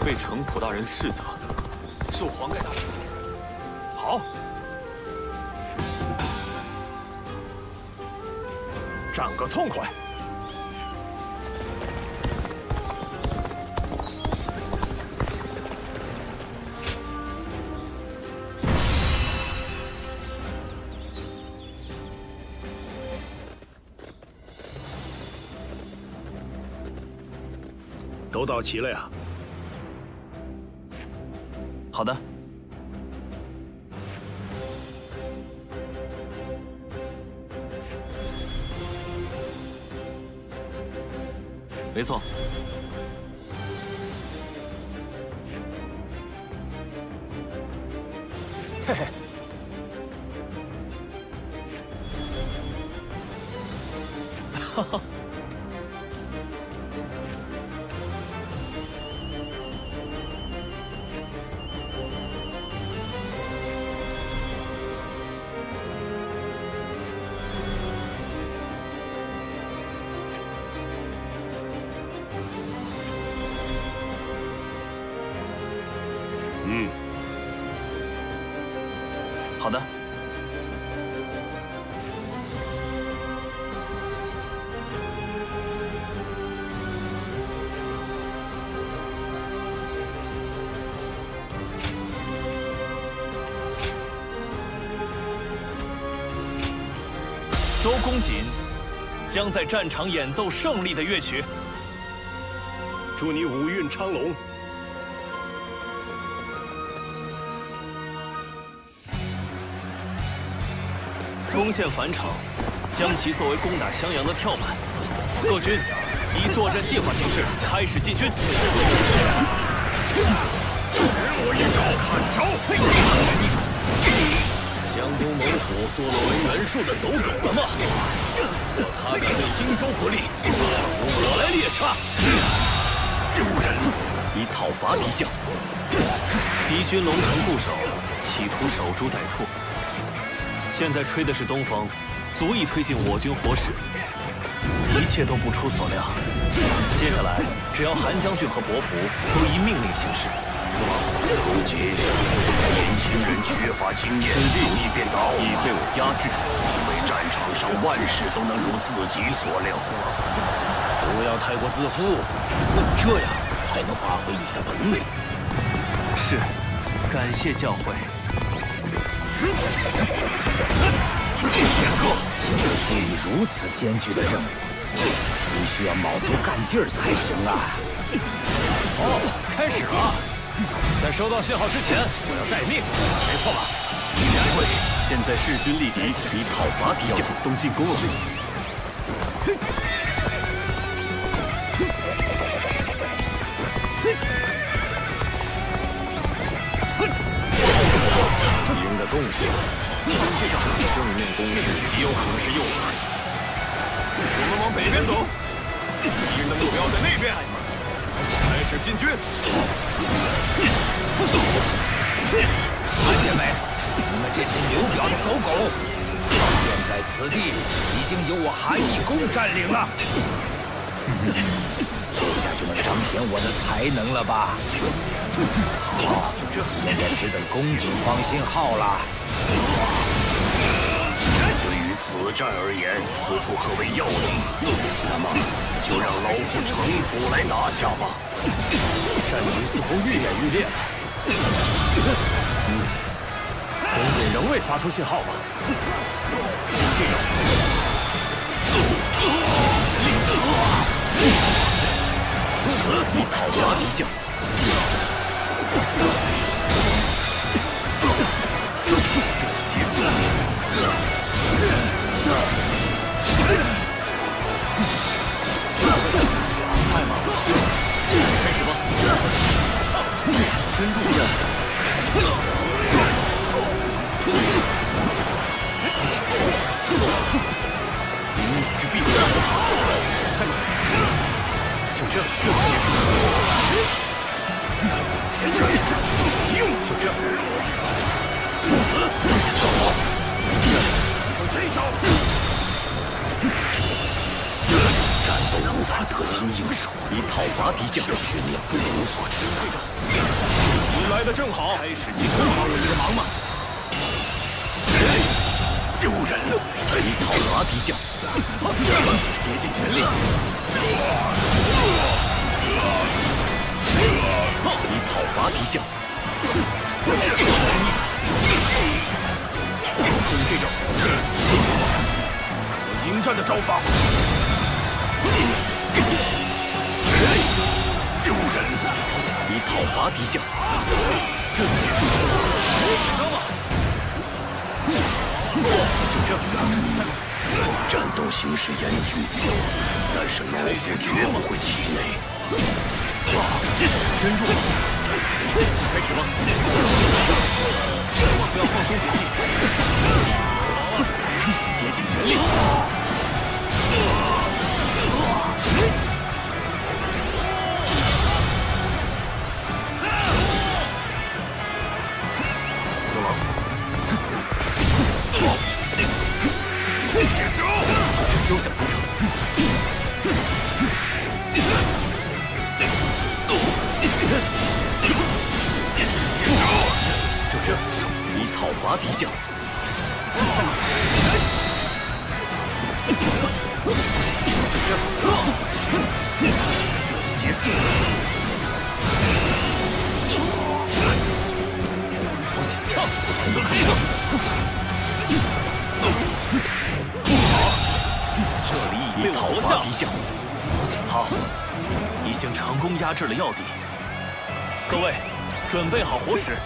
为程普大人斥责，受黄盖大人。好，战个痛快！都到齐了呀。好的。没错。嘿嘿。哈哈。 好的。周公瑾将在战场演奏胜利的乐曲。祝你五运昌隆。 攻陷樊城，将其作为攻打襄阳的跳板。各军以作战计划形式开始进军。给我一招，看招！江东猛虎堕落为袁术的走狗了吗？他敢对荆州不利，我来猎杀！丢人！以讨伐敌将。敌军龙城固守，企图守株待兔。 现在吹的是东风，足以推进我军火矢，一切都不出所料。接下来，只要韩将军和伯服都依命令行事。如今，年轻人缺乏经验，容易变倒，已被我压制。因为战场上万事都能如自己所料。不要太过自负，这样才能发挥你的本领。是，感谢教诲。 交出你如此艰巨的任务，你需要卯足干劲儿才行啊！哦，开始了！在收到信号之前，我要待命，没错吧？对，现在势均力敌，以讨伐敌将，主动进攻了。敌人的动静。 这样正面攻势极有可能是诱饵。我们往北边走，敌人的目标在那边。开始进军。看见没？你们这群刘表的走狗，现在此地已经由我韩义公占领了。这下就能彰显我的才能了吧？好，现在只等公瑾放信号了。 对于此战而言，此处可为要地，那么就让老夫程普来拿下吧。战局似乎愈演愈烈了。公瑾仍未发出信号吧？这样，此地讨伐敌将。 结束。太忙了，开始吧。真入阵。灵敏之臂。太猛！就这就结束。就这。 这招，战斗无法得心应手，以讨伐敌将，是训练不足所致。你来的正好，开始进攻，帮我一个忙吗？丢人！以讨伐敌将，竭尽全力。以讨伐敌将。就是这种精湛的招法。丢人！以讨伐敌将，这就结束了。紧张吗？就这，战斗形势严峻，但是老夫绝不会气馁。真弱！开始吧！不要放松警惕，竭尽全力！休想得逞！就这，以讨伐敌将。就这，这就结束了。选择开一个。这里已被我夺下。好，已经成功压制了要地。各位，准备好火矢。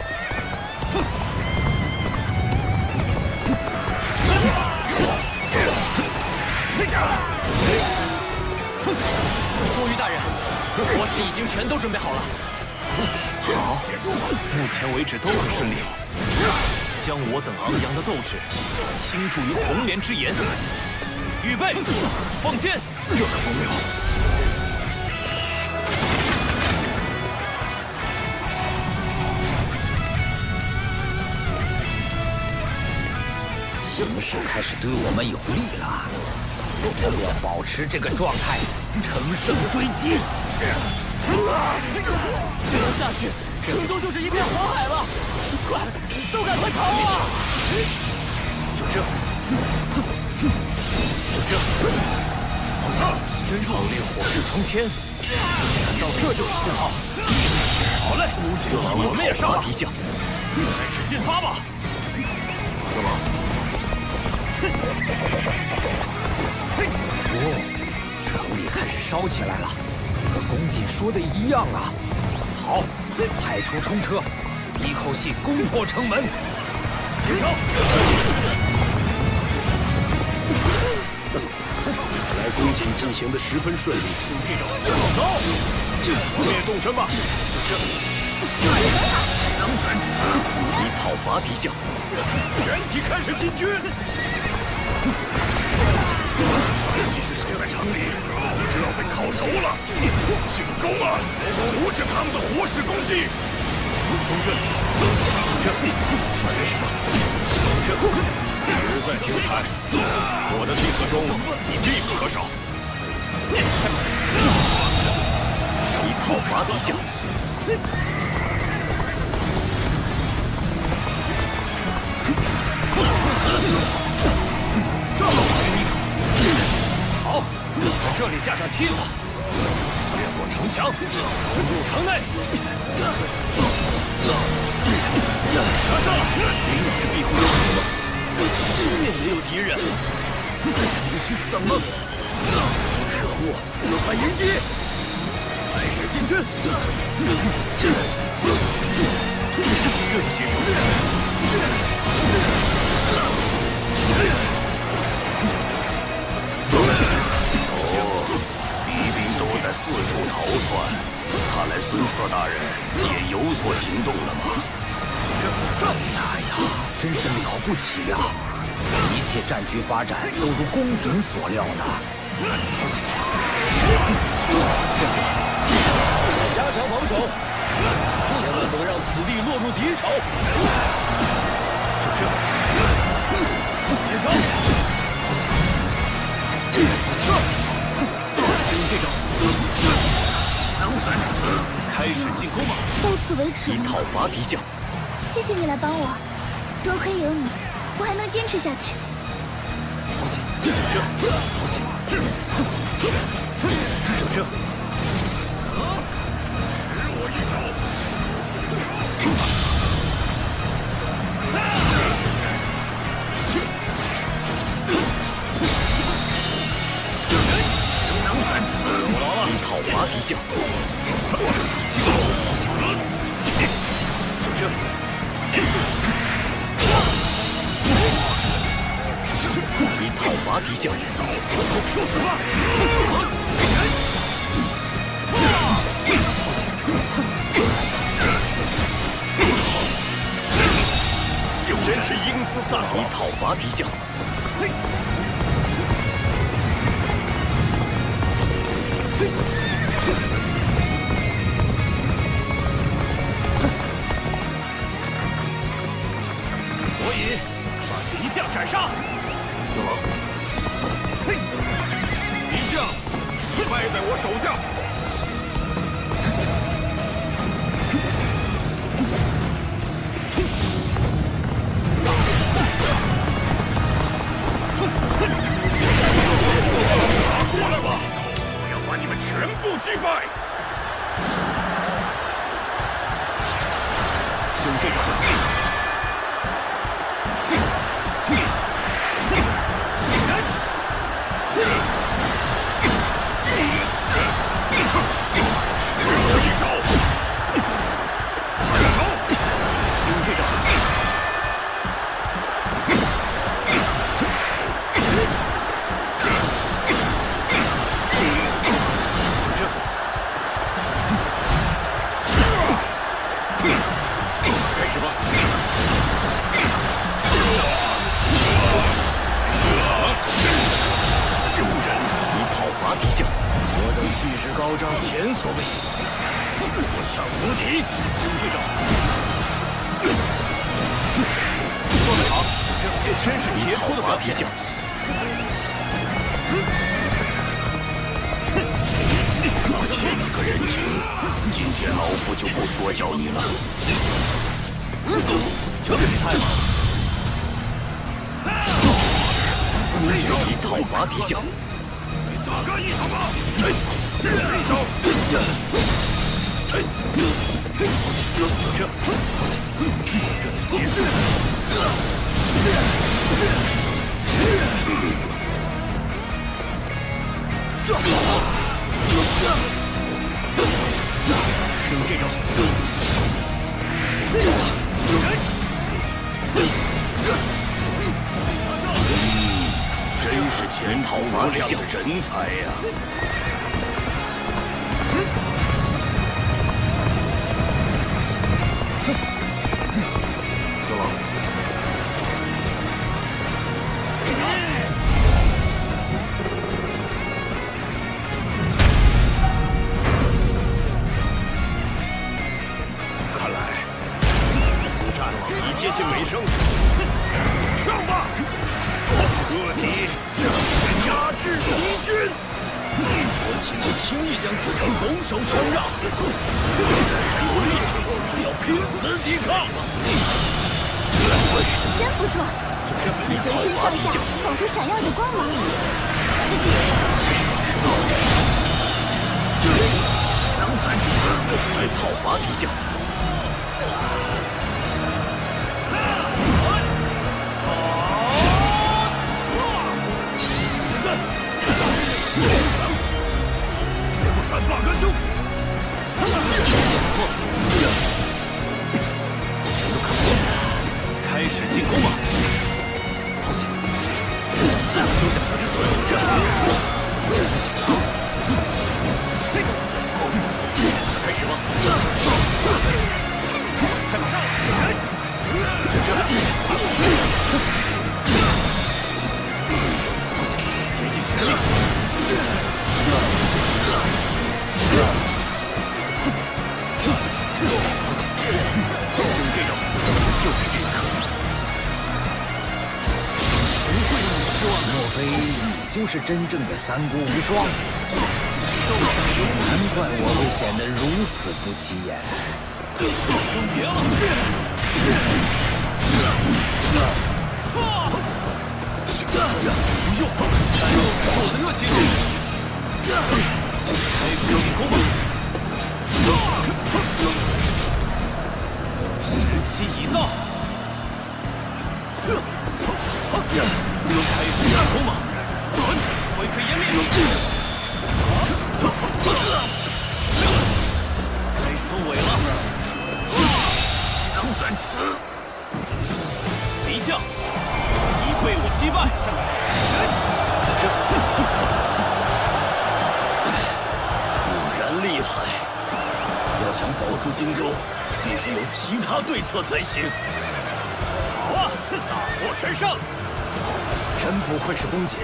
朱瑜大人，火矢已经全都准备好了。好，目前为止都很顺利。将我等昂扬的斗志倾注于红莲之炎。预备，放箭！这可不妙。形势开始对我们有利了，我们要保持这个状态，乘胜追击。这样下去，成都就是一片火海了！快，都赶快逃啊！就这，就这，好像真壮烈，火势冲天。难道这就是信号？好嘞，我们也上吧！敌将，开始进发吧！城里开始烧起来了，和公瑾说的一样啊！好，派出冲车，一口气攻破城门。接招！看来公瑾进行的十分顺利。这种走，灭动身吧！就这，能在此以讨伐敌将，全体开始进军！即使守在城里，就要被烤熟了。进攻啊！阻止他们的火势攻击！公顺，就这，没什么，就这，实在精彩！我的计策中你必不可少。以讨伐敌将。好，在这里架上梯子，越过城墙，攻入城内。拿下！灵之庇护有什么？四面也有敌人，你是怎么？可恶！这般迎击！开始进军！这就结束。敌兵都在四处逃窜，看来孙策大人也有所行动了吗？真是了不起呀！一切战局发展都如公瑾所料呢。加强防守，千万不能让此地落入敌手。就这，接招！用这招！开始进攻吧！到此为止以了。讨伐敌将。谢谢你来帮我，多亏有你，我还能坚持下去。好险！这，好险！这，给我一招！以讨伐敌将。就这。以讨伐敌将。受死吧！真是英姿飒爽！以讨伐敌将。我以把敌将斩杀。大王，嘿，敌将败在我手下。过来吧，我要把你们全部击败。就这种。气势高涨，前所未有，所向无敌。军队长，做得好，这真是杰出的表现。我欠你个人情，今天老夫就不说教你了。这是太好了！以讨伐敌将。大干一场吧！这一招，就这，这就结束。就这种。真是前讨伐敌将的人才呀！大王，看来此战已接近尾声，上吧！彻底压制敌军！我岂能轻易将此城拱手相让？还有力气，只要拼死抵抗！真不错，你浑身上下仿佛闪耀着光芒。能在此来讨伐敌将。绝不闪罢干兄！开始进攻吧！好险！休想得逞！开始吧！快马上！竭尽全力！就这种，就是这个。不会让你失望。莫非你就是真正的三国无双？难怪我会显得如此不起眼。别了！不用，带入我的热情。开始进攻吧！时期已到。开始进攻吧！灰飞烟灭。该收尾了。岂能在此？敌将已被我击败。果然厉害！要想保住荆州，必须有其他对策才行。好啊，大获全胜！真不愧是公瑾，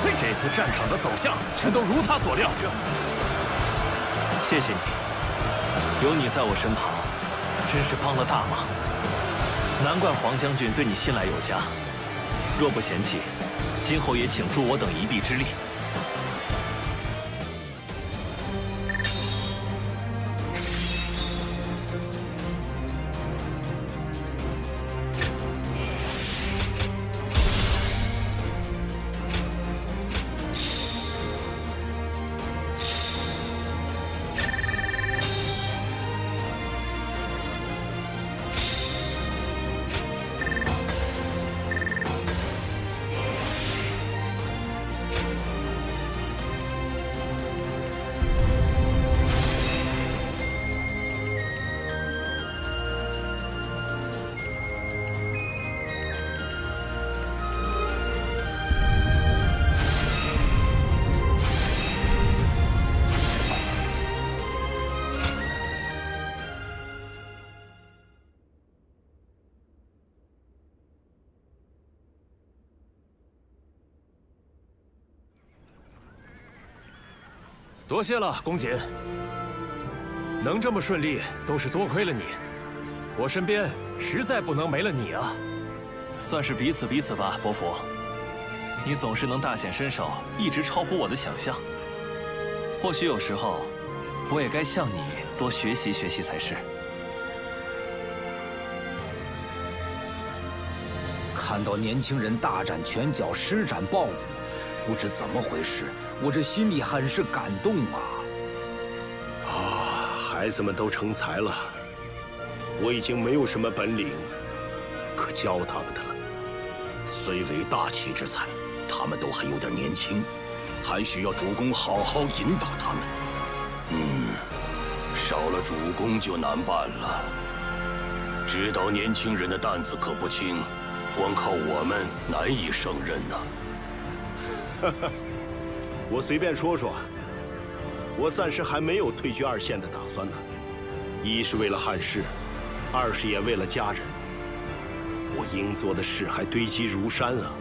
这次战场的走向全都如他所料。谢谢你，有你在我身旁，真是帮了大忙。难怪黄将军对你信赖有加。若不嫌弃，今后也请助我等一臂之力。多谢了，公瑾。能这么顺利，都是多亏了你。我身边实在不能没了你啊。算是彼此吧，伯父。你总是能大显身手，一直超乎我的想象。或许有时候，我也该向你多学习学习才是。看到年轻人大展拳脚，施展抱负，不知怎么回事，我这心里很是感动啊！孩子们都成才了，我已经没有什么本领可教他们的了。虽为大器之才，他们都还有点年轻，还需要主公好好引导他们。少了主公就难办了。指导年轻人的担子可不轻，光靠我们难以胜任呐。我随便说说，我暂时还没有退居2线的打算呢。一是为了汉室，二是也为了家人。我应做的事还堆积如山啊。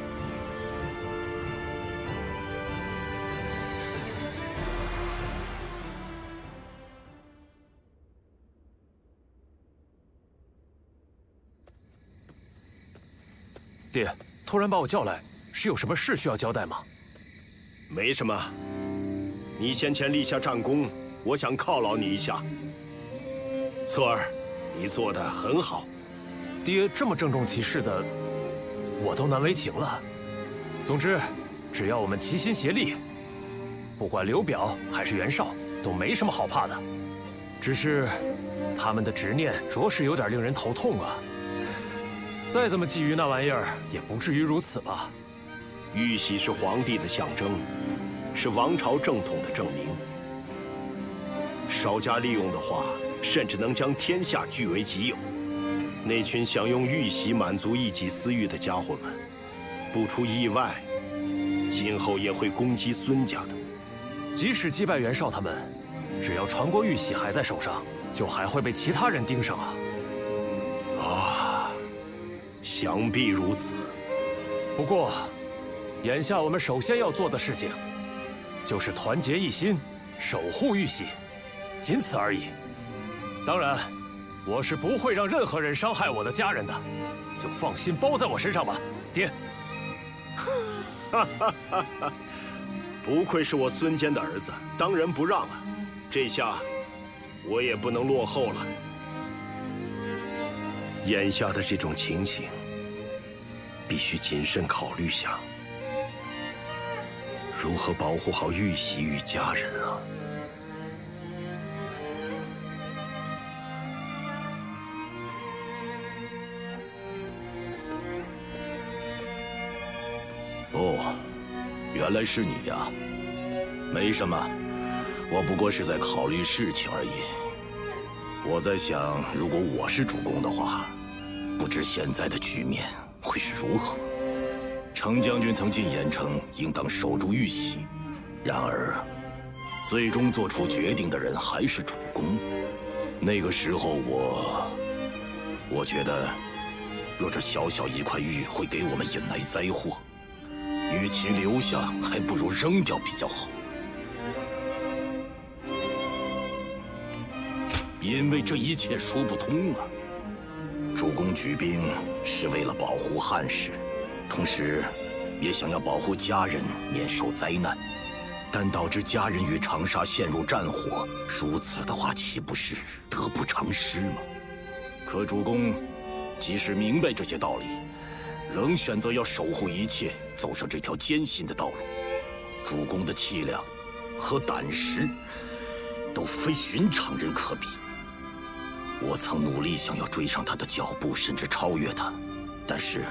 爹，突然把我叫来，是有什么事需要交代吗？没什么，你先前立下战功，我想犒劳你一下。策儿，你做得很好。爹这么郑重其事的，我都难为情了。总之，只要我们齐心协力，不管刘表还是袁绍，都没什么好怕的。只是，他们的执念着实有点令人头痛啊。再这么觊觎那玩意儿，也不至于如此吧？玉玺是皇帝的象征，是王朝正统的证明。稍加利用的话，甚至能将天下据为己有。那群想用玉玺满足一己私欲的家伙们，不出意外，今后也会攻击孙家的。即使击败袁绍他们，只要传国玉玺还在手上，就还会被其他人盯上啊。想必如此。不过，眼下我们首先要做的事情，就是团结一心，守护玉玺，仅此而已。当然，我是不会让任何人伤害我的家人的，就放心包在我身上吧，爹。不愧是我孙坚的儿子，当仁不让啊！这下我也不能落后了。眼下的这种情形，必须谨慎考虑下，如何保护好玉玺与家人啊！哦，原来是你呀！没什么，我不过是在考虑事情而已。我在想，如果我是主公的话，不知现在的局面会是如何。程将军曾进言称，应当守住玉玺，然而，最终做出决定的人还是主公。那个时候我觉得，若这小小一块玉会给我们引来灾祸，与其留下，还不如扔掉比较好。因为这一切说不通啊！主公举兵是为了保护汉室，同时也想要保护家人免受灾难。但导致家人与长沙陷入战火，如此的话，岂不是得不偿失吗？可主公即使明白这些道理，仍选择要守护一切，走上这条艰辛的道路。主公的气量和胆识，都非寻常人可比。我曾努力想要追上他的脚步，甚至超越他，但是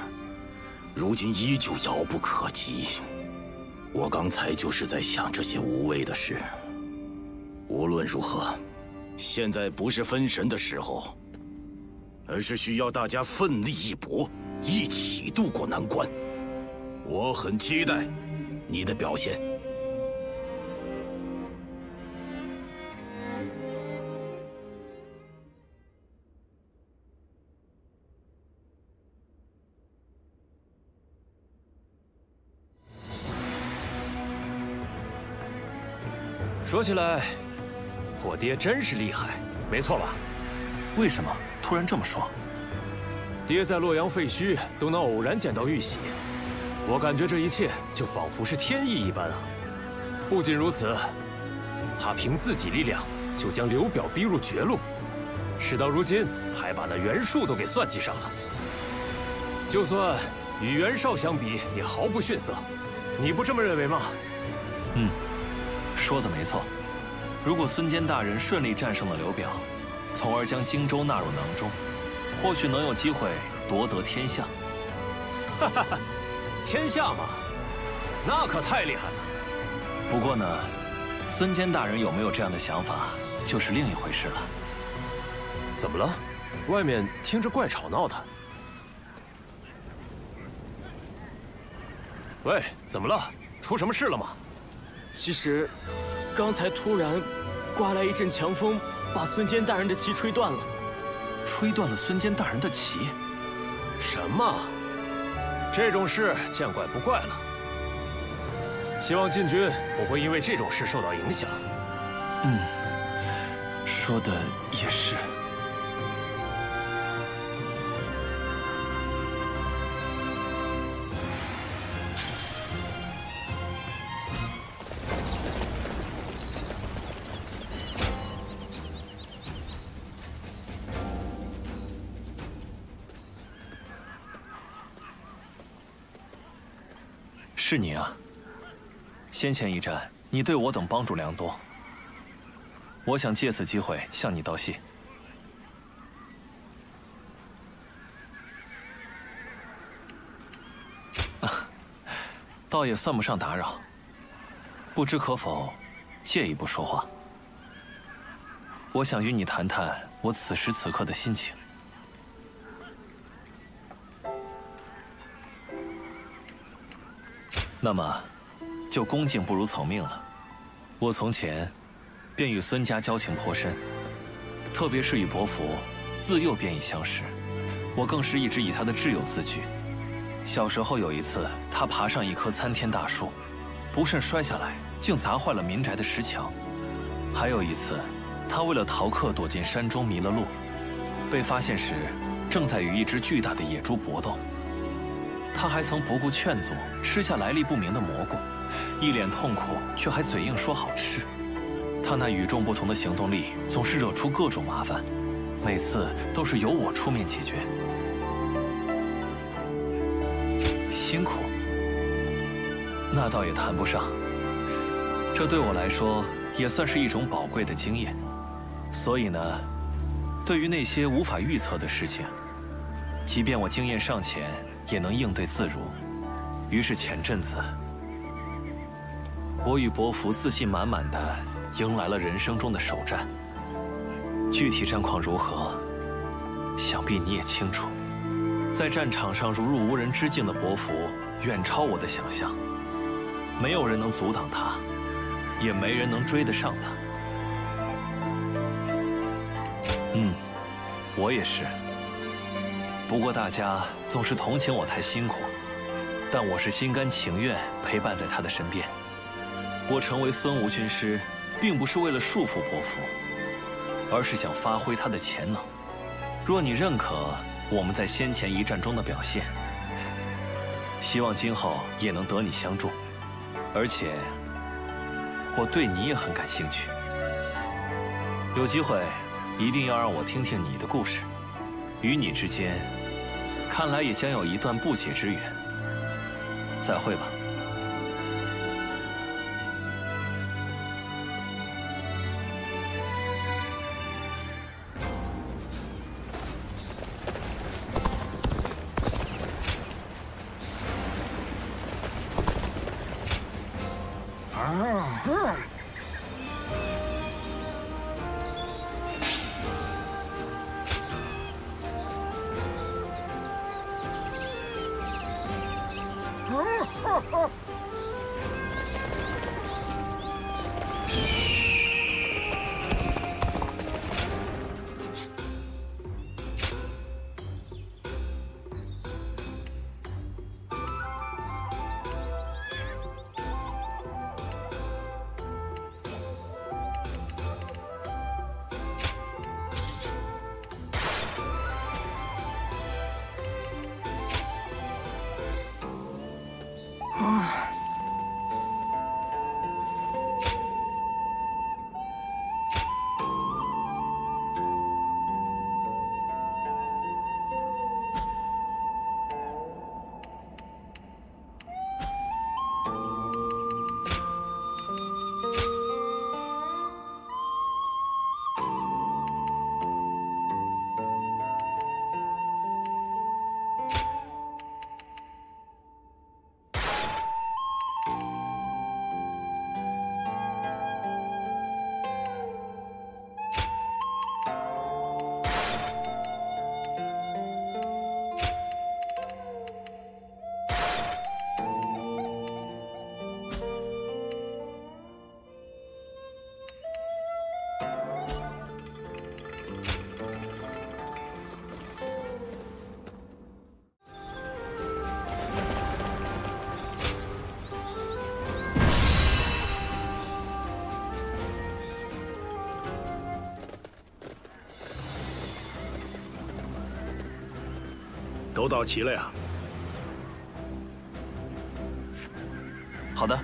如今依旧遥不可及。我刚才就是在想这些无谓的事。无论如何，现在不是分神的时候，而是需要大家奋力一搏，一起渡过难关。我很期待你的表现。说起来，我爹真是厉害，没错吧？为什么突然这么说？爹在洛阳废墟都能偶然捡到玉玺，我感觉这一切就仿佛是天意一般啊！不仅如此，他凭自己力量就将刘表逼入绝路，事到如今还把那袁术都给算计上了。就算与袁绍相比，也毫不逊色，你不这么认为吗？嗯。说的没错，如果孙坚大人顺利战胜了刘表，从而将荆州纳入囊中，或许能有机会夺得天下。哈哈哈，天下嘛，那可太厉害了。不过呢，孙坚大人有没有这样的想法，就是另一回事了。怎么了？外面听着怪吵闹的。喂，怎么了？出什么事了吗？其实，刚才突然刮来一阵强风，把孙坚大人的旗吹断了。吹断了孙坚大人的旗？什么？这种事见怪不怪了。希望禁军不会因为这种事受到影响。嗯，说的也是。是你啊！先前一战，你对我等帮助良多，我想借此机会向你道谢。倒也算不上打扰，不知可否借一步说话？我想与你谈谈我此时此刻的心情。那么，就恭敬不如从命了。我从前便与孙家交情颇深，特别是与伯服，自幼便已相识。我更是一直以他的挚友自居。小时候有一次，他爬上一棵参天大树，不慎摔下来，竟砸坏了民宅的石墙。还有一次，他为了逃课躲进山中迷了路，被发现时正在与一只巨大的野猪搏斗。他还曾不顾劝阻，吃下来历不明的蘑菇，一脸痛苦，却还嘴硬说好吃。他那与众不同的行动力总是惹出各种麻烦，每次都是由我出面解决。辛苦，那倒也谈不上。这对我来说也算是一种宝贵的经验。所以呢，对于那些无法预测的事情，即便我经验尚浅，也能应对自如。于是前阵子，我与伯服自信满满的迎来了人生中的首战。具体战况如何，想必你也清楚。在战场上如入无人之境的伯服，远超我的想象。没有人能阻挡他，也没人能追得上他。我也是。不过大家总是同情我太辛苦，但我是心甘情愿陪伴在他的身边。我成为孙吴军师，并不是为了束缚伯服，而是想发挥他的潜能。若你认可我们在先前一战中的表现，希望今后也能得你相助。而且，我对你也很感兴趣。有机会，一定要让我听听你的故事。与你之间，看来也将有一段不解之缘。再会吧。都到齐了呀。好的。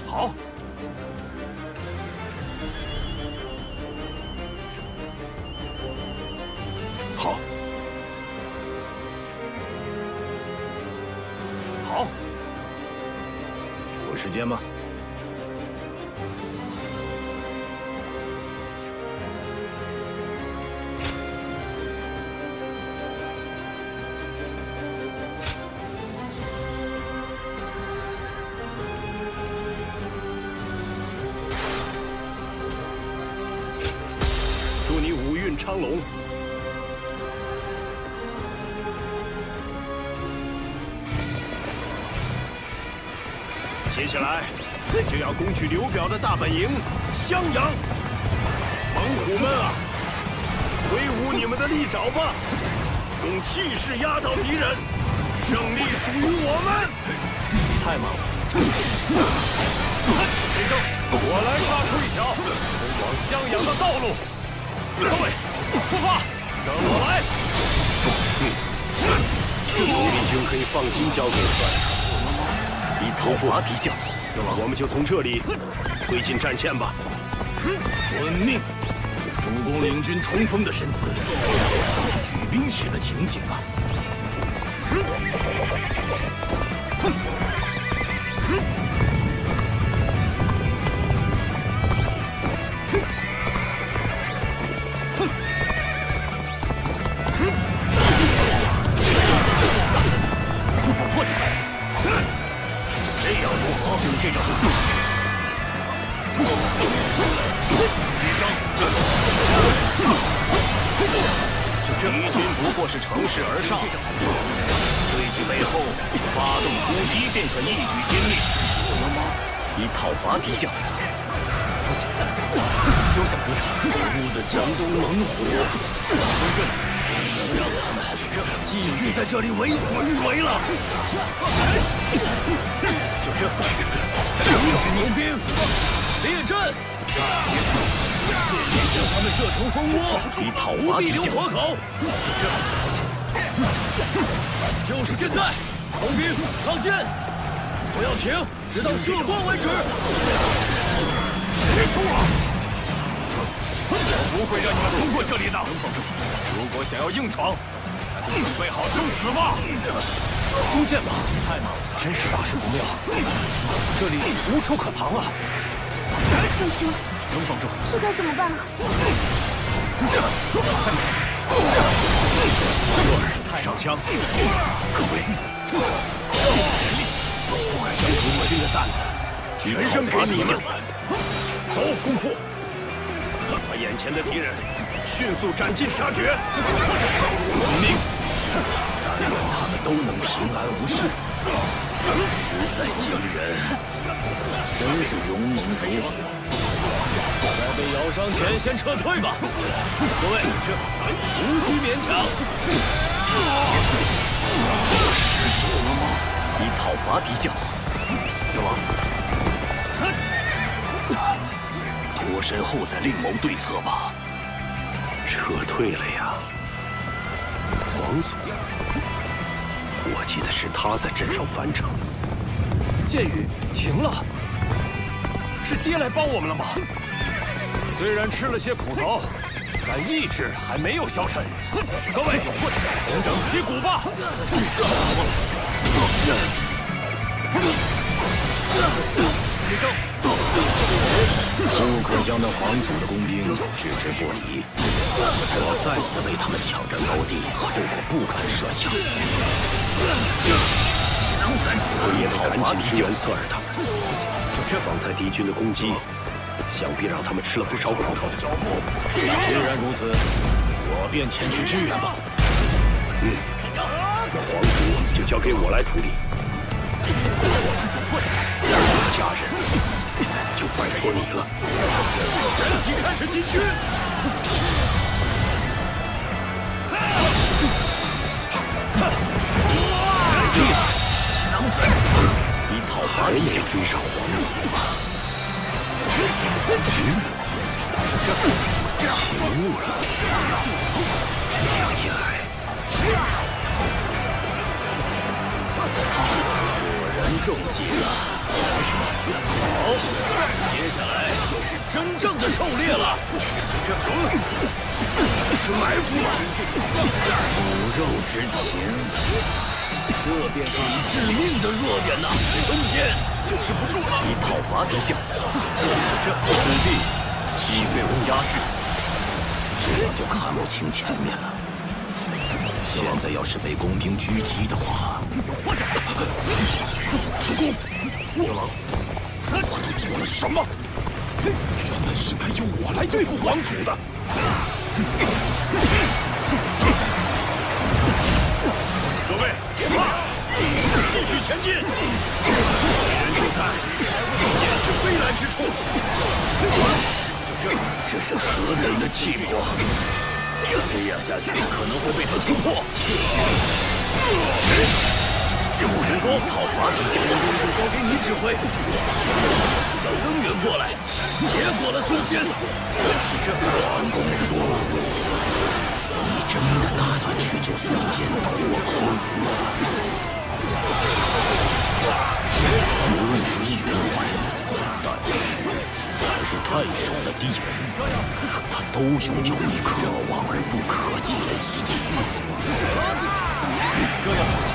好。好。好。有时间吗？祝你五运昌隆。接下来就要攻取刘表的大本营襄阳。猛虎们啊，挥舞你们的利爪吧，用气势压倒敌人，胜利属于我们！太猛了！金正，我来杀出一条通往襄阳的道路。各位，出发！跟我来！这主力军可以放心交给刺耳。你讨伐敌将，我们就从这里推进战线吧。遵命。主公领军冲锋的身姿，让我想起举兵时的情景啊！破解，这样如何？就这种。击征！敌军不过是乘势而上，对其背后发动突击，便可一举歼灭。说了吗？以讨伐敌将。不行，休想得逞！可恶的江东猛虎！不能让他们继续在这里为所欲为了。就这，又是牛兵，列阵！结束！尽力将他们射成蜂窝，以讨伐敌将。活口！就是现在！红兵靠近，不要停，直到射光为止。结束了！我不会让你们通过这里的。能防住！如果想要硬闯，那就准备好受死吧！弓箭吧，太猛了，真是大事不妙！这里无处可藏啊！小兄，能防住？这该怎么办啊？上枪！各位，全力！不敢将主力军的担子全扔给你们！走，功夫！把眼前的敌人迅速斩尽杀绝！遵命！但愿他们都能平安无事。实在惊人，真是勇猛如虎。在被咬伤前，先撤退吧。各位，无需勉强。失手了吗？以讨伐敌将。大王，脱身后再另谋对策吧。撤退了呀，皇祖。我记得是他在镇守樊城。箭雨停了，是爹来帮我们了吗？虽然吃了些苦头，但意志还没有消沉。各位，同整旗鼓吧！击征！不可将那皇祖的工兵置之不理。我再次为他们抢占高地，后果不堪设想。我也得赶紧支援侧耳他们，防在敌军的攻击，想必让他们吃了不少苦头。既然如此，我便前去支援吧。那皇族就交给我来处理。家人就拜托你了。全体开始进军！以讨伐敌将追上皇族吧。起雾了，这样一来，果然中计了。好，接下来就是真正的狩猎了。是埋伏吧？骨肉之情。这便是你致命的弱点呐！孙坚，坚持不住了！以讨伐敌将，此地已被我压制，这样就看不清前面了。现在要是被工兵狙击的话，主公，我都做了什么？原本是该由我来对付皇祖的。各位，别怕，继续前进。敌人就在剑去飞来之处。这是何等的气魄！这样下去可能会被他突破。多，讨伐敌将，任务就交给你指挥。叫增援过来，结果了孙坚。就这，关公说：“你真的打算去救孙坚脱困吗？”无论是循环，还是太守的地位，他都拥有你可望而不可及的一切。这样不行，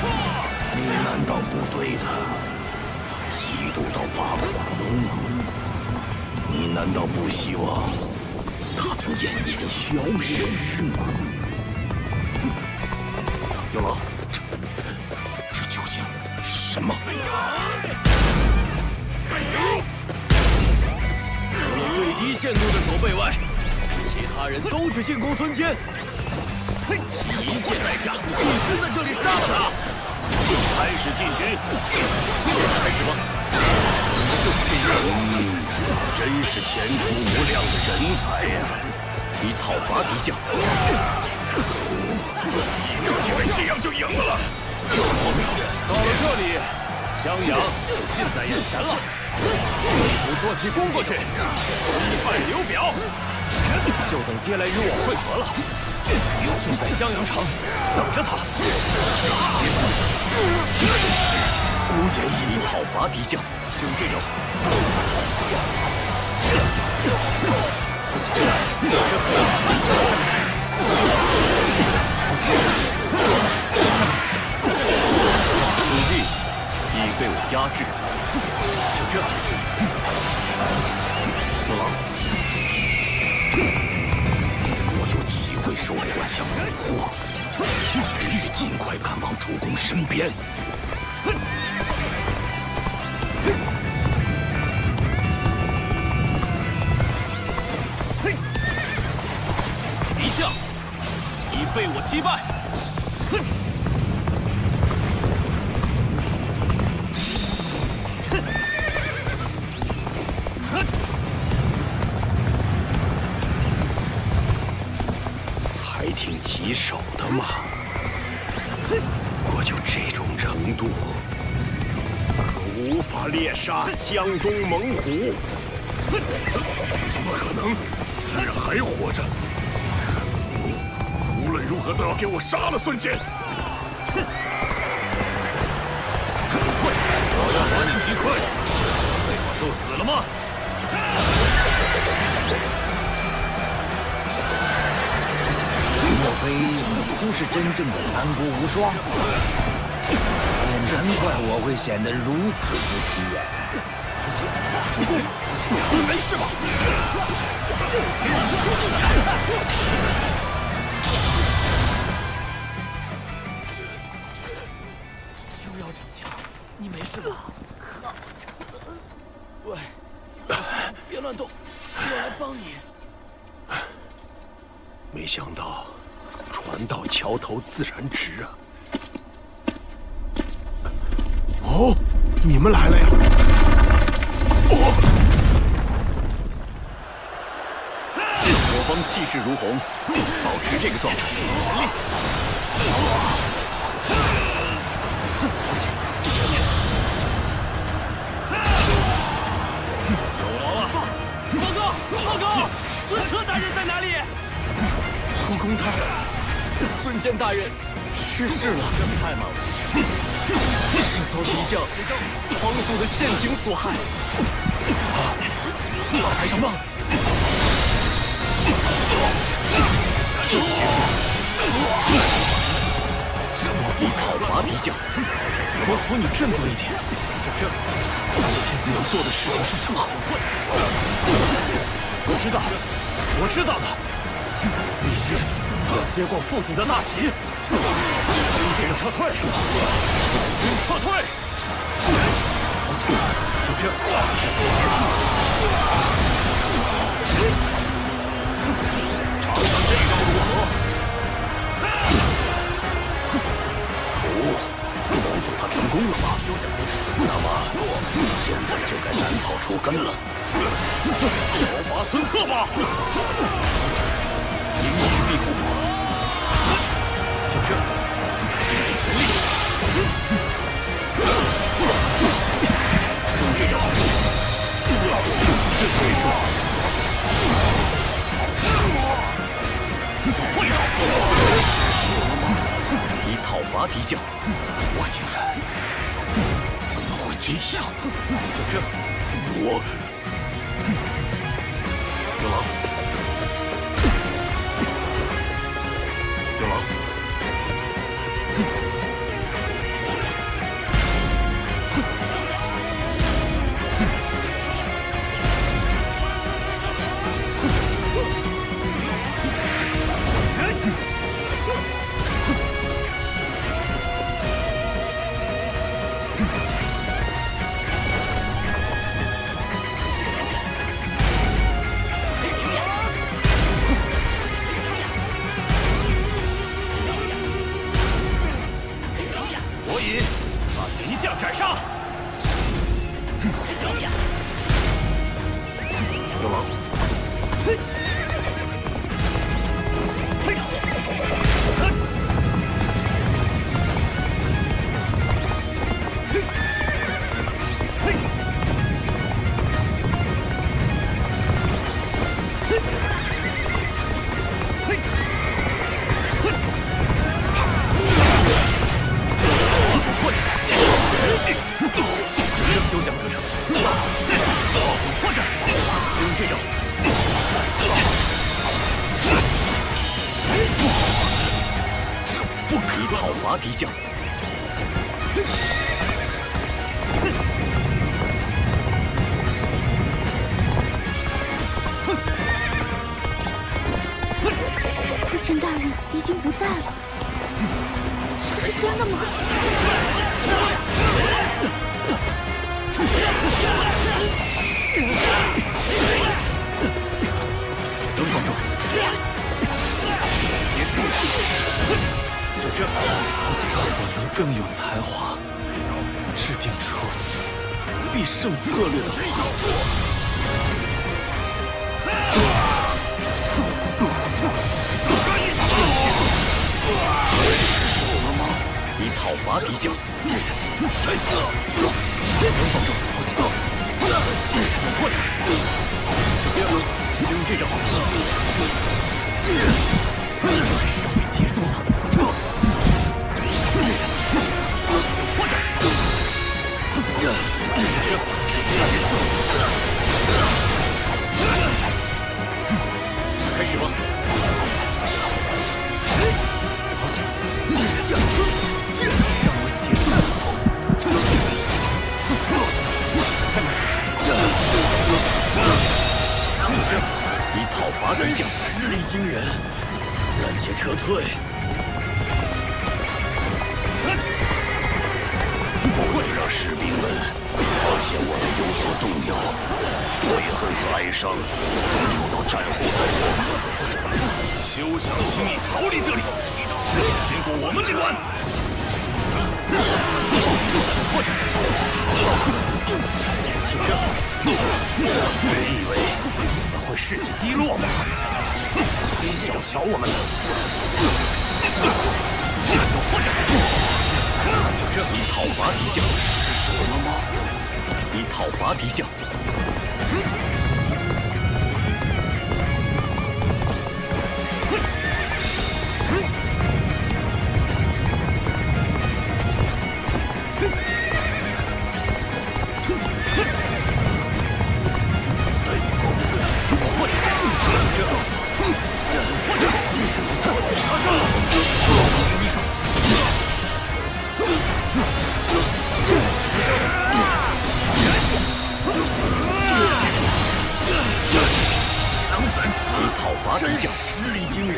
你难道不对他嫉妒到发狂吗？你难道不希望他从眼前消失吗？有劳，这究竟是什么？除了最低限度的守备外，其他人都去进攻孙坚。以一切代价，必须在这里杀了他。开始进军，开始吧。就是这样，真是前途无量的人才呀！你讨伐敌将，以为这样就赢了？到了这里，襄阳就近在眼前了。一鼓作气攻过去，击败刘表，就等爹来与我会合了。就在襄阳城等着他。无言以对，讨伐敌将，就这种。蜀地已被我压制，就这。有劳。我有机会收回幻想蛊惑，必须尽快赶往主公身边。敌将已被我击败。还挺棘手的嘛，我就这种程度，可无法猎杀江东猛虎。怎么可能？居然还活着！无论如何都要给我杀了孙坚！我要把你击溃，被我受死了吗？莫非你就是真正的三国无双？也难怪我会显得如此不起眼。主公，你没事吧？休要逞强，你没事吧？喂，别乱动，我来帮你。没想到，船到桥头自然直啊！哦，你们来了呀！我方气势如虹，保持这个状态，全力！有劳了！报告！孙策大人在哪里？主公他，孙坚大人去世了。太慢了，是遭敌将荒祖的陷阱所害。什么？这就结束。这么你讨伐敌将，我扶你振作一点。就这，你现在要做的事情是什么？我知道的。必须要接过父亲的大旗，军队撤退，军撤退。就这，结束。尝尝这招如何？可恶，王祖他成功了吗？那么现在就该斩草除根了。讨伐孙策吧！迎敌必护，就这，尽尽全力。敌将，我竟然怎么会这样？小轩，我有狼，有狼。 休想得逞！或者用这招，这不可以讨伐敌将。父亲大人已经不在了，这是真的吗？ 能放住！结束！就这，我能更有才华，制定出必胜策略的话。手了吗？你讨伐敌将，能放住！或者，就这样，就用这招，尚未结束呢。或者，结束。开始吧。好险，尚未结束。 你讨伐敌将实力惊人，暂且撤退。或者让士兵们发现我们有所动摇，悔恨和哀伤留到战后再说。休想轻易逃离这里，结果我们来管。或者，就这样。你以为我们会士气低落吗？小瞧我们了。就这样，你讨伐敌将失手了吗？你讨伐敌将。你讨伐敌将实力惊人，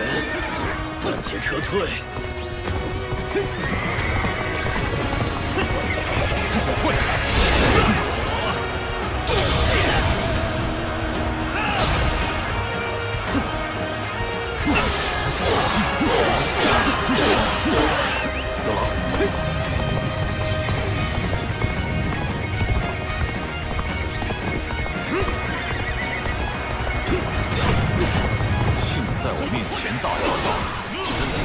暂且撤退。或者，有狼。在我面前大摇大摆，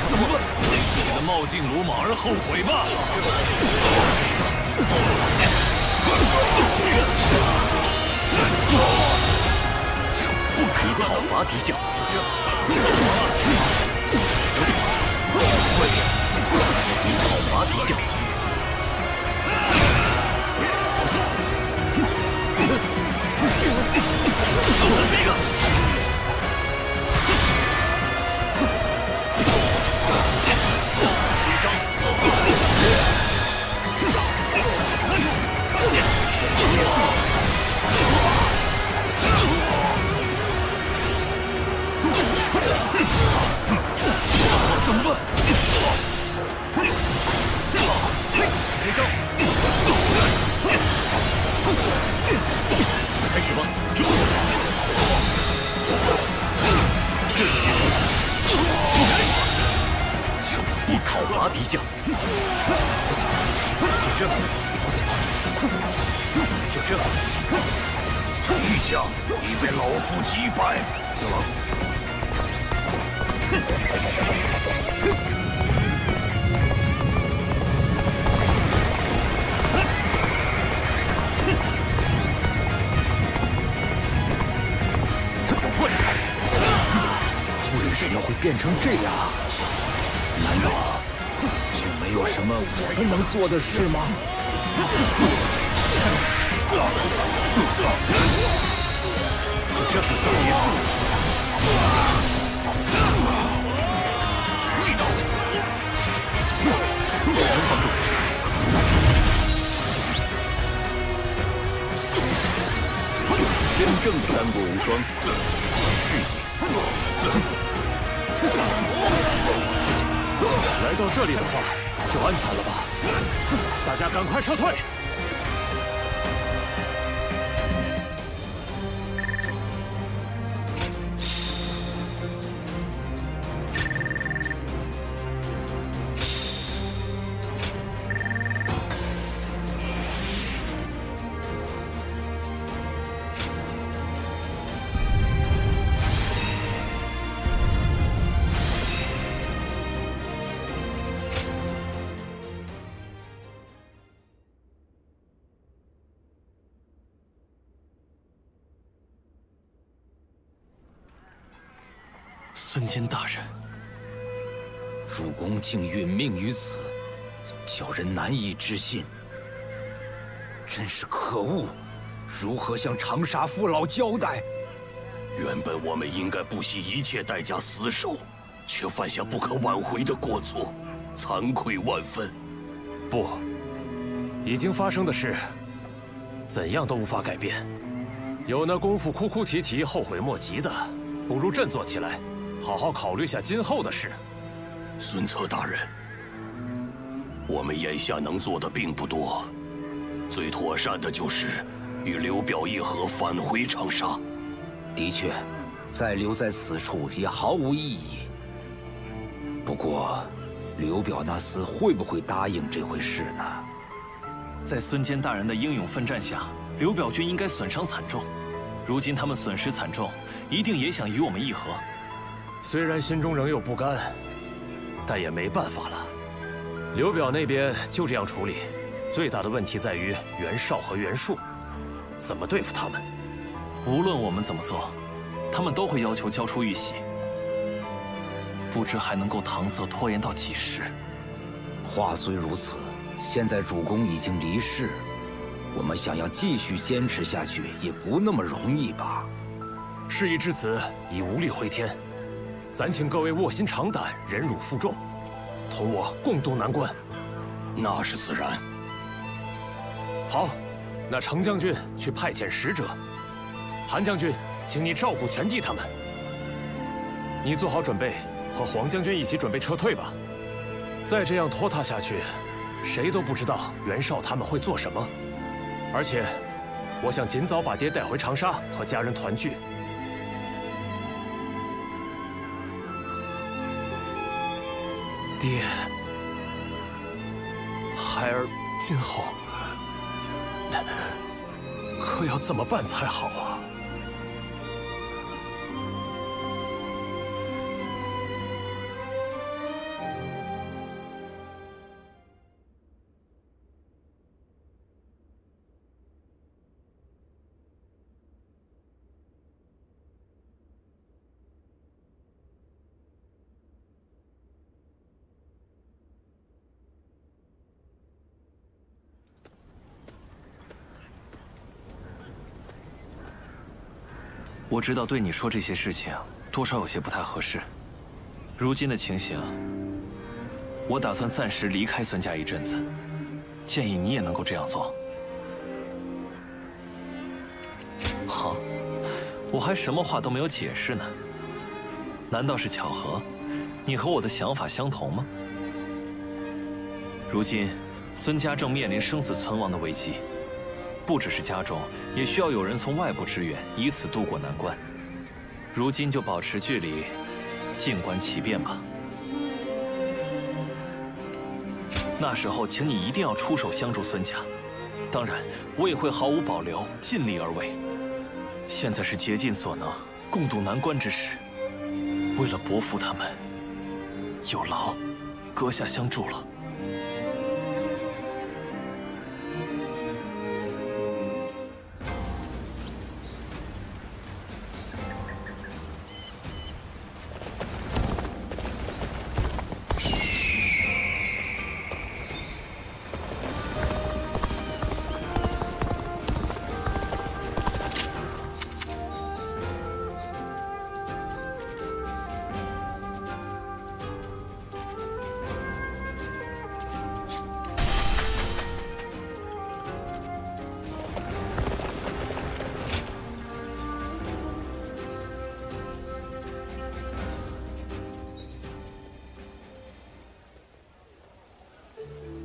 怎么办？为自己的冒进鲁莽而后悔吧！不可以讨伐敌将，你讨伐敌将。这个。 怎么办？接招！开始吧！这就结束。胜利讨伐敌将。九圈，九圈。敌将已被老夫击败。小王。 为什么会变成这样？难道就没有什么我们能做的事吗？就这准备结束。这招行，能防住。真正的三国无双，是也。 来到这里的话，就安全了吧？大家赶快撤退！孙坚大人，主公竟殒命于此，叫人难以置信。真是可恶！如何向长沙父老交代？原本我们应该不惜一切代价死守，却犯下不可挽回的过错，惭愧万分。不，已经发生的事，怎样都无法改变。有那功夫哭哭啼啼、后悔莫及的，不如振作起来。 好好考虑下今后的事，孙策大人，我们眼下能做的并不多，最妥善的就是与刘表议和返回长沙。的确，再留在此处也毫无意义。不过，刘表那厮会不会答应这回事呢？在孙坚大人的英勇奋战下，刘表军应该损伤惨重。如今他们损失惨重，一定也想与我们议和。 虽然心中仍有不甘，但也没办法了。刘表那边就这样处理，最大的问题在于袁绍和袁术，怎么对付他们？无论我们怎么做，他们都会要求交出玉玺。不知还能够搪塞拖延到几时？话虽如此，现在主公已经离世，我们想要继续坚持下去也不那么容易吧？事已至此，已无力回天。 咱请各位卧薪尝胆，忍辱负重，同我共度难关。那是自然。好，那程将军去派遣使者，韩将军，请你照顾全弟他们。你做好准备，和黄将军一起准备撤退吧。再这样拖沓下去，谁都不知道袁绍他们会做什么。而且，我想尽早把爹带回长沙，和家人团聚。 爹，孩儿今后可要怎么办才好啊？我知道对你说这些事情多少有些不太合适。如今的情形，我打算暂时离开孙家一阵子，建议你也能够这样做。好，我还什么话都没有解释呢。难道是巧合？你和我的想法相同吗？如今，孙家正面临生死存亡的危机。 不只是家中，也需要有人从外部支援，以此渡过难关。如今就保持距离，静观其变吧。那时候，请你一定要出手相助孙家。当然，我也会毫无保留，尽力而为。现在是竭尽所能，共度难关之时。为了伯父他们，有劳阁下相助了。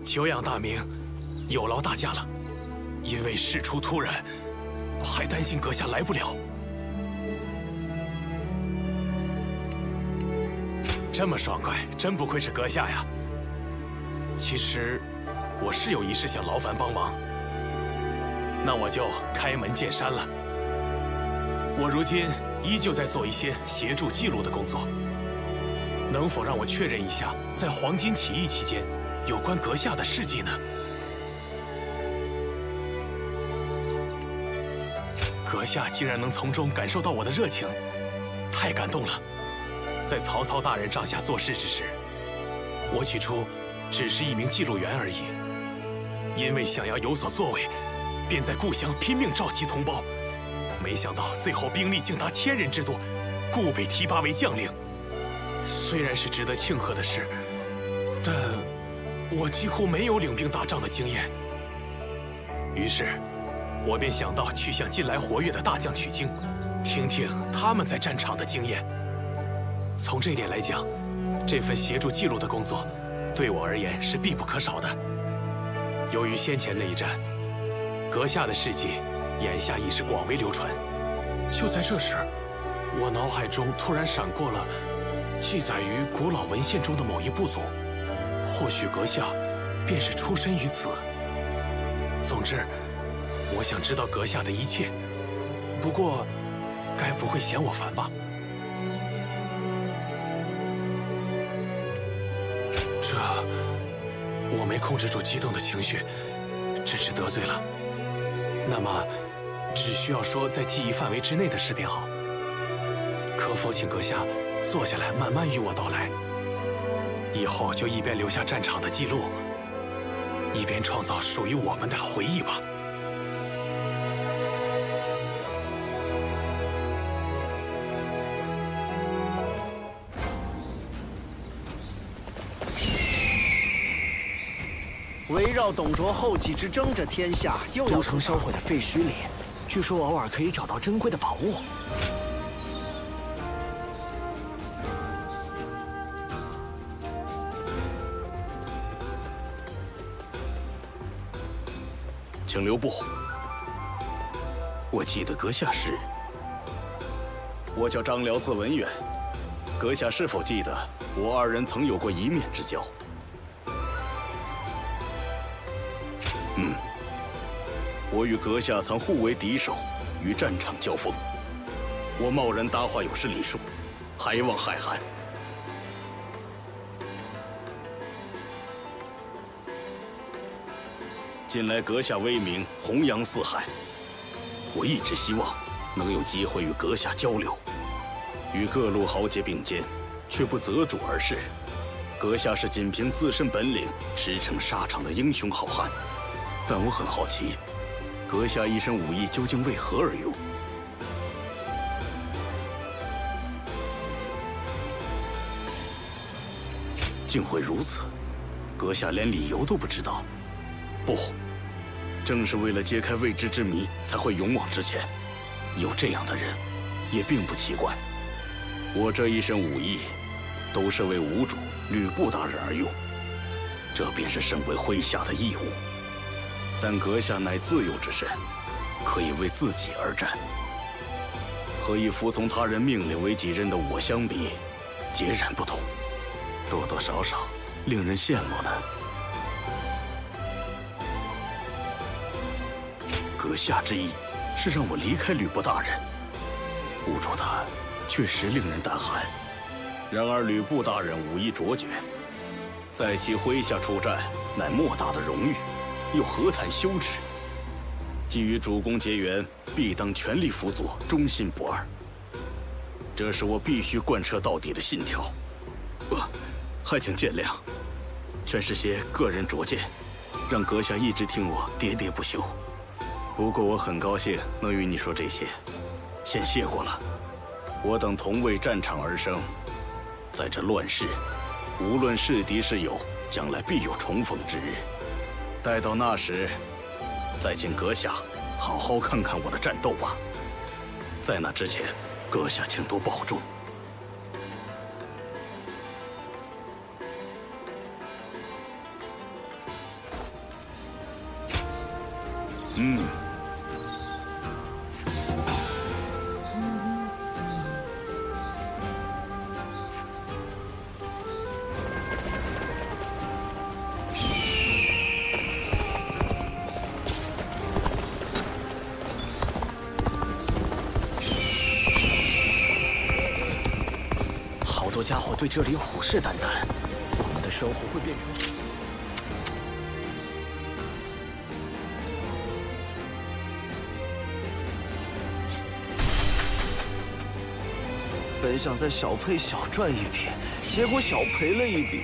久仰大名，有劳大家了。因为事出突然，还担心阁下来不了。这么爽快，真不愧是阁下呀。其实，我是有一事想劳烦帮忙。那我就开门见山了。我如今依旧在做一些协助记录的工作，能否让我确认一下，在黄巾起义期间？ 有关阁下的事迹呢？阁下竟然能从中感受到我的热情，太感动了。在曹操大人帐下做事之时，我起初只是一名记录员而已。因为想要有所作为，便在故乡拼命召集同胞。没想到最后兵力竟达1000人之多，故被提拔为将领。虽然是值得庆贺的事，但…… 我几乎没有领兵打仗的经验，于是，我便想到去向近来活跃的大将取经，听听他们在战场的经验。从这点来讲，这份协助记录的工作，对我而言是必不可少的。由于先前那一战，阁下的事迹，眼下已是广为流传。就在这时，我脑海中突然闪过了记载于古老文献中的某一部族。 或许阁下便是出身于此。总之，我想知道阁下的一切。不过，该不会嫌我烦吧？这，我没控制住激动的情绪，真是得罪了。那么，只需要说在记忆范围之内的事便好。可否请阁下坐下来，慢慢与我道来？ 以后就一边留下战场的记录，一边创造属于我们的回忆吧。围绕董卓后继之争着天下，又要都城烧毁的废墟里，据说偶尔可以找到珍贵的宝物。 请留步。我记得阁下是……我叫张辽，字文远。阁下是否记得我二人曾有过一面之交？我与阁下曾互为敌手，于战场交锋。我贸然搭话有失礼数，还望海涵。近来阁下威名弘扬四海，我一直希望能有机会与阁下交流，与各路豪杰并肩，却不择主而事。阁下是仅凭自身本领驰骋沙场的英雄好汉，但我很好奇，阁下一身武艺究竟为何而用？竟会如此？阁下连理由都不知道？不，正是为了揭开未知之谜，才会勇往直前。有这样的人，也并不奇怪。我这一身武艺，都是为吴主、吕布大人而用，这便是身为麾下的义务。但阁下乃自由之身，可以为自己而战，和以服从他人命令为己任的我相比，截然不同，多多少少令人羡慕呢。阁下之意是让我离开吕布大人，吴主他确实令人胆寒。然而吕布大人武艺卓绝，在其麾下出战，乃莫大的荣誉，又何谈羞耻？既与主公结缘，必当全力辅佐，忠心不二。这是我必须贯彻到底的信条。还请见谅，全是些个人拙见，让阁下一直听我喋喋不休。不过我很高兴能与你说这些，先谢过了。我等同为战场而生，在这乱世，无论是敌是友，将来必有重逢之日。待到那时，再请阁下好好看看我的战斗吧。在那之前，阁下请多保重。好多家伙对这里虎视眈眈，我们的生活会变成……本想在小沛小赚一笔，结果小赔了一笔。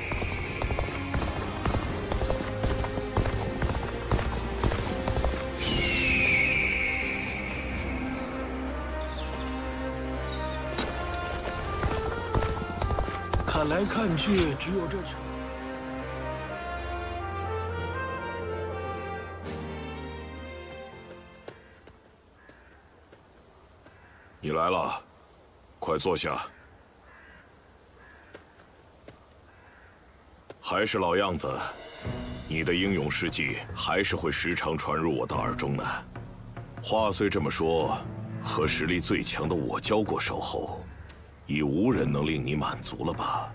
看来看去，只有这场。你来了。快坐下。还是老样子，你的英勇事迹还是会时常传入我的耳中呢。话虽这么说，和实力最强的我交过手后，已无人能令你满足了吧？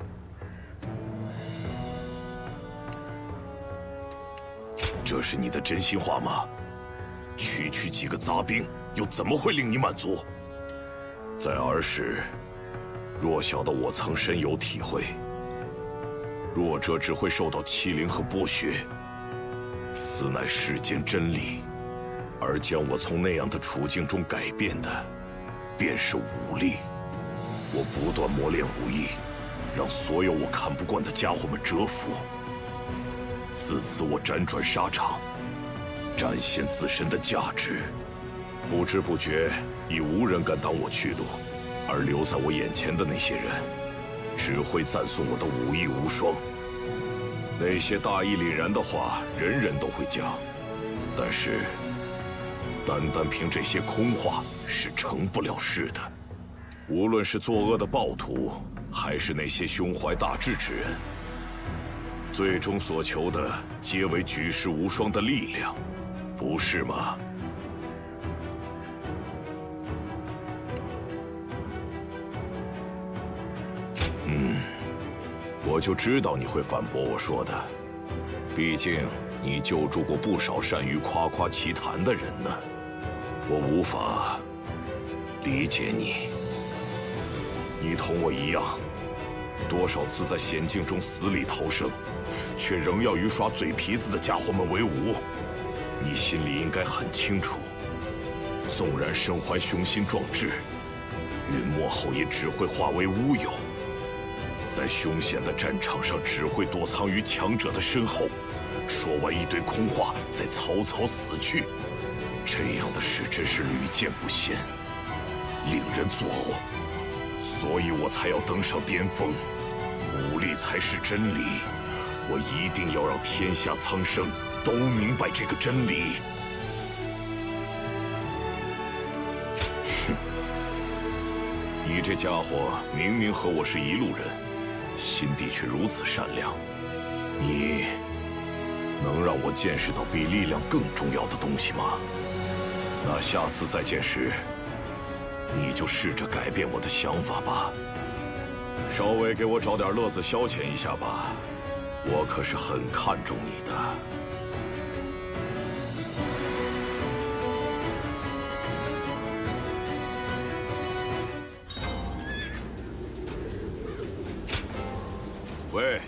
这是你的真心话吗？区区几个杂兵，又怎么会令你满足？在儿时，弱小的我曾深有体会。弱者只会受到欺凌和剥削，此乃世间真理。而将我从那样的处境中改变的，便是武力。我不断磨练武艺，让所有我看不惯的家伙们折服。自此，我辗转沙场，展现自身的价值。不知不觉，已无人敢挡我去路，而留在我眼前的那些人，只会赞颂我的武艺无双。那些大义凛然的话，人人都会讲，但是，单单凭这些空话是成不了事的。无论是作恶的暴徒，还是那些胸怀大志之人，最终所求的，皆为举世无双的力量，不是吗？我就知道你会反驳我说的，毕竟你救助过不少善于夸夸其谈的人呢。我无法理解你。你同我一样，多少次在险境中死里逃生，却仍要与耍嘴皮子的家伙们为伍。你心里应该很清楚，纵然身怀雄心壮志，陨没后也只会化为乌有。在凶险的战场上，只会躲藏于强者的身后，说完一堆空话，再草草死去。这样的事真是屡见不鲜，令人作呕。所以我才要登上巅峰，武力才是真理，我一定要让天下苍生都明白这个真理。哼，你这家伙明明和我是一路人，心地却如此善良，你能让我见识到比力量更重要的东西吗？那下次再见时，你就试着改变我的想法吧。稍微给我找点乐子消遣一下吧，我可是很看重你的。喂。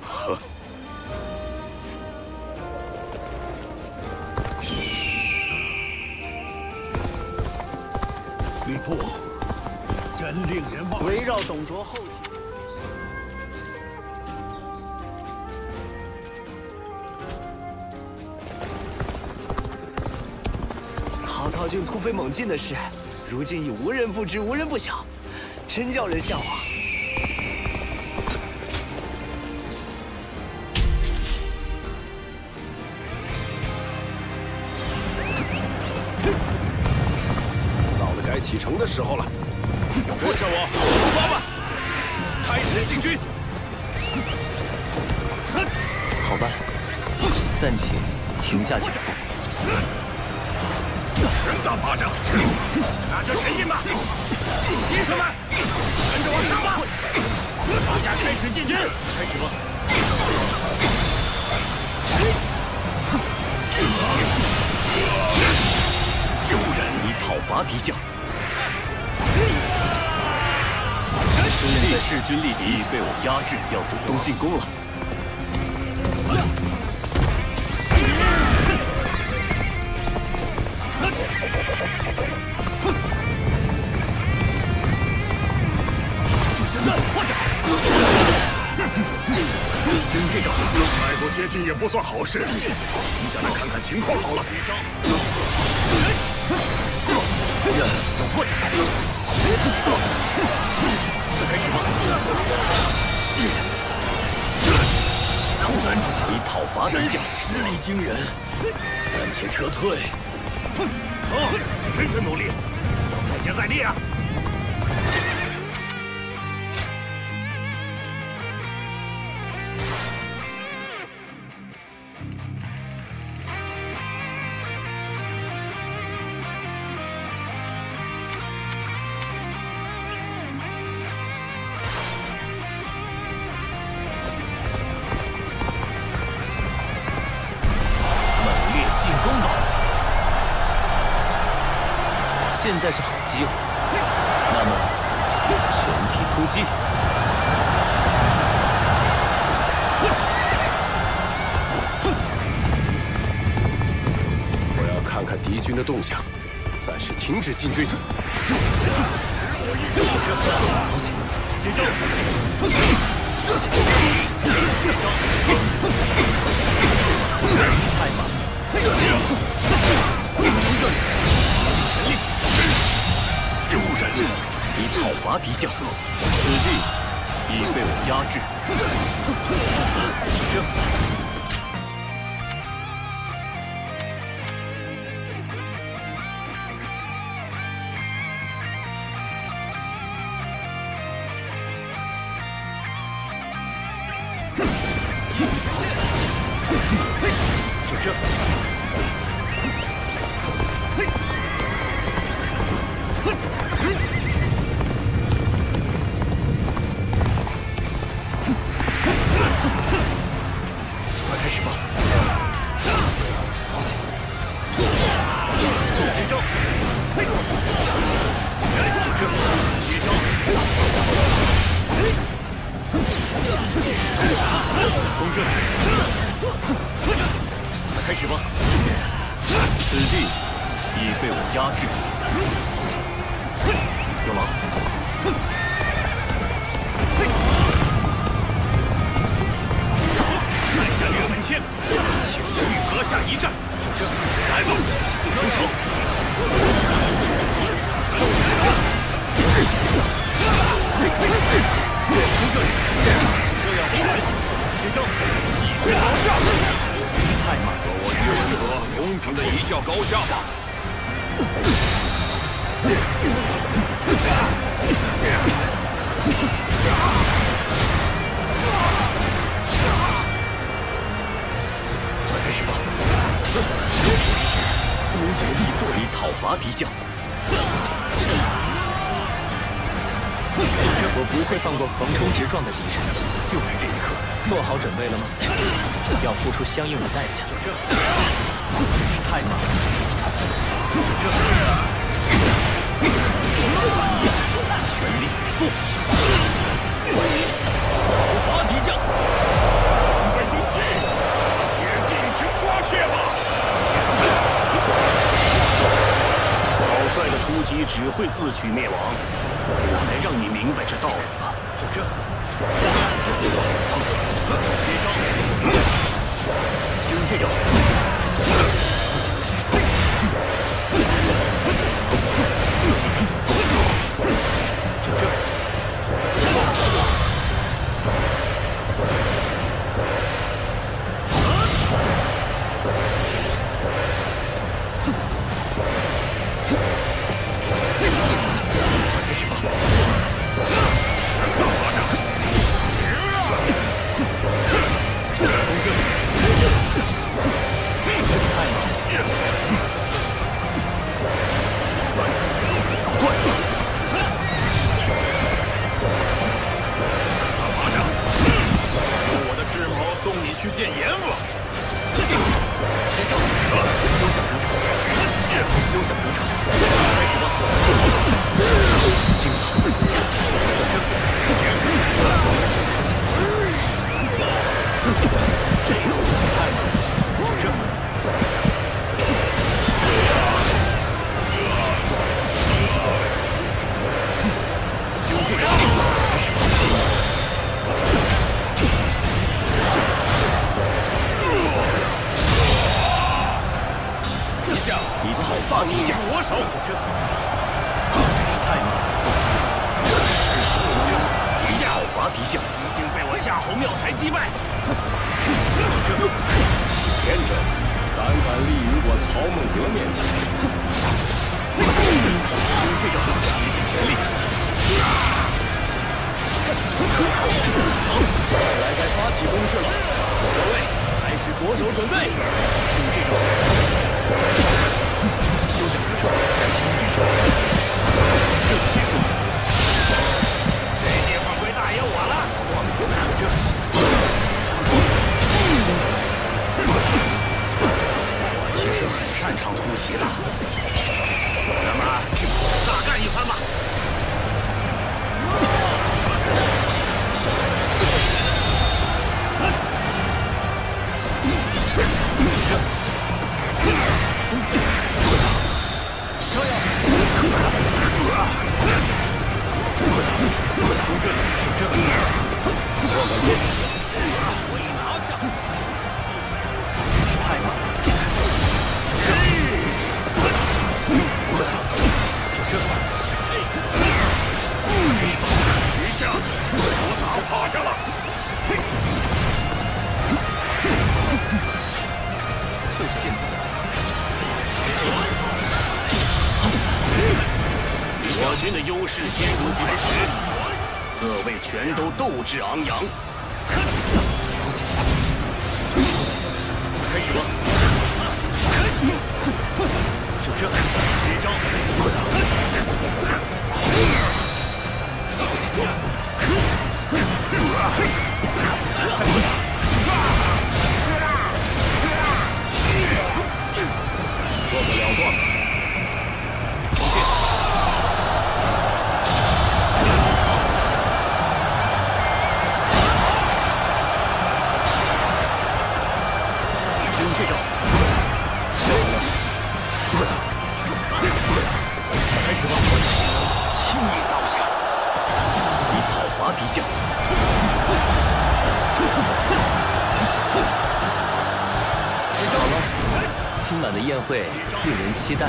呵。吕布，真令人忘。围绕董卓后体。曹操军突飞猛进的事，如今已无人不知，无人不晓，真叫人向往。该启程的时候了，跟上我，出发吧！开始进军。好吧，暂且停下脚步。人大巴掌，那就前进吧！弟兄们，跟着我上吧！大家开始进军，开始吧！有人以讨伐敌将。现在势均力敌，被我压制，要主动进攻了。军队长，太过接近也不算好事，你再来看看情况好了。破绽。开始吧！以讨伐敌将，实力惊人，暂且撤退。真是努力，要再接再厉啊！现在是好机会，那么全体突击！我要看看敌军的动向，暂时停止进军。接招！太慢了！全力！救人！以讨伐敌将，此地已被我压制。出征！就这！快开始吧！好起！接招！就这！接招！攻这！快开始吧！此地已被我压制。有劳。在下岳文谦，请求与阁下一战。就这，来吧，出手！城的一较高下吧。开始吧！这是无言以对，以讨伐敌将。我不会放过横冲直撞的敌人，就是这一刻。做好准备了吗？要付出相应的代价。真是太慢了。全力以赴！讨伐敌将！准备攻击！也尽情发泄吧！草率的突击只会自取灭亡。我来让你明白这道理吧。就这。接招！就是这种。就这。送你去见阎王！休想得逞！休想得逞！开始吧！惊了！这口气太慢了，就这。就这样，开始吧！以讨伐敌将，我手！真是太慢了！失手就这，以讨伐敌将，已经被我夏侯妙才击败。天真，胆敢立于我曹孟德面前！用这招，竭尽全力！看来该发起攻势了，各位，开始着手准备。用这招。休想得逞！感情击手，这就结束。这地方归大爷我了。我其实很擅长突袭的，那么大干一番吧。我军的优势坚如磐石，各位全都斗志昂扬。开始吧！就这，接招！做不了断。敌将，好了，今晚的宴会令人期待。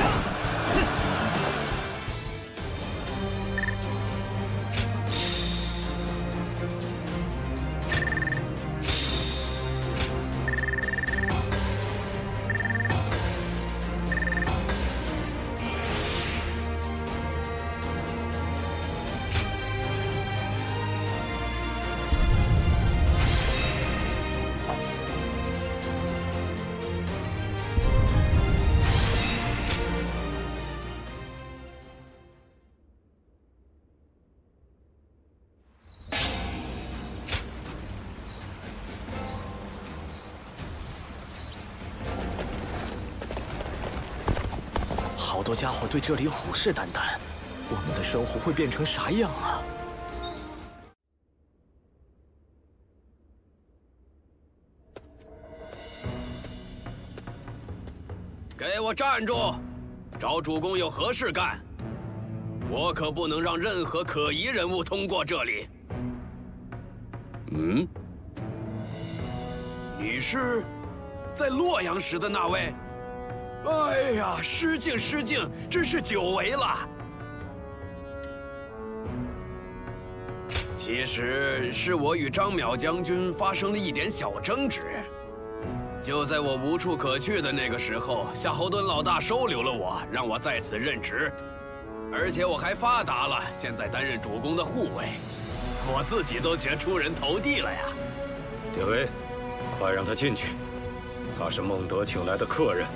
多家伙对这里虎视眈眈，我们的生活会变成啥样啊？给我站住！找主公有何事干？我可不能让任何可疑人物通过这里。嗯？你是在洛阳时的那位？哎呀，失敬失敬，真是久违了。其实是我与张邈将军发生了一点小争执。就在我无处可去的那个时候，夏侯惇老大收留了我，让我在此任职，而且我还发达了，现在担任主公的护卫，我自己都觉出人头地了呀！典韦，快让他进去，他是孟德请来的客人。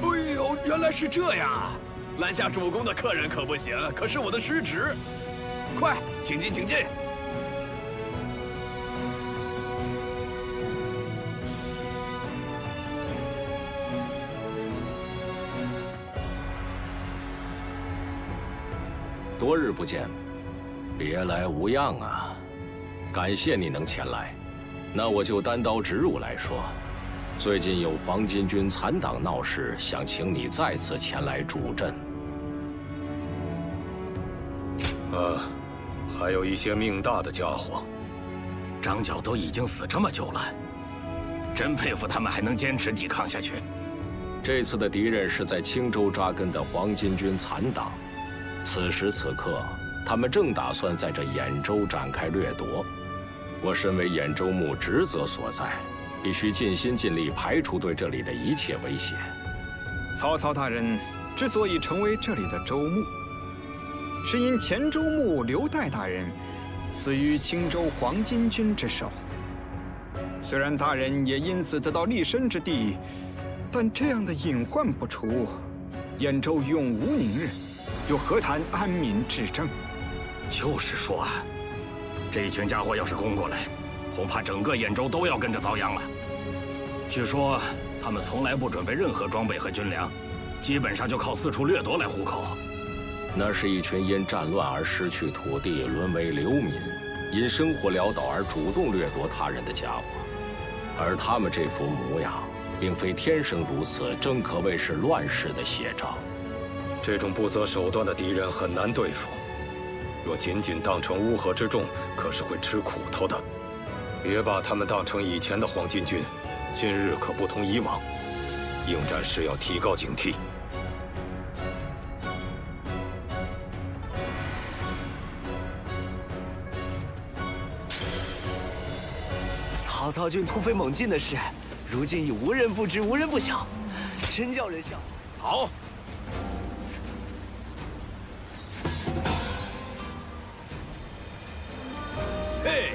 哎呦，原来是这样啊！拦下主公的客人可不行，可是我的失职。快，请进，请进。多日不见，别来无恙啊！感谢你能前来。那我就单刀直入来说，最近有黄巾军残党闹事，想请你再次前来主阵。还有一些命大的家伙。张角都已经死这么久了，真佩服他们还能坚持抵抗下去。这次的敌人是在青州扎根的黄巾军残党。此时此刻，他们正打算在这兖州展开掠夺。我身为兖州牧职责所在，必须尽心尽力排除对这里的一切威胁。曹操大人之所以成为这里的州牧，是因前州牧刘岱大人死于青州黄巾军之手。虽然大人也因此得到立身之地，但这样的隐患不除，兖州永无宁日。又何谈安民治政？就是说啊，这一群家伙要是攻过来，恐怕整个兖州都要跟着遭殃了。据说他们从来不准备任何装备和军粮，基本上就靠四处掠夺来糊口。那是一群因战乱而失去土地，沦为流民，因生活潦倒而主动掠夺他人的家伙。而他们这副模样，并非天生如此，正可谓是乱世的写照。这种不择手段的敌人很难对付，若仅仅当成乌合之众，可是会吃苦头的。别把他们当成以前的黄巾军，今日可不同以往，应战时要提高警惕。曹操军突飞猛进的事，如今已无人不知，无人不晓，真叫人笑。好。嘿，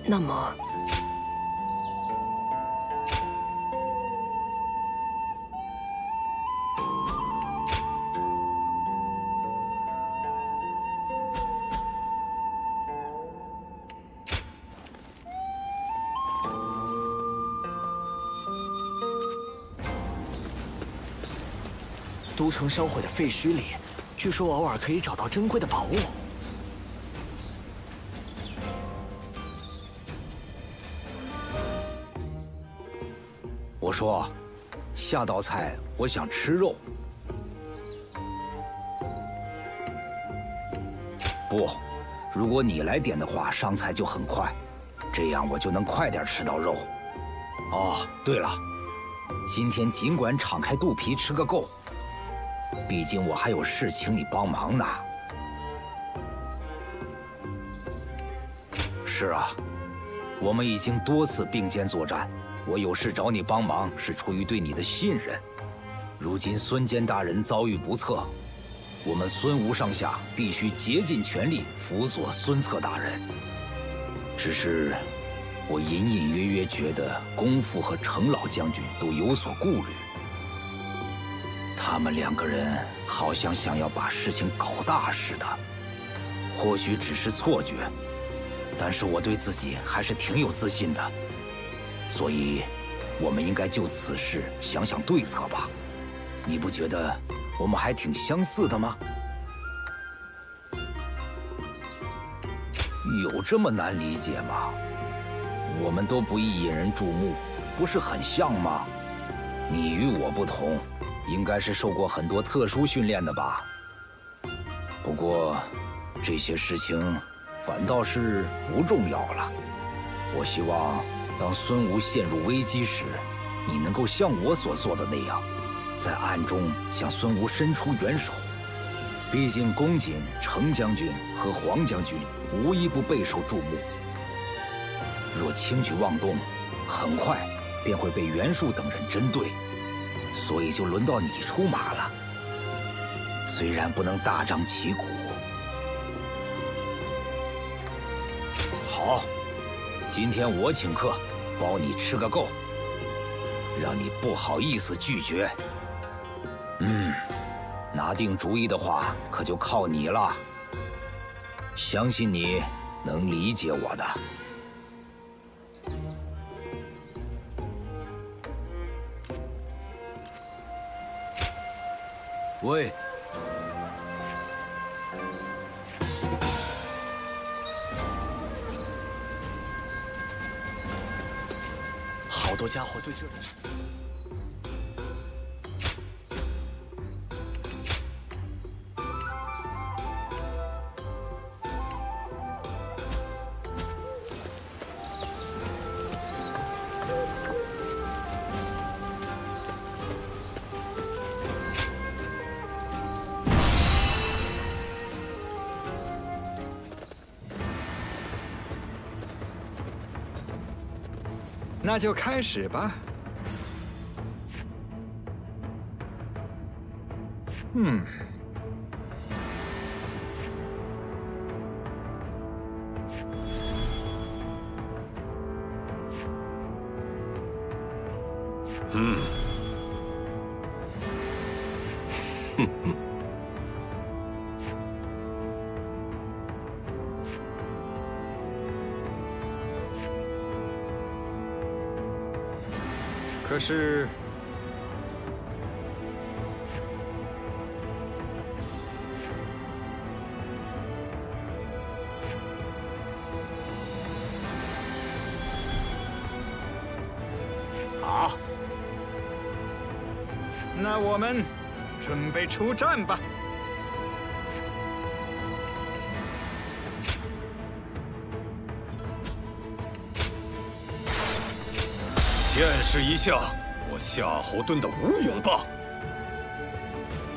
那么，都城烧毁的废墟里，据说偶尔可以找到珍贵的宝物。我说，下道菜我想吃肉。不，如果你来点的话，上菜就很快，这样我就能快点吃到肉。哦，对了，今天尽管敞开肚皮吃个够。毕竟我还有事请你帮忙呢。是啊，我们已经多次并肩作战，我有事找你帮忙是出于对你的信任。如今孙坚大人遭遇不测，我们孙吴上下必须竭尽全力辅佐孙策大人。只是，我隐隐约约觉得公父和程老将军都有所顾虑。他们两个人好像想要把事情搞大似的，或许只是错觉，但是我对自己还是挺有自信的。所以，我们应该就此事想想对策吧。你不觉得我们还挺相似的吗？有这么难理解吗？我们都不易引人注目，不是很像吗？你与我不同，应该是受过很多特殊训练的吧？不过，这些事情反倒是不重要了。我希望，当孙吴陷入危机时，你能够像我所做的那样，在暗中向孙吴伸出援手。毕竟公瑾、程将军和黄将军无一不备受注目。若轻举妄动，很快便会被袁术等人针对，所以就轮到你出马了。虽然不能大张旗鼓，好，今天我请客，包你吃个够，让你不好意思拒绝。拿定主意的话，可就靠你了。相信你能理解我的。喂，好多家伙对这里。那就开始吧。可是，好，那我们准备出战吧。见识一下我夏侯惇的武勇吧！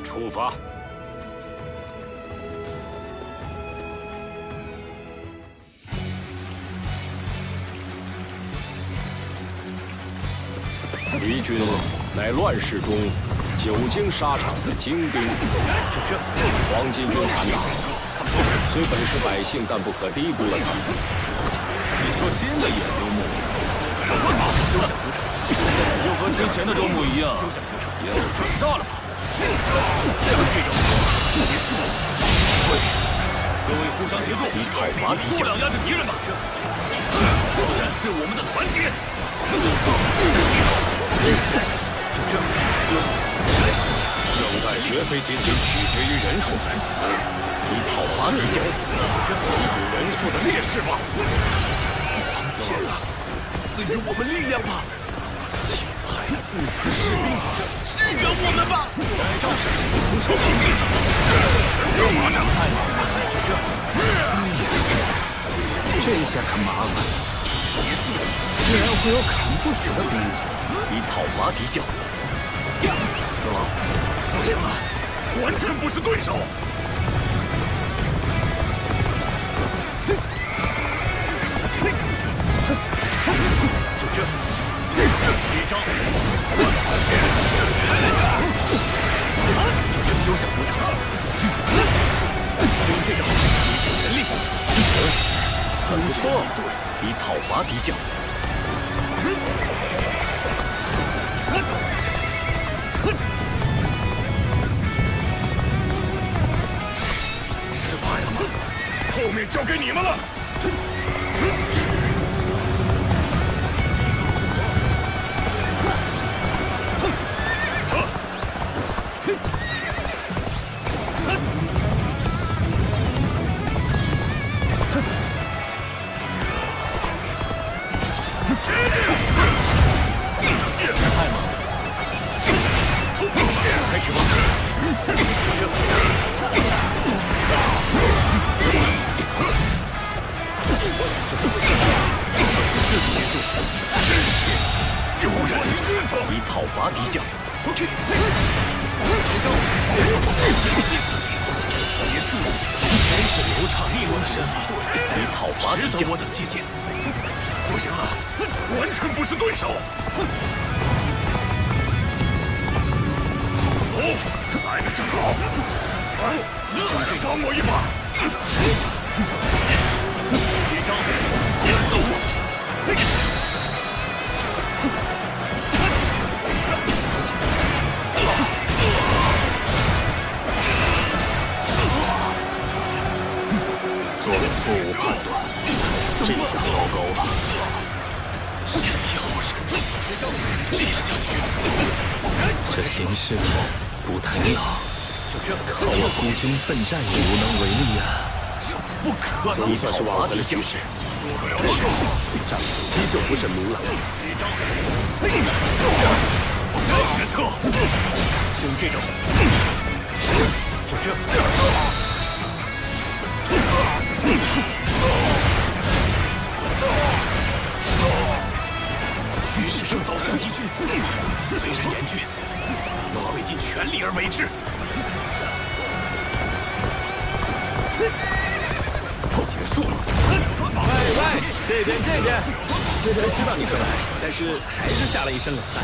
出发！敌军乃乱世中久经沙场的精兵，黄巾军残党虽本是百姓，但不可低估了他们。你说新的野周牧？休想赌场！就和之前的周牧一样，也就杀了吧！结束了！各位互相协作，以数量压制敌人吧！展示我们的团结！胜败绝非仅仅取决于人数，以讨伐敌将，弥补人数的劣势吧！天啊！赐予我们力量吧！亲爱的不死士兵，支援我们吧！出手防御，有马上开马！这下可麻烦了，竟然会有砍不死的兵卒，以讨伐敌将。不行了，完全不是对手！九圈，击招！九圈休想得逞！用这招竭尽全力！不错，以讨伐敌将。失败了吗？后面交给你们了。开始吧！这就结束，真是丢人！你讨伐敌将，结束，真是流畅利落的身法。你讨伐敌将，我等接见。不行了，完全不是对手。来的正好，帮我一把。接招！做了错误判断，这下糟糕了。天地好神助，这样下去，这形势不太妙。靠我孤军奋战也无能为力呀！这不可能！总算是挽回了局势，但是战况依旧不甚明朗。决策，就这种，就这。局势正倒向敌军，虽然严峻，我会尽全力而为之。结束了。喂，这边！虽然知道你会来，但是还是下了一身冷汗。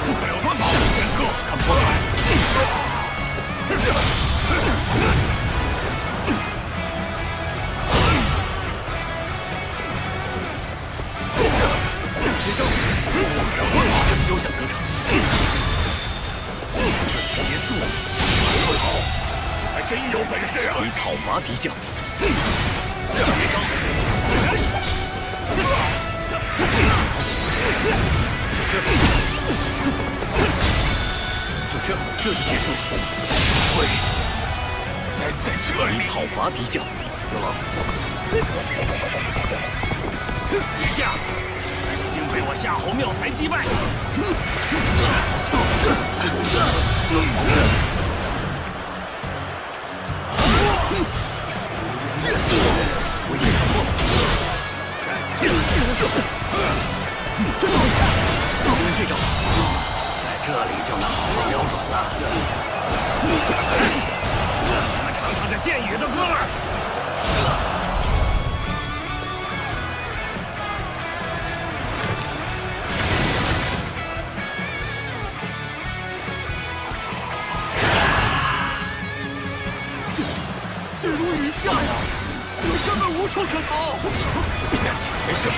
不要乱跑，决策，看不来。休想得逞！结束！好，还真有本事啊！你讨伐敌将，就这，这就结束。会在这里！你讨伐敌将，有劳。敌将已经被我夏侯妙才击败。我也成功。用这招，在这里就能好好瞄准了。咱们尝尝这箭雨的滋味。血如雨下呀！你根本无处可逃。没事。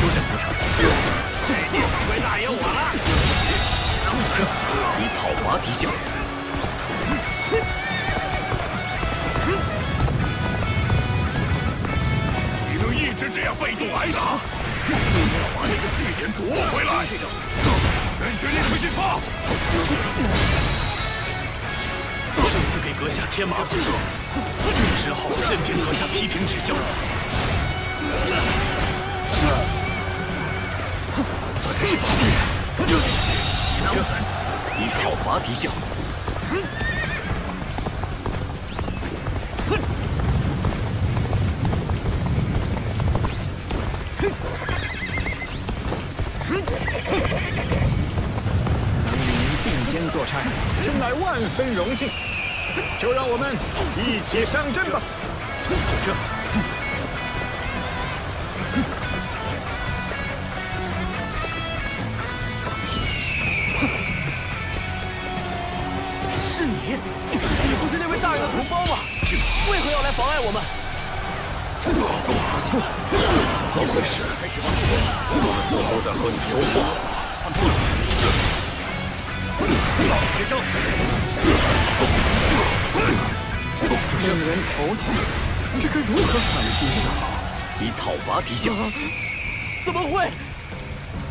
休想得逞！这地方归大爷我了。你讨伐敌将，你能一直这样被动挨打？要把这个据点夺回来！全血力推进法！这次给阁下添麻烦了，只好任凭阁下批评指教。你讨伐敌将，能与您并肩作战，真乃万分荣幸。就让我们一起上阵吧！就这。是你？你不是那位大人的同胞吗？为何要来妨碍我们？怎么回事？他们似乎在和你说话。接招！令人头痛，这该如何反击呢？以讨伐敌将。怎么会？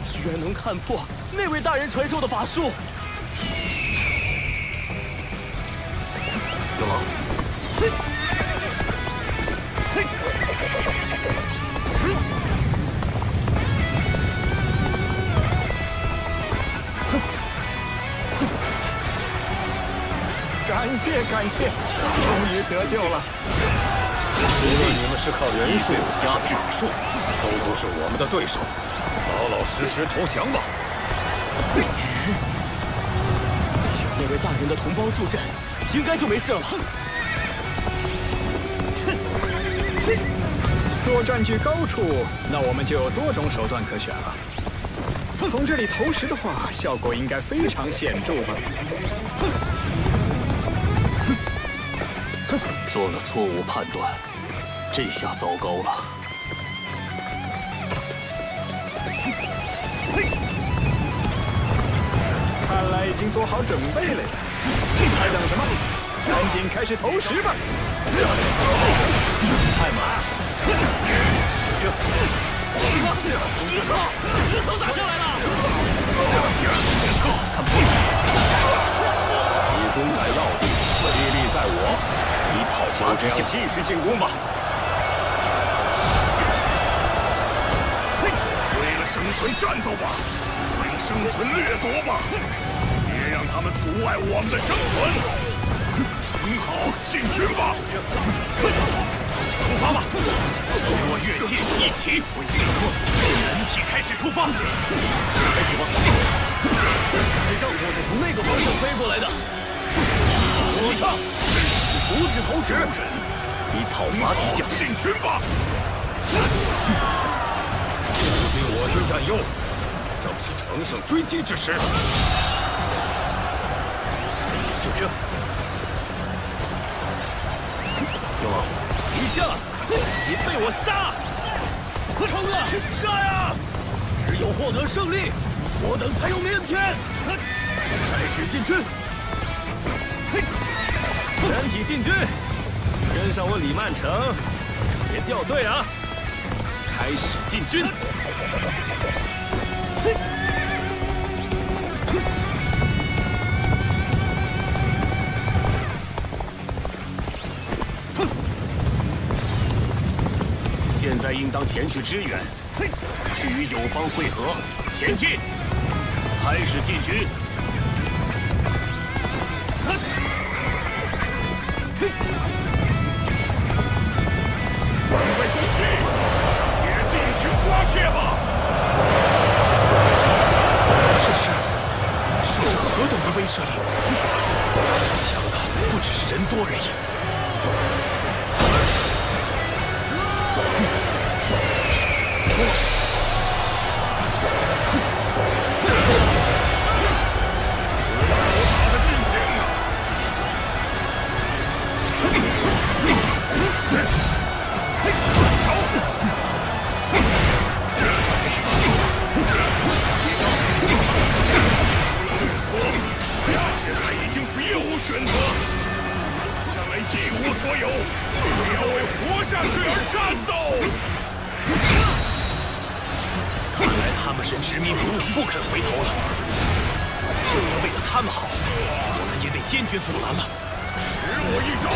居然能看破那位大人传授的法术！大王。 感谢，终于得救了。无论你们是靠人数压法术，都不是我们的对手。老老实实投降吧。有那位大人的同胞助阵，应该就没事了。若占据高处，那我们就有多种手段可选了。从这里投石的话，效果应该非常显著吧。 做了错误判断，这下糟糕了。看来已经做好准备了呀！还等什么？赶紧开始投石吧！快马！石头打下来了！看不以攻代要地，力力在我。 以讨伐之将，继续进攻吧！为了生存战斗吧，为了生存掠夺吧，别让他们阻碍我们的生存。很好，进军吧！出发吧！随我乐器一起，人体开始出发。开始吧！这仗我是从那个方向飞过来的。左上。 阻止投石，以讨伐敌将，进军吧！如今我军占优，正是乘胜追击之时。就这，大王，敌将，你被我杀！冲啊，杀呀！只有获得胜利，我等才有明天。开始进军。 全体进军，跟上我李曼城，别掉队啊！开始进军。现在应当前去支援，去与友方会合。前进，开始进军。 准备攻击，向敌人进行刮血吧！这是何等的威慑力！强的不只是人多而已。他的进行啊！ 现在已经别无选择，将来一无所有，也要为活下去而战斗。看来他们是执迷不悟，不肯回头了。就算为了他们好，我们也得坚决阻拦了。使我一招！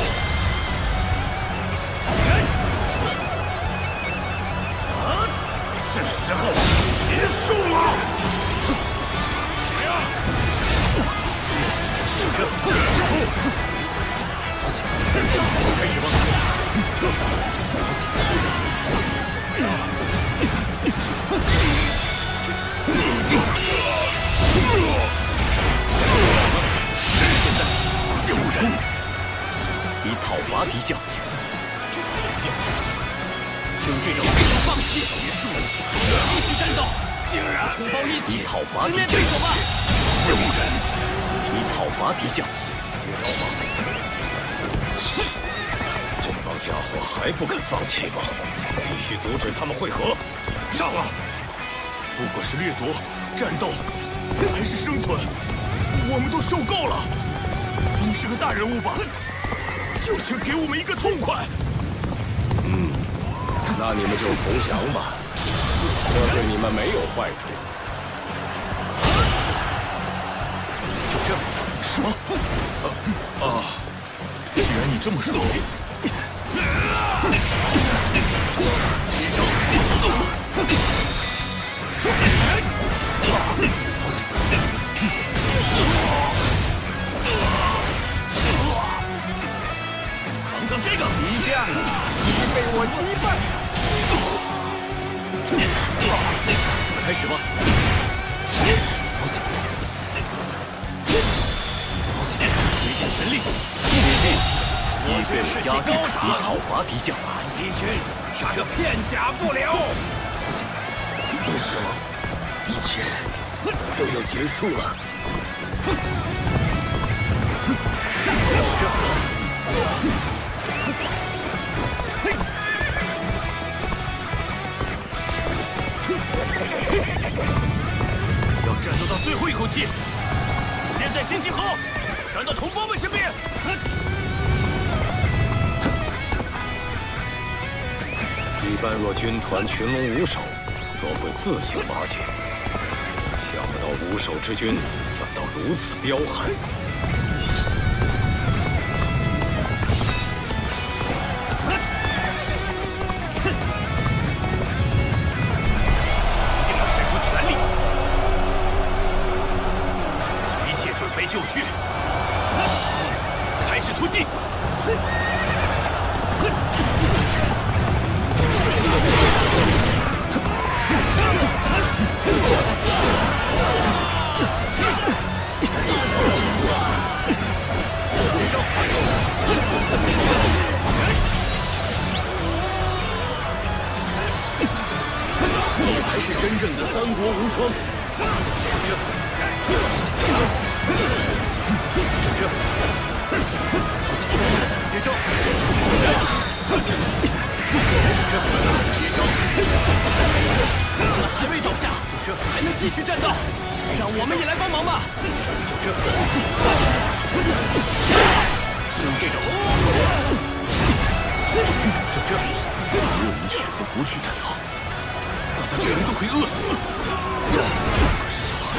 是时候结束了。怎样？ 开始吧！现在救人，以讨伐敌将。就这种不能放弃，结束，继续战斗！竟然同胞一起讨伐敌将，对手吧！救人，以讨伐敌将。这帮家伙还不肯放弃吗？必须阻止他们会合！上啊！不管是掠夺、战斗，还是生存，我们都受够了。你是个大人物吧？就想给我们一个痛快。那你们就投降吧，这对你们没有坏处。就这？什么？既然你这么说，尝尝这个！敌将，你被我击败。开始吧！竭尽全力！以被我压制，以讨伐敌将。西军杀得片甲不留。一切都要结束了。要战斗到最后一口气！现在先集合，赶到同胞们身边！一般若军团群龙无首，则会自行瓦解。想不到无首之军反倒如此彪悍。一定要使出全力，一切准备就绪，开始突进！你才是真正的三国无双。接招！还未倒下，还能继续战斗，让我们也来帮忙吧。就这种。如果你选择不去战斗，大家全都会饿死。不管是小孩，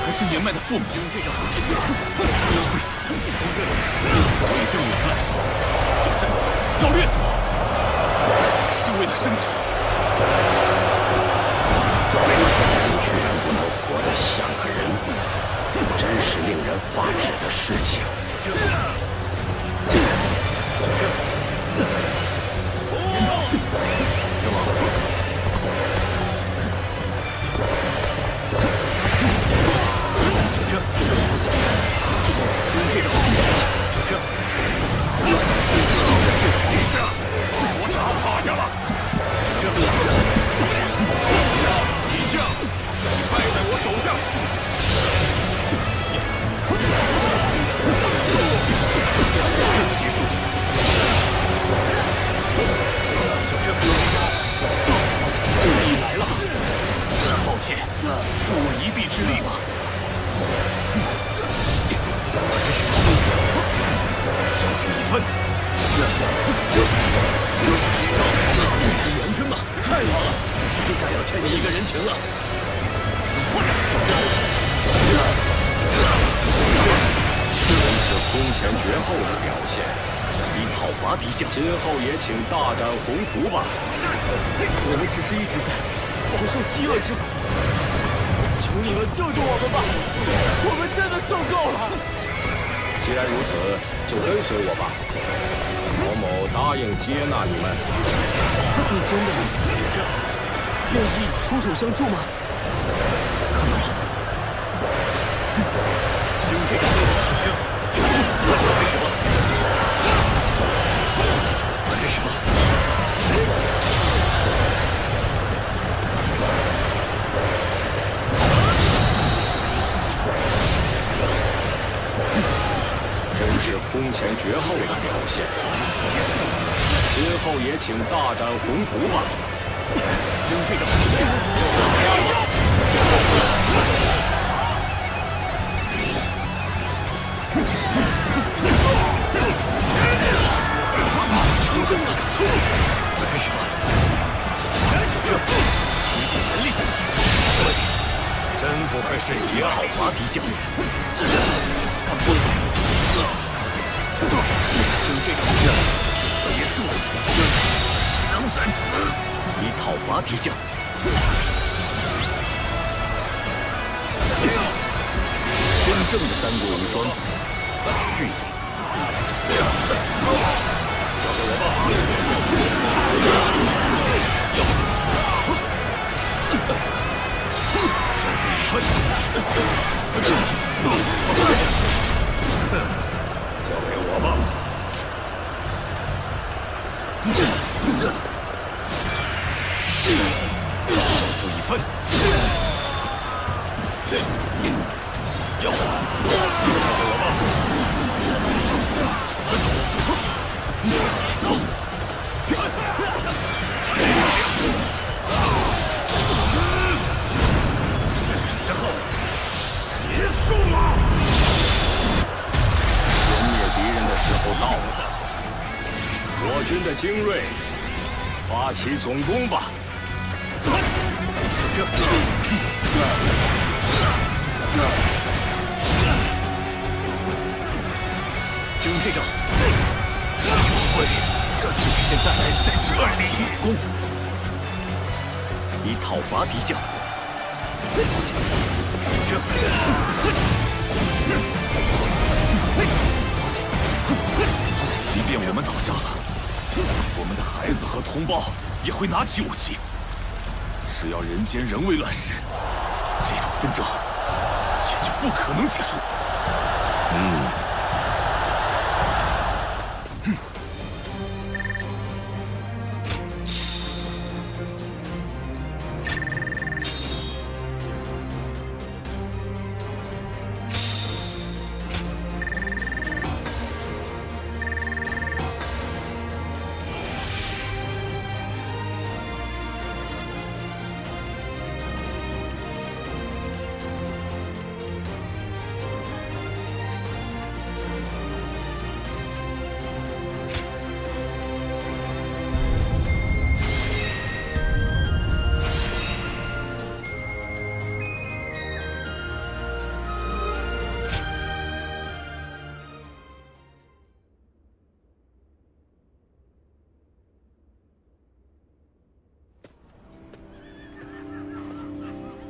还是年迈的父母，都会死。所以对我们来说，要战斗，要掠夺，是为了生存。居然不能活得像个人，真是令人发指的事情。就是这下，我打趴下了。敌将，你败在我手下。这就结束。你来了，抱歉，助我一臂之力吧。相负一分。援军吗？太好了，这下要欠你一个人情了。真是空前绝后的表现，以讨伐敌将。今后也请大展宏图吧。我们只是一直在饱受饥饿之苦，求你们救救我们吧！我们真的受够了。既然如此，就跟随我吧。曹某答应接纳你们。你真的愿意出手相助吗？看到了。兄弟，开始吧！开始吧！真是空前绝后的表现。后也请大展宏图吧。军队长，出征了！开始吧！拼尽全力！真不愧是你讨伐敌将！看不！军队长，结束！能在此，以讨伐敌将。真正的三国无双，是也。交给我吧。胜负已分。交给我吧。胜负已分。交给我吧。走。是时候结束了。歼灭敌人的时候到了。我军的精锐，发起总攻吧！就这。军队长，机会现在在这里，攻！以讨伐敌将。就这。即便我们倒下了，我们的孩子和同胞也会拿起武器。只要人间仍未乱世，这种纷争也就不可能结束。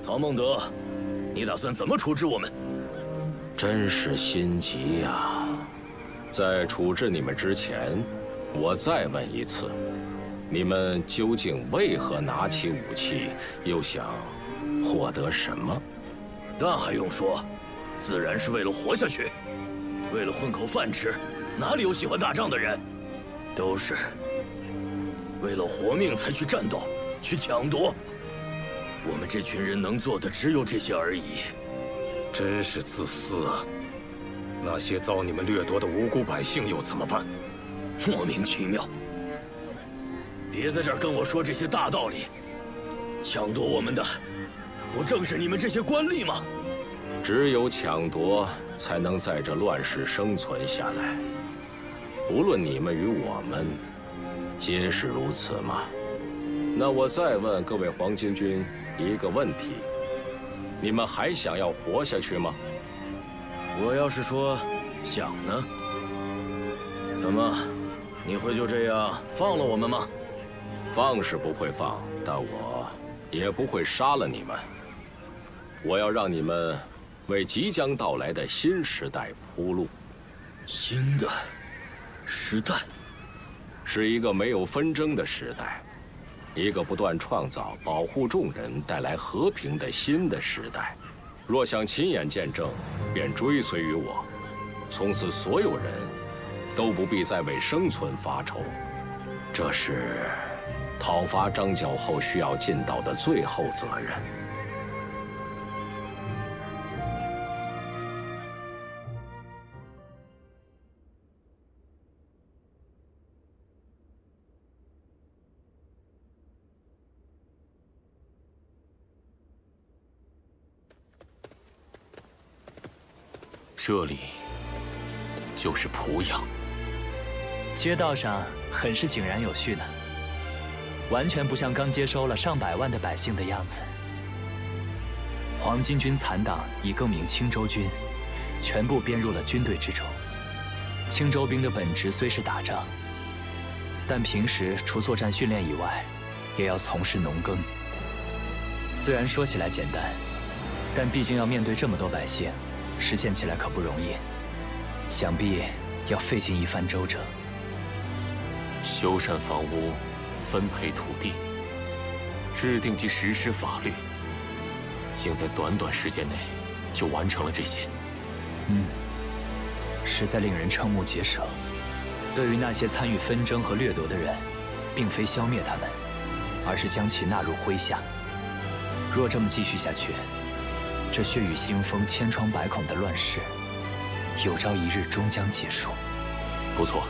唐孟德，你打算怎么处置我们？真是心急呀！在处置你们之前，我再问一次，你们究竟为何拿起武器，又想获得什么？那还用说，自然是为了活下去，为了混口饭吃，哪里有喜欢打仗的人？都是为了活命才去战斗，去抢夺。我们这群人能做的只有这些而已。真是自私啊！那些遭你们掠夺的无辜百姓又怎么办？莫名其妙。别在这儿跟我说这些大道理。抢夺我们的，不正是你们这些官吏吗？只有抢夺，才能在这乱世生存下来。无论你们与我们，皆是如此吗？那我再问各位黄巾军一个问题：你们还想要活下去吗？我要是说想呢？怎么，你会就这样放了我们吗？放是不会放，但我也不会杀了你们。我要让你们为即将到来的新时代铺路。新的时代，是一个没有纷争的时代，一个不断创造、保护众人、带来和平的新的时代。若想亲眼见证，便追随于我。从此，所有人都不必再为生存发愁。这是讨伐张角后需要尽到的最后责任。这里就是濮阳。街道上很是井然有序呢，完全不像刚接收了上百万的百姓的样子。黄巾军残党以更名青州军，全部编入了军队之中。青州兵的本职虽是打仗，但平时除作战训练以外，也要从事农耕。虽然说起来简单，但毕竟要面对这么多百姓，实现起来可不容易，想必要费尽一番周折。修缮房屋，分配土地，制定及实施法律，竟在短短时间内就完成了这些。实在令人瞠目结舌。对于那些参与纷争和掠夺的人，并非消灭他们，而是将其纳入麾下。若这么继续下去，这血雨腥风、千疮百孔的乱世，有朝一日终将结束。不错，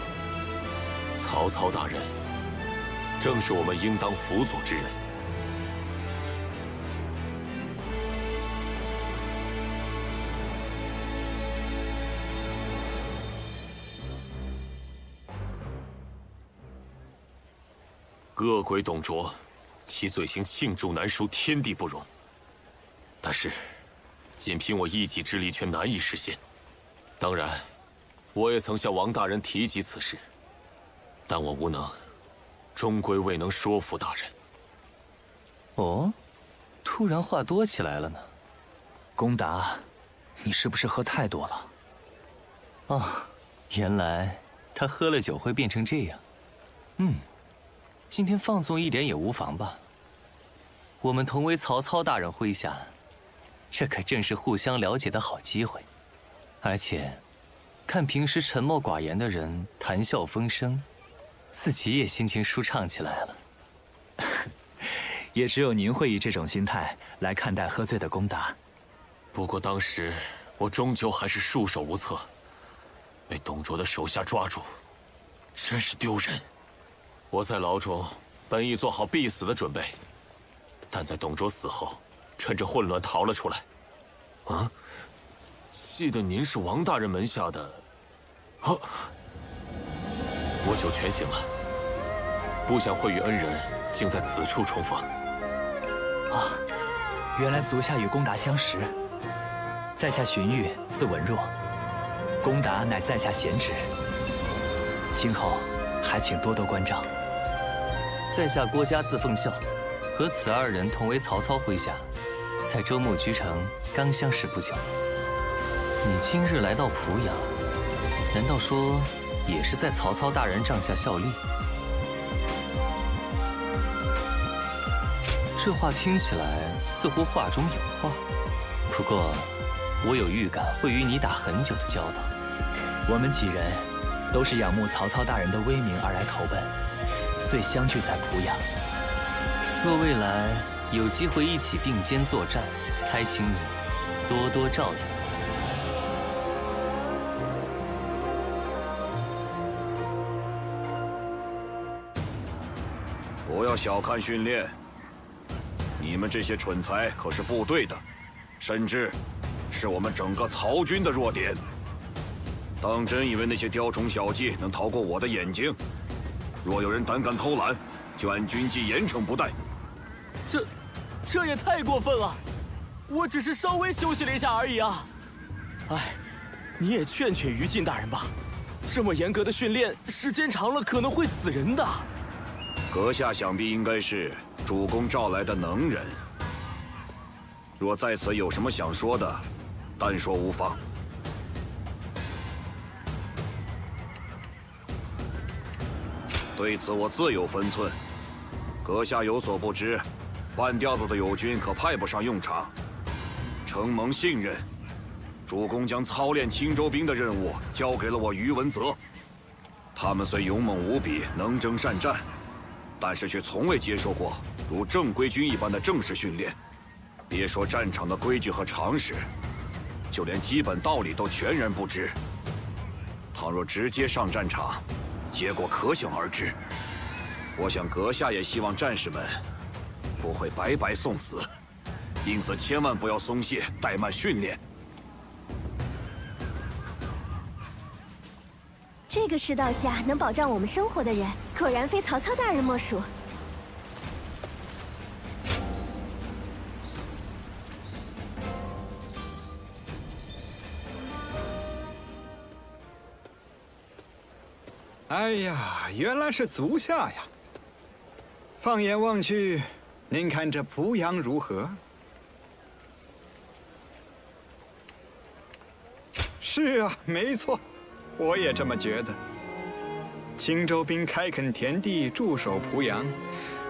曹操大人正是我们应当辅佐之人。恶鬼董卓，其罪行罄竹难书，天地不容。但是，仅凭我一己之力，却难以实现。当然，我也曾向王大人提及此事，但我无能，终归未能说服大人。哦，突然话多起来了呢。公达，你是不是喝太多了？哦，原来他喝了酒会变成这样。今天放纵一点也无妨吧。我们同为曹操大人麾下，这可正是互相了解的好机会。而且，看平时沉默寡言的人谈笑风生，自己也心情舒畅起来了。也只有您会以这种心态来看待喝醉的公达。不过当时我终究还是束手无策，被董卓的手下抓住，真是丢人。我在牢中本已做好必死的准备，但在董卓死后，趁着混乱逃了出来。记得您是王大人门下的。我酒全醒了，不想会与恩人竟在此处重逢。原来足下与公达相识。在下荀彧，字文若，公达乃在下贤侄，今后还请多多关照。在下郭嘉字奉孝，和此二人同为曹操麾下，在周穆居城刚相识不久。你今日来到濮阳，难道说也是在曹操大人帐下效力？这话听起来似乎话中有话，不过我有预感会与你打很久的交道。我们几人都是仰慕曹操大人的威名而来投奔，遂相聚在濮阳。若未来有机会一起并肩作战，还请你多多照应。不要小看训练，你们这些蠢材可是部队的，甚至是我们整个曹军的弱点。当真以为那些雕虫小技能逃过我的眼睛？若有人胆敢偷懒，就按军纪严惩不贷。这也太过分了！我只是稍微休息了一下而已啊！你也劝劝于禁大人吧，这么严格的训练，时间长了可能会死人的。阁下想必应该是主公召来的能人，若在此有什么想说的，但说无妨。对此我自有分寸，阁下有所不知，半吊子的友军可派不上用场。承蒙信任，主公将操练青州兵的任务交给了我于文泽。他们虽勇猛无比，能征善战，但是却从未接受过如正规军一般的正式训练。别说战场的规矩和常识，就连基本道理都全然不知。倘若直接上战场，结果可想而知。我想阁下也希望战士们不会白白送死，因此千万不要松懈，怠慢训练。这个世道下能保障我们生活的人，果然非曹操大人莫属。哎呀，原来是足下呀！放眼望去，您看这濮阳如何？是啊，没错，我也这么觉得。青州兵开垦田地，驻守濮阳，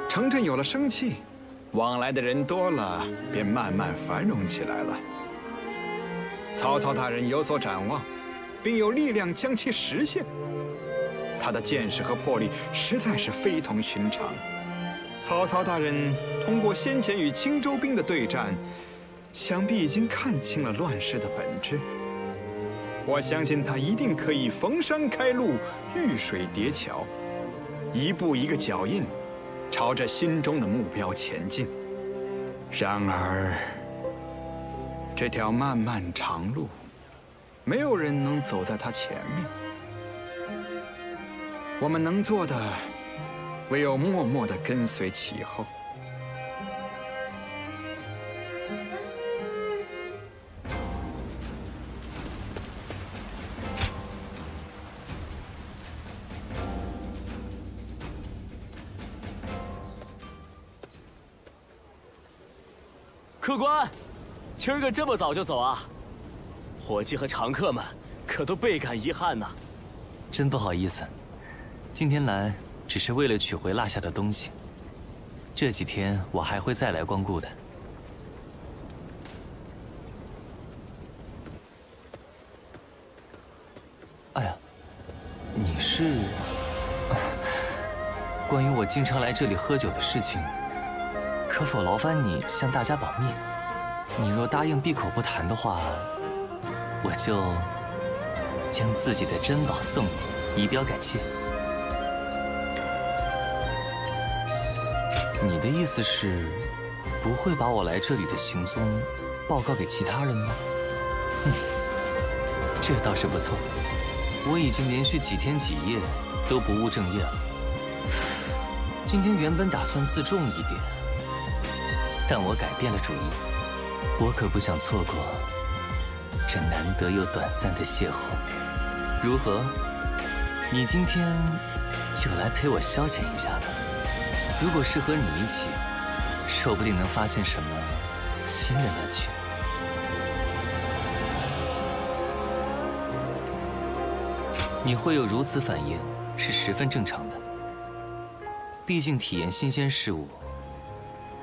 城镇有了生气，往来的人多了，便慢慢繁荣起来了。曹操大人有所展望，并有力量将其实现。他的见识和魄力实在是非同寻常。曹操大人通过先前与青州兵的对战，想必已经看清了乱世的本质。我相信他一定可以逢山开路，遇水叠桥，一步一个脚印，朝着心中的目标前进。然而，这条漫漫长路，没有人能走在他前面。我们能做的，唯有默默地跟随其后。客官，今儿个这么早就走啊？伙计和常客们可都倍感遗憾呐。真不好意思。今天来只是为了取回落下的东西，这几天我还会再来光顾的。哎呀，你是……关于我经常来这里喝酒的事情，可否劳烦你向大家保密？你若答应闭口不谈的话，我就将自己的珍宝送你，以表感谢。你的意思是，不会把我来这里的行踪报告给其他人吗？这倒是不错。我已经连续几天几夜都不务正业了。今天原本打算自重一点，但我改变了主意。我可不想错过这难得又短暂的邂逅。如何？你今天就来陪我消遣一下吧。如果是和你一起，说不定能发现什么新的乐趣。你会有如此反应，是十分正常的。毕竟体验新鲜事物，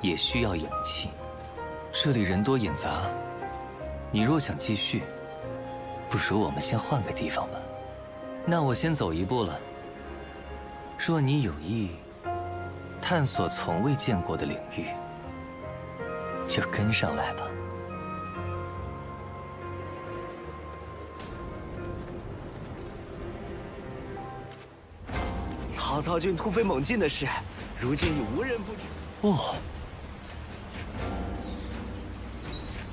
也需要勇气。这里人多眼杂，你若想继续，不如我们先换个地方吧。那我先走一步了。若你有意探索从未见过的领域，就跟上来吧。曹操军突飞猛进的事，如今已无人不知。哦，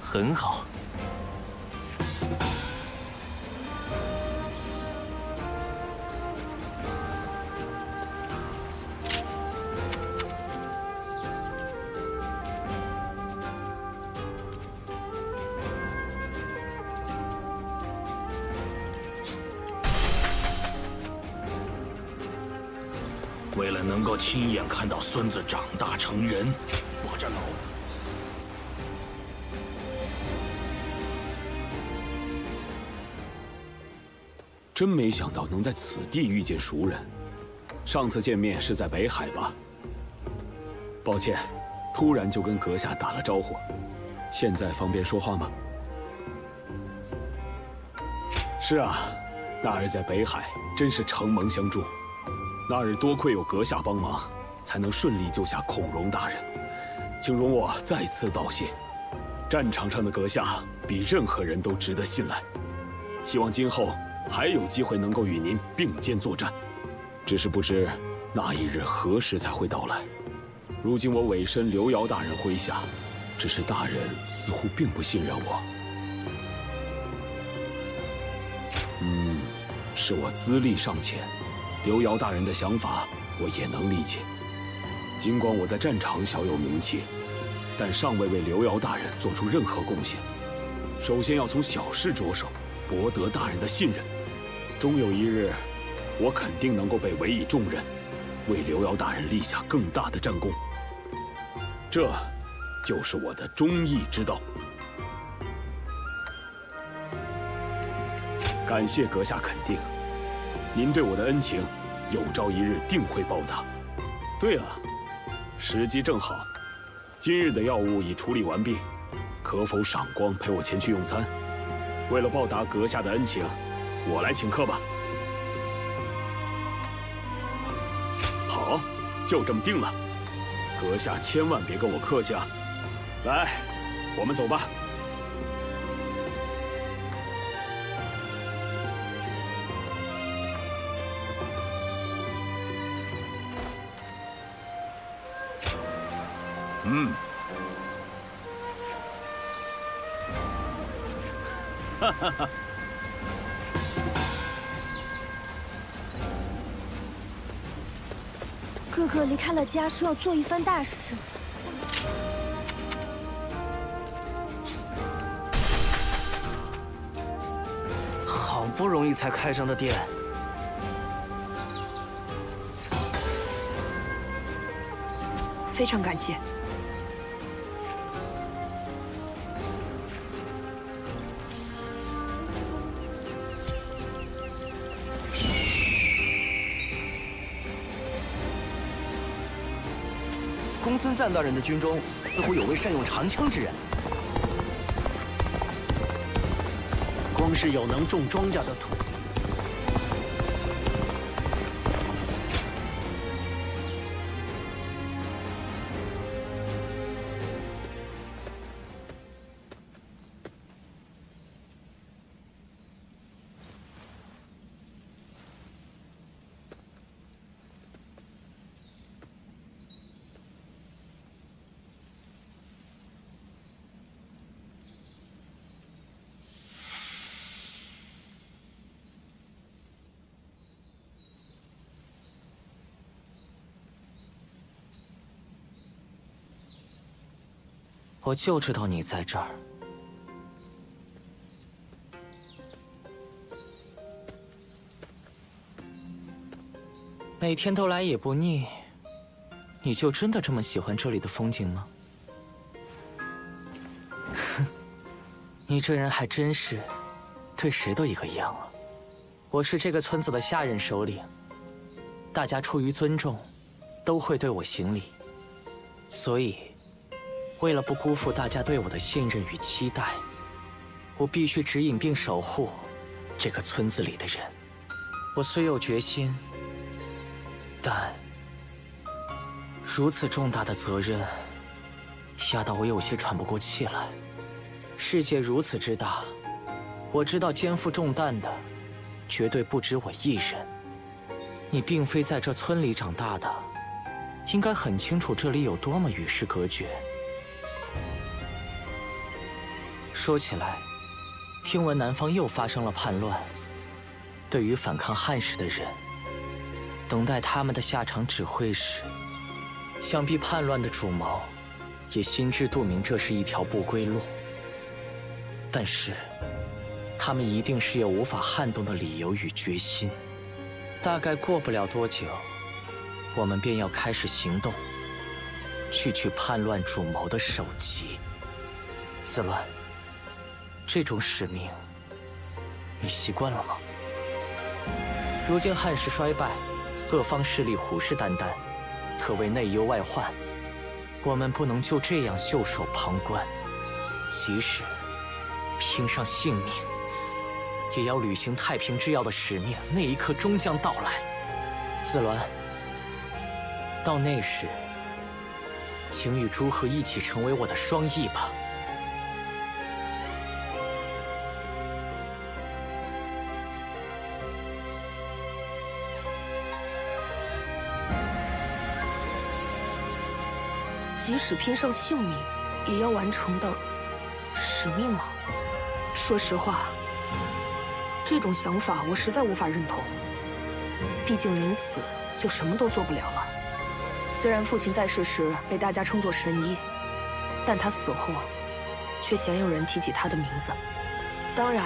很好。为了能够亲眼看到孙子长大成人，我这老……真没想到能在此地遇见熟人。上次见面是在北海吧？抱歉，突然就跟阁下打了招呼。现在方便说话吗？是啊，那日在北海真是承蒙相助。那日多亏有阁下帮忙，才能顺利救下孔融大人，请容我再次道谢。战场上的阁下比任何人都值得信赖，希望今后还有机会能够与您并肩作战。只是不知那一日何时才会到来。如今我委身刘繇大人麾下，只是大人似乎并不信任我。是我资历尚浅，刘瑶大人的想法我也能理解。尽管我在战场小有名气，但尚未为刘瑶大人做出任何贡献。首先要从小事着手，博得大人的信任。终有一日，我肯定能够被委以重任，为刘瑶大人立下更大的战功。这，就是我的忠义之道。感谢阁下肯定，您对我的恩情，有朝一日定会报答。对了，时机正好，今日的要务已处理完毕，可否赏光陪我前去用餐？为了报答阁下的恩情，我来请客吧。好，就这么定了。阁下千万别跟我客气啊！来，我们走吧。哈哈哈。哥哥离开了家，说要做一番大事。好不容易才开上的店，非常感谢。公孙瓒大人的军中似乎有位善用长枪之人。光是有能种庄稼的土，我就知道你在这儿。每天都来也不腻，你就真的这么喜欢这里的风景吗？哼，你这人还真是，对谁都一个样啊！我是这个村子的下任首领，大家出于尊重，都会对我行礼，所以。为了不辜负大家对我的信任与期待，我必须指引并守护这个村子里的人。我虽有决心，但如此重大的责任，压得我有些喘不过气来。世界如此之大，我知道肩负重担的绝对不止我一人。你并非在这村里长大的，应该很清楚这里有多么与世隔绝。说起来，听闻南方又发生了叛乱。对于反抗汉室的人，等待他们的下场只会是，想必叛乱的主谋也心知肚明这是一条不归路。但是，他们一定是有无法撼动的理由与决心。大概过不了多久，我们便要开始行动，去取叛乱主谋的首级。子乱。这种使命，你习惯了吗？如今汉室衰败，各方势力虎视眈眈，可谓内忧外患。我们不能就这样袖手旁观，即使拼上性命，也要履行太平之要的使命。那一刻终将到来。子鸾，到那时，请与诸侯一起成为我的双翼吧。即使拼上性命，也要完成的使命吗？说实话，这种想法我实在无法认同。毕竟人死就什么都做不了了。虽然父亲在世时被大家称作神医，但他死后，却鲜有人提起他的名字。当然，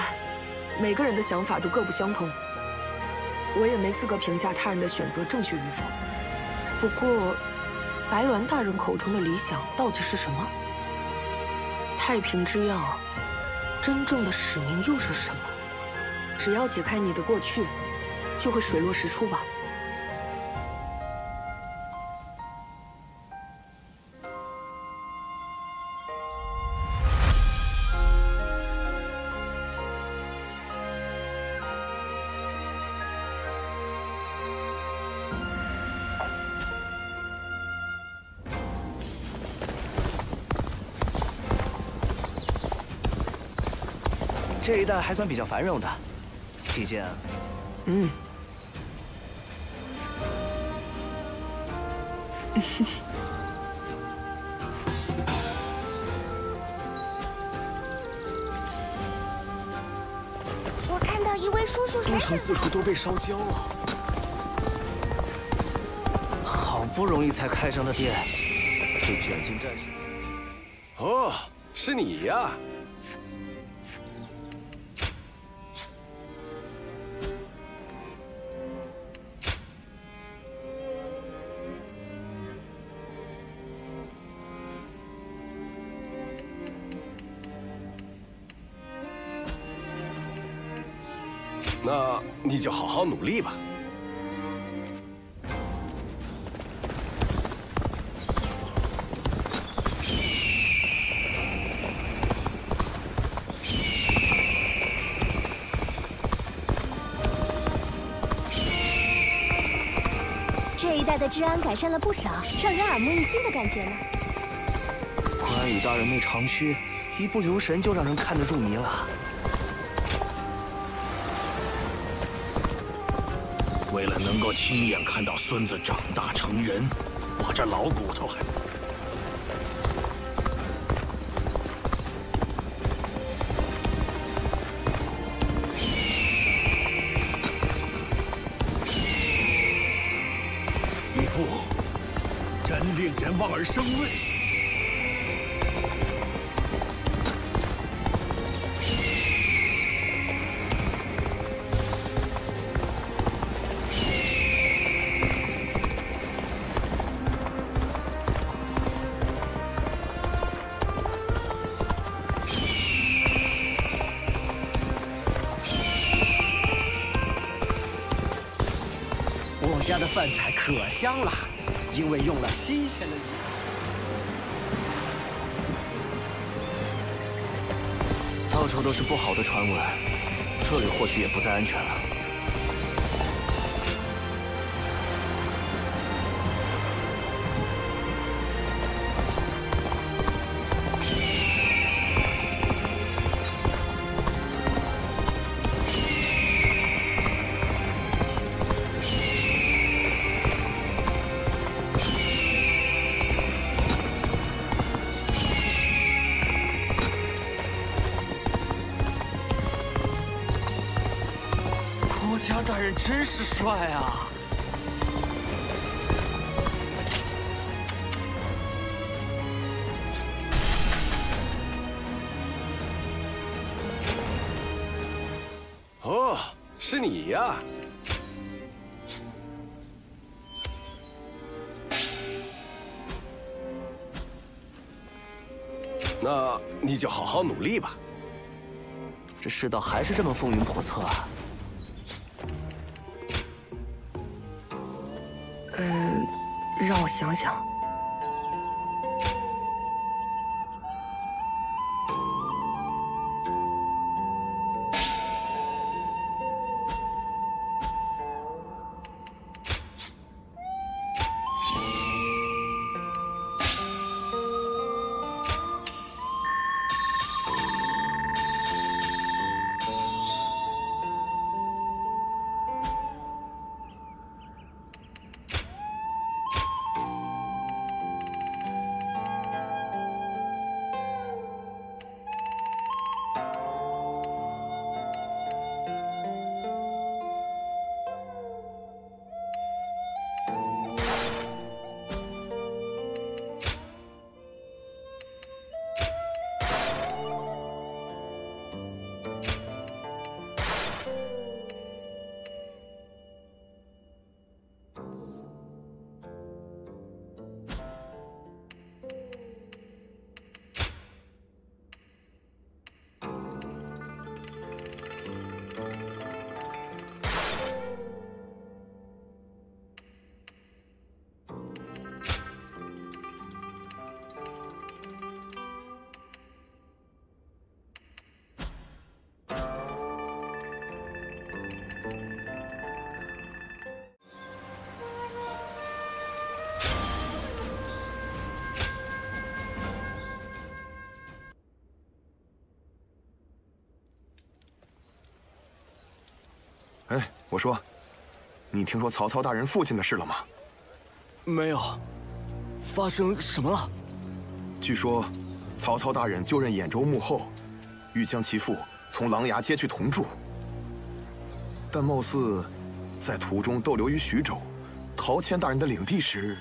每个人的想法都各不相同，我也没资格评价他人的选择正确与否。不过，白鸾大人口中的理想到底是什么？太平之药真正的使命又是什么？只要解开你的过去，就会水落石出吧。这一带还算比较繁荣的，毕竟，我看到一位叔叔闪东城闪四处都被烧焦了，好不容易才开上的店，被卷进战事。哦，是你呀！那你就好好努力吧。这一带的治安改善了不少，让人耳目一新的感觉呢。关羽大人那长须，一不留神就让人看得入迷了。为了能够亲眼看到孙子长大成人，我这老骨头还……一步，真令人望而生畏。我家的饭菜可香了，因为用了新鲜的鱼。到处都是不好的传闻，这里或许也不再安全了。国家大人真是帅啊！哦，是你呀！那你就好好努力吧。这世道还是这么风云叵测啊！让我想想。我说，你听说曹操大人父亲的事了吗？没有。发生什么了？据说，曹操大人就任兖州牧后，欲将其父从琅琊接去同住，但貌似在途中逗留于徐州，陶谦大人的领地时，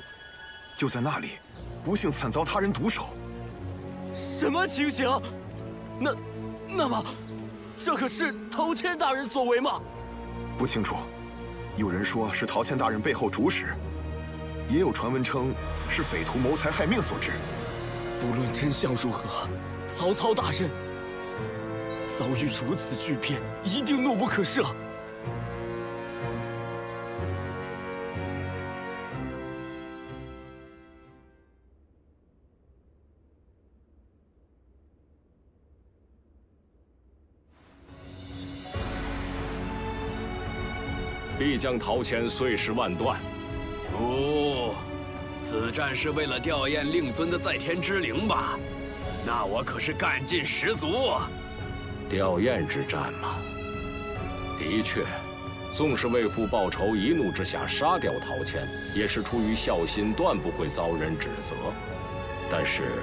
就在那里，不幸惨遭他人毒手。什么情形？那么，这可是陶谦大人所为吗？不清楚，有人说是陶谦大人背后主使，也有传闻称是匪徒谋财害命所致。不论真相如何，曹操大人遭遇如此巨变，一定怒不可赦。必将陶谦碎尸万段。哦，此战是为了吊唁令尊的在天之灵吧？那我可是干劲十足啊！吊唁之战嘛，的确，纵是为父报仇，一怒之下杀掉陶谦，也是出于孝心，断不会遭人指责。但是，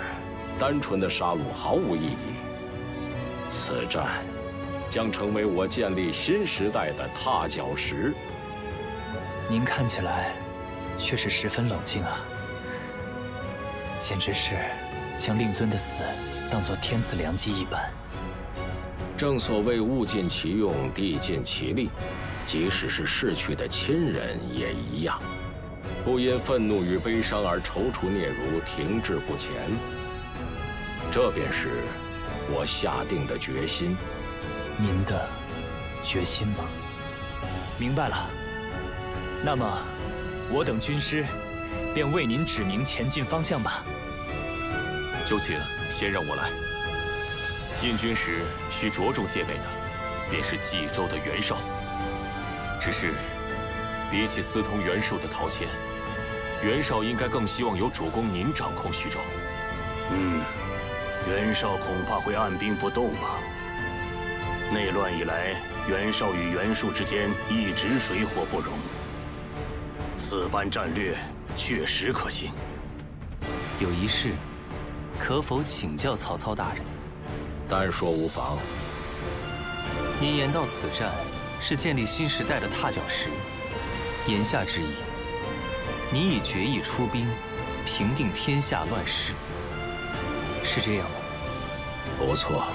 单纯的杀戮毫无意义。此战将成为我建立新时代的踏脚石。您看起来却是十分冷静啊，简直是将令尊的死当作天赐良机一般。正所谓物尽其用，地尽其利，即使是逝去的亲人也一样，不因愤怒与悲伤而踌躇嗫嚅，停滞不前。这便是我下定的决心。您的决心吗？明白了。那么，我等军师便为您指明前进方向吧。就请先让我来。进军时需着重戒备的，便是冀州的袁绍。只是，比起私通袁术的陶谦，袁绍应该更希望有主公您掌控徐州。袁绍恐怕会按兵不动吧。内乱以来，袁绍与袁术之间一直水火不容。此般战略确实可行。有一事，可否请教曹操大人？单说无妨。您言到此战是建立新时代的踏脚石，言下之意，你已决意出兵，平定天下乱世，是这样吗？不错。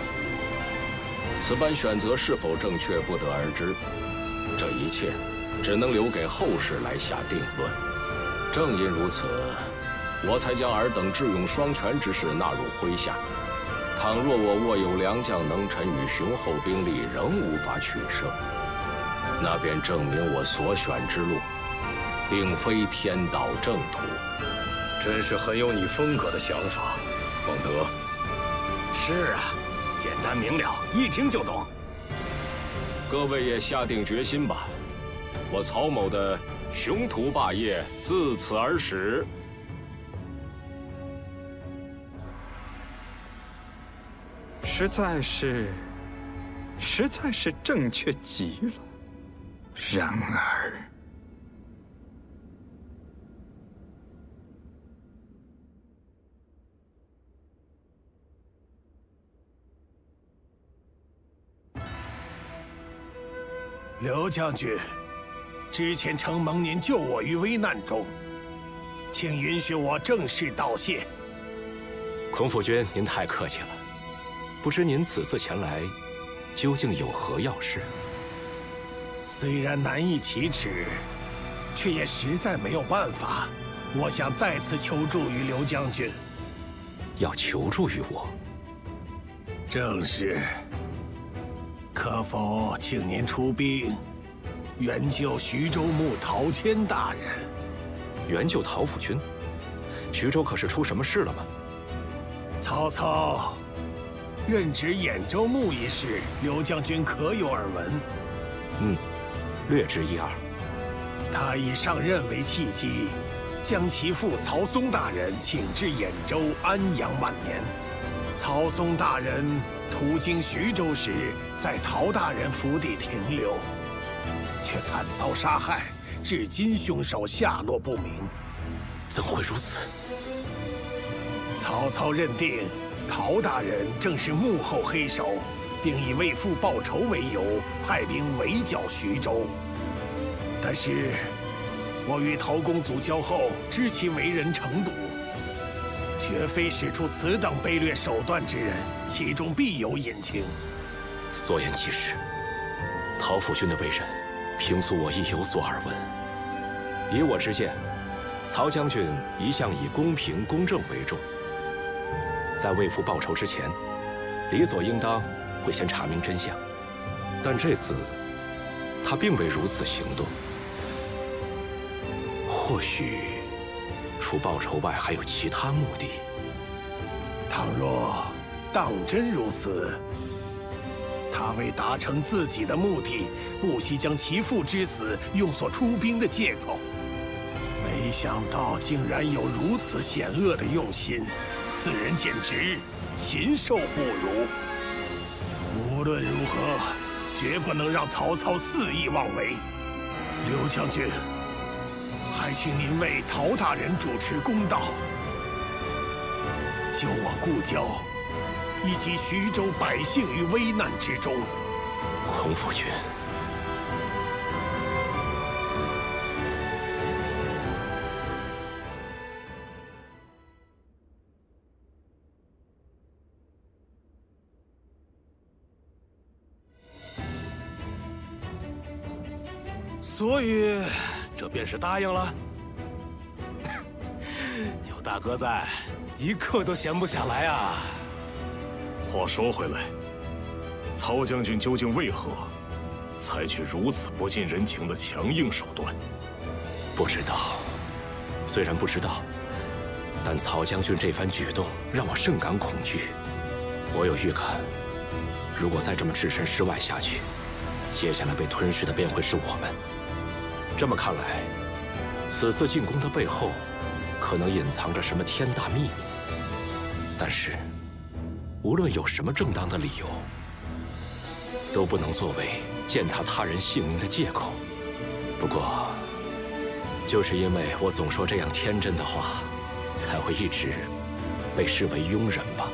此般选择是否正确，不得而知。这一切只能留给后世来下定论。正因如此，我才将尔等智勇双全之士纳入麾下。倘若我握有良将能臣与雄厚兵力，仍无法取胜，那便证明我所选之路，并非天道正途。真是很有你风格的想法，孟德。是啊，简单明了，一听就懂。各位也下定决心吧，我曹某的雄图霸业自此而始。实在是正确极了。然而，刘将军，之前承蒙您救我于危难中，请允许我正式道谢。孔府君，您太客气了。不知您此次前来，究竟有何要事？虽然难以启齿，却也实在没有办法。我想再次求助于刘将军。要求助于我？正是。可否请您出兵，援救徐州牧陶谦大人？援救陶府君？徐州可是出什么事了吗？曹操任职兖州牧一事，刘将军可有耳闻？略知一二。他以上任为契机，将其父曹嵩大人请至兖州安养晚年。曹嵩大人途经徐州时，在陶大人府邸停留。却惨遭杀害，至今凶手下落不明。怎会如此？曹操认定陶大人正是幕后黑手，并以为父报仇为由，派兵围剿徐州。但是，我与陶公祖交后，知其为人程度，绝非使出此等卑劣手段之人，其中必有隐情。所言极是。陶府君的为人，平素我亦有所耳闻。以我之见，曹将军一向以公平公正为重，在为父报仇之前，理所应当会先查明真相。但这次，他并未如此行动。或许，除报仇外，还有其他目的。倘若当真如此，他为达成自己的目的，不惜将其父之死用作出兵的借口。没想到竟然有如此险恶的用心，此人简直禽兽不如。无论如何，绝不能让曹操肆意妄为。刘将军，还请您为陶大人主持公道，救我故交以及徐州百姓于危难之中。孔府君，所以这便是答应了。有大哥在，一刻都闲不下来啊。话说回来，曹将军究竟为何采取如此不近人情的强硬手段？不知道。虽然不知道，但曹将军这番举动让我甚感恐惧。我有预感，如果再这么置身事外下去，接下来被吞噬的便会是我们。这么看来，此次进攻的背后，可能隐藏着什么天大秘密。但是，无论有什么正当的理由，都不能作为践踏他人性命的借口。不过，就是因为我总说这样天真的话，才会一直被视为庸人吧。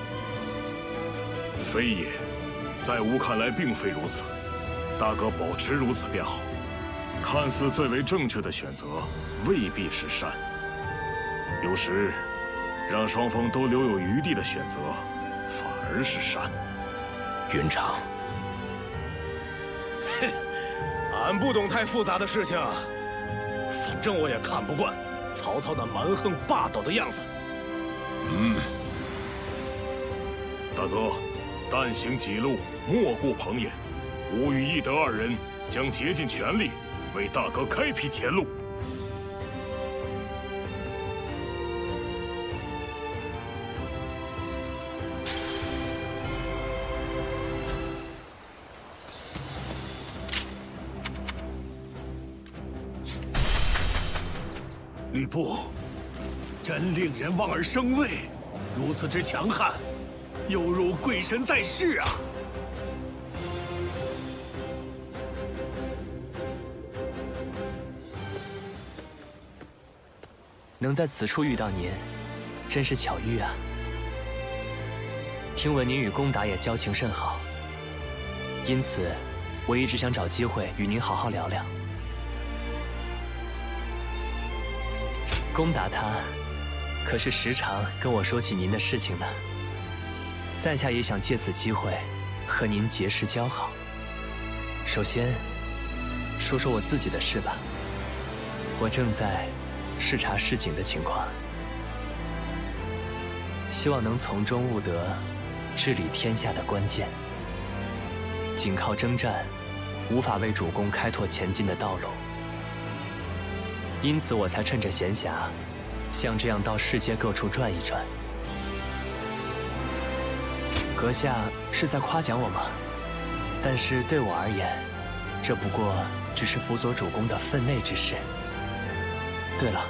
非也，在吾看来并非如此。大哥保持如此便好。看似最为正确的选择，未必是善。有时，让双方都留有余地的选择，反而是善。云长，哼，俺不懂太复杂的事情，反正我也看不惯曹操那蛮横霸道的样子。大哥，但行己路，莫顾朋友。吾与翼德二人将竭尽全力为大哥开辟前路。吕布，真令人望而生畏，如此之强悍，犹如鬼神在世啊！能在此处遇到您，真是巧遇啊！听闻您与公达也交情甚好，因此我一直想找机会与您好好聊聊。公达他可是时常跟我说起您的事情呢，在下也想借此机会和您结识交好。首先，说说我自己的事吧。我正在视察市井的情况，希望能从中悟得治理天下的关键。仅靠征战，无法为主公开拓前进的道路，因此我才趁着闲暇，像这样到世界各处转一转。阁下是在夸奖我吗？但是对我而言，这不过只是辅佐主公的分内之事。对了，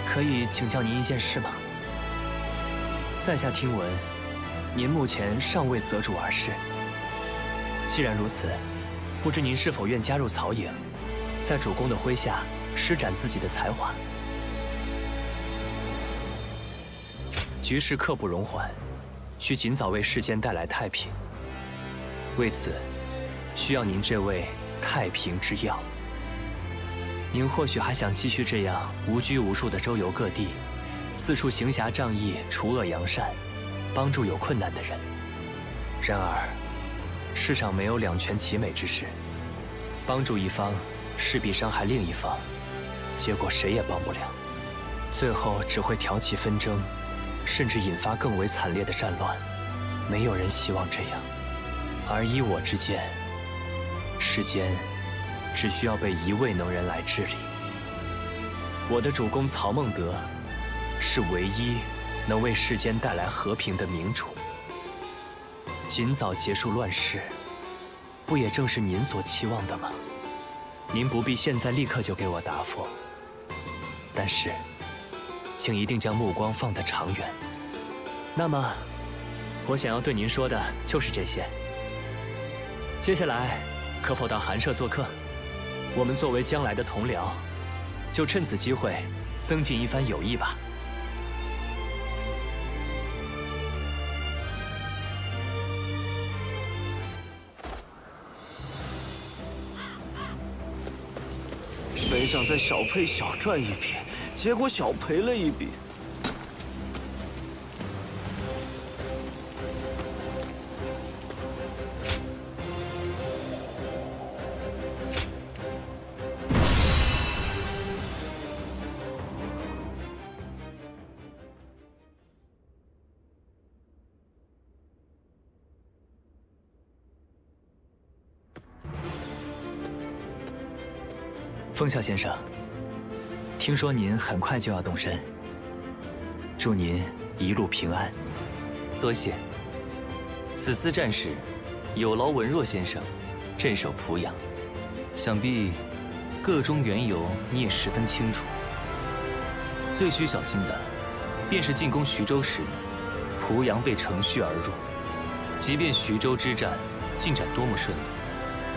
可以请教您一件事吗？在下听闻，您目前尚未择主而事。既然如此，不知您是否愿加入曹营，在主公的麾下施展自己的才华。局势刻不容缓，需尽早为世间带来太平。为此，需要您这位太平之药。您或许还想继续这样无拘无束地周游各地，四处行侠仗义、除恶扬善，帮助有困难的人。然而，世上没有两全其美之事，帮助一方势必伤害另一方，结果谁也帮不了，最后只会挑起纷争，甚至引发更为惨烈的战乱。没有人希望这样。而依我之见，世间只需要被一位能人来治理。我的主公曹孟德是唯一能为世间带来和平的明主。尽早结束乱世，不也正是您所期望的吗？您不必现在立刻就给我答复，但是，请一定将目光放得长远。那么，我想要对您说的就是这些。接下来，可否到寒舍做客？我们作为将来的同僚，就趁此机会增进一番友谊吧。本想在小沛小赚一笔，结果小赔了一笔。风啸先生，听说您很快就要动身，祝您一路平安。多谢。此次战事，有劳文若先生镇守濮阳，想必个中缘由你也十分清楚。最需小心的，便是进攻徐州时，濮阳被乘虚而入。即便徐州之战进展多么顺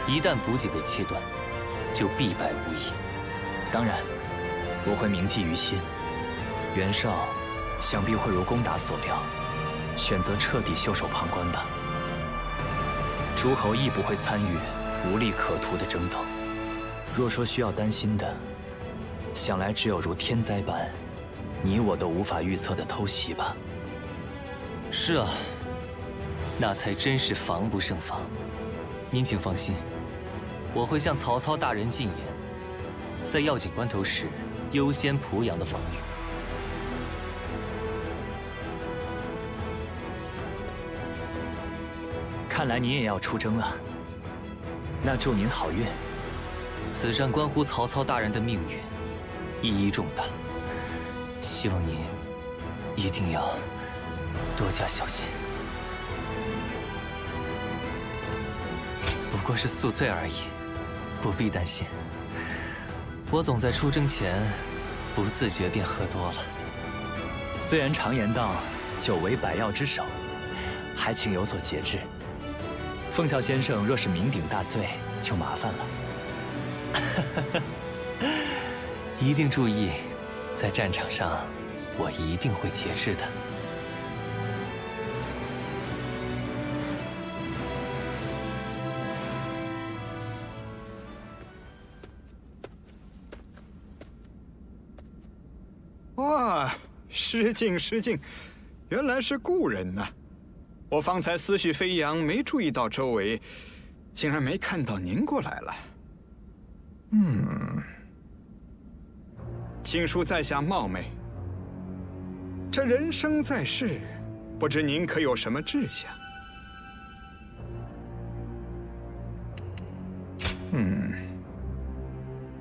利，一旦补给被切断，就必败无疑。当然，我会铭记于心。袁绍想必会如攻打所料，选择彻底袖手旁观吧。诸侯亦不会参与无利可图的争斗。若说需要担心的，想来只有如天灾般，你我都无法预测的偷袭吧。是啊，那才真是防不胜防。您请放心，我会向曹操大人进言，在要紧关头时优先濮阳的防御。看来您也要出征了，那祝您好运。此战关乎曹操大人的命运，意义重大，希望您一定要多加小心。不过是宿醉而已，不必担心。我总在出征前不自觉便喝多了。虽然常言道酒为百药之首，还请有所节制。凤啸先生若是酩酊大醉，就麻烦了。一定注意，在战场上，我一定会节制的。哇，失敬失敬，原来是故人呐！我方才思绪飞扬，没注意到周围，竟然没看到您过来了。请恕在下冒昧。这人生在世，不知您可有什么志向？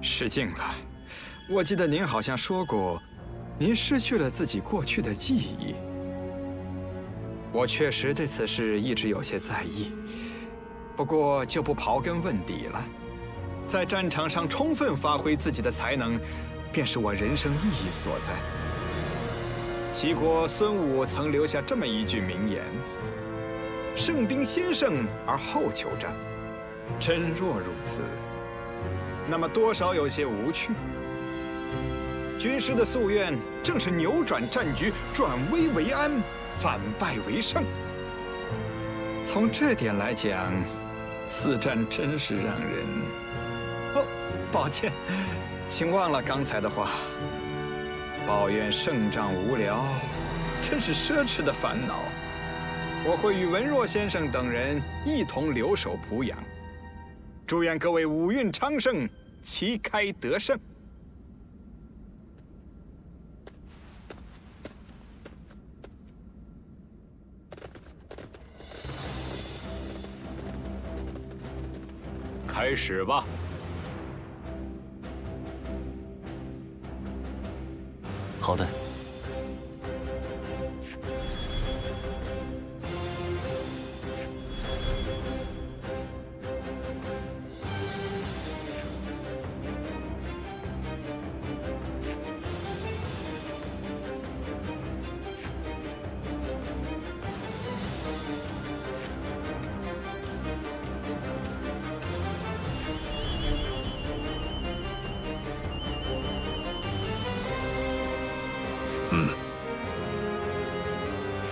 失敬了。我记得您好像说过，您失去了自己过去的记忆。我确实对此事一直有些在意，不过就不刨根问底了。在战场上充分发挥自己的才能，便是我人生意义所在。齐国孙武曾留下这么一句名言：“胜兵先胜而后求战。”真若如此，那么多少有些无趣。军师的夙愿正是扭转战局，转危为安，反败为胜。从这点来讲，此战真是让人……哦，抱歉，请忘了刚才的话。抱怨胜仗无聊，真是奢侈的烦恼。我会与文若先生等人一同留守濮阳。祝愿各位五运昌盛，旗开得胜。开始吧。好的。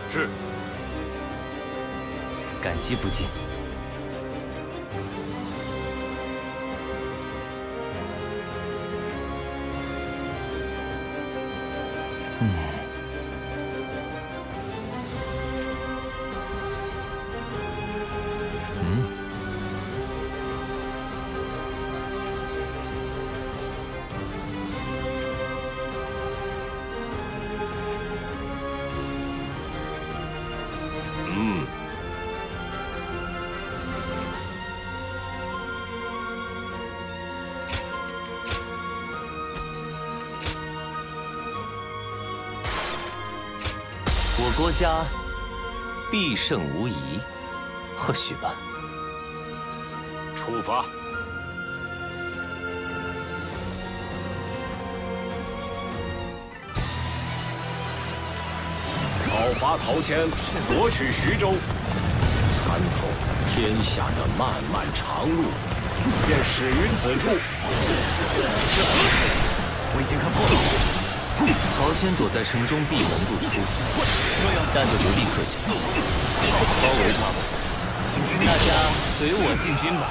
是。感激不尽。我国家必胜无疑，或许吧。出发。讨伐陶谦，夺取徐州，参透天下的漫漫长路，便始于此处。我已经看破了。陶谦躲在城中闭门不出，但就不必客气，包围他们。大家随我进军吧。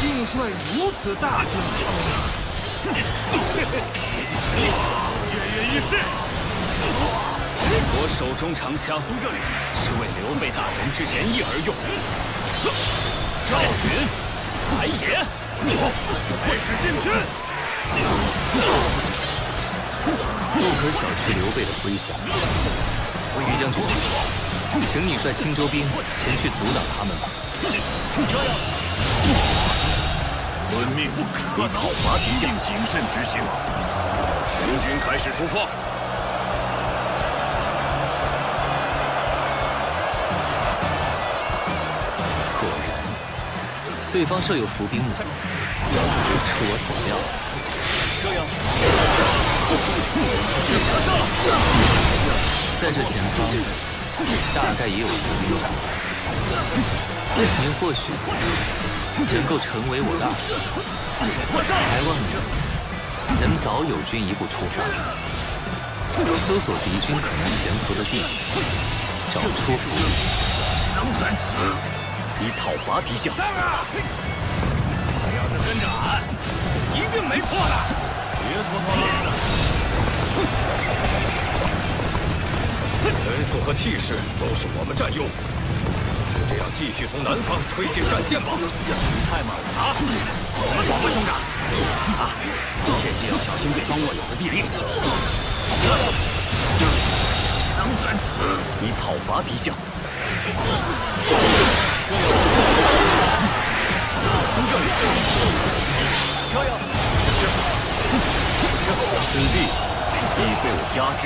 晋帅如此大军，竭尽全力，跃跃欲试。我手中长枪是为刘备大人之仁义而用。赵云、白爷，开始进军。不可小觑刘备的麾下。于将军，请你率青州兵前去阻挡他们吧。遵命，你讨伐敌将，谨慎执行。全军开始出发。果然，对方设有伏兵的，出我所料。这样，在这前方，大概也有伏兵。您或许能够成为我的二将，还望你能早有军一步出发，搜索敌军可能潜伏的地域，找出伏兵。能在此，你讨伐敌将。上啊！要是跟着俺，一定没错的。别拖拖拉拉。人数和气势都是我们占优，就这样继续从南方推进战线吧。太猛了啊！我们走吧，兄长。啊，切记要小心对方握有的地利。能在此，你讨伐敌将。这样。此地已被我压制，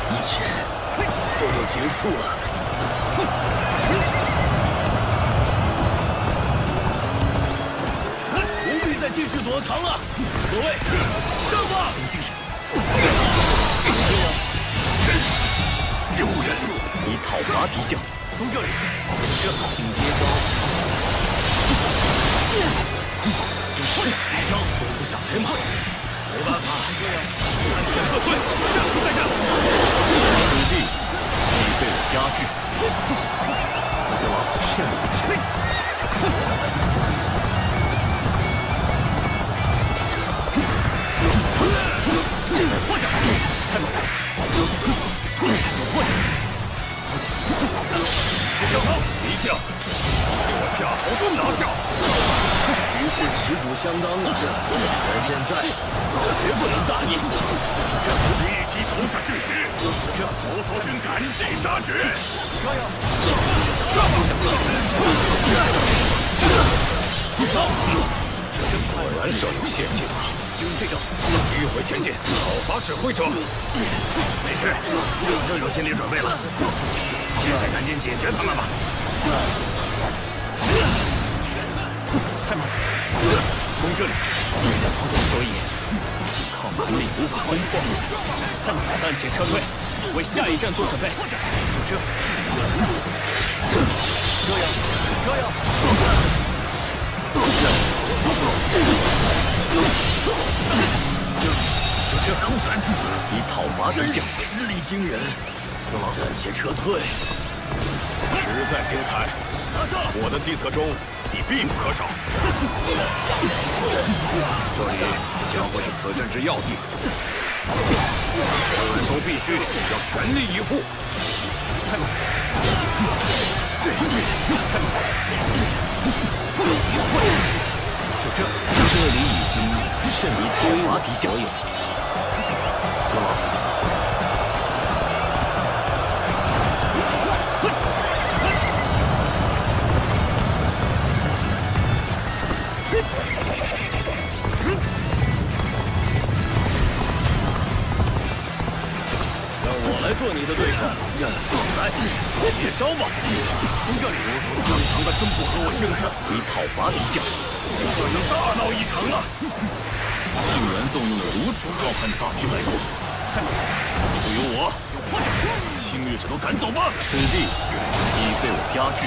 一切都要结束了。不必再继续躲藏了，各位，上吧！精神。丢人！你讨伐敌将。从这里，请接招。招都不想挨骂，没办法，暂且撤退，下次再战。此地已被我压制。大王，是。破掌，太猛了！破掌，接招！敌将，给我夏侯惇拿下！局势旗鼓相当啊，但现在绝不能大意。立即投下巨石，曹操军赶尽杀绝！果然设有陷阱啊！军队长，迂回前进，讨伐指挥者。没事，就有心理准备了。现在赶紧解决他们吧。太慢，攻这里。所以靠蛮力无法攻破。太慢，暂且撤退，为下一战做准备。主君，这样。这空三子，你讨伐敌将，实力惊人。暂且撤退。实在精彩，我的计策中你必不可少。这里将会是此战之要地，所有人都必须要全力以赴。这里已经甚离讨伐敌将有。让我来做你的对手。来，接招吧！从这里，藏的真不合我性子。你讨伐敌将，算能大闹一场了。竟然纵用了如此浩瀚的大军来攻，就由我侵略者都赶走吧！此地已被我压制。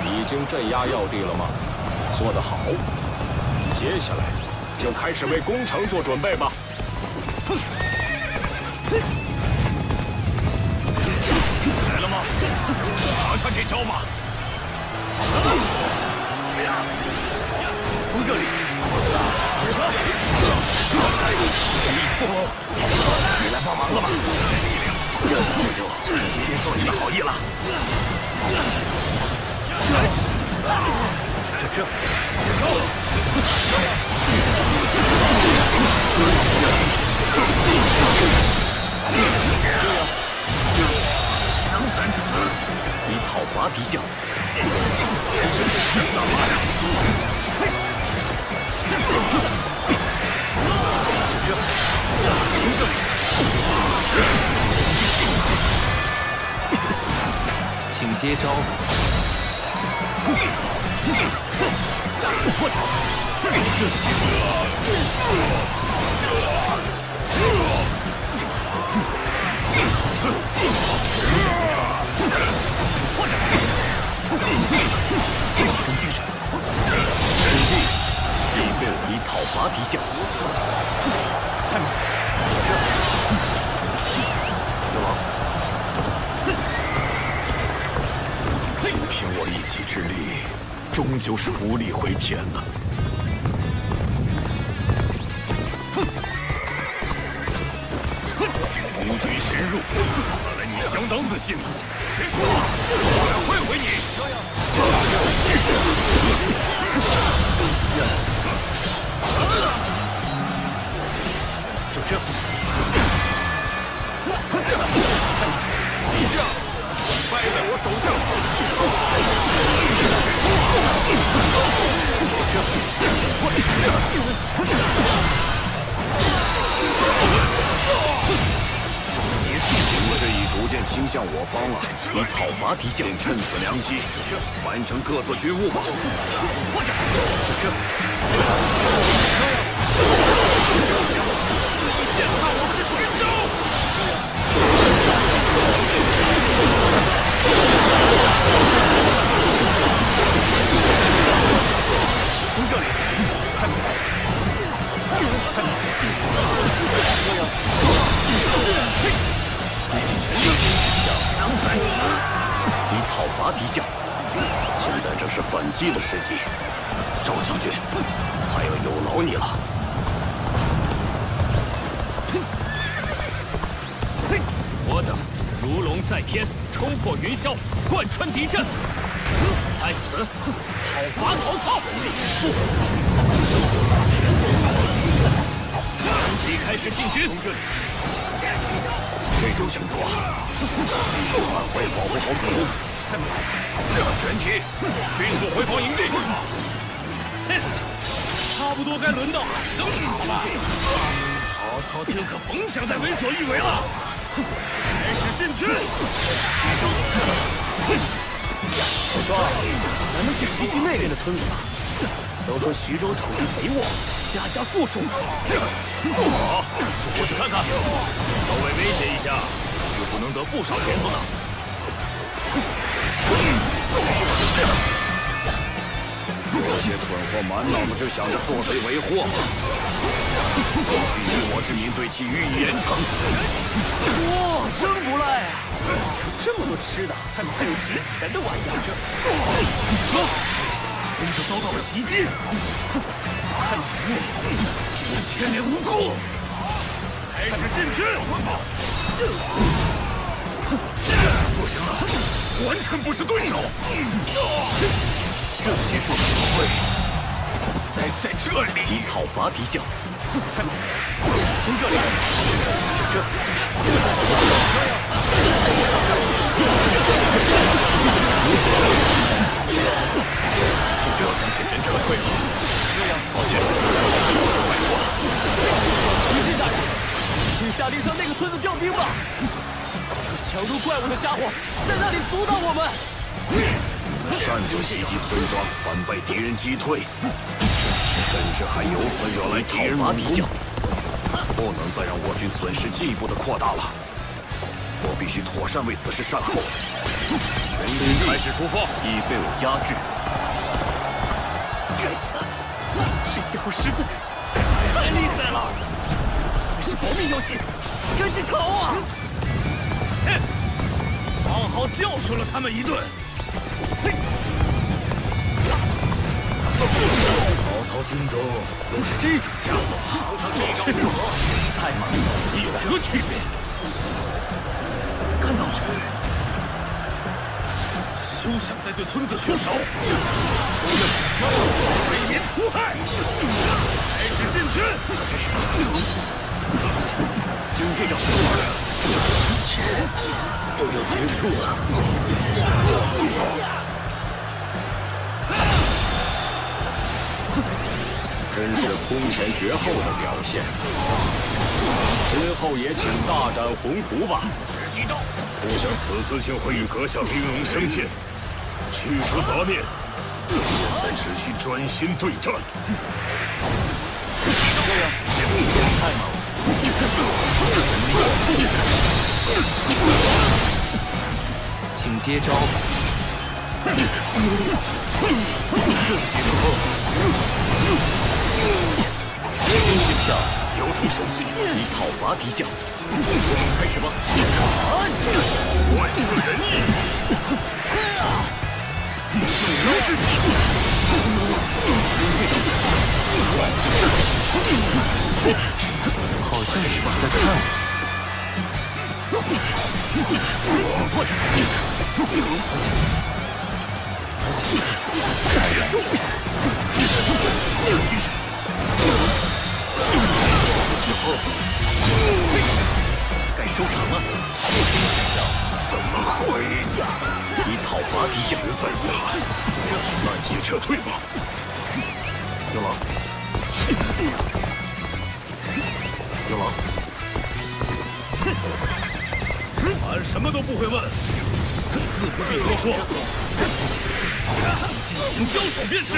已经镇压要地了吗？做得好。接下来就开始为攻城做准备吧。来了吗？拿下这招吧！从这里，你来帮忙了吧？这就接受你的好意了。这，接招！空三子，你讨伐敌将。请接招。这就结束了。集中精神，此地已被我以讨伐敌将。太慢，大王，仅凭我一己之力，终究是无力回天了。孤举深入，看来你相当自信了。结束了，我来会会你。就这，敌将败在我手下。形势已逐渐倾向我方了，你讨伐敌将，趁此良机，完成各自军务吧。践踏我的勋章！伐敌将。现在正是反击的时机，赵将军，还要有劳你了。我等如龙在天，冲破云霄，贯穿敌阵，在此讨伐曹操。即开始进军。这种情况，必须赶快保护好主公。全体迅速回防营地。差不多该轮到俺登场了。曹操今可甭想再为所欲为了。开始进军。我说，咱们去袭击那边的村子吧。都说徐州土地肥沃，家家富庶。好，就过去看看，稍微威胁一下，就不能得不少甜头呢。这些蠢货满脑子就想着作贼为祸，必须以我之名对其予以严惩。哇，真不赖啊！有这么多吃的，还有值钱的玩意儿。村子遭到了袭击，看你牵连无辜。开始进军。不行了，完全不是对手。这就结束了。在这里讨伐敌将。从这里，这。就要将前线撤退了。抱歉，拜托了。李信大人，请下令向那个村子调兵吧。强如怪物的家伙在那里阻挡我们。擅自袭击村庄，反被敌人击退，甚至还由此惹来敌人猛攻。不能再让我军损失进一步的扩大了。我必须妥善为此事善后。全军开始出发，以备我压制。该死！这家伙实在太厉害了，还是保命要紧，赶紧逃啊！好好教训了他们一顿。曹操军中都是这种家伙，不成这招如何？太猛了，有何区别？看到了，休想再对村子出手！为民除害！开始进军！就这招，一切都要结束了。真是空前绝后的表现。今后也请大展宏图吧。不想此次竟会与阁下兵戎相见，去除杂念，现在只需专心对战。太猛了！请接招吧。这就结束后。兵之票，有出神迹，以讨伐敌将。开始吧！万出人意，受招之际，好像是在看我。破绽！该收场了。怎么会？以讨伐敌将，实在遗憾，暂且撤退吧。有劳。有劳。俺什么都不会问，自不必多说。尽情交手便是。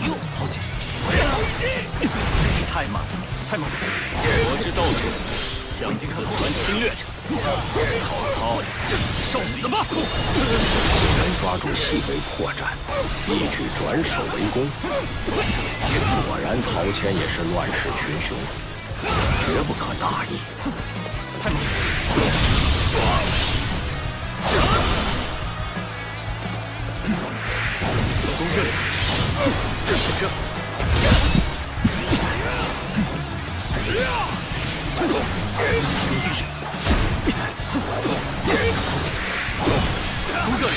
哟，好险！真是太慢了，太慢了！我之斗志，向此船侵略者，曹操，受死吧！能抓住细微破绽，一举转守为攻。果然，陶谦也是乱世群雄，绝不可大意。太猛了！这里，小车。攻进去。攻这里，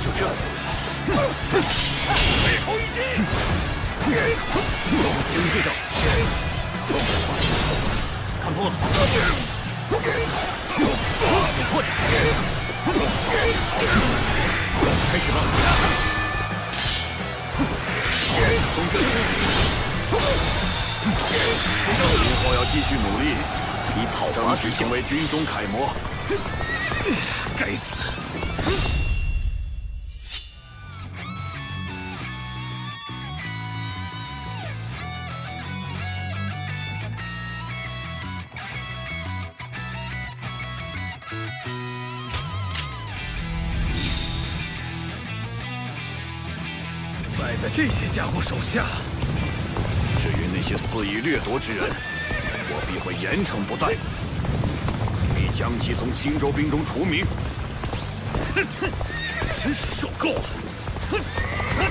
就这。背后一击。扔这招。看破了。破绽。开始吧。攻这里。今后要继续努力，以讨伐举成为军中楷模。该死！败在这些家伙手下。至于那些肆意掠夺之人，我必会严惩不贷，必将其从青州兵中除名。哼哼，真是受够了！哼哼。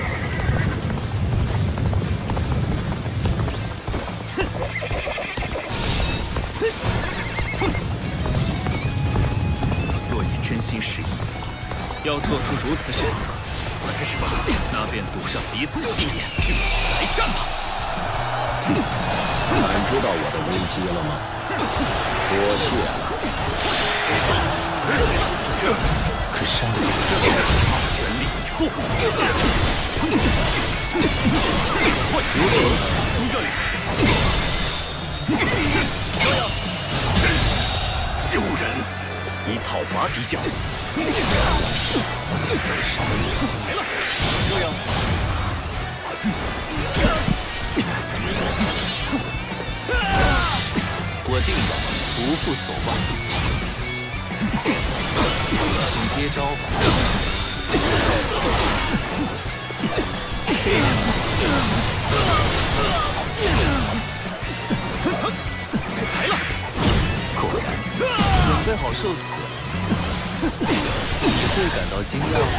若你真心实意，要做出如此选择，开始吧，那便赌上彼此信念，来战吧！感知到我的危机了吗？多谢了。可伤了全力以赴。攻这里。真是丢人！以讨伐敌将。来了，这样。我定要不负所望，请接招吧。来了，果然准备好受死。你会感到惊讶吗？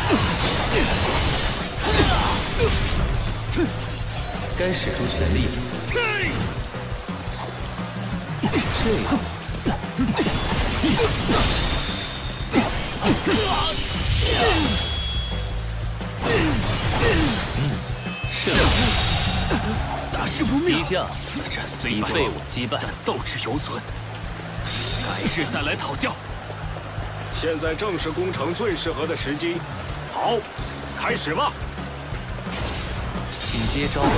该使出全力了。这样，胜利，大事不妙！敌将，此战虽已被我击败，但斗志犹存。改日再来讨教。现在正是攻城最适合的时机。好，开始吧。请接招吧，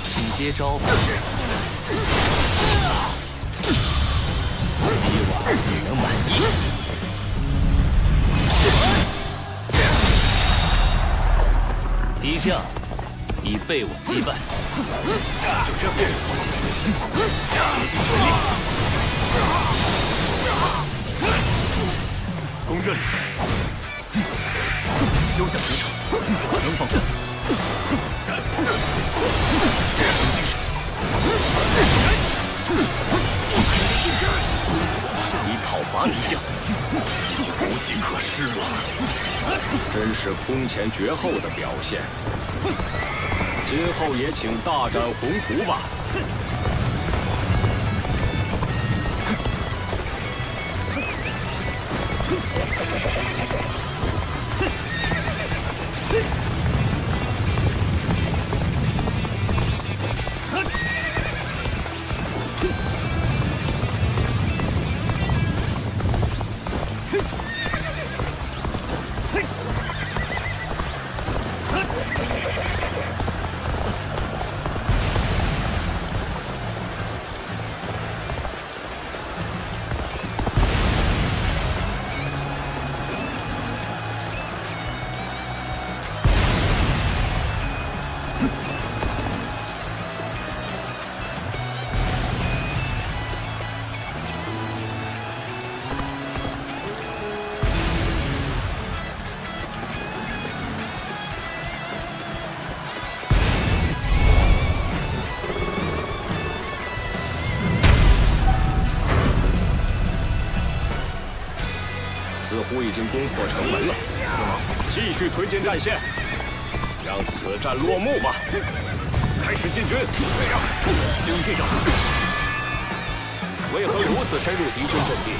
请接招吧。希望你能满意。敌将已被我击败。就这，竭尽全力。攻这里，休想得逞，不能放过。以讨伐敌将，已经无计可施了，真是空前绝后的表现。今后也请大展宏图吧。乎已经攻破城门了，继续推进战线，让此战落幕吧。开始进军，退让，精进着。为何如此深入敌军阵地？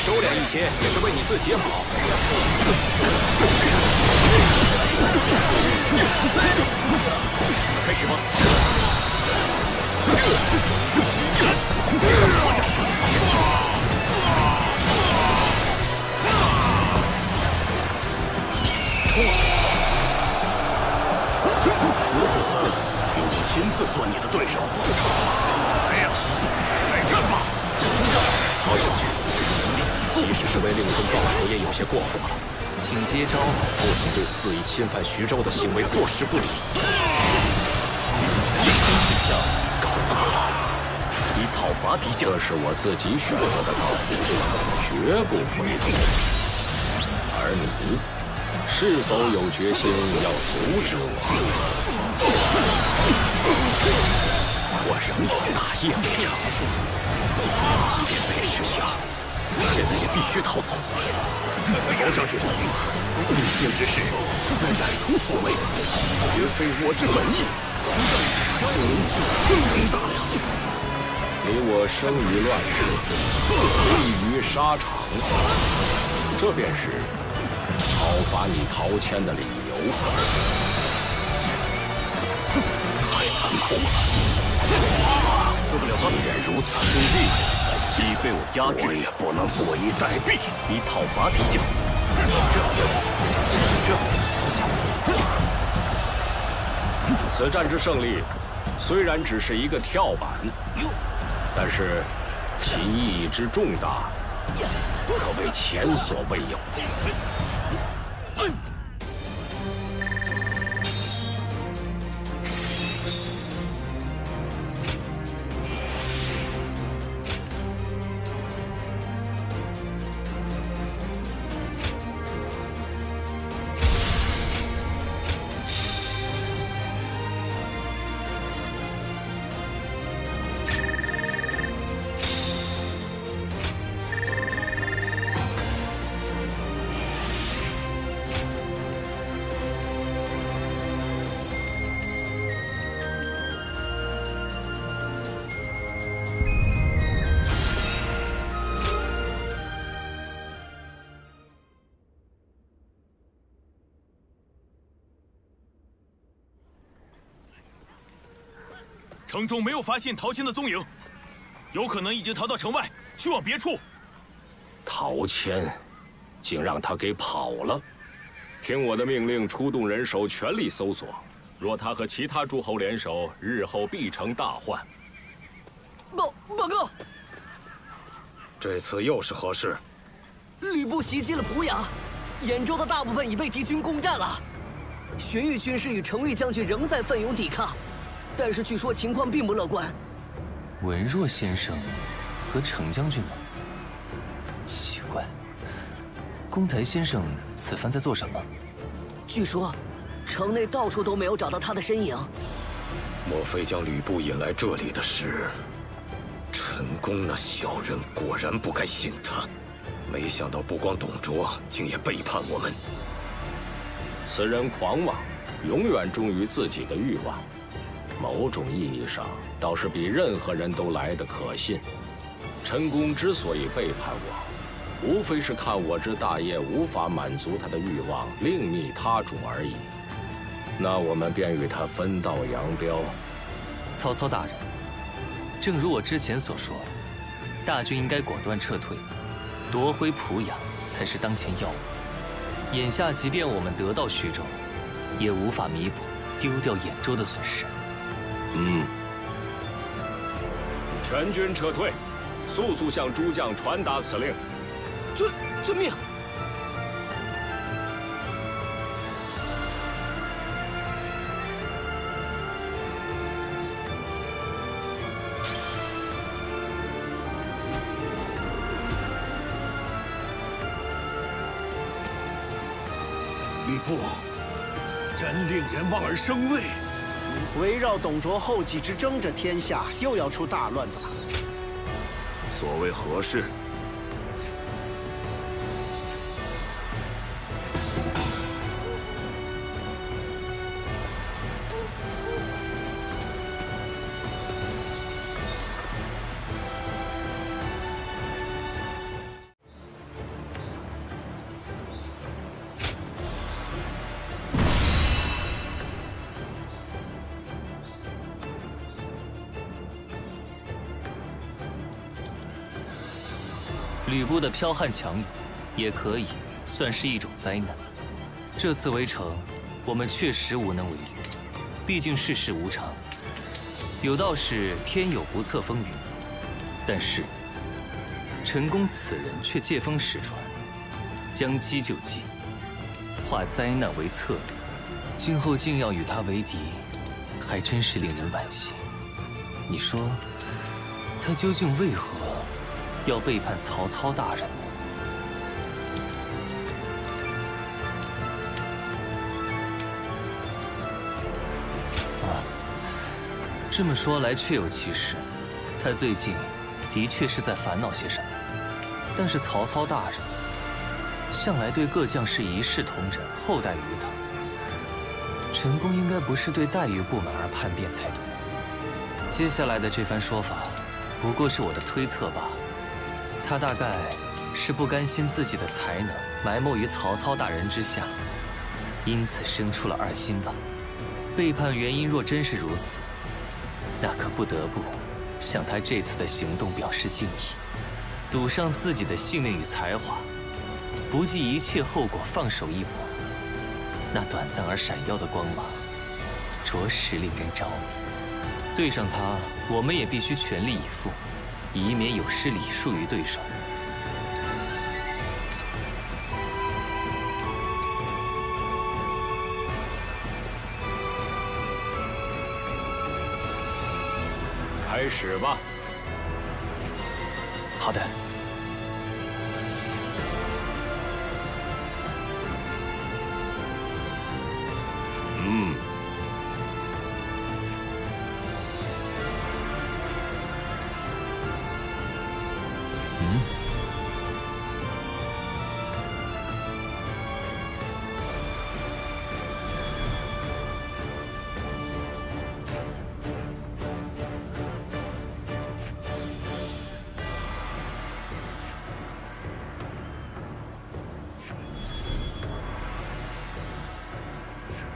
收敛一些也是为你自己好。开始吧。我打算由我亲自做你的对手。来呀，来战吧！曹将军，即使是为令尊报仇，也有些过火了。请接招，不能对肆意侵犯徐州的行为坐视不理。搞砸了！你讨伐敌将，这是我自己选择的道路，绝不回头。而你是否有决心要阻止我？我仍有大业未成，即便被吃下，现在也必须逃走。曹将军，逆境之事，歹徒所为，绝非我之本意。此人大量，你我生于乱世，立于沙场，这便是讨伐你陶谦的理由。太残酷了！做不了他，既然如此兄弟，既被我压制，我也不能坐以待毙。你讨伐敌将，此战之胜利，虽然只是一个跳板，但是其意义之重大，可谓前所未有。城中没有发现陶谦的踪影，有可能已经逃到城外，去往别处。陶谦，竟让他给跑了！听我的命令，出动人手，全力搜索。若他和其他诸侯联手，日后必成大患。报告，这次又是何事？吕布袭击了濮阳，兖州的大部分已被敌军攻占了。荀彧军师与程昱将军仍在奋勇抵抗。但是据说情况并不乐观。文若先生和程将军吗？奇怪，公台先生此番在做什么？据说，城内到处都没有找到他的身影。莫非将吕布引来这里的是陈宫那小人？果然不该信他。没想到不光董卓，竟也背叛我们。此人狂妄，永远忠于自己的欲望。某种意义上，倒是比任何人都来得可信。陈宫之所以背叛我，无非是看我之大业无法满足他的欲望，另觅他种而已。那我们便与他分道扬镳。曹操大人，正如我之前所说，大军应该果断撤退，夺回濮阳才是当前要务。眼下，即便我们得到徐州，也无法弥补丢掉兖州的损失。全军撤退，速速向诸将传达此令。遵命。吕布，真令人望而生畏。围绕董卓后继之争着天下，又要出大乱子了。所谓何事？吕布的剽悍强勇，也可以算是一种灾难。这次围城，我们确实无能为力，毕竟世事无常。有道是天有不测风云，但是陈宫此人却借风使船，将机就计，化灾难为策略。今后竟要与他为敌，还真是令人惋惜。你说，他究竟为何要背叛曹操大人呢？这么说来，确有其事。他最近的确是在烦恼些什么，但是曹操大人向来对各将士一视同仁，厚待于他。陈宫应该不是对待遇不满而叛变才对。接下来的这番说法，不过是我的推测罢了。他大概是不甘心自己的才能埋没于曹操大人之下，因此生出了二心吧。背叛原因若真是如此，那可不得不向他这次的行动表示敬意，赌上自己的性命与才华，不计一切后果放手一搏。那短暂而闪耀的光芒，着实令人着迷。对上他，我们也必须全力以赴，以免有失礼数于对手。开始吧。好的。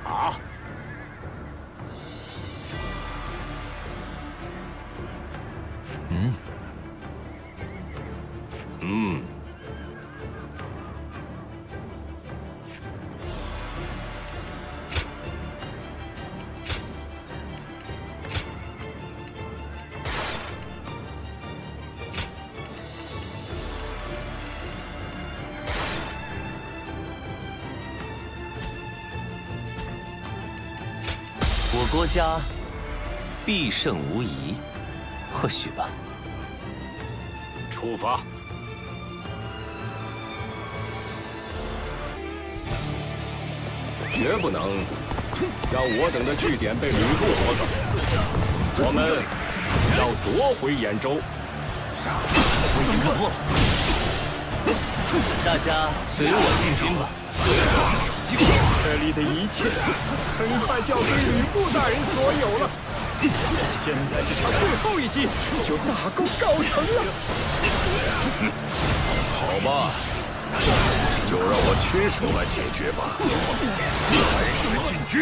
好。我国家必胜无疑，或许吧。出发。绝不能让我等的据点被吕布夺走。我们要夺回兖州。我已经看破了，大家随我进军吧。这里的一切很快就要归吕布大人所有了。现在这场最后一击就大功告成了。好吧，就让我亲手来解决吧。开始进军。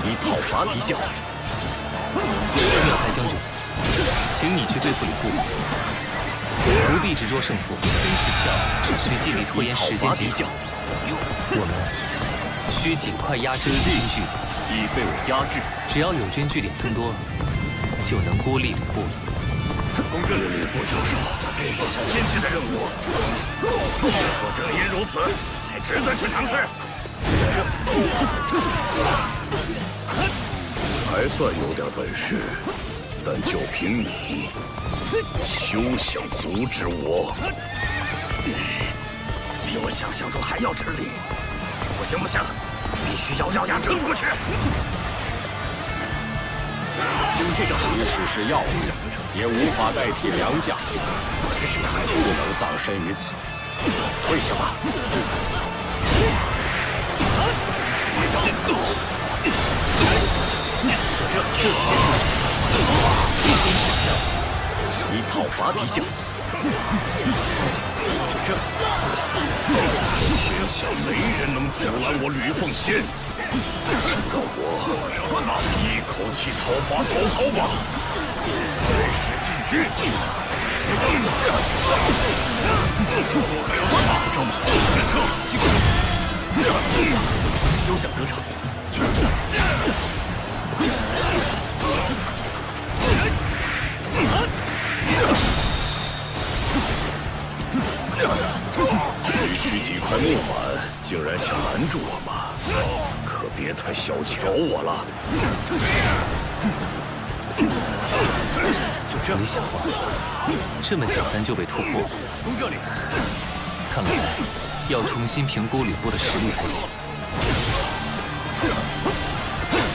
一炮伐敌将。妙才将军，请你去对付吕布。不必执着胜负，真是票，只需尽力拖延时间即可。我们需尽快压制敌军据点，已被我压制。只要友军据点增多，就能孤立吕布了。公子吕布教授，这是项艰巨的任务，我正因如此，才值得去尝试。还算有点本事，但就凭你，休想阻止我！比我想象中还要吃力，不行不行，必须咬咬牙撑过去。即使是要物，也无法代替良将，不能葬身于此。退下吧。一套伐敌将。就这，天下没人能阻拦我吕奉先。让我一口气讨伐曹操吧！开始进军。张马，决策，机会。休想得逞！区区几块木板，竟然想拦住我吗？可别太小瞧我了。就这，没想到这么简单就被突破。从这里，看来要重新评估吕布的实力才行。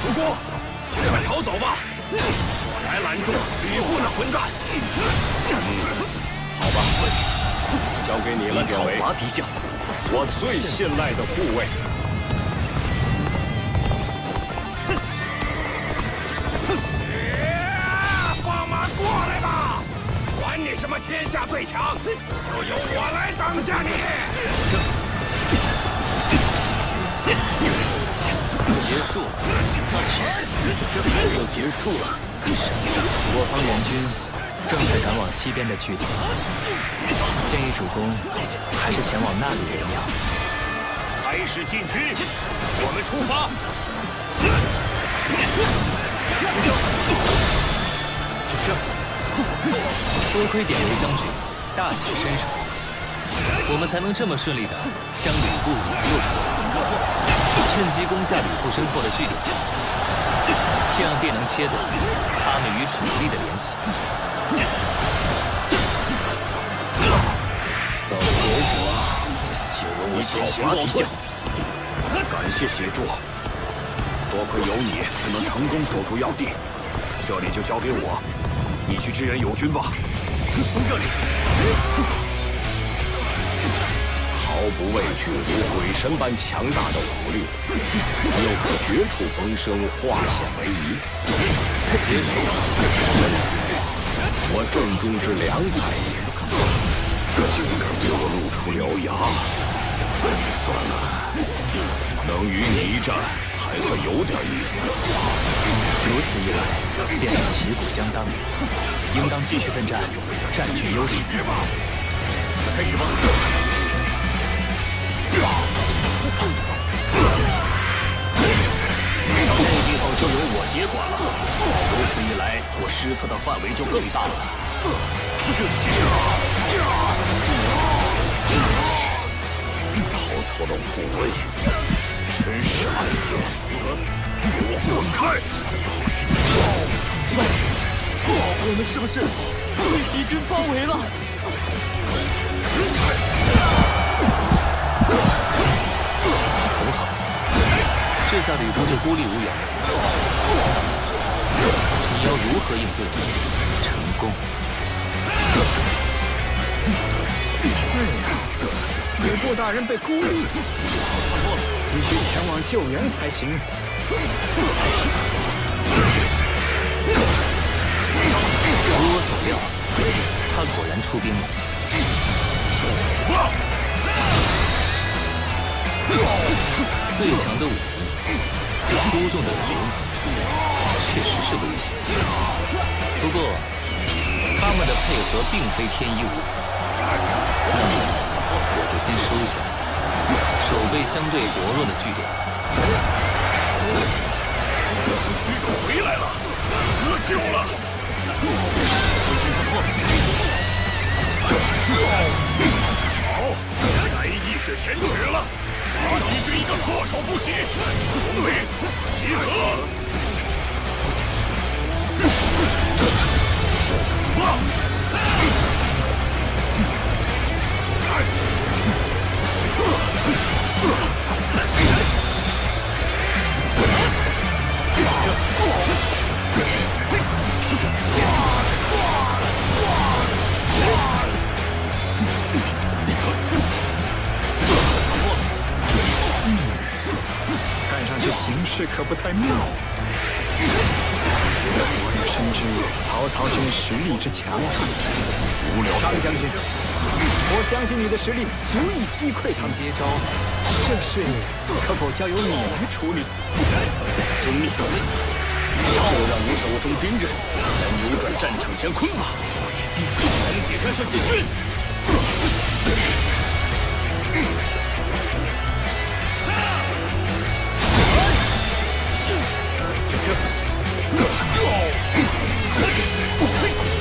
主公，尽快逃走吧！我来拦住吕布那混蛋。好吧，交给你了，典韦。讨伐敌将，我最信赖的护卫。放马过来吧！管你什么天下最强，就由我来挡下你。结束了，没有结束了。我方援军正在赶往西边的据点，建议主公还是前往那里为妙。开始进军，我们出发。就这，多亏典韦将军大显身手，我们才能这么顺利地将吕布引诱出来。趁机攻下吕布身后的据点，这样便能切断他们与主力的联系。到结者，且容我先行后退。感谢协助，多亏有你，才能成功守住要地。这里就交给我，你去支援友军吧。从这里。毫不畏惧如鬼神般强大的武力，又可绝处逢生，化险为夷。结束，我重中之良才也，竟敢对我露出獠牙。算了，能与你一战，还算有点意思。如此一来，便是旗鼓相当，应当继续奋战，占据优势。开始吧。这地方就由我接管了，如此一来，我施策的范围就更大了。这就结束了。曹操的护卫真是暗天，给我滚开！我们是不是被敌军包围了？很好，这下吕布就孤立无援了。你要如何应对？成功。吕布大人被孤立，必须前往救援才行。如我所料，他果然出兵了。受死吧！最强的武力，出众的武确实是危险。不过，他们的配合并非天衣无缝。那么，我就先收下，守备相对薄弱的据点。从徐州回来了，喝酒了。好，该义士前耻了，把敌军一个措手不及。红卫集合，受死吧！看上去形势可不太妙。果然是知曹操军实力之强大。张将军，我相信你的实力足以击溃他们。接招，这事可否交由你来处理？遵命。就让你手中兵刃来扭转战场乾坤吧！红铁战士进军！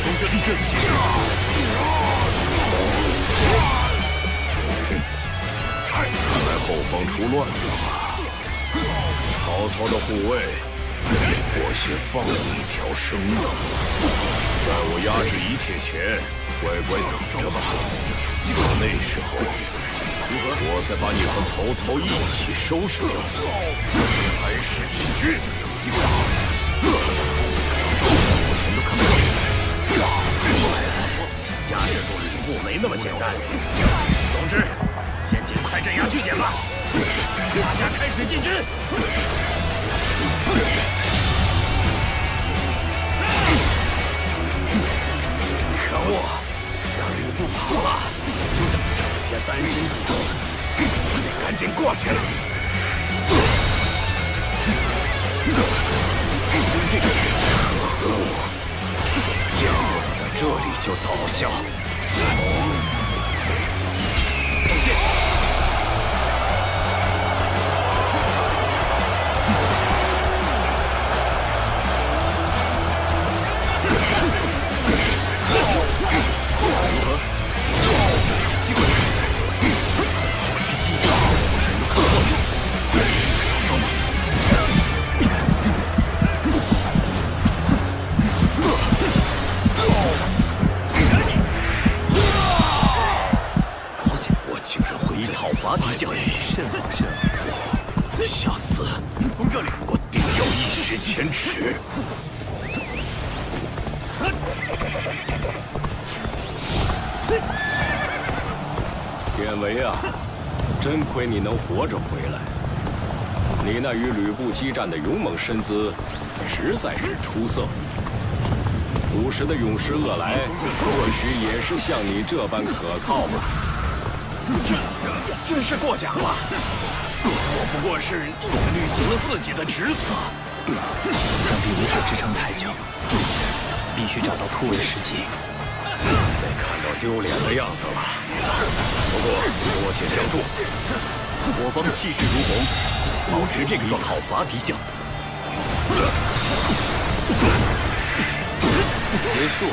同学立这次结束。看来后方出乱子了。曹操的护卫。我先放你一条生路，在我压制一切前，乖乖等着吧。到那时候，我再把你和曹操一起收拾掉。开始进军！全都看不到。压制住吕布没那么简单。总之，先尽快镇压据点吧。大家开始进军！可恶，让吕布跑了！这些担心主公，我得赶紧过去了。可恶，在这里就倒下。再见。伐敌将，甚好甚好。下次从这里，我定要一雪前耻。典韦啊，真亏你能活着回来。你那与吕布激战的勇猛身姿，实在是出色。古时的勇士恶来，或许也是像你这般可靠吧。军师过奖了，我不过是履行了自己的职责。想必无法支撑太久，必须找到突围时机。没看到丢脸的样子了。不过多谢相助，我方气势如虹，保持这个状态，讨伐敌将。结束，就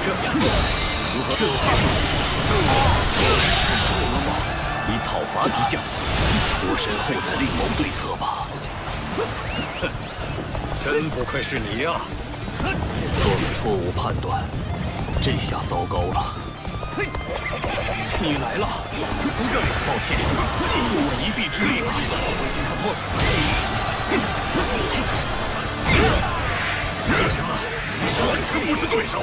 这样，如何？这就结束。失手了吗？你讨伐敌将，脱身后再另谋对策吧。真不愧是你呀！做了错误判断，这下糟糕了。你来了，从这里。抱歉，助我一臂之力吧。我已经看破了。为什么？完全不是对手。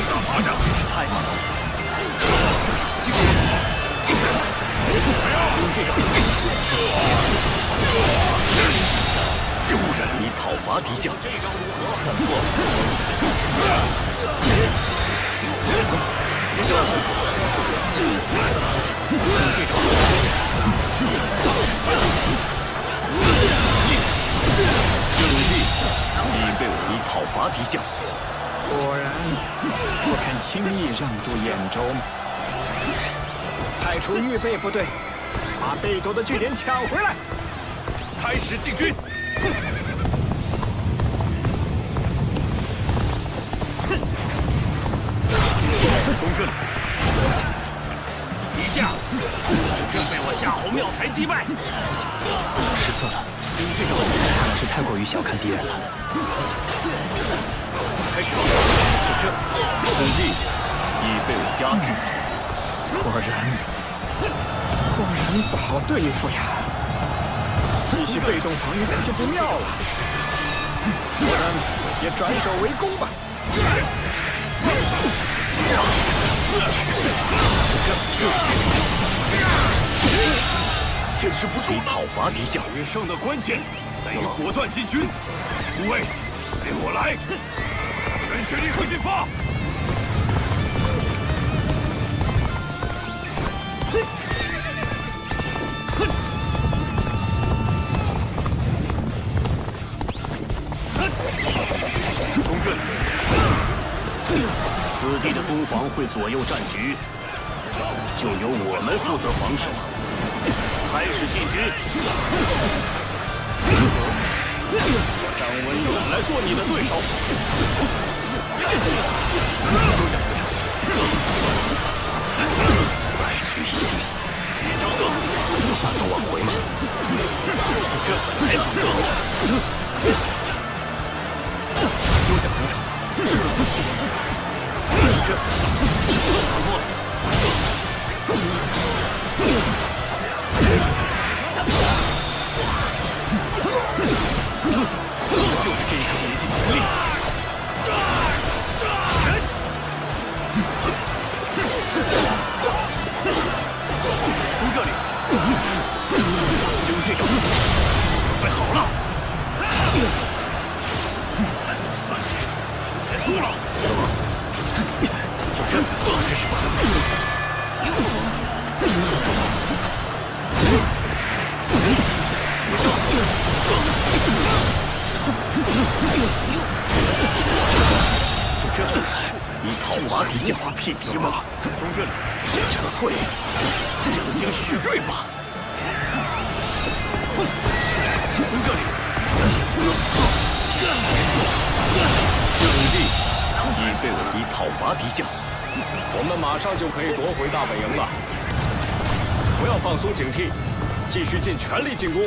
大巴掌真是太慢了。这是机会。用这种丢人！你讨伐敌将，看破了。接着，用这种。你被我讨伐敌将，果然不肯轻易让渡兖州。派出预备部队，把被夺的据点抢回来。开始进军。公孙，敌将就真被我夏侯妙才击败。失策了，看来是太过于小看敌人了。开始，就这，本计已被我压制。果然不好对付呀！继续被动防御就不妙了。我们也转守为攻吧。坚持不住，讨伐敌将，取胜的关键在于果断进军。诸位，随我来，全血立刻进发！公俊，此地的攻防会左右战局，就由我们负责防守。开始进军。张文远来做你的对手。休想得逞！败局已定。张哥，半路往回吗？主君，来吧！休想得逞！主君，就是这一刻竭尽全力。从这里，就这种，准备好了。结束了，小轩，开始吧。小轩，你讨伐敌将，匹敌吗？东镇，先撤退，养精蓄锐吧。从这里，阵地已被我敌讨伐敌将，我们马上就可以夺回大本营了。不要放松警惕，继续尽全力进攻。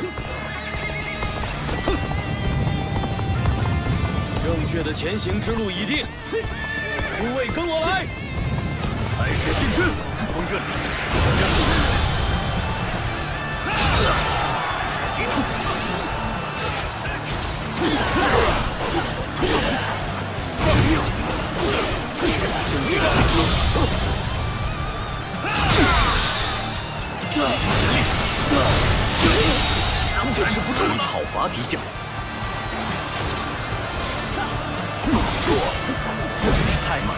正确的前行之路已定，诸位跟我来，开始进军。公俊，小轩。坚持不住，讨伐敌将。真是太慢，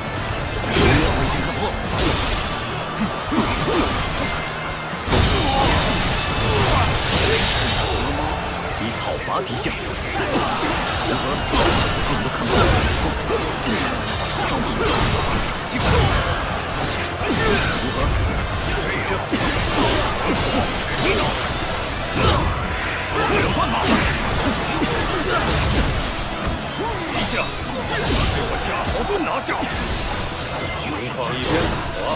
我已经看破。失手了吗？你讨伐敌将，如何？怎么看不到？招呼就是机会。如何？主君，人换马。敌将被我夏侯惇拿下，情况一边倒啊！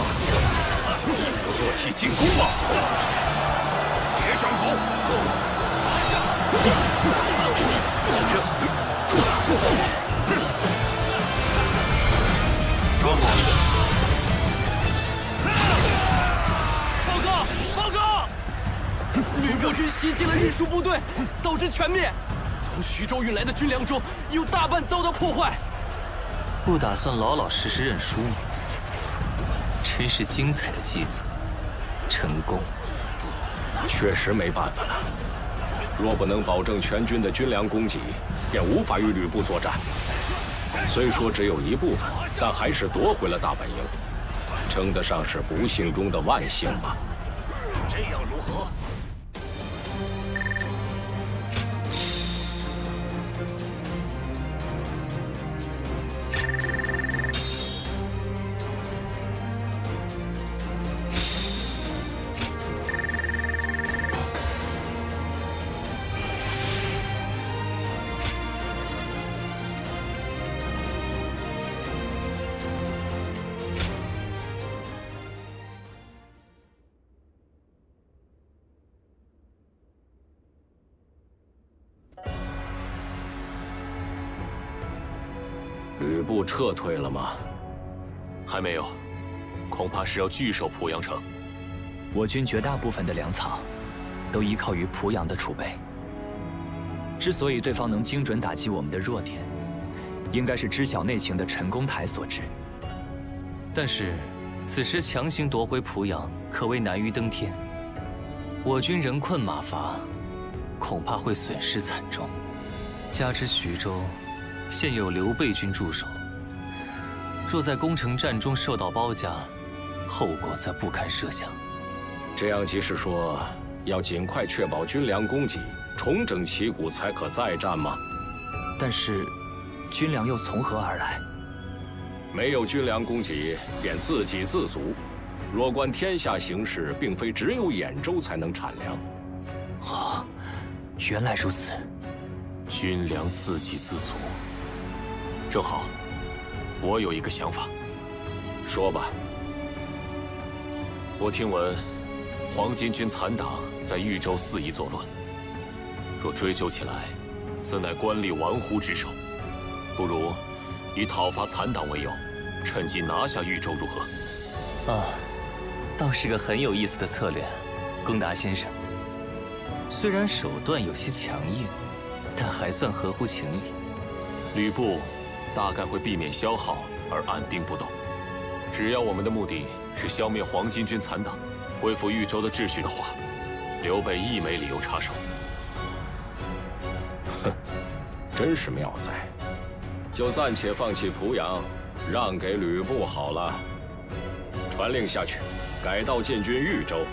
不做起进攻吧，别想跑！主君，稍等一等。报告！吕布军袭击了运输部队，导致全灭。从徐州运来的军粮中有大半遭到破坏。不打算老老实实认输吗？真是精彩的计策，成功。确实没办法了。若不能保证全军的军粮供给，便无法与吕布作战。虽说只有一部分，但还是夺回了大本营，称得上是不幸中的万幸吧。这样如何？吕布撤退了吗？还没有，恐怕是要据守濮阳城。我军绝大部分的粮草都依靠于濮阳的储备。之所以对方能精准打击我们的弱点，应该是知晓内情的陈公台所致。但是，此时强行夺回濮阳，可谓难于登天。我军人困马乏，恐怕会损失惨重。加之徐州现有刘备军驻守，若在攻城战中受到包夹，后果则不堪设想。这样即是说，要尽快确保军粮供给，重整旗鼓，才可再战吗？但是，军粮又从何而来？没有军粮供给，便自给自足。若观天下形势，并非只有兖州才能产粮。哦，原来如此。军粮自给自足，正好，我有一个想法。说吧。我听闻，黄巾军残党在豫州肆意作乱，若追究起来，自乃官吏玩忽之手。不如以讨伐残党为由，趁机拿下豫州，如何？啊，倒是个很有意思的策略，龚达先生。虽然手段有些强硬，但还算合乎情理。吕布大概会避免消耗而按兵不动。只要我们的目的是消灭黄巾军残党，恢复豫州的秩序的话，刘备亦没理由插手。哼，真是妙哉！就暂且放弃濮阳，让给吕布好了。传令下去，改道建军豫州。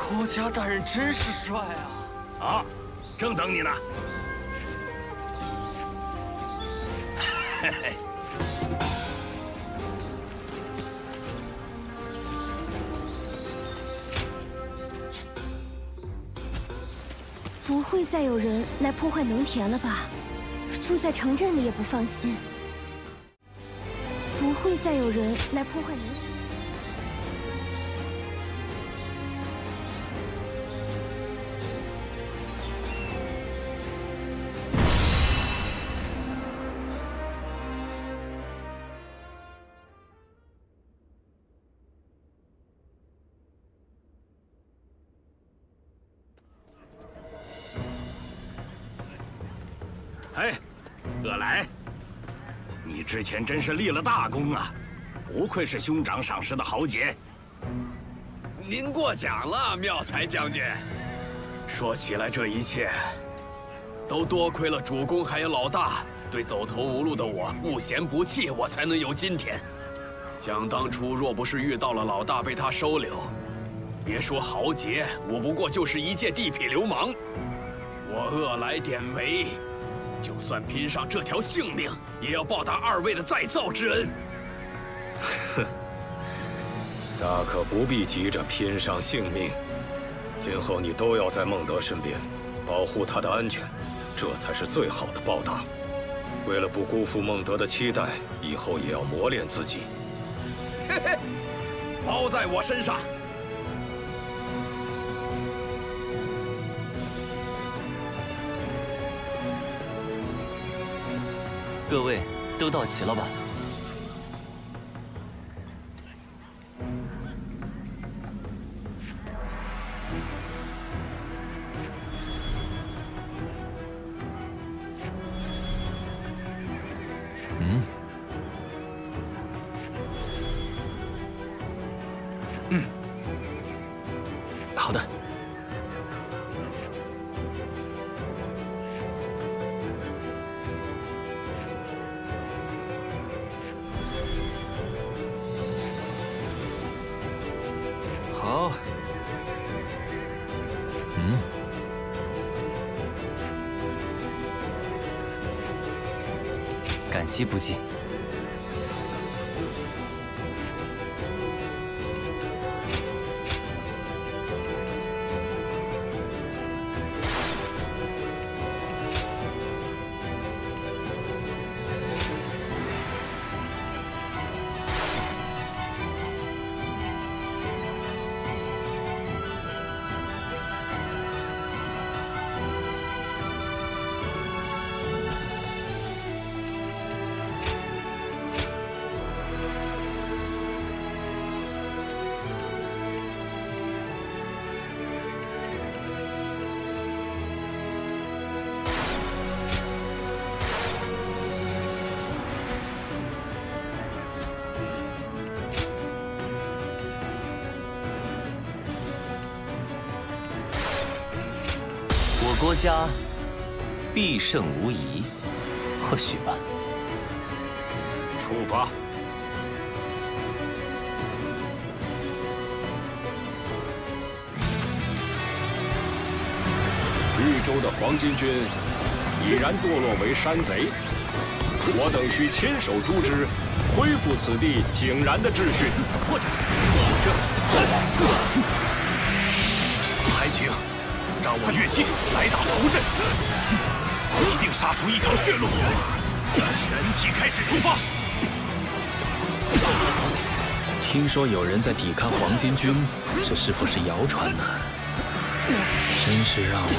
国家大人真是帅啊！啊，正等你呢。嘿嘿。不会再有人来破坏农田了吧？住在城镇里也不放心，不会再有人来破坏灵体。 哎，鄂来，你之前真是立了大功啊！不愧是兄长赏识的豪杰。您过奖了，妙才将军。说起来，这一切都多亏了主公还有老大对走投无路的我不嫌不弃，我才能有今天。想当初若不是遇到了老大被他收留，别说豪杰，我不过就是一介地痞流氓。我鄂来典韦。 就算拼上这条性命，也要报答二位的再造之恩。哼，大可不必急着拼上性命。今后你都要在孟德身边，保护他的安全，这才是最好的报答。为了不辜负孟德的期待，以后也要磨练自己。嘿嘿，包在我身上。 各位都到齐了吧？好的。 好，感激不尽。国家必胜无疑，或许吧。出发。豫州的黄巾军已然堕落为山贼，我等需亲手诛之，恢复此地井然的秩序。破去！还请让我越界来打头阵，一定杀出一条血路，全体开始出发。听说有人在抵抗黄巾军，这是否是谣传呢？真是让我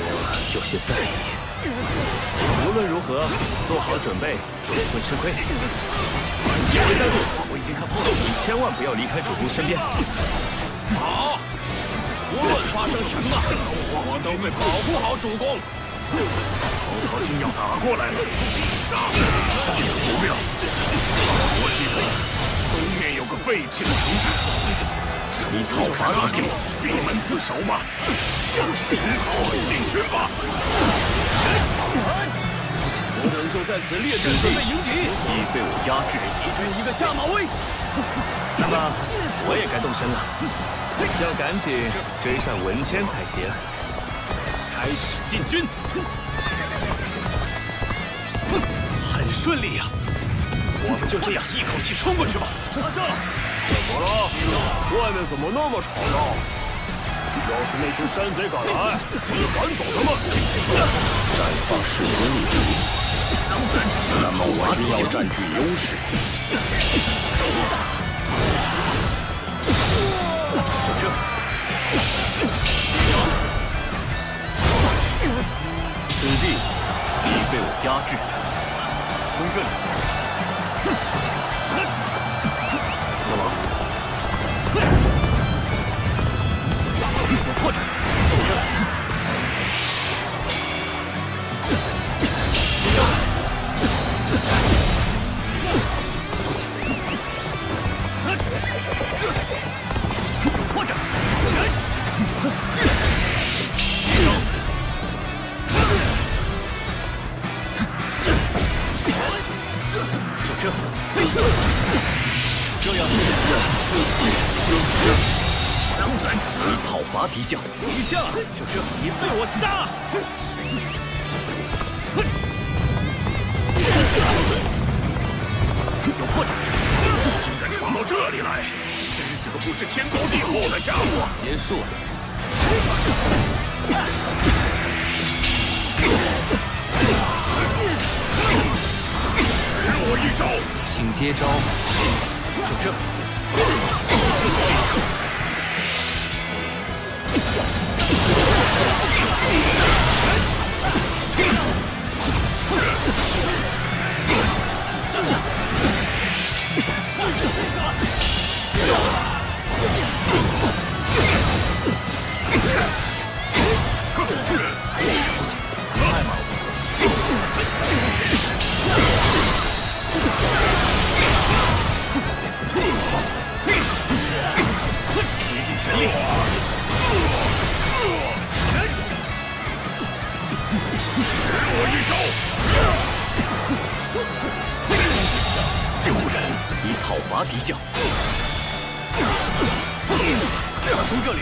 有些在意。无论如何，做好准备，不会吃亏。野回将军，我已经看破了，你千万不要离开主公身边。好，无论发生什么，我都会保护好主公。曹操竟要打过来了，这也不妙。我记得东面有个废弃的城址，你讨伐大军，闭门自守吗？好，进军吧！我等就在此列阵准备迎敌，已被我压制，敌军一个下马威。那么我也该动身了，要赶紧追上文谦才行。开始进军。很顺利呀，我们就这样一口气冲过去吧。大圣，怎么了？外面怎么那么吵闹？要是那群山贼赶来，我就赶走他们。绽放15里地，那么我就要占据优势。小车，此地已被我压制。攻这里。大王，我破绽，走着。这样，当在此讨伐敌将。敌将，就是你被我杀了。有破绽，竟敢闯到这里来，真是个不知天高地厚的家伙！结束了。给我一招！请接招。就这。讨伐敌将，攻这里，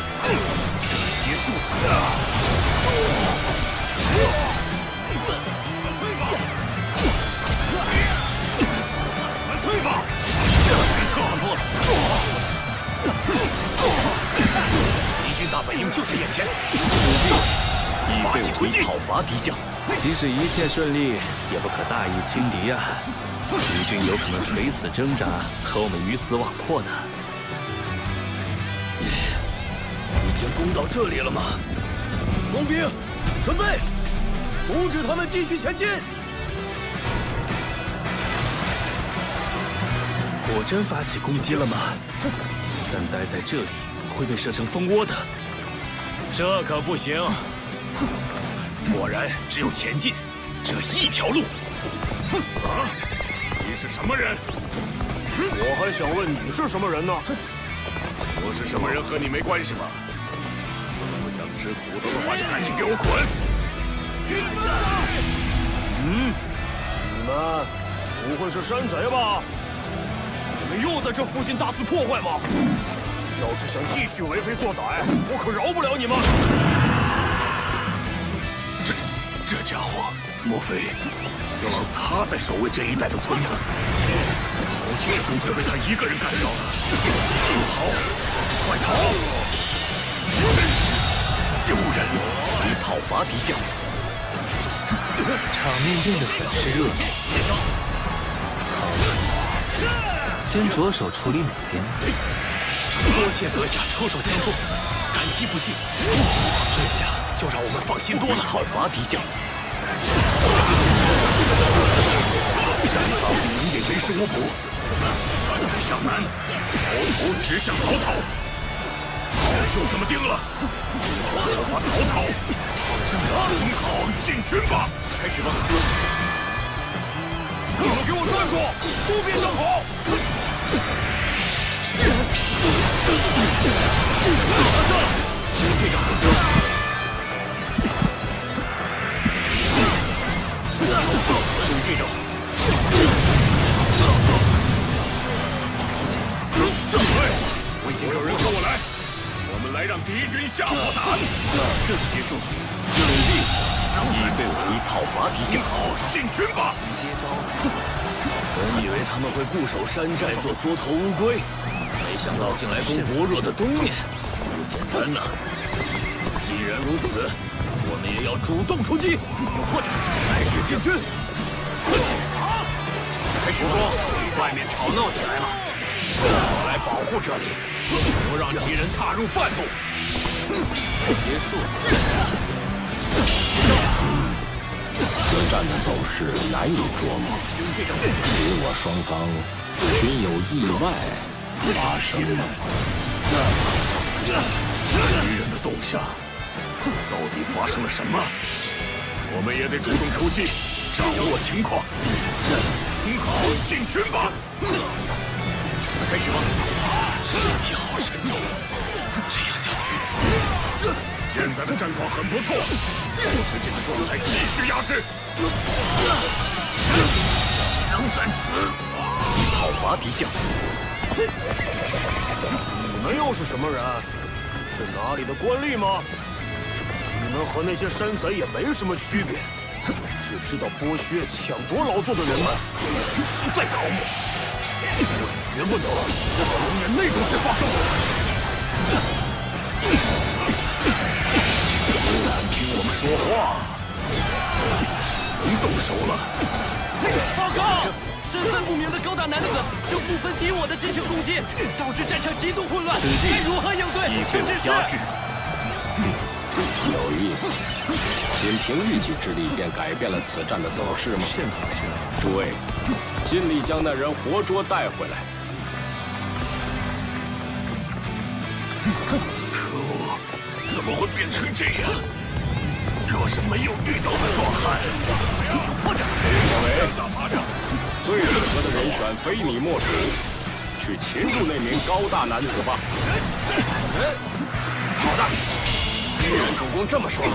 结束。万岁吧！没错，看破了。敌军大本营就在眼前，已被我讨伐敌将。即使一切顺利，也不可大意轻敌啊！敌军有可能垂死挣扎，和我们鱼死网破呢。已经攻到这里了吗？工兵，准备，阻止他们继续前进！果真发起攻击了吗？但待在这里会被射成蜂窝的，这可不行。果然，只有前进这一条路。啊！你是什么人？我还想问你是什么人呢？我是什么人和你没关系吧？不想吃苦头的话，就赶紧给我滚！嗯，你们不会是山贼吧？你们又在这附近大肆破坏吗？要是想继续为非作歹，我可饶不了你们！这家伙，莫非是他在守卫这一带的村子？好几个公就被他一个人干扰了。逃，快逃！真是丢人！你讨伐敌将，场面变得很是热闹。好了，先着手处理哪边？多谢阁下出手相助，感激不尽。这下就让我们放心多了。讨伐敌将，大兵营也为时无补。刚才向南，矛头指向曹操，就这么定了。讨伐曹操，很好，进军吧！开始吧！你们给我站住，不别想跑！队长，队长，我已经有人跟我来，我们来让敌军下火打。这就结束了。领地已被我以讨伐敌将。好，进军吧！接招。本以为他们会固守山寨做缩头乌龟，没想到竟来攻薄弱的东面，不简单呐！既然如此，我们也要主动出击，有破绽，来势进军！开始说，外面吵闹起来了，我来保护这里，不让敌人踏入半步。结束。此战的走势难以捉摸，你我双方均有意外发生。敌人的动向到底发生了什么？我们也得主动出击，掌握情况。好，进军吧！开始吧。身体好沉重，这样下去，现在的战况很不错，保持这个状态，继续压制。枪在此，讨伐敌将。你们又是什么人？是哪里的官吏吗？你们和那些山贼也没什么区别，只知道剥削、抢夺劳作的人们，实在可恶！我绝不能容忍那种事发生。不敢听我们说话，能动手了。报告！身份不明的高大男子正不分敌我的进行攻击，导致战场极度混乱，该如何应对？请指示。有意思，仅凭一己之力便改变了此战的走势吗？诸位，尽力将那人活捉带回来。可恶，怎么会变成这样？若是没有遇到那壮汉，最适合的人选非你莫属，去擒住那名高大男子吧。好的，既然主公这么说，那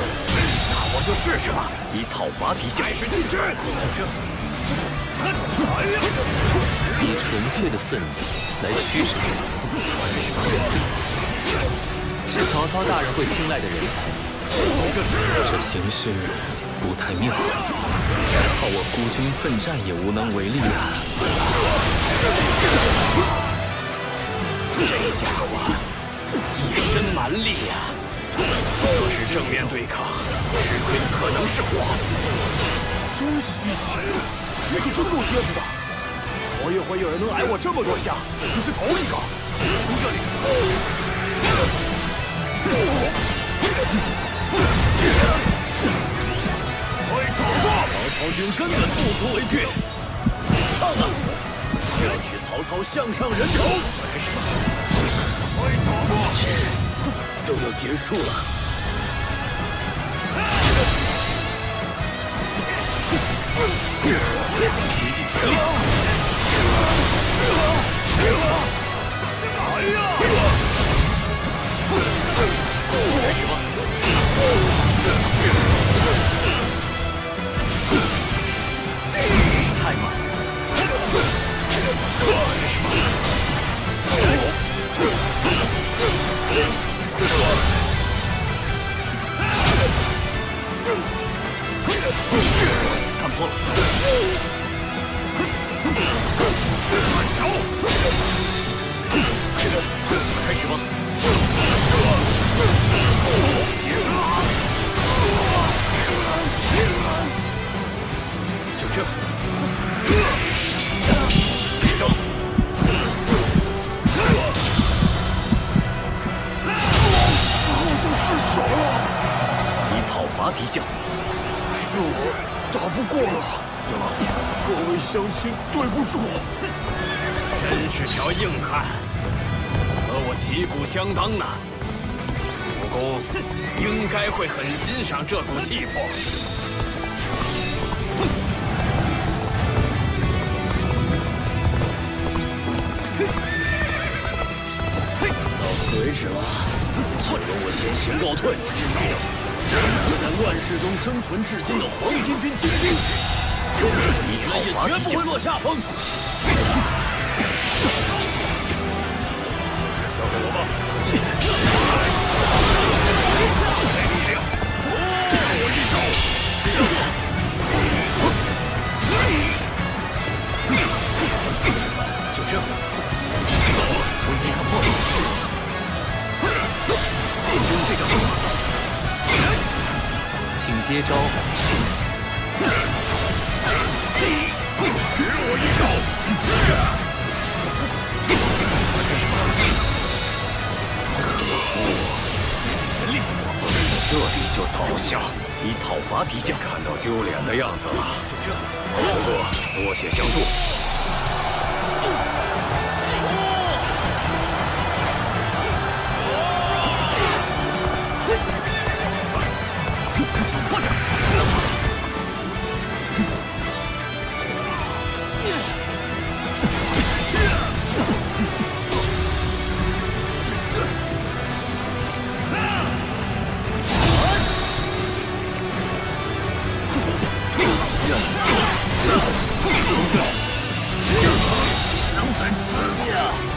我就试试吧。以讨伐敌将，开始进军。以纯粹的愤怒来驱使是曹操大人会青睐的人才。这形势不太妙，靠我孤军奋战也无能为力啊！这家伙一身蛮力呀！若是正面对抗，吃亏的可能是我。真稀奇，你是真够结实的。头一回有人能挨我这么多下，你是头一个。从这里。曹操军根本不足为惧，上啊！要取曹操项上人头，一切都要结束了。竭尽全力！来呀！开始吧！太慢！看破了！慢招！开始吧！结束！九圈！接招！好像失手了。以讨伐敌将，是我打不过了。各位乡亲，对不住。真是条硬汉，和我旗鼓相当呢。主公应该会很欣赏这股气魄。到此为止了，请容我先行告退。这在乱世中生存至今的黄巾军精兵，你们也绝不会落下风。交给我吧。力量，我一招，九圈，攻击看破。就这招。请接招。给我一招！竭尽全力，这里就倒下，以讨伐敌将。看到丢脸的样子了。不过多谢相助。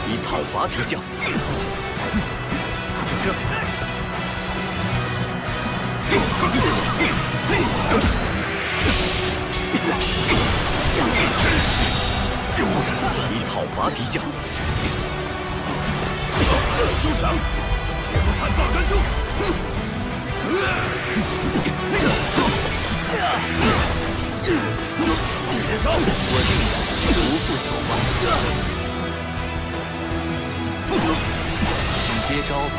以讨伐敌将。就这。以讨伐敌将。休想！绝不善罢甘休！接招！我定然不负所望。 请接招吧！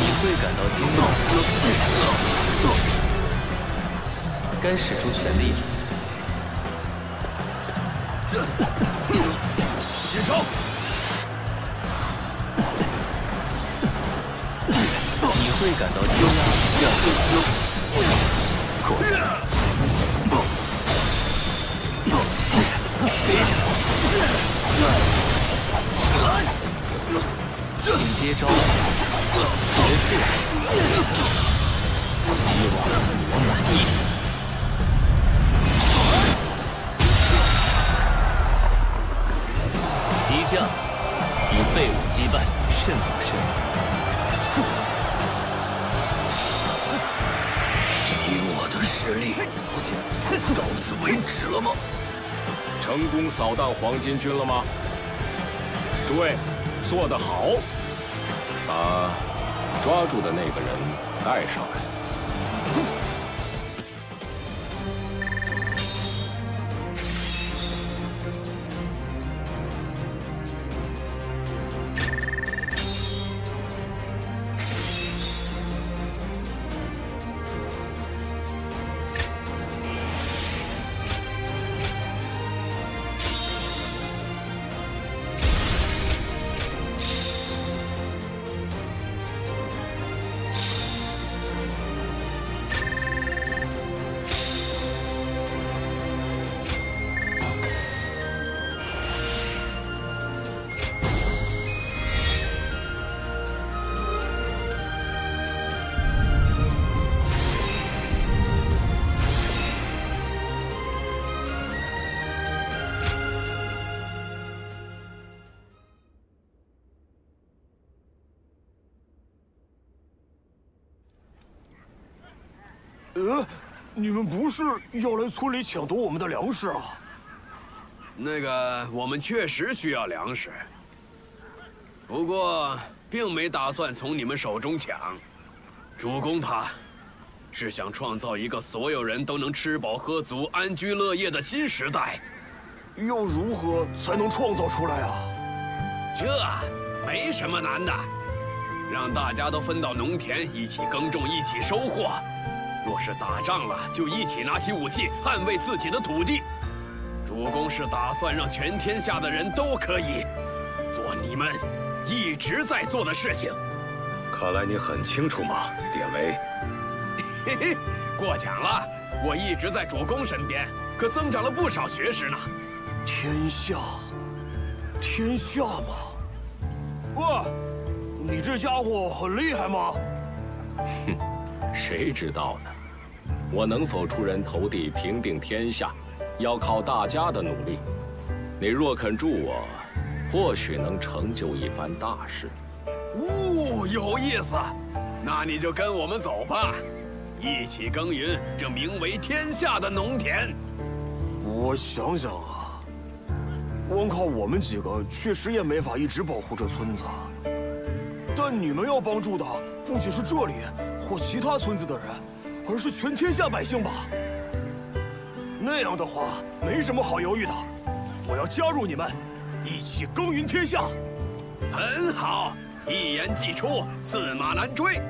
你会感到惊讶，该使出全力了。接招！ 你会感到惊讶。请接招，结束。希望我满意。敌将以废物击败，甚好甚好。 以我的实力，到此为止了吗？成功扫荡黄巾军了吗？诸位，做得好！把抓住的那个人带上来。 你们不是要来村里抢夺我们的粮食啊？那个，我们确实需要粮食，不过并没打算从你们手中抢。主公他，是想创造一个所有人都能吃饱喝足、安居乐业的新时代。要如何才能创造出来啊？这没什么难的，让大家都分到农田，一起耕种，一起收获。 若是打仗了，就一起拿起武器捍卫自己的土地。主公是打算让全天下的人都可以做你们一直在做的事情。看来你很清楚嘛，典韦。嘿嘿，过奖了，我一直在主公身边，可增长了不少学识呢。天下，天下吗？喂，你这家伙很厉害吗？哼，谁知道呢？ 我能否出人头地、平定天下，要靠大家的努力。你若肯助我，或许能成就一番大事。哦，有意思，那你就跟我们走吧，一起耕耘这名为天下的农田。我想想啊，光靠我们几个确实也没法一直保护这村子。但你们要帮助的不仅是这里或其他村子的人，而是全天下百姓吧？那样的话，没什么好犹豫的。我要加入你们，一起耕耘天下。很好，一言既出，驷马难追。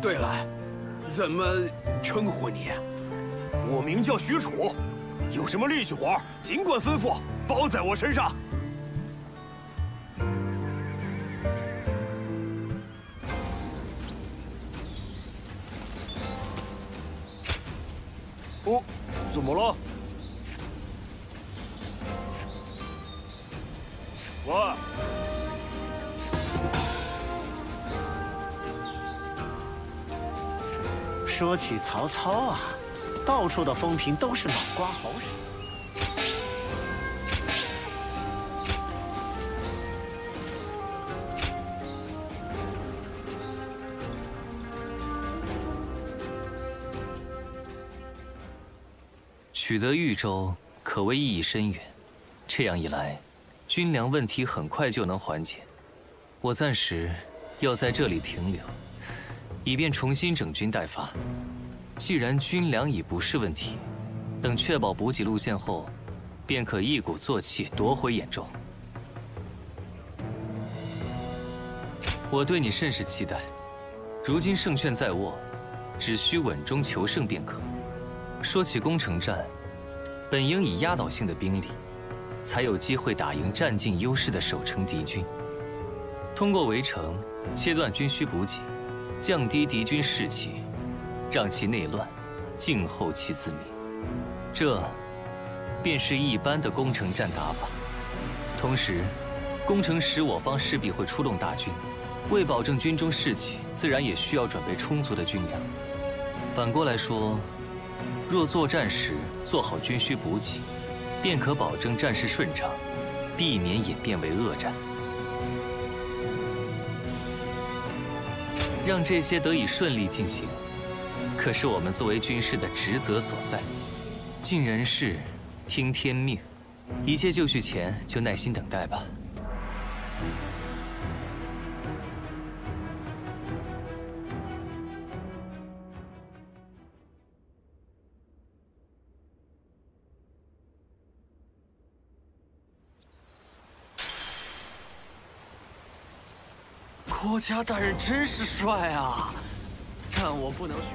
对了，怎么称呼你啊？我名叫许褚，有什么力气活尽管吩咐，包在我身上。哦，怎么了？喂。说起曹操啊，到处的风评都是脑瓜好使。取得豫州可谓意义深远，这样一来，军粮问题很快就能缓解。我暂时要在这里停留，以便重新整军待发。既然军粮已不是问题，等确保补给路线后，便可一鼓作气夺回兖州。我对你甚是期待。如今胜券在握，只需稳中求胜便可。说起攻城战，本应以压倒性的兵力，才有机会打赢占尽优势的守城敌军。通过围城，切断军需补给，降低敌军士气，让其内乱，静候其自灭。这便是一般的攻城战打法。同时，攻城时我方势必会出动大军，为保证军中士气，自然也需要准备充足的军粮。反过来说，若作战时做好军需补给，便可保证战事顺畅，避免演变为恶战。让这些得以顺利进行，可是我们作为军师的职责所在。尽人事，听天命，一切就绪前就耐心等待吧。国家大人真是帅啊！但我不能选。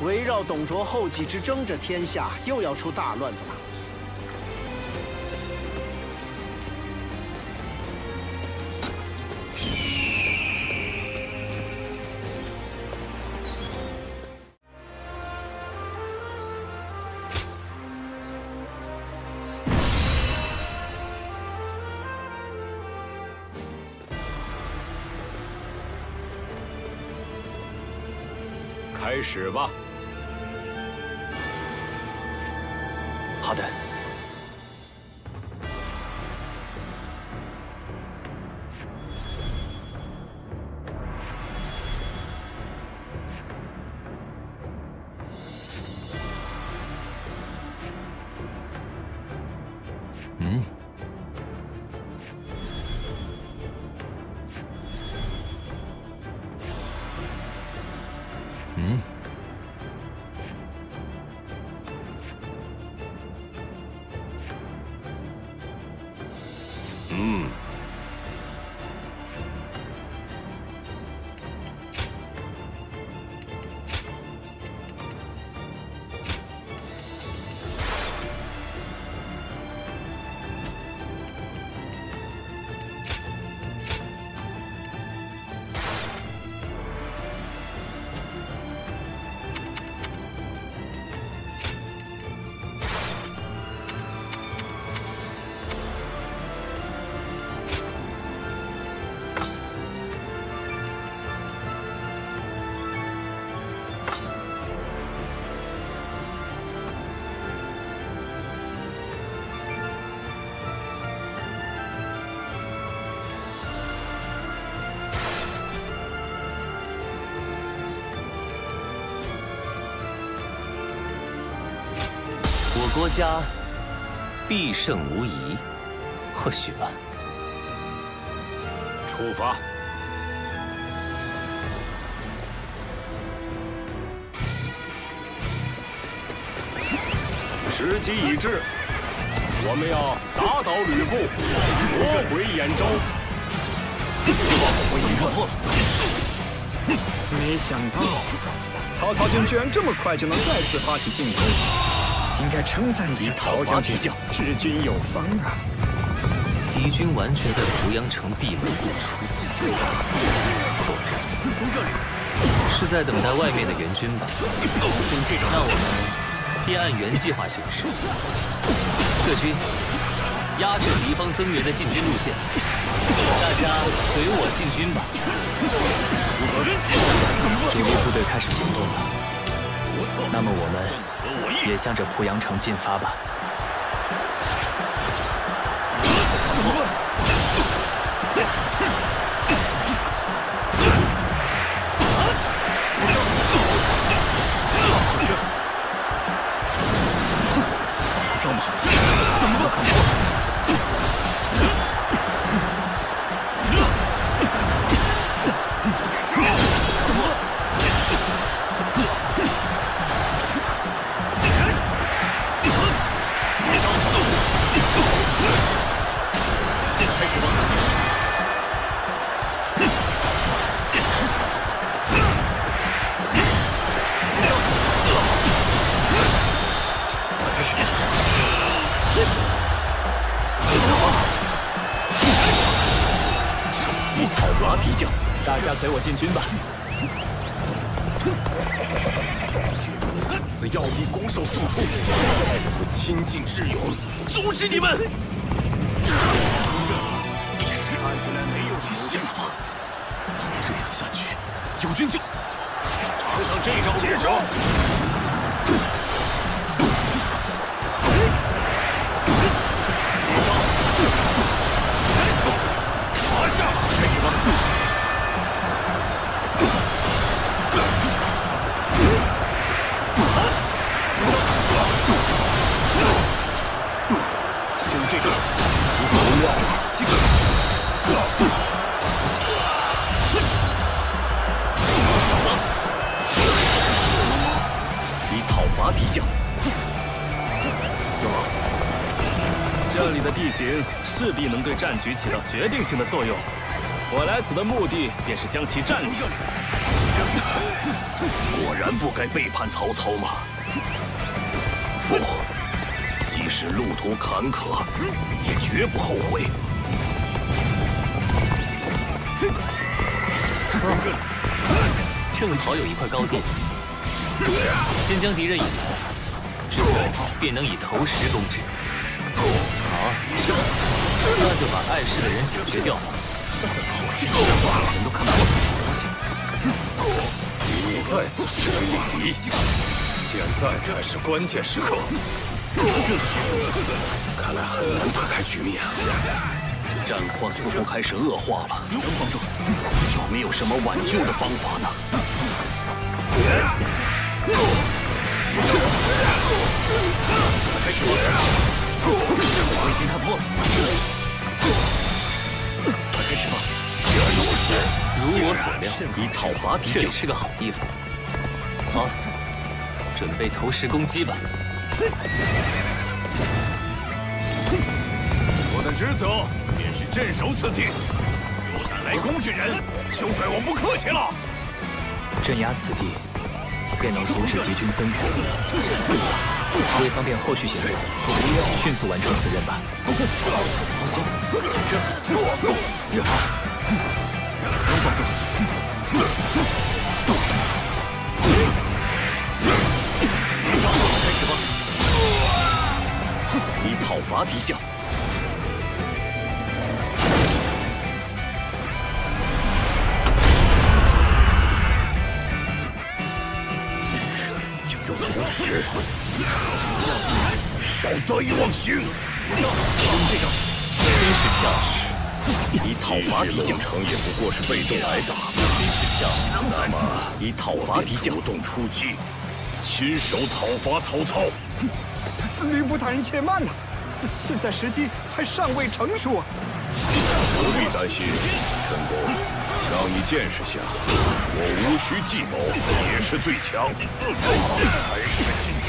围绕董卓后继之争着天下，又要出大乱子了。开始吧。好的。国家必胜无疑，或许吧。出发。时机已至，我们要打倒吕布，夺回兖州。我已经看破了。没想到曹操军居然这么快就能再次发起进攻，应该称赞一下曹将军，治军有方啊！敌军完全在濮阳城闭门不出，是在等待外面的援军吧？那我们便按原计划行事，各军压制敌方增援的进军路线，大家随我进军吧。主力部队开始行动了，那么我们也向着濮阳城进发吧。这么好，怎么看破？大家随我进军吧。借此要地攻守速出，我会倾尽智勇阻止你们。看起来没有极限了吧？这样下去，友军就尝尝这招接招。马上开始吧！就是这招，不要机会。以讨伐敌将。这里的地形势必能对战局起到决定性的作用。我来此的目的便是将其占领。果然不该背叛曹操吗？不，即使路途坎坷，也绝不后悔。正好有一块高地，先将敌人引来，之后便能以投石攻之。好，那就把碍事的人解决掉吧。人都看破了，不行。你再次失去力敌，现在才是关键时刻。看来很难打开局面啊！战况似乎开始恶化了，方仲，有没有什么挽救的方法呢？开始吧！我已经看破了。快开始吧！如我所料，以讨伐敌将，这里是个好地方。好，准备投石攻击吧。我的职责便是镇守此地，有胆来攻之人，休怪我不客气了。镇压此地，便能阻止敌军增援。为方便后续行动，迅速完成此任吧。行，能放住。开始吧！以讨伐敌将。竟有同时，少得意忘形。用这招，真是将士。以讨伐敌将，城也不过是被动挨打。那么，以讨伐敌将，主动出击，亲手讨伐曹操。吕布大人且慢呐，现在时机还尚未成熟啊。不必担心，陈宫，让你见识下，我无需计谋也是最强。开始进军。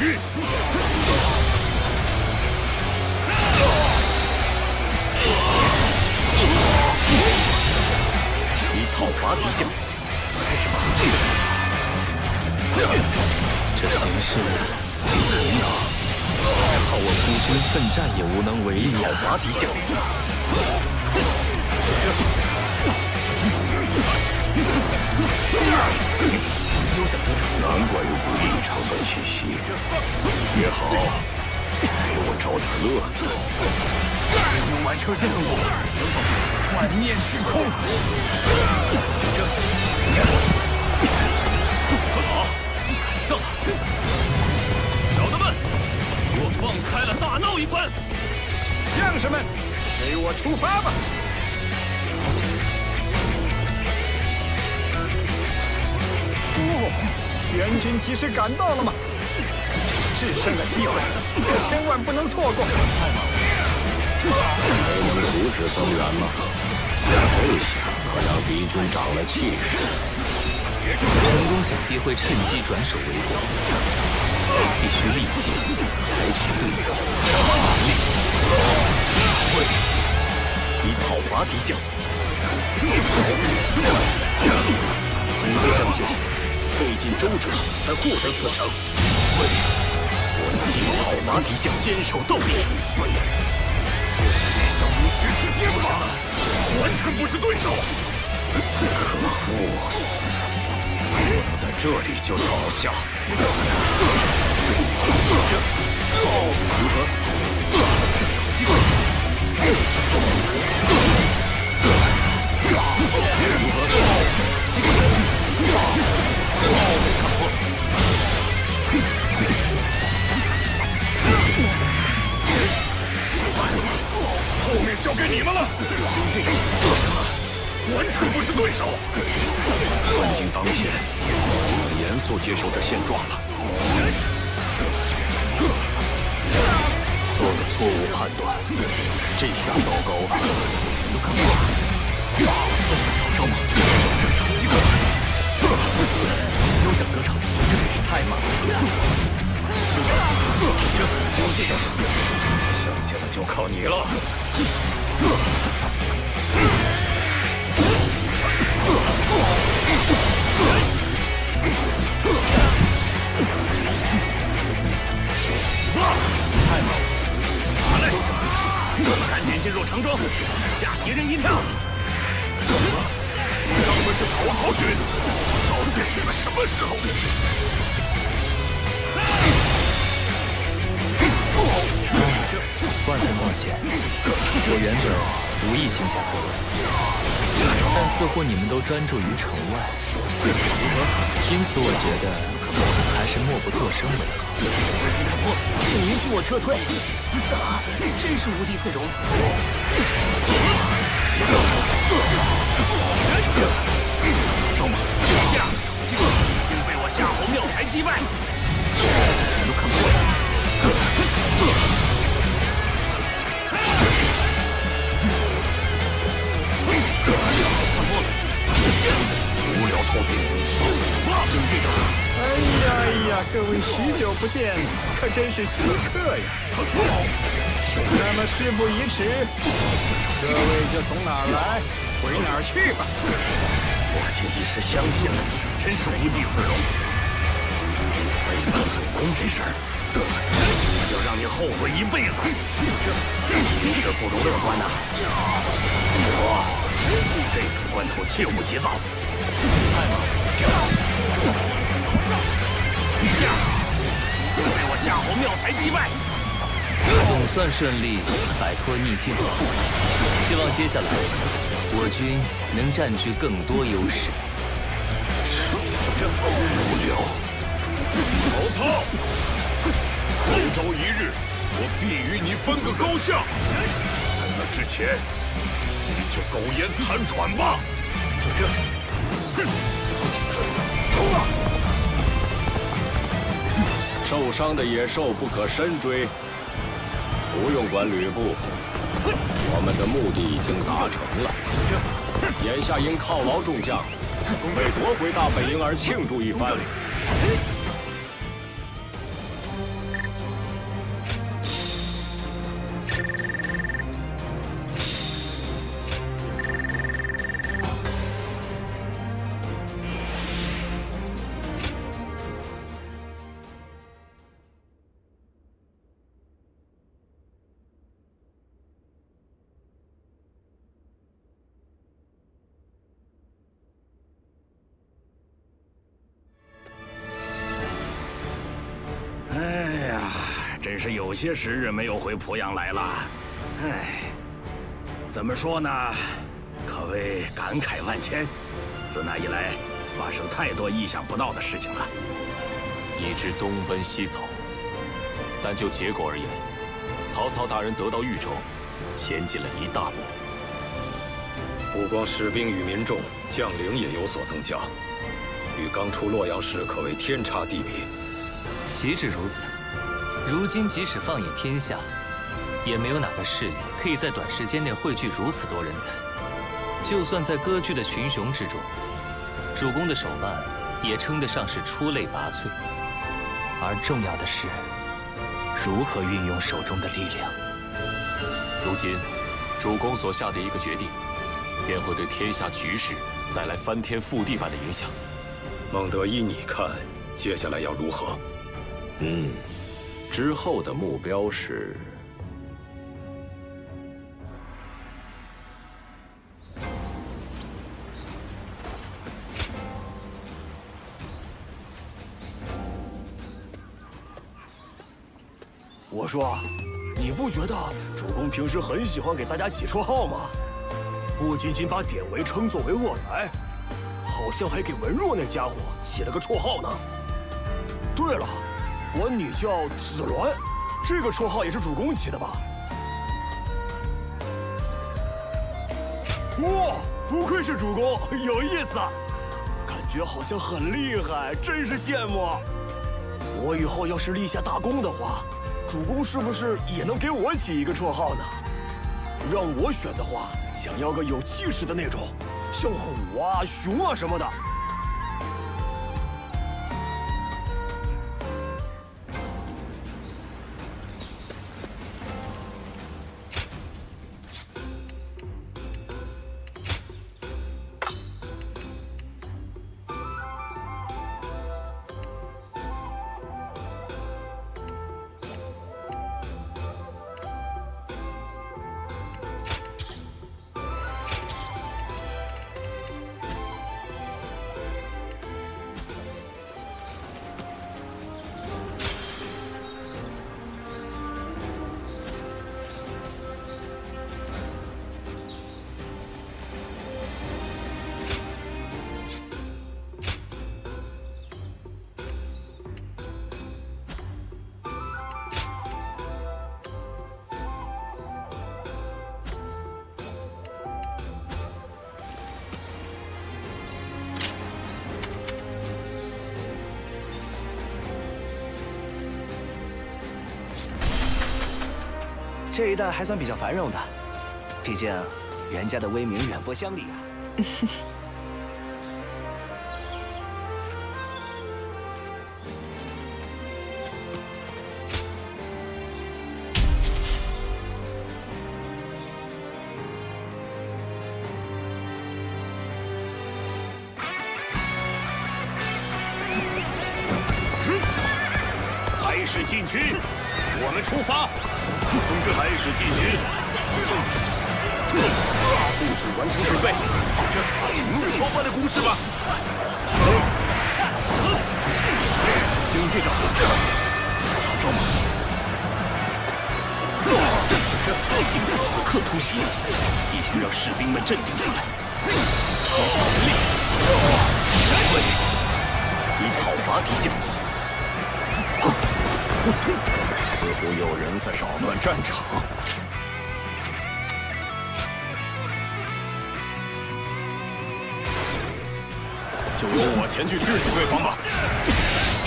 一讨伐敌将，开始吧。这形势挺难打，靠我孤军奋战也无能为力讨伐敌将。休想得逞！难怪有股异常的气息。也好，给我找点乐子。能完成任务，万念俱空。很好，赶上了！小的们，给我放开了大闹一番！将士们，随我出发吧！哦，援军及时赶到了吗？制胜的机会，可千万不能错过！没能阻止增援吗？这下可让敌军长了气势。陈宫想必会趁机转守为攻，必须立即采取对策。以讨伐敌将。很多将军费尽周折才获得此城。我要进讨伐敌将，坚守到底。小无虚之颠跸，完全不是对手。可恶！不能在这里就倒下。如何？这是好机会。如何？这是好机会。看破。后面交给你们了。完全不是对手。环境当前，只能严肃接受这现状了。做了错误判断，这下糟糕了。都看破。曹操吗？这是好机会。休想得逞，真是太慢了。刘进，剩下的就靠你了。太猛了！好嘞，赶紧进入城中，吓敌人一跳。他们是曹操军，到底是在什么时候？万分抱歉，我原本无意惊吓各位，但似乎你们都专注于城外，因此我觉得还是默不作声为好。请允许我撤退，真是无地自容。赵马，这样机会已经被我夏侯妙才击败，全都看破了。无聊透顶！哎呀，各位许久不见，可真是稀客呀！那么事不宜迟，各位就从哪儿来回哪儿去吧。我竟一时相信了你，真是无地自容。背叛主公这事儿，我就让你后悔一辈子。一事不容缓呐！这种关头切勿急躁。就被我夏侯妙才击败，总算顺利摆脱逆境。希望接下来我军能占据更多优势。无聊。曹操，后朝一日，我必与你分个高下。在那之前，你就苟延残喘吧。就这。冲啊！受伤的野兽不可深追，不用管吕布，我们的目的已经达成了。眼下应犒劳众将，为夺回大本营而庆祝一番。真是有些时日没有回濮阳来了，哎，怎么说呢？可谓感慨万千。自那以来，发生太多意想不到的事情了。一直东奔西走，但就结果而言，曹操大人得到豫州，前进了一大步。不光士兵与民众，将领也有所增加，与刚出洛阳时可谓天差地别。岂止如此，如今即使放眼天下，也没有哪个势力可以在短时间内汇聚如此多人才。就算在割据的群雄之中，主公的手腕也称得上是出类拔萃。而重要的是，如何运用手中的力量。如今，主公所下的一个决定，便会对天下局势带来翻天覆地般的影响。孟德，依你看，接下来要如何？之后的目标是……我说，你不觉得主公平时很喜欢给大家起绰号吗？不仅仅把典韦称作为恶来，好像还给文若那家伙起了个绰号呢。对了，管你叫子鸾，这个绰号也是主公起的吧？哇，不愧是主公，有意思，感觉好像很厉害，真是羡慕。我以后要是立下大功的话，主公是不是也能给我起一个绰号呢？让我选的话，想要个有气势的那种，像虎啊、熊啊什么的。这一带还算比较繁荣的，毕竟袁家的威名远播乡里啊。开始进军，我们出发。开始进军，速速完成准备，请入朝班的攻势吧。警戒着，曹操吗？竟在此刻突袭，必须让士兵们镇定下来，集中全力，以讨伐敌将。似乎有人在扰乱战场，就由我前去制止对方吧。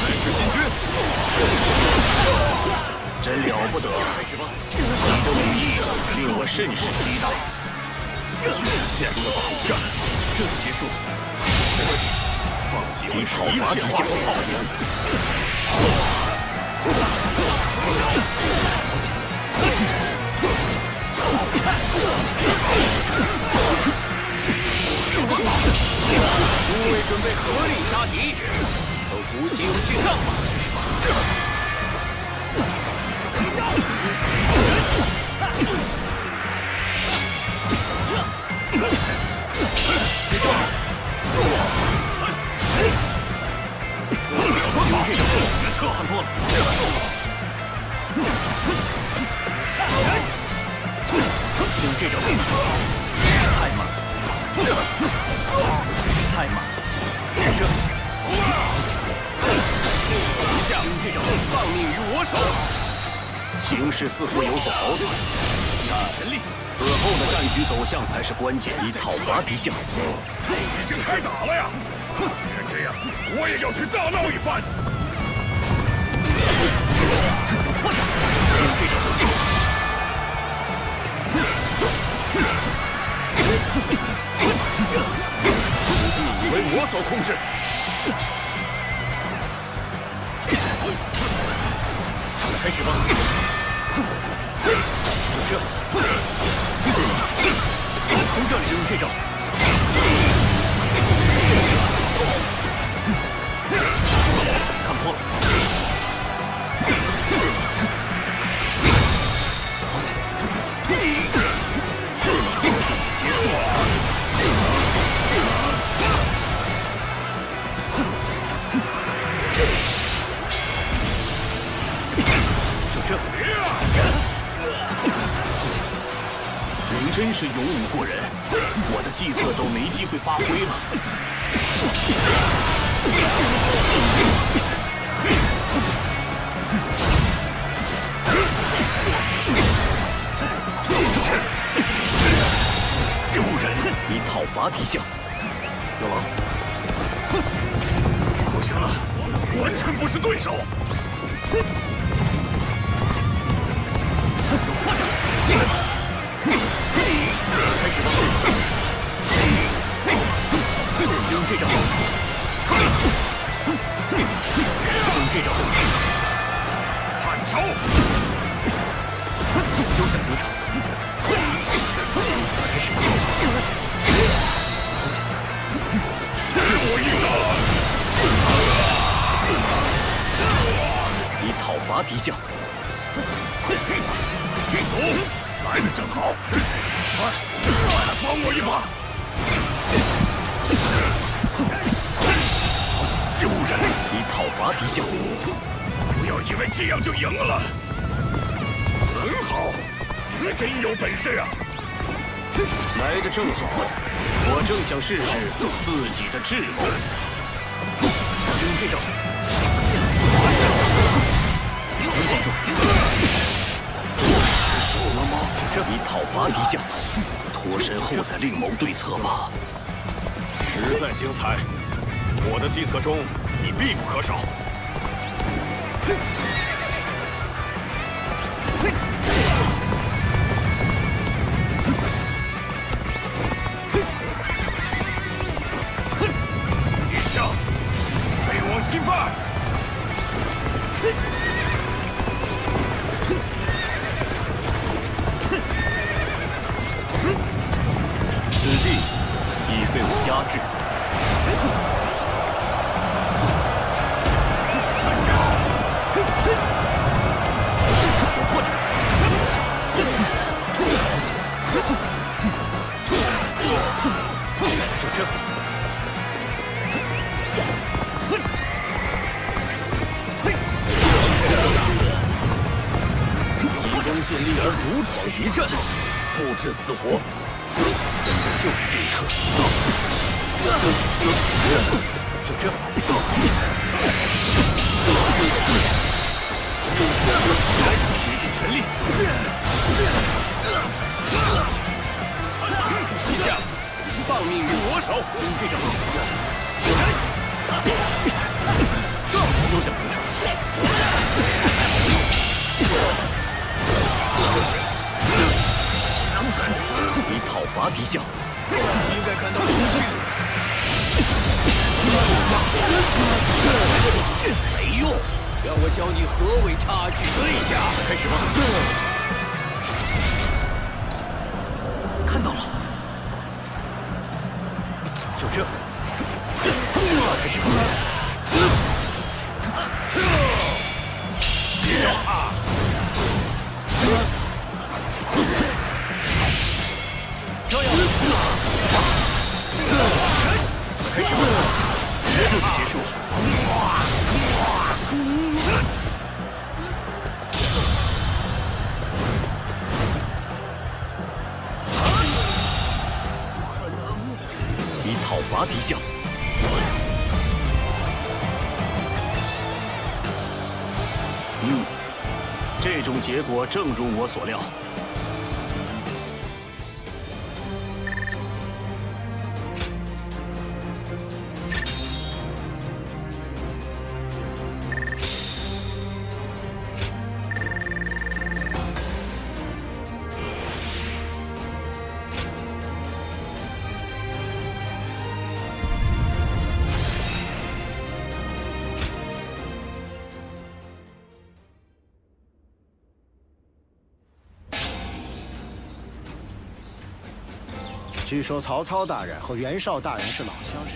开始进军。真了不得！你的武艺令我甚是期待。陷入了保护战，这就结束。放弃你讨伐敌将。诸位准备合力杀敌，都鼓起勇气上吧！接招！用这种决策看破了。用这种太慢了，真是太慢了。这将这种丧命于我手。形势似乎有所好转，全力。此后的战局走向才是关键。以讨伐敌将。已经开打了呀！看这样，我也要去大闹一番。用这种。为我所控制。开始吧。就这。从这里就用这招。看破了。结束了。您真是勇武过人，我的计策都没机会发挥了。丢人！你讨伐敌将，妖王，不行了，完全不是对手。开始吧！用这招，用这招，看招！休想得逞！开始吧！给我一招！你讨伐敌将，运毒来得正好，快来帮我一把！丢人！你讨伐敌将，不要以为这样就赢了。很好，你还真有本事啊！来得正好，我正想试试自己的智谋。用这招，别放住！失手了吗？你讨伐敌将，脱身后再另谋对策吧。实在精彩，我的计策中你必不可少。一下，飞往西派。此地已被我压制。我破解。就这。急功近利而独闯敌阵，不知死活。就是这一刻，就这，竭尽全力，一将丧命于我手，用这招，休想得逞！能在此，你讨伐敌将，应该感到荣幸。没用，让我教你何为差距。退下，开始吧。看到了，就这，开始吧。接着啊！加油！开始吧，这就结束。你讨伐敌将。这种结果正如我所料。据说曹操大人和袁绍大人是老相识。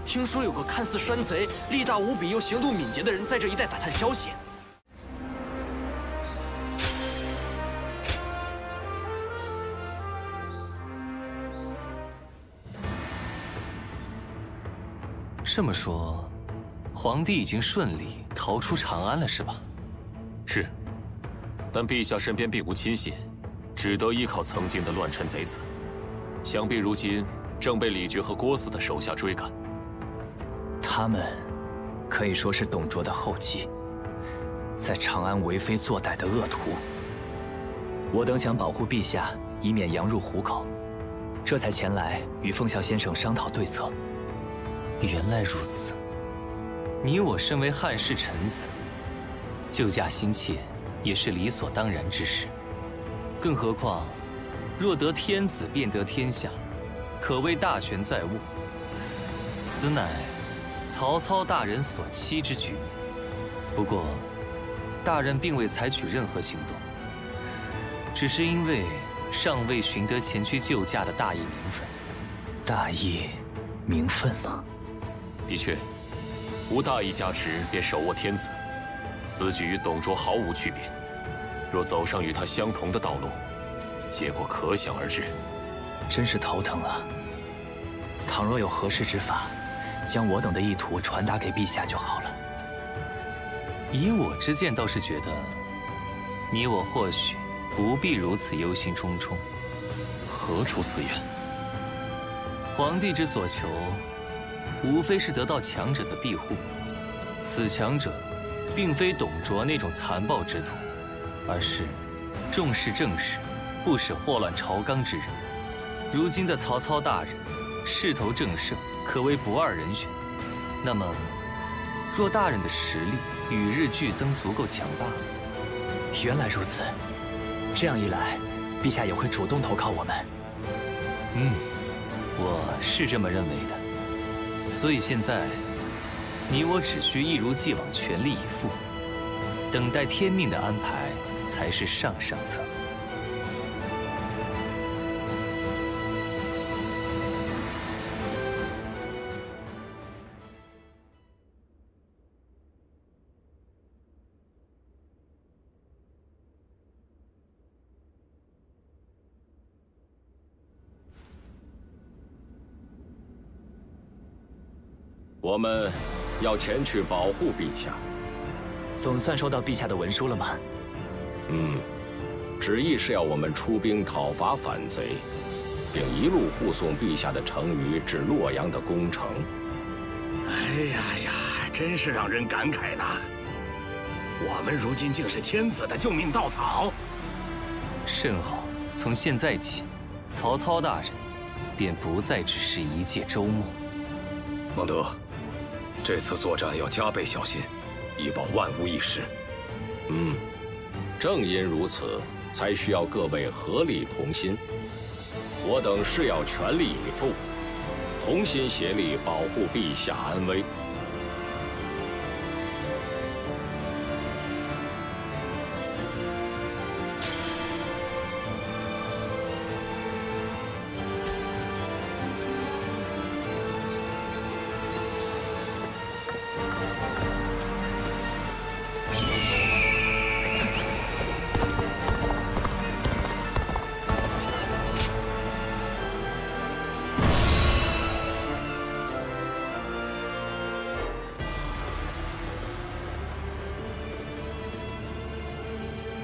听说有个看似山贼、力大无比又行动敏捷的人在这一带打探消息。这么说，皇帝已经顺利逃出长安了，是吧？是，但陛下身边并无亲信，只得依靠曾经的乱臣贼子，想必如今正被李傕和郭汜的手下追赶。他们可以说是董卓的后继，在长安为非作歹的恶徒。我等想保护陛下，以免羊入虎口，这才前来与凤啸先生商讨对策。原来如此，你我身为汉室臣子，救驾心切也是理所当然之事。更何况，若得天子，便得天下，可谓大权在握。此乃曹操大人所期之局面。不过，大人并未采取任何行动，只是因为尚未寻得前去救驾的大义名分。大义名分吗？的确，无大义加持便手握天子，此举与董卓毫无区别。若走上与他相同的道路，结果可想而知。真是头疼啊！倘若有合适之法，将我等的意图传达给陛下就好了。以我之见，倒是觉得你我或许不必如此忧心忡忡。何出此言？皇帝之所求，无非是得到强者的庇护。此强者，并非董卓那种残暴之徒，而是重视政事，不使祸乱朝纲之人。如今的曹操大人，势头正盛，可谓不二人选。那么，若大人的实力与日俱增，足够强大，原来如此。这样一来，陛下也会主动投靠我们。我是这么认为的。所以现在，你我只需一如既往全力以赴，等待天命的安排才是上策。我们要前去保护陛下。总算收到陛下的文书了吗？旨意是要我们出兵讨伐反贼，并一路护送陛下的成渝至洛阳的攻城。哎呀，真是让人感慨呐！我们如今竟是天子的救命稻草。甚好，从现在起，曹操大人便不再只是一介周牧。孟德，这次作战要加倍小心，以保万无一失。正因如此，才需要各位合力同心。我等是要全力以赴，同心协力保护陛下安危。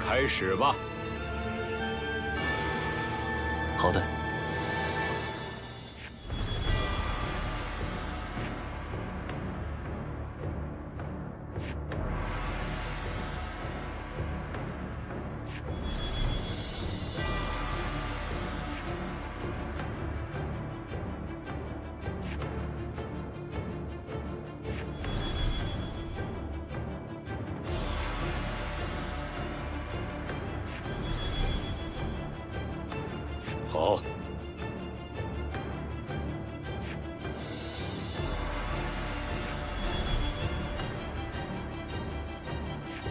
开始吧。好的。好。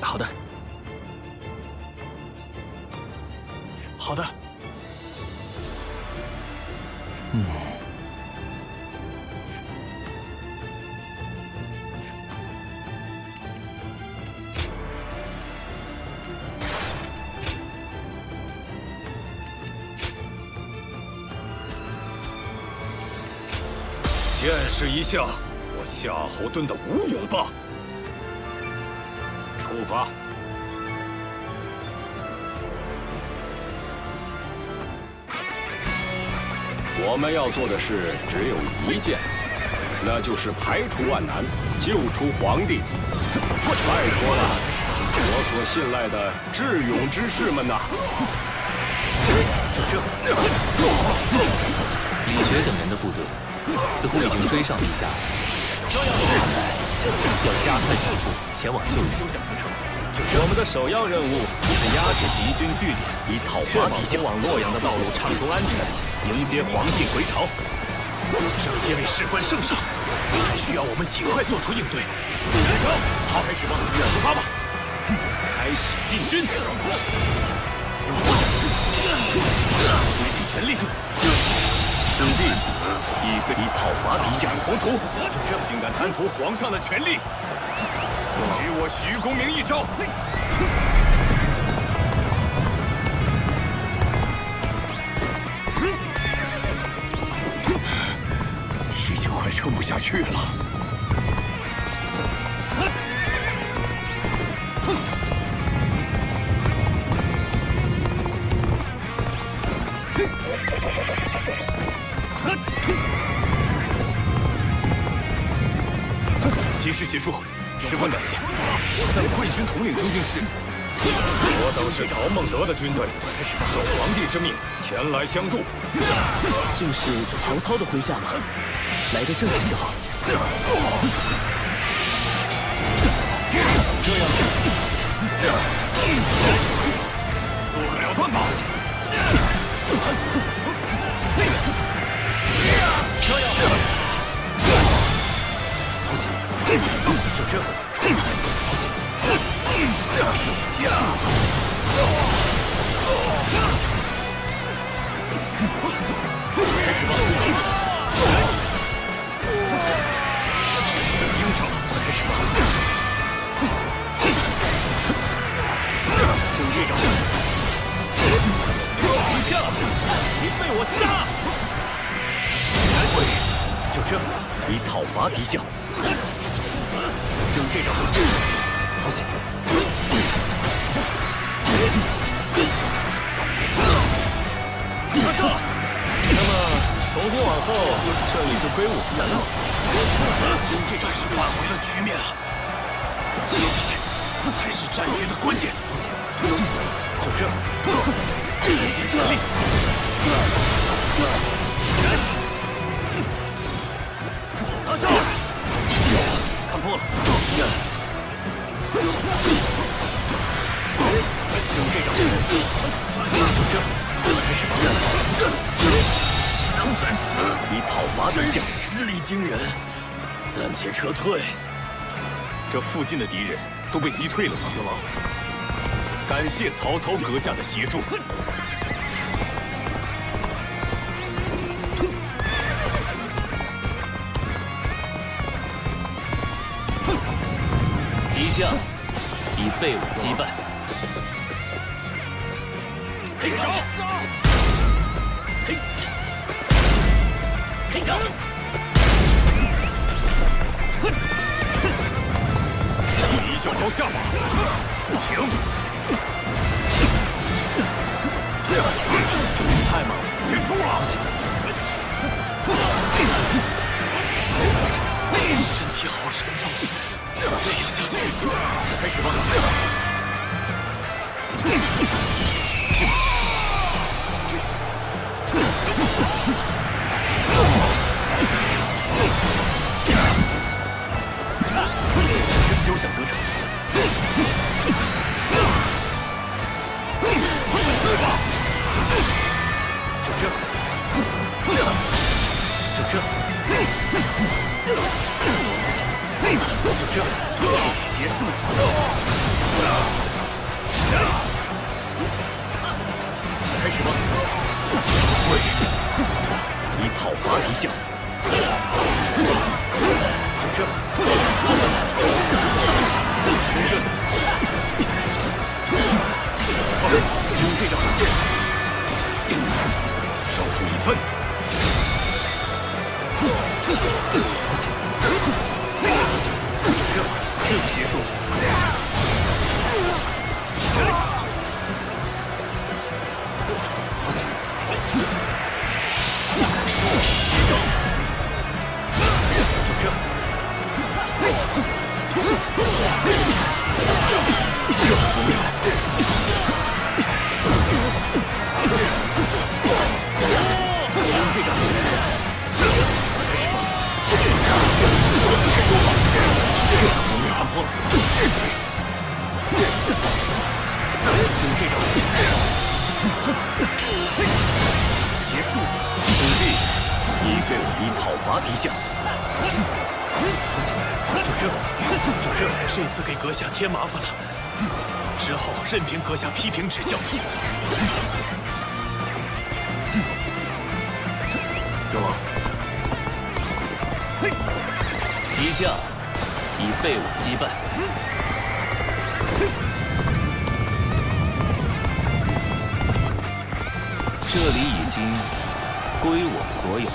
好的。好的。见识一下我夏侯惇的武勇吧！出发！我们要做的事只有一件，那就是排除万难，救出皇帝。拜托了，我所信赖的智勇之士们呐！就这，李傕等人的部队似乎已经追上陛下了，要加快脚步前往救援。我们的首要任务是压制敌军据点，以讨伐敌将，往洛阳的道路畅通安全，迎接皇帝回朝。这因为事关圣上，还需要我们尽快做出应对。好，开始吧，出发吧！开始进军，竭尽全力。兄弟，以讨伐敌将宏图，竟敢贪图皇上的权力，许我徐公明一招！已经快撑不下去了。及时协助，十分感谢。但贵军统领究竟是？我等是曹孟德的军队，受皇帝之命前来相助。竟是曹操的麾下吗？来的正是时候。这样，不可了断吧！这样，好险！就这，好险！这就结束。开始吧！盯上了，开始吧！就这招！敌将，你被我杀！过去，就这，以讨伐敌将。就这招，好险！大胜！那么从今往后，这里就归我们了。这算是挽回了局面了。接下来才是战局的关键。就这，竭尽全力。拿下！看破了。用这招。就这，开始吧。能在此以讨伐敌将，实力惊人。暂且撤退。这附近的敌人都被击退了吗？大王，感谢曹操阁下的协助。敌将已被我击败。嘿招！嘿！嘿招！一脚朝下马，停！太猛了，结束了。身体好沉重，就这样下去，开始吧。休想得逞！就这，就这，就这，结束。开始吧。会以讨伐敌将。就这。用这招，少负一分。这就结束。接招，就这。结束，兄弟，一阵以讨伐敌将。就这，这次给阁下添麻烦了，之后任凭阁下批评指教。大王，敌将已被我击败。这里已经归我所有。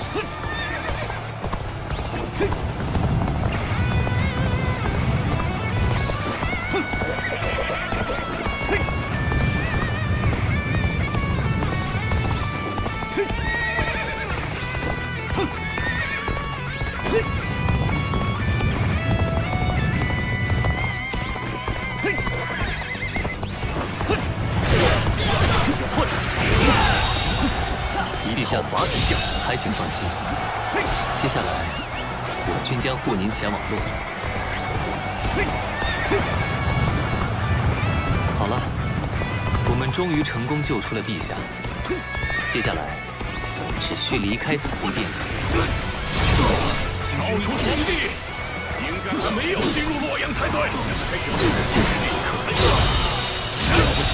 讨伐敌将，还请放心。接下来，我军将护您前往洛阳。好了，我们终于成功救出了陛下。接下来，只需离开此地便可。找出皇帝，应该还没有进入洛阳才对。开始，就是这一刻。了不起，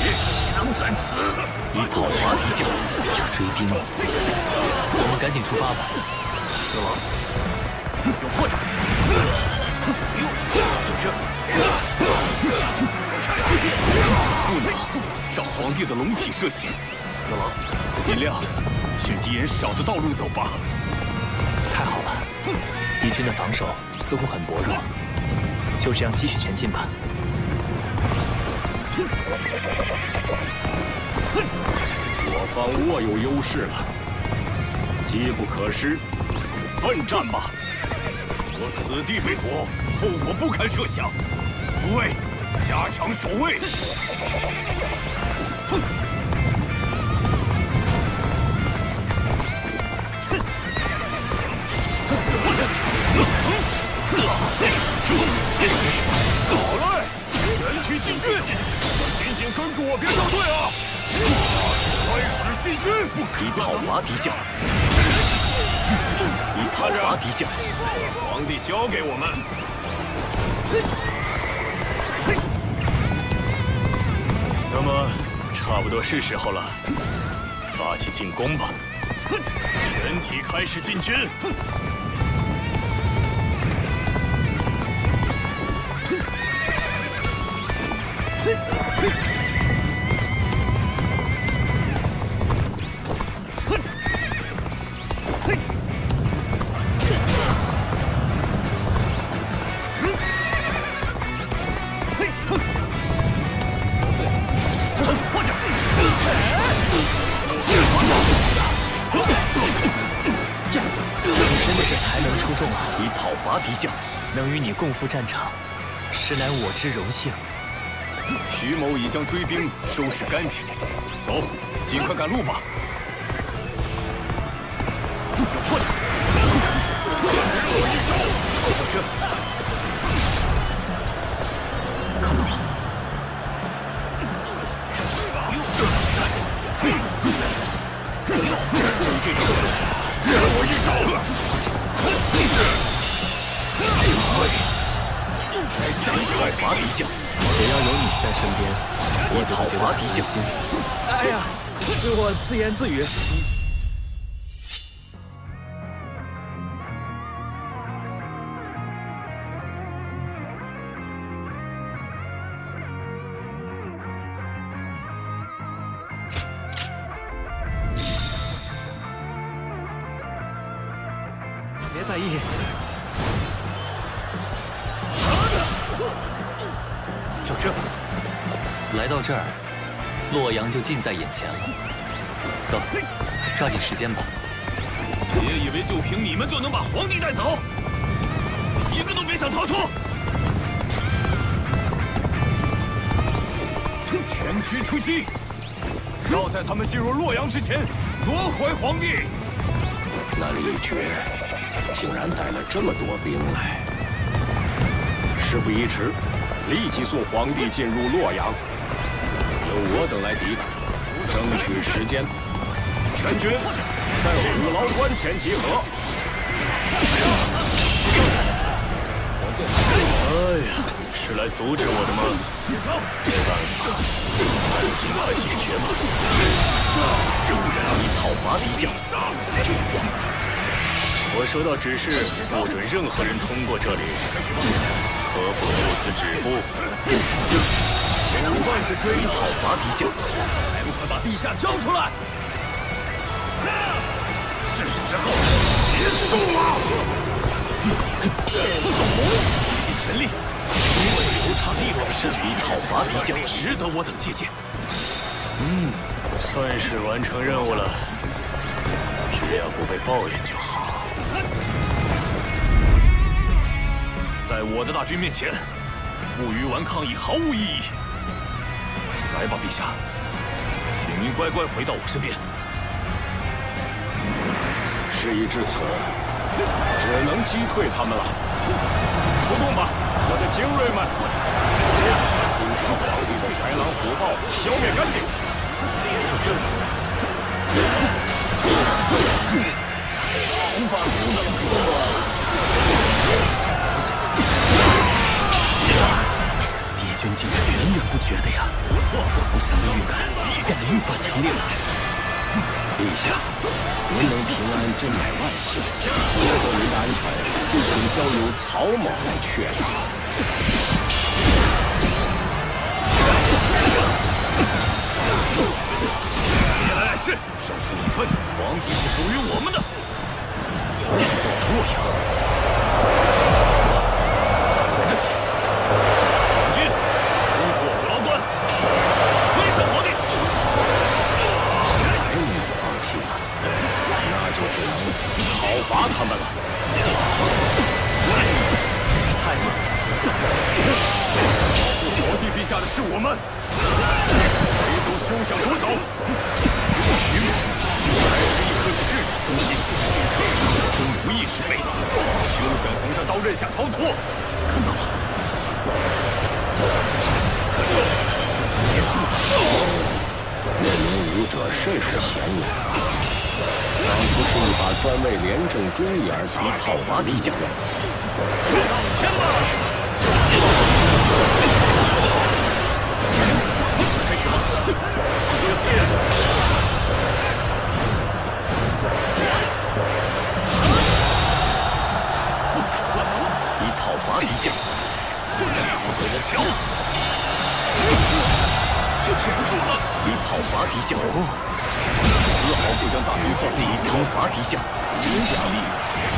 能在此以讨伐敌将。追兵，我们赶紧出发吧。大王，有破绽。就这，不能让皇帝的龙体射血。大王，尽量选敌人少的道路走吧。太好了，敌军的防守似乎很薄弱，就这样继续前进吧。我方握有优势了，机不可失，奋战吧！我此地被夺，后果不堪设想。诸位，加强守卫。进军，以讨伐敌将，以讨伐敌将。皇帝交给我们。那么，差不多是时候了，发起进攻吧！全体开始进军！以讨伐敌将，能与你共赴战场，实乃我之荣幸。徐某已将追兵收拾干净，走，尽快赶路吧。有破绽！小轩，看到了。让我一招！讨伐敌将，只要有你在身边，我就会觉得安心。哎呀，是我自言自语。别在意。小轩，来到这儿，洛阳就近在眼前了。走，抓紧时间吧。别以为就凭你们就能把皇帝带走，一个都别想逃脱！全军出击，要在他们进入洛阳之前夺回皇帝。那李傕竟然带了这么多兵来，事不宜迟，立即送皇帝进入洛阳，由我等来抵挡，争取时间。全军在虎牢关前集合。哎呀，是来阻止我的吗？没办法，还是尽快解决吧。仍然以讨伐敌将。我收到指示，不准任何人通过这里，可否就此止步？不算是追讨伐敌将，还不快把陛下交出来！是时候结束了！竭尽全力，流畅利落的事以讨伐敌将，值得我等借鉴。算是完成任务了，只要不被抱怨就好。在我的大军面前，负隅顽抗已毫无意义。来吧，陛下，请您乖乖回到我身边。事已至此，只能击退他们了。出动吧，我的精锐们！把皇帝的豺狼虎豹消灭干净！无法阻挡住我。敌军竟然源源不绝的呀！不祥的预感变得愈发强烈了。陛下，您能平安真乃万幸。为了您的安全，就请交由曹某来确认。别来碍事，胜负已分，皇帝是属于我们的。洛阳，来得及！全军攻破虎牢关，追上皇帝！还没有放弃呢，那就只能讨伐他们了。太慢了！保护皇帝陛下的是我们，谁都休想夺走！徐某还是一颗赤胆忠心，真无义之辈，休想从这刀刃下逃脱！看到了，可这就结束了。者甚是显眼，仿佛是一把专为廉政忠义而打造的利剑。一套伐敌将，为了瞧，坚持不住了。一套伐敌将，丝毫不将大比赛一通伐敌将，真犀利，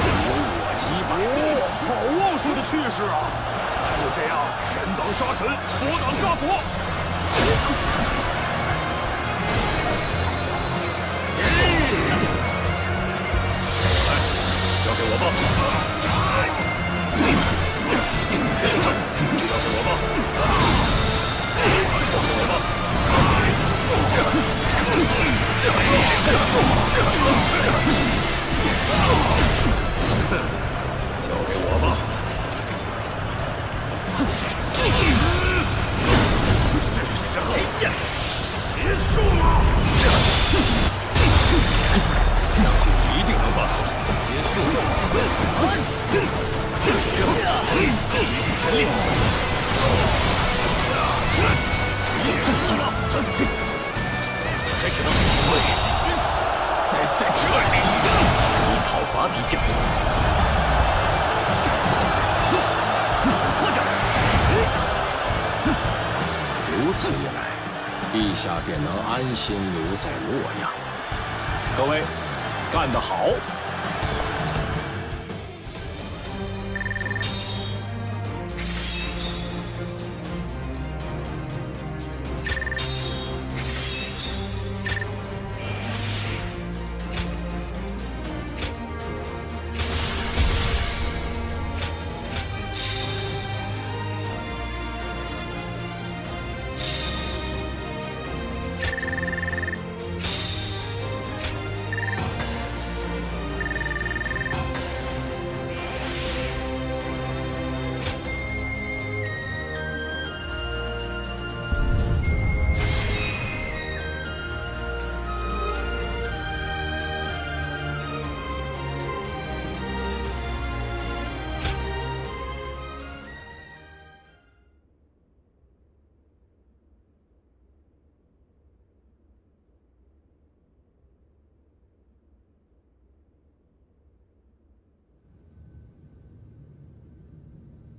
有我击败。好旺盛的气势啊！就这样，神挡杀神，佛挡杀佛。交给我吧。交给我吧。交给我吧。交给我吧。是谁呀？结束了。相信一定能办好。结束。绝不竭尽全力。开始了，卫军再赛之2里，一讨伐敌将。如此一来，陛下便能安心留在洛阳。各位，干得好！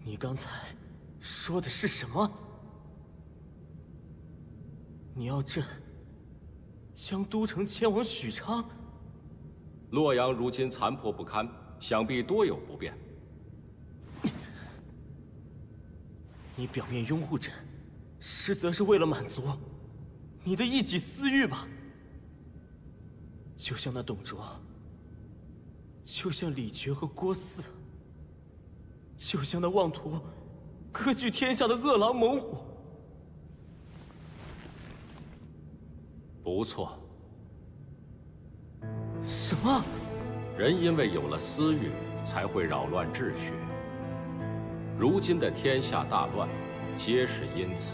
你刚才说的是什么？你要朕将都城迁往许昌？洛阳如今残破不堪，想必多有不便。你表面拥护朕，实则是为了满足你的一己私欲吧？就像那董卓，就像李傕和郭汜。就像那妄图割据天下的饿狼猛虎。不错。什么？人因为有了私欲，才会扰乱秩序。如今的天下大乱，皆是因此。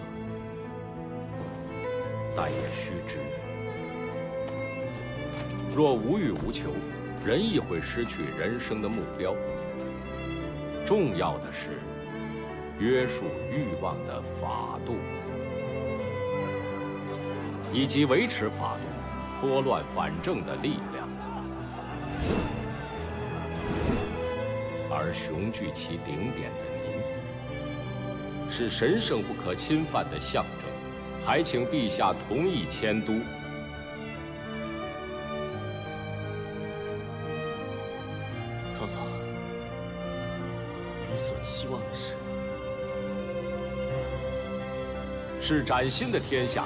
但也须知，若无欲无求，人亦会失去人生的目标。重要的是约束欲望的法度，以及维持法度、拨乱反正的力量。而雄踞其顶点的您，是神圣不可侵犯的象征，还请陛下同意迁都。曹操。你所期望的是崭新的天下，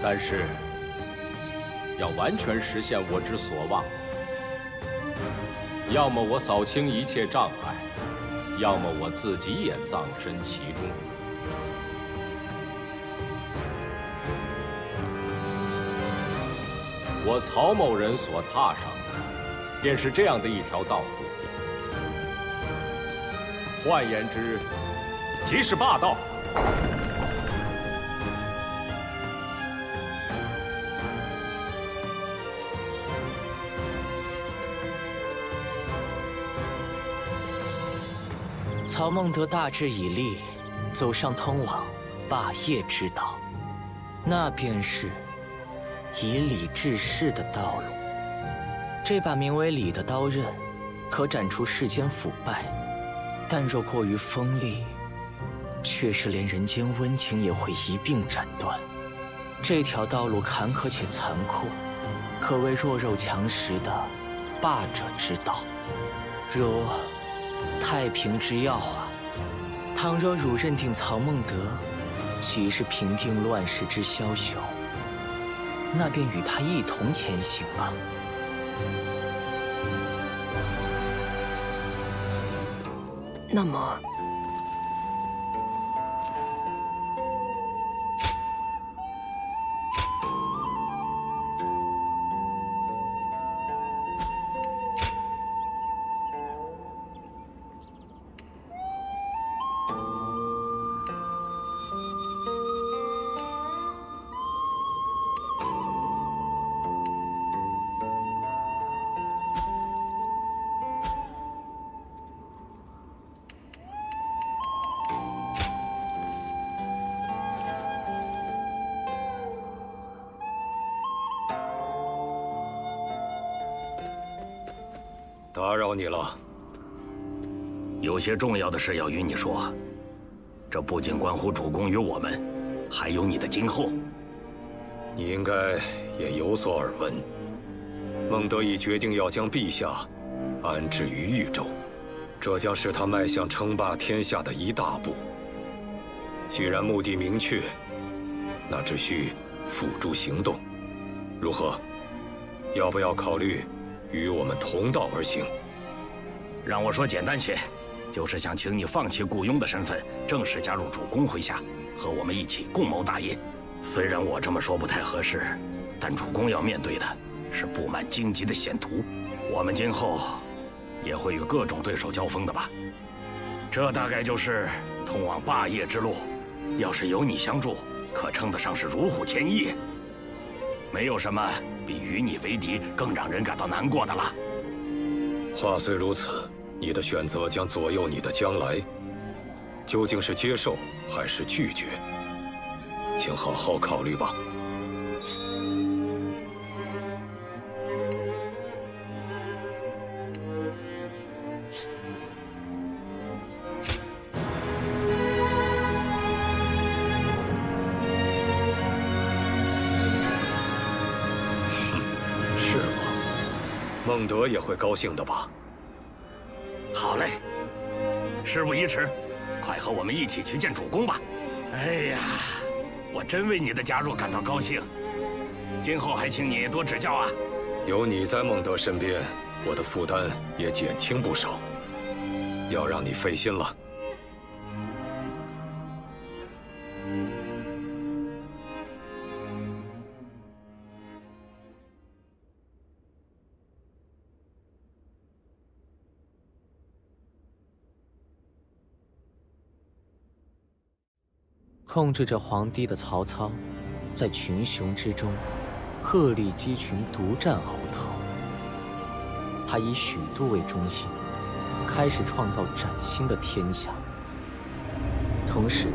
但是要完全实现我之所望，要么我扫清一切障碍，要么我自己也葬身其中。我曹某人所踏上的，便是这样的一条道路。换言之，即是霸道。曹孟德大志已立，走上通往霸业之道，那便是以礼治世的道路。这把名为礼的刀刃，可斩除世间腐败，但若过于锋利，却是连人间温情也会一并斩断。这条道路坎坷且残酷，可谓弱肉强食的霸者之道，如太平之要啊！倘若汝认定曹孟德即是平定乱世之枭雄，那便与他一同前行吧。那么，打扰你了，有些重要的事要与你说。这不仅关乎主公与我们，还有你的今后。你应该也有所耳闻，孟德已决定要将陛下安置于豫州，这将是他迈向称霸天下的一大步。既然目的明确，那只需付诸行动。如何？要不要考虑与我们同道而行？让我说简单些，就是想请你放弃雇佣的身份，正式加入主公麾下，和我们一起共谋大业。虽然我这么说不太合适，但主公要面对的是布满荆棘的险途，我们今后也会与各种对手交锋的吧？这大概就是通往霸业之路。要是有你相助，可称得上是如虎添翼。没有什么比与你为敌更让人感到难过的了。话虽如此，你的选择将左右你的将来，究竟是接受还是拒绝？请好好考虑吧。是吗？孟德也会高兴的吧？好嘞，事不宜迟，快和我们一起去见主公吧。哎呀，我真为你的加入感到高兴，今后还请你多指教啊。有你在孟德身边，我的负担也减轻不少，要让你费心了。控制着皇帝的曹操，在群雄之中，鹤立鸡群，独占鳌头。他以许都为中心，开始创造崭新的天下。同时，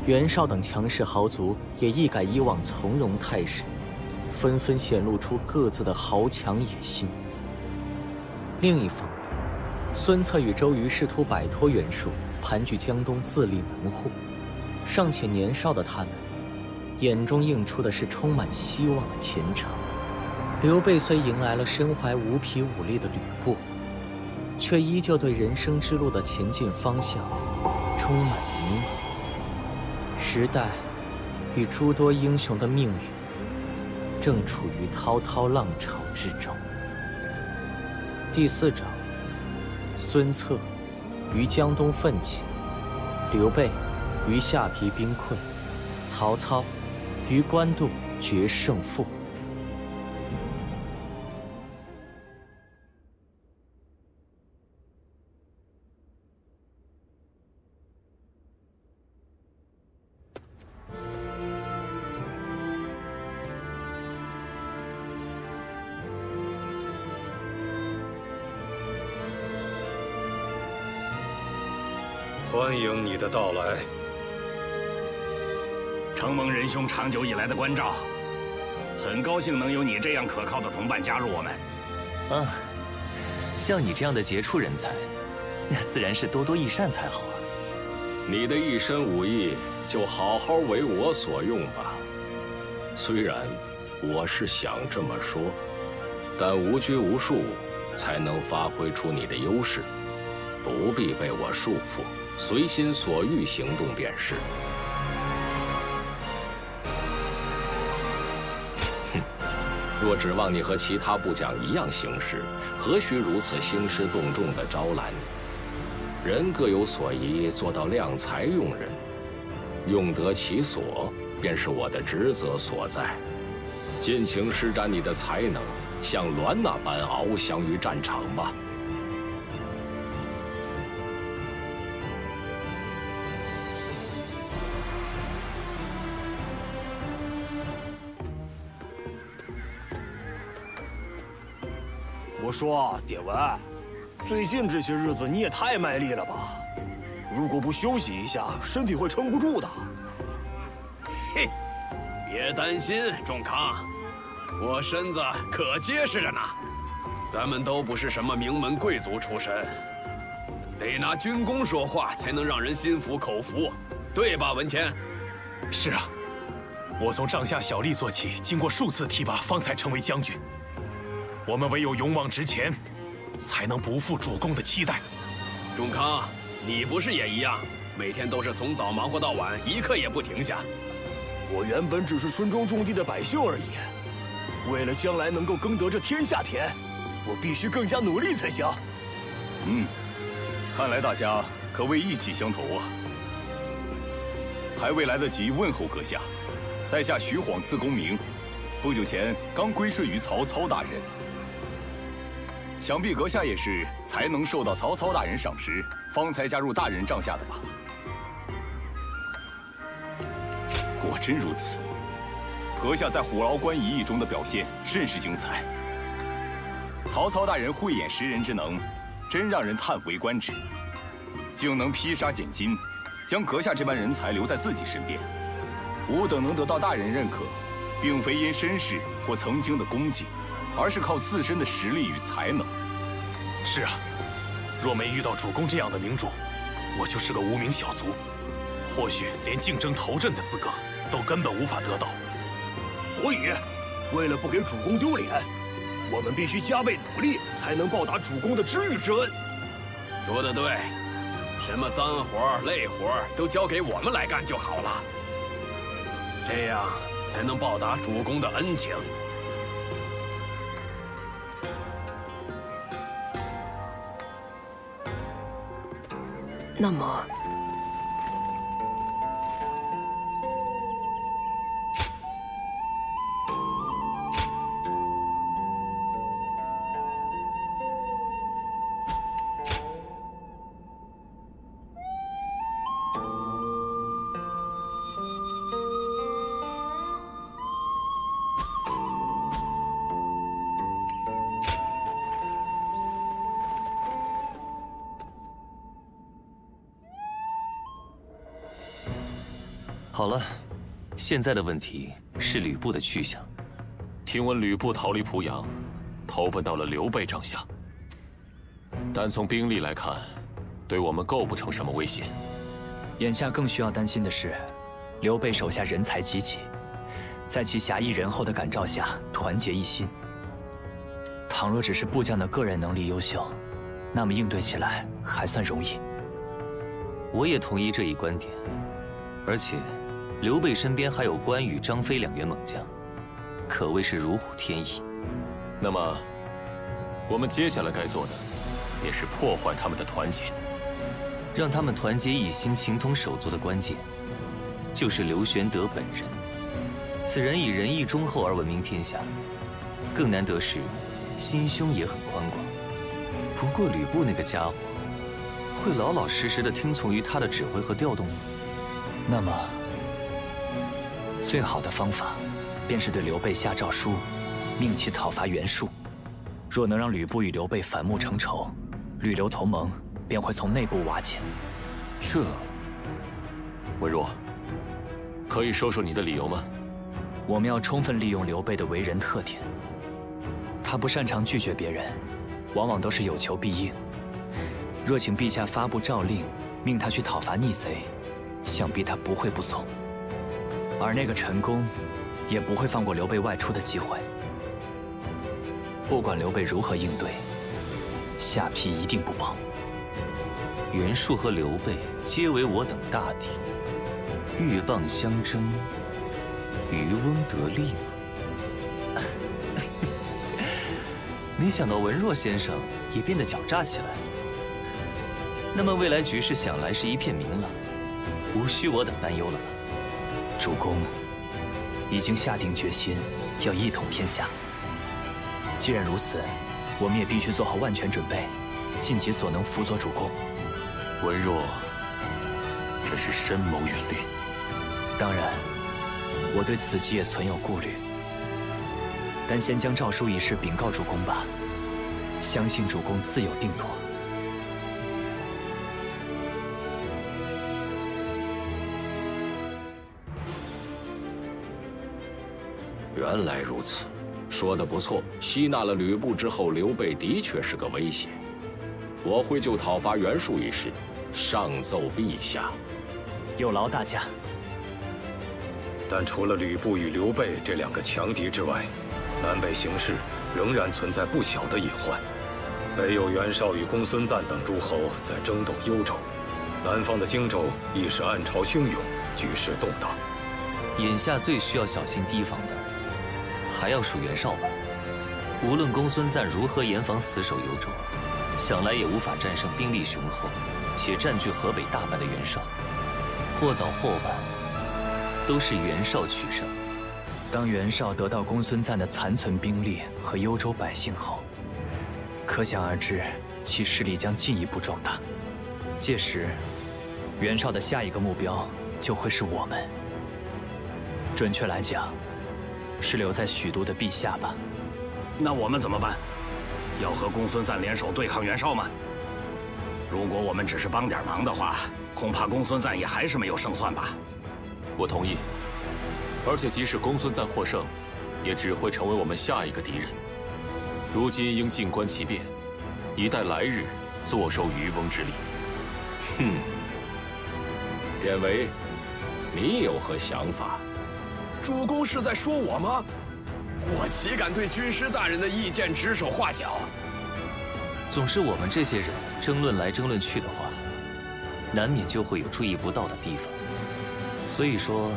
袁绍等强势豪族也一改以往从容态势，纷纷显露出各自的豪强野心。另一方面，孙策与周瑜试图摆脱袁术，盘踞江东，自立门户。尚且年少的他们，眼中映出的是充满希望的前程。刘备虽迎来了身怀无匹武力的吕布，却依旧对人生之路的前进方向充满迷茫。时代与诸多英雄的命运正处于滔滔浪潮之中。第4章，孙策于江东奋起，刘备于下邳兵溃，曹操于官渡决胜负。欢迎你的到来。承蒙仁兄长久以来的关照，很高兴能有你这样可靠的同伴加入我们。啊，像你这样的杰出人才，那自然是多多益善才好啊。你的一身武艺，就好好为我所用吧。虽然我是想这么说，但无拘无束，才能发挥出你的优势，不必被我束缚，随心所欲行动便是。哼，若指望你和其他部将一样行事，何须如此兴师动众地招揽你？人各有所宜，做到量才用人，用得其所，便是我的职责所在。尽情施展你的才能，像鸾那般翱翔于战场吧。我说，典文，最近这些日子你也太卖力了吧？如果不休息一下，身体会撑不住的。嘿，别担心，仲康，我身子可结实着呢。咱们都不是什么名门贵族出身，得拿军功说话，才能让人心服口服，对吧，文谦？是啊，我从帐下小吏做起，经过数次提拔，方才成为将军。我们唯有勇往直前，才能不负主公的期待。仲康，你不是也一样，每天都是从早忙活到晚，一刻也不停下？我原本只是村中种地的百姓而已，为了将来能够耕得这天下田，我必须更加努力才行。看来大家可谓意气相投啊！还未来得及问候阁下，在下徐晃字公明，不久前刚归顺于曹操大人。想必阁下也是才能受到曹操大人赏识，方才加入大人帐下的吧？果真如此，阁下在虎牢关一役中的表现甚是精彩。曹操大人慧眼识人之能，真让人叹为观止。竟能披杀拣金，将阁下这般人才留在自己身边。吾等能得到大人认可，并非因身世或曾经的功绩，而是靠自身的实力与才能。是啊，若没遇到主公这样的明主，我就是个无名小卒，或许连竞争头阵的资格都根本无法得到。所以，为了不给主公丢脸，我们必须加倍努力，才能报答主公的知遇之恩。说得对，什么脏活累活都交给我们来干就好了，这样才能报答主公的恩情。那么，好了，现在的问题是吕布的去向。听闻吕布逃离濮阳，投奔到了刘备帐下。单从兵力来看，对我们构不成什么威胁。眼下更需要担心的是，刘备手下人才济济，在其侠义仁厚的感召下，团结一心。倘若只是部将的个人能力优秀，那么应对起来还算容易。我也同意这一观点，而且刘备身边还有关羽、张飞2员猛将，可谓是如虎添翼。那么，我们接下来该做的，便是破坏他们的团结。让他们团结一心、情同手足的关键，就是刘玄德本人。此人以仁义忠厚而闻名天下，更难得是心胸也很宽广。不过吕布那个家伙，会老老实实的听从于他的指挥和调动吗？那么，最好的方法，便是对刘备下诏书，命其讨伐袁术。若能让吕布与刘备反目成仇，吕刘同盟便会从内部瓦解。这，文若，可以说说你的理由吗？我们要充分利用刘备的为人特点。他不擅长拒绝别人，往往都是有求必应。若请陛下发布诏令，命他去讨伐逆贼，想必他不会不从。而那个陈宫，也不会放过刘备外出的机会。不管刘备如何应对，下邳一定不保。袁术和刘备皆为我等大敌，鹬蚌相争，渔翁得利吗？没想到文若先生也变得狡诈起来了。那么未来局势想来是一片明朗，无需我等担忧了吧？主公已经下定决心要一统天下。既然如此，我们也必须做好万全准备，尽其所能辅佐主公。文若，这是深谋远虑。当然，我对此计也存有顾虑。但先将诏书一事禀告主公吧，相信主公自有定夺。原来如此，说得不错。吸纳了吕布之后，刘备的确是个威胁。我会就讨伐袁术一事上奏陛下。有劳大驾。但除了吕布与刘备这两个强敌之外，南北形势仍然存在不小的隐患。北有袁绍与公孙瓒等诸侯在争斗幽州，南方的荆州亦是暗潮汹涌，局势动荡。眼下最需要小心提防的，还要数袁绍吧。无论公孙瓒如何严防死守幽州，想来也无法战胜兵力雄厚且占据河北大半的袁绍。或早或晚，都是袁绍取胜。当袁绍得到公孙瓒的残存兵力和幽州百姓后，可想而知，其势力将进一步壮大。届时，袁绍的下一个目标就会是我们。准确来讲，是留在许都的陛下吧。那我们怎么办？要和公孙瓒联手对抗袁绍吗？如果我们只是帮点忙的话，恐怕公孙瓒也还是没有胜算吧。我同意。而且即使公孙瓒获胜，也只会成为我们下一个敌人。如今应静观其变，以待来日坐收渔翁之利。哼，典韦，你有何想法？主公是在说我吗？我岂敢对军师大人的意见指手画脚？总是我们这些人争论来争论去的话，难免就会有注意不到的地方。所以说，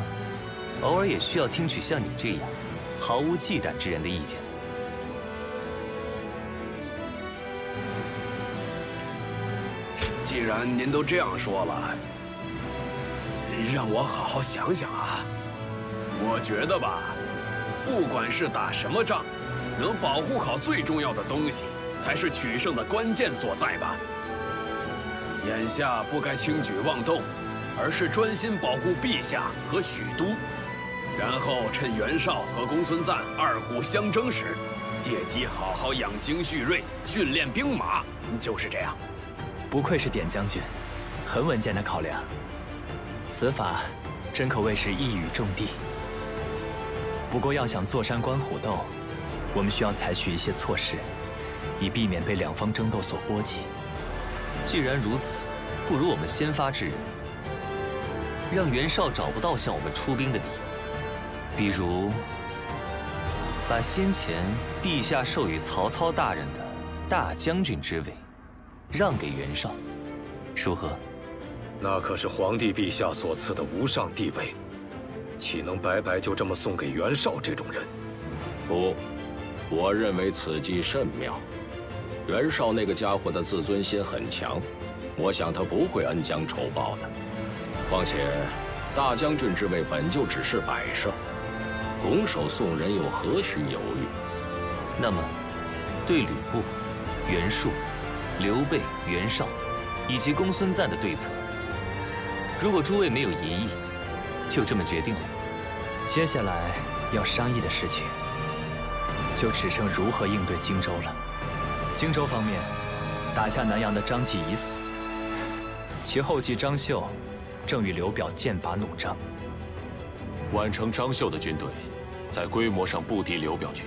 偶尔也需要听取像你这样毫无忌惮之人的意见。既然您都这样说了，让我好好想想啊。我觉得吧，不管是打什么仗，能保护好最重要的东西，才是取胜的关键所在吧。眼下不该轻举妄动，而是专心保护陛下和许都。然后趁袁绍和公孙瓒二虎相争时，借机好好养精蓄锐，训练兵马，就是这样。不愧是典将军，很稳健的考量。此法真可谓是一语中的。不过要想坐山观虎斗，我们需要采取一些措施，以避免被两方争斗所波及。既然如此，不如我们先发制人，让袁绍找不到向我们出兵的理由。比如，把先前陛下授予曹操大人的大将军之位让给袁绍，如何？那可是皇帝陛下所赐的无上地位，岂能白白就这么送给袁绍这种人？不，我认为此计甚妙。袁绍那个家伙的自尊心很强，我想他不会恩将仇报的。况且，大将军之位本就只是摆设。拱手送人又何须犹豫？那么，对吕布、袁术、刘备、袁绍以及公孙瓒的对策，如果诸位没有异议，就这么决定了。接下来要商议的事情，就只剩如何应对荆州了。荆州方面，打下南阳的张继已死，其后继张绣，正与刘表剑拔弩张。宛城张绣的军队，在规模上不敌刘表军。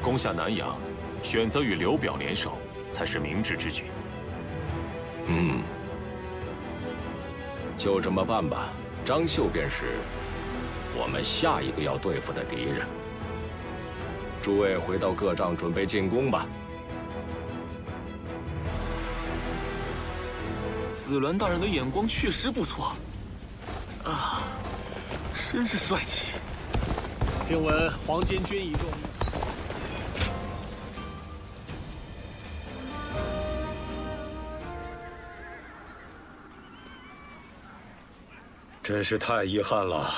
攻下南阳，选择与刘表联手，才是明智之举。就这么办吧。张绣便是我们下一个要对付的敌人。诸位回到各帐准备进攻吧。紫鸾大人的眼光确实不错，啊，真是帅气。听闻黄巾军一众。真是太遗憾了，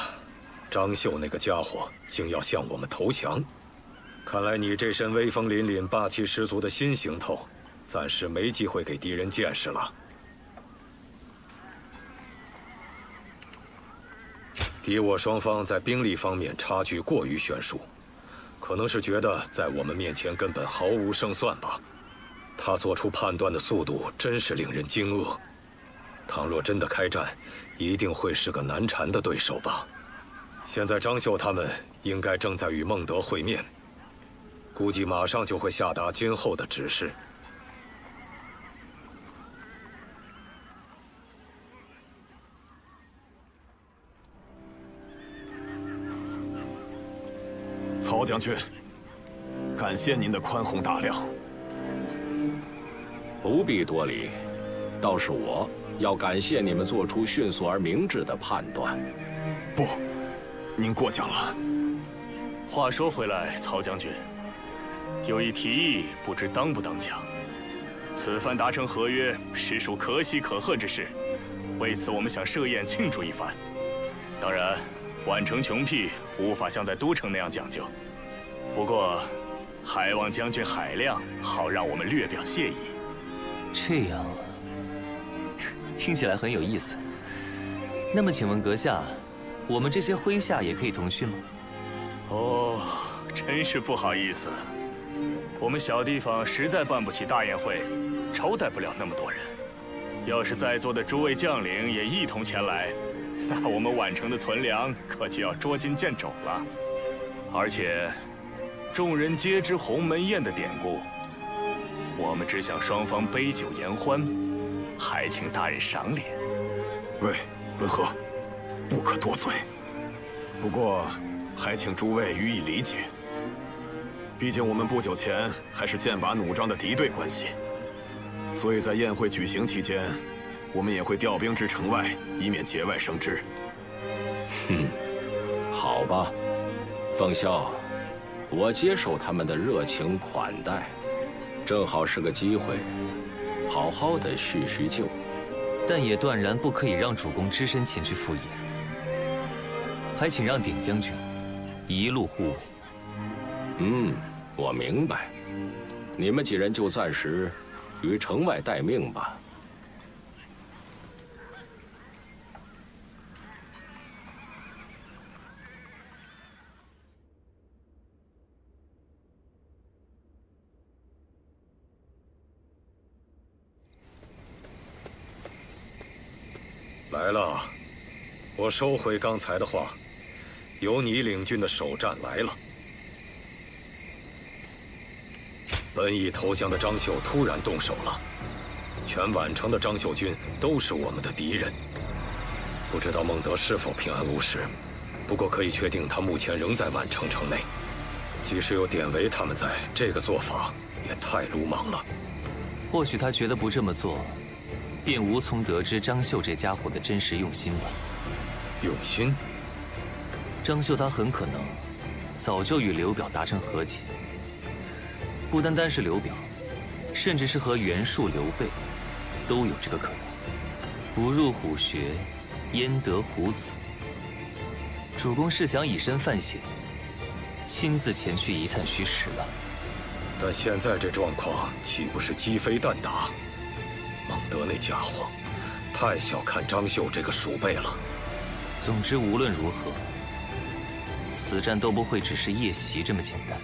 张绣那个家伙竟要向我们投降。看来你这身威风凛凛、霸气十足的新行头，暂时没机会给敌人见识了。敌我双方在兵力方面差距过于悬殊，可能是觉得在我们面前根本毫无胜算吧。他做出判断的速度真是令人惊愕。倘若真的开战，一定会是个难缠的对手吧。现在张绣他们应该正在与孟德会面，估计马上就会下达今后的指示。曹将军，感谢您的宽宏大量。不必多礼，倒是我要感谢你们做出迅速而明智的判断。不，您过奖了。话说回来，曹将军，有一提议，不知当不当讲。此番达成合约，实属可喜可贺之事。为此，我们想设宴庆祝一番。当然，宛城穷僻，无法像在都城那样讲究。不过，还望将军海量，好让我们略表谢意。这样啊。听起来很有意思。那么，请问阁下，我们这些麾下也可以同去吗？哦，真是不好意思，我们小地方实在办不起大宴会，招待不了那么多人。要是在座的诸位将领也一同前来，那我们宛城的存粮可就要捉襟见肘了。而且，众人皆知鸿门宴的典故，我们只想双方杯酒言欢。还请大人赏脸。喂，文和，不可多嘴。不过，还请诸位予以理解。毕竟我们不久前还是剑拔弩张的敌对关系，所以在宴会举行期间，我们也会调兵至城外，以免节外生枝。好吧，凤啸，我接受他们的热情款待，正好是个机会。好好的叙叙旧，但也断然不可以让主公只身前去赴宴。还请让典将军一路护卫。我明白。你们几人就暂时于城外待命吧。来了，我收回刚才的话，由你领军的首战来了。本已投降的张绣突然动手了，全宛城的张绣军都是我们的敌人。不知道孟德是否平安无事，不过可以确定他目前仍在宛城城内。即使有典韦他们在，这个做法也太鲁莽了。或许他觉得不这么做，便无从得知张绣这家伙的真实用心吧。用心？张绣他很可能早就与刘表达成和解，不单单是刘表，甚至是和袁术、刘备，都有这个可能。不入虎穴，焉得虎子？主公是想以身犯险，亲自前去一探虚实了。但现在这状况岂不是鸡飞蛋打？孟德那家伙太小看张绣这个鼠辈了。总之，无论如何，此战都不会只是夜袭这么简单。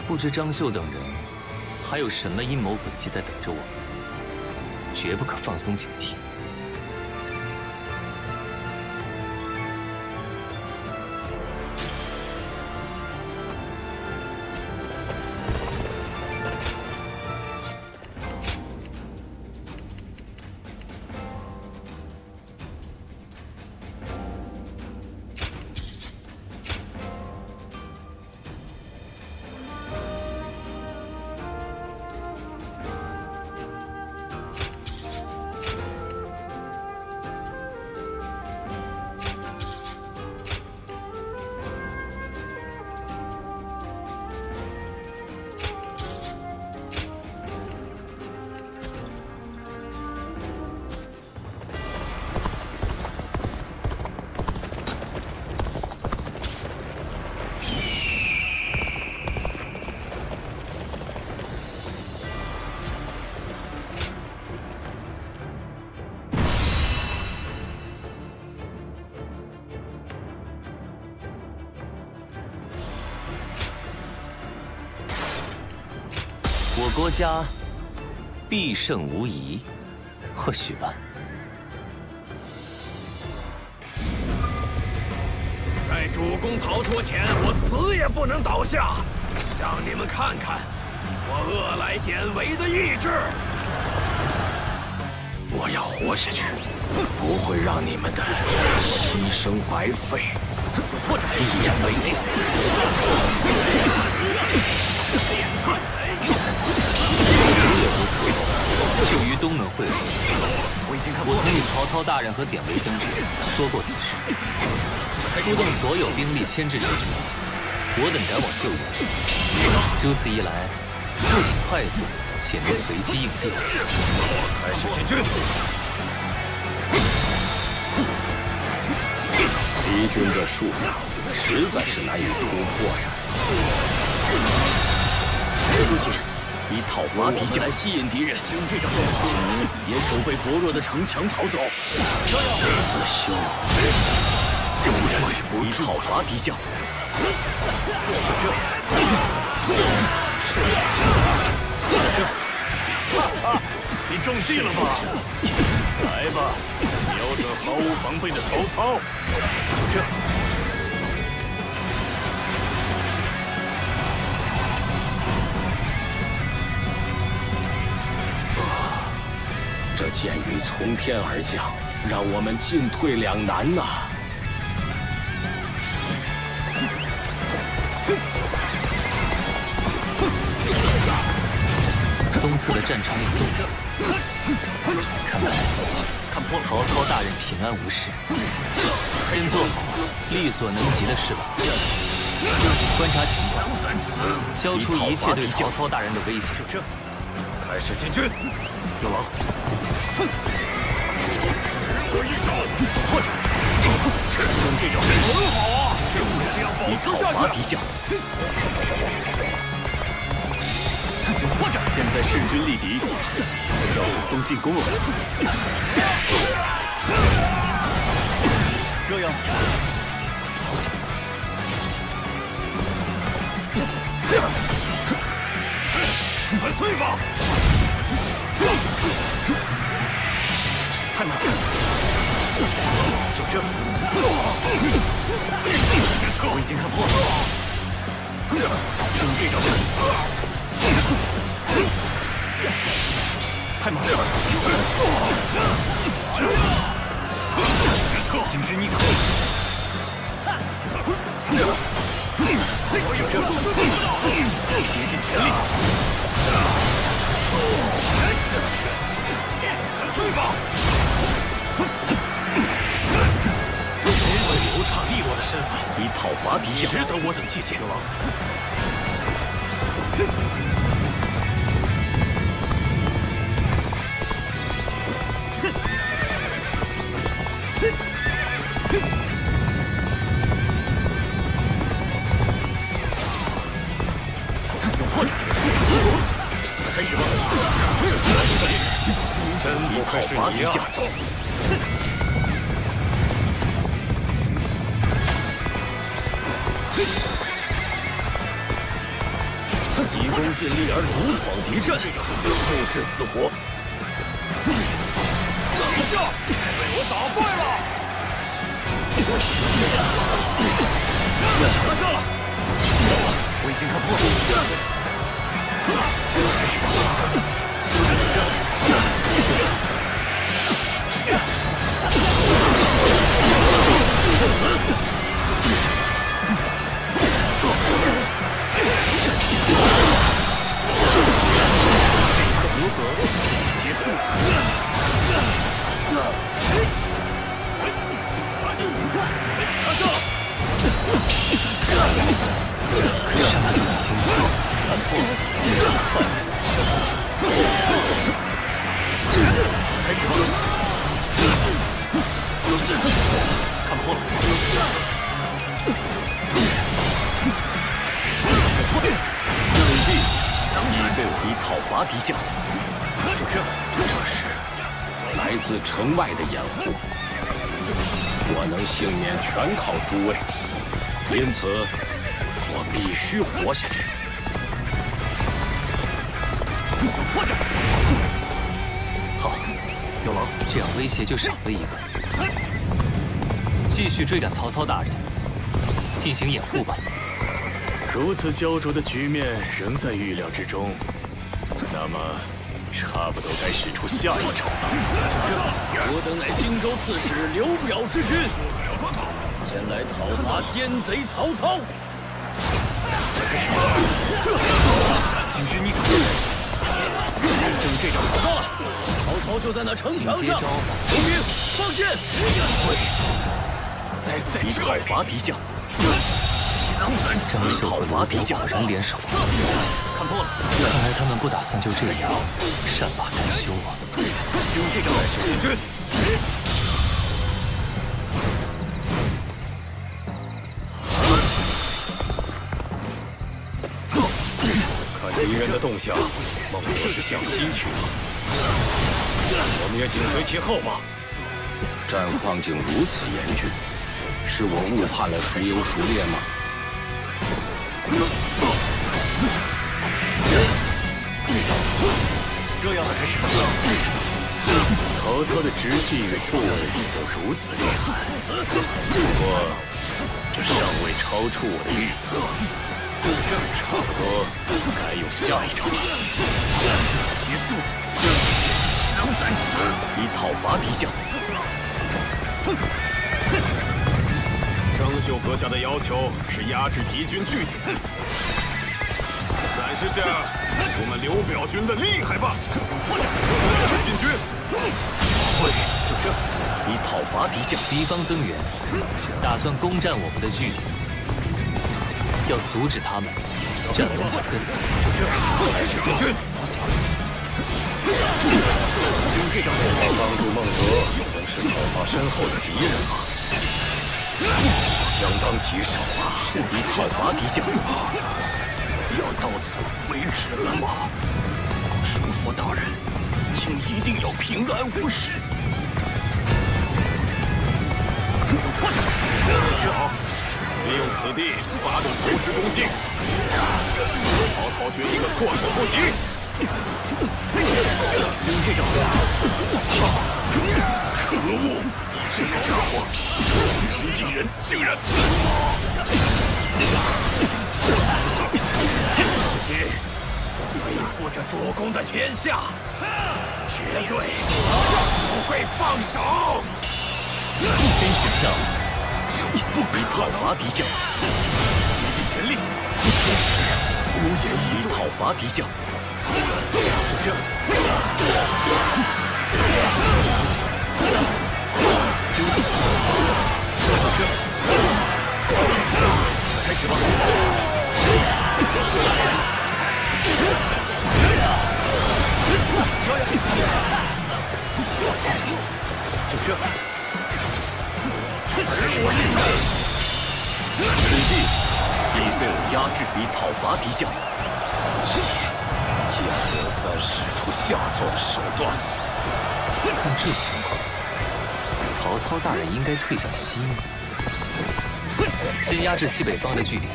不知张绣等人还有什么阴谋诡计在等着我们。绝不可放松警惕。我国家必胜无疑，或许吧。在主公逃脱前，我死也不能倒下，让你们看看我厄来典韦的意志。我要活下去，不会让你们的牺牲白费。一言为定。就于东门会合，我曾与曹操大人和典韦将军说过此事，出动所有兵力牵制这局，我等赶往救援。如此一来，不仅快速，且能随机应变。开始进军。敌军这数量实在是难以突破呀！如今以讨伐敌将来吸引敌人，请您也守备薄弱的城墙逃走。自修，以讨伐敌将。你中计了吧？来吧，瞄准毫无防备的曹操！就这。这箭雨从天而降，让我们进退两难呐！东侧的战场有动静，看来曹操大人平安无事。先做好力所能及的事吧。观察情况，消除一切对曹操大人的威胁。开始进军。有劳。这一招，或者用这招很好啊！就是这样保持下去。以讨伐敌将。或者现在势均力敌，要主动进攻了。这样，好起。粉碎吧！太慢了，就这。我已经看破了，用这招。太慢了，形势逆转。就这，竭尽全力。对吧？刘畅立我的身份，以讨伐敌将，值得我等借鉴。有破绽结束，开始吧！真不愧是你啊！急功近利而独闯敌阵，不置死活。一下被我打败了。拿下了！我已经看破了。开始吧。如何结束？拿下！可杀他的心，看破了。开始吧。看破了。兄弟，你被我以讨伐敌将。就这，这是来自城外的掩护，我能幸免全靠诸位，因此我必须活下去。好，有劳，这样威胁就少了一个。继续追赶曹操大人，进行掩护吧。如此焦灼的局面仍在预料之中，那么差不多该使出下一招了。我等乃荆州刺史刘表之军，前来讨伐奸贼曹操。行军逆转，正这招找到了。曹操就在那城墙上。刘明，放箭！在讨伐敌将。张绣和卢表果然联手，看破了。看来他们不打算就这样善罢甘休啊！用这招来使进军。看敌人的动向，孟德是向西去了，我们也紧随其后吧。战况竟如此严峻，是我误判了孰优孰劣吗？这样开始吧。曹操的直系与部位都如此厉害，不过这尚未超出我的预测。差不多该有下一招了。结束。以讨伐敌将。张绣阁下的要求是压制敌军据点，展示下我们刘表军的厉害吧！进军！会就这，以讨伐敌将。敌方增援，打算攻占我们的据点，要阻止他们站稳脚跟。就这，开始进军！用这招帮助孟德，正是讨伐身后的敌人吗？相当棘手啊！以讨伐敌将，要到此为止了吗？叔父大人，请一定要平安无事。就好，利用此地发动投石攻击，曹操军一个措手不及。用这招！可恶！这个家伙，是隐人，竟然！如今维护着主公的天下，绝对不会放手。真是像这也不可讨伐敌将，竭尽全力，真是无言以对。讨伐敌将，就这。开始吧！就这，开始吧！此计已被我压制，以讨伐敌将。见何三使出下作的手段？看这情况，曹操大人应该退向西面，先压制西北方的据点，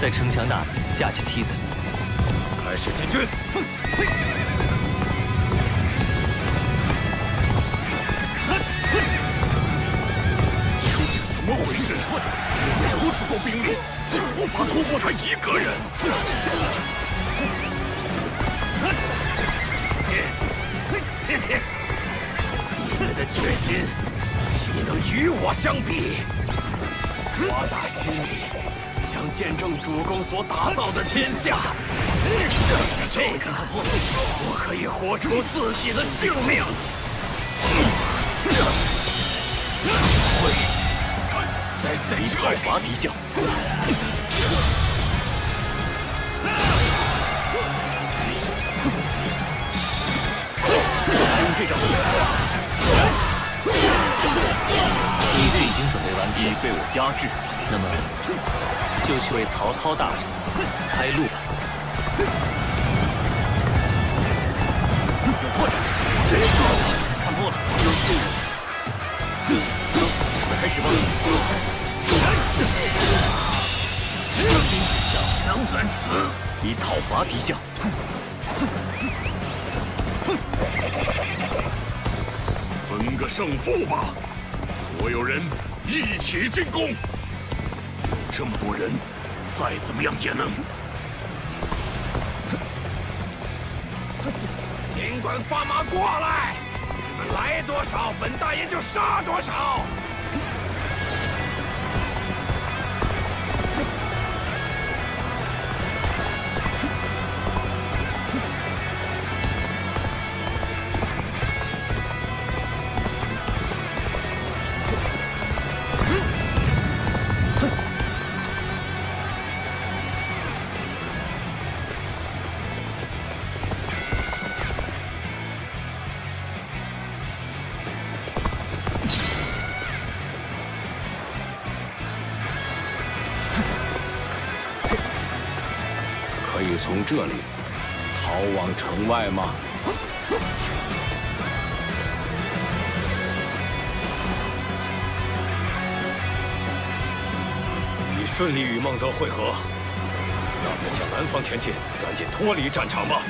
在城墙那里架起梯子，开始进军。他一个人。你们的决心岂能与我相比？我打心里想见证主公所打造的天下。这个，我可以活出自己的性命。会在一讨伐敌将。军队长，你军已经准备完毕，已被我压制，那么就去为曹操大人开路吧。有破绽，看破了，开始吧。能在此以讨伐敌将。分个胜负吧，所有人一起进攻。这么多人，再怎么样也能。尽管发马过来，你们来多少，本大爷就杀多少。可以从这里逃往城外吗？已顺利与孟德会合，让我们向南方前进，赶紧脱离战场吧。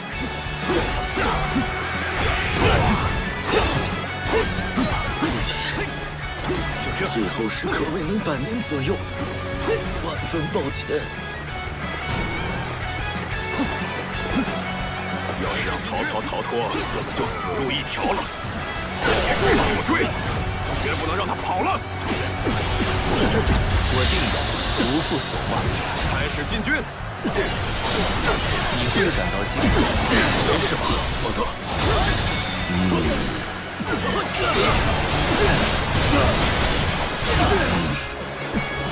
最后时刻未能半年左右，万分抱歉。要是让曹操逃脱，就死路一条了。让我追，绝不能让他跑了。我定要不负所望。开始进军。你会感到惊讶。没事吧，孟德？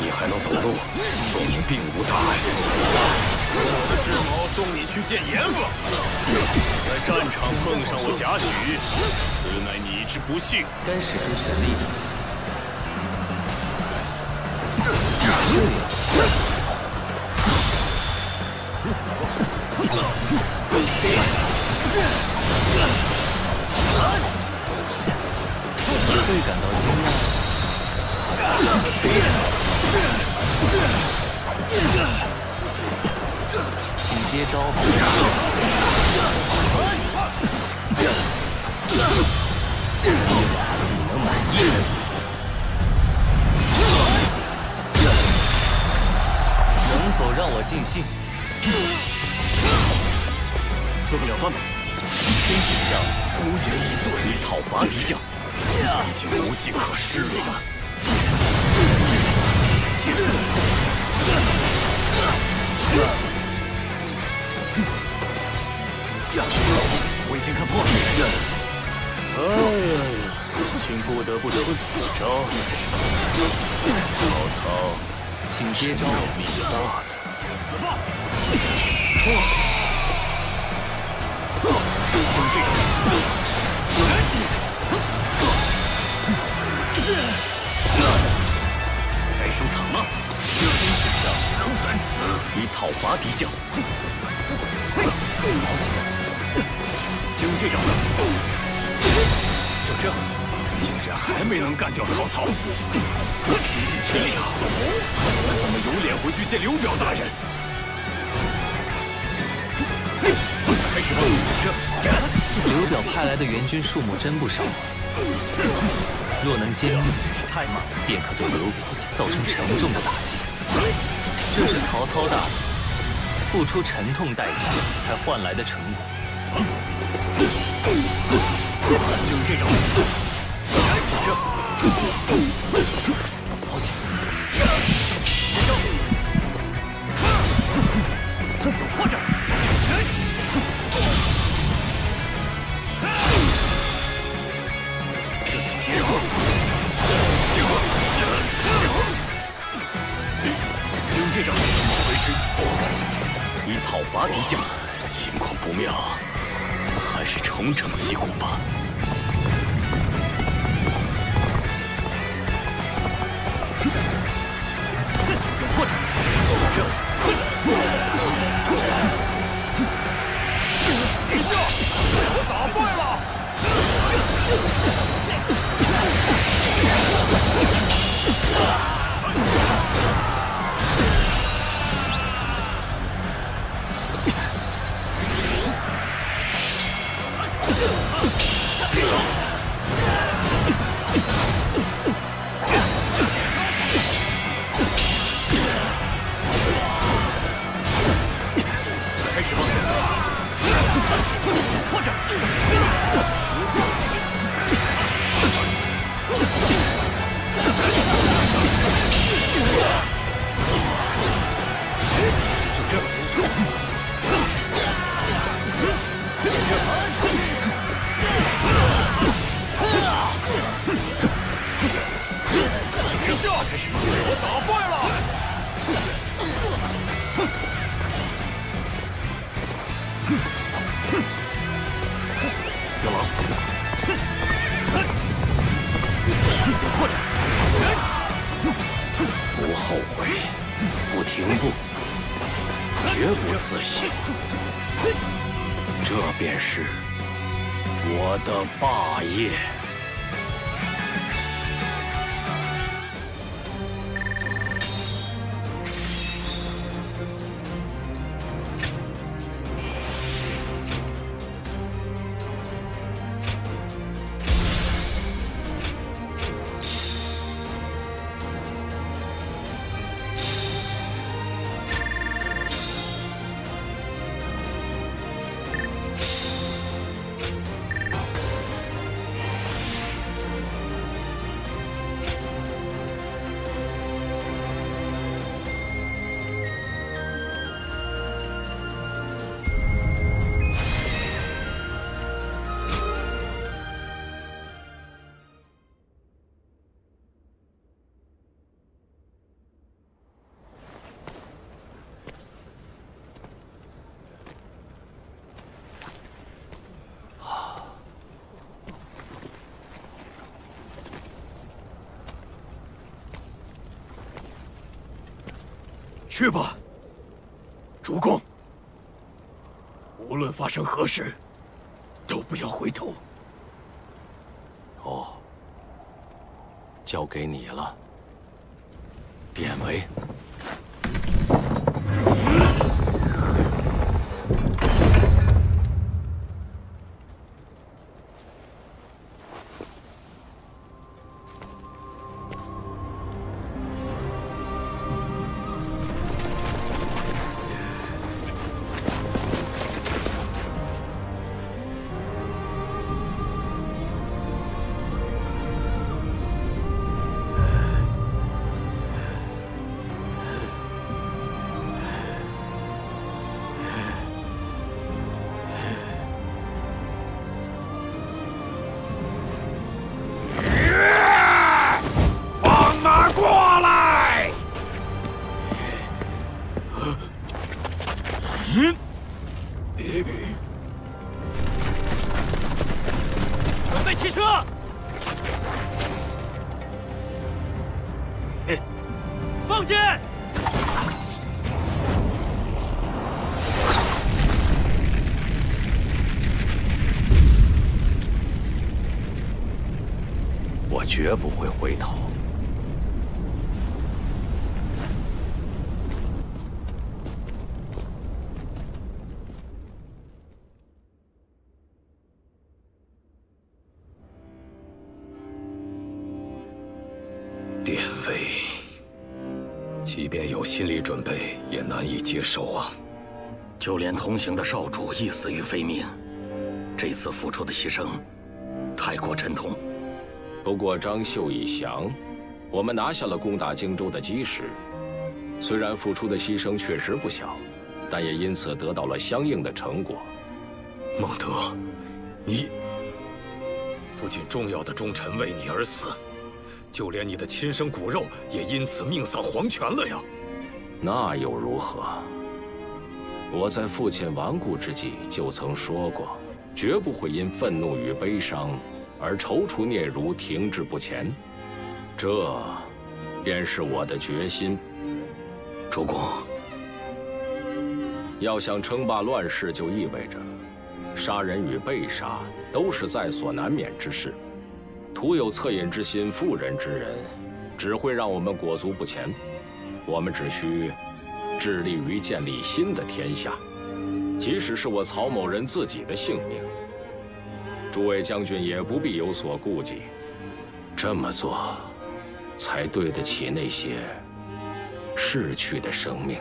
你还能走路，说明并无大碍。我的智谋送你去见阎王。在战场碰上我贾诩，此乃你之不幸。该使出全力了。你会感到惊讶。请接招吧。你能满意？能否让我尽兴？做不了断吧？真紧张，无言以对，以讨伐敌将，已经无计可施了。结束。我已经看破了。哎呀，竟不得不出此招。曹操，请接招。命大的，死吧！该收场了。能在此以讨伐敌将。好死！军队长呢？就这，竟然还没能干掉曹操，急剧全力啊！我们怎么有脸回去见刘表大人？开始吧，刘表派来的援军数目真不少，若能歼灭，便可对刘表造成沉重的打击。这是曹操大人付出沉痛代价才换来的成果。就是这种。好险！接招！或者，这就结束。就是这种。怎么回事？你讨伐敌将，情况不妙，还是重整旗鼓吧。或者，就这。一叫，我打败了。开始吧！或者，就这。开始，我打败了。有狼，或者，不后悔，不停步，绝不自信，这便是我的霸业。去吧，主公。无论发生何事，都不要回头。哦，交给你了，典韦。准备骑车！放箭！我绝不会回头。典韦，即便有心理准备，也难以接受啊！就连同行的少主亦死于非命，这次付出的牺牲太过沉痛。不过张绣一降，我们拿下了攻打荆州的基石。虽然付出的牺牲确实不小，但也因此得到了相应的成果。孟德，你不仅重要的忠臣为你而死，就连你的亲生骨肉也因此命丧黄泉了呀！那又如何？我在父亲亡故之际就曾说过，绝不会因愤怒与悲伤而踌躇嗫嚅、停滞不前。这便是我的决心。主公，要想称霸乱世，就意味着杀人与被杀都是在所难免之事。徒有恻隐之心、妇人之仁，只会让我们裹足不前。我们只需致力于建立新的天下，即使是我曹某人自己的性命，诸位将军也不必有所顾忌。这么做，才对得起那些逝去的生命。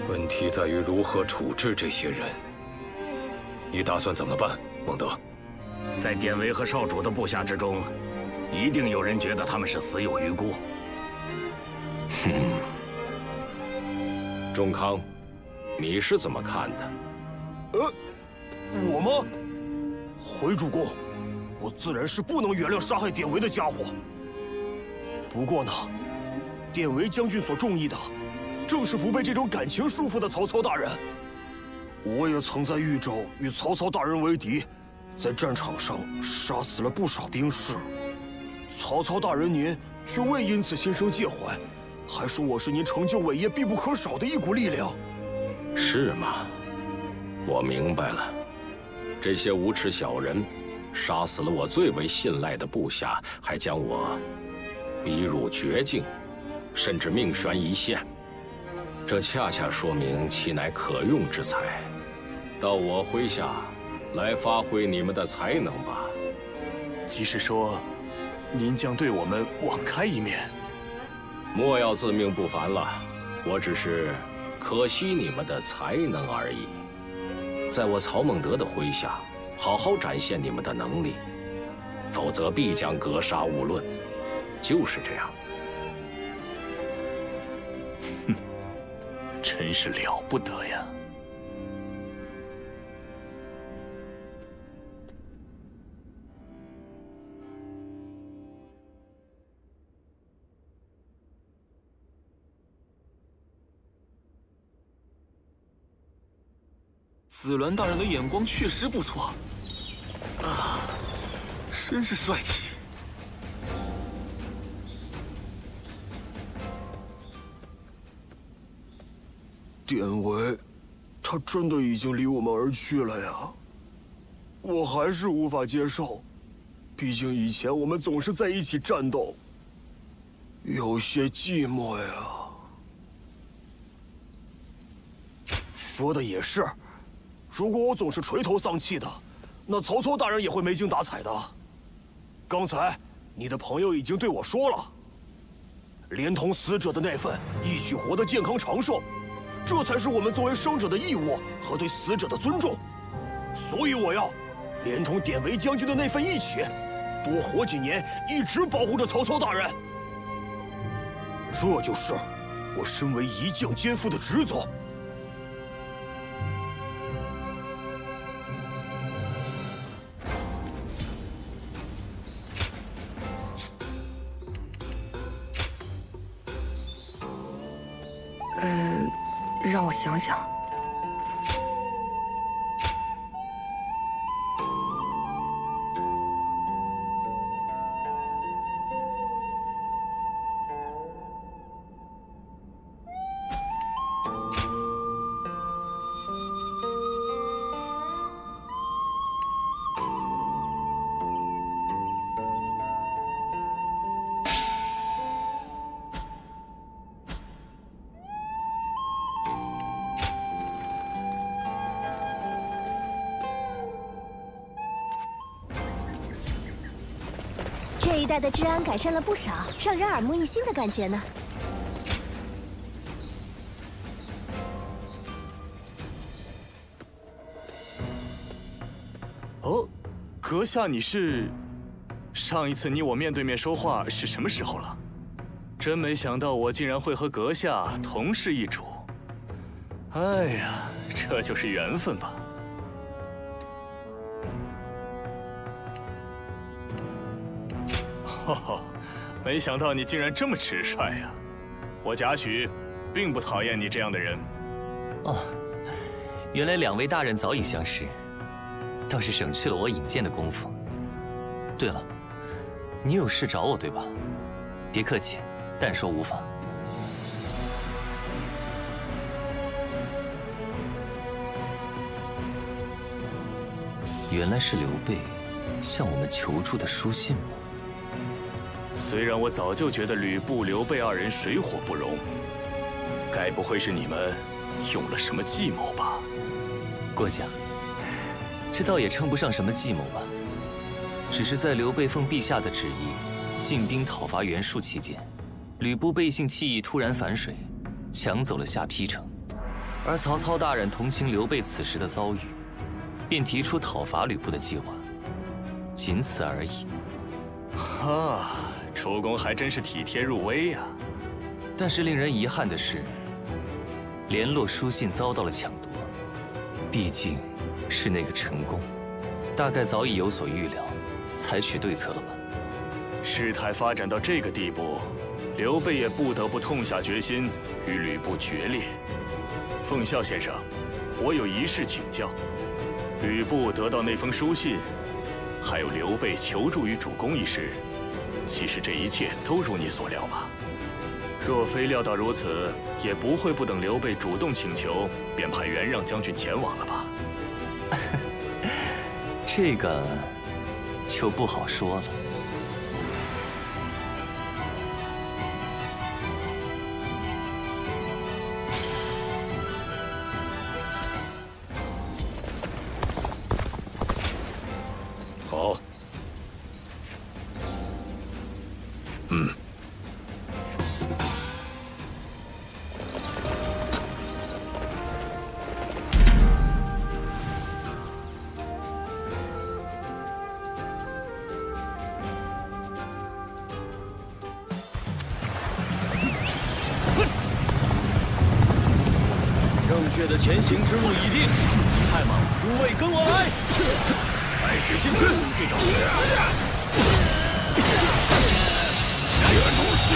问题在于如何处置这些人。你打算怎么办，孟德？在典韦和少主的部下之中，一定有人觉得他们是死有余辜。哼，仲康，你是怎么看的？我吗？回主公，我自然是不能原谅杀害典韦的家伙。不过呢，典韦将军所中意的，正是不被这种感情束缚的曹操大人。我也曾在豫州与曹操大人为敌，在战场上杀死了不少兵士。曹操大人您却未因此心生介怀，还说我是您成就伟业必不可少的一股力量。是吗？我明白了，这些无耻小人杀死了我最为信赖的部下，还将我逼入绝境，甚至命悬一线。这恰恰说明其乃可用之才，到我麾下来发挥你们的才能吧。即是说，您将对我们网开一面？莫要自命不凡了，我只是可惜你们的才能而已。在我曹孟德的麾下，好好展现你们的能力，否则必将格杀勿论。就是这样。哼，真是了不得呀！紫鸾大人的眼光确实不错，啊，真是帅气。典韦，他真的已经离我们而去了呀！我还是无法接受，毕竟以前我们总是在一起战斗，有些寂寞呀。说的也是。如果我总是垂头丧气的，那曹操大人也会没精打采的。刚才你的朋友已经对我说了，连同死者的那份一起活得健康长寿，这才是我们作为生者的义务和对死者的尊重。所以我要连同典韦将军的那份一起，多活几年，一直保护着曹操大人。这就是我身为一将肩负的职责。让我想想。一带的治安改善了不少，让人耳目一新的感觉呢。哦，阁下，你是？上一次你我面对面说话是什么时候了？真没想到我竟然会和阁下同是一主。哎呀，这就是缘分吧。哦，没想到你竟然这么直率呀！我贾诩并不讨厌你这样的人。哦，原来两位大人早已相识，倒是省去了我引荐的功夫。对了，你有事找我对吧？别客气，但说无妨。原来是刘备向我们求助的书信吗？虽然我早就觉得吕布、刘备二人水火不容，该不会是你们用了什么计谋吧？郭将，这倒也称不上什么计谋吧，只是在刘备奉陛下的旨意进兵讨伐袁术期间，吕布背信弃义，突然反水，抢走了下邳城，而曹操大人同情刘备此时的遭遇，便提出讨伐吕布的计划，仅此而已。哈，主公还真是体贴入微呀。但是令人遗憾的是，联络书信遭到了抢夺。毕竟是那个陈宫，大概早已有所预料，采取对策了吧？事态发展到这个地步，刘备也不得不痛下决心与吕布决裂。奉孝先生，我有一事请教。吕布得到那封书信，还有刘备求助于主公一事，其实这一切都如你所料吧？若非料到如此，也不会不等刘备主动请求，便派袁让将军前往了吧？这个就不好说了。好。正确的前行之路已定，太马，诸位跟我来，开始进军。这种原同事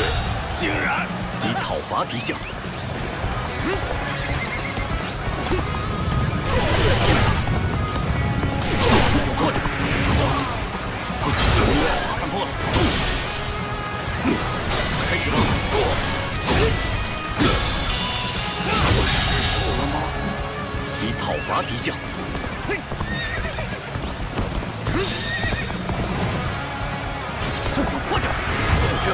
竟然以讨伐敌将，快点！看破了，开始吧！我失手了吗？以讨伐敌将。快点！小圈。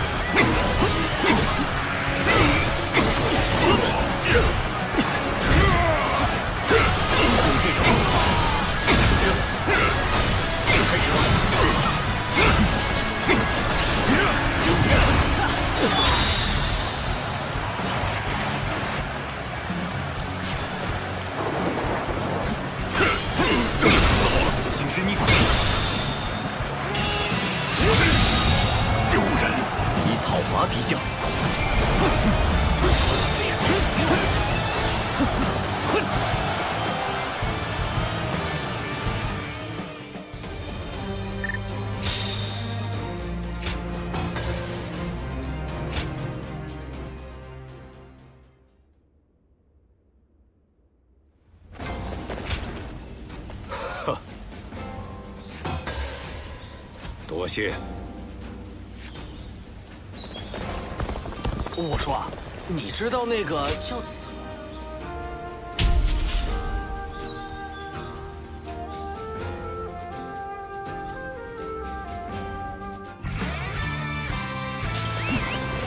行尸逆反，丢人！以讨伐敌将。多谢。我说啊，你知道那个叫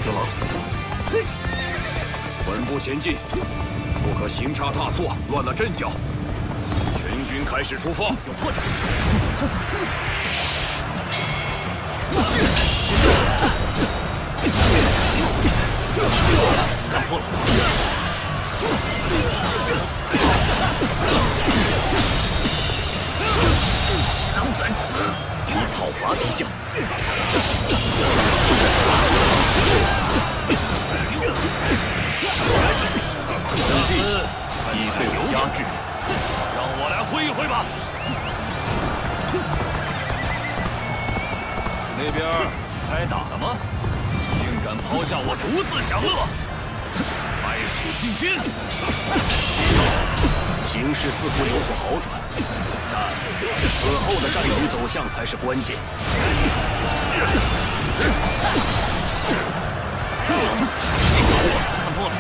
有劳。稳步前进，不可行差踏错，乱了阵脚。全军开始出发。有破绽。压制，让我来会一会吧。那边开打了吗？竟敢抛下我独自享乐，败蜀进军。形势似乎有所好转，但此后的战局走向才是关键。看破了。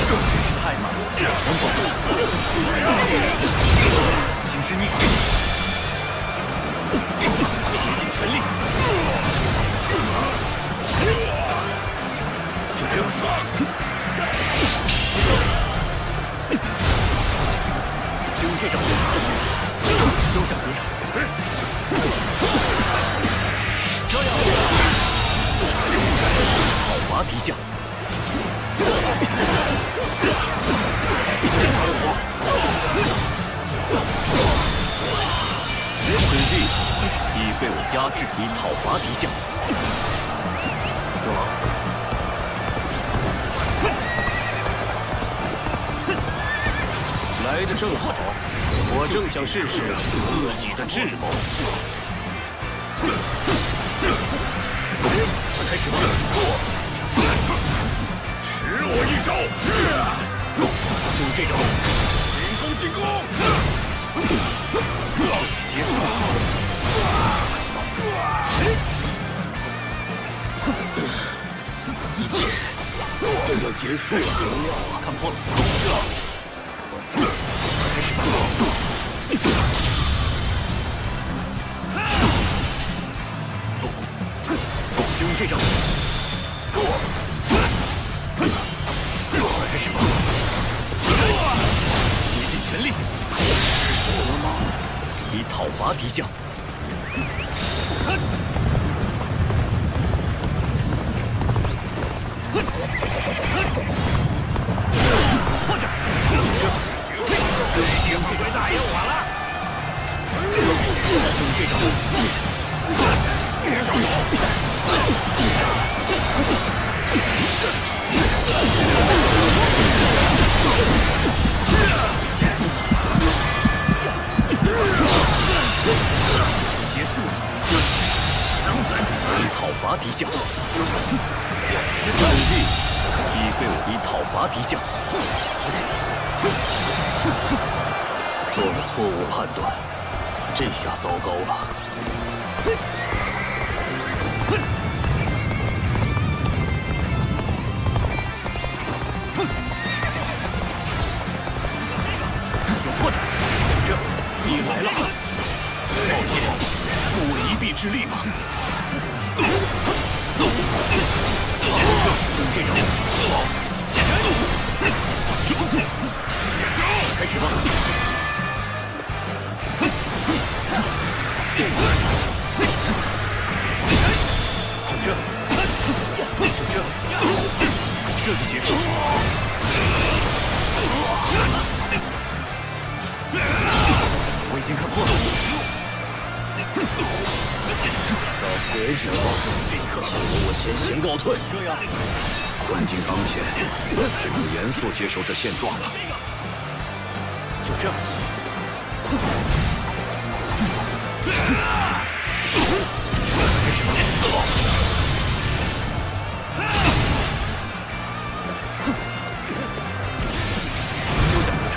这真是太慢了，全做住。形势逆转，竭尽全力。就这样说。就这招，休想得逞！这样，讨伐敌将。此地已被我压制，以讨伐敌将。国王，来得正好，我正想试试自己的智谋。开始吧！使我一招！就这招！进攻！结束！一切都要结束了，看破了。开始吧！就这招！开始吧！竭尽全力！失手了吗？以讨伐敌将。或者，幸亏大爷我了。就这招。结束了。结束了。在此以讨伐敌将。战地已被我以讨伐敌将。做了错误判断，这下糟糕了。有破绽，就这，你来了。抱歉，助我一臂之力吧。用这招。开始吧。就这，就这，这就结束。我已经看破了。到此为止了，请我先行告退。这样，困境当前，只能严肃接受这现状了。就这。开始吧。休想得逞！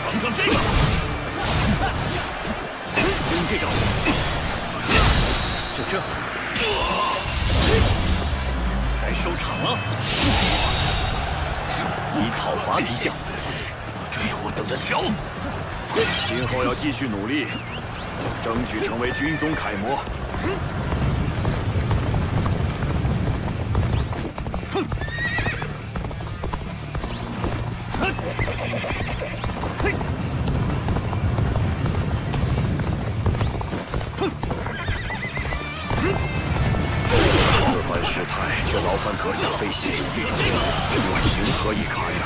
尝尝这个！用这招！就这。该收场了。以讨伐敌将，给我等着瞧！今后要继续努力，争取成为军中楷模。却劳烦阁下费心，我情何以堪呐！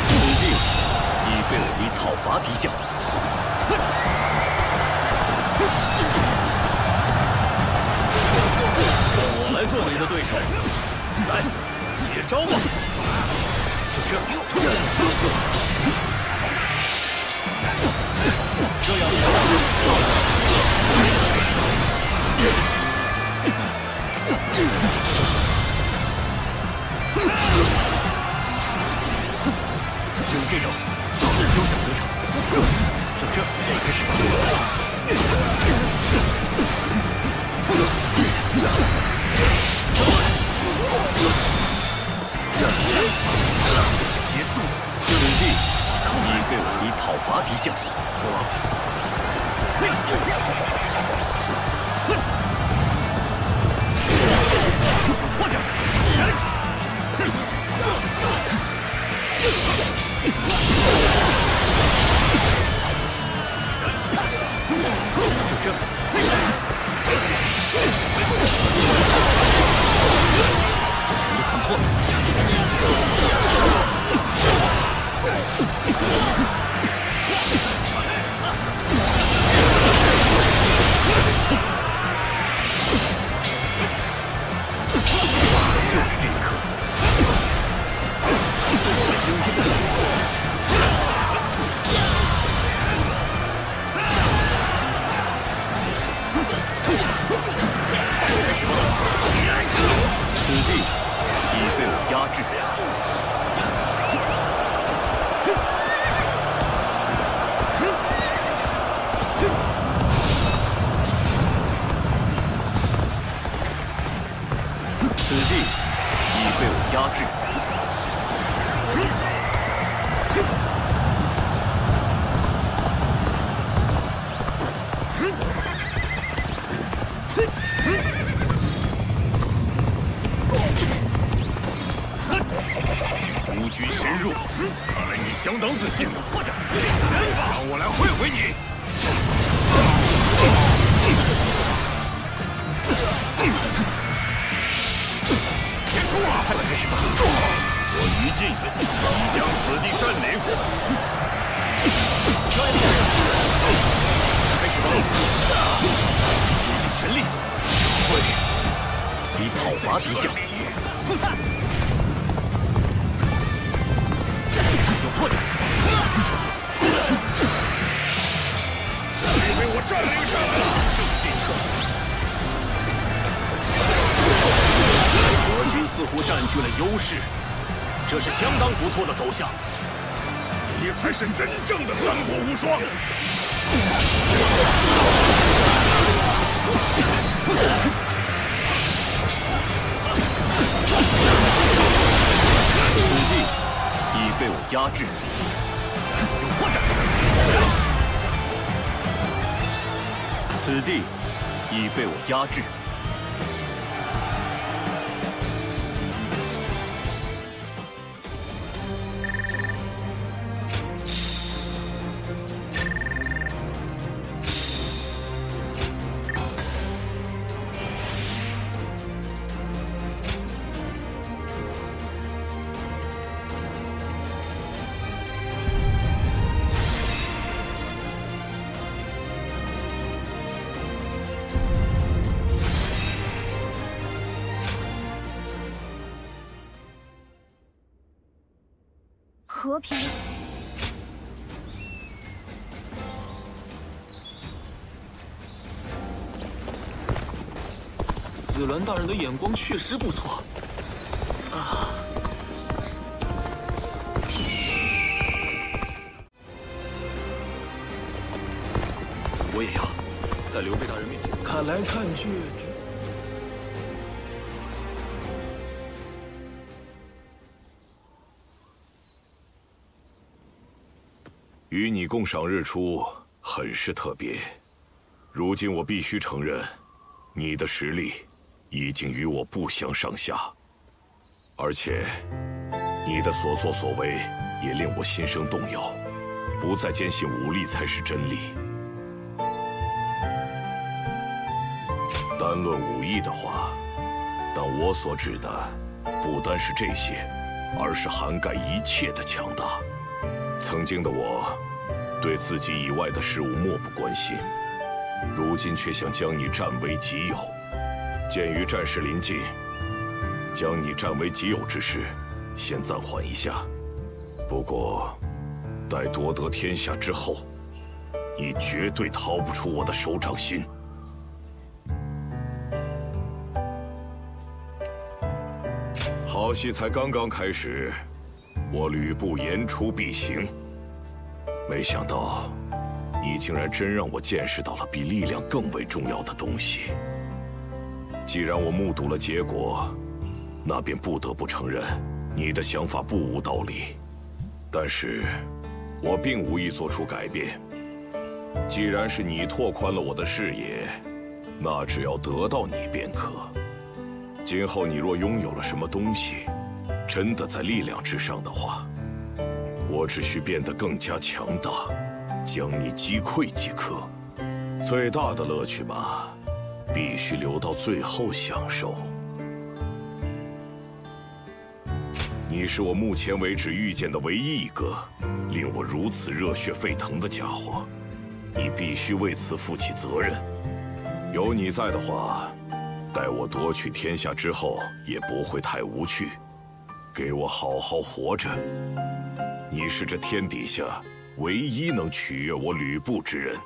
此地已被我以讨伐敌将。我来做你的对手，来，接招吧！就这样。这样。就是这种，自休想得逞。就这，开始吧。结束。此地已被我以讨伐敌将。就这。全力看破。就是这一刻。此地已被我压制。此地已被我压制。孤军深入，看来你相当自信了。让我来会会你。结束了，快开始吧！我于禁已将此地占领。开始吧！竭尽全力，会以讨伐敌将。有破绽！你被我占领下来了！就是这一刻。我军似乎占据了优势，这是相当不错的走向。你才是真正的三国无双。此地已被我压制。有破绽！此地已被我压制。和平。紫鸾大人的眼光确实不错。啊！我也要在刘备大人面前看来看去。与你共赏日出，很是特别。如今我必须承认，你的实力已经与我不相上下，而且你的所作所为也令我心生动摇，不再坚信武力才是真理。单论武艺的话，但我所指的不单是这些，而是涵盖一切的强大。曾经的我，对自己以外的事物漠不关心，如今却想将你占为己有。鉴于战事临近，将你占为己有之事，先暂缓一下。不过，待夺得天下之后，你绝对逃不出我的手掌心。好戏才刚刚开始，我吕布言出必行。没想到，你竟然真让我见识到了比力量更为重要的东西。既然我目睹了结果，那便不得不承认，你的想法不无道理。但是，我并无意做出改变。既然是你拓宽了我的视野，那只要得到你便可。今后你若拥有了什么东西，真的在力量之上的话，我只需变得更加强大，将你击溃即可。最大的乐趣嘛，必须留到最后享受。你是我目前为止遇见的唯一一个令我如此热血沸腾的家伙，你必须为此负起责任。有你在的话，待我夺取天下之后，也不会太无趣。给我好好活着。你是这天底下唯一能取悦我吕布之人。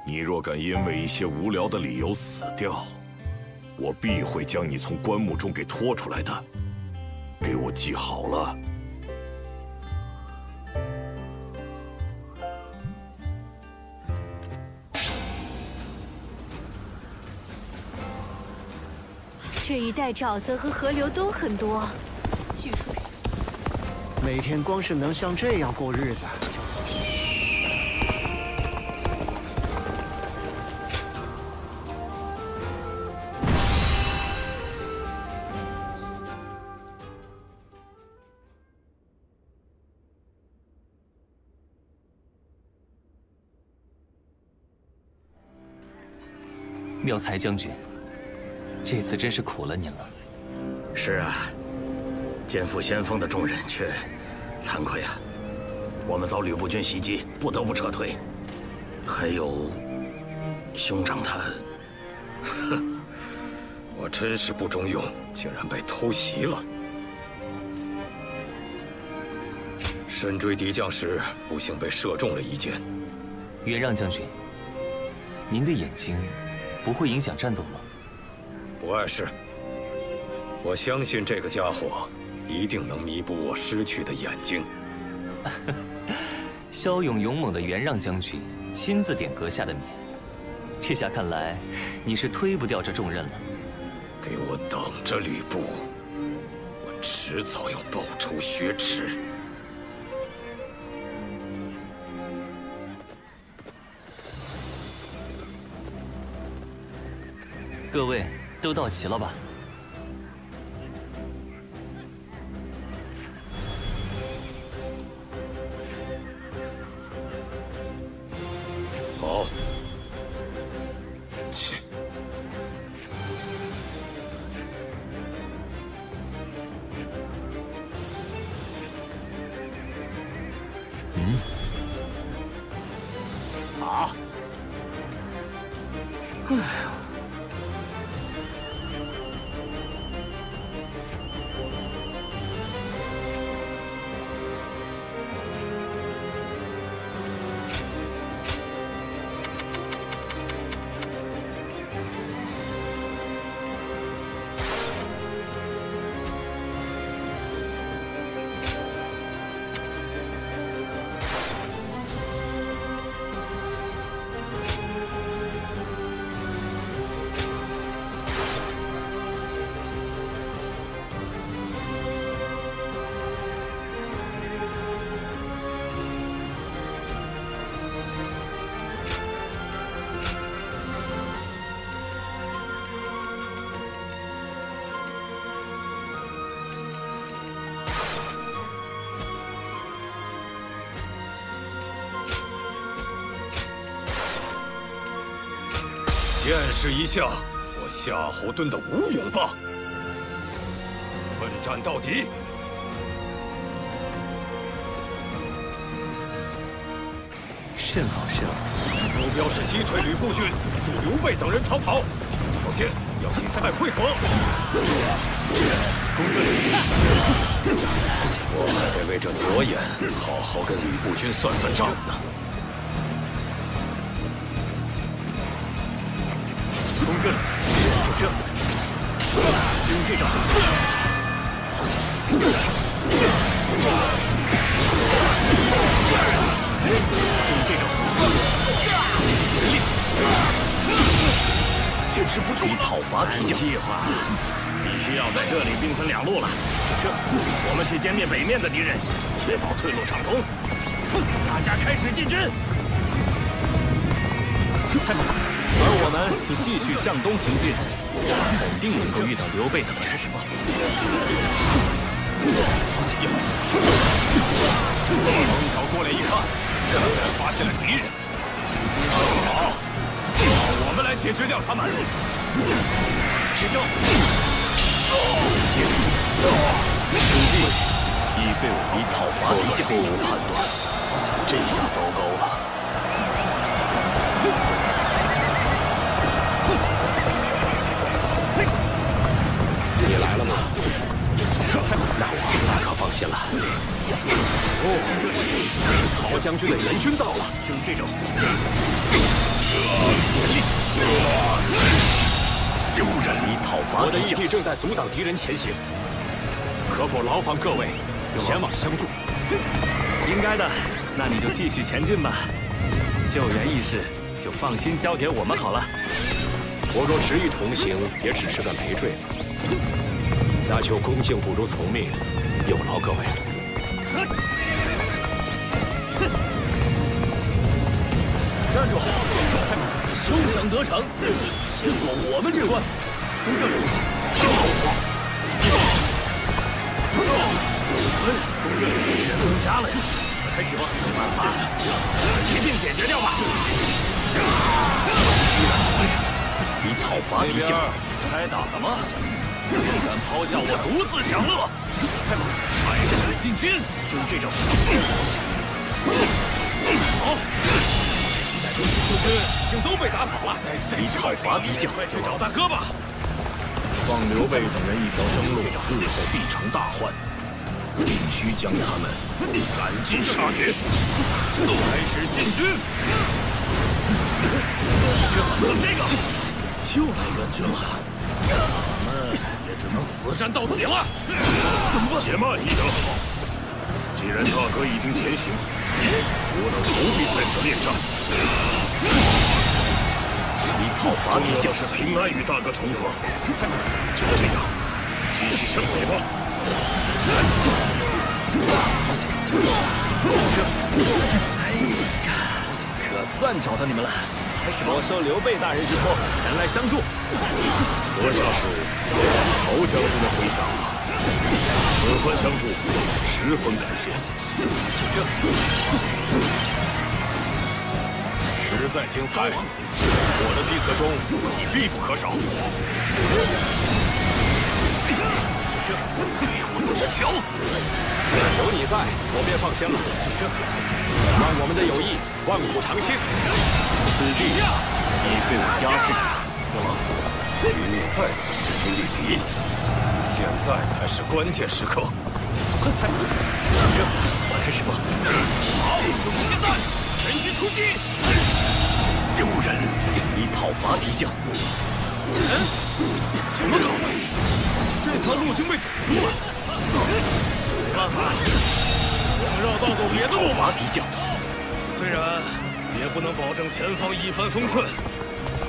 你若敢因为一些无聊的理由死掉，我必会将你从棺木中给拖出来的。给我记好了。这一带沼泽和河流都很多，据说是每天光是能像这样过日子，妙才将军，这次真是苦了您了。是啊，肩负先锋的重任却惭愧啊！我们遭吕布军袭击，不得不撤退。还有兄长他，哼，我真是不中用，竟然被偷袭了。深追敌将时，不幸被射中了一箭。袁让将军，您的眼睛不会影响战斗吗？不碍事。我相信这个家伙一定能弥补我失去的眼睛。骁勇勇猛的袁让将军亲自点阁下的冕，这下看来你是推不掉这重任了。给我等着，吕布！我迟早要报仇雪耻。各位都到齐了吧？好。切。好。哎呀。见识一下我夏侯惇的吴勇吧！奋战到底！甚好甚好。目标是击退吕布军，助刘备等人逃跑。首先要尽快会合。公子，我还得为这左眼好好跟吕布军算算账呢。公子，就这，用这招。用这招，竭尽全力，坚持不住了。讨伐敌将计划必须要在这里兵分两路了。去，我们去歼灭北面的敌人，确保退路畅通。大家开始进军。太棒了！而我们就继续向东行进，肯定能够遇到刘备等人。开始吧。从头过来一看，果然发现了敌人。好，我们来解决掉他们。接招！兄弟已被我们讨伐敌将错误判断，这下糟糕了。你来了吗？那我大可放心了。哦，这是曹将军的援军到了，就这种。救人！你讨伐我的义弟正在阻挡敌人前行，可否劳烦各位前往相助？应该的，那你就继续前进吧。救援一事就放心交给我们好了。我若执意同行，也只是个累赘了。那就恭敬不如从命，有劳各位了。站住！休想得逞！先过我们这关。公正武器。公正敌人增加了呀！开始吧，办法一并解决掉吧。你讨伐敌将，开打了吗？竟敢抛下我独自享乐！开始进军，就是这种。好，带兵出军已经都被打跑了。你讨伐敌将，快去找大哥吧！放刘备等人一条生路，日后必成大患，必须将他们赶尽杀绝。开始进军。就这个，又来援军了。我们也只能死战到底了。怎么办？且慢亦得好。既然大哥已经前行，不能不必在此恋战。你讨伐敌将是平安与大哥重逢，就这样，继续向北吧。可算找到你们了。我受刘备大人之托前来相助。阁下是曹将军的麾下，此番相助，十分感谢。就这，实在精彩，我的计策中你必不可少。就这，我等着瞧。有你在，我便放心了。就这，让我们的友谊万古长青。此地已被我压制，局面再次势均力敌，现在才是关键时刻。开始吧！好，就是现在，全军出击！丢人！你讨伐敌将，什么搞的？这条路竟被堵住了！没办法，我们绕道走别的路吧。讨伐敌将，虽然也不能保证前方一帆风顺，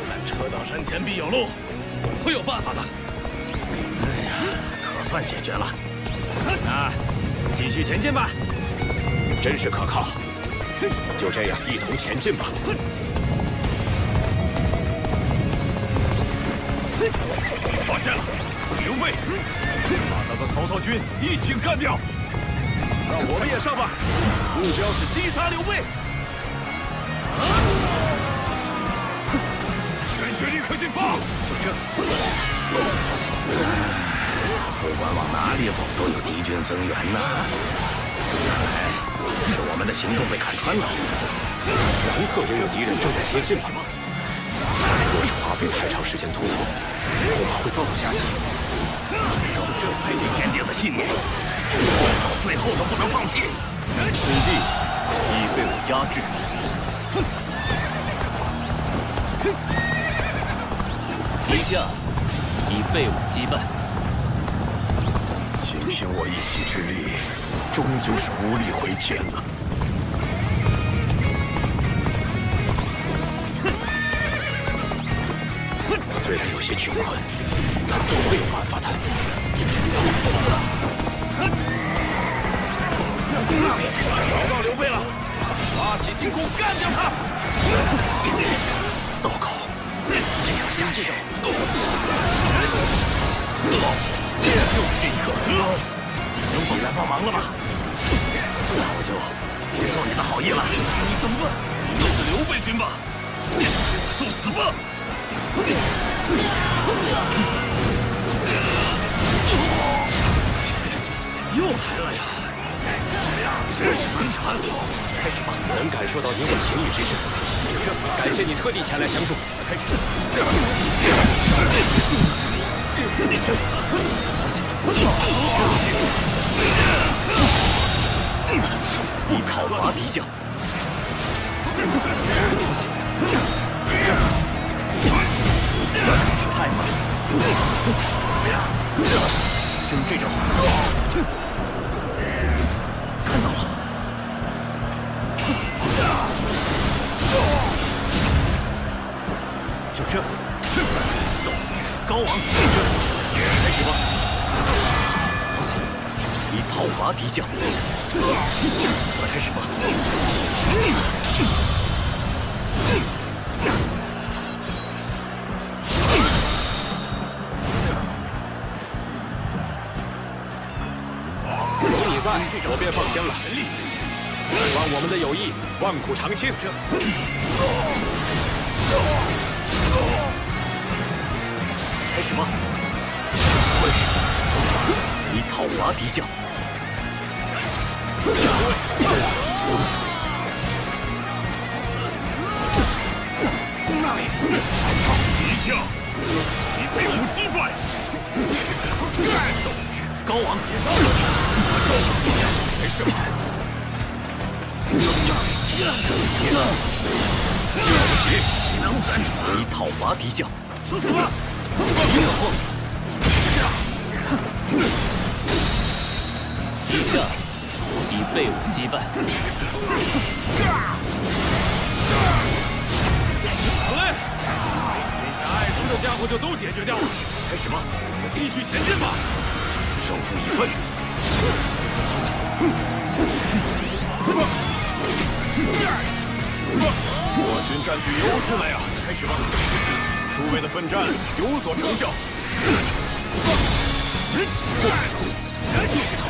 但车到山前必有路，总会有办法的。哎呀，可算解决了。那继续前进吧。真是可靠。就这样，一同前进吧。发现了，刘备，把那个曹操军一起干掉。让我们也上吧，目标是击杀刘备。血立刻进发！小军，不管往哪里走，都有敌军增援呐。看来是我们的行动被看穿了。南侧也有敌人正在接近吗？若是花费太长时间突破，恐怕会遭到夹击。守住才有坚定的信念，到最后都不能放弃。此地已被我压制。敌将已被我击败。仅凭我一己之力，终究是无力回天了。虽然有些窘困，但总会有办法的。找到刘备了，发起进攻，干掉他！糟糕，这样下去，就是这一刻，能否来帮忙了吧？那我就接受你的好意了。你怎么办？你那是刘备军吧？受死吧！又来了呀！真是难缠。开始吧！能感受到你我情谊之深，感谢你特地前来相助。开始。不讨伐敌将。太慢，就是这种。看到了。九圈，斗志高昂，开始吧。以讨伐敌将，来开始吧。有你在，我便放心了。望我们的友谊万古长青。开始吧！以讨伐敌将。那里，敌将已被我们击败。斗志高昂，没事吧？能在此以讨伐敌将。说什么？敌将已被我击败。好嘞，这下爱吃的家伙就都解决掉了。开始吧，继续前进吧。胜负已分。我军占据优势了呀！开始吧，诸位的奋战有所成效。就是他！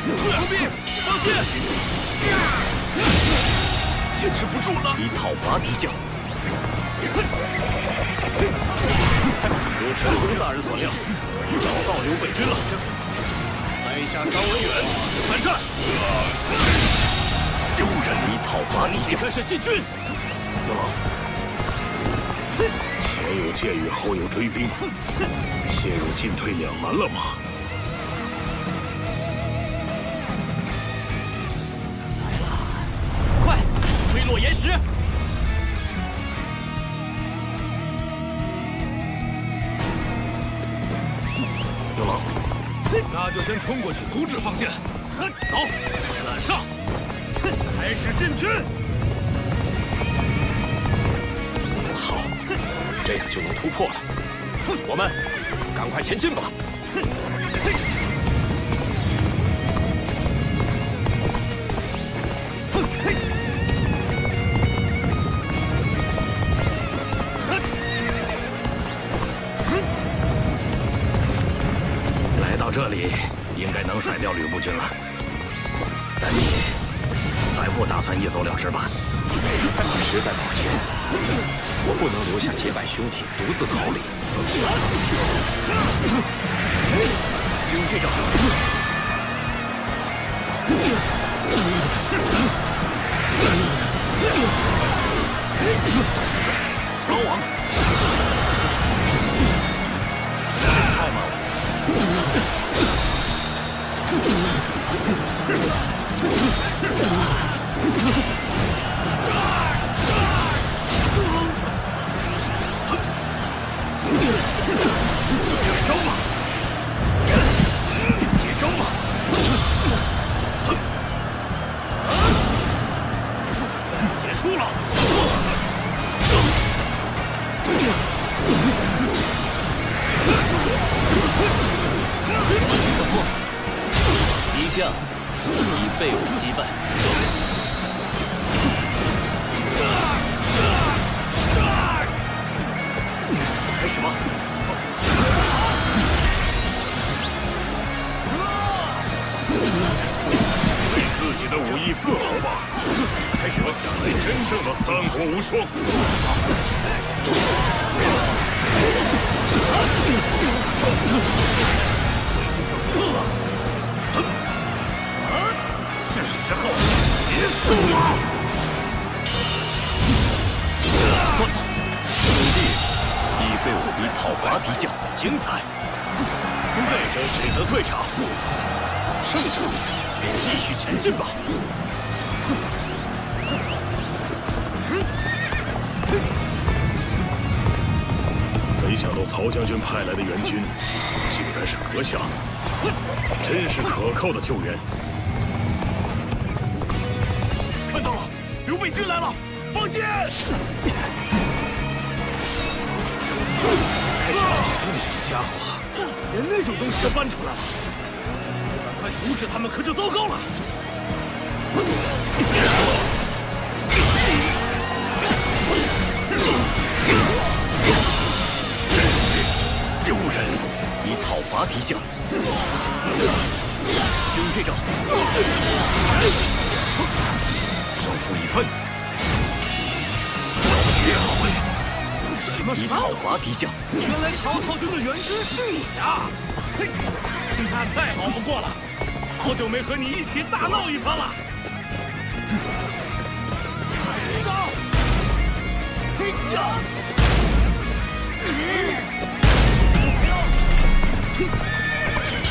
不必，放弃！坚持不住了！以讨伐敌将。如陈冲大人所料，找到刘备军了。在下张文远，参战！丢人！以讨伐敌将。开始进军！前有箭雨，后有追兵，现有进退两难了吗？来了，快推落岩石！刘老，那就先冲过去阻止放箭。走，赶上！开始进军！好，这样就能突破了。我们赶快前进吧。来到这里，应该能甩掉吕布军了。但你在不打算一走了之吧？实在抱歉，我不能留下结拜兄弟独自逃离。军队长，高王，太慢了。接招吧！接招吧！结束了。敌将已被我击败。开始吧！为自己的武艺自豪吧！开始，我想来真正的三国无双。是时候结束了。兄弟已被我一讨伐敌将，精彩！这阵只得退场，胜者便继续前进吧。没想到曹将军派来的援军，竟然是阁下，真是可靠的救援。看到了，刘备军来了，放箭！开始，这家伙连那种东西都搬出来了，赶快阻止他们可就糟糕了。丢人！你讨伐敌将，军队长，胜负已分。绝会！你讨伐敌将，原来曹操军的援军是你呀！嘿，那再好不过了，好久没和你一起大闹一番了。上！嘿呀！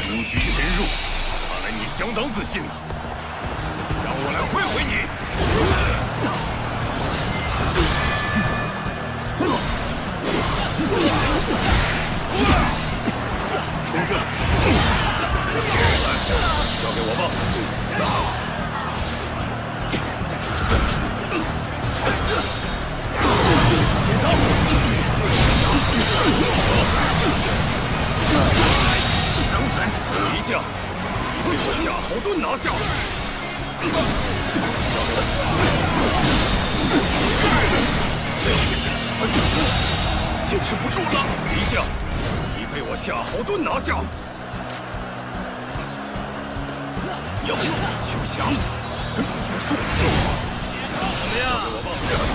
孤军深入，看来你相当自信呐！让我来会会你！冲阵！交给我吧。接招！能在此敌将，给我夏侯惇拿下！坚持不住了！敌将，已被我夏侯惇拿下！要休想！结束！怎么样？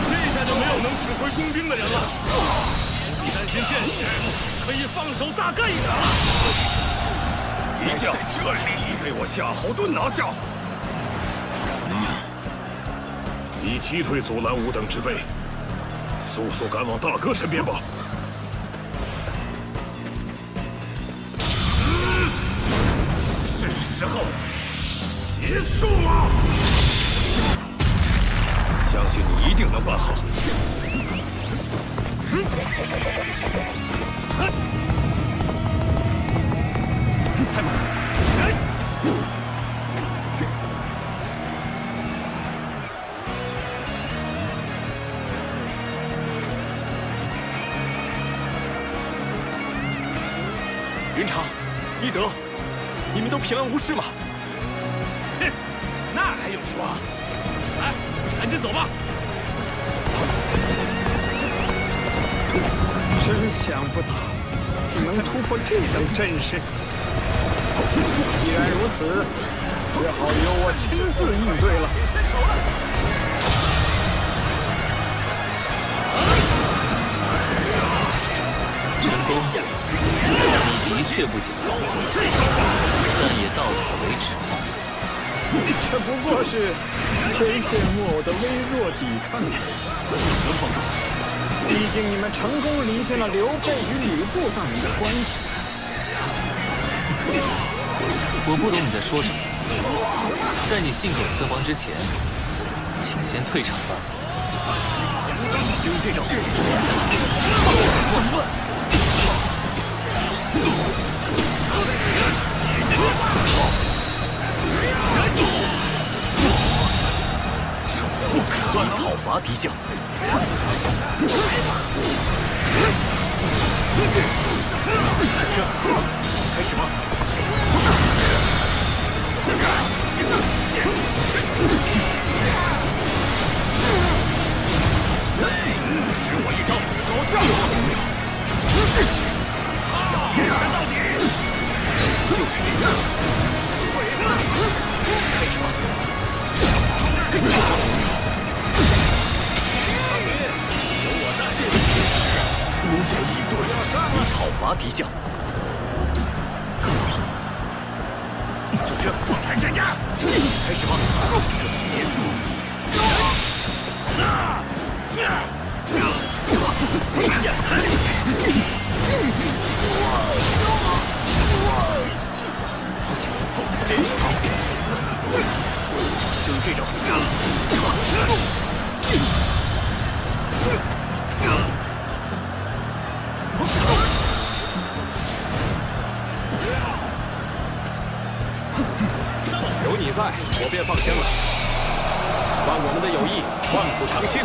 这下就没有能指挥工兵的人了。一担心见血，可以放手大干一场了。敌将在这里已被我夏侯惇拿下。你击退阻拦吾等之辈，速速赶往大哥身边吧。是时候结束了。相信你一定能办好。太慢了！云长、翼德，你们都平安无事吗？哼，那还用说？来，赶紧走吧。真想不到，竟能突破这等阵势。既然如此，只好由我亲自应对了。确不简单，但也到此为止。这不过是牵线木偶的微弱抵抗。能放手？毕竟你们成功离间了刘备与吕布大人的关系。我不懂你在说什么。在你信口雌黄之前，请先退场吧。就用这招。不可能！讨伐敌将。开始吧。使我一招，搞笑！铁拳到底！就是这样。开始吧。有我在，无言以对。你讨伐敌将，够了。就这状态战架，开始吧。这就结束。就是这种。有你在，我便放心了。愿我们的友谊万古长青。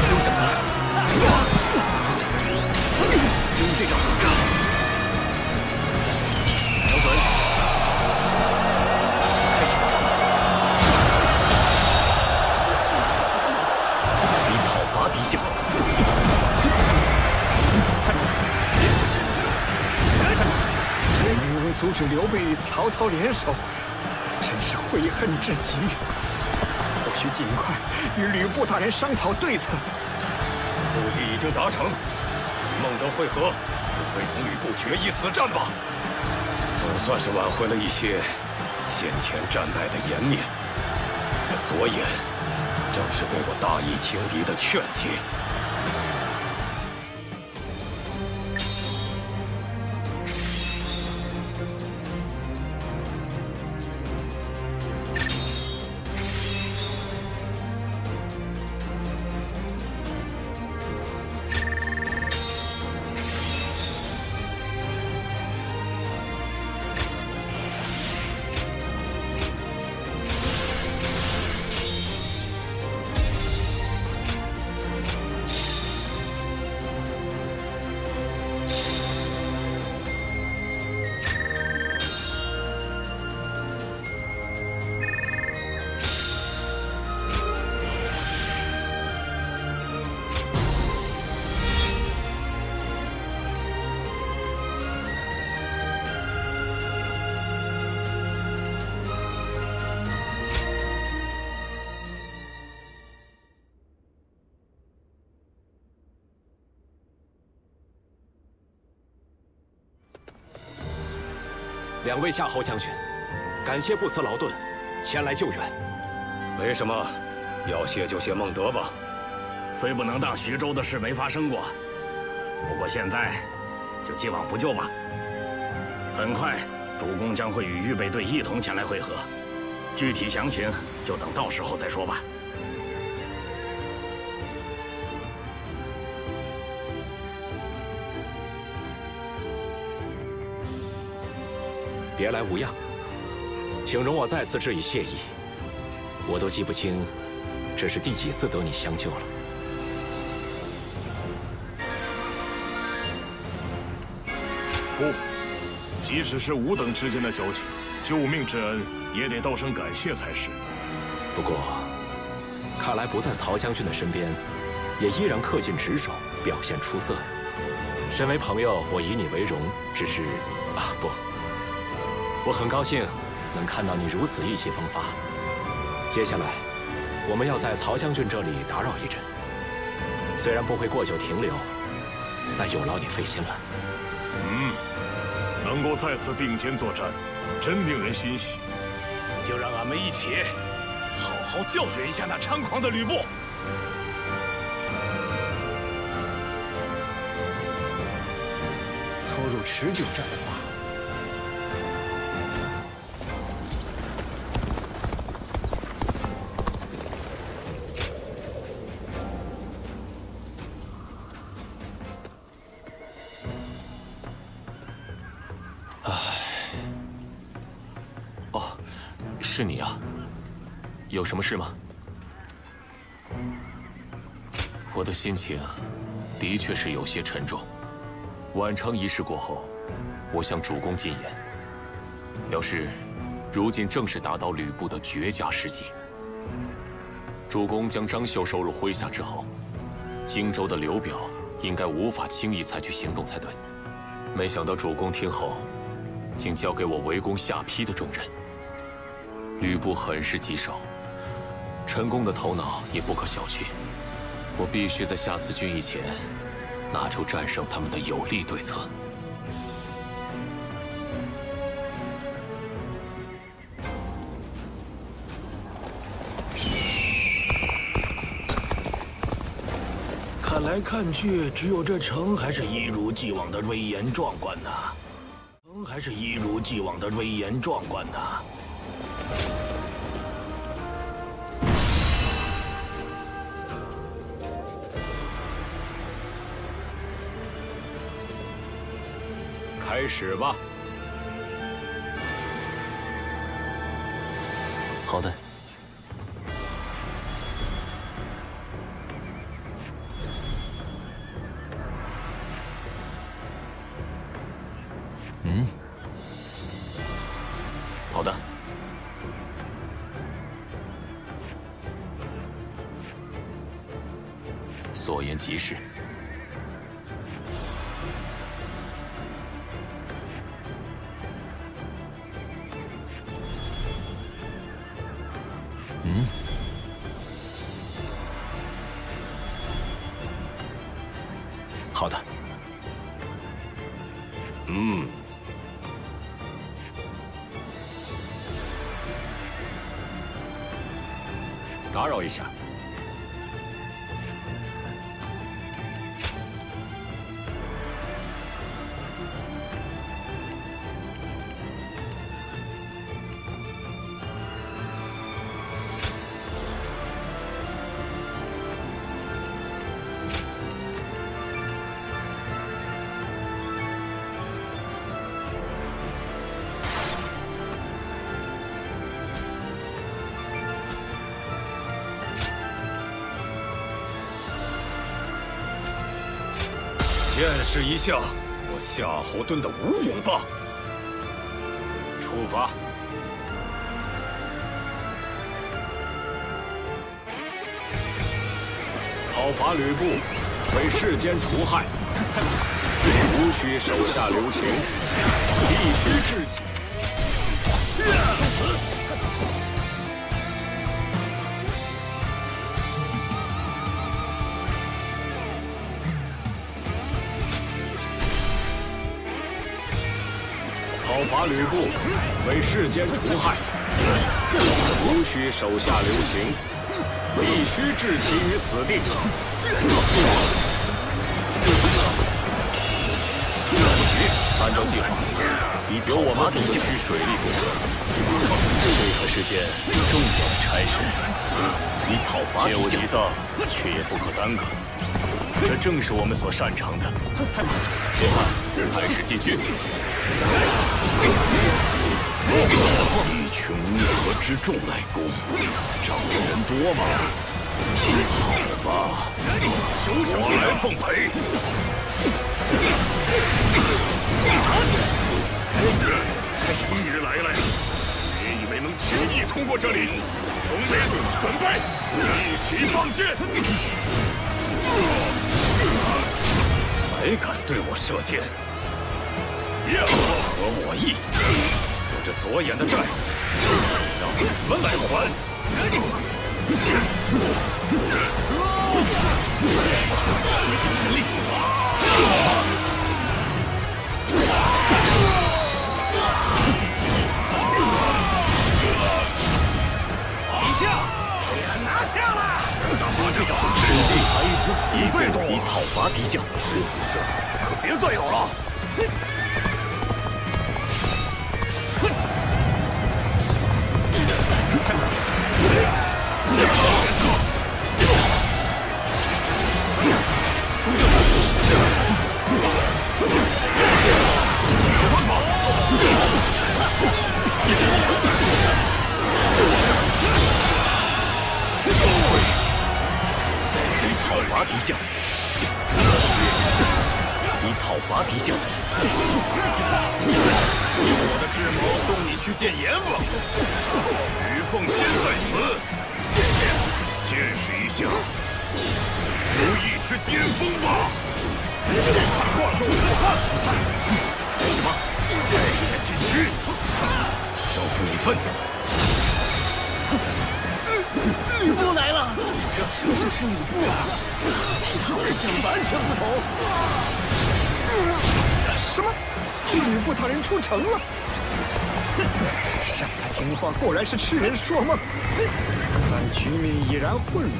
休想得逞！就用这招。瞄准。开始。你讨伐敌将。前女翁阻止刘备与曹操联手，真是悔恨至极。我需尽快与吕布大人商讨对策。目的已经达成，与孟德会合，准备同吕布决一死战吧。总算是挽回了一些先前战败的颜面。我左眼正是对我大义轻敌的劝诫。两位夏侯将军，感谢不辞劳顿，前来救援。没什么，要谢就谢孟德吧。虽不能当徐州的事没发生过，不过现在就既往不咎吧。很快，主公将会与预备队一同前来会合，具体详情就等到时候再说吧。别来无恙，请容我再次致以谢意。我都记不清这是第几次得你相救了。不，即使是吾等之间的交情，救命之恩也得道声感谢才是。不过，看来不在曹将军的身边，也依然恪尽职守，表现出色呀。身为朋友，我以你为荣，只是不。我很高兴能看到你如此意气风发。接下来，我们要在曹将军这里打扰一阵，虽然不会过久停留，但有劳你费心了。能够再次并肩作战，真令人欣喜。就让俺们一起好好教训一下那猖狂的吕布。投入持久战的话，是你啊，有什么事吗？我的心情的确是有些沉重。宛城一事过后，我向主公进言，表示如今正是打倒吕布的绝佳时机。主公将张绣收入麾下之后，荆州的刘表应该无法轻易采取行动才对。没想到主公听后，竟交给我围攻下邳的重任。吕布很是棘手，陈宫的头脑也不可小觑。我必须在下次军役前，拿出战胜他们的有力对策。看来看去，只有这城还是一如既往的威严壮观呐，还是一如既往的威严壮观呐。开始吧。好的。好的。所言极是。好的。打扰一下。见识一下我夏侯惇的武勇吧！出发！讨伐吕布，为世间除害，无需手下留情，必须致敬。讨伐吕布，为世间除害，无需手下留情，必须置其于死地。按照计划，由我们负责取水利工作。这可是件重要的差事，你讨伐借我急躁，却也不可耽搁。这正是我们所擅长的。开始进军。一群乌合之众来攻，找的人多吗？好吧，我来奉陪。终于来了呀！别以为能轻易通过这里。兄弟，准备，一起放箭！还敢对我射箭？不合我意！我这左眼的债，让你们来还！竭尽全力！敌将被俺拿下了！大法队长，赤地寒意之处，以被动以讨伐敌将。是，可别再有了。讨伐敌将，你讨伐敌将，我的智谋送你去见阎王。于凤仙在此，见识一下如意之巅峰吧！幻兽死汉，什么？盖世禁区，少负一分。吕布来了，这就是吕布啊，和其他二将完全不同。什么？吕布大人出城了？让他听话果然是痴人说梦。但局面已然混乱，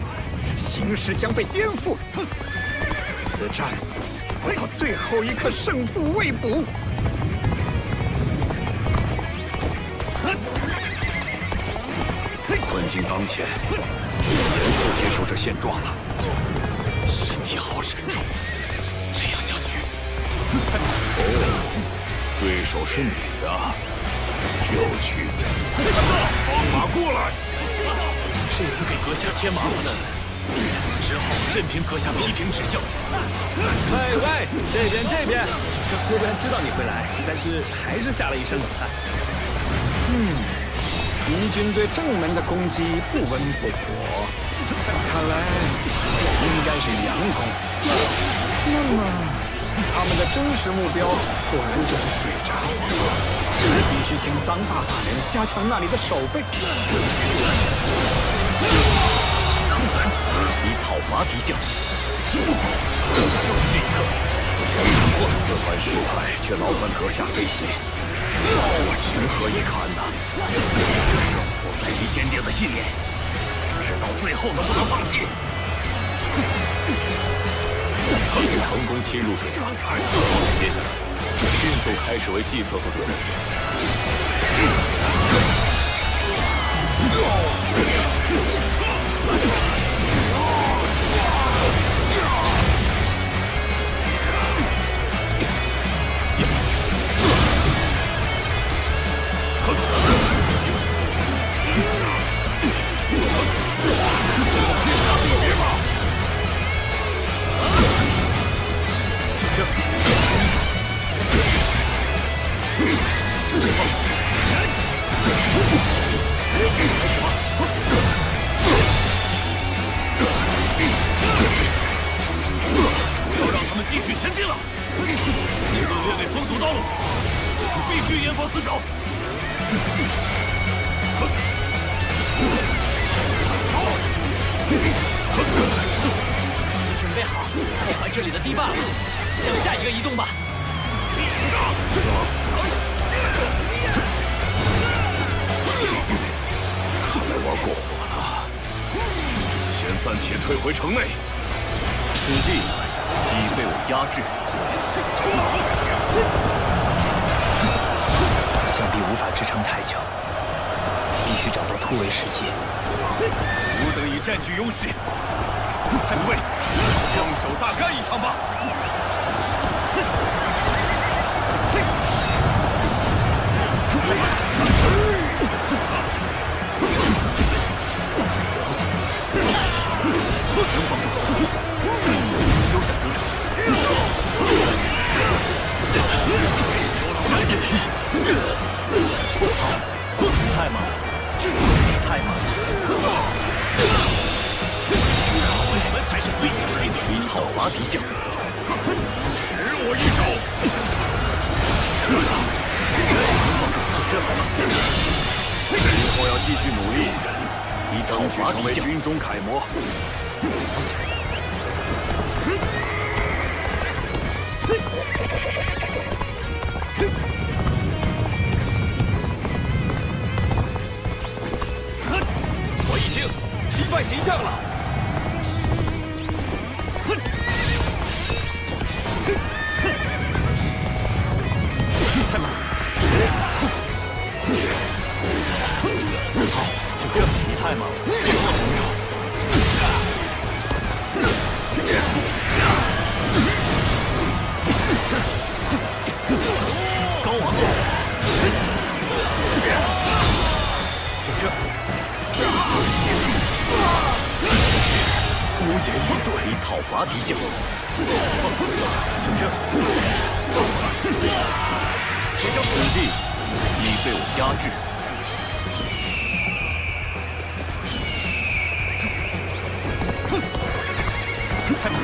形势将被颠覆。此战不到最后一刻，胜负未卜。困境当前，只有严肃接受这现状了。身体好沉重，这样下去，对手是你呀，就去。放马过来！这次给阁下添麻烦了，只好任凭阁下批评指教。喂，这边，虽然知道你会来，但是还是下了一身冷汗。敌军对正门的攻击不温不火，看来应该是佯攻。那么，他们的真实目标果然就是水闸，这必须请臧大人加强那里的守备。在此，你讨伐敌将，就是这一刻，四番失败，却劳烦阁下费心。我情何以堪呐！胜负在于坚定的信念，直到最后都不能放弃。已经成功侵入水闸，接下来迅速开始为计策做准备。不要让他们继续前进了！恶劣给封锁道路，此处必须严防死守。准备好破坏这里的堤坝，向下一个移动吧。看来玩过火了，先暂且退回城内。此地已被我压制，想必无法支撑太久，必须找到突围时机。吾等已占据优势，太尉，放手大干一场吧！能放住，休想得逞！太慢了，太慢了！居然我们才是最强的敌，讨伐敌将，吃我一招！能放住就真好了。今后要继续努力，争取成为军中楷模。我已经击败敌将了。太慢！好，就这，你太慢了。高王，就这，结束。无言以对，讨伐敌将。就这，这将此地已被我压制。太慢！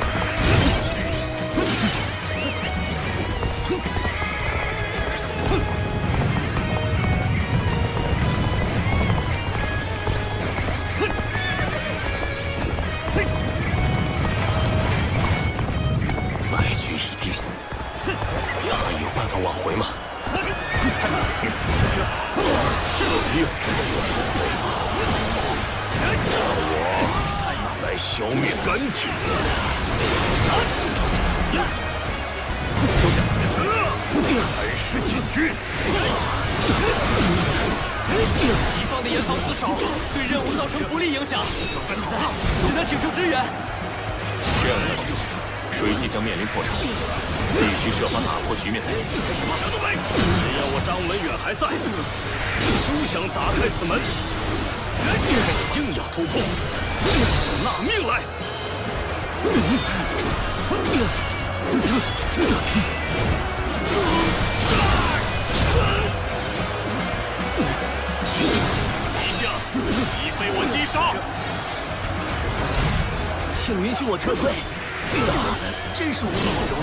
败局已定，还有办法挽回吗？太慢！我来消灭干净！休想！开始进军！敌方的严防死守，对任务造成不利影响。现在只能请求支援。这样下去，水季将面临破产，必须设法打破局面才行。只要我张文远还在，休想打开此门！硬要突破，拿命来！敌将已被我击杀，请允许我撤退，真是无地自容。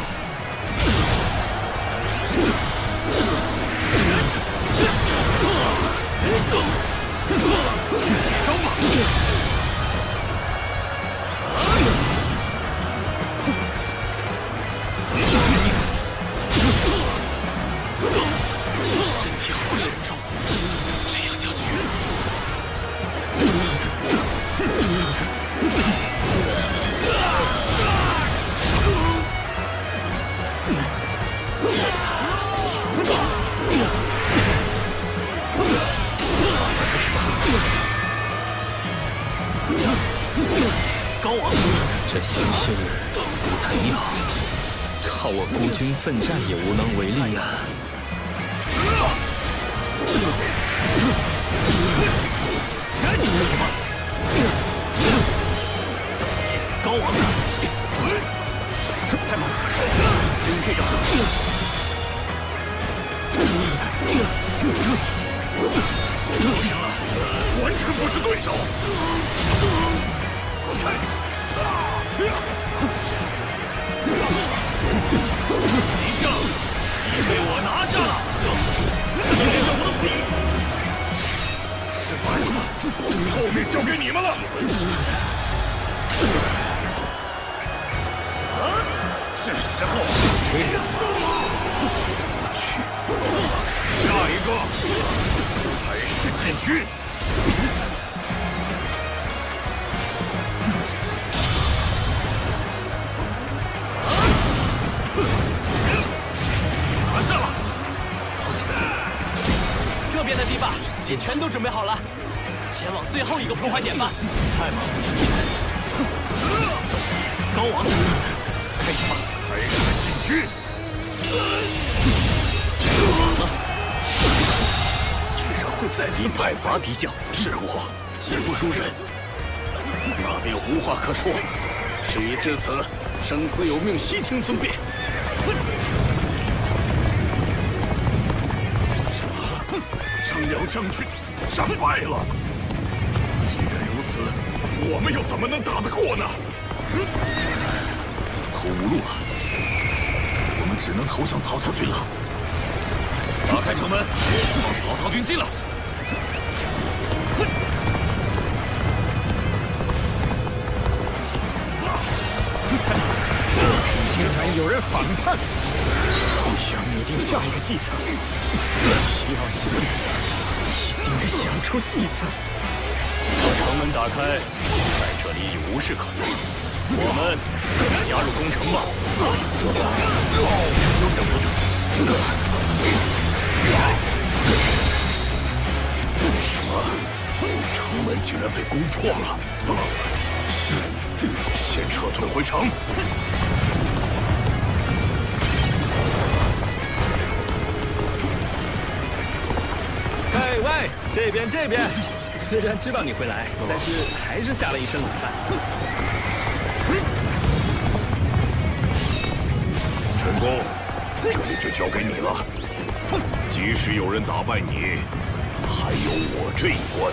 走吧！身体好沉重，这样下去，高王，这形势不太妙，靠我孤军奋战也无能为力呀。高王，太慢，真这招。不行了，完全不是对手。敌将已被我拿下了，今天就不能比。失败了，后面交给你们了。是时候这样。去，下一个还是进军。拿下了！这边的堤坝也全都准备好了，前往最后一个破坏点吧。太忙了！高王，开始吧！还是进军！居然会再次讨伐敌将，是我技不如人，那便无话可说。事已至此，生死有命，悉听尊便。张辽将军战败了。既然如此，我们又怎么能打得过呢？走投无路了，我们只能投降曹操军了。打开城门，放曹操军进来。竟然有人反叛！我需要拟定下一个计策，需要行动，一定得想出计策。把城门打开，在这里已无事可做。我们加入攻城吧。休想不走！什么？城门竟然被攻破了！先撤退回城。喂，这边！虽然知道你会来，但是还是下了一身冷汗。陈宫，这里就交给你了。即使有人打败你，还有我这一关。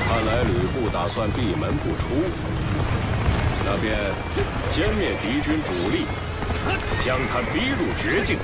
看来吕布打算闭门不出，那便歼灭敌军主力，将他逼入绝境。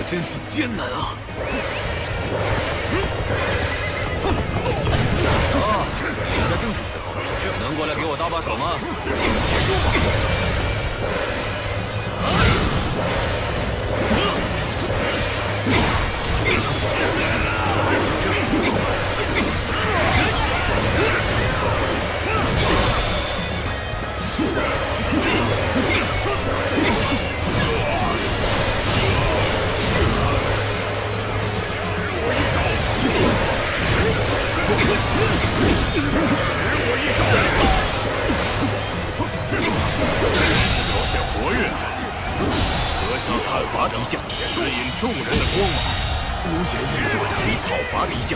真是艰难啊！现在正是时候，能过来给我搭把手吗？表现活跃，阁下讨伐敌将，指引众人的光芒，无言以对。你讨伐敌将，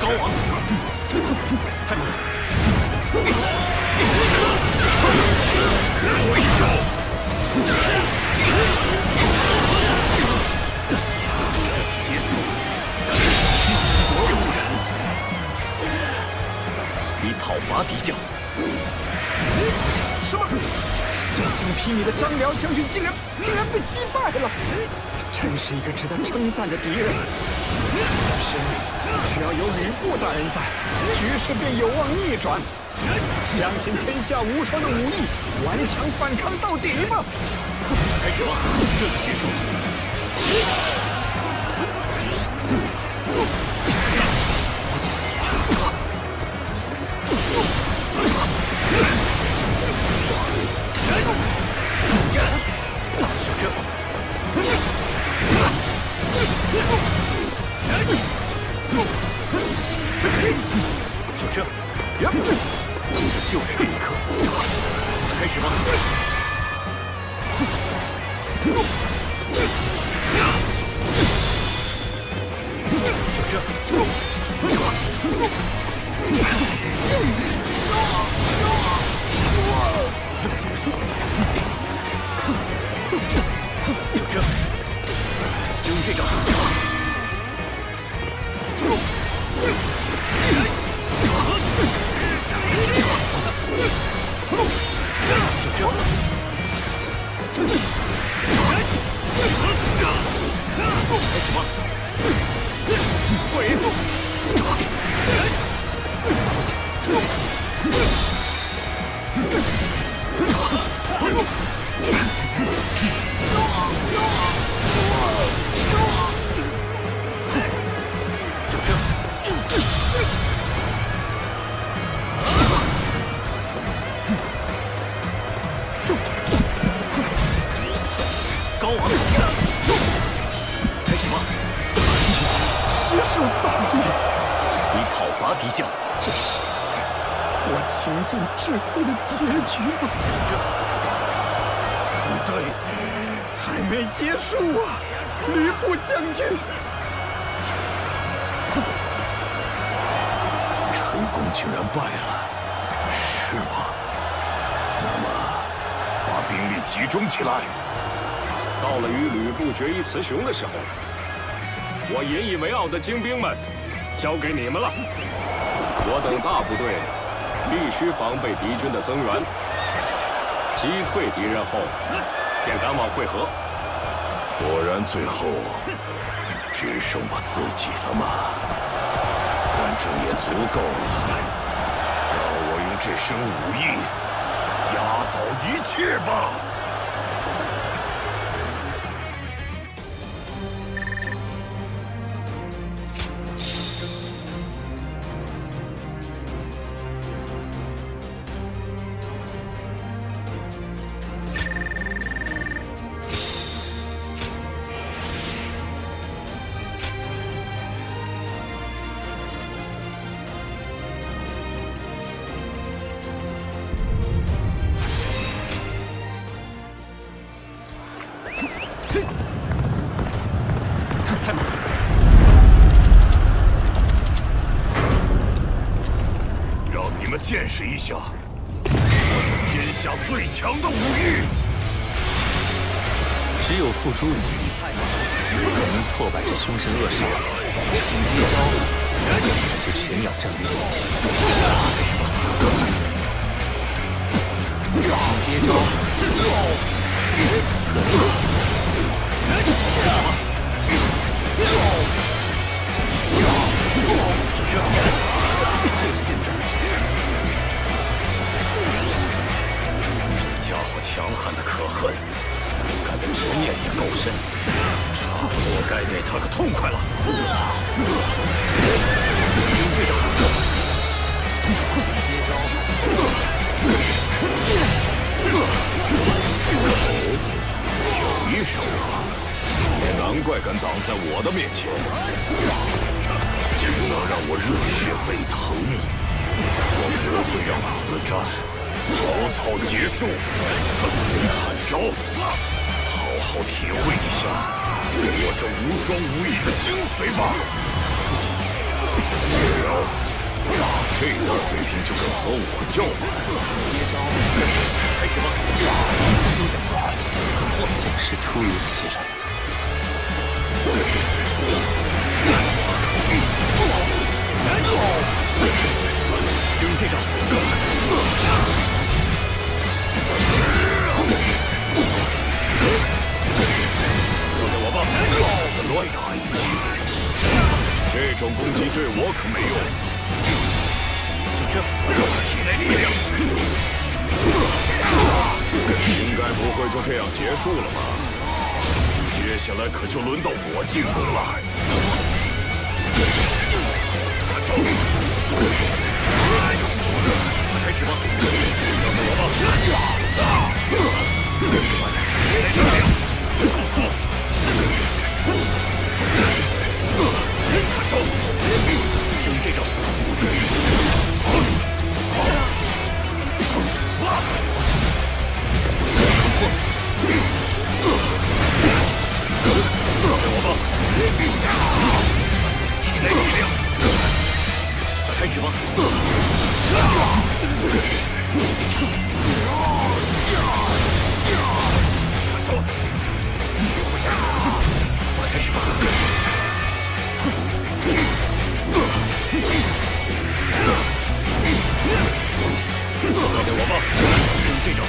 高王，太慢。我一招。你讨伐敌将。什么？所向披靡的张辽将军竟然被击败了，真是一个值得称赞的敌人。但是只要有吕布大人在，局势便有望逆转。相信天下无双的武艺，顽强反抗到底吧！开始吧，这就结束。小圈，小圈，就是这一刻，开始吧。小圈，结束。小圈，就用这招。开始吧！滚！高昂！开始吧！携手大义，你讨伐敌将，这是我倾尽智慧的结局吧？不对，还没结束啊！吕布将军，陈宫竟然败了，是吗？那么，把兵力集中起来。到了与吕布决一雌雄的时候，我引以为傲的精兵们，交给你们了。我等大部队必须防备敌军的增援，击退敌人后，便赶往会合。果然，最后只剩我自己了吗？但这也足够了，让我用这身武艺压倒一切吧！见识一下我这天下最强的武艺！只有付诸武力，才能挫败这凶神恶煞。请接招，现在就全秒战略。请接招，就是现在。家伙强悍的可恨，干的执念也够深，差不多该给他个痛快了。用这招，接招。有一手啊，也难怪敢挡在我的面前，竟能让我热血沸腾。我不会让此战草草结束，你看招，好好体会一下我这无双武艺的精髓吧。这种水平就敢和我叫板？接招，开始吧！总是突如其来。精进！这招。交给我吧。乱打一气，这种攻击对我可没用。体内力量。应该不会就这样结束了吧？接下来可就轮到我进攻了。开始吧，交给我吧。就这招。交给我吧。体内力量。开始吧。开始吧。交给我吧。就这招。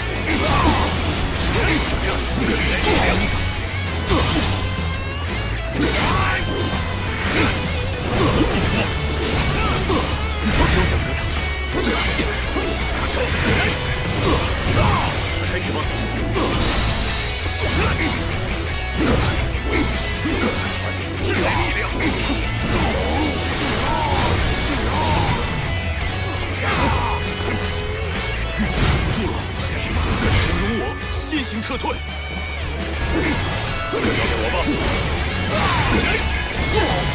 休想得逞！开始吧！体内力量！住了！开始吧！请容我先行撤退。交给我吧！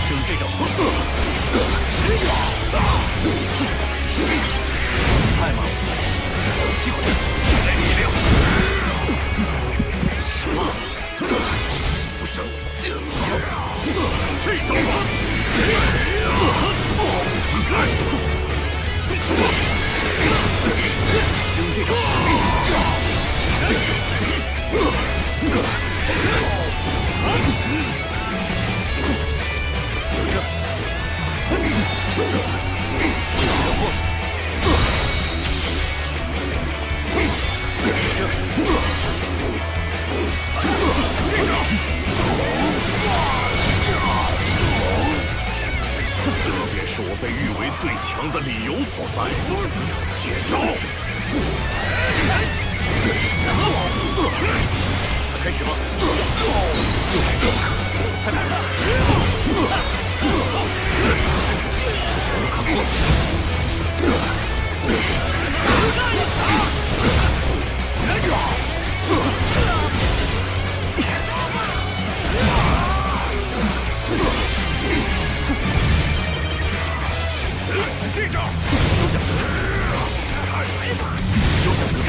就是这招。太慢了，这是有机会。体内力量。什么？死不生见了。这招吧。看。就是这招。这便是我被誉为最强的理由所在。接招！开始吧！就是这，太难了！全都看破！这招休想得逞！休想得逞！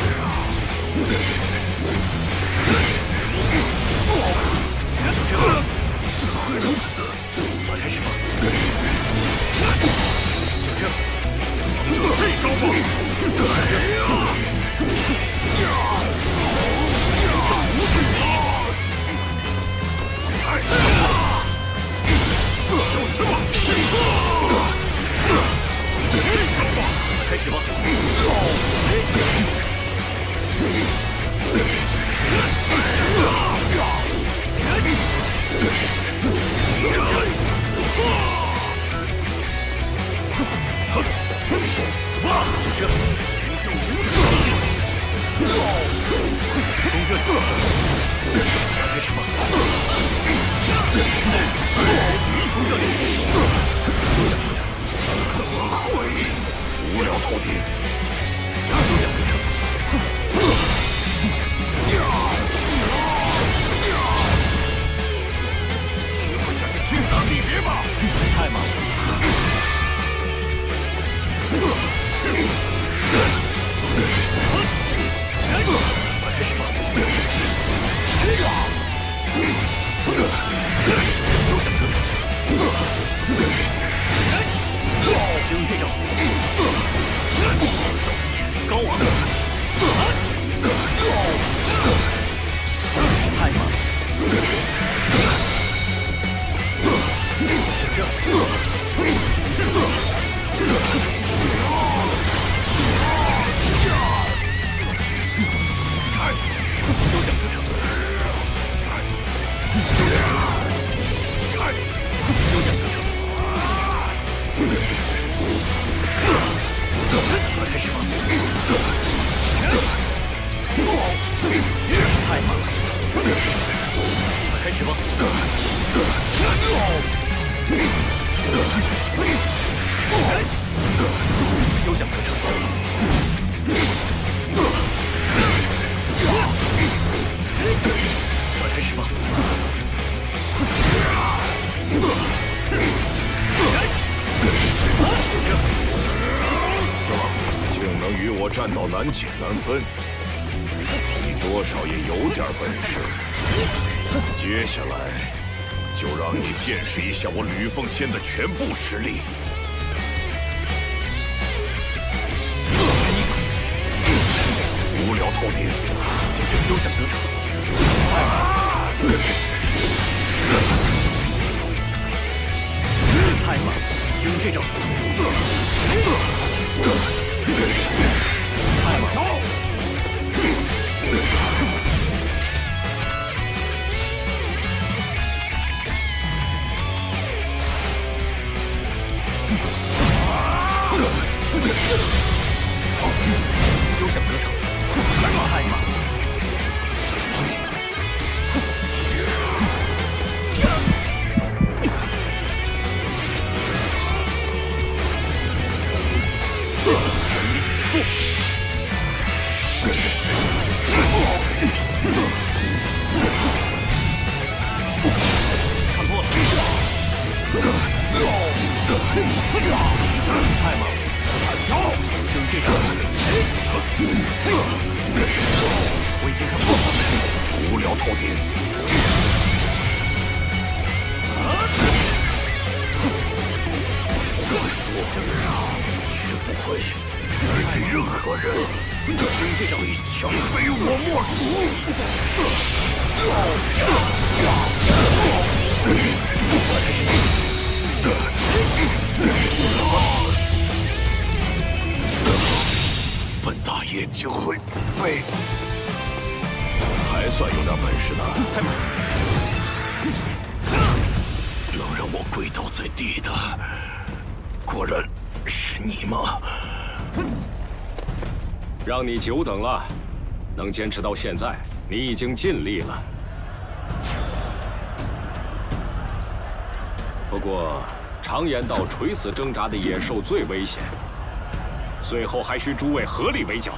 怎会如此？开始吧！就这，这招吧！无止境！消失吧！这招吧！开始吧！受死吧！就这，研究无止境。公爵，开始吧！公爵，休想得逞！怎么会？无聊透顶！休想得逞！你会下去天长地别吧？太忙了。开始吧！休想得逞！就是这招！高昂！太慢了！就这！能与我战到难解难分，你多少也有点本事。接下来，就让你见识一下我吕奉先的全部实力。无聊透顶，这就休想得逞！太慢，就用这招。太慢，休想得逞！太慢，而且。看破了，太猛了，就是这招，我已经看破了，无聊透顶。我说，绝不会输给任何人，所以强非我莫属。本大爷就会被，还算有点本事呢。能让我跪倒在地的，果然是你吗？让你久等了，能坚持到现在，你已经尽力了。不过，常言道，垂死挣扎的野兽最危险。最后还需诸位合力围剿。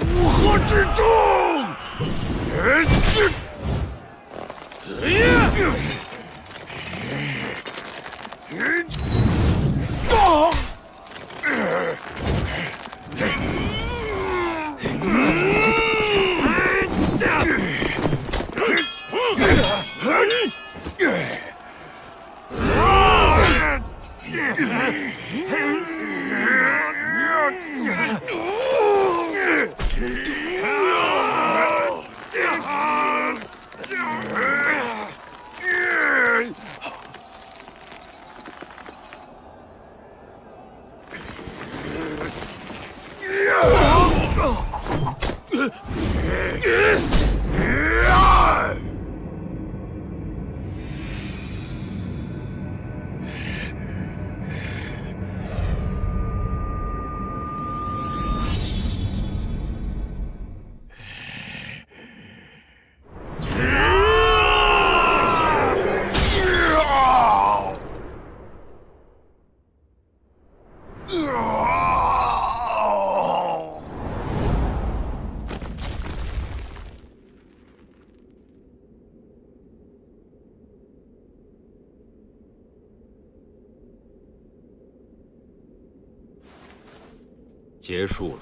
乌合之众！结束了。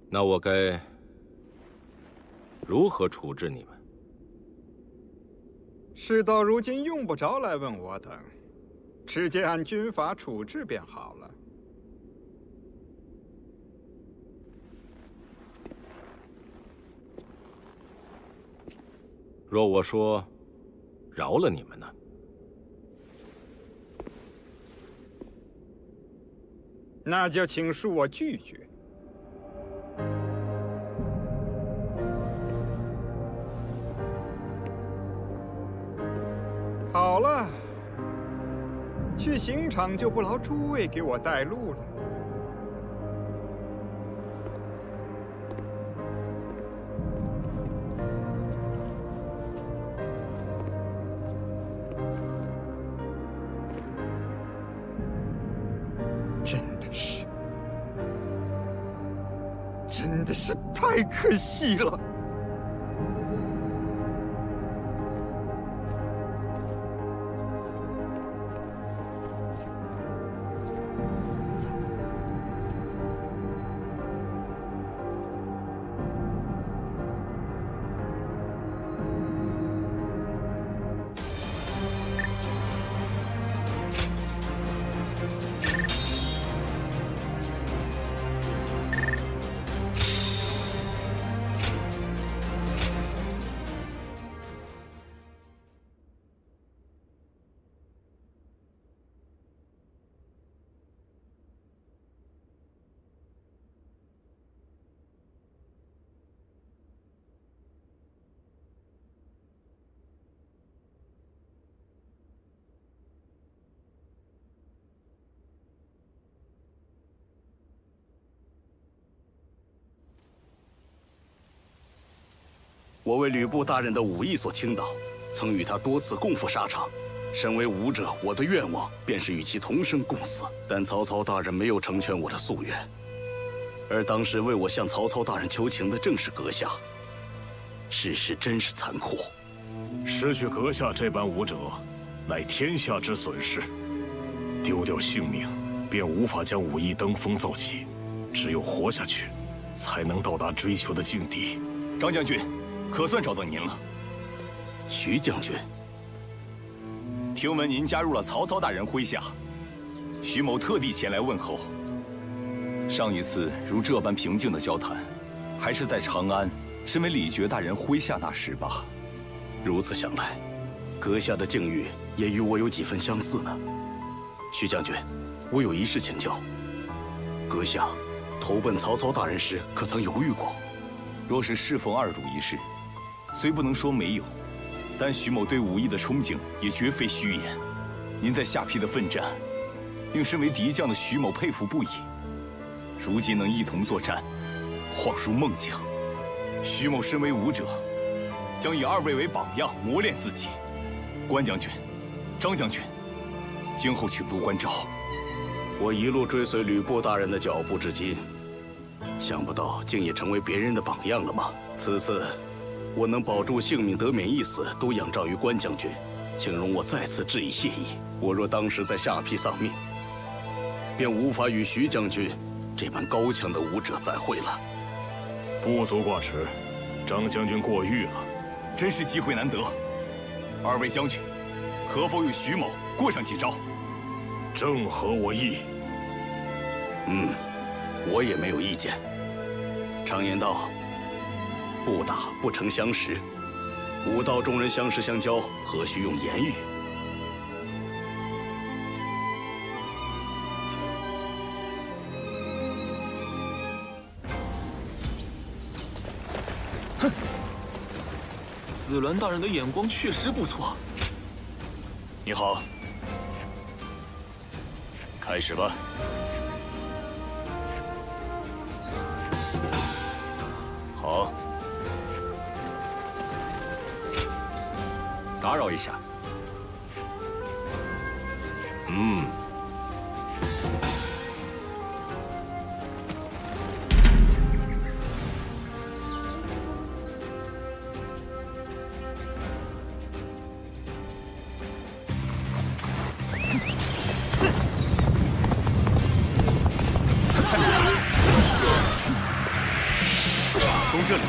那我该如何处置你们？事到如今，用不着来问我等，直接按军法处置便好了。若我说饶了你们呢？那就请恕我拒绝。好了，去刑场就不劳诸位给我带路了。真的是真的是太可惜了。我为吕布大人的武艺所倾倒，曾与他多次共赴沙场。身为武者，我的愿望便是与其同生共死。但曹操大人没有成全我的夙愿，而当时为我向曹操大人求情的正是阁下。世事真是残酷，失去阁下这般武者，乃天下之损失。丢掉性命，便无法将武艺登峰造极。只有活下去，才能到达追求的境地。张将军。 可算找到您了，徐将军。听闻您加入了曹操大人麾下，徐某特地前来问候。上一次如这般平静的交谈，还是在长安身为李傕大人麾下那时吧。如此想来，阁下的境遇也与我有几分相似呢。徐将军，我有一事请教。阁下投奔曹操大人时，可曾犹豫过？若是适逢二主一事， 虽不能说没有，但徐某对武艺的憧憬也绝非虚言。您在下邳的奋战，令身为敌将的徐某佩服不已。如今能一同作战，恍如梦境。徐某身为武者，将以二位为榜样，磨练自己。关将军、张将军，今后请多关照。我一路追随吕布大人的脚步至今，想不到竟也成为别人的榜样了吗？此次 我能保住性命得免一死，都仰仗于关将军，请容我再次致以谢意。我若当时在下邳丧命，便无法与徐将军这般高强的武者再会了。不足挂齿，张将军过誉了，真是机会难得。二位将军，可否与徐某过上几招？正合我意。我也没有意见。常言道， 不打不成相识，武道中人相识相交，何须用言语？哼，子鸾大人的眼光确实不错。你好，开始吧。 好，打扰一下。从这里。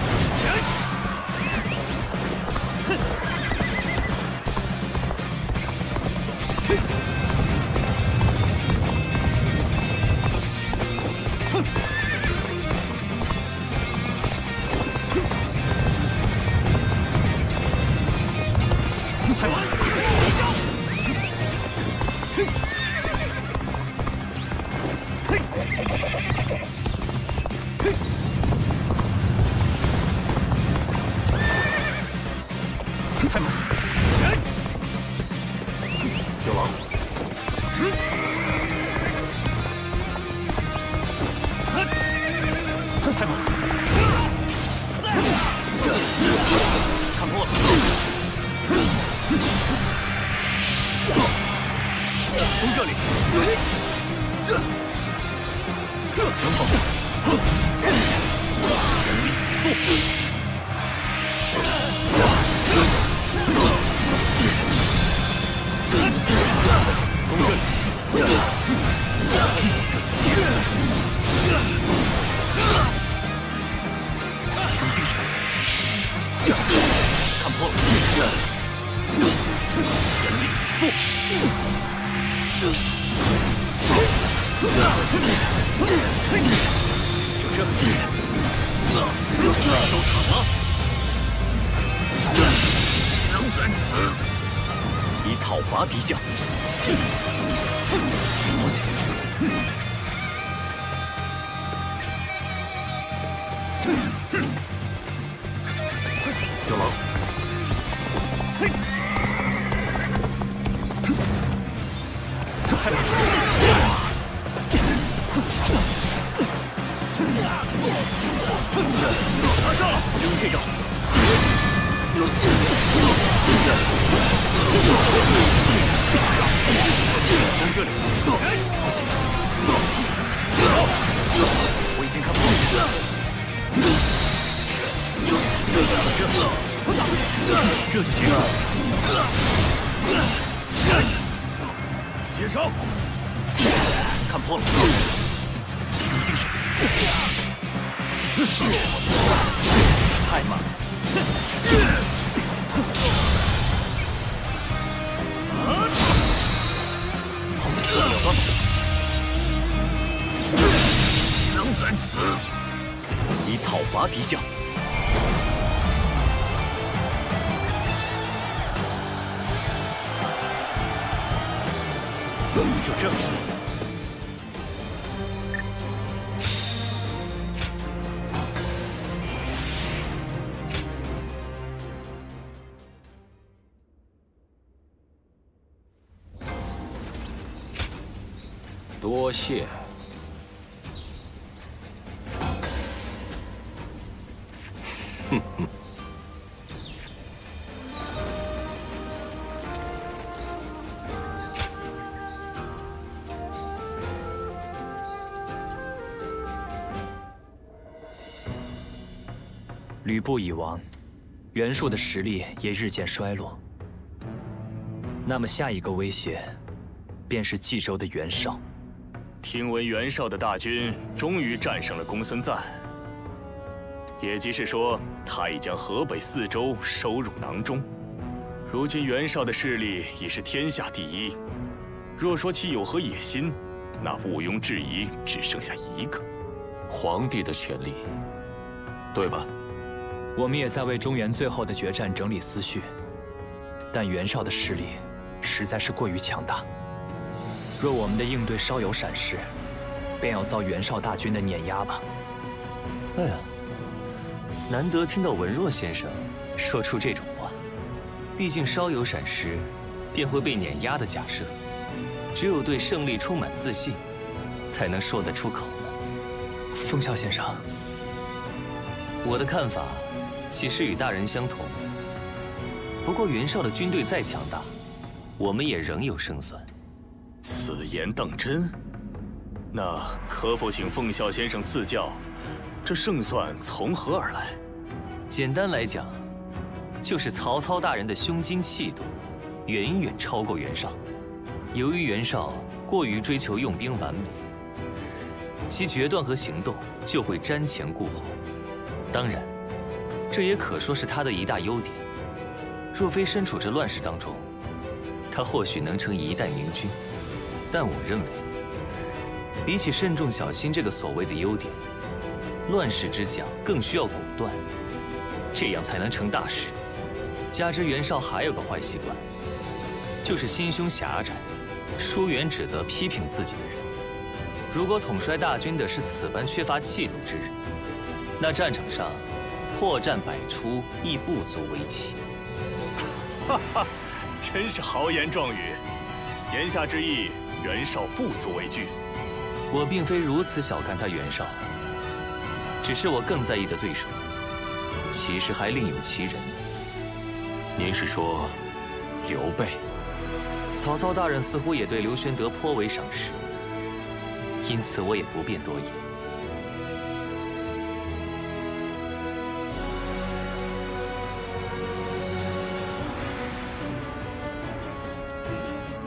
太慢！太慢！有王！太慢！看破了！从这里，这能否？速！攻这里！这就结束。集中精神，看破了！全力以赴！就这，收场了。能在此以讨伐敌将。好险！有狼！开门！拿上！就用这招。攻这里！好险！我已经看破了。这就结束。接招！看破了。集中精神。太慢了。好险！有断了。能在此以讨伐敌将。就这。多谢。哼哼。吕布已亡，袁术的实力也日渐衰落。那么下一个威胁，便是冀州的袁绍。听闻袁绍的大军终于战胜了公孙瓒，也即是说，他已将河北4州收入囊中。如今袁绍的势力已是天下第一，若说其有何野心，那毋庸置疑，只剩下一个：皇帝的权力，对吧？我们也在为中原最后的决战整理思绪，但袁绍的实力实在是过于强大。若我们的应对稍有闪失，便要遭袁绍大军的碾压吧。哎呀，难得听到文若先生说出这种话。毕竟稍有闪失，便会被碾压的假设，只有对胜利充满自信，才能说得出口呢。风萧先生，我的看法其实与大人相同。不过袁绍的军队再强大，我们也仍有胜算。此言当真？那可否请凤啸先生赐教，这胜算从何而来？简单来讲，就是曹操大人的胸襟气度，远远超过袁绍。由于袁绍过于追求用兵完美，其决断和行动就会瞻前顾后。当然，这也可说是他的一大优点。若非身处这乱世当中，他或许能成一代明君。但我认为，比起慎重小心这个所谓的优点，乱世之将更需要果断，这样才能成大事。加之袁绍还有个坏习惯，就是心胸狭窄，疏远指责批评自己的人。如果统帅大军的是此般缺乏气度之人，那战场上破绽百出，亦不足为奇。哈哈，真是豪言壮语。言下之意，袁绍不足为惧。我并非如此小看他袁绍，只是我更在意的对手，其实还另有其人。您是说，刘备？曹操大人似乎也对刘玄德颇为赏识，因此我也不便多言。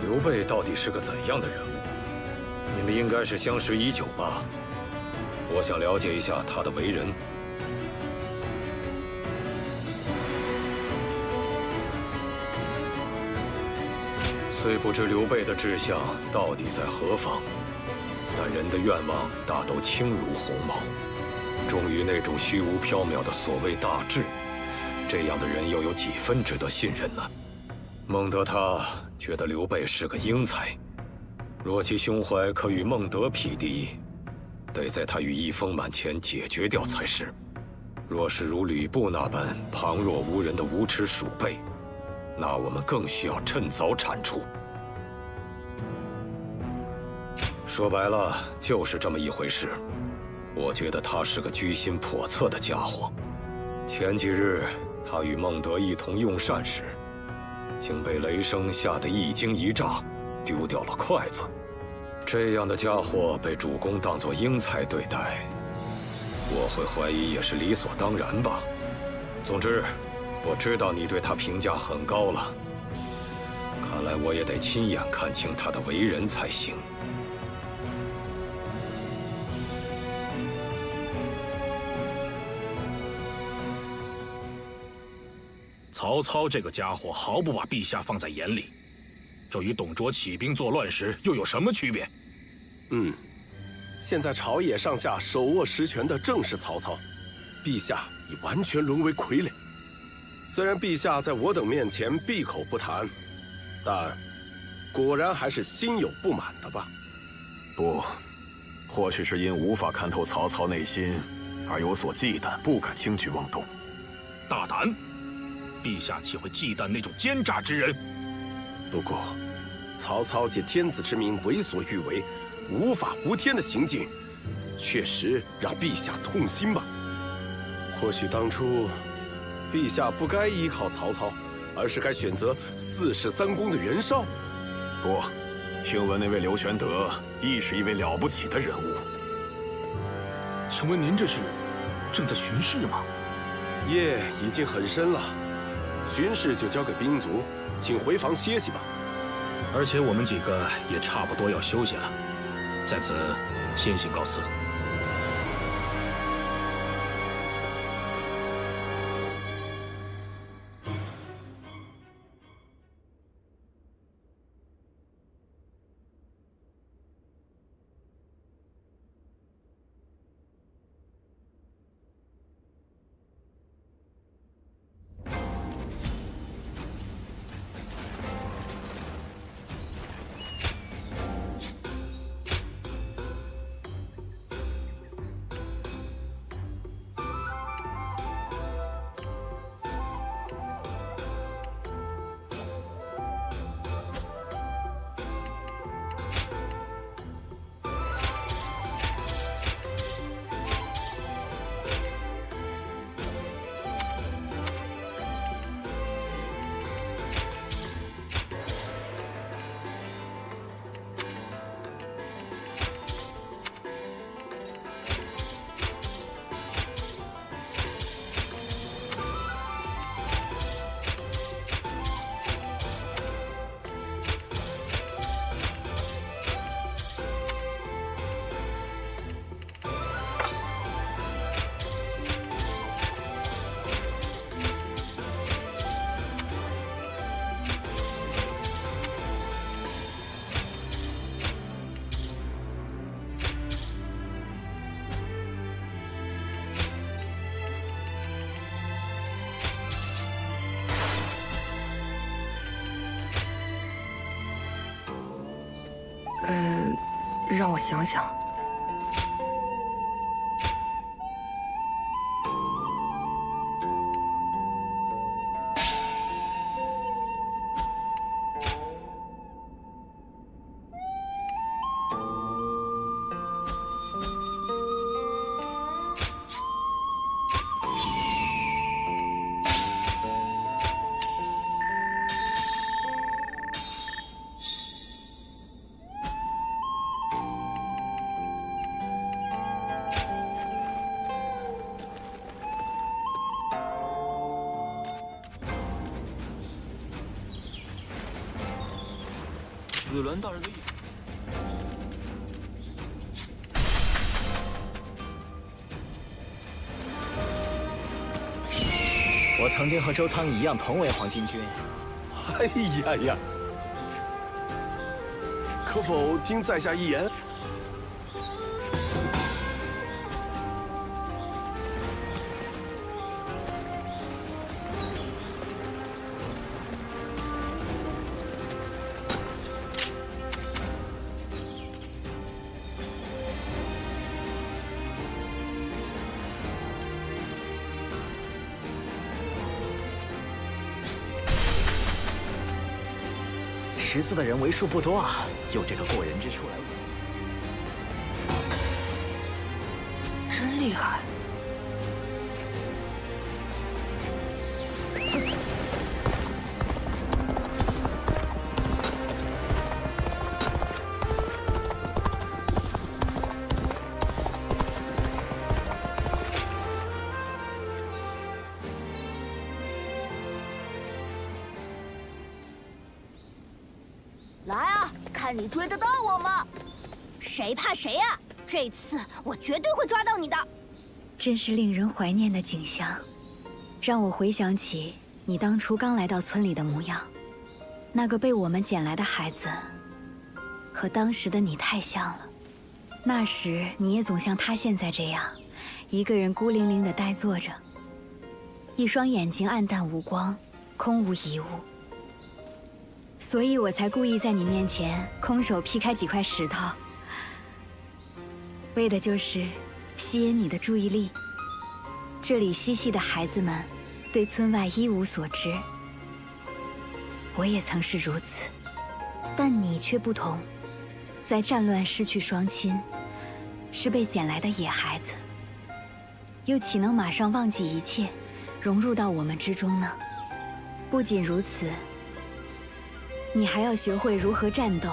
刘备到底是个怎样的人物？你们应该是相识已久吧？我想了解一下他的为人。虽不知刘备的志向到底在何方，但人的愿望大都轻如鸿毛，忠于那种虚无缥缈的所谓大志，这样的人又有几分值得信任呢？孟德他觉得刘备是个英才，若其胸怀可与孟德匹敌，得在他羽翼丰满前解决掉才是。若是如吕布那般旁若无人的无耻鼠辈，那我们更需要趁早铲除。说白了，就是这么一回事。我觉得他是个居心叵测的家伙。前几日他与孟德一同用膳时，竟被雷声吓得一惊一乍，丢掉了筷子。这样的家伙被主公当作英才对待，我会怀疑也是理所当然吧。总之，我知道你对他评价很高了，看来我也得亲眼看清他的为人才行。曹操这个家伙毫不把陛下放在眼里，这与董卓起兵作乱时又有什么区别？现在朝野上下手握实权的正是曹操，陛下已完全沦为傀儡。虽然陛下在我等面前闭口不谈，但果然还是心有不满的吧？不，或许是因无法看透曹操内心，而有所忌惮，不敢轻举妄动。大胆！陛下岂会忌惮那种奸诈之人？不过，曹操借天子之名为所欲为，无法无天的行径，确实让陛下痛心吧。或许当初，陛下不该依靠曹操，而是该选择4世3公的袁绍。不，听闻那位刘玄德亦是一位了不起的人物。请问您这是正在巡视吗？夜已经很深了，巡视就交给兵卒，请回房歇息吧。而且我们几个也差不多要休息了，在此先行告辞。让我想想。子鸾大人的意。我曾经和周仓一样，同为黄巾军。哎呀呀！可否听在下一言？识字的人为数不多啊，有这个过人之处来，真厉害！来啊，看你追得到我吗？谁怕谁呀！这次我绝对会抓到你的。真是令人怀念的景象，让我回想起你当初刚来到村里的模样。那个被我们捡来的孩子，和当时的你太像了。那时你也总像他现在这样，一个人孤零零地呆坐着，一双眼睛暗淡无光，空无一物。所以我才故意在你面前空手劈开几块石头，为的就是吸引你的注意力。这里嬉戏的孩子们对村外一无所知，我也曾是如此，但你却不同，在战乱失去双亲，是被捡来的野孩子，又岂能马上忘记一切，融入到我们之中呢？不仅如此，你还要学会如何战斗，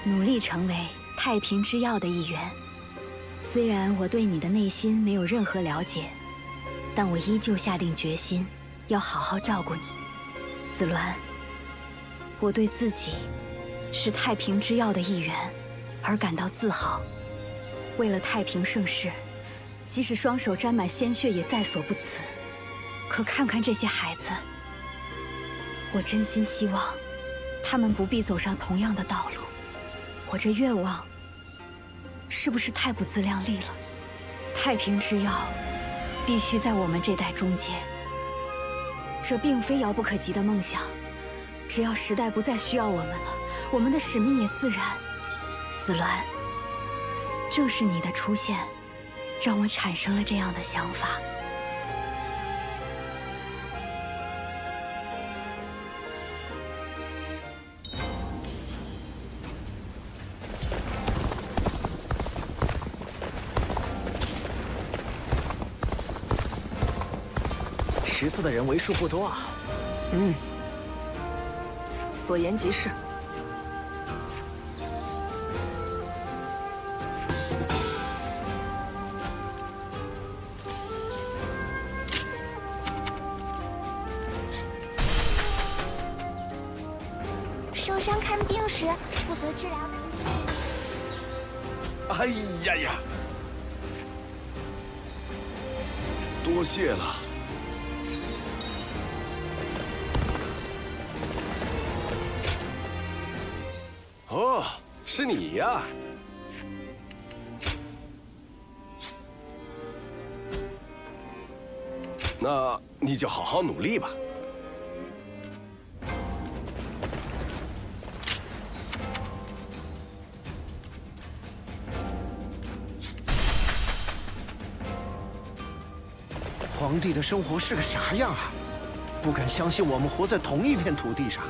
努力成为太平之耀的一员。虽然我对你的内心没有任何了解，但我依旧下定决心要好好照顾你。子鸾，我对自己是太平之耀的一员而感到自豪。为了太平盛世，即使双手沾满鲜血也在所不辞。可看看这些孩子，我真心希望他们不必走上同样的道路。我这愿望是不是太不自量力了？太平之耀必须在我们这代终结，这并非遥不可及的梦想。只要时代不再需要我们了，我们的使命也自然。子鸾，正是你的出现，让我产生了这样的想法。识字的人为数不多啊。所言极是。受伤看病时负责治疗的。哎呀呀！多谢了。哦，是你呀！那你就好好努力吧。皇帝的生活是个啥样啊？不敢相信我们活在同一片土地上。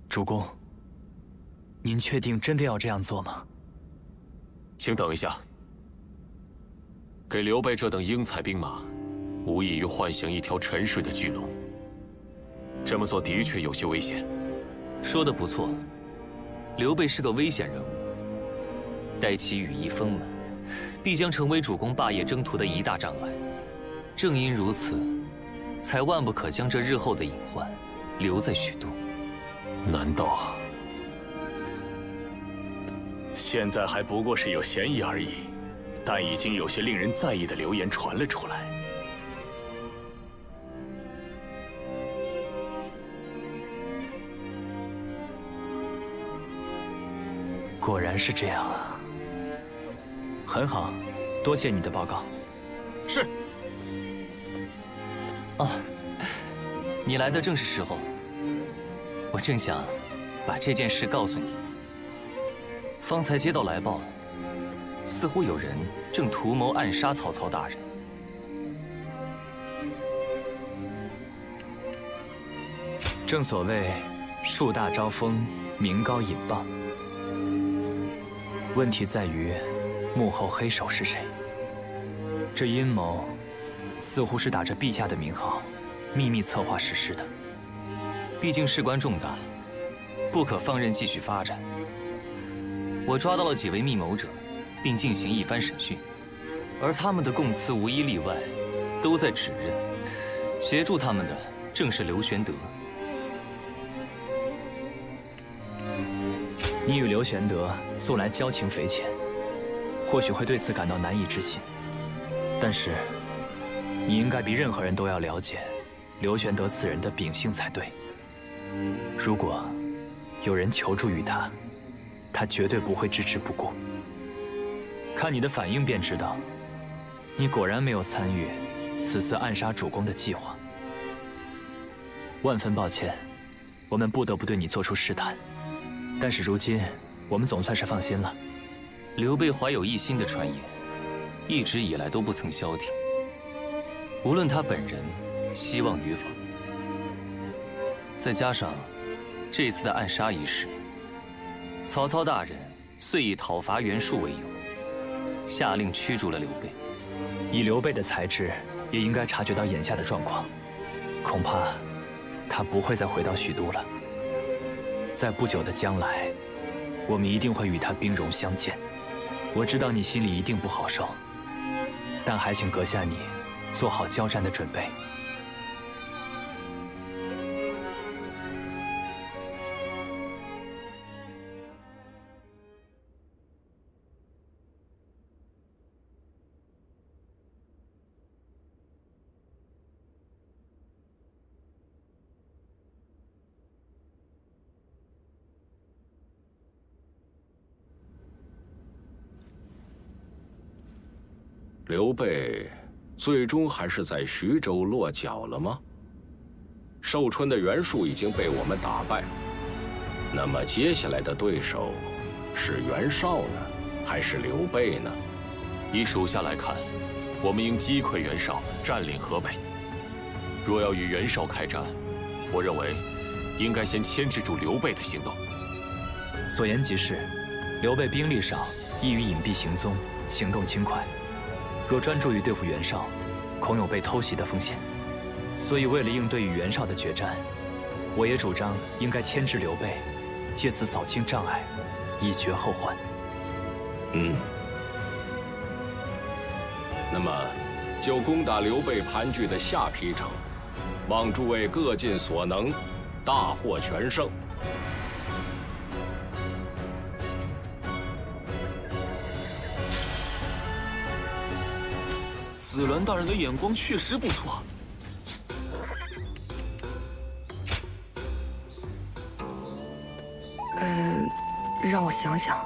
主公，您确定真的要这样做吗？请等一下。给刘备这等英才兵马，无异于唤醒一条沉睡的巨龙。这么做的确有些危险。说得不错，刘备是个危险人物，待其羽翼丰满，必将成为主公霸业征途的一大障碍。正因如此，才万不可将这日后的隐患留在许都。难道现在还不过是有嫌疑而已？但已经有些令人在意的流言传了出来。果然是这样啊，很好，多谢你的报告。是。哦，你来的正是时候，我正想把这件事告诉你。方才接到来报，似乎有人正图谋暗杀曹操大人。正所谓树大招风，名高引棒。问题在于幕后黑手是谁？这阴谋似乎是打着陛下的名号，秘密策划实施的。毕竟事关重大，不可放任继续发展。我抓到了几位密谋者，并进行一番审讯，而他们的供词无一例外，都在指认协助他们的正是刘玄德。你与刘玄德素来交情匪浅，或许会对此感到难以置信，但是你应该比任何人都要了解刘玄德此人的秉性才对。如果有人求助于他，他绝对不会置之不顾。看你的反应便知道，你果然没有参与此次暗杀主公的计划。万分抱歉，我们不得不对你做出试探。但是如今，我们总算是放心了。刘备怀有一心的传言，一直以来都不曾消停。无论他本人希望与否，再加上这次的暗杀一事，曹操大人遂以讨伐袁术为由，下令驱逐了刘备。以刘备的才智，也应该察觉到眼下的状况，恐怕他不会再回到许都了。在不久的将来，我们一定会与他兵戎相见。我知道你心里一定不好受，但还请阁下你做好交战的准备。刘备最终还是在徐州落脚了吗？寿春的袁术已经被我们打败，那么接下来的对手是袁绍呢，还是刘备呢？以属下来看，我们应击溃袁绍，占领河北。若要与袁绍开战，我认为应该先牵制住刘备的行动。所言极是，刘备兵力少，易于隐蔽行踪，行动轻快。若专注于对付袁绍，恐有被偷袭的风险。所以，为了应对与袁绍的决战，我也主张应该牵制刘备，借此扫清障碍，以绝后患。那么，就攻打刘备盘踞的下邳城，望诸位各尽所能，大获全胜。子兰大人的眼光确实不错。让我想想。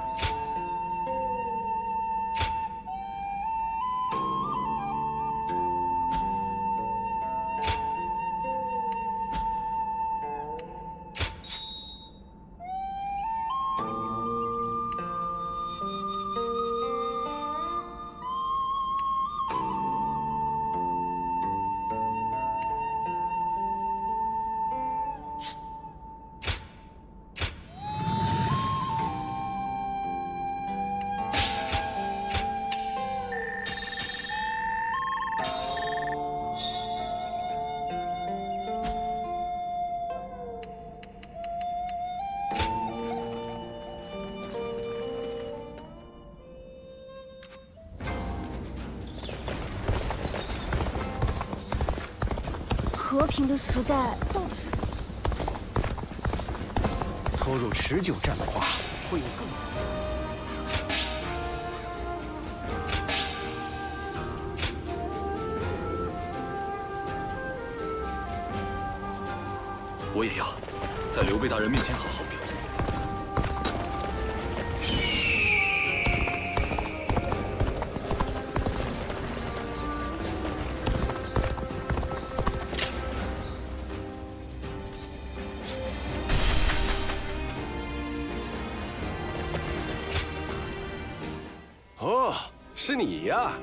和平的时代到底是什么？投入持久战的话，会有更多。我也要在刘备大人面前好好表现。哦，是你呀！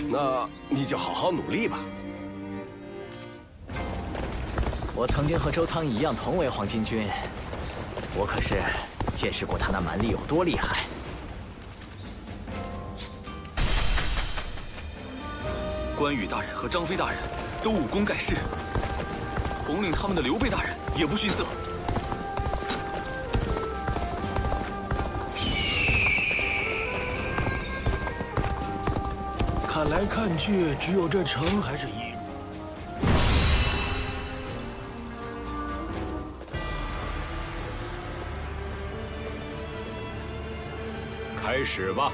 那你就好好努力吧。我曾经和周仓一样同为黄巾军，我可是见识过他那蛮力有多厉害。关羽大人和张飞大人都武功盖世，统领他们的刘备大人也不逊色。看来看去，只有这城还是一。开始吧。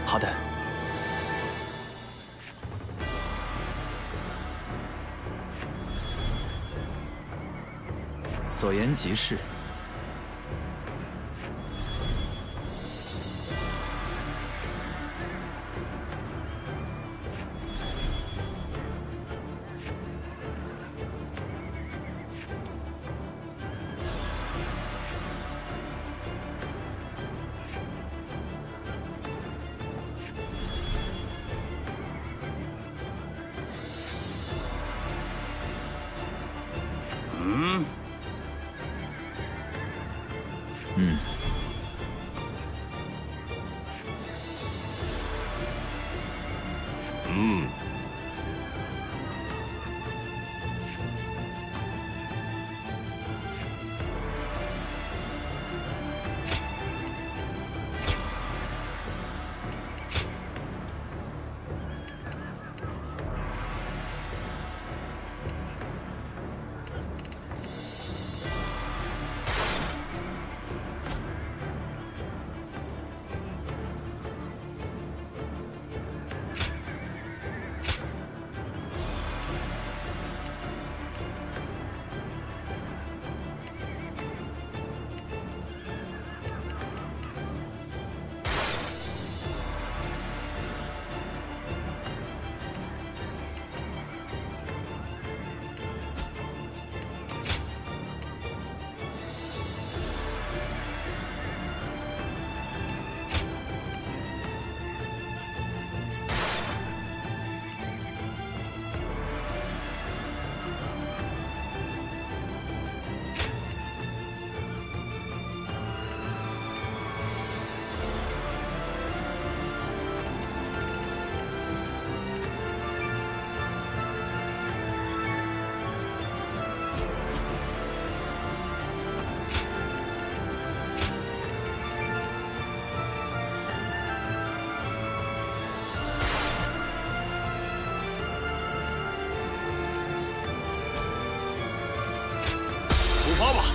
好的。所言极是。发吧，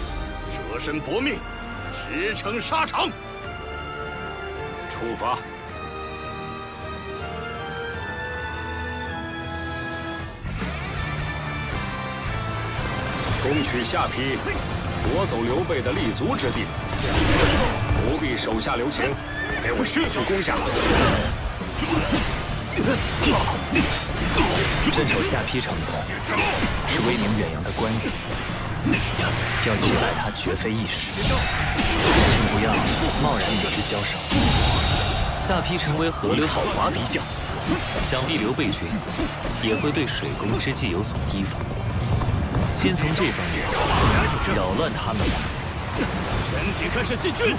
舍身搏命，驰骋沙场。出发。攻取下邳，夺走刘备的立足之地，不必手下留情，给我迅速攻下！镇守下邳成功，是威名远扬的关羽。要击败他绝非易事，请不要贸然与之交手。下邳成为河流讨伐敌将，想必刘备军也会对水攻之计有所提防。先从这方面扰乱他们吧。全体开始进军！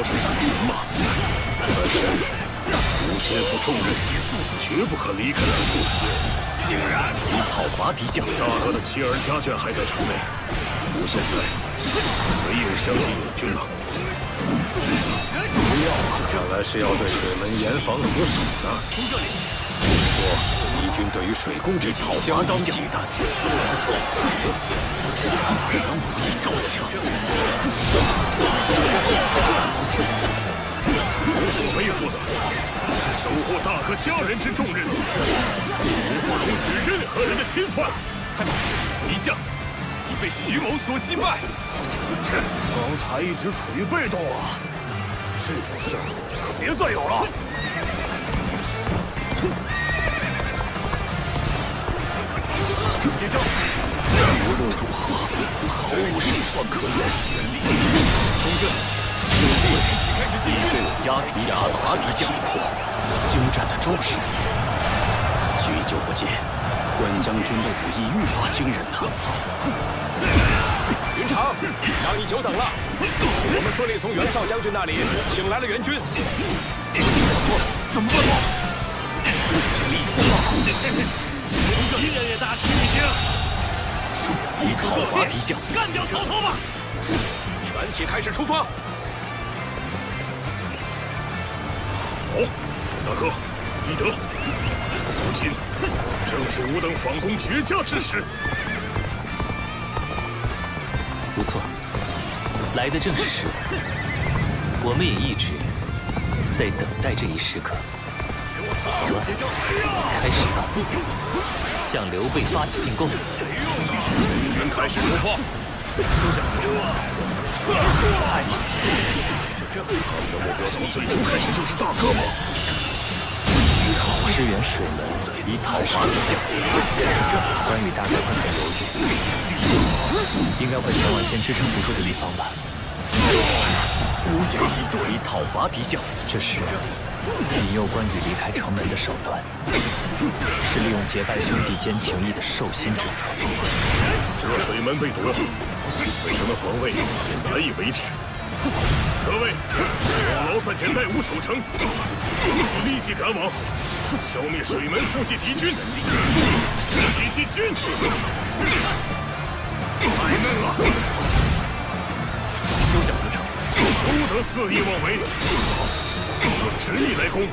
是属人马，但是吾肩负重任，绝不可离开此处。竟然你讨伐敌将，大哥的妻儿家眷还在城内，吾现在唯有相信友军了。看来是要对水门严防死守呢。听这里，说敌军对于水攻之计相当忌惮。不错，够呛。吾所背负的是守护大哥家人之重任，不会容许任何人的侵犯。敌将，你被徐某所击败。刚才一直处于被动啊，这种事可别再有了。接招！无论如何，毫无胜算可言。空军，开始进军，压制讨伐敌将，精湛的招式。许久不见，关将军的武艺愈发惊人呐！云长，让你久等了。我们顺利从袁绍将军那里请来了援军。怎么办？立功了！敌人也大吃一惊。你讨伐敌将，干掉曹操吧！全体开始出发。好，大哥，易德，如今正是吾等反攻绝佳之时。不错，来的正是时候。我们也一直在等待这一时刻。好了，开始吧！向刘备发起进攻。全开始出发。休想得逞！太慢！他们的目标从最初开始就是大哥吗？支援水门，以讨伐敌将。关羽大概会很犹豫，应该会前往先支撑不住的地方吧。无言以对，以讨伐敌将。这是引诱关羽离开城门的手段，是利用结拜兄弟间情谊的兽心之策。这水门被夺，为什么防卫难以维持？各位，老在前带吾守城，必须立即赶往，消灭水门附近敌军，集体进军。太嫩了！休想得逞！休得肆意妄为！用直意来攻，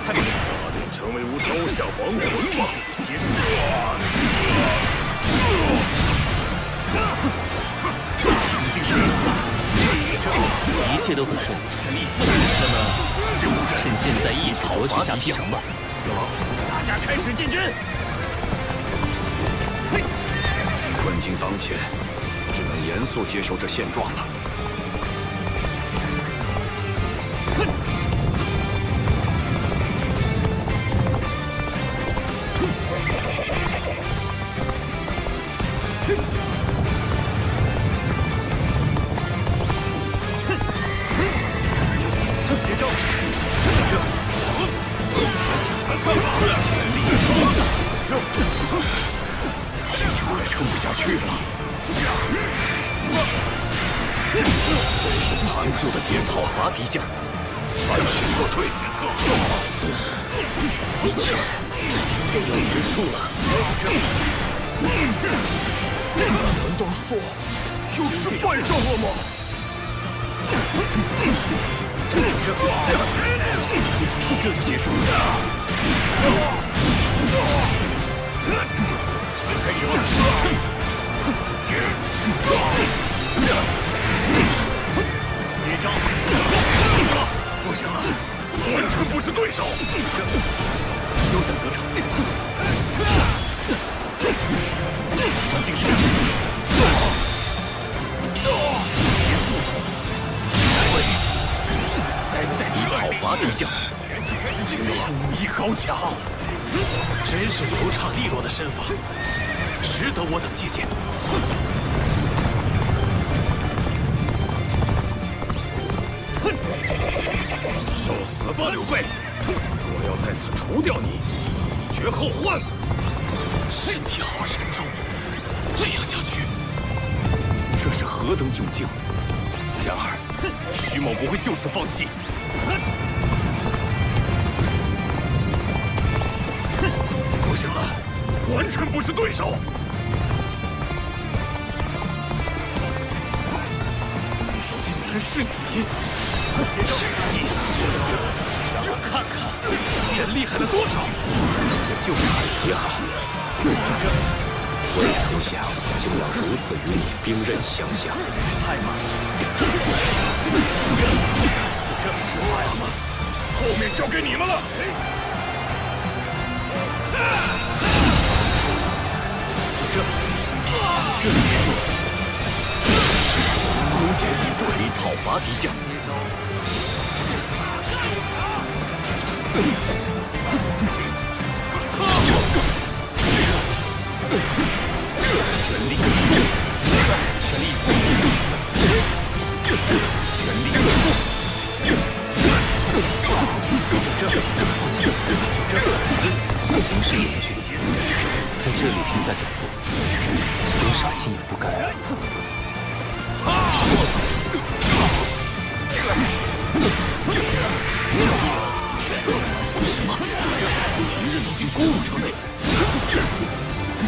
大定成为吾刀下亡魂吧！结束！一切都很顺利。那么，趁现在一举夺取下邳城吧。大家开始进军。困境当前，只能严肃接受这现状了。撑不下去了，真是残酷的讨伐敌将，暂时撤退，一切就结束了。难道说又是半兽了吗？这就结束了。开始吧！接招！不行了，完全不是对手。休想得逞！继续！结束！再去讨伐敌将。武艺高强，真是流畅利落的身法，值得我等借鉴。受死吧，刘备！我要在此除掉你，以绝后患。身体好沉重，这样下去，这是何等窘境！然而，徐某不会就此放弃。不行了，完全不是对手。对手竟然是你！接招！让我看看你厉害了多少！我就差遗憾。未曾想竟要如此与你兵刃相向，太慢了！就这失败了吗？后面交给你们了。就这就结束。孤剑一对，讨伐敌将。全力以赴，全力以赴，全力以赴。形势严峻，在这里停下脚步，多少心有不甘。什么？敌人已经攻入城内？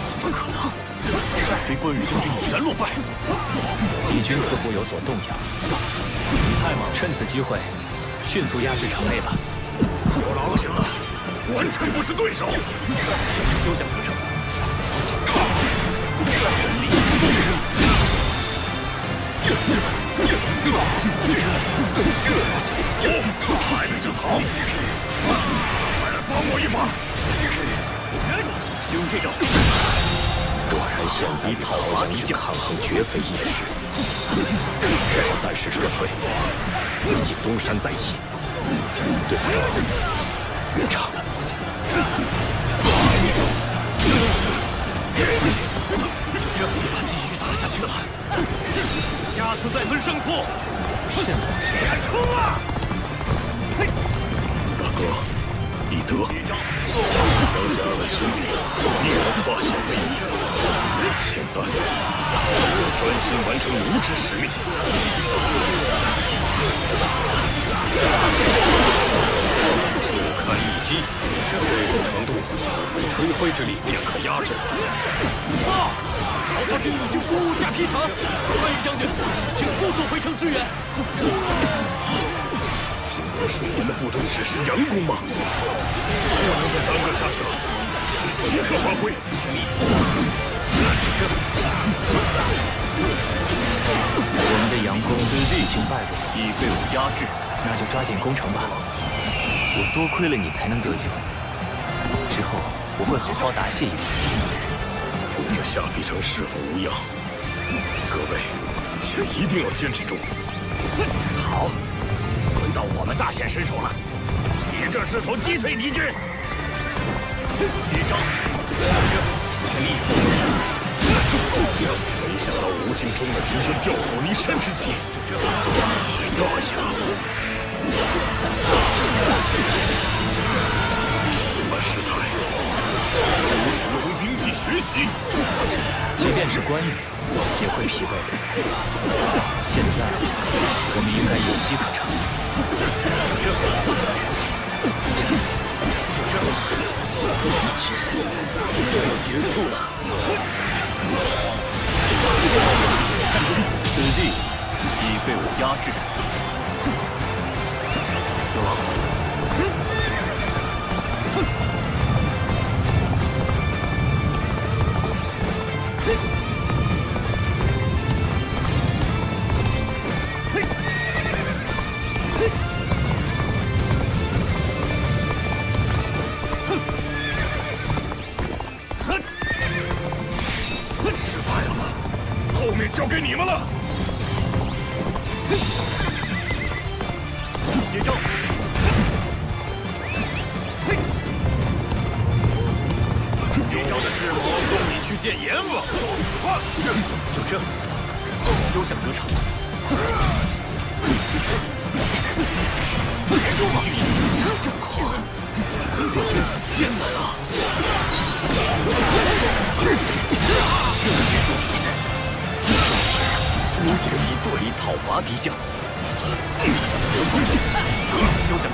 怎么可能？莫非关羽将军已然落败？敌军似乎有所动摇。太莽，趁此机会，迅速压制城内吧。不行了，完全不是对手。就是休想得逞！全力以赴！来得正好，快来帮我一把！用这招！果然现在与讨伐敌将抗衡绝非易事，只好暂时撤退，伺机东山再起。对不住，院长。就这无法继续打下去了，下次再分胜负。敢冲啊！大哥，易德，想想在心里也能化险为夷。现在我专心完成奴之使命。不堪一击，这种程度，不费吹灰之力便可压制。曹操军已经攻入下邳城，关羽将军，请速速回城支援。经过水连的部队只是佯攻吗？不能再耽搁下去了，需即刻发挥，全力以赴。我们的佯攻已经败北，已被我压制，那就抓紧攻城吧。我多亏了你才能得救，之后我会好好答谢你。不知下邳城是否无恙？各位，且一定要坚持住。好，轮到我们大显身手了，沿着势头击退敌军。接招！全力以赴！没想到无尽中的敌军调虎离山之计，太大意了。什么时态？我手中兵器学习。即便是关羽，也会疲惫的。现在，我们应该有机可乘。一切都要结束了。此地已被我压制。有王。失败了吗？后面交给你们了。接招！接招的智谋送你去见阎王。就这，休想得逞！结束吧！这么快，我真是艰难啊！这是无解一对讨伐敌将。休想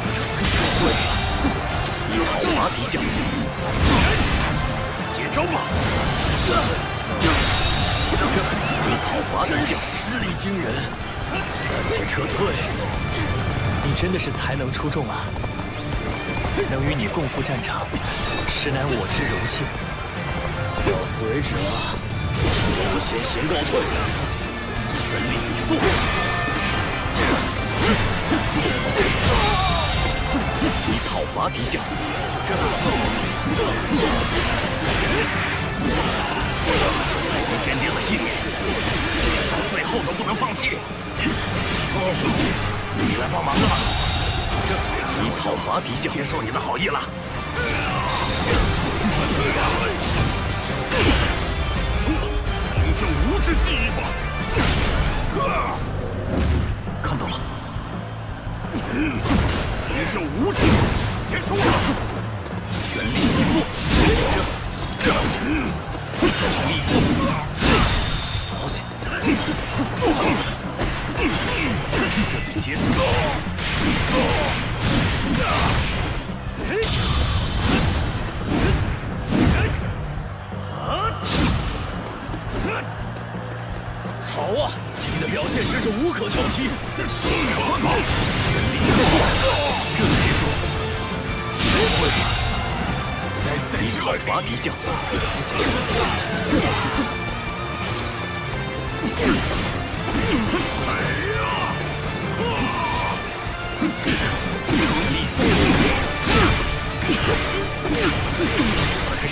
会一讨伐敌将，接招吧！一讨伐敌将，实力惊人，暂且撤退。你真的是才能出众啊！能与你共赴战场，实乃我之荣幸。到此为止了，我先行告退，全力以赴。你讨伐敌将，就这样。再不坚定的信念，到最后都不能放弃。你来帮忙的吧。你讨伐敌将，接受你的好意了。领袖无之计一把。看到了。领袖无之，结束了。全力以赴。全力以赴。好险！这就结束了。好啊，你的表现真是无可挑剔。全力以赴，这就结束。再讨伐敌将。开始。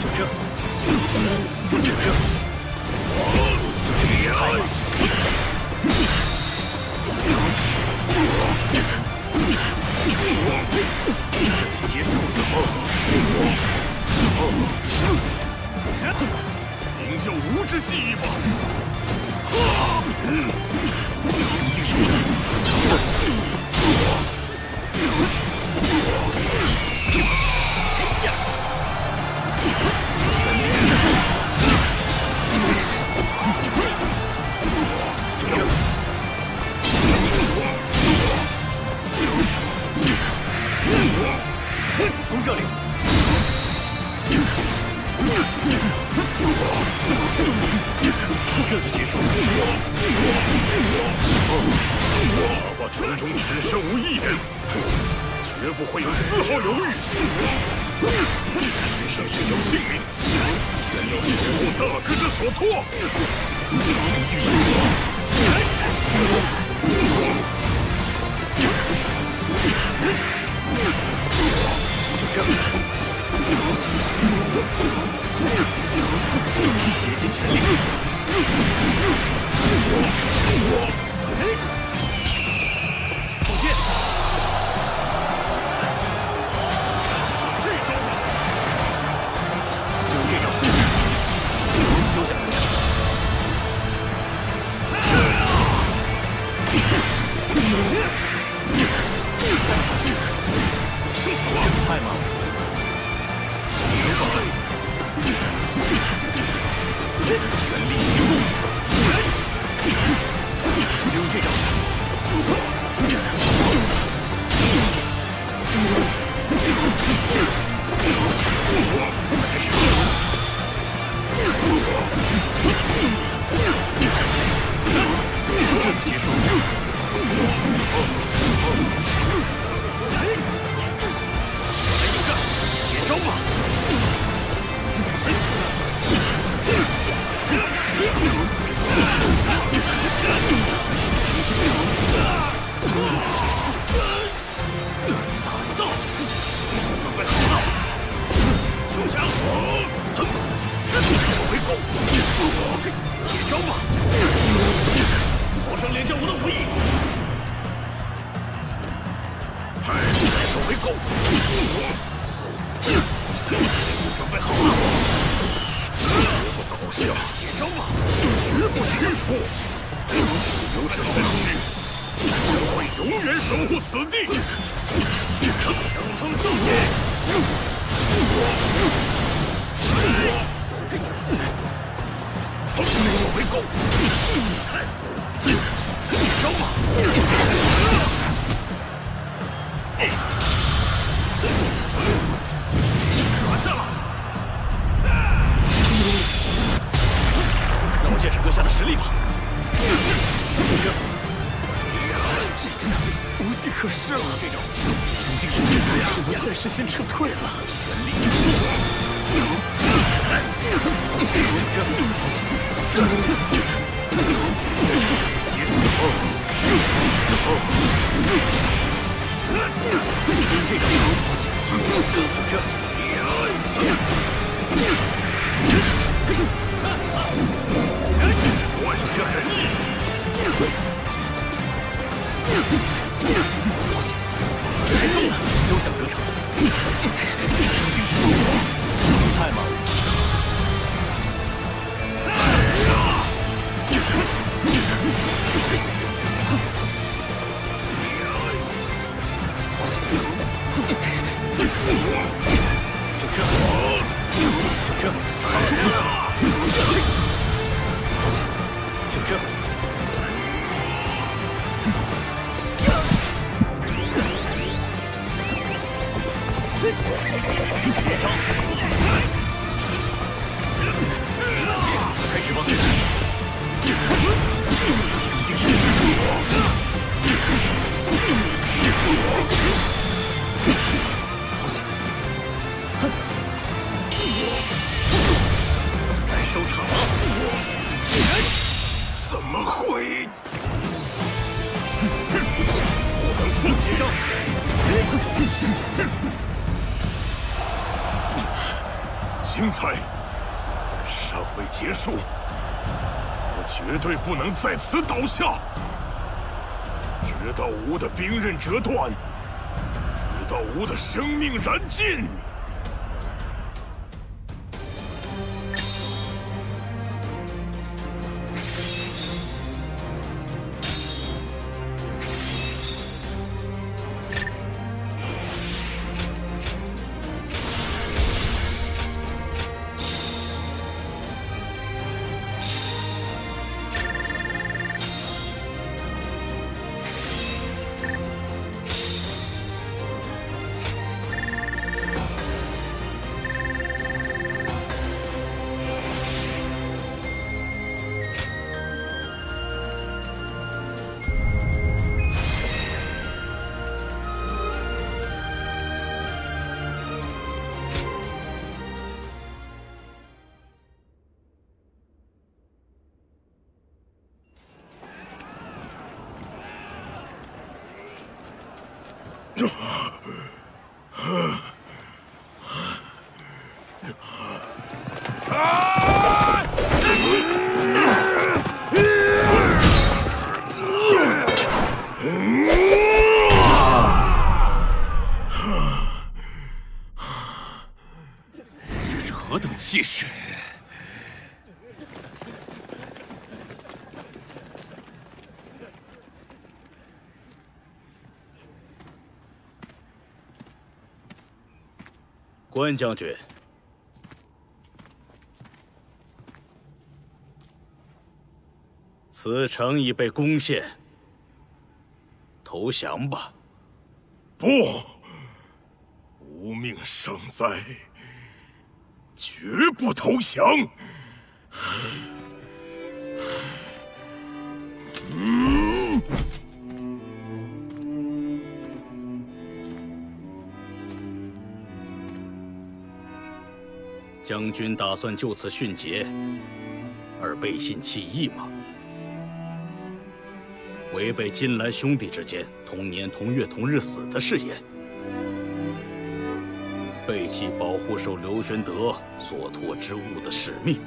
就这。厉害了。这就结束了。领袖无之计一把。继续。攻这里！这就结束了。哪怕城中只剩无一人，绝不会有丝毫犹豫。只剩这条性命，全要是我大哥之所托。就这，竭尽全力。放箭！这招吧，就用这招。休想！快吗？能放这里。全力以赴。就用这招。开始。这就结束。接招吧！打不到，准备好了，休想！手为攻，接招吧！皇上怜教我的武艺。手为攻，准备好了，绝不可笑！接招吧！绝不屈服！有这身躯，我会永远守护此地。让他们自己。计可施了。这种究竟是只能暂时先撤退了。全力以赴。结束。就是这种。就这。我就这人意。太重了，休想得逞！已经是太猛了。就这，就这，好住！就这。接招！开始吧！集中精神！该收场了！怎么会？不能放弃！接招！精彩，尚未结束，我绝对不能在此倒下，直到吾的兵刃折断，直到吾的生命燃尽。这是何等气势！关将军，此城已被攻陷，投降吧！不，吾命尚在，绝不投降。将军打算就此殉节，而背信弃义吗？违背金兰兄弟之间同年同月同日死的誓言，背弃保护受刘玄德所托之物的使命。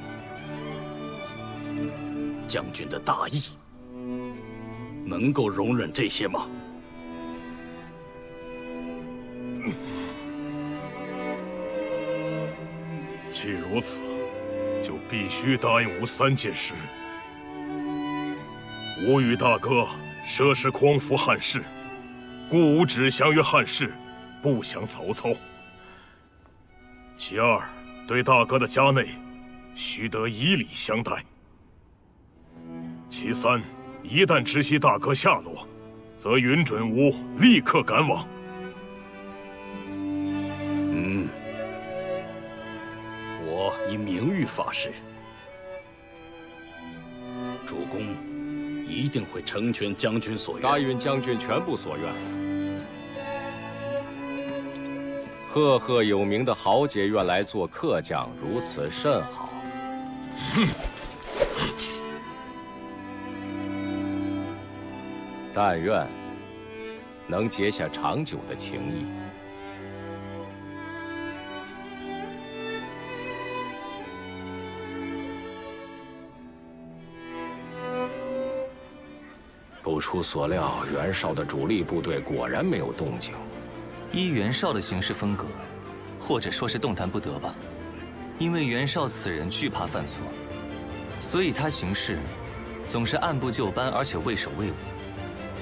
将军的大义，能够容忍这些吗？既如此，就必须答应吾3件事。吾与大哥涉世匡扶汉室，故吾只降于汉室，不降曹操。其2，对大哥的家内，须得以礼相待。其3，一旦知悉大哥下落，则允准吾立刻赶往。我以名誉发誓，主公一定会成全将军所愿。答允将军全部所愿。赫赫有名的豪杰愿来做客将，如此甚好。但愿能结下长久的情谊。不出所料，袁绍的主力部队果然没有动静。依袁绍的行事风格，或者说是动弹不得吧。因为袁绍此人惧怕犯错，所以他行事总是按部就班，而且畏首畏尾，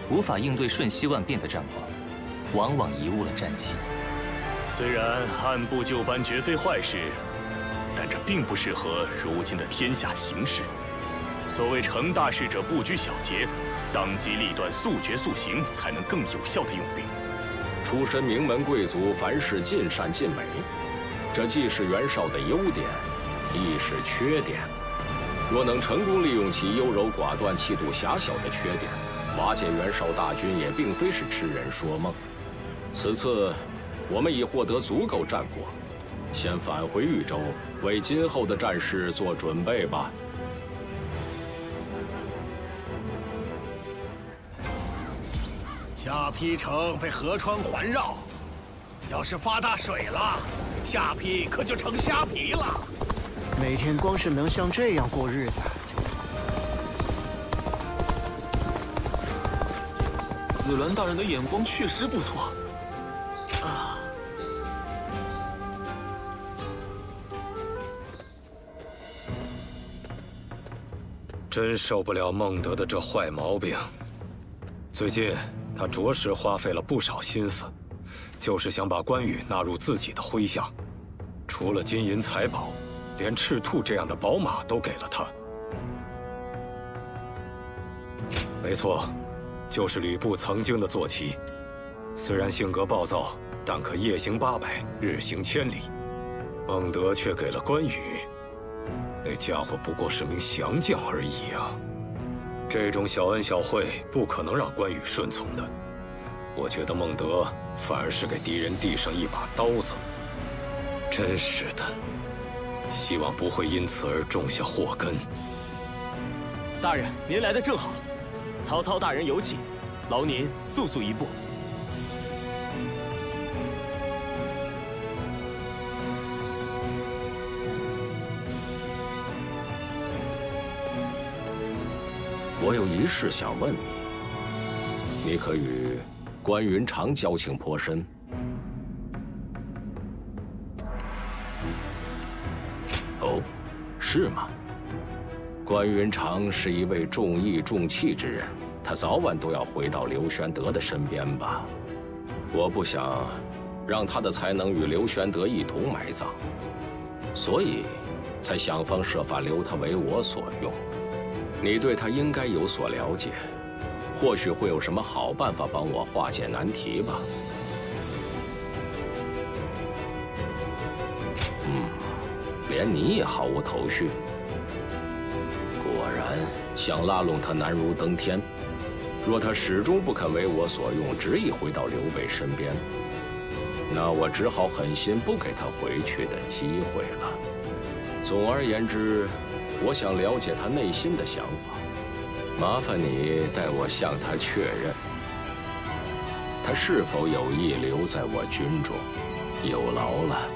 无法应对瞬息万变的战况，往往贻误了战机。虽然按部就班绝非坏事，但这并不适合如今的天下形势。所谓成大事者不拘小节，当机立断，速决速行，才能更有效地用兵。出身名门贵族，凡事尽善尽美，这既是袁绍的优点，亦是缺点。若能成功利用其优柔寡断、气度狭小的缺点，瓦解袁绍大军也并非是痴人说梦。此次我们已获得足够战果，先返回豫州，为今后的战事做准备吧。下邳城被河川环绕，要是发大水了，下邳可就成虾皮了。每天光是能像这样过日子，紫鸾大人的眼光确实不错。啊！真受不了孟德的这坏毛病。最近他着实花费了不少心思，就是想把关羽纳入自己的麾下。除了金银财宝，连赤兔这样的宝马都给了他。没错，就是吕布曾经的坐骑。虽然性格暴躁，但可夜行800，日行1000里。孟德却给了关羽，那家伙不过是名降将而已啊！这种小恩小惠不可能让关羽顺从的。我觉得孟德反而是给敌人递上一把刀子。真是的，希望不会因此而种下祸根。大人，您来的正好，曹操大人有请，劳您速速一步。我有一事想问你，你可与关云长交情颇深？哦，是吗？关云长是一位重义重器之人，他早晚都要回到刘玄德的身边吧？我不想让他的才能与刘玄德一同埋葬，所以才想方设法留他为我所用。你对他应该有所了解，或许会有什么好办法帮我化解难题吧？连你也毫无头绪。果然，想拉拢他难如登天。若他始终不肯为我所用，执意回到刘备身边，那我只好狠心不给他回去的机会了。总而言之，我想了解他内心的想法，麻烦你代我向他确认，他是否有意留在我军中。有劳了。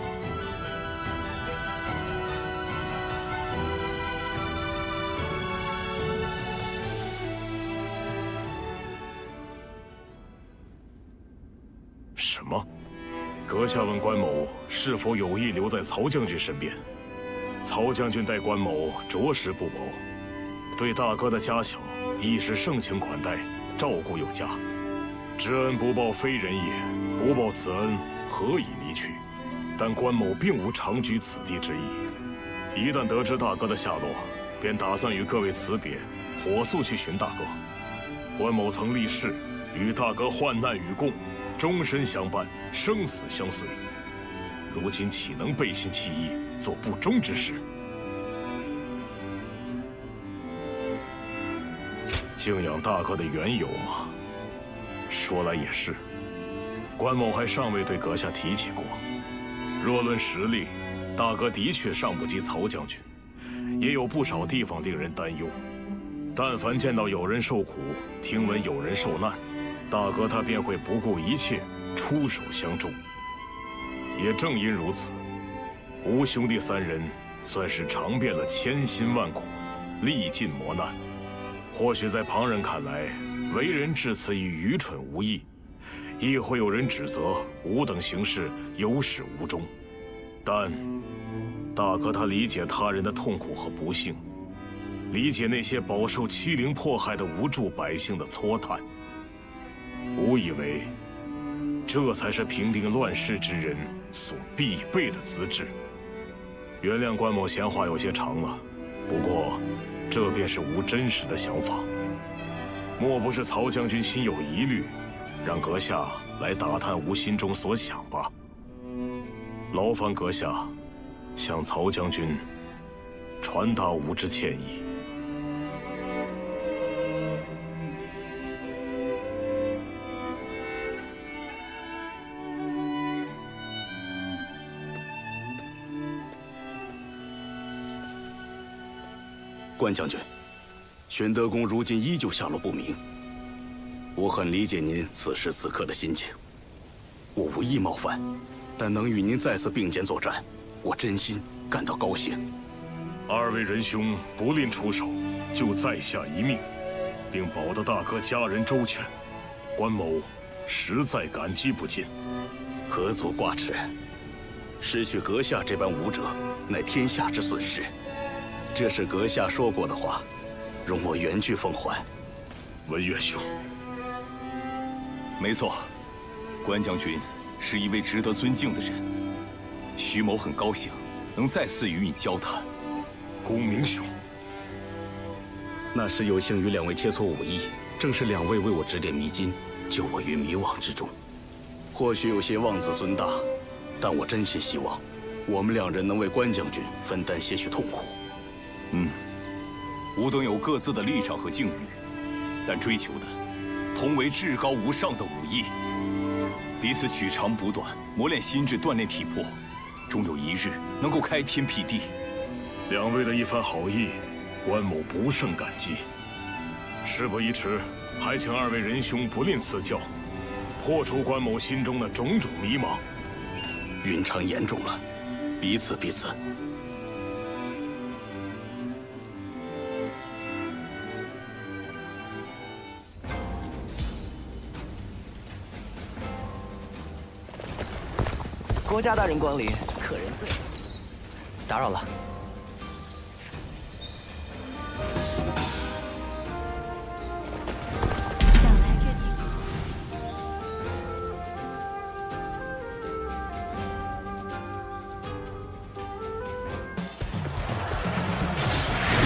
什么？阁下问关某是否有意留在曹将军身边？曹将军待关某着实不薄，对大哥的家小亦是盛情款待，照顾有加。知恩不报非人也，不报此恩，何以离去？但关某并无长居此地之意。一旦得知大哥的下落，便打算与各位辞别，火速去寻大哥。关某曾立誓与大哥患难与共，终身相伴，生死相随。如今岂能背信弃义，做不忠之事？敬仰大哥的缘由嘛，说来也是，关某还尚未对阁下提起过。若论实力，大哥的确尚不及曹将军，也有不少地方令人担忧。但凡见到有人受苦，听闻有人受难，大哥他便会不顾一切出手相助。也正因如此，吴兄弟三人算是尝遍了千辛万苦，历尽磨难。或许在旁人看来，为人至此已愚蠢无益，亦会有人指责吾等行事有始无终。但大哥他理解他人的痛苦和不幸，理解那些饱受欺凌迫害的无助百姓的搓叹。吾以为，这才是平定乱世之人所必备的资质。原谅关某闲话有些长了，不过这便是吾真实的想法。莫不是曹将军心有疑虑，让阁下来打探吾心中所想吧？劳烦阁下向曹将军传达吾之歉意。关将军，玄德公如今依旧下落不明，我很理解您此时此刻的心情。我无意冒犯，但能与您再次并肩作战，我真心感到高兴。二位仁兄不吝出手，救在下一命，并保得大哥家人周全，关某实在感激不尽。何足挂齿？失去阁下这般武者，乃天下之损失。这是阁下说过的话，容我原句奉还。文岳兄，没错，关将军是一位值得尊敬的人。徐某很高兴能再次与你交谈。公明兄，那时有幸与两位切磋武艺，正是两位为我指点迷津，救我于迷惘之中。或许有些妄自尊大，但我真心希望，我们两人能为关将军分担些许痛苦。吾等有各自的立场和境遇，但追求的同为至高无上的武艺，彼此取长补短，磨练心智，锻炼体魄，终有一日能够开天辟地。两位的一番好意，关某不胜感激。事不宜迟，还请二位仁兄不吝赐教，破除关某心中的种种迷茫。云长言重了，彼此。国家大人光临，客人自有。打扰了。想来这地方。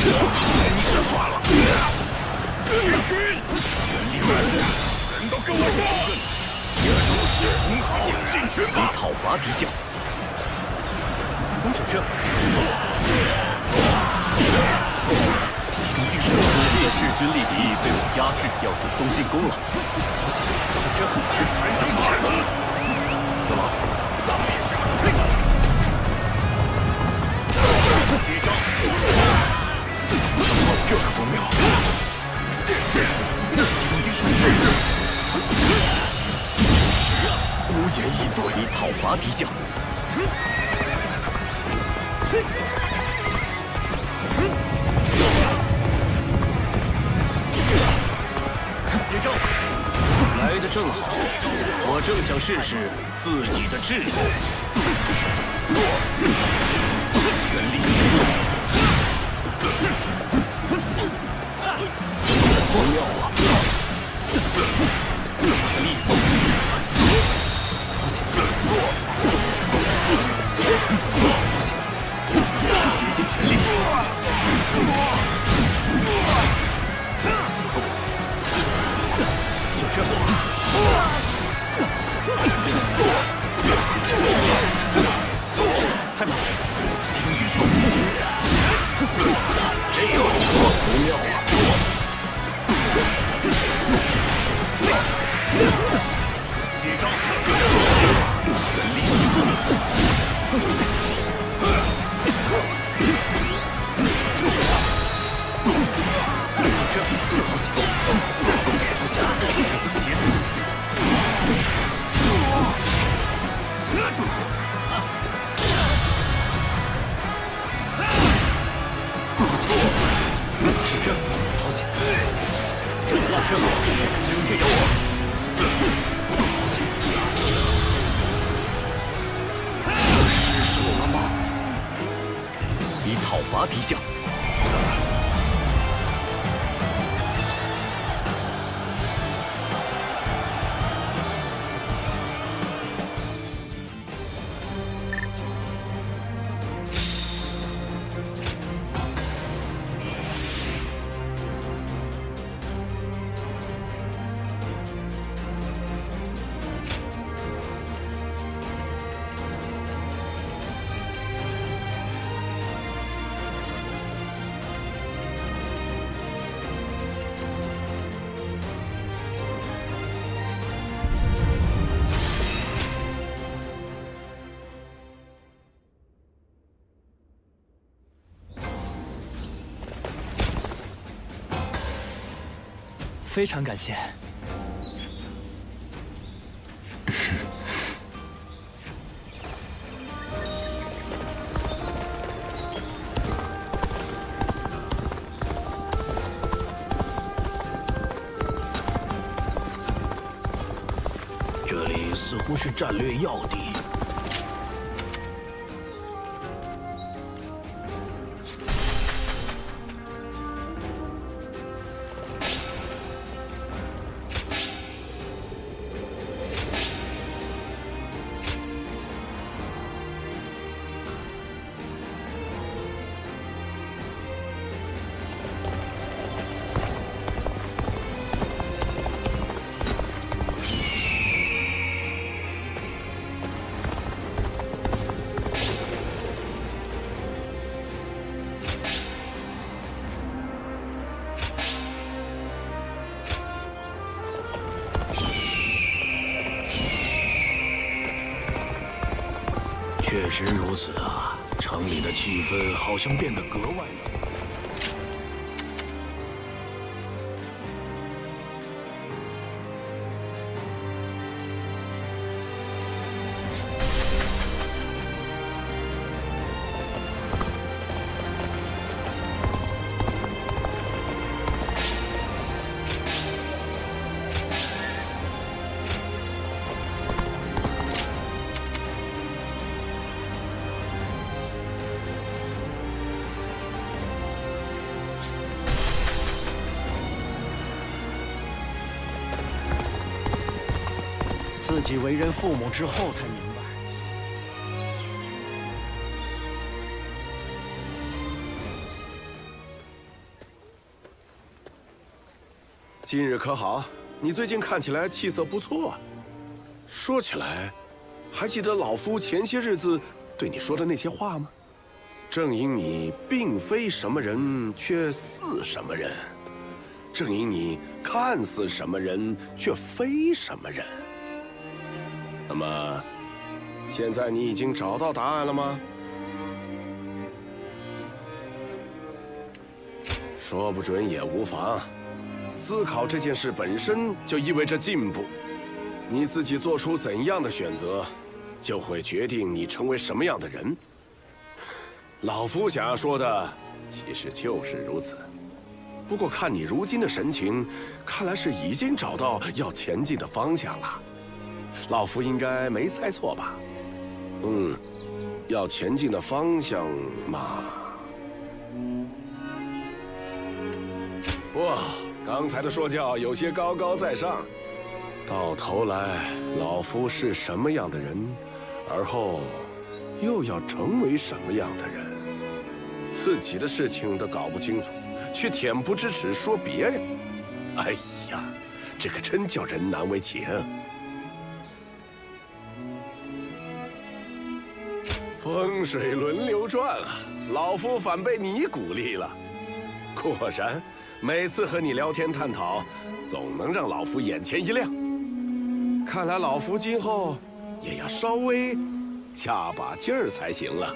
你这算了！敌军，全力以赴，人都跟我上！你讨伐敌将，九圈。借势均力敌，被我压制，要主动进攻了。九圈，还想打死？怎么？击招！这可不妙。无言以对，你讨伐敌将。接招！来得正好，我正想试试自己的智慧。全力以赴！不妙啊！全力以赴！竭尽全力！九圈！太慢！集中击球！这个不妙啊！接招！全力以赴！小轩，好险！小轩，兄弟有我。好险！失手了吗？你讨伐敌将。 非常感谢。这里似乎是战略要地。 确实如此啊，城里的气氛好像变得格外冷。自己为人父母之后才明白。今日可好？你最近看起来气色不错啊。说起来，还记得老夫前些日子对你说的那些话吗？正因你并非什么人，却似什么人；正因你看似什么人，却非什么人。 那么，现在你已经找到答案了吗？说不准也无妨。思考这件事本身就意味着进步。你自己做出怎样的选择，就会决定你成为什么样的人。老夫想要说的，其实就是如此。不过看你如今的神情，看来是已经找到要前进的方向了。 老夫应该没猜错吧？要前进的方向嘛……不，刚才的说教有些高高在上。到头来，老夫是什么样的人，而后又要成为什么样的人？自己的事情都搞不清楚，却恬不知耻说别人。哎呀，这可真叫人难为情。 风水轮流转啊，老夫反被你鼓励了。果然，每次和你聊天探讨，总能让老夫眼前一亮。看来老夫今后也要稍微加把劲儿才行了。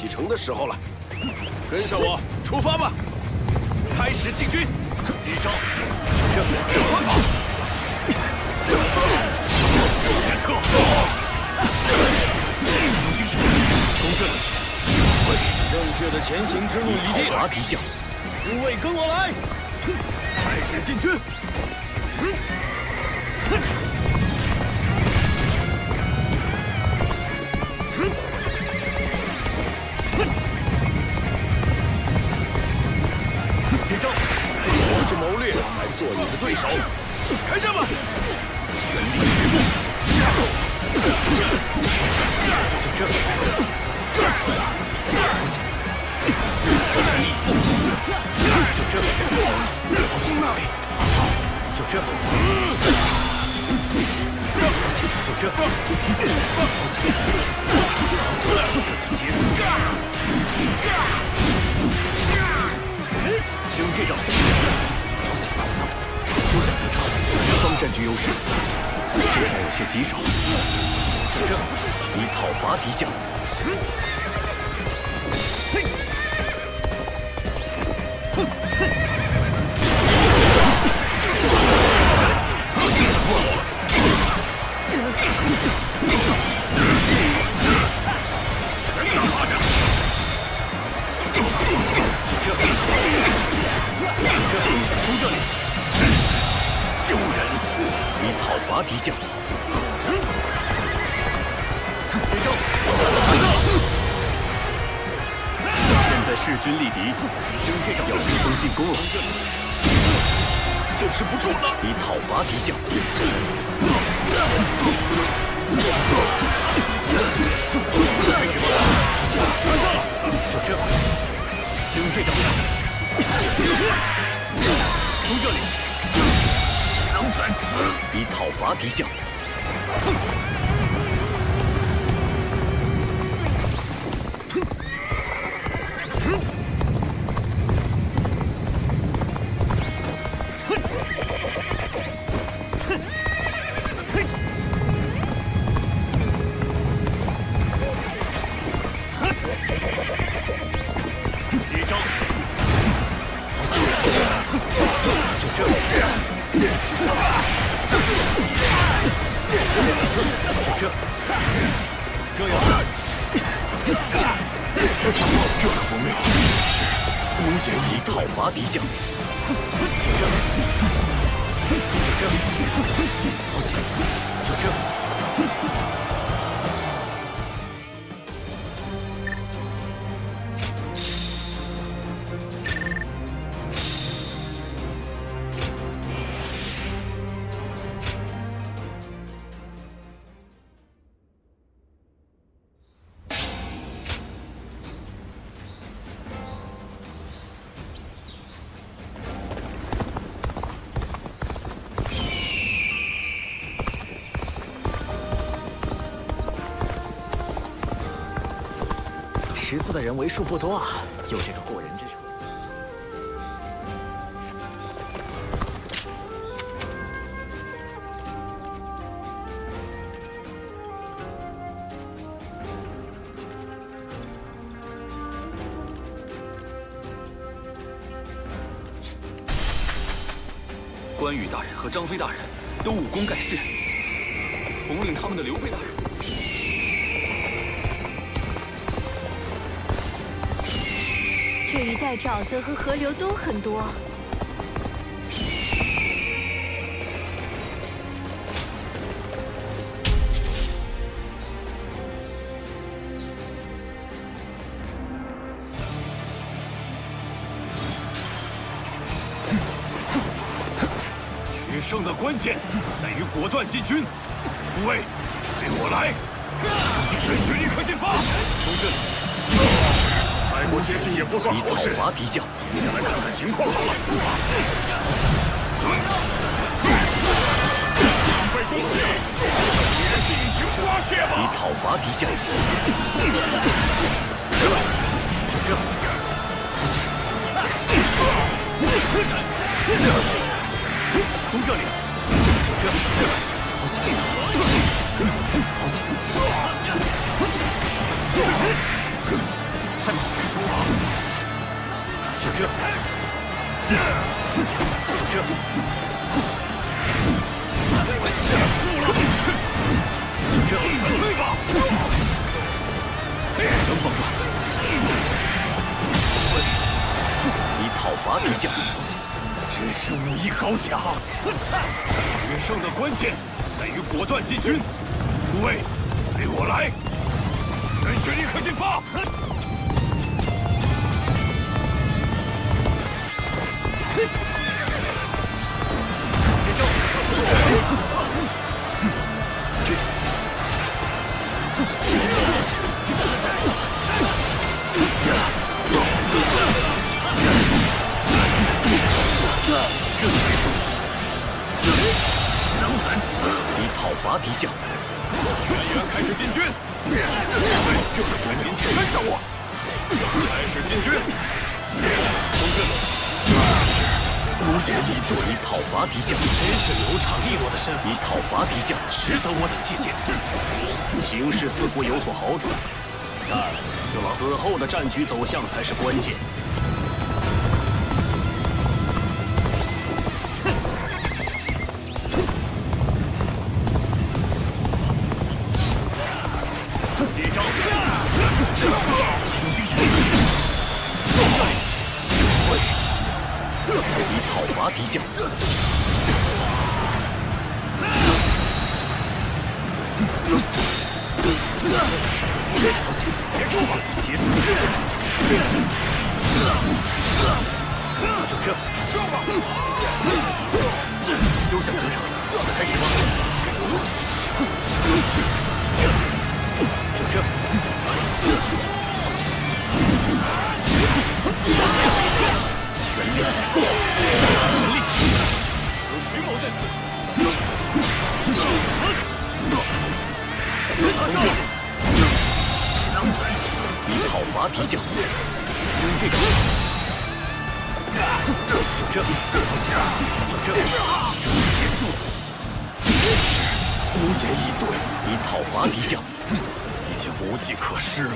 启程的时候了。跟上我，出发吧！开始进军，击招，全撤！进去，攻这里。正确的前行之路已定。伐敌将，诸位跟我来，开始进军。接招！我之谋略来做你的对手，开战吧！全力以赴！就这！全力以赴！就这！好心那里！就这！就这！这就结束！使用这招，休想不成，前方占据优势，这下有些棘手。就这，以讨伐敌将。丢人！以讨伐敌将。接招！现在势均力敌，扔这招要主动进攻了。坚持不住了！以讨伐敌将。就这，扔这招。攻这里！能在此以讨伐敌将。接招！就这！就这！这样，这可不妙，是明显以讨伐敌将。就这！就这！好险！就这！识字的人为数不多啊，有这个过人之处。关羽大人和张飞大人都武功盖世，统领他们的刘备大人。这一带沼泽和河流都很多。取胜的关键在于果断进军。诸位，随我来！水军立刻进发！从这里。太过接近也不算好事。以讨伐敌将，停下来看看情况好了。被攻击，别尽情发泄吧！以讨伐敌将。就这。攻这里。就这。好险！好险！伐敌将，真是武艺高强。取胜的关键在于果断进军。诸位，随我来，全军立刻进发。接招！这就结束。能在此以讨伐敌将。全员开始进军！这个赶紧跟上我！开始进军！同志们，无言以对以讨伐敌将，真是流畅利落的身法。以讨伐敌将，值得我等借鉴。形势似乎有所好转，但此后的战局走向才是关键。接招！集中精神，以讨伐敌将。结束吧，结束。就这，上吧！休想得逞，开始吧！就这，全力以赴，全力！有徐某在此。同志，能在此以讨伐敌将，用这个。就这，就这，这就结束了。无言以对，以讨伐敌将，已经无计可施了。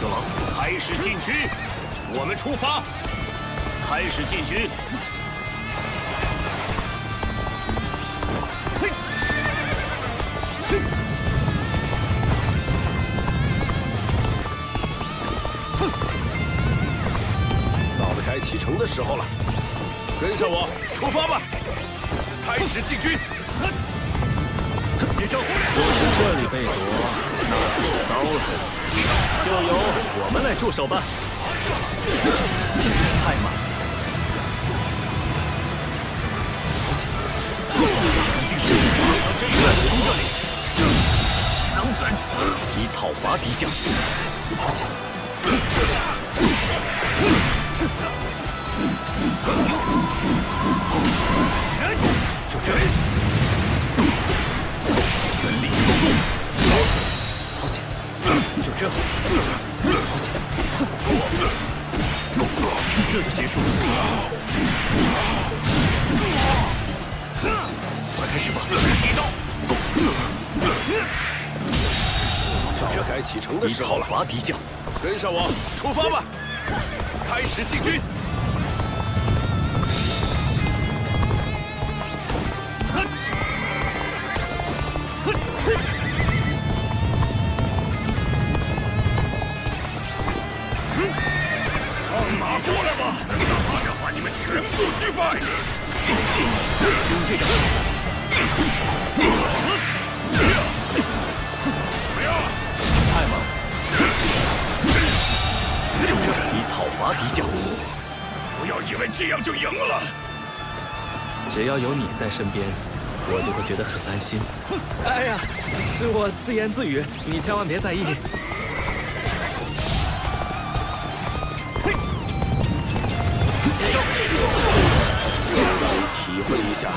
有劳，开始进军，我们出发，开始进军。到了该启程的时候了，跟上我，出发吧！开始进军。接招！若是这里被夺，那就糟了，就由我们来驻守吧。太慢了，继续，让这一段从这里，能在此以讨伐敌将。就这。全力以赴，好险！就这，好险！这就结束了。快开始吧！接招！就这该启程的时候了。讨伐敌将，跟上我，出发吧！开始进军。马过来吧，我要把你们全部击败！用这招！怎么样？太猛了！就这以讨伐敌将，不要以为这样就赢了。只要有你在身边，我就会觉得很安心。哎呀，是我自言自语，你千万别在意。体会一下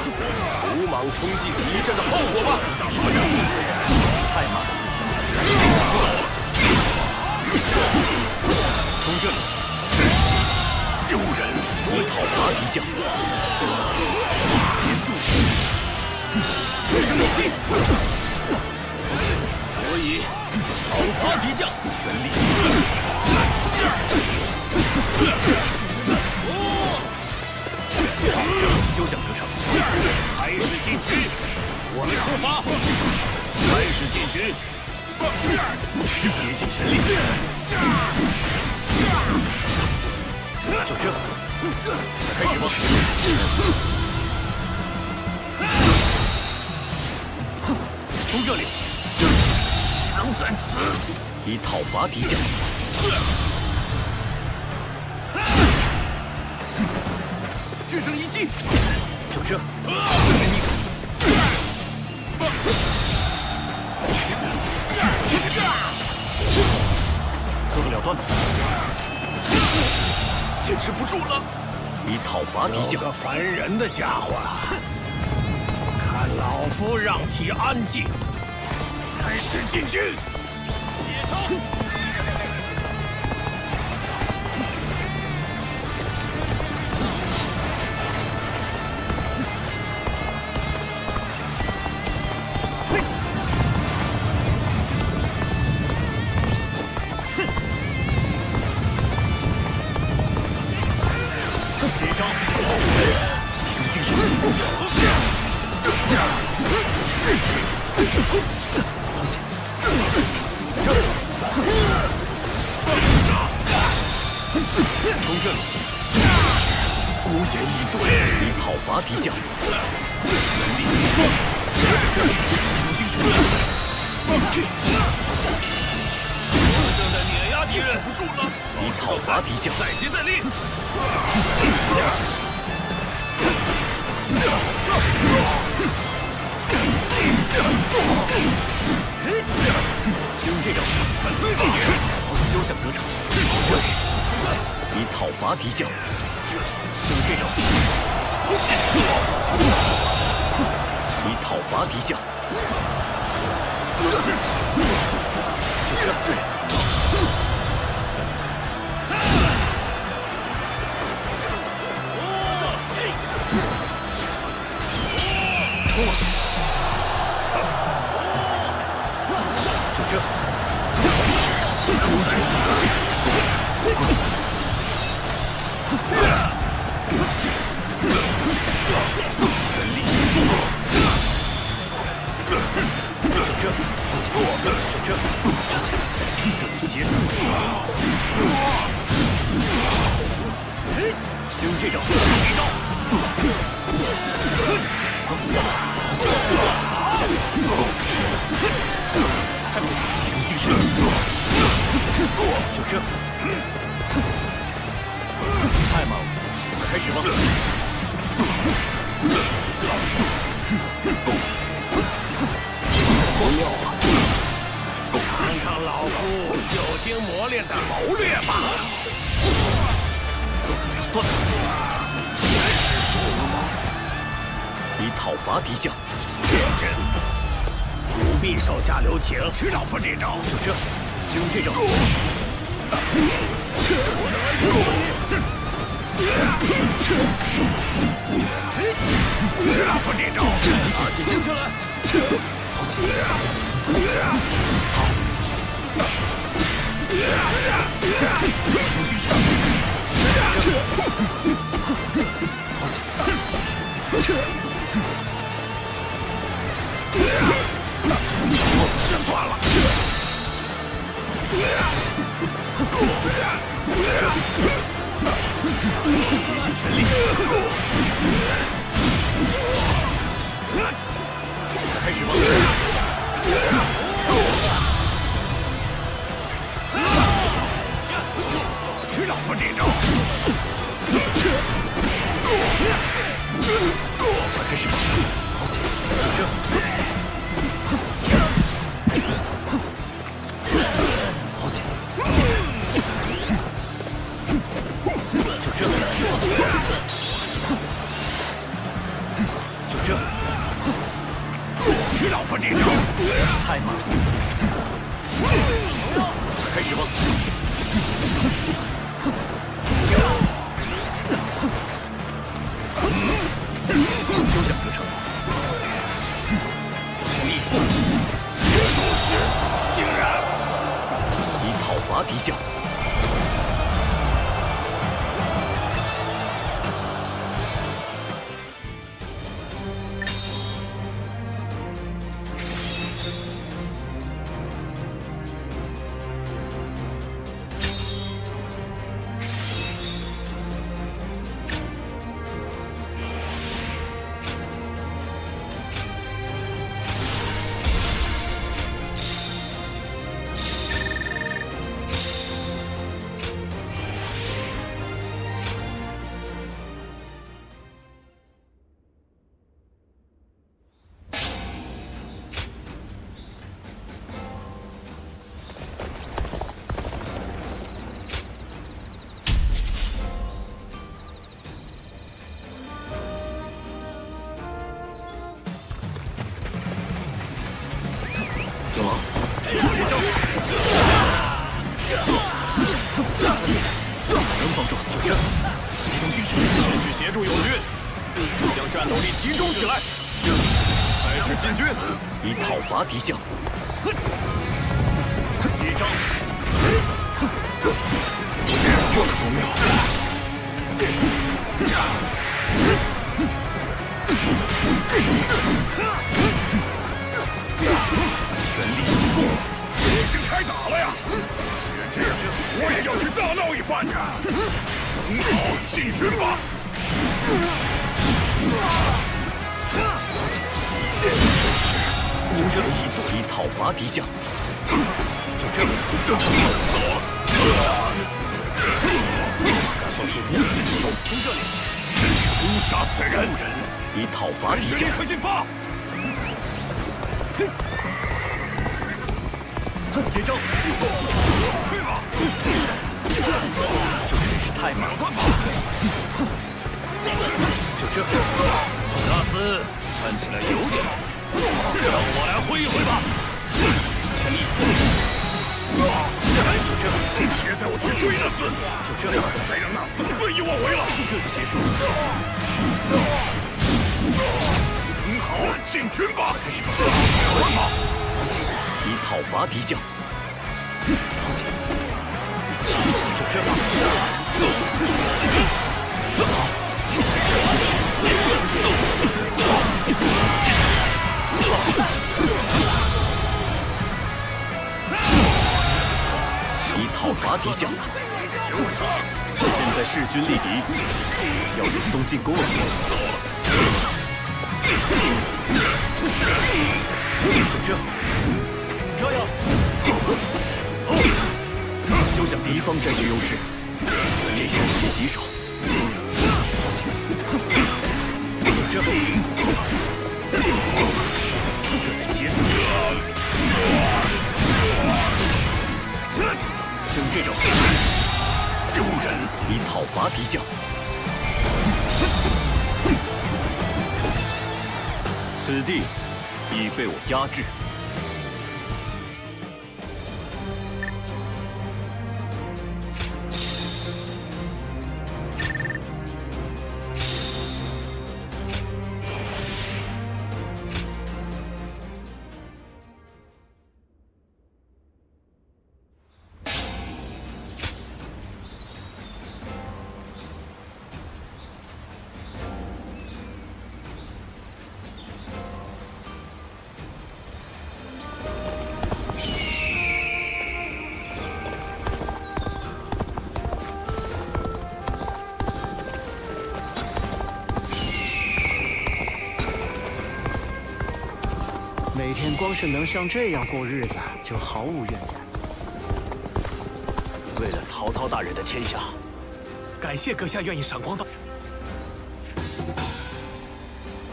鲁莽冲击敌阵的后果吧！太慢了，从这里丢人！以讨伐敌将，结束。这是秘技，我以讨伐敌将，全力以赴。休想得逞！开始进军，我们出发！开始进军，竭尽全力！就这，开始吧！从这里，仍在此，以讨伐敌将。制胜一击，就这。做不了断吧？坚持不住了。以讨伐敌将。个烦人的家伙，看老夫让其安静。开始进军。接招！敌将，全力以赴！正在碾压敌人，不住了！以讨伐敌将，再接再厉！就这招，休想得逞！以讨伐敌将，就这招。以讨伐敌将，就这。冲啊！就这。全力以赴！就这，就这，这就结束了。就这招，这招。集中精神，就这。太猛了，开始吧。不妙啊！尝尝老夫久经磨练的谋略吧。做不了断。是输了吗？以讨伐敌将。天真！不必手下留情，取老夫这招。就这，就这招。取老夫这招！把气清出来！好起！集中精神！好起！失算了！竭尽全力！开始吧！取老夫这招！开始吧！好起！就这！好起！就这！好起！就这！取老夫这招！太猛了！开始吧！休想得逞！全力以赴！同时，竟然以讨伐敌将。大王，接招！能放住就圈，集中军势，前去协助友军，将战斗力集中起来，开始进军，以讨伐敌将。接招！这可不妙。全力以赴，这已经开打了呀！这样，我也要去大闹一番呀！很好，进军吧！就这以讨伐敌将。就这，算是如此激动。从这里，诛杀此人，以讨伐敌将。立刻进发！接招！去吧！这真是太麻烦了。就这，萨斯看起来有点冒险，让我来挥一挥吧。全力以赴！就这，别带我去追那厮！就这样，再让那厮肆意妄为了，这就结束。很好，进军吧！开始吧！以讨伐敌将。就这吧。以讨伐敌将。现在势均力敌，要主动进攻了。就这，加油！休想敌方占据优势，这些武器极少。就这，这就结束。就这种丢人，以讨伐敌将。此地已被我压制。每天光是能像这样过日子，就毫无怨言。为了曹操大人的天下，感谢阁下愿意赏光大。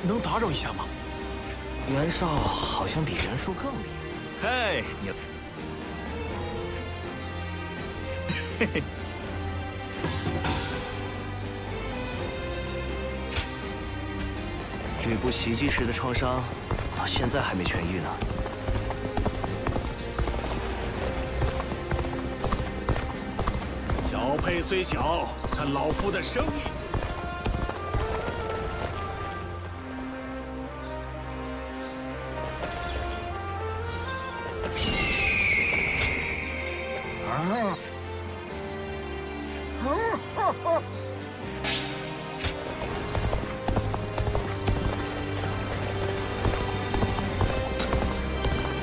能打扰一下吗？袁绍好像比袁术更厉害。嘿，你，嘿嘿。吕布袭击时的创伤，到现在还没痊愈呢。小沛虽小，看老夫的生意。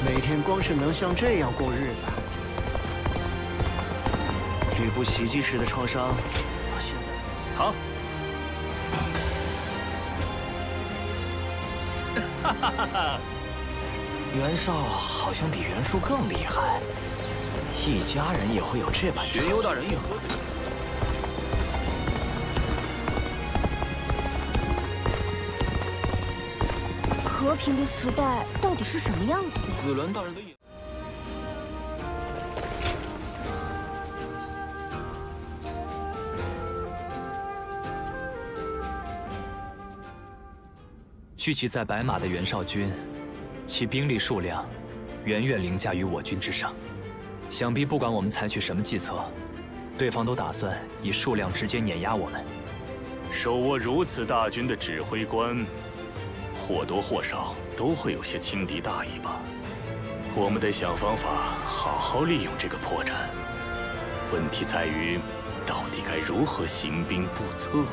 每天光是能像这样过日子，吕布袭击时的创伤，到现在，好。哈哈哈哈！袁绍好像比袁术更厉害，一家人也会有这般。荀攸大人一喝醉。和平的时代到底是什么样子的？子伦大人的眼。聚集在白马的袁绍军，其兵力数量远远凌驾于我军之上。想必不管我们采取什么计策，对方都打算以数量直接碾压我们。手握如此大军的指挥官，或多或少都会有些轻敌大意吧。我们得想方法好好利用这个破绽。问题在于，到底该如何行兵布策呢？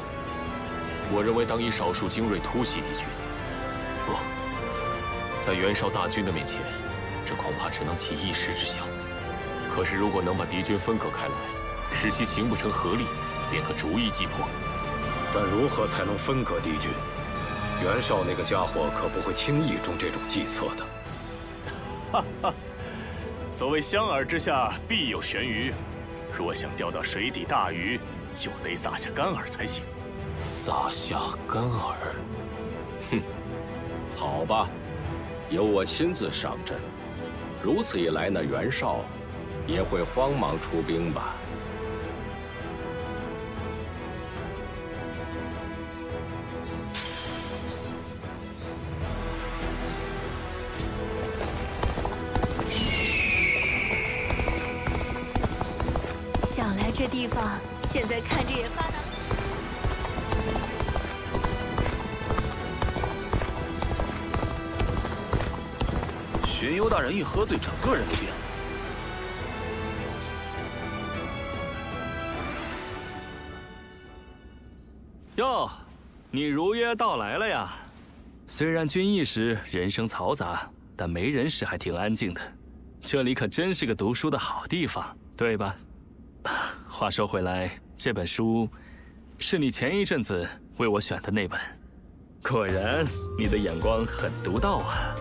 我认为当以少数精锐突袭敌军。不，在袁绍大军的面前，这恐怕只能起一时之效。可是如果能把敌军分割开来，使其形不成合力，便可逐一击破。但如何才能分割敌军？袁绍那个家伙可不会轻易中这种计策的。哈哈，所谓香饵之下必有玄鱼，若想钓到水底大鱼，就得撒下干饵才行。撒下干饵？哼，好吧，由我亲自上阵。如此一来，那袁绍也会慌忙出兵吧？想来这地方现在看着也发达。荀攸大人一喝醉，整个人都变了。哟，你如约到来了呀！虽然军役时人声嘈杂，但没人时还挺安静的。这里可真是个读书的好地方，对吧？话说回来，这本书是你前一阵子为我选的那本。果然，你的眼光很独到啊！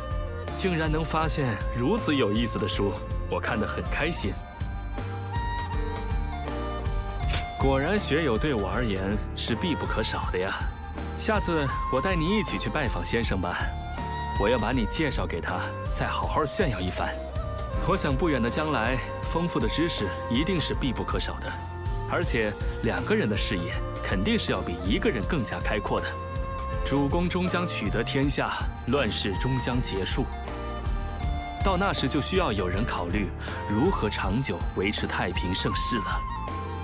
竟然能发现如此有意思的书，我看得很开心。果然，学友对我而言是必不可少的呀。下次我带你一起去拜访先生吧，我要把你介绍给他，再好好炫耀一番。我想不远的将来，丰富的知识一定是必不可少的，而且2个人的视野肯定是要比1个人更加开阔的。主公终将取得天下，乱世终将结束。到那时就需要有人考虑如何长久维持太平盛世了。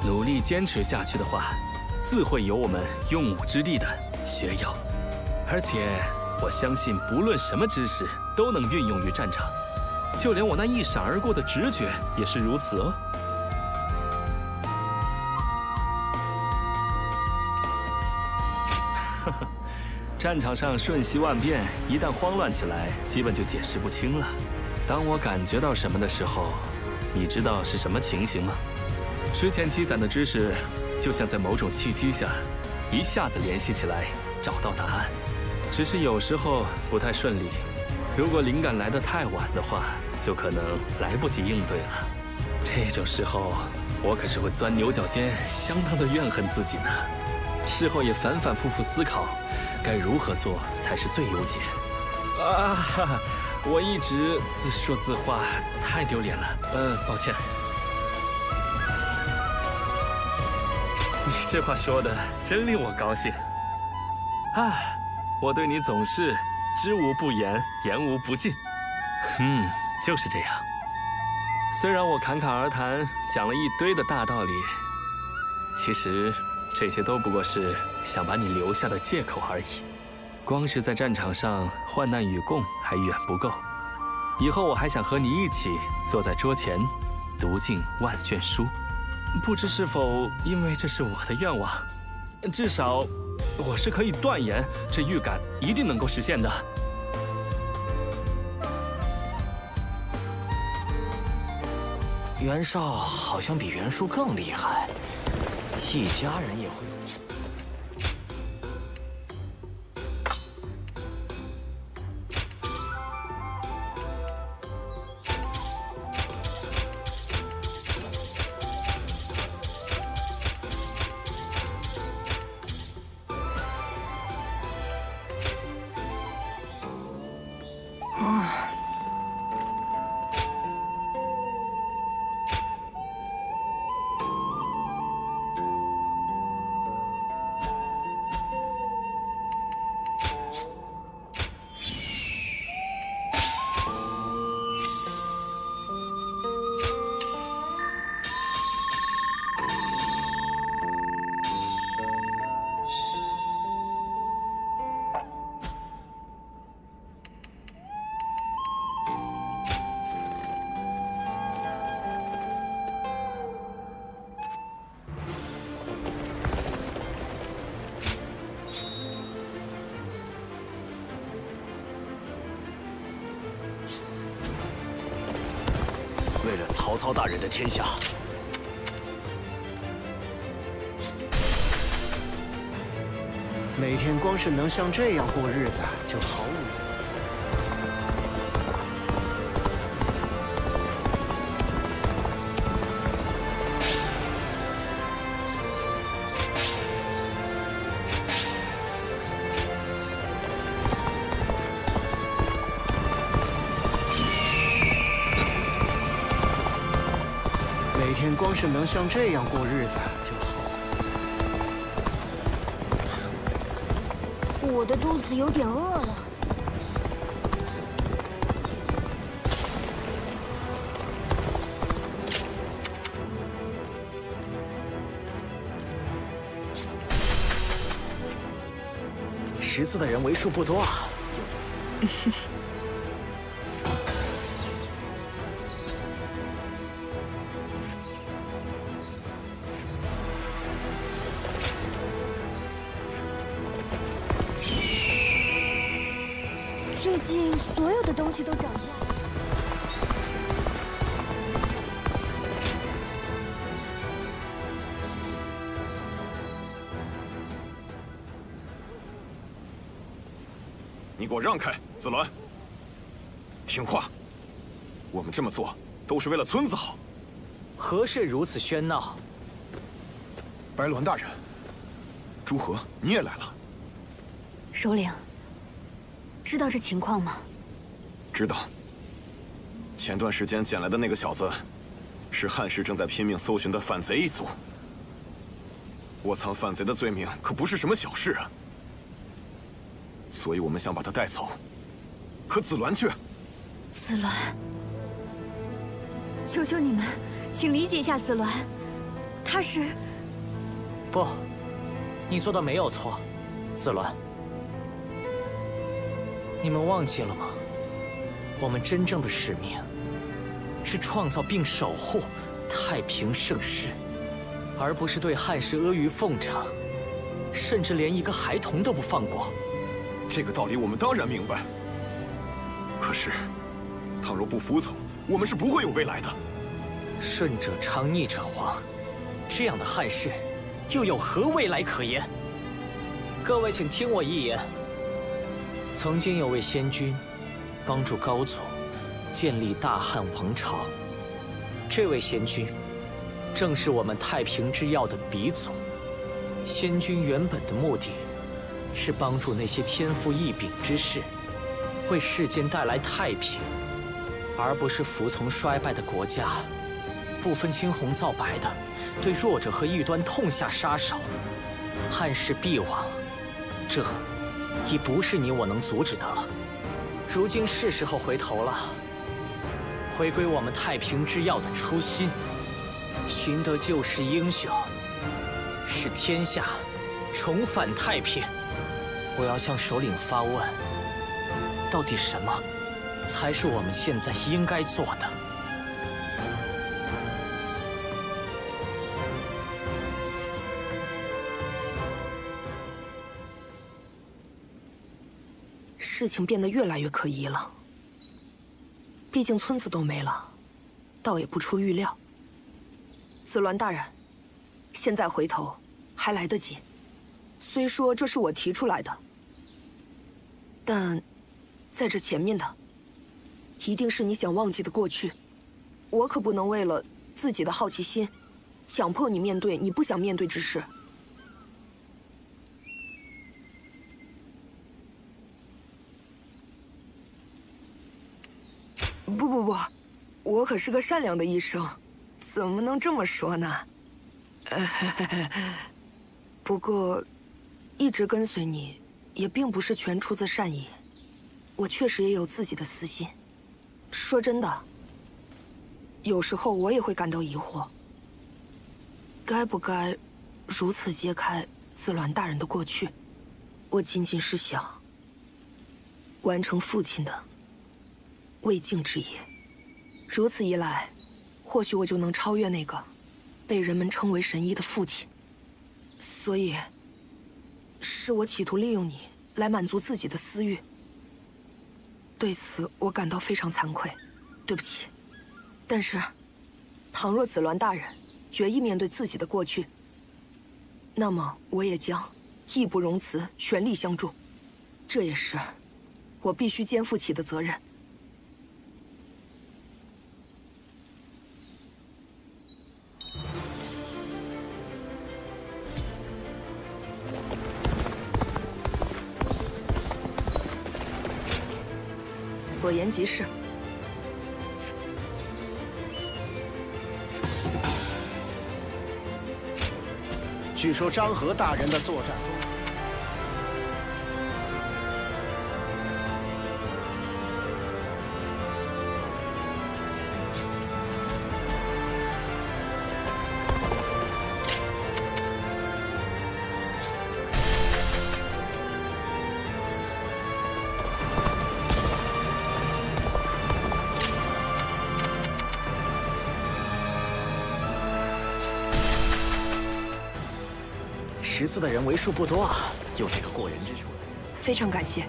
努力坚持下去的话，自会有我们用武之地的学友。而且我相信，不论什么知识都能运用于战场，就连我那一闪而过的直觉也是如此哦。呵呵，战场上瞬息万变，一旦慌乱起来，基本就解释不清了。当我感觉到什么的时候，你知道是什么情形吗？之前积攒的知识，就像在某种契机下，一下子联系起来，找到答案。只是有时候不太顺利，如果灵感来得太晚的话，就可能来不及应对了。这种时候，我可是会钻牛角尖，相当的怨恨自己呢。事后也反反复复思考，该如何做才是最优解。啊哈哈！我一直自说自话，太丢脸了。抱歉。你这话说的真令我高兴。唉，我对你总是知无不言，言无不尽。就是这样。虽然我侃侃而谈，讲了一堆的大道理，其实这些都不过是想把你留下的借口而已。光是在战场上患难与共还远不够，以后我还想和你一起坐在桌前，读尽万卷书。不知是否因为这是我的愿望，至少我是可以断言，这预感一定能够实现的。袁绍好像比袁术更厉害，一家人也会。为了曹操大人的天下。每天光是能像这样过日子，就毫无。 每天光是能像这样过日子就好。我的肚子有点饿了。识字的人为数不多啊。最近所有的东西都涨价。你给我让开，子鸾！听话，我们这么做都是为了村子好。何事如此喧闹？白鸾大人，朱和，你也来了。首领。 知道这情况吗？知道。前段时间捡来的那个小子，是汉室正在拼命搜寻的反贼一族。窝藏反贼的罪名可不是什么小事啊，所以我们想把他带走。可子鸾却……子鸾，求求你们，请理解一下子鸾，他是……不，你做的没有错，子鸾。 你们忘记了吗？我们真正的使命是创造并守护太平盛世，而不是对汉室阿谀奉承，甚至连一个孩童都不放过。这个道理我们当然明白。可是，倘若不服从，我们是不会有未来的。顺者昌，逆者亡，这样的汉室又有何未来可言？各位，请听我一言。 曾经有位先君，帮助高祖建立大汉王朝。这位先君，正是我们太平之要的鼻祖。先君原本的目的，是帮助那些天赋异禀之士，为世间带来太平，而不是服从衰败的国家，不分青红皂白的对弱者和异端痛下杀手。汉室必亡，这…… 已不是你我能阻止的了。如今是时候回头了，回归我们太平之要的初心，寻得救世英雄，使天下重返太平。我要向首领发问：到底什么才是我们现在应该做的？ 事情变得越来越可疑了。毕竟村子都没了，倒也不出预料。子鸾大人，现在回头还来得及。虽说这是我提出来的，但在这前面的，一定是你想忘记的过去。我可不能为了自己的好奇心，强迫你面对你不想面对之事。 不，我可是个善良的医生，怎么能这么说呢？不过，一直跟随你，也并不是全出自善意。我确实也有自己的私心。说真的，有时候我也会感到疑惑，该不该如此揭开子鸾大人的过去？我仅仅是想完成父亲的未竟之业。 如此一来，或许我就能超越那个被人们称为神医的父亲。所以，是我企图利用你来满足自己的私欲。对此，我感到非常惭愧，对不起。但是，倘若子鸾大人决意面对自己的过去，那么我也将义不容辞，全力相助。这也是我必须肩负起的责任。所言极是。据说张合大人的作战风格。 识字的人为数不多啊，有这个过人之处。非常感谢。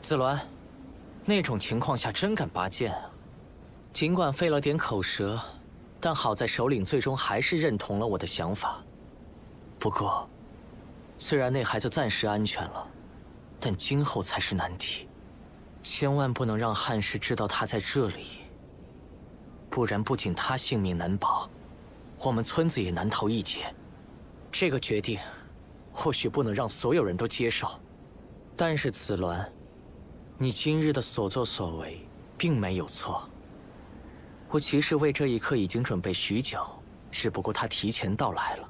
子鸾，那种情况下真敢拔剑啊！尽管费了点口舌。 但好在首领最终还是认同了我的想法。不过，虽然那孩子暂时安全了，但今后才是难题。千万不能让汉氏知道他在这里，不然不仅他性命难保，我们村子也难逃一劫。这个决定，或许不能让所有人都接受，但是子鸾，你今日的所作所为并没有错。 我其实为这一刻已经准备许久，只不过他提前到来了。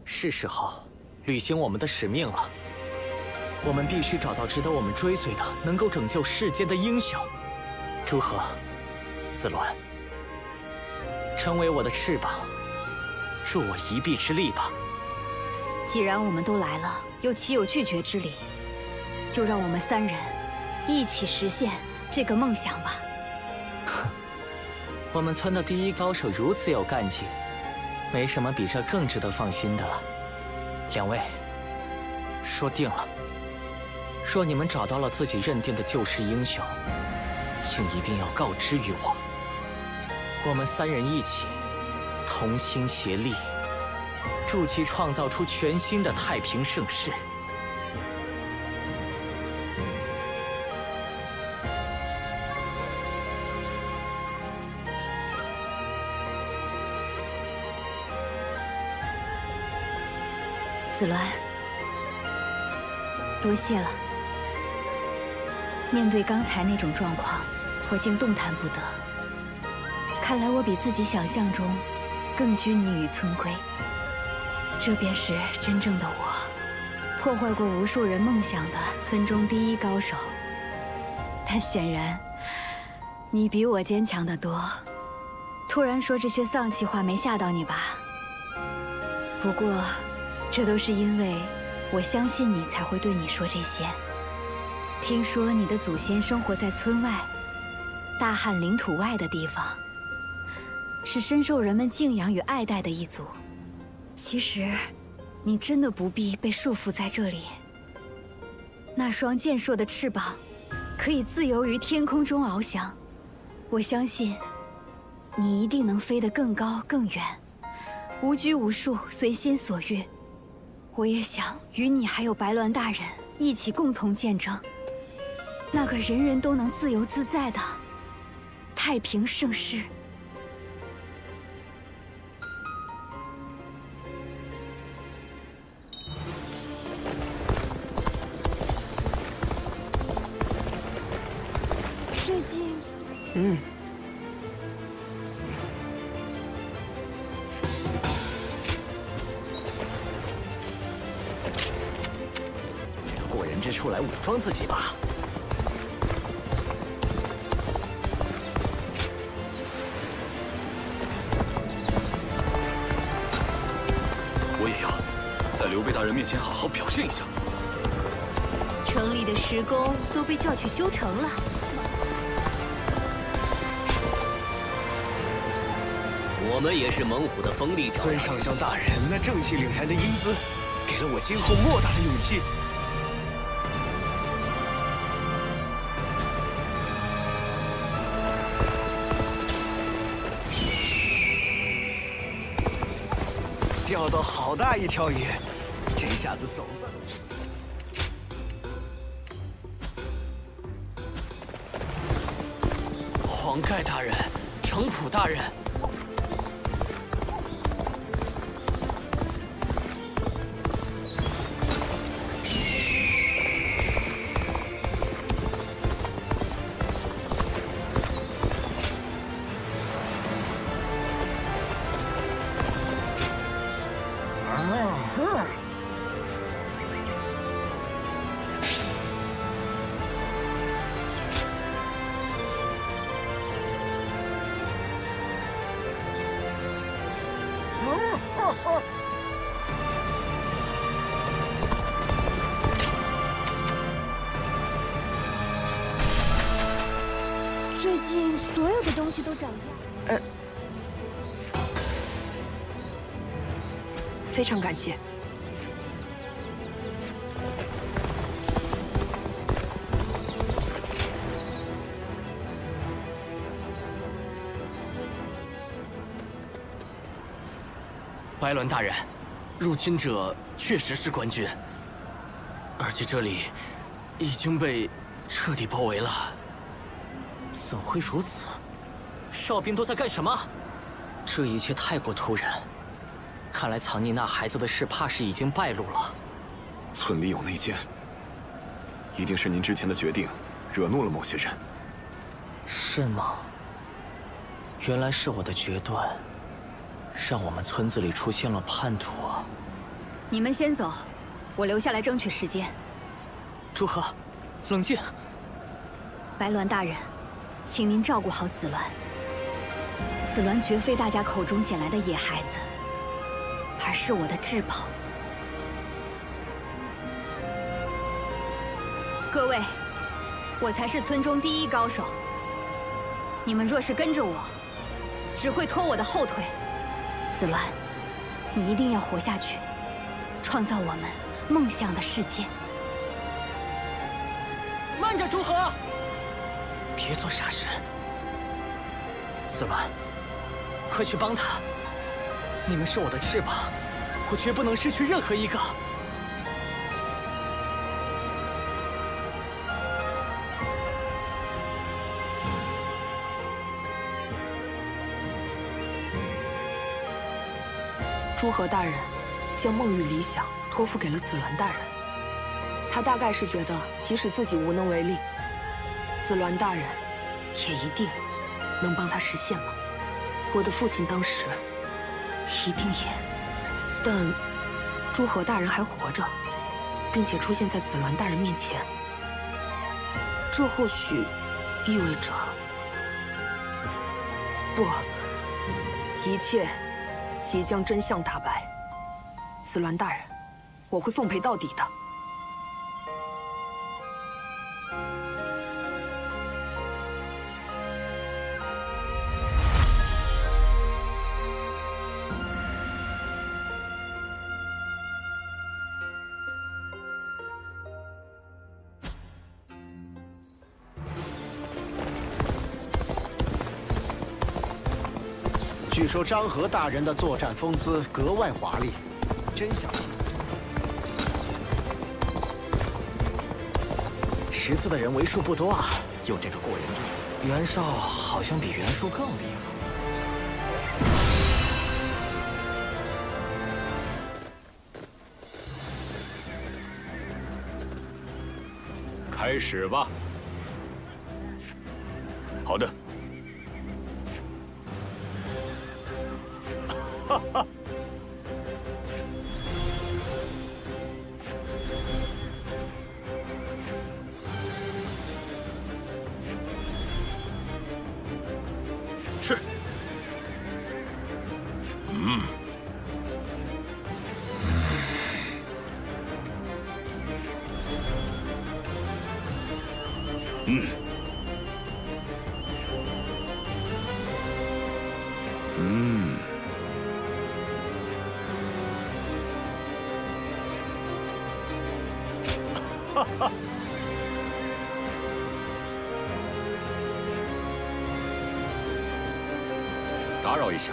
是时候履行我们的使命了。我们必须找到值得我们追随的、能够拯救世间的英雄。如何，子鸾？成为我的翅膀，助我一臂之力吧。既然我们都来了，又岂有拒绝之理？就让我们三人一起实现这个梦想吧。哼。 我们村的第一高手如此有干劲，没什么比这更值得放心的了。两位，说定了。若你们找到了自己认定的救世英雄，请一定要告知于我。我们三人一起，同心协力，助其创造出全新的太平盛世。 子鸾，多谢了。面对刚才那种状况，我竟动弹不得。看来我比自己想象中更拘泥于村规。这便是真正的我，破坏过无数人梦想的村中第一高手。但显然，你比我坚强得多。突然说这些丧气话，没吓到你吧？不过。 这都是因为我相信你，才会对你说这些。听说你的祖先生活在村外，大汉领土外的地方，是深受人们敬仰与爱戴的一族。其实，你真的不必被束缚在这里。那双健硕的翅膀，可以自由于天空中翱翔。我相信，你一定能飞得更高更远，无拘无束，随心所欲。 我也想与你还有白鸾大人一起共同见证那个人人都能自由自在的太平盛世。最近，之处来武装自己吧。我也要在刘备大人面前好好表现一下。城里的石工都被叫去修城了，我们也是猛虎的锋利爪。孙上校大人那正气凛然的英姿，给了我今后莫大的勇气。钓到好大一条鱼，这下子总算。黄盖大人，程普大人。 最近所有的东西都涨价。非常感谢。白鸾大人，入侵者确实是官军，而且这里已经被彻底包围了。怎会如此？哨兵都在干什么？这一切太过突然。 看来藏匿那孩子的事，怕是已经败露了。村里有内奸，一定是您之前的决定惹怒了某些人。是吗？原来是我的决断，让我们村子里出现了叛徒啊！你们先走，我留下来争取时间。朱和，冷静。白鸾大人，请您照顾好紫鸾。紫鸾绝非大家口中捡来的野孩子。 而是我的至宝。各位，我才是村中第一高手。你们若是跟着我，只会拖我的后腿。紫鸾，你一定要活下去，创造我们梦想的世界。慢着，朱和，别做傻事。紫鸾，快去帮他。 你们是我的翅膀，我绝不能失去任何一个。朱和大人将梦与理想托付给了紫鸾大人，他大概是觉得，即使自己无能为力，紫鸾大人也一定能帮他实现吧。我的父亲当时。 一定也，但朱和大人还活着，并且出现在紫鸾大人面前，这或许意味着不，一切即将真相大白。紫鸾大人，我会奉陪到底的。 据说张和大人的作战风姿格外华丽，真想识字的人为数不多啊，有这个过人之处。袁绍好像比袁术更厉害。开始吧。好的。 哈哈，是。打扰一下。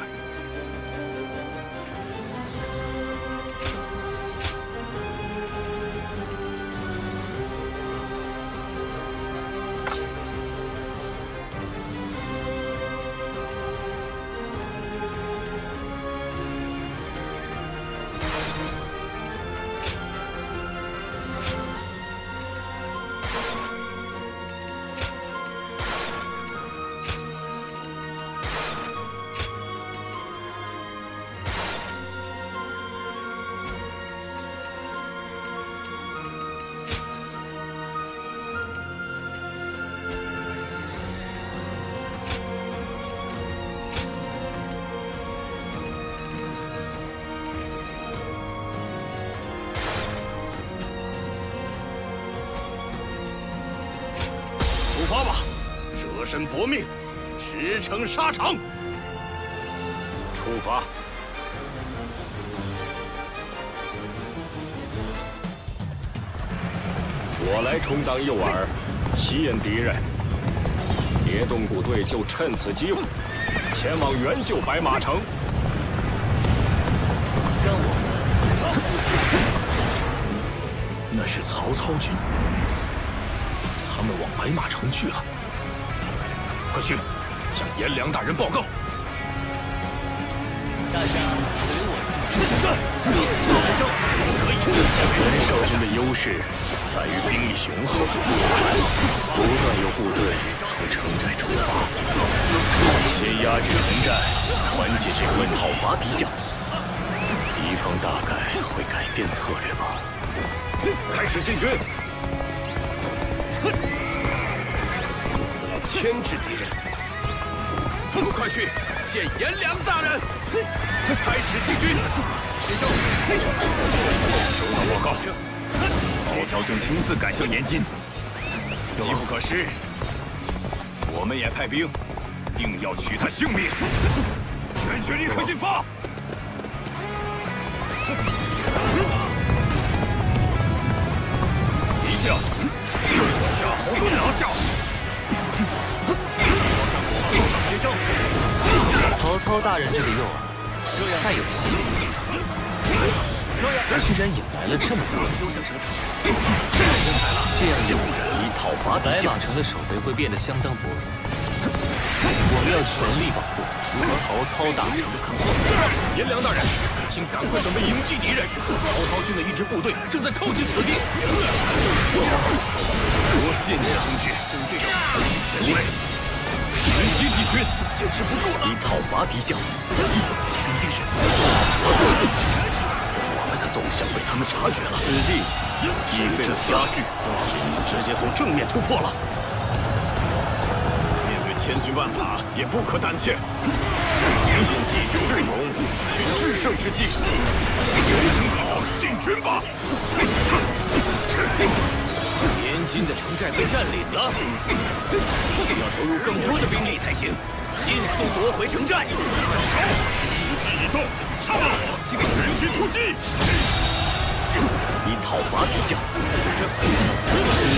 出发吧，舍身搏命，驰骋沙场。出发。我来充当诱饵，吸引敌人。别动部队就趁此机会前往元秀白马城。让我们那是曹操军。 他们往白马城去了，快去向颜良大人报告。大家随我进去。之中可以。袁绍军的优势在于兵力雄厚，不断有部队从城寨出发，先压制城寨，团结这问讨伐敌将。敌方大概会改变策略吧。开始进军。 牵制敌人，快去见颜良大人！开始进军。徐州，收到报告，曹操正亲自赶向延津，机不可失。我们也派兵，定要取他性命。全军立刻进发！敌将，夏侯惇拿下。 曹操大人这个诱饵太有戏了，居然引来了这么多。这样诱饵，讨伐白马城的守备会变得相当薄弱。我们要全力保护曹操大人的康庄。颜良大人，请赶快准备迎击敌人。曹操军的一支部队正在靠近此地。我谢谢同志，军队用尽全力。 迎击敌军，坚持不住了！以讨伐敌将，集中精神。我们的动向被他们察觉了，此地已被加剧，直接从正面突破了。面对千军万马，也不可胆怯，先尽计之智勇，取制胜之机。好，进军吧！ 延津的城寨被占领了，需要投入更多的兵力才行，迅速夺回城寨。时机已到，上！全军突击！以讨伐敌将，此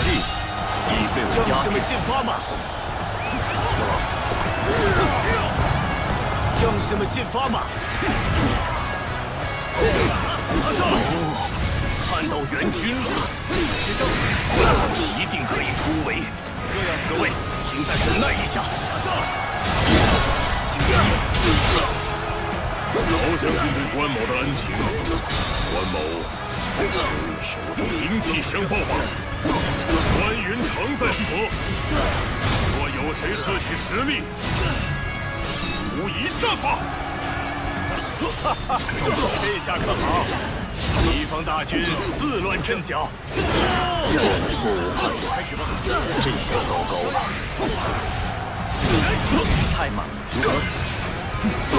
地已被我压制。将士们进发吗？将士们进发吗？马上！ 看到援军了，一定可以突围。各位，请再忍耐一下。曹将军对关某的恩情，关某手中兵器相报吧。关云长在此，若有谁自取实力，无一战法。这下可好。 敌方大军自乱阵脚，错误判断，这下糟糕了。太慢了，如何？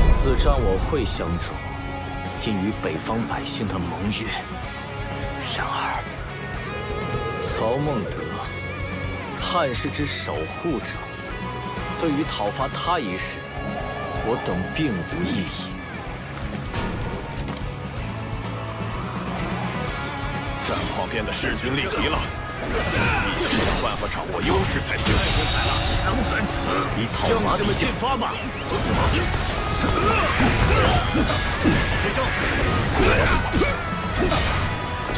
此战我会相助，因与北方百姓的盟约。然而，曹孟德，汉室之守护者，对于讨伐他一事，我等并无异议。 战况变得势均力敌了，必须想办法掌握优势才行。太精彩了！在此，以讨伐敌进发吧！接招！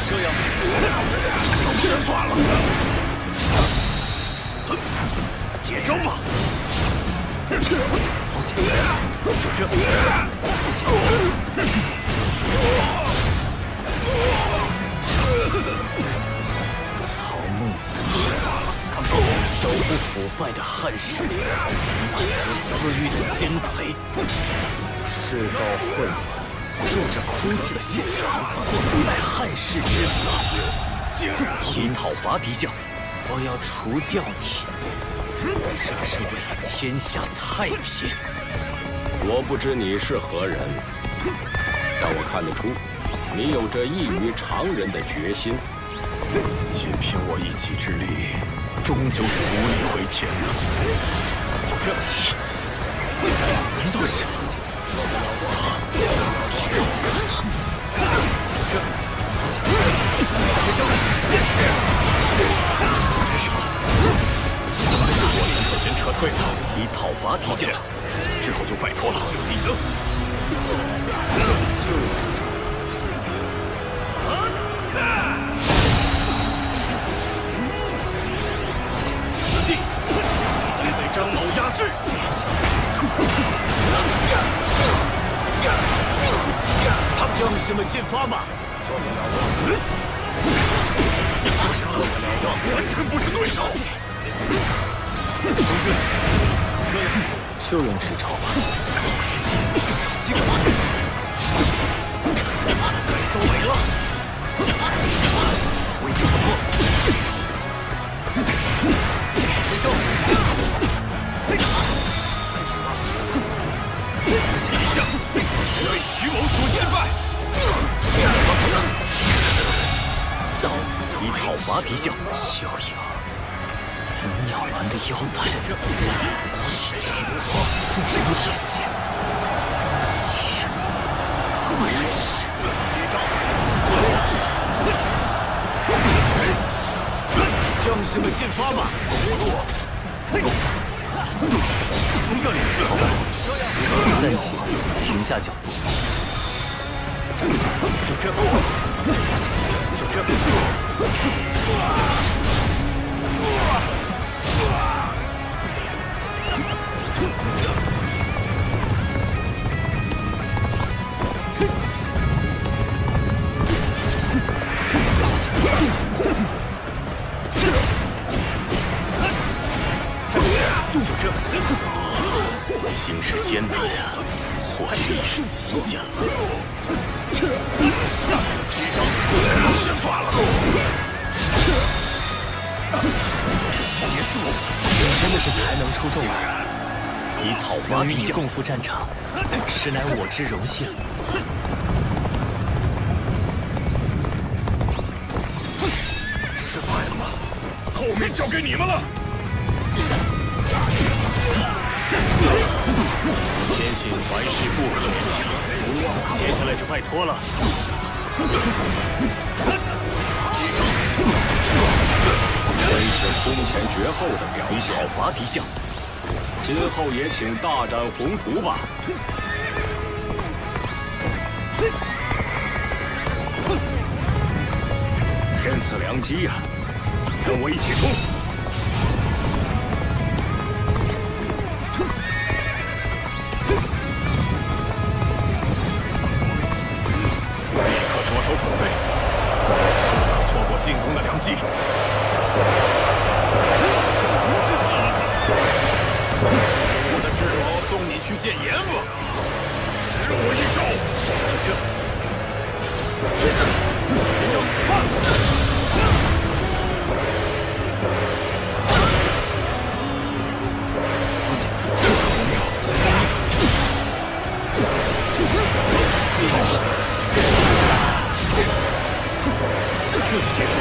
这样，招先算了。接招吧！好险！就这，好险！曹孟德，守不腐败的汉室，满足私欲的奸贼，世道混乱，弱者哭泣的现状，乃汉室之责。因讨伐敌将，我要除掉你，这是为了天下太平。我不知你是何人，但我看得出，你有着异于常人的决心。仅凭我一己之力，终究是无力回天了。就这，难道是？绝不可能！就这，我暂且先撤退了，以讨伐敌将，之后就拜托了。敌将。张某压制！将士们进发吧！完全不是对手。就用这招吧。有时机就找机会。该收尾了。我已经突破。接招！敌将被徐某所击败。到此以讨伐敌将，逍遥，银鸟丸的腰带已经不入眼睛。果然是接招！将士们进发吧！从这里，暂且停下脚步。就这，就这。就这，形势艰难啊，或许已是极限了。这招先算了。结束，你真的是才能出众啊！以讨伐敌将，共赴战场，实乃我之荣幸。失败了吗？后面交给你们了。坚信凡事不可勉强，接下来就拜托了。真是空前绝后的表现！讨伐敌将，今后也请大展宏图吧。天赐良机呀！跟我一起冲！着手准备，不可错过进攻的良机。这无之此了！我的智谋送你去见阎王，使我一招！就这，这就死吧！这就结束。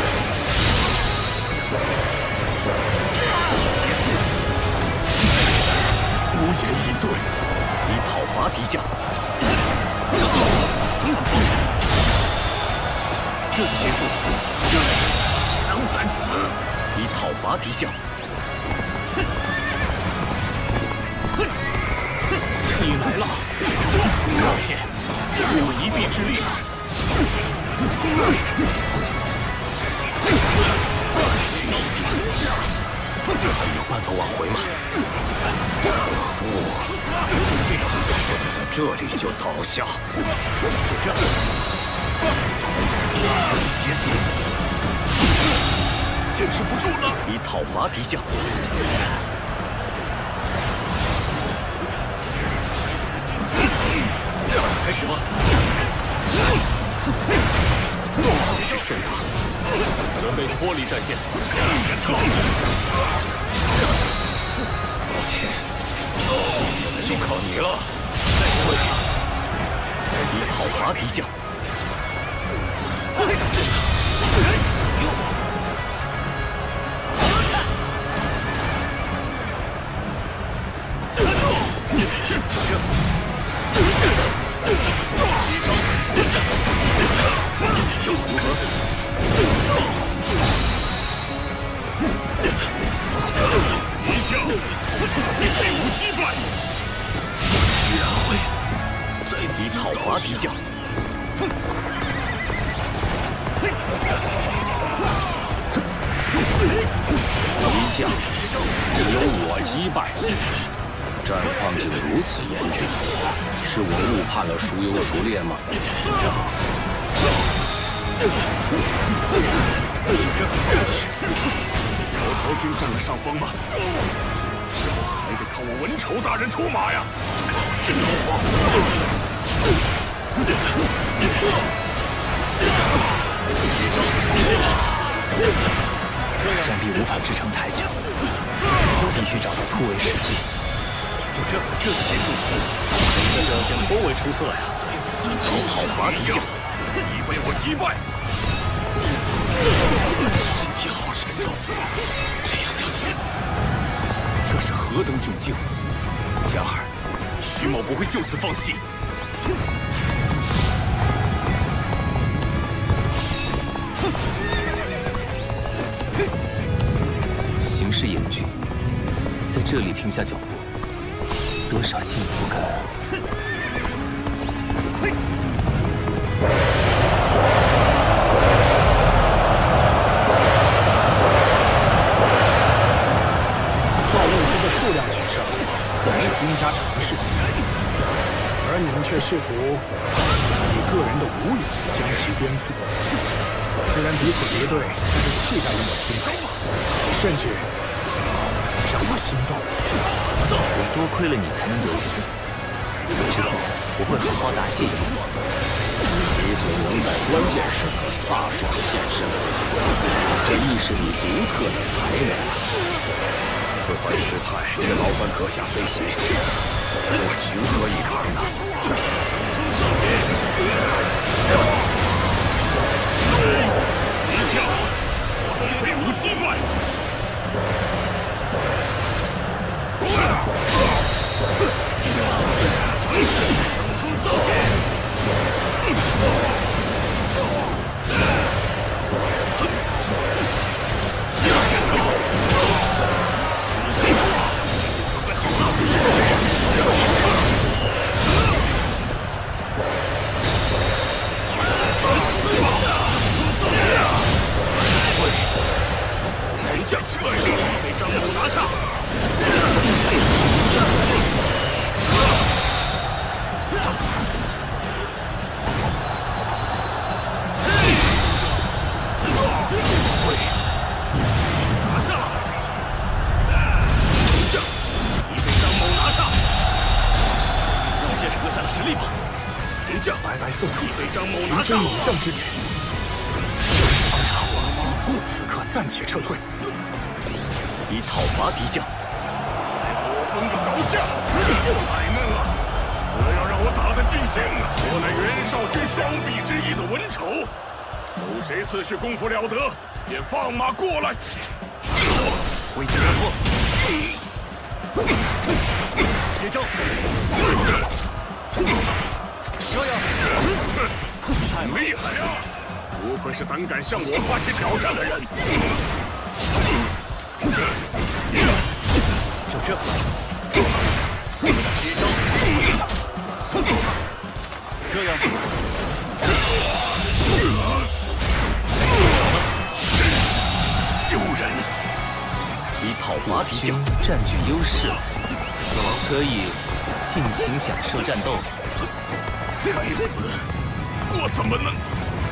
无言以对，以讨伐敌将。这就结束。当此。在此，以讨伐敌将。你来了，抱歉，助我一臂之力吧。还有办法挽回吗？我在这里就倒下，就这样，结束，坚持不住了。以讨伐敌将。开始吧。这是盛大，准备脱离战线。抱歉，现在就靠你了。以讨伐敌将。又如何？一将，你被无击败，居然会在以讨伐敌将。敌将由我击败，战况竟如此严峻，是我误判了孰优孰劣吗？曹操军占了上风吗？还得靠我文丑大人出马呀！是曹皇。想必无法支撑太久，必须找到突围时机。就这就结束了，你的表现颇为出色呀！讨伐敌将，已被我击败。身体好沉重，这样下去，这是何等窘境！然而，徐某不会就此放弃。形势严峻，在这里停下脚步，多少心里不甘啊！靠物资的数量取胜，还是兵家常事，而你们却试图以个人的无勇将其颠覆。虽然彼此敌对，但是气概令我心疼，甚至让我心动。我多亏了你才能得救，之后我会好好答谢你。你总能在关键时刻飒爽现身，这亦是你独特的才能。此番失态，却劳烦阁下飞行，我情何以堪呐！一将，我被无击败。将士们被张某拿下。拿下了。将，你被张某拿下。让我见识阁下的实力吧。敌将，白白送死，被张某绝拿下。非猛将之举。此刻暂且撤退，以讨伐敌将。我崩个高下，太嫩了！我要让我打得尽兴！我乃袁绍军相比之一的文丑，有谁自诩功夫了得，便放马过来！危急突破！接招！太厉害了！不愧是胆敢向我发起挑战的人。小雀，接招！这样，丢人！以讨伐敌将，占据优势，可以尽情享受战斗。该死！我怎么能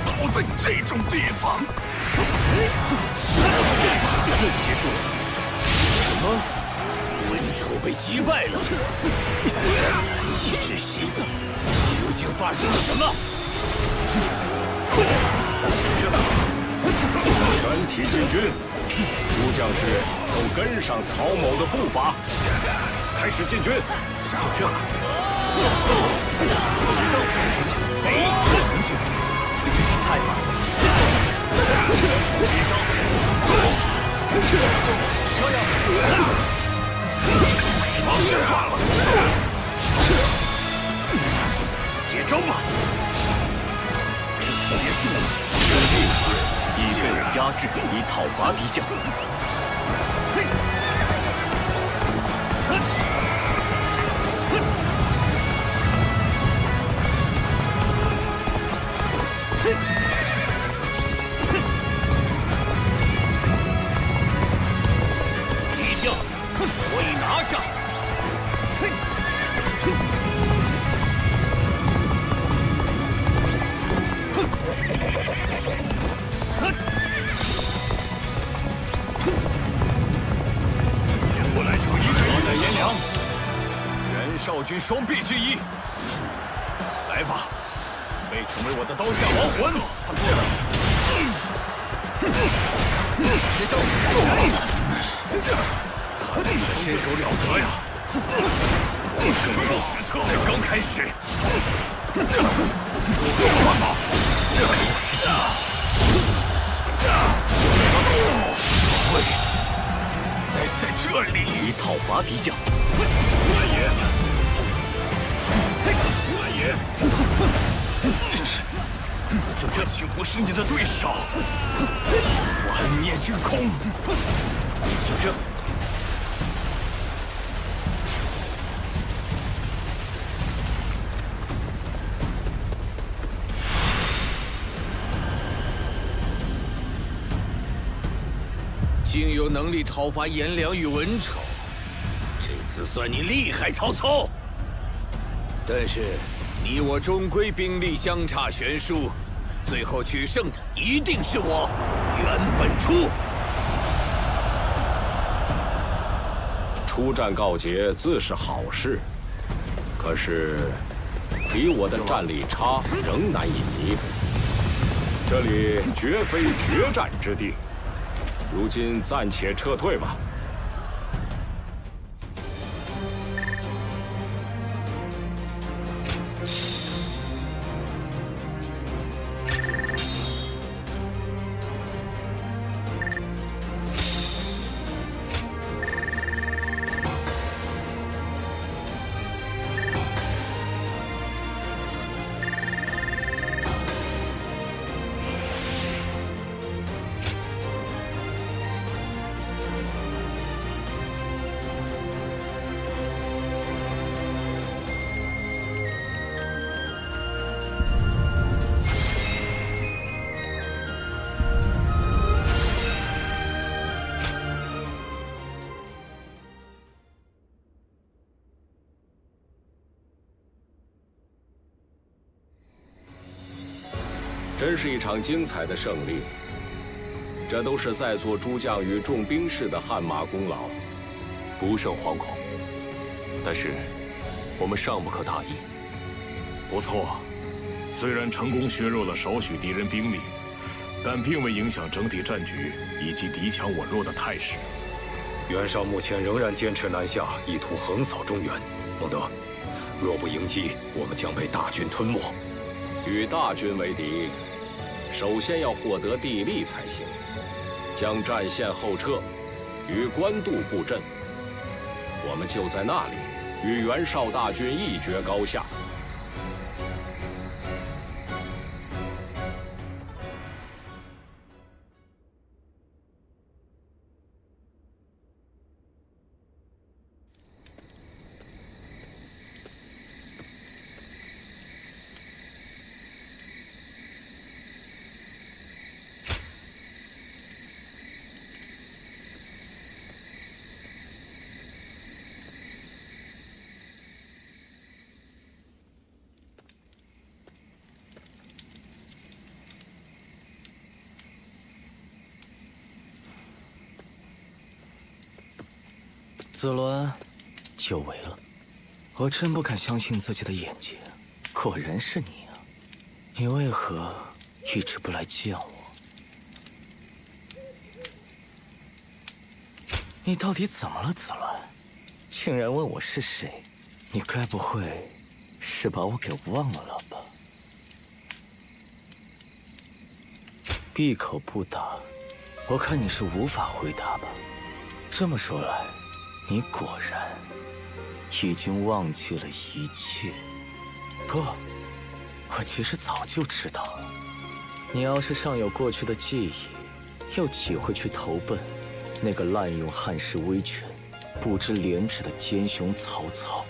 倒在这种地方？这就结束了。什么？文丑被击败了？一之心，究竟发生了什么？全体进军！诸将士都跟上曹某的步伐，开始进军。小雀，接招！不行，这真是太慢了。接招！这样，时间算了，接招吧！这就结束了。胜利已被我压制，以讨伐敌将。敌将，我已拿下。颜良，袁绍军双臂之一，来吧，被成为我的刀下亡魂！他做的，接招！看你的身手了得呀！胜负才刚开始，快吧，有时间。会。在这里，以讨伐敌将。蓝爷，蓝爷，小雀，竟不是你的对手。万念俱空。小雀，竟有能力讨伐颜良与文丑，这次算你厉害，曹操。但是，你我终归兵力相差悬殊，最后取胜的一定是我袁本初。出战告捷自是好事，可是比我的战力差仍难以弥补。这里绝非决战之地。如今暂且撤退吧。真是一场精彩的胜利，这都是在座诸将与众兵士的汗马功劳。不胜惶恐，但是我们尚不可大意。不错，虽然成功削弱了少许敌人兵力，但并未影响整体战局以及敌强我弱的态势。袁绍目前仍然坚持南下，意图横扫中原。孟德，若不迎击，我们将被大军吞没。与大军为敌，首先要获得地利才行。将战线后撤，于官渡布阵。我们就在那里，与袁绍大军一决高下。子鸾，久违了，我真不敢相信自己的眼睛，果然是你啊！你为何一直不来见我？你到底怎么了，子鸾？竟然问我是谁？你该不会是把我给忘了吧？闭口不答，我看你是无法回答吧。这么说来，你果然已经忘记了一切。不，我其实早就知道了。你要是尚有过去的记忆，又岂会去投奔那个滥用汉室威权、不知廉耻的奸雄曹操？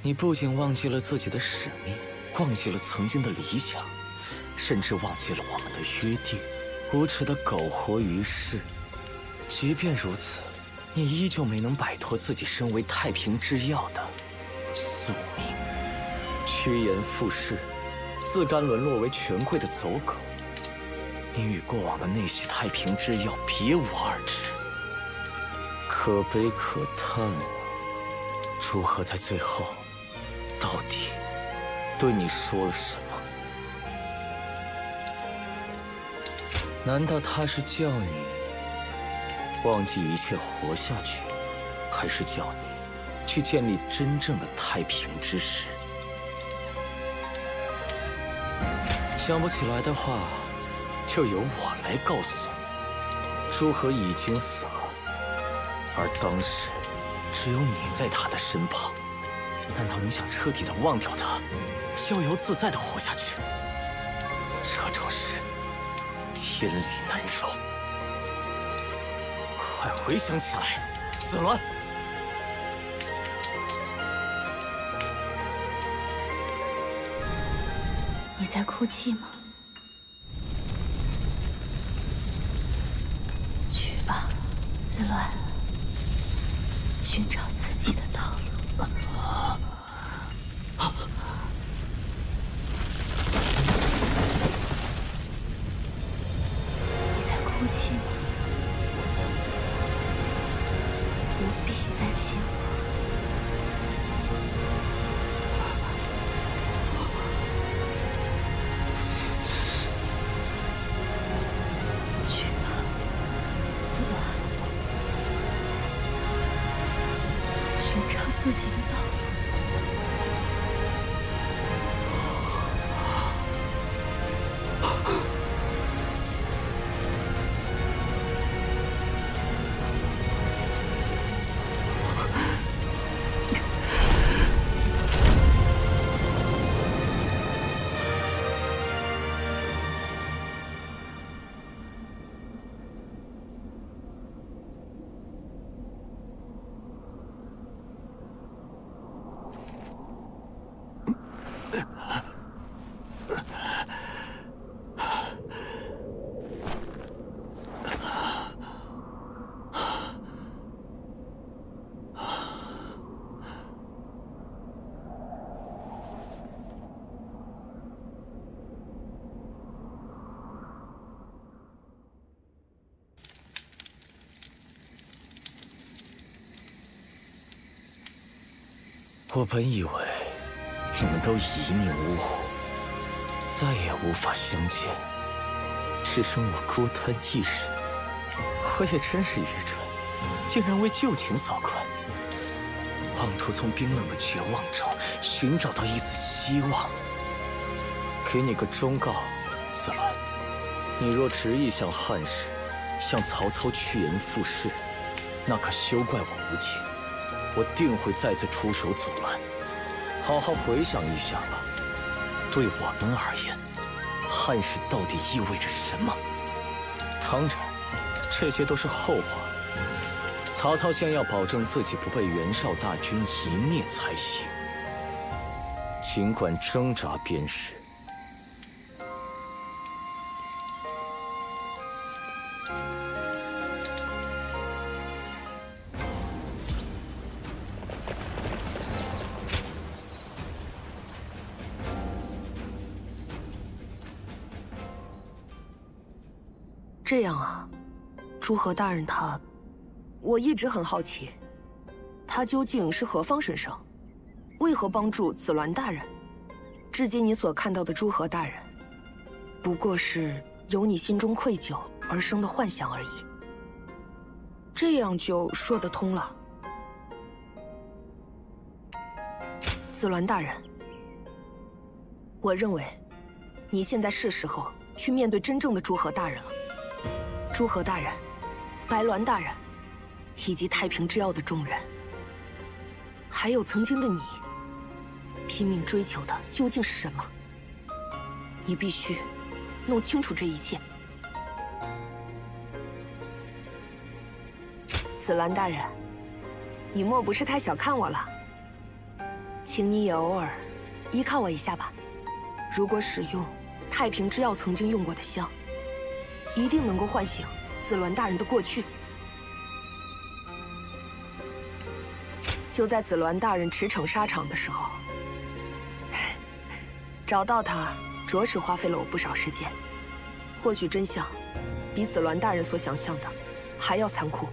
你不仅忘记了自己的使命，忘记了曾经的理想，甚至忘记了我们的约定，无耻的苟活于世。即便如此，你依旧没能摆脱自己身为太平之要的宿命，趋炎附势，自甘沦落为权贵的走狗。你与过往的那些太平之要别无二致，可悲可叹啊！朱贺在最后到底对你说了什么？难道他是叫你忘记一切活下去，还是叫你去建立真正的太平之势？想不起来的话，就由我来告诉你，朱贺已经死了，而当时只有你在他的身旁。难道你想彻底的忘掉他，逍遥自在的活下去？这种事天理难容。快回想起来，子鸾。你在哭泣吗？去吧，子鸾，寻找自己的道路。你在哭泣吗？不必担心我。去吧，子鸾，寻找自己的道路。我本以为你们都一命呜呼，再也无法相见，只剩我孤单一人。我也真是愚蠢，竟然为旧情所困，妄图从冰冷的绝望中寻找到一丝希望。给你个忠告，子鸾，你若执意向汉室、向曹操趋炎附势，那可休怪我无情。我定会再次出手阻拦。好好回想一下吧，对我们而言，汉室到底意味着什么？当然，这些都是后话。曹操先要保证自己不被袁绍大军一灭才行。尽管挣扎便是。这样啊，朱和大人他，我一直很好奇，他究竟是何方神圣？为何帮助紫鸾大人？至今你所看到的诸河大人，不过是由你心中愧疚而生的幻想而已。这样就说得通了。紫鸾大人，我认为，你现在是时候去面对真正的诸河大人了。诸河大人、白鸾大人，以及太平之耀的众人，还有曾经的你，拼命追求的究竟是什么？你必须弄清楚这一切。紫鸾大人，你莫不是太小看我了？请你也偶尔依靠我一下吧。如果使用太平之耀曾经用过的香，一定能够唤醒紫鸾大人的过去。就在紫鸾大人驰骋沙场的时候，找到他着实花费了我不少时间。或许真相比紫鸾大人所想象的还要残酷。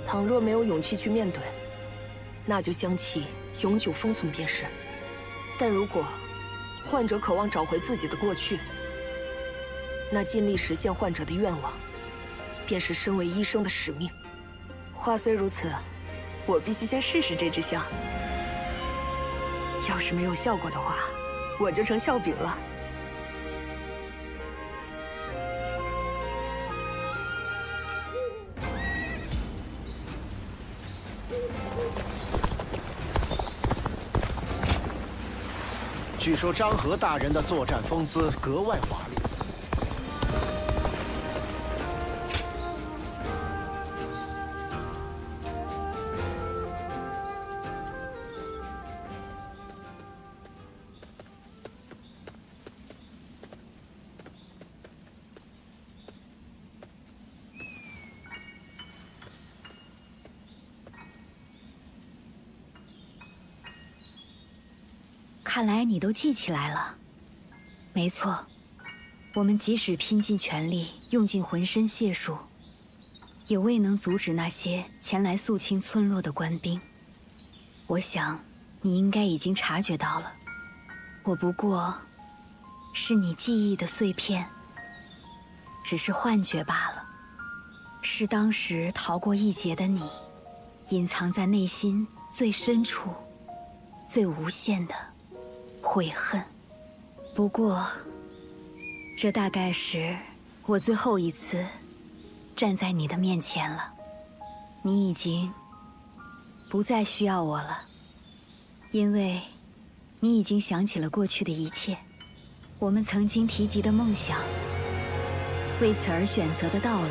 倘若没有勇气去面对，那就将其永久封存便是。但如果患者渴望找回自己的过去，那尽力实现患者的愿望，便是身为医生的使命。话虽如此，我必须先试试这支香。要是没有效果的话，我就成笑柄了。据说张合大人的作战风姿格外华丽。看来你都记起来了。没错，我们即使拼尽全力，用尽浑身解数，也未能阻止那些前来肃清村落的官兵。我想，你应该已经察觉到了，我不过是你记忆的碎片，只是幻觉罢了。是当时逃过一劫的你，隐藏在内心最深处、最无限的悔恨。不过，这大概是我最后一次站在你的面前了。你已经不再需要我了，因为你已经想起了过去的一切，我们曾经提及的梦想，为此而选择的道路，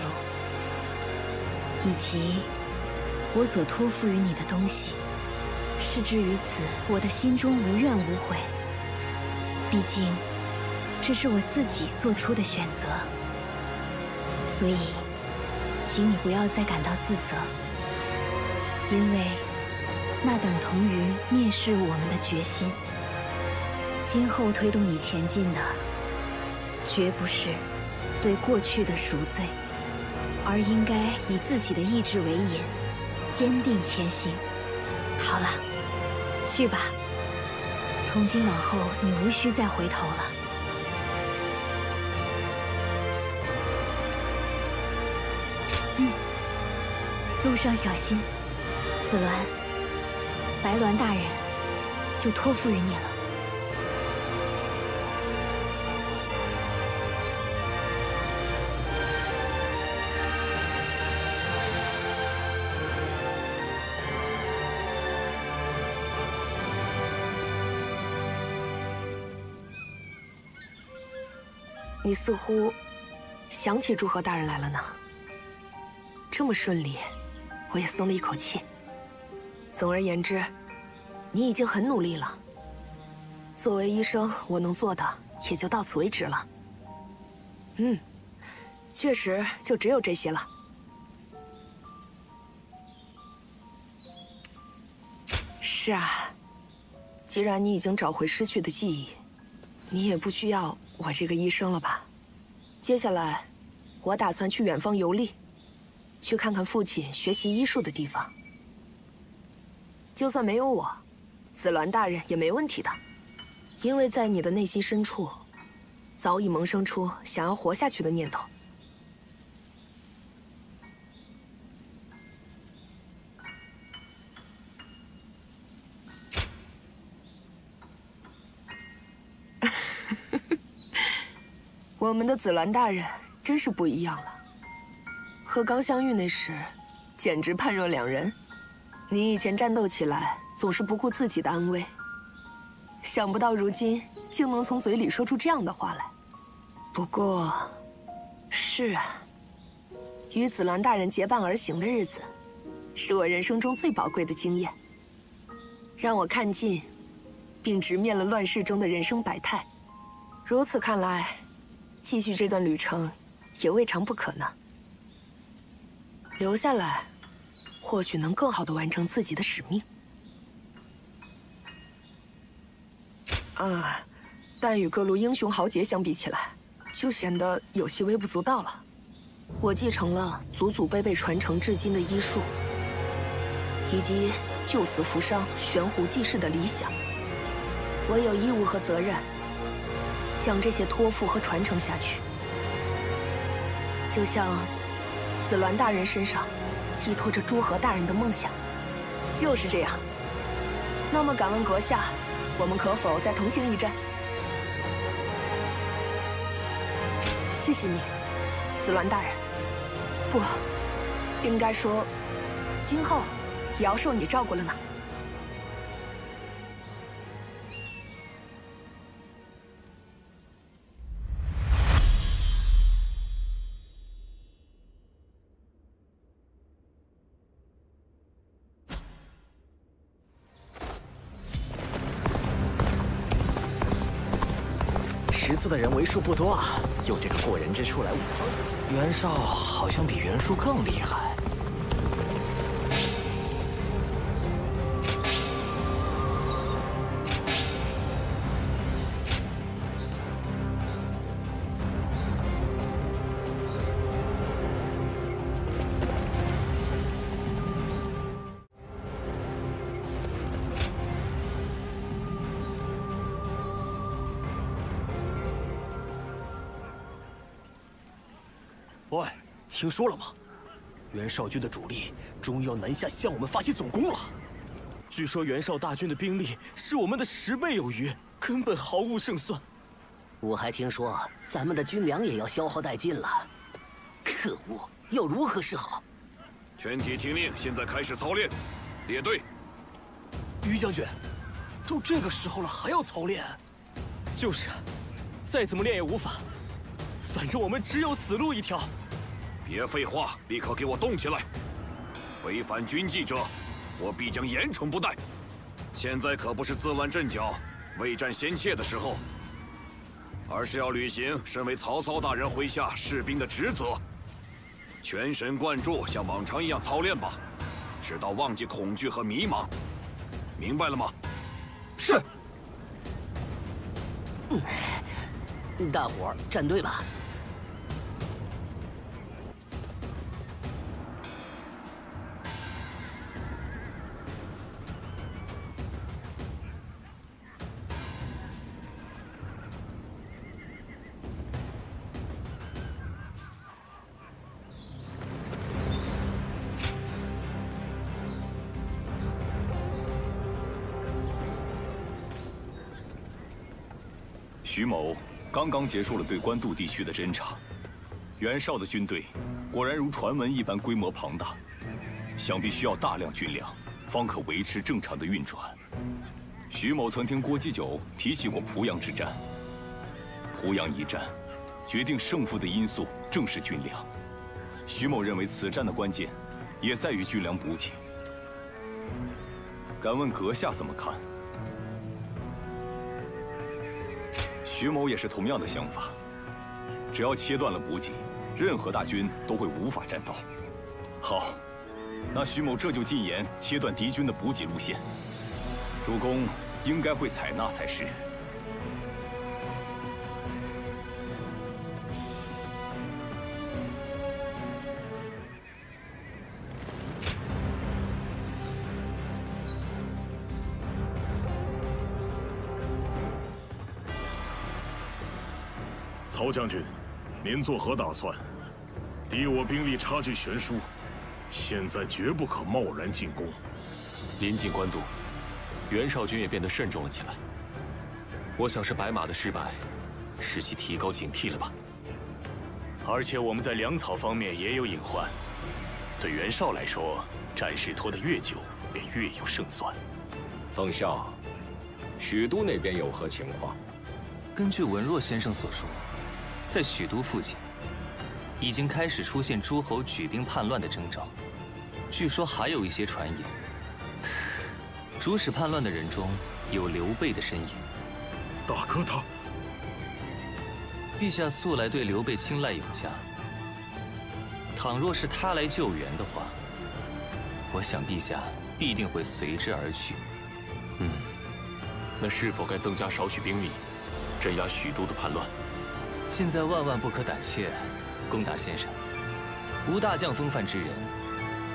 以及我所托付于你的东西。事至于此，我的心中无怨无悔。毕竟，这是我自己做出的选择，所以，请你不要再感到自责，因为那等同于蔑视我们的决心。今后推动你前进的，绝不是对过去的赎罪，而应该以自己的意志为引，坚定前行。好了，去吧。从今往后，你无需再回头了。路上小心。紫鸾，白鸾大人就托付于你了。你似乎想起祝贺大人来了呢。这么顺利，我也松了一口气。总而言之，你已经很努力了。作为医生，我能做的也就到此为止了。确实就只有这些了。是啊，既然你已经找回失去的记忆，你也不需要我这个医生了吧？接下来，我打算去远方游历，去看看父亲学习医术的地方。就算没有我，紫鸾大人也没问题的，因为在你的内心深处，早已萌生出想要活下去的念头。我们的紫鸾大人真是不一样了，和刚相遇那时，简直判若两人。你以前战斗起来总是不顾自己的安危，想不到如今竟能从嘴里说出这样的话来。不过，是啊，与紫鸾大人结伴而行的日子，是我人生中最宝贵的经验，让我看尽，并直面了乱世中的人生百态。如此看来，继续这段旅程也未尝不可呢。留下来，或许能更好地完成自己的使命。但与各路英雄豪杰相比起来，就显得有些微不足道了。我继承了祖祖辈辈传承至今的医术，以及救死扶伤、悬壶济世的理想，我有义务和责任将这些托付和传承下去，就像紫鸾大人身上寄托着诸河大人的梦想。就是这样。那么，敢问阁下，我们可否再同行一战？谢谢你，紫鸾大人。不，应该说，今后也要受你照顾了呢。识字的人为数不多啊，用这个过人之处来武装自己。袁绍好像比袁术更厉害。喂，听说了吗？袁绍军的主力终于要南下向我们发起总攻了。据说袁绍大军的兵力是我们的10倍有余，根本毫无胜算。我还听说咱们的军粮也要消耗殆尽了。可恶，要如何是好？全体听令，现在开始操练，列队。于将军，都这个时候了还要操练？就是，再怎么练也无法。反正我们只有死路一条。别废话，立刻给我动起来！违反军纪者，我必将严惩不贷。现在可不是自乱阵脚、未战先怯的时候，而是要履行身为曹操大人麾下士兵的职责。全神贯注，像往常一样操练吧，直到忘记恐惧和迷茫。明白了吗？是。大伙儿站队吧。徐某刚刚结束了对官渡地区的侦查，袁绍的军队果然如传闻一般规模庞大，想必需要大量军粮，方可维持正常的运转。徐某曾听郭基九提起过濮阳之战，濮阳一战，决定胜负的因素正是军粮。徐某认为此战的关键也在于军粮补给。敢问阁下怎么看？徐某也是同样的想法，只要切断了补给，任何大军都会无法战斗。好，那徐某这就进言切断敌军的补给路线，主公应该会采纳才是。曹将军，您作何打算？敌我兵力差距悬殊，现在绝不可贸然进攻。临近官渡，袁绍军也变得慎重了起来。我想是白马的失败，使其提高警惕了吧。而且我们在粮草方面也有隐患，对袁绍来说，战事拖得越久，便越有胜算。冯孝，许都那边有何情况？根据文若先生所说，在许都附近，已经开始出现诸侯举兵叛乱的征兆。据说还有一些传言，主使叛乱的人中有刘备的身影。大哥他，陛下素来对刘备青睐有加，倘若是他来救援的话，我想陛下必定会随之而去。那是否该增加少许兵力，镇压许都的叛乱？现在万万不可胆怯，龚达先生，无大将风范之人，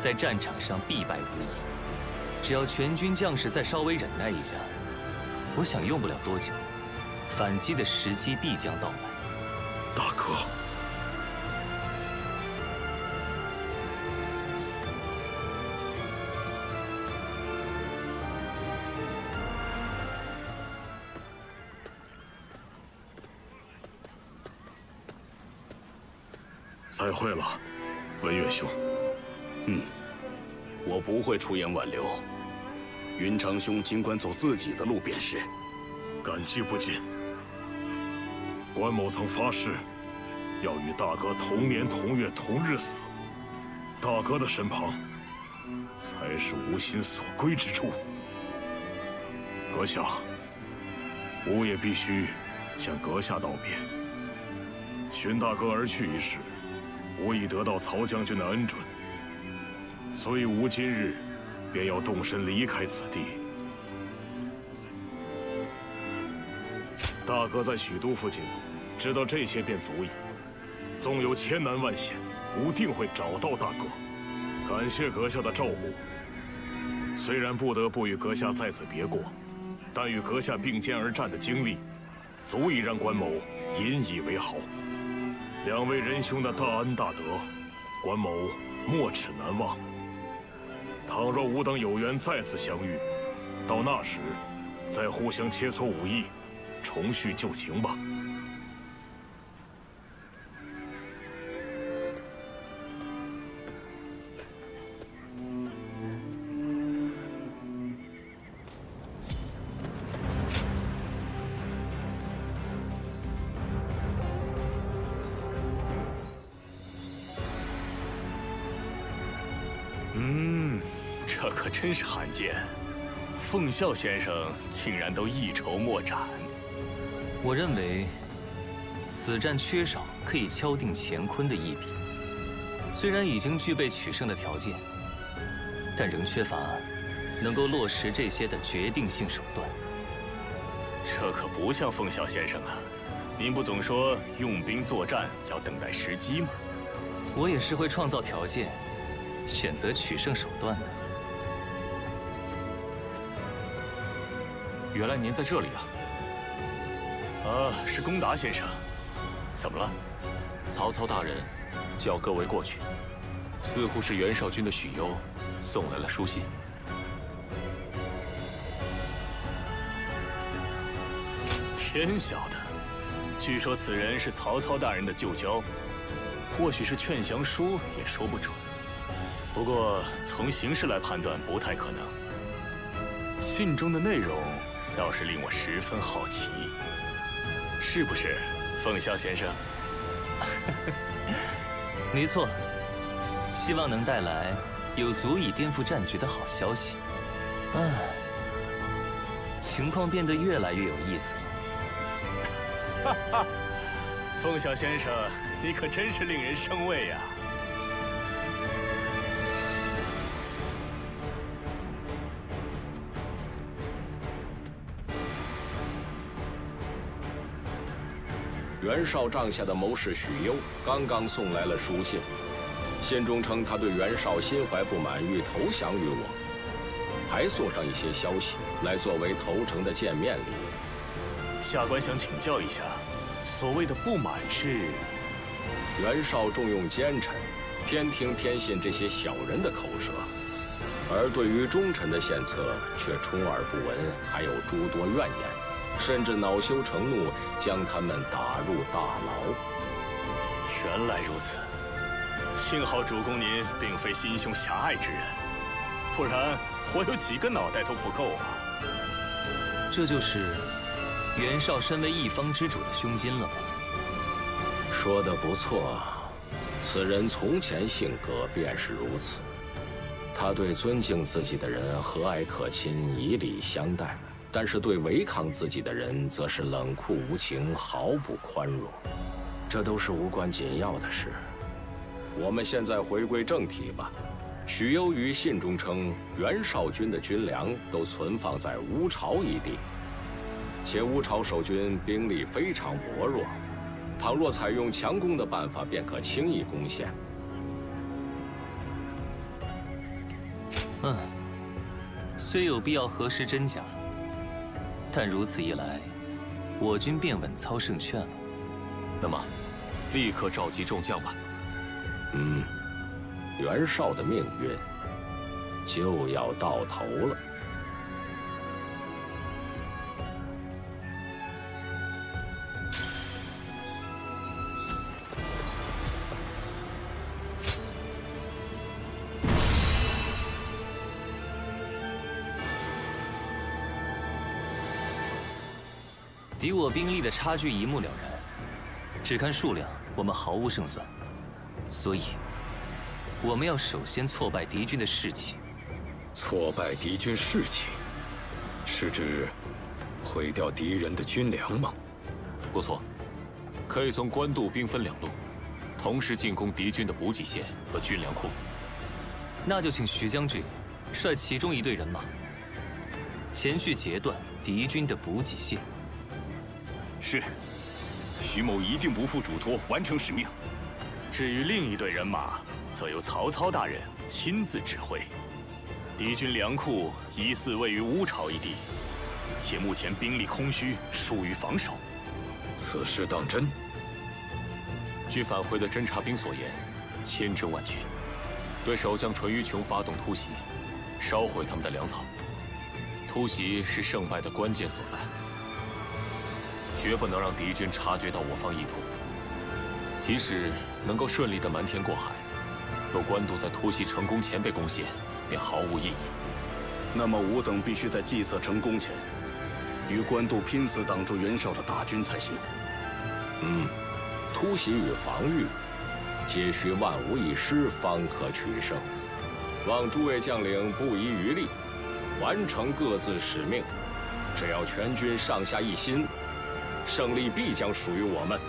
在战场上必败无疑。只要全军将士再稍微忍耐一下，我想用不了多久，反击的时机必将到来。大哥，再会了，文远兄。我不会出言挽留。云长兄尽管走自己的路便是。感激不尽。关某曾发誓，要与大哥同年同月同日死。大哥的身旁，才是吾心所归之处。阁下，吾也必须向阁下道别。寻大哥而去一事，吾已得到曹将军的恩准，所以吾今日便要动身离开此地。大哥在许都附近，知道这些便足矣。纵有千难万险，吾定会找到大哥。感谢阁下的照顾。虽然不得不与阁下在此别过，但与阁下并肩而战的经历，足以让关某引以为豪。两位仁兄的大恩大德，关某没齿难忘。倘若吾等有缘再次相遇，到那时，再互相切磋武艺，重叙旧情吧。这可真是罕见，凤啸先生竟然都一筹莫展。我认为，此战缺少可以敲定乾坤的一笔。虽然已经具备取胜的条件，但仍缺乏能够落实这些的决定性手段。这可不像凤啸先生啊！您不总说用兵作战要等待时机吗？我也是会创造条件，选择取胜手段的。原来您在这里啊！是龚达先生。怎么了？曹操大人叫各位过去，似乎是袁绍军的许攸送来了书信。天晓得，据说此人是曹操大人的旧交，或许是劝降书也说不准。不过从形势来判断，不太可能。信中的内容倒是令我十分好奇，是不是，凤啸先生？没错，希望能带来有足以颠覆战局的好消息。情况变得越来越有意思了。哈哈，凤啸先生，你可真是令人生畏呀！袁绍帐下的谋士许攸刚刚送来了书信，信中称他对袁绍心怀不满，欲投降于我，还送上一些消息来作为投诚的见面礼。下官想请教一下，所谓的不满是，袁绍重用奸臣，偏听偏信这些小人的口舌，而对于忠臣的献策却充耳不闻，还有诸多怨言，甚至恼羞成怒，将他们打入大牢。原来如此，幸好主公您并非心胸狭隘之人，不然我有几个脑袋都不够啊。这就是袁绍身为一方之主的胸襟了吧？说得不错，此人从前性格便是如此。他对尊敬自己的人和蔼可亲，以礼相待，但是对违抗自己的人则是冷酷无情，毫不宽容。这都是无关紧要的事。我们现在回归正题吧。许攸于信中称，袁绍军的军粮都存放在乌巢一地，且乌巢守军兵力非常薄弱，倘若采用强攻的办法，便可轻易攻陷。虽有必要核实真假，但如此一来，我军便稳操胜券了。那么，立刻召集众将吧。袁绍的命运就要到头了。敌我兵力的差距一目了然，只看数量，我们毫无胜算。所以，我们要首先挫败敌军的士气。挫败敌军士气，是指毁掉敌人的军粮吗？不错，可以从官渡兵分两路，同时进攻敌军的补给线和军粮库。那就请徐将军率其中一队人马前去截断敌军的补给线。是，徐某一定不负嘱托，完成使命。至于另一队人马，则由曹操大人亲自指挥。敌军粮库疑似位于乌巢一地，且目前兵力空虚，疏于防守。此事当真？据返回的侦察兵所言，千真万确。对守将淳于琼发动突袭，烧毁他们的粮草。突袭是胜败的关键所在，绝不能让敌军察觉到我方意图。即使能够顺利的瞒天过海，若官渡在突袭成功前被攻陷，便毫无意义。那么吾等必须在计策成功前，与官渡拼死挡住袁绍的大军才行。突袭与防御，皆需万无一失，方可取胜。望诸位将领不遗余力，完成各自使命。只要全军上下一心，胜利必将属于我们。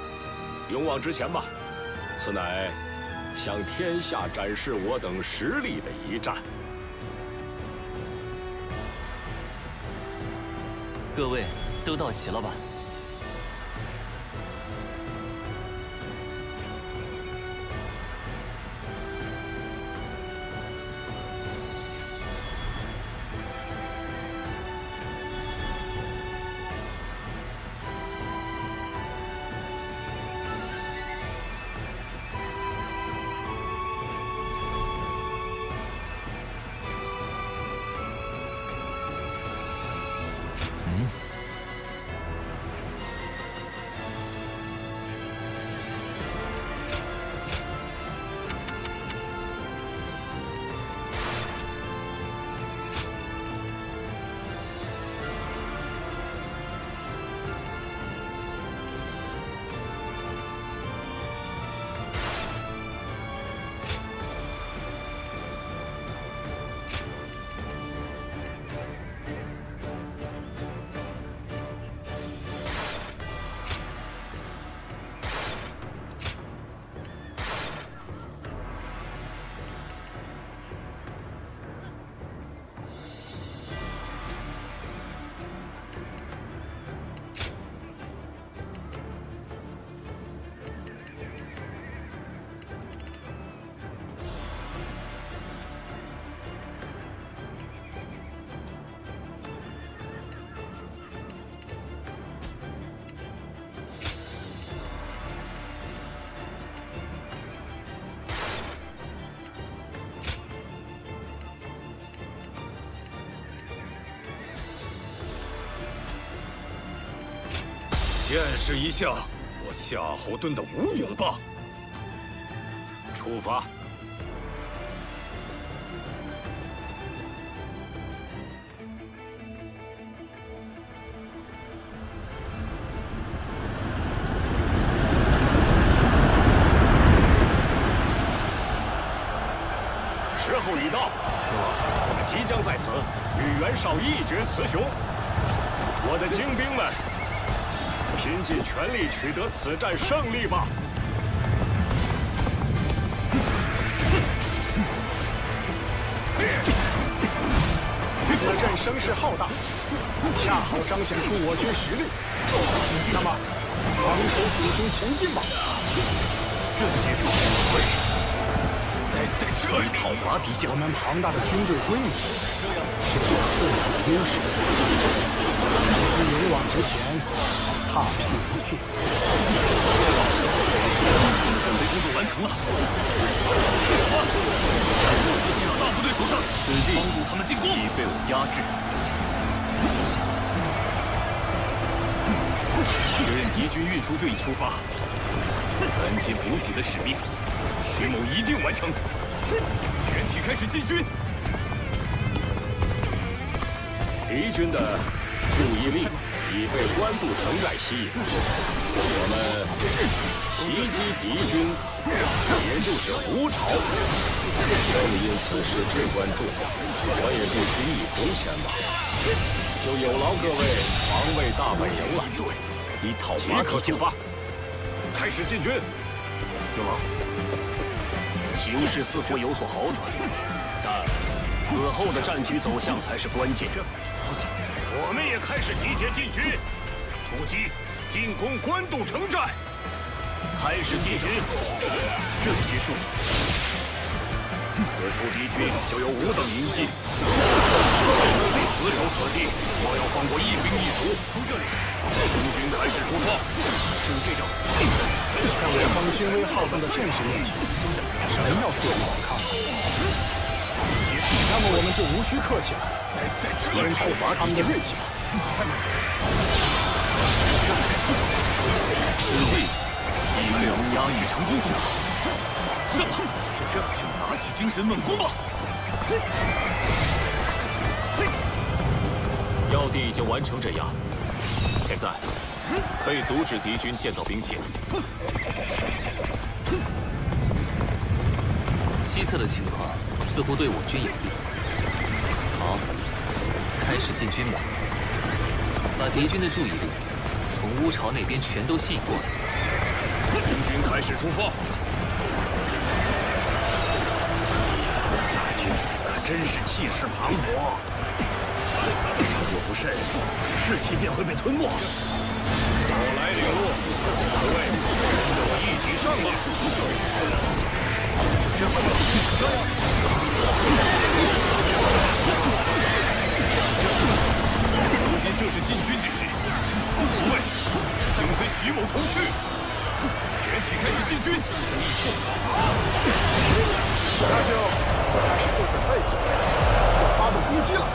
勇往直前吧！此乃向天下展示我等实力的一战。各位都到齐了吧？见识一下我夏侯惇的武勇吧！出发。时候已到，我们即将在此与袁绍一决雌雄。我的精兵们，拼尽全力取得此战胜利吧！此阵声势浩大，恰好彰显出我军实力。那么，昂首挺胸前进吧！这就结束。在这里讨伐敌将，我们庞大的军队规模是我特有的优势。在勇往直前，踏平一切。准备工作完成了。击到大部队手上，此地帮助他们进攻，已被我压制。确认敌军运输队已出发，赶紧补给的使命，徐某一定完成。全体开始进军。敌军的注意力已被官渡城寨吸引，我们袭击敌军，也就是吴朝。正因此事至关重要，我也必须一同前往，就有劳各位防卫大本营了。以讨伐敌将，开始进军。有劳。形势似乎有所好转，但此后的战局走向才是关键。我们也开始集结进军，出击进攻官渡城寨。开始进军，这就结束。此处敌军就有5等营级，为死守此地，我要放过一兵一卒。从这里，诸军开始出发。就这种，在我方军威浩荡的阵势面前，什么要说不好看？那么我们就无需客气了，先讨伐他们的锐气吧。此地已被我们压抑成功。上吧，就拿起精神猛攻吧！要地已经完成镇压，现在可以阻止敌军建造兵器了。西侧的情况似乎对我军有利。好，开始进军吧，把敌军的注意力从乌巢那边全都吸引过来。敌军开始出发。大军可真是气势磅礴，若不慎，士气便会被吞没。我来领路，各位，跟我一起上吧！如今正是进军之时，诸位，请随徐某同去，全体开始进军。那就开始做准备吧，要发动攻击了。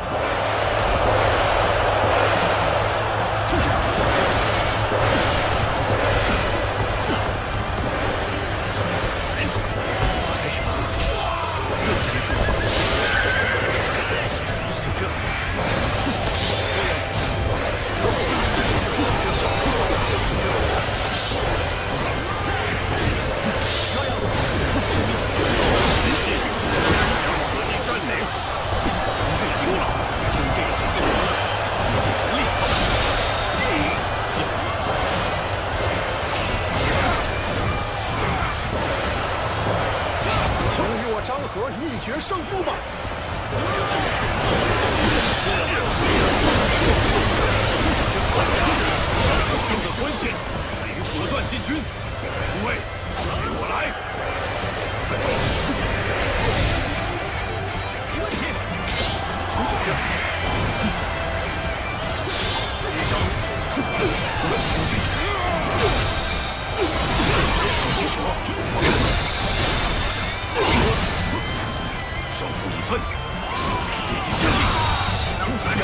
一决胜负吧！这个关键在于果断进军，诸位，随我来！站住！胜负已分，竭尽全力，能怎样？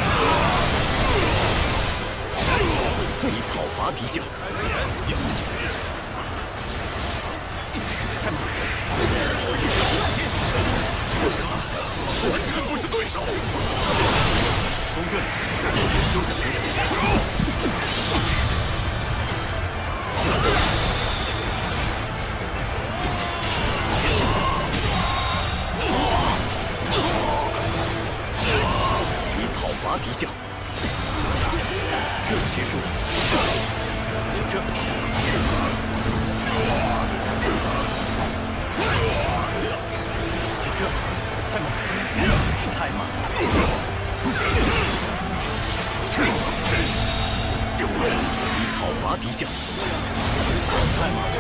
你讨伐敌将。不行了，完全不是对手。从这里休息会儿。你讨伐敌将，这就结束了。就这。太慢，真是太慢了。你讨伐敌将，太慢了。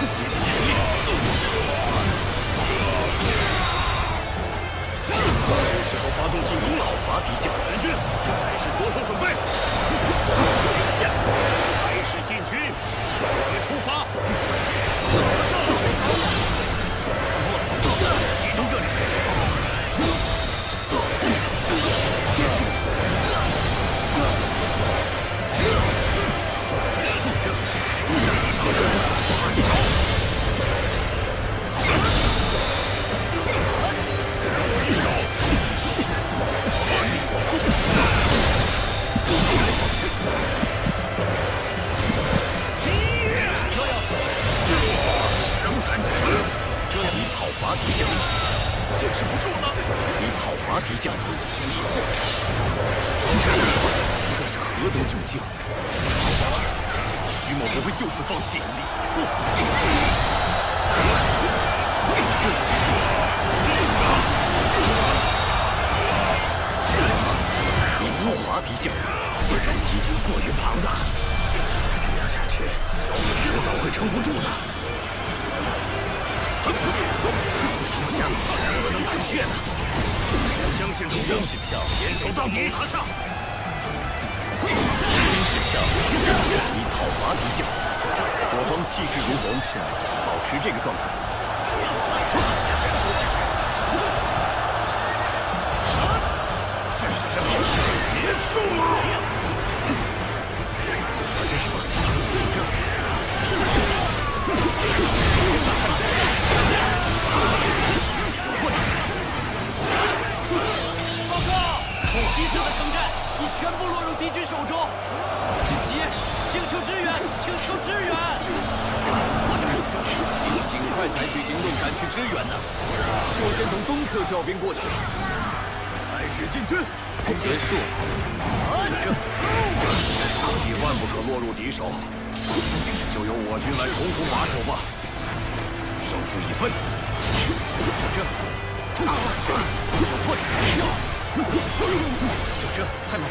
竭尽全力。是时候发动进攻了。讨伐敌将，全军开始着手准备。开始进军，我们出发。集中这里。你讨伐敌将，坚持不住了。你讨伐敌将，这是何等窘境！徐某不会就此放弃。你讨伐敌将，敌军过于庞大，这样下去，小子迟早会撑不住的。形象怎么能胆怯呢？相信主公，坚守到底。拿下！你讨伐敌将，我方气势如虹，保持这个状态。是什么？别动了！这是什么？就这。报告！孔西斯的城寨已全部落入敌军手中。紧急，请求支援！请求支援！尽快采取行动，赶去支援呢。就先从东侧调兵过去。开始进军。结束了。敌万不可落入敌手，就由我军来统统把守吧。胜负已分。就这。有破绽。就这，太慢。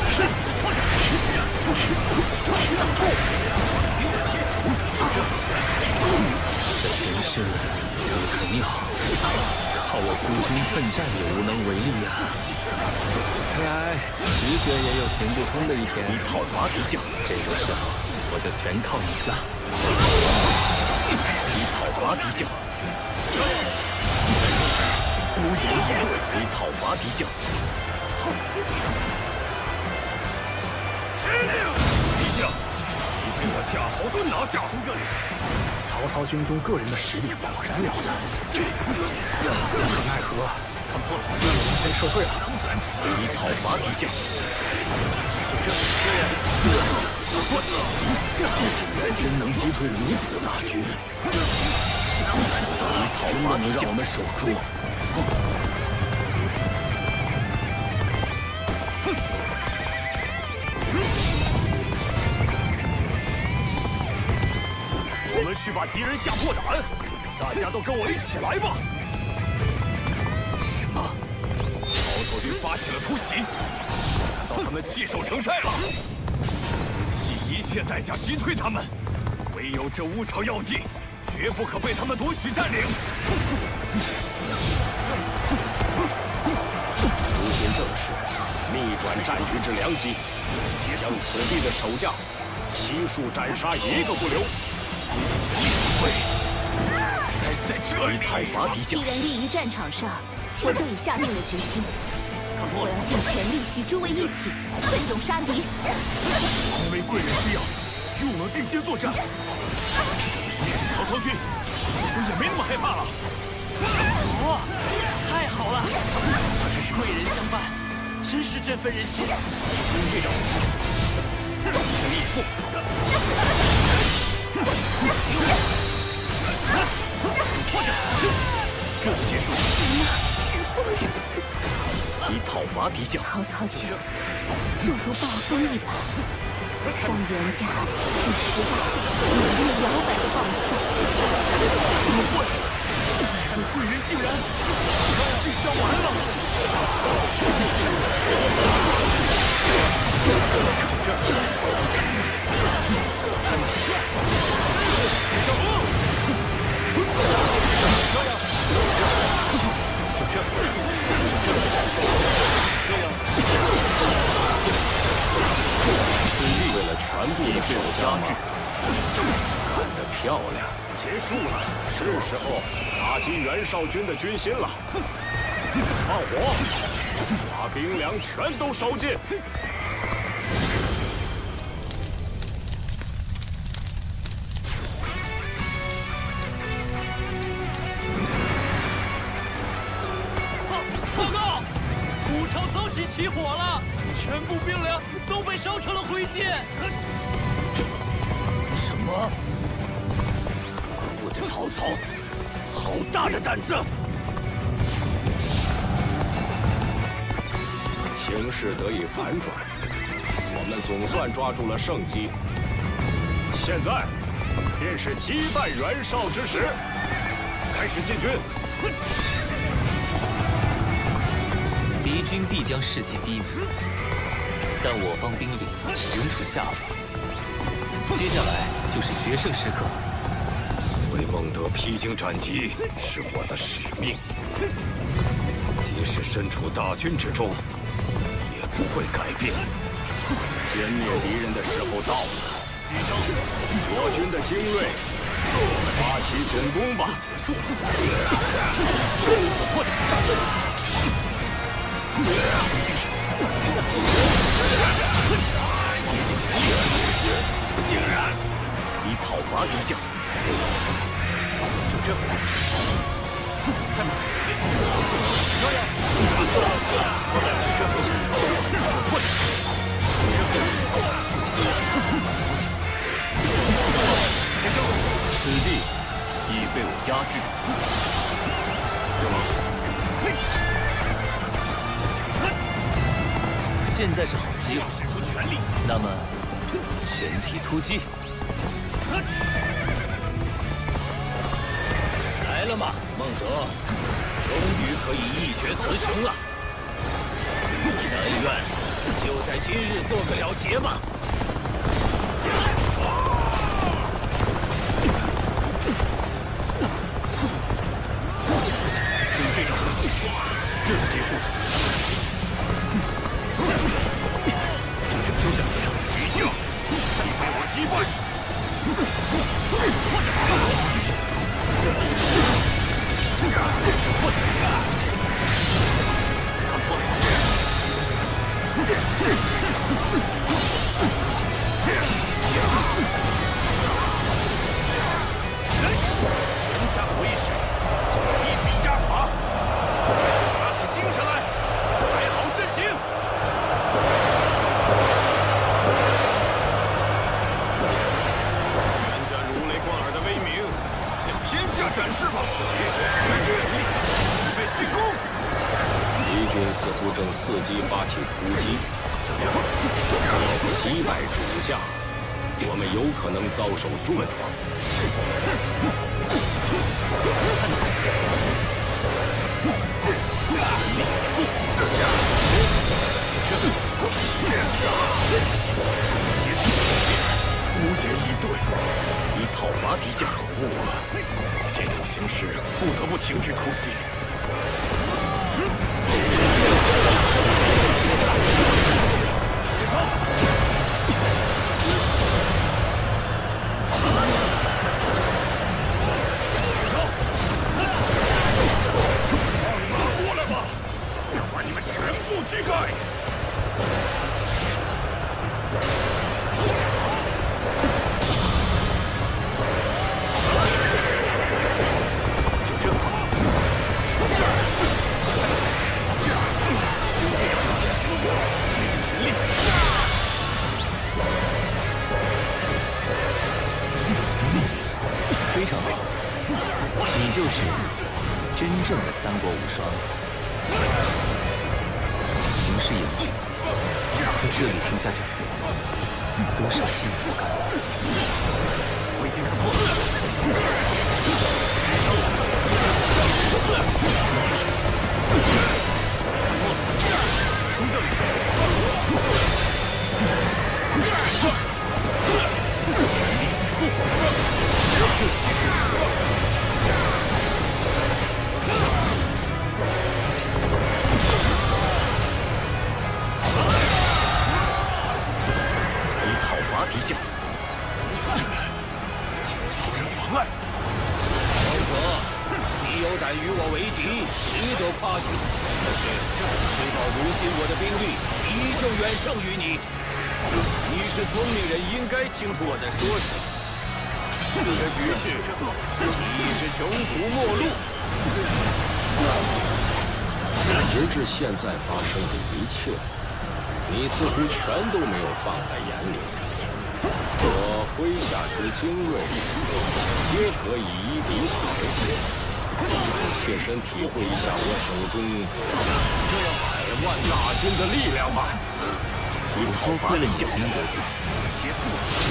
是破绽。就这。这形势很好，靠我孤军奋战也无能为力呀。看来直觉也有行不通的一天。你讨伐敌将，这种时候我就全靠你了。你讨伐敌将，无言以对。你讨伐敌将，敌将，你被我夏侯惇拿下。从这里。曹操军中个人的实力果然了得，无可奈何，看破了，我们先撤退了。你讨伐敌将，竟然真能击退如此大军！你讨伐敌将，让我们守住。我们去把敌人吓破胆，大家都跟我一起来吧！什么？曹操军发起了突袭，难道他们弃守城寨了？系一切代价击退他们，唯有这乌巢要地，绝不可被他们夺取占领。如今正是逆转战局之良机，将此地的守将悉数斩杀，一个不留。竭尽全力，对，在在这里！讨伐敌将。既然立于战场上，我就已下定了决心，我要尽全力与诸位一起奋勇杀敌。因为贵人需要，与我们并肩作战。面对曹操军，似乎也没那么害怕了。哦，太好了！贵人相伴，真是振奋人心。军长，全力以赴。这就结束了。止步于此。以讨伐敌将。曹操军就如暴风一般，让袁家与时代以力摇摆的暴风。怎么会？贵人竟然这下完了！为了全部被我压制，看得漂亮。结束了，是时候打击袁绍军的军心了。放火，把兵粮全都烧尽。报告，古城遭袭起火了，全部兵粮都被烧成了灰烬。什么？我的曹操，好大的胆子！形势得以反转，我们总算抓住了胜机。现在便是击败袁绍之时，开始进军。敌军必将士气低迷，但我方兵力永处下风。接下来就是决胜时刻。为孟德披荆斩棘是我的使命，即使身处大军之中，也不会改变。歼灭敌人的时候到了，我军的精锐，发起总攻吧！竟然以讨伐敌将。就这，太慢！此地已被我压制。现在是好机会，使出全力。那么，全体突击！来了吗，孟德？终于可以一决雌雄了。你的恩怨就在今日做个了结吧。就这种，这就结束了。休想得逞！余将，你被我击败！看破！人家图一时，就提起压垮，打起精神来，摆好阵型。展示吧！全军预备进攻！敌军似乎正伺机发起突击，若不击败主将，我们有可能遭受重创。无言以对，以讨伐敌将。可恶！这种形势不得不停止突击。你就是真正的三国无双。形势严峻，在这里停下脚步，多少幸福感。我已经看破了。你讨伐敌将，这请曹人妨碍。小可，你有胆与我为敌，值得夸奖。可是，事到如今，我的兵力依旧远胜于你。你是聪明人，应该清楚我在说什么。这局势已是穷途末路。直至现在发生的一切，你似乎全都没有放在眼里。我麾下之精锐，皆可以一敌百，切身体会一下我手中这100万大军的力量吧。你多亏了你才能得救，之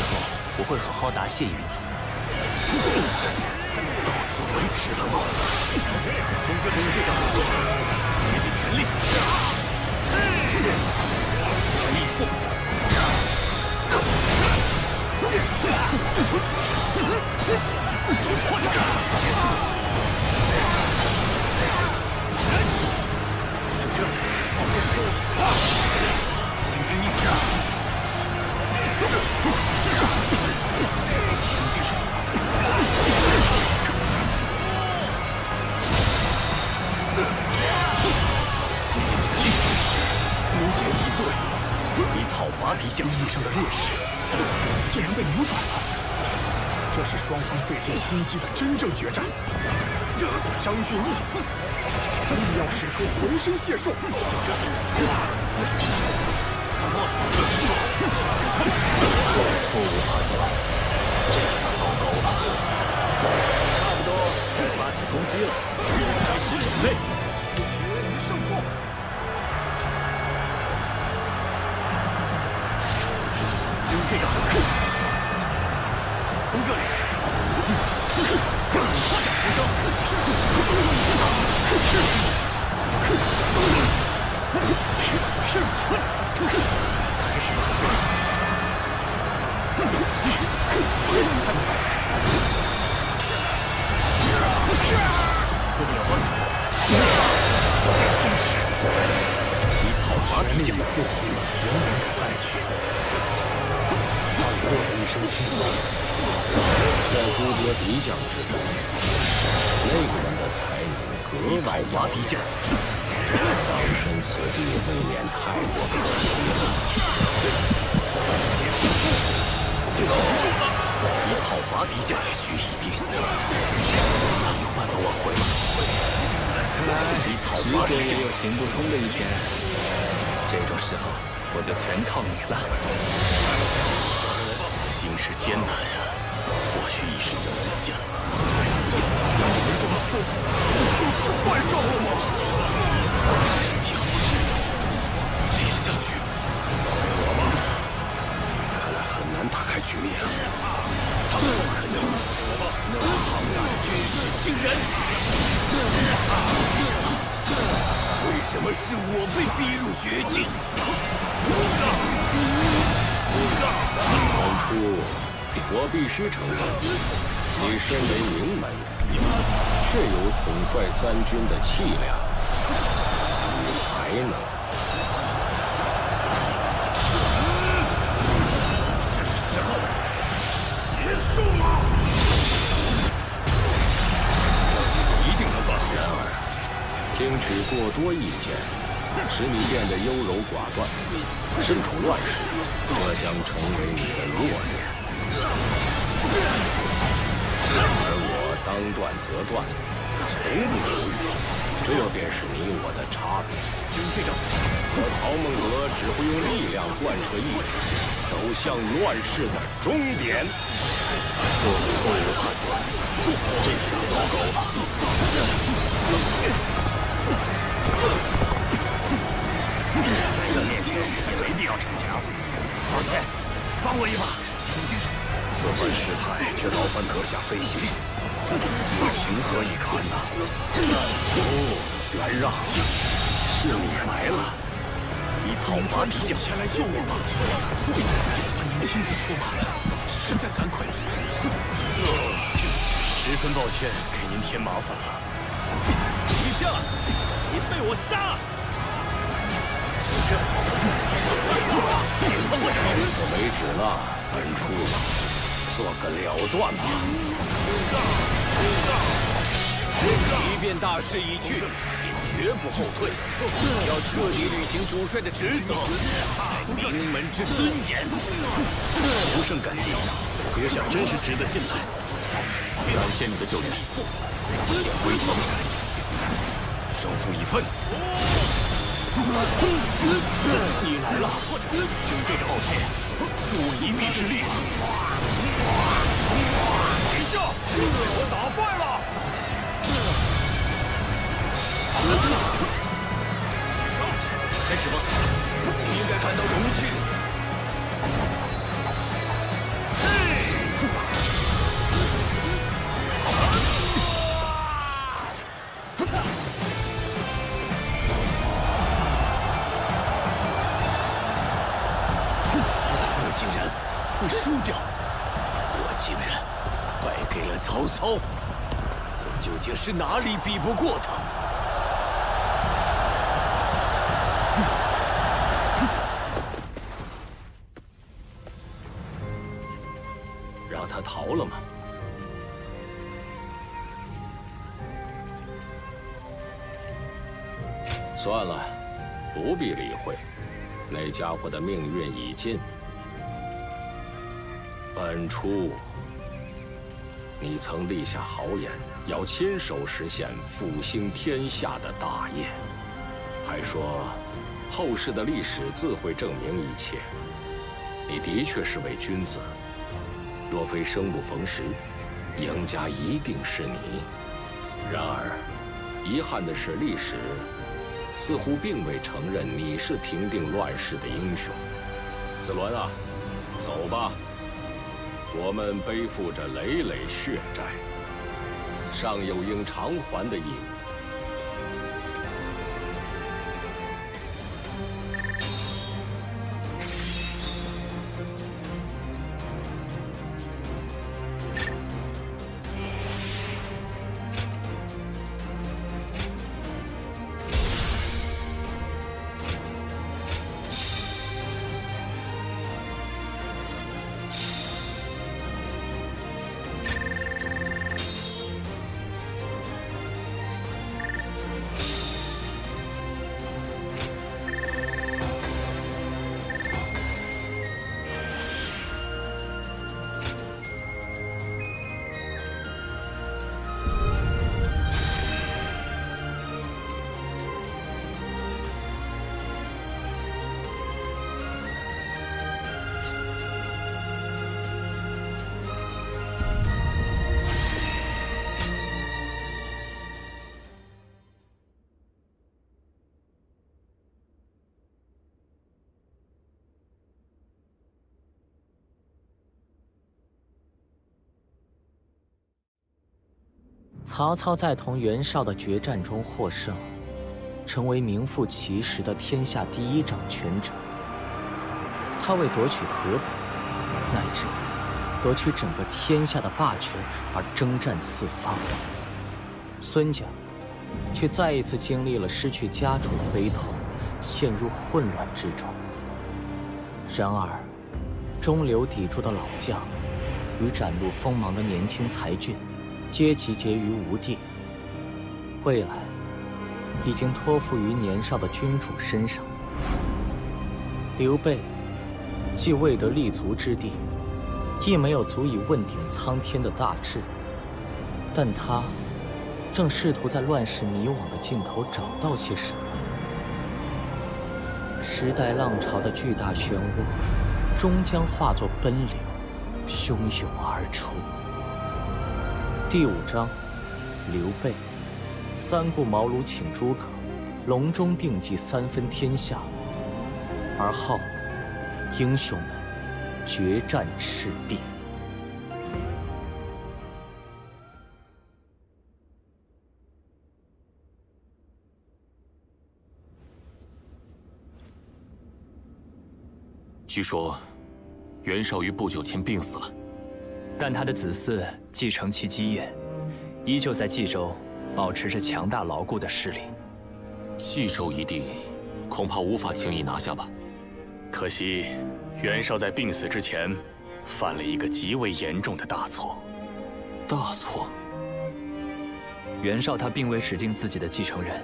后我会好好答谢于你。到此为止了吗？董队长，竭尽全力，全力以赴。结束。就这，形势逆转。集中精神。竭尽全力，无坚以对。你讨伐敌将，地上的劣势竟然被扭转了。这是双方费尽心机的真正决战。张俊义一定要使出浑身解数。错误判断，这下糟糕了。差不多该发起攻击了，开始准备。决一胜负。军队长，攻这里。花甲之争。做得了吗？坚持。你讨伐敌将，仍然敢败局。他已落得一身轻松。在诸多敌将之中，那个人的才能格外拔敌将。葬身此地未免太过可惜了。你讨伐敌将，败局已定，有办法挽回吗？看来直觉也有行不通的一天。这种时候，我就全靠你了。形势艰难啊，或许已是极限了。你们这么说，就是坏账了吗？这样下去，我吗？看来很难打开局面啊！他们不可能！那庞大的军事竟然……为什么是我被逼入绝境？当初我必须承认，你身为名门，确有统帅3军的气量与才能。是时候结束了。相信一定能办好。然而，听取过多意见，使你变得优柔寡断，身处乱世，这将成为你的弱点。而我当断则断，从不犹豫，这便是你我的差别。军队长，可曹孟德只会用力量贯彻意志，走向乱世的终点。做了错误的判断，这下糟糕了。在这面前也没必要逞强。抱歉，帮我一把。此番失态，却劳烦阁下费心，我情何以堪呐？哦，来让，是你来了。一套法体将前来救我吧。算您亲自出马，实在惭愧。十分抱歉，给您添麻烦了。女将，你被我杀！到此为止了，本初做个了断吧。即便大势已去，也绝不后退，要彻底履行主帅的职责，名门之尊严。无甚感激，阁下真是值得信赖。感谢你的救援，剑归头，胜负已分。你来了，就这个抱歉，助我一臂之力。一下，我打败了。开始吧，你应该感到荣幸。我竟然会输掉，我竟然败给了曹操，我究竟是哪里比不过他？让他逃了吗？算了，不必理会，那家伙的命运已尽。本初，你曾立下豪言，要亲手实现复兴天下的大业，还说后世的历史自会证明一切。你的确是位君子，若非生不逢时，赢家一定是你。然而，遗憾的是，历史似乎并未承认你是平定乱世的英雄。子伦啊，走吧。我们背负着累累血债，尚有应偿还的义务。曹操在同袁绍的决战中获胜，成为名副其实的天下第一掌权者。他为夺取河北，乃至夺取整个天下的霸权而征战四方。孙家却再一次经历了失去家主的悲痛，陷入混乱之中。然而，中流砥柱的老将与展露锋芒的年轻才俊，皆集结于吴地，未来已经托付于年少的君主身上。刘备既未得立足之地，亦没有足以问鼎苍天的大志，但他正试图在乱世迷惘的尽头找到些什么。时代浪潮的巨大漩涡，终将化作奔流，汹涌而出。第5章，刘备，三顾茅庐请诸葛，隆中定计3分天下，而后英雄们决战赤壁。据说，袁绍于不久前病死了，但他的子嗣继承其基业，依旧在冀州保持着强大牢固的势力。冀州一地，恐怕无法轻易拿下吧？可惜，袁绍在病死之前，犯了一个极为严重的大错。大错？袁绍他并未指定自己的继承人。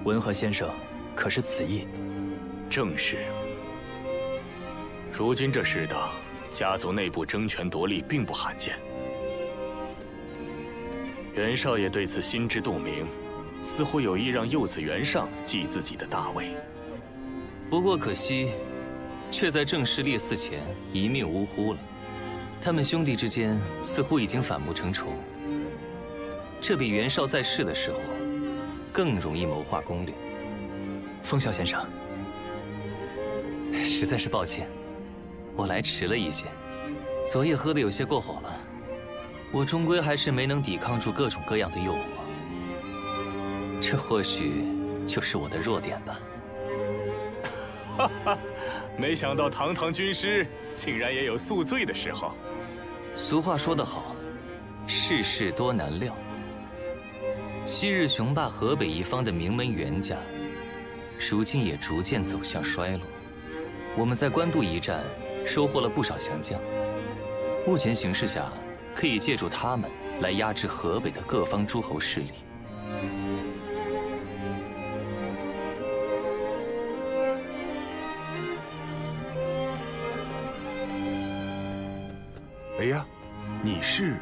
文和先生，可是此意？正是。如今这世道，家族内部争权夺利并不罕见。袁绍也对此心知肚明，似乎有意让幼子袁尚继自己的大位。不过可惜，却在郑氏烈嗣前一命呜呼了。他们兄弟之间似乎已经反目成仇，这比袁绍在世的时候更容易谋划攻略。风萧先生，实在是抱歉。我来迟了一些，昨夜喝的有些过火了，我终归还是没能抵抗住各种各样的诱惑。这或许就是我的弱点吧。哈哈，没想到堂堂军师竟然也有宿醉的时候。俗话说得好，世事多难料。昔日雄霸河北一方的名门袁家，如今也逐渐走向衰落。我们在官渡一战收获了不少降将，目前形势下，可以借助他们来压制河北的各方诸侯势力。哎呀，你是？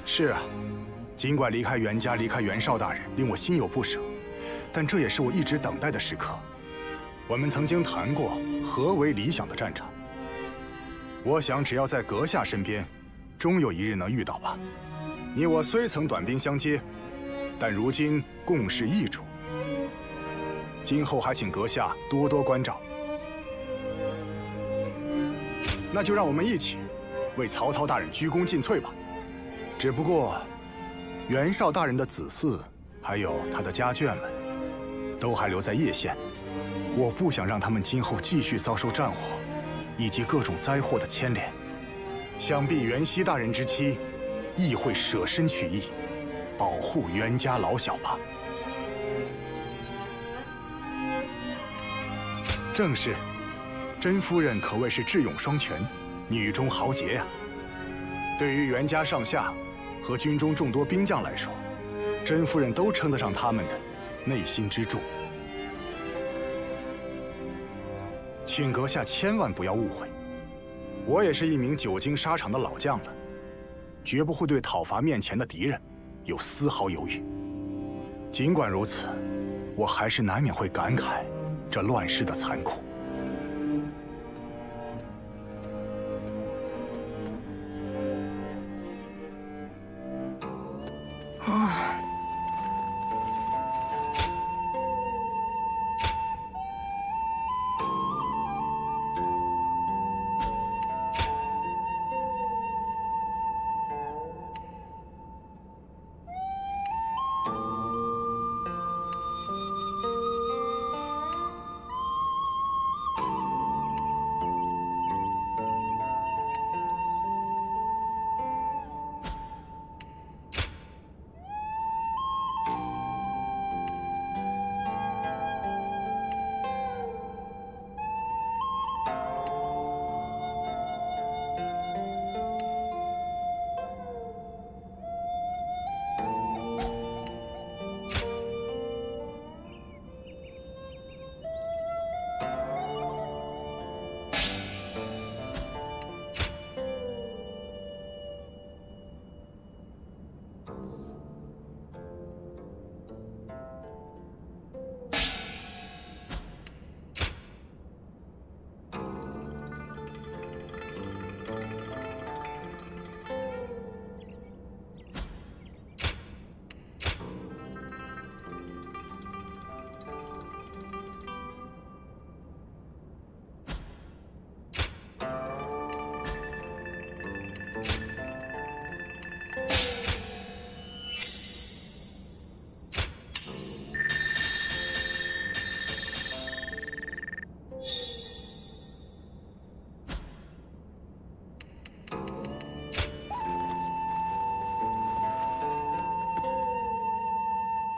是啊，尽管离开袁家、离开袁绍大人，令我心有不舍，但这也是我一直等待的时刻。我们曾经谈过何为理想的战场，我想只要在阁下身边，终有一日能遇到吧。你我虽曾短兵相接，但如今共事一主，今后还请阁下多多关照。那就让我们一起为曹操大人鞠躬尽瘁吧。只不过，袁绍大人的子嗣还有他的家眷们，都还留在叶县。我不想让他们今后继续遭受战火，以及各种灾祸的牵连。想必袁熙大人之妻，亦会舍身取义，保护袁家老小吧。正是，甄夫人可谓是智勇双全，女中豪杰呀。对于袁家上下和军中众多兵将来说，甄夫人都称得上他们的内心支柱。请阁下千万不要误会，我也是一名久经沙场的老将了，绝不会对讨伐面前的敌人有丝毫犹豫。尽管如此，我还是难免会感慨这乱世的残酷。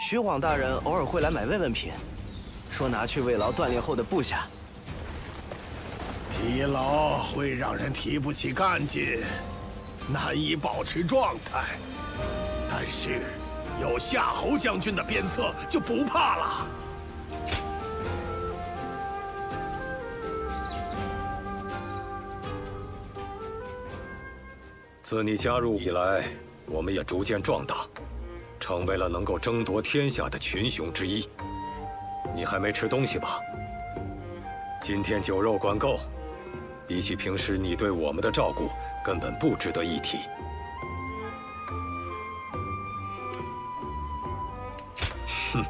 徐晃大人偶尔会来买慰问品，说拿去慰劳锻炼后的部下。疲劳会让人提不起干劲，难以保持状态。但是有夏侯将军的鞭策，就不怕了。自你加入以来，我们也逐渐壮大。 成为了能够争夺天下的群雄之一。你还没吃东西吧？今天酒肉管够，比起平时你对我们的照顾，根本不值得一提。哼，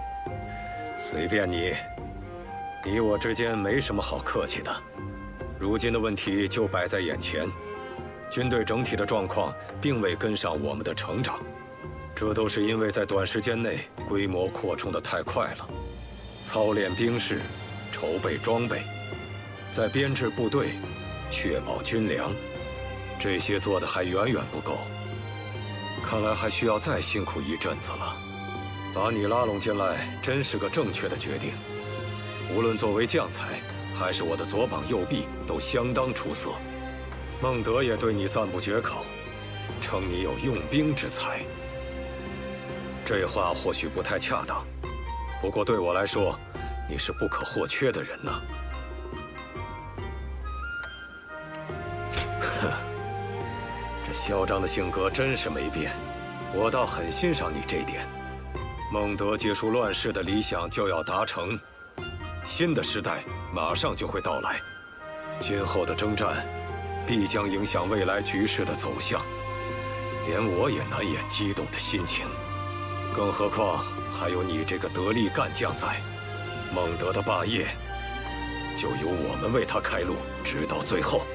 随便你，你我之间没什么好客气的。如今的问题就摆在眼前，军队整体的状况并未跟上我们的成长。 这都是因为在短时间内规模扩充得太快了，操练兵士，筹备装备，在编制部队，确保军粮，这些做的还远远不够。看来还需要再辛苦一阵子了。把你拉拢进来，真是个正确的决定。无论作为将才，还是我的左膀右臂，都相当出色。孟德也对你赞不绝口，称你有用兵之才。 这话或许不太恰当，不过对我来说，你是不可或缺的人呐。哼，这嚣张的性格真是没变，我倒很欣赏你这点。孟德结束乱世的理想就要达成，新的时代马上就会到来，今后的征战必将影响未来局势的走向，连我也难掩激动的心情。 更何况还有你这个得力干将在，孟德的霸业就由我们为他开路，直到最后。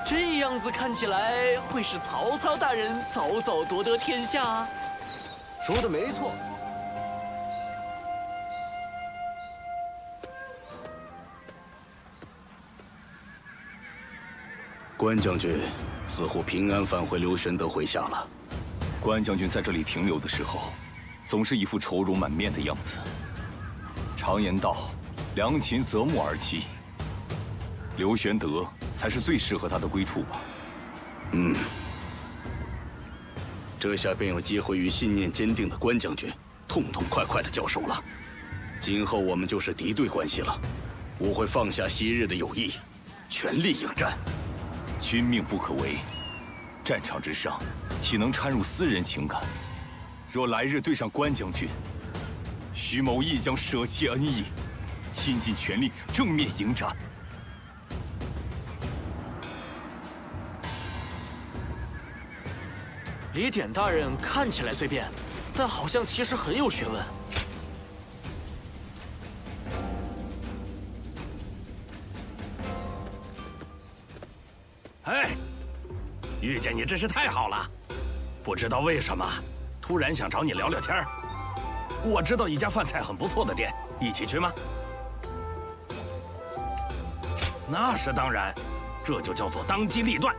这样子看起来，会是曹操大人早早夺得天下啊！ 说的没错。关将军似乎平安返回刘玄德麾下了。关将军在这里停留的时候，总是一副愁容满面的样子。常言道，良禽择木而栖。刘玄德才是最适合他的归处吧？嗯。 这下便有机会与信念坚定的关将军痛痛快快地交手了。今后我们就是敌对关系了，我会放下昔日的友谊，全力应战。君命不可违，战场之上岂能掺入私人情感？若来日对上关将军，徐某亦将舍弃恩义，倾尽全力正面迎战。 李典大人看起来随便，但好像其实很有学问。哎，遇见你真是太好了！不知道为什么，突然想找你聊聊天儿。我知道一家饭菜很不错的店，一起去吗？那是当然，这就叫做当机立断。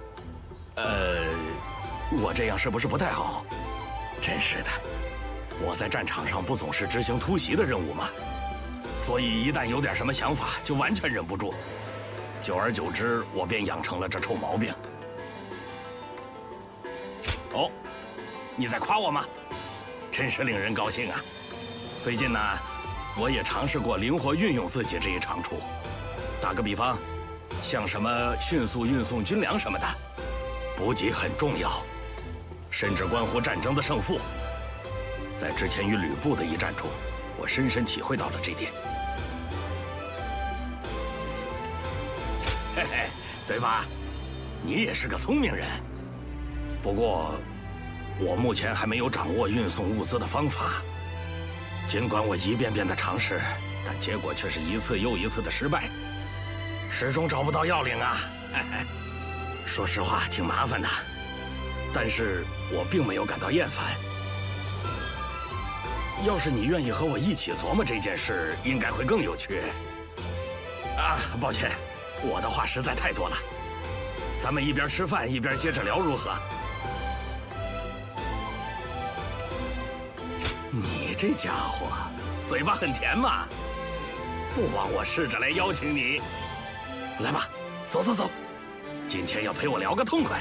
我这样是不是不太好？真是的，我在战场上不总是执行突袭的任务吗？所以一旦有点什么想法，就完全忍不住。久而久之，我便养成了这臭毛病。哦，你在夸我吗？真是令人高兴啊！最近呢，我也尝试过灵活运用自己这一长处。打个比方，像什么迅速运送军粮什么的，补给很重要，甚至关乎战争的胜负。在之前与吕布的一战中，我深深体会到了这点。嘿嘿，对吧？你也是个聪明人。不过，我目前还没有掌握运送物资的方法。尽管我一遍遍的尝试，但结果却是一次又一次的失败，始终找不到要领啊！说实话，挺麻烦的。但是我并没有感到厌烦。要是你愿意和我一起琢磨这件事，应该会更有趣。啊，抱歉，我的话实在太多了。咱们一边吃饭一边接着聊，如何？你这家伙，嘴巴很甜嘛，不枉我试着来邀请你。来吧，走走走，今天要陪我聊个痛快。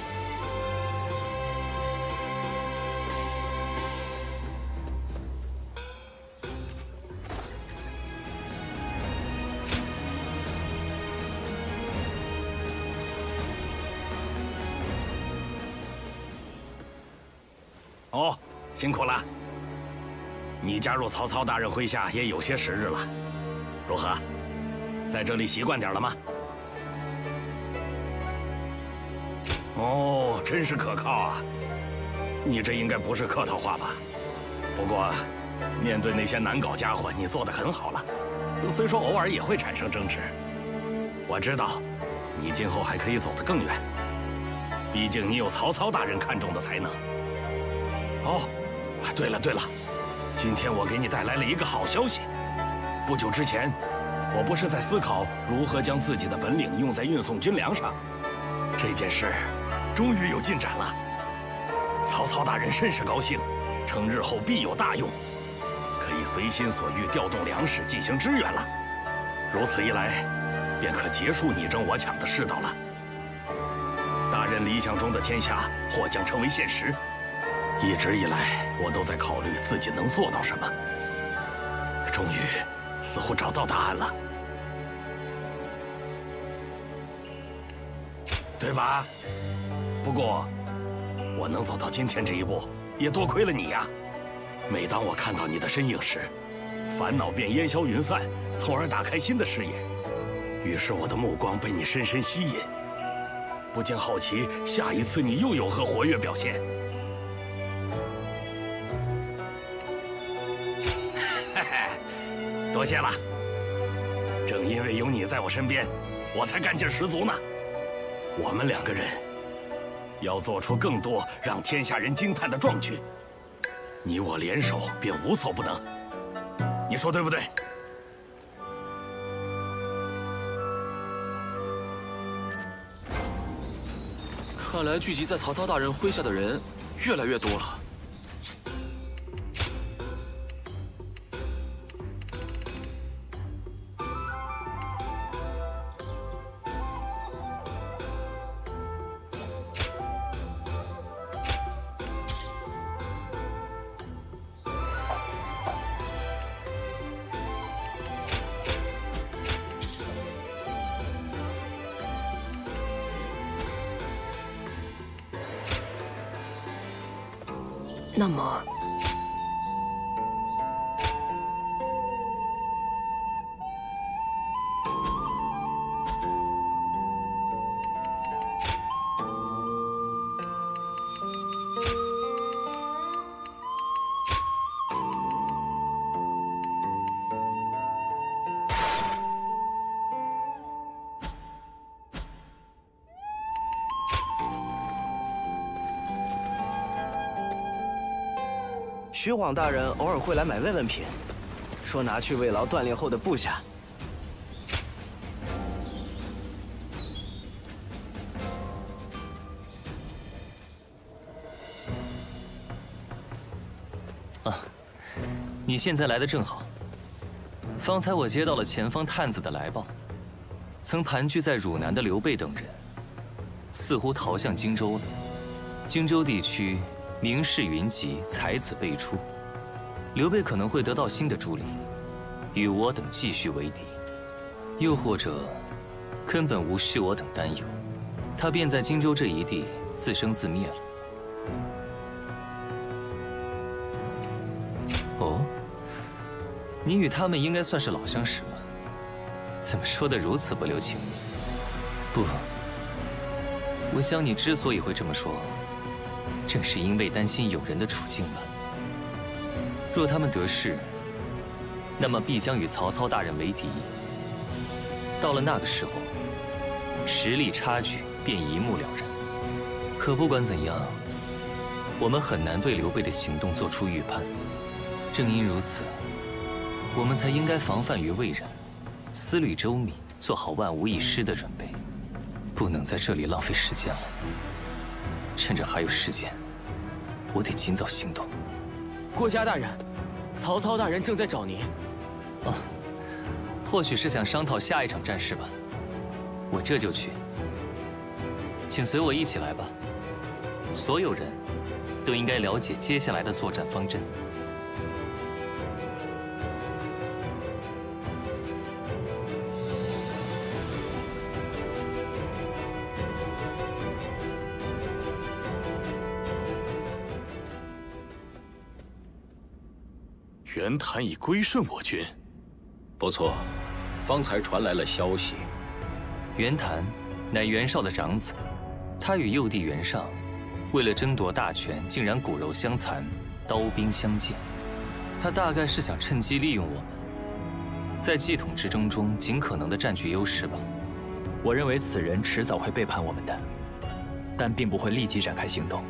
哦，辛苦了。你加入曹操大人麾下也有些时日了，如何？在这里习惯点了吗？哦，真是可靠啊！你这应该不是客套话吧？不过，面对那些难搞家伙，你做得很好了。虽说偶尔也会产生争执，我知道，你今后还可以走得更远。毕竟你有曹操大人看中的才能。哦，对了对了。今天我给你带来了一个好消息。不久之前，我不是在思考如何将自己的本领用在运送军粮上，这件事终于有进展了。曹操大人甚是高兴，称日后必有大用，可以随心所欲调动粮食进行支援了。如此一来，便可结束你争我抢的世道了。大人理想中的天下或将成为现实。一直以来，我都在考虑自己能做到什么。终于，似乎找到答案了，对吧？不过，我能走到今天这一步，也多亏了你呀。每当我看到你的身影时，烦恼便烟消云散，从而打开新的视野。于是我的目光被你深深吸引，不禁好奇下一次你又有何活跃表现。多谢了，正因为有你在我身边，我才干劲十足呢。我们两个人要做出更多让天下人惊叹的壮举，你我联手便无所不能。你说对不对？看来聚集在曹操大人麾下的人越来越多了。那么，徐晃大人偶尔会来买慰问品，说拿去慰劳锻炼后的部下。啊，你现在来的正好。方才我接到了前方探子的来报，曾盘踞在汝南的刘备等人，似乎逃向荆州了。荆州地区名士云集，才子辈出，刘备可能会得到新的助力，与我等继续为敌。又或者，根本无需我等担忧，他便在荆州这一地自生自灭了。哦，你与他们应该算是老相识了，怎么说得如此不留情面？不，我想你之所以会这么说，正是因为担心友人的处境吧。若他们得势，那么必将与曹操大人为敌。到了那个时候，实力差距便一目了然。可不管怎样，我们很难对刘备的行动做出预判。正因如此，我们才应该防范于未然，思虑周密，做好万无一失的准备，不能在这里浪费时间了。趁着还有时间，我得尽早行动。郭嘉大人，曹操大人正在找您。哦，或许是想商讨下一场战事吧。我这就去，请随我一起来吧。所有人都应该了解接下来的作战方针。袁谭已归顺我军，不错，方才传来了消息。袁谭乃袁绍的长子，他与幼弟袁尚为了争夺大权，竟然骨肉相残，刀兵相见。他大概是想趁机利用我们，在计统之争中尽可能的占据优势吧。我认为此人迟早会背叛我们的，但并不会立即展开行动。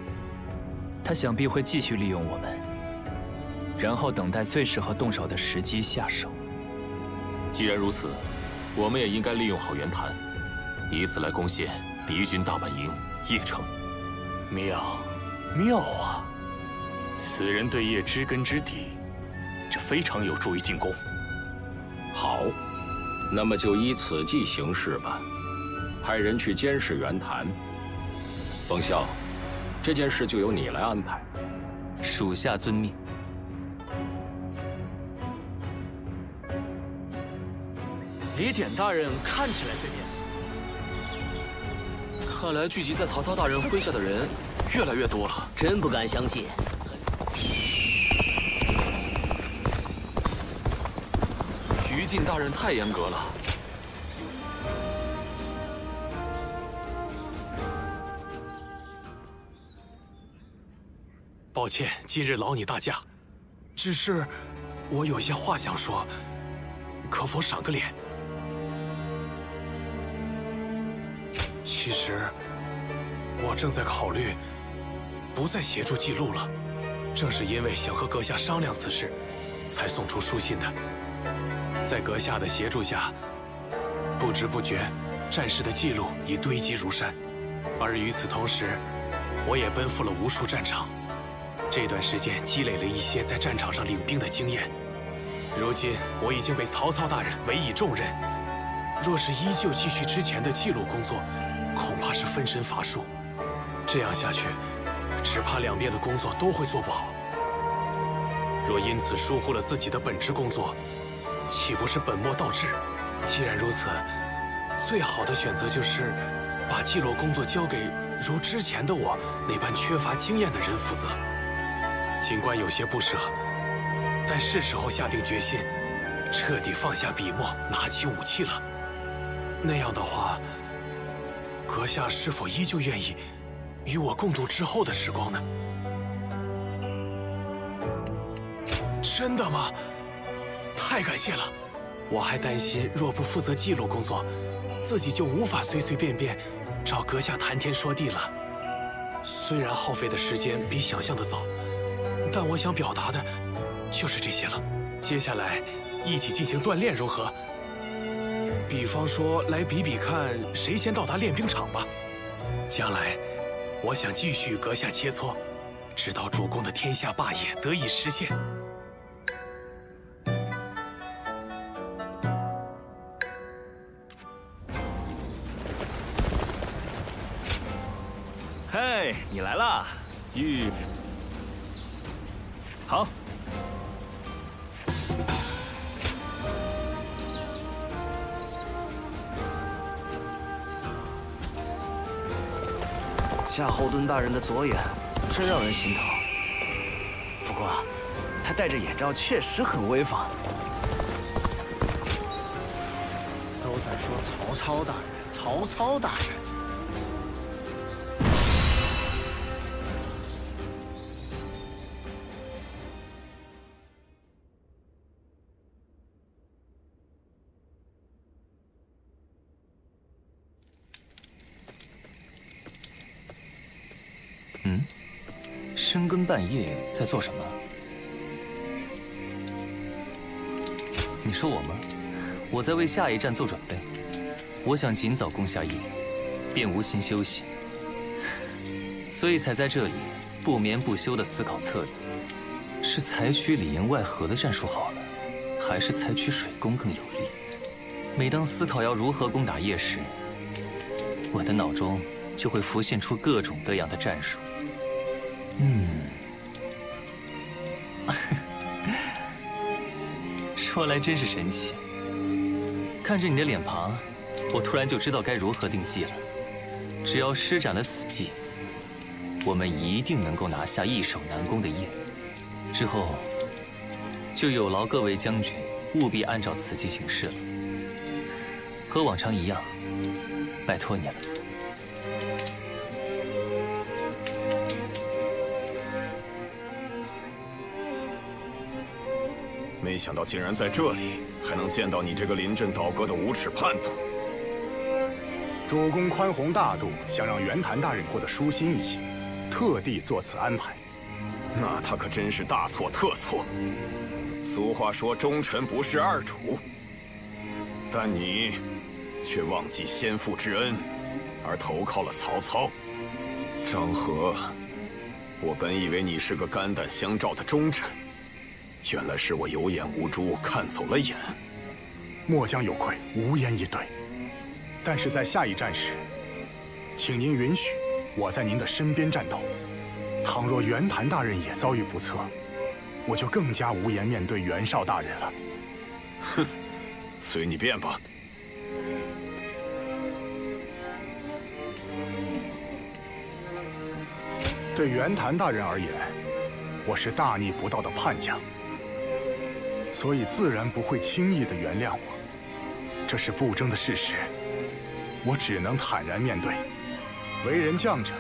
他想必会继续利用我们，然后等待最适合动手的时机下手。既然如此，我们也应该利用好袁谭，以此来攻陷敌军大本营邺城。妙，妙啊！此人对邺知根知底，这非常有助于进攻。好，那么就依此计行事吧。派人去监视袁谭。冯啸，这件事就由你来安排。属下遵命。李典大人看起来最变，看来聚集在曹操大人麾下的人越来越多了。真不敢相信。于禁大人太严格了。抱歉，今日劳你大驾，只是我有些话想说，可否赏个脸？其实，我正在考虑不再协助记录了。正是因为想和阁下商量此事，才送出书信的。在阁下的协助下，不知不觉，战事的记录已堆积如山。而与此同时，我也奔赴了无数战场。这段时间积累了一些在战场上领兵的经验。如今我已经被曹操大人委以重任，若是依旧继续之前的记录工作，恐怕是分身乏术。这样下去，只怕两边的工作都会做不好。若因此疏忽了自己的本职工作，岂不是本末倒置？既然如此，最好的选择就是把记录工作交给如之前的我那般缺乏经验的人负责。尽管有些不舍，但是时候下定决心，彻底放下笔墨，拿起武器了。那样的话，阁下是否依旧愿意与我共度之后的时光呢？真的吗？太感谢了！我还担心，若不负责记录工作，自己就无法随随便便找阁下谈天说地了。虽然耗费的时间比想象的早，但我想表达的就是这些了。接下来一起进行锻炼如何？比方说来比比看谁先到达练兵场吧。将来我想继续与阁下切磋，直到主公的天下霸业得以实现。嘿，你来啦，好。夏侯惇大人的左眼真让人心疼。不过，他戴着眼罩确实很威风。都在说曹操大人，曹操大人。深更半夜在做什么？你说我吗？我在为下一站做准备。我想尽早攻下邺，便无心休息，所以才在这里不眠不休地思考策略：是采取里应外合的战术好呢，还是采取水攻更有利？每当思考要如何攻打邺时，我的脑中就会浮现出各种各样的战术。说来真是神奇。看着你的脸庞，我突然就知道该如何定计了。只要施展了此计，我们一定能够拿下易守难攻的邺。之后，就有劳各位将军务必按照此计行事了。和往常一样，拜托你了。没想到竟然在这里还能见到你这个临阵倒戈的无耻叛徒。主公宽宏大度，想让袁谭大人过得舒心一些，特地做此安排。那他可真是大错特错。俗话说忠臣不事二主，但你却忘记先父之恩，而投靠了曹操。张合，我本以为你是个肝胆相照的忠臣。原来是我有眼无珠，看走了眼。末将有愧，无言以对。但是在下一战时，请您允许我在您的身边战斗。倘若袁谭大人也遭遇不测，我就更加无颜面对袁绍大人了。哼，随你便吧。对袁谭大人而言，我是大逆不道的叛将。所以自然不会轻易地原谅我，这是不争的事实，我只能坦然面对。为人将者，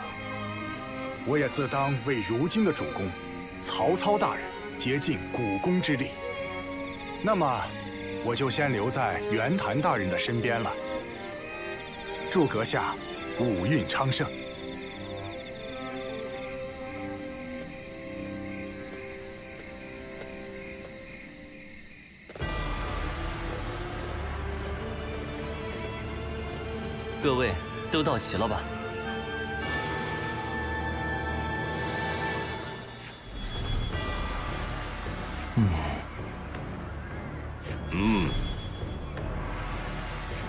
我也自当为如今的主公曹操大人竭尽股肱之力。那么，我就先留在袁谭大人的身边了。祝阁下五运昌盛。各位都到齐了吧？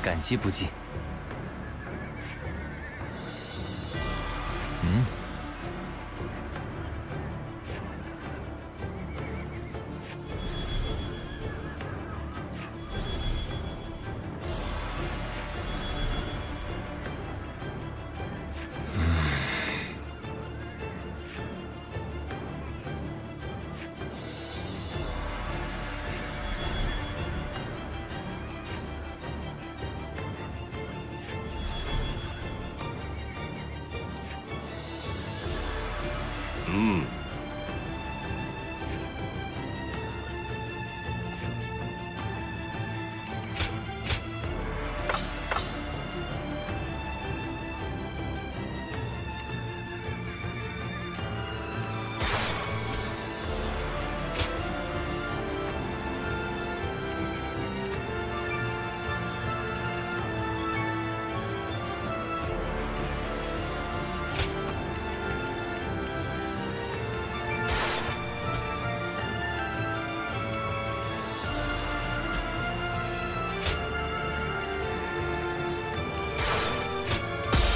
感激不尽。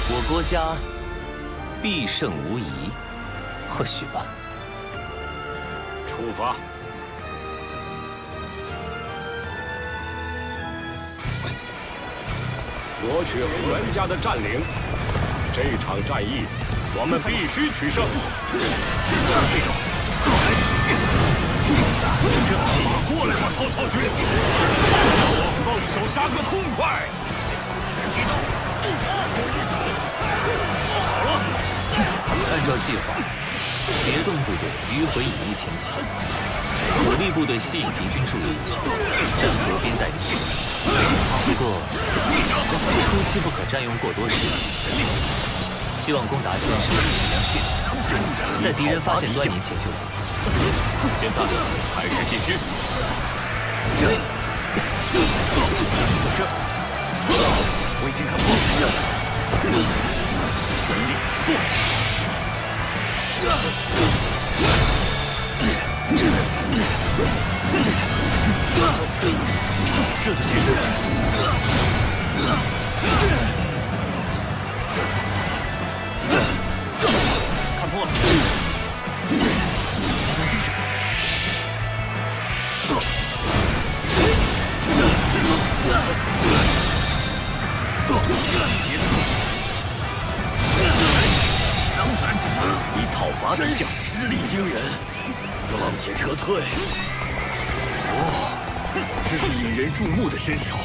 我国家必胜无疑，或许吧。出发。夺取袁家的占领，这场战役我们必须取胜。这种，过来吧，曹操军！让我放手杀个痛快！激动！好了，按照计划，别动部队迂回引路前进，主力部队吸引敌军注意，占河边待敌。不过，初期不可占用过多时间，希望攻达先生尽量迅速，在敌人发现端倪前就敌。现在开始进军。这，我已经看破了，全力以赴。这就结束了。看破了。继续。结束。以讨伐敌将，实力惊人。暂且撤退。这是引人注目的身手。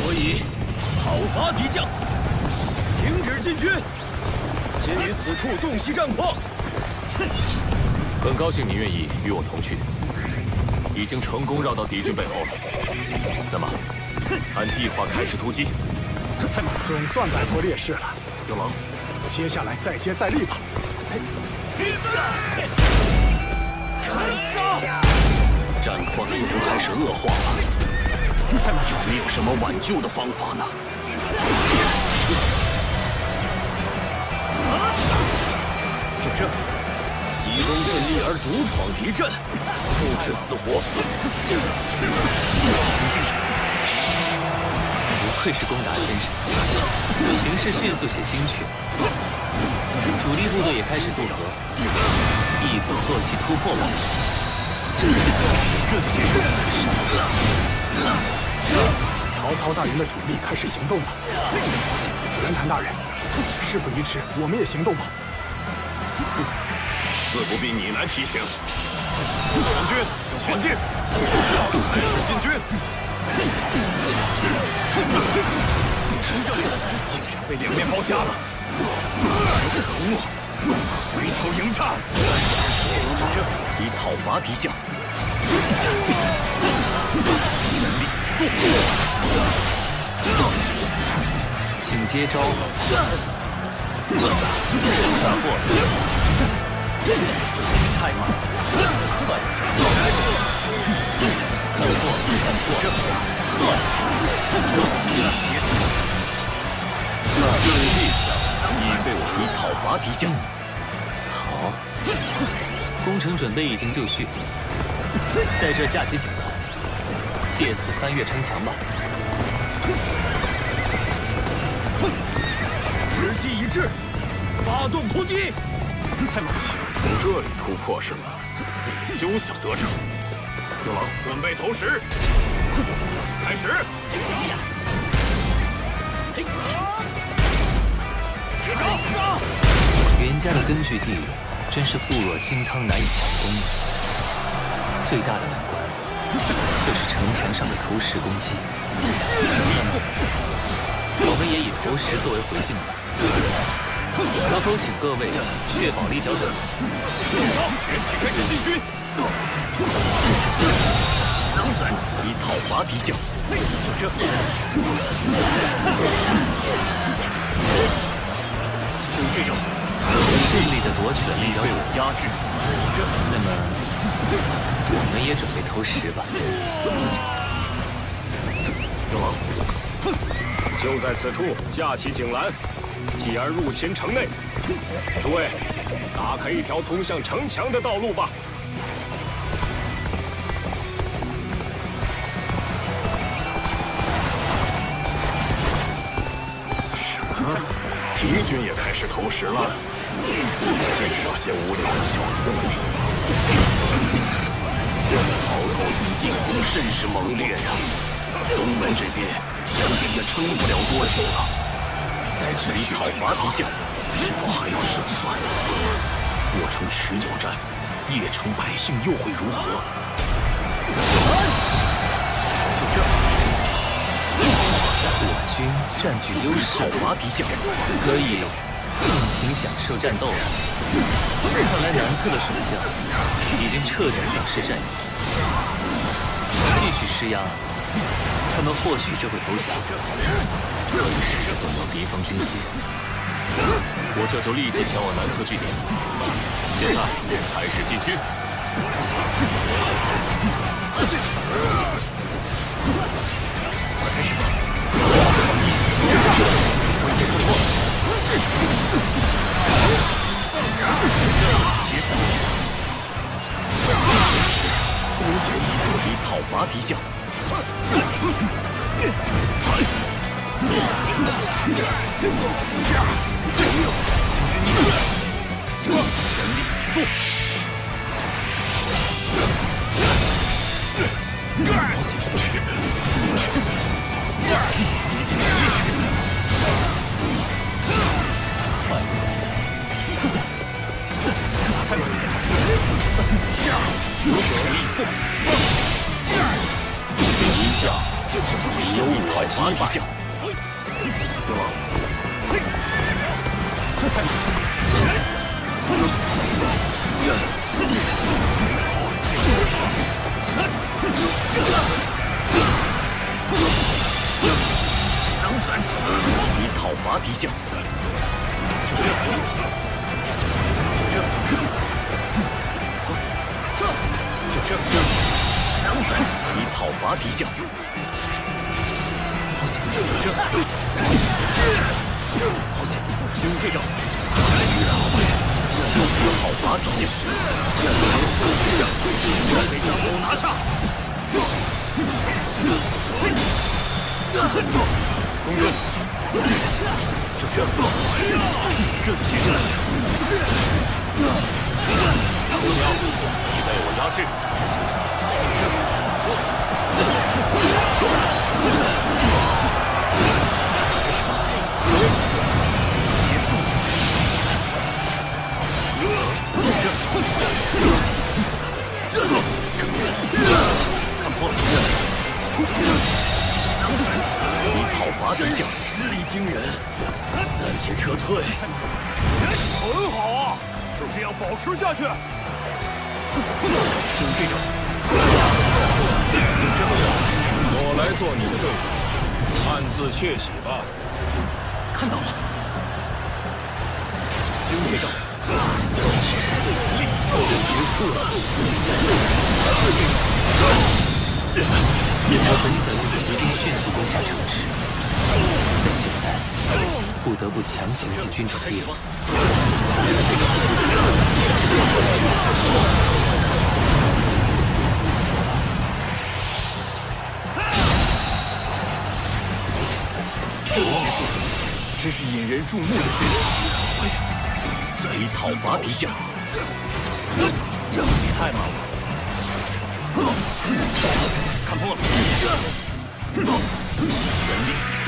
我以讨伐敌将，停止进军，先于此处洞悉战况。很高兴你愿意与我同去，已经成功绕到敌军背后了。那么，按计划开始突击。总算摆脱劣势了，有劳。接下来再接再厉吧。战况似乎开始恶化了，有没有什么挽救的方法呢？就这。急功近利而独闯敌阵，阻止死活。不愧是攻打先生，形势迅速且精确。主力部队也开始渡河，一鼓作气突破我们。这就结束了。曹操大人的主力开始行动了。袁谭大人，事不宜迟，我们也行动吧。自不必你来提醒。皇军前进，开始进军。这里竟然被两面包夹了！可恶，回头迎战！以讨伐敌将，全力以赴。请接招。散货。太慢了，快去！能不敢作证？结束。已被我以讨伐敌将。好，攻城准备已经就绪，在这架起锦来，借此翻越城墙吧。时机已至，发动突击！太慢了，从这里突破是吗？你们休想得逞！有劳，准备投石，开始！接招！袁家的根据地真是固若金汤，难以强攻啊！最大的难关就是城墙上的投石攻击。那么，我们也以投石作为回敬吧。可否请各位确保立脚准？中招！元气开始进军。以讨伐敌将。就这。就这种。顺利的夺取了立脚准，压制。那么，我们也准备投石吧。有劳。就在此处架起井栏。继而入侵城内，诸位，打开一条通向城墙的道路吧。军也开始投石了，净耍些无聊的小聪明。曹操军进攻甚是猛烈呀，东门这边想必也撑不了多久了。再次讨伐敌将，是否还要胜算？若成持久战，邺城百姓又会如何？我军占据优势，讨伐敌将，可以尽情享受战斗。看来南侧的守将已经彻底丧失战意，继续施压，他们或许就会投降。可以试着动摇敌方军心，我这就立即前往南侧据点。现在开始进军。结束。孤剑一对讨伐敌将。一将有武讨伐敌将。能在此以讨伐敌将。能在此以讨伐敌将。好险！军队长，居然会用此讨伐敌将，被张某拿下。公军，就这就结束了。老娘，你被我压制。结束。看破了。你讨伐敌将，实力惊人。暂且撤退。很好啊，就这样保持下去。就这种。我来做你的队长，暗自窃喜吧。看到了。军队长，前队全力结束了。我本想用骑兵迅速攻下城池，但现在不得不强行进军主力了。真是引人注目的事情。再以讨伐敌将，太慢了。看破了。全力速。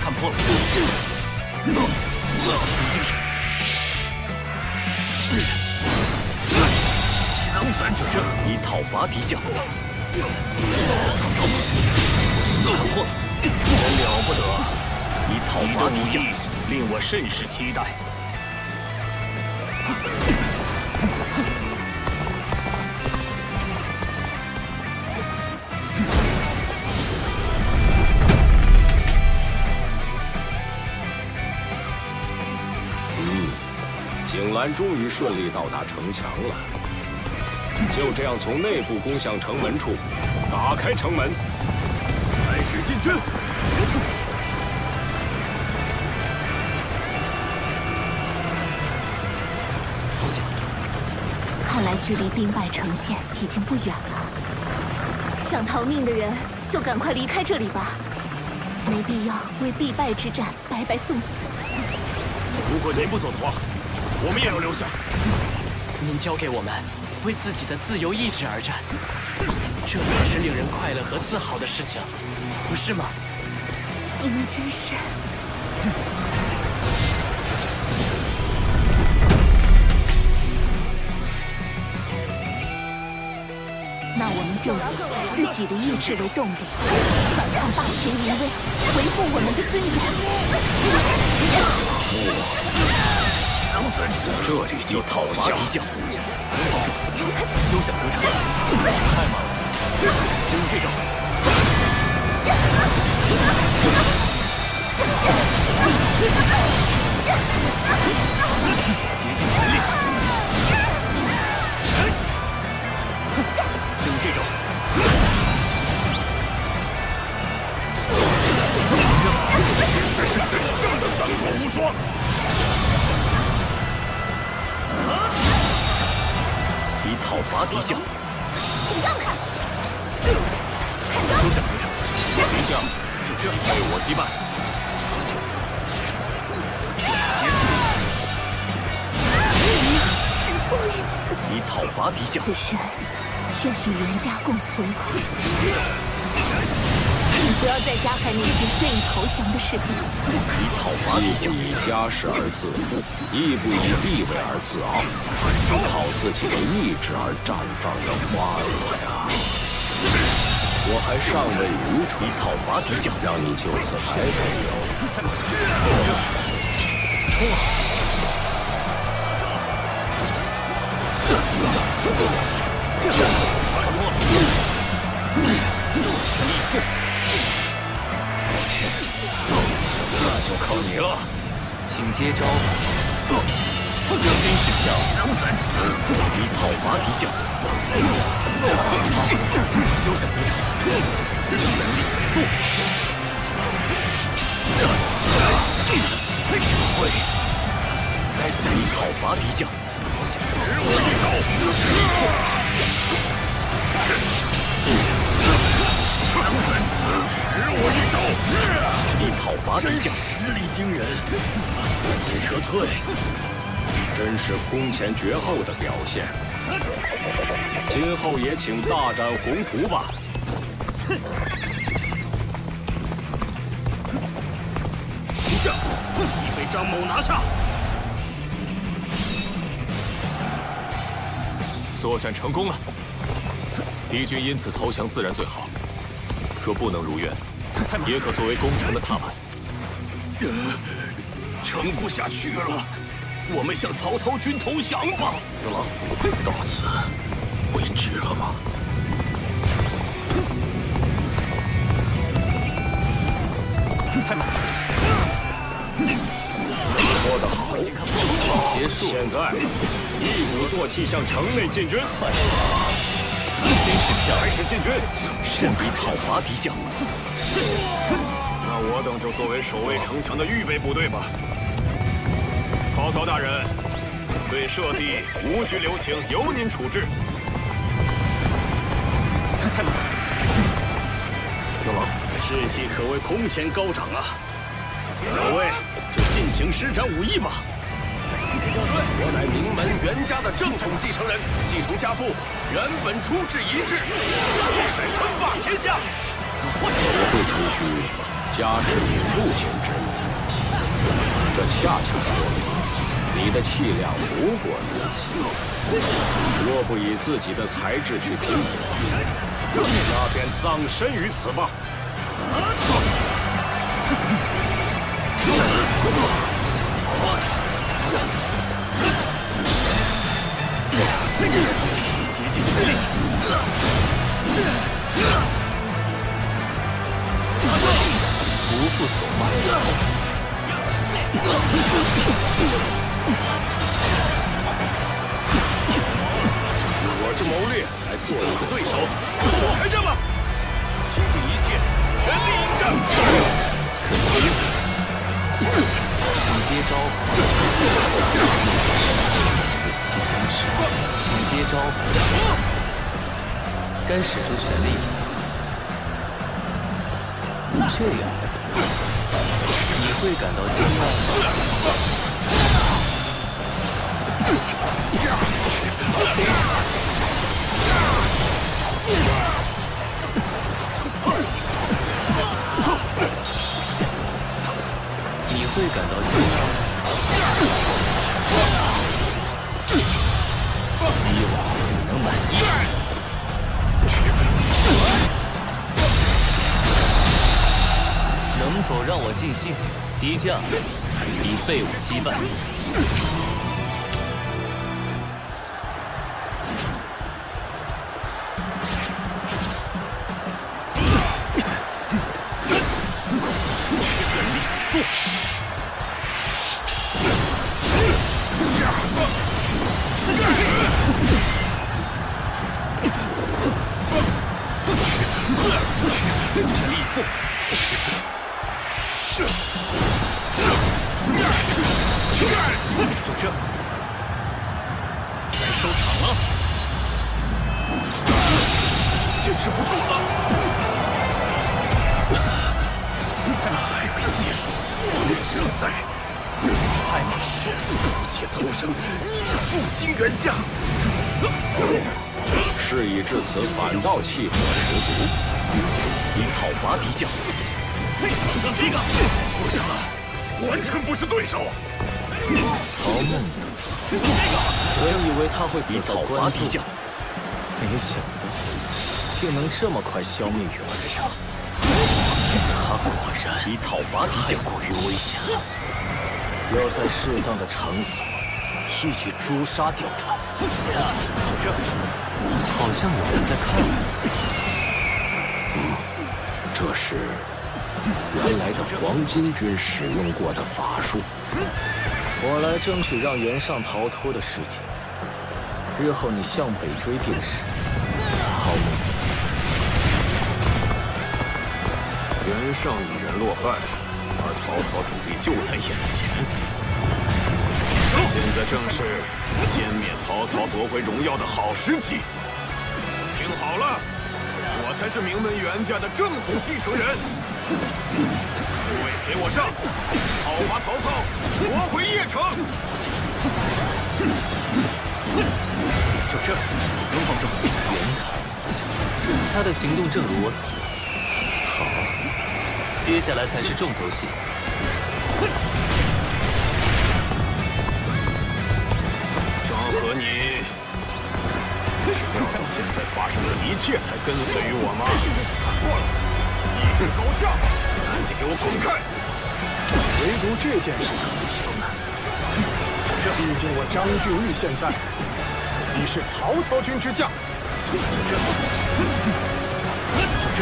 看破了。精神。能咱就这以讨伐敌将。看破了，真了不得！以讨伐敌将，令我甚是期待。景兰终于顺利到达城墙了，就这样从内部攻向城门处，打开城门，开始进军。看来距离兵败城县已经不远了。想逃命的人就赶快离开这里吧，没必要为必败之战白白送死。如果您不走的话，我们也要留下。您交给我们，为自己的自由意志而战，这才是令人快乐和自豪的事情，不是吗？你们真是……那我们就以自己的意志为动力，反抗霸权淫威，维护我们的尊严。这里就讨伐敌将，休想得逞！太猛了！就是这招！竭尽全力！就是这招！这是真正的三国无双！以讨伐敌将，请让开！休想得逞！敌将就这样被我击败，结束！止步于此！以讨伐敌将，此生愿与袁家共存亡。请不要再加害那些愿意投降的士兵。以讨伐敌将，以家世而自负，亦不以地位而自傲，靠自己的意志而绽放的花朵呀！我还尚未愚蠢，以讨伐敌将，让你就此白头有。冲啊！全力以赴！那就靠你了，请接招吧！真是将成在此，以讨伐敌将，休想得逞！全力以赴！智慧，以讨伐敌将，使我一招！成在此，使我一招！以讨伐敌将，实力惊人，自己撤退。真是空前绝后的表现，今后也请大展宏图吧。敌将已被张某拿下。作战成功了，敌军因此投降自然最好。若不能如愿，也可作为攻城的踏板。撑不下去了。我们向曹操军投降吧！得了，到此为止了吗？太慢了！说得好，结束。现在一鼓作气向城内进军。开始进军，甚以讨伐敌将。那我等就作为守卫城墙的预备部队吧。曹操大人，对舍弟无需留情，由您处置。太慢了！有劳，士气可谓空前高涨啊！各位，就尽情施展武艺吧！我乃名门袁家的正统继承人，继从家父袁本初之遗志，志在称霸天下。我会吹嘘家是你父亲之名，这恰恰说明你的气量不过如此。若不以自己的才智去拼搏，那便葬身于此吧。竭尽全力！不负所望。我是谋略才做你的对手，跟我开战吧！倾尽一切，全力应战！请接招吧！四气相持，心接招吧，该使出全力了。这样，你会感到惊讶吗？你会感到惊讶吗？希望你能满意。能否让我尽兴？敌将已被我击败。主君，该收场了，坚持不住了，还没结束，胜在还是不解投生，复兴原价。事已至此，反倒气魄十足，你讨伐敌将。就这个，不是了，完全不是对手。曹孟德，原以为他会死在关中，没想到竟能这么快消灭元家。他果然以讨伐敌将过于危险了，要在适当的场所一举诛杀掉他。主君，好像有人在看我。这是原来的黄巾军使用过的法术。我来争取让袁尚逃脱的事情，日后你向北追便是。曹孟德，袁尚一人落败，而曹操主力就在眼前。现在正是歼灭曹操、夺回荣耀的好时机。听好了，我才是名门袁家的正统继承人。诸位随我上，讨伐曹操，夺回邺城。主君，龙凤中，袁凯，他的行动正如我所料。好，接下来才是重头戏。张合，你是料到现在发生的一切才跟随于我吗？看过了，一日高下，赶紧给我滚开！唯独这件事可不行啊！毕竟我张俊玉现在已是曹操军之将。主君，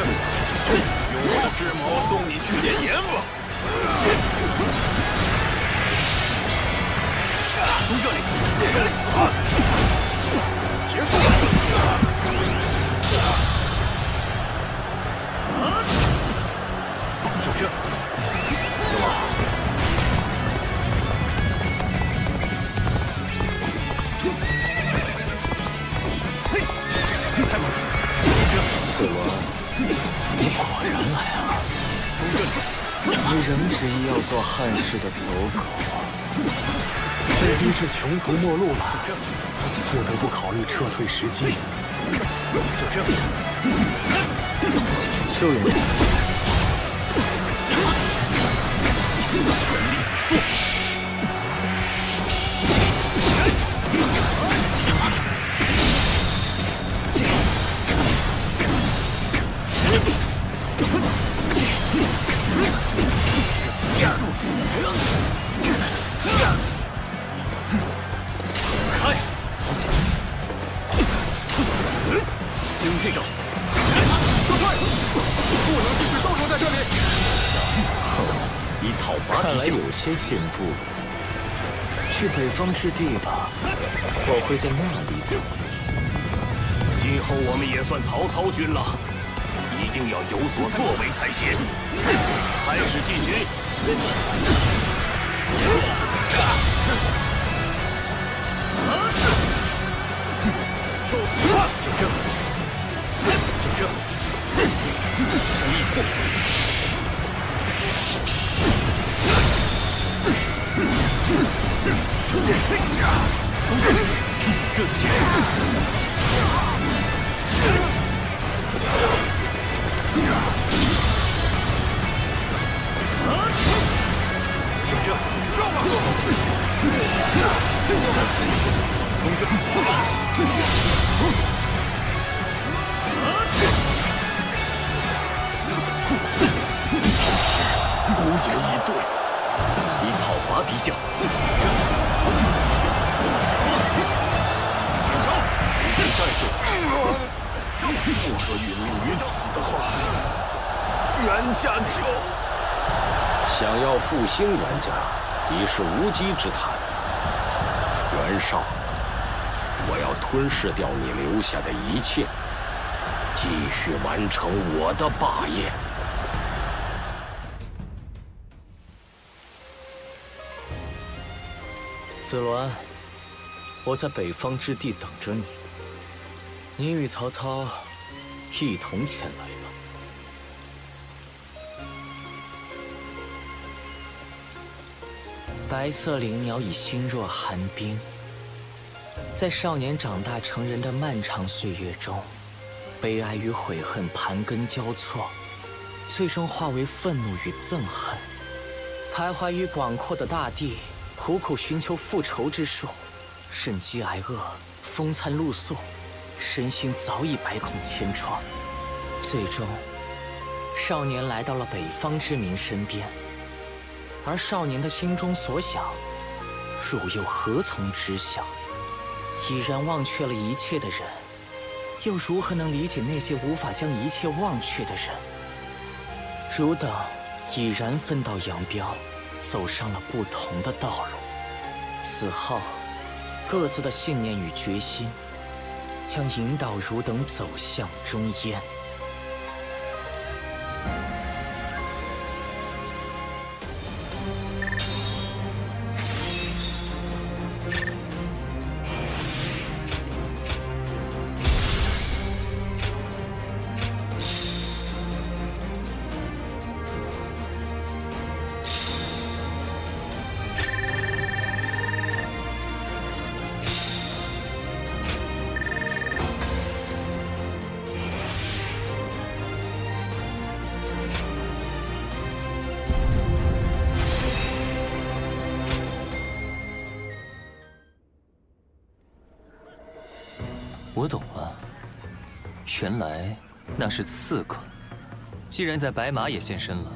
永后之谋送你去见阎王。从这里，结束了。主君，此王，你果然来了。你仍执意要做汉室的走狗，被逼至穷途末路了，不得不考虑撤退时机。秀云，全力以赴！结束！开！用这招！撤退！不能继续逗留在这里。以讨伐敌将，看来有些进步。去北方之地吧，我会在那里等你。今后我们也算曹操军了，一定要有所作为才行。开始进军。受死！就这，神翼凤。这就结束。就这，撞吧！公正，无言以对，一讨伐敌将。三招，执行战术。我若陨落于此的话，袁家就……想要复兴袁家，已是无稽之谈。袁绍，我要吞噬掉你留下的一切，继续完成我的霸业。子鸾，我在北方之地等着你。你与曹操一同前来吧。白色灵鸟已心若寒冰，在少年长大成人的漫长岁月中，悲哀与悔恨盘根交错，最终化为愤怒与憎恨，徘徊于广阔的大地，苦苦寻求复仇之术，忍饥挨饿，风餐露宿，身心早已百孔千疮。最终，少年来到了北方之民身边，而少年的心中所想，汝又何从知晓？已然忘却了一切的人，又如何能理解那些无法将一切忘却的人？汝等已然分道扬镳，走上了不同的道路。此后，各自的信念与决心，将引导汝等走向终焉。我懂了，原来那是刺客。既然在白马也现身了，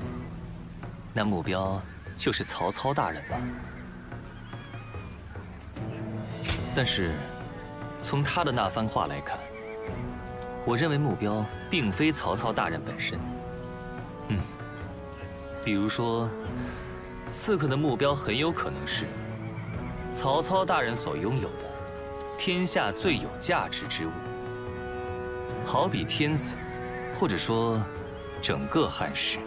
那目标就是曹操大人吧？但是，从他的那番话来看，我认为目标并非曹操大人本身。比如说，刺客的目标很有可能是曹操大人所拥有的天下最有价值之物，好比天子，或者说整个汉室。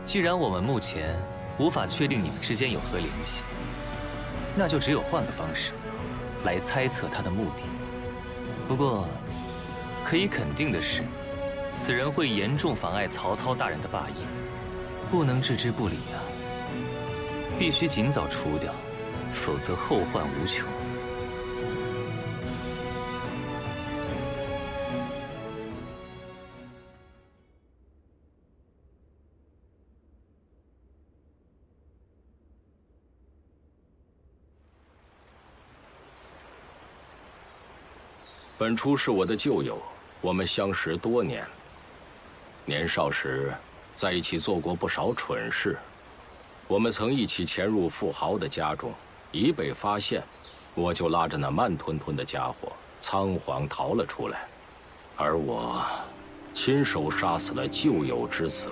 既然我们目前无法确定你们之间有何联系，那就只有换个方式来猜测他的目的。不过，可以肯定的是，此人会严重妨碍曹操大人的霸业，不能置之不理啊！必须尽早除掉，否则后患无穷。本初是我的旧友，我们相识多年。年少时，在一起做过不少蠢事。我们曾一起潜入富豪的家中，一被发现，我就拉着那慢吞吞的家伙仓皇逃了出来，而我亲手杀死了旧友之子。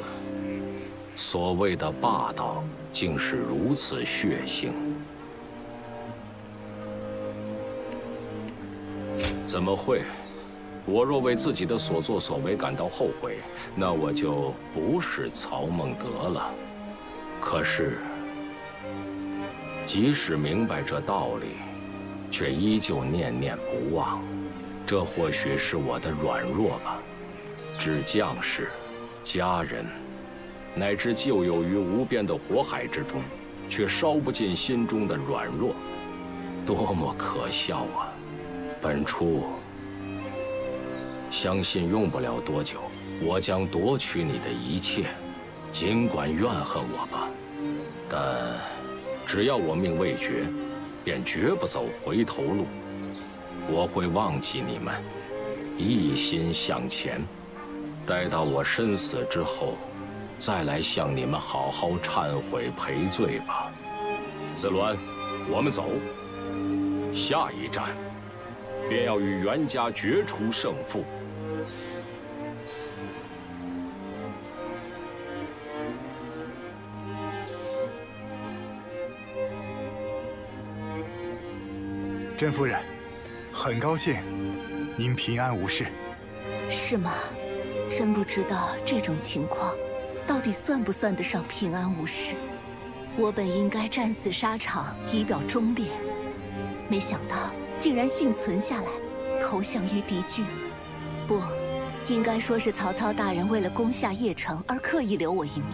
所谓的霸道，竟是如此血腥。怎么会？我若为自己的所作所为感到后悔，那我就不是曹孟德了。可是，即使明白这道理，却依旧念念不忘。这或许是我的软弱吧。置将士、家人，乃至旧有于无边的火海之中，却烧不尽心中的软弱，多么可笑啊！本初相信用不了多久，我将夺取你的一切，尽管怨恨我吧。但只要我命未绝，便绝不走回头路。我会忘记你们，一心向前。待到我身死之后，再来向你们好好忏悔赔罪吧。子鸾，我们走。下一站，便要与袁家决出胜负。甄夫人，很高兴您平安无事。是吗？真不知道这种情况到底算不算得上平安无事。我本应该战死沙场以表忠烈，没想到竟然幸存下来，投降于敌军。不，应该说是曹操大人为了攻下邺城而刻意留我一命，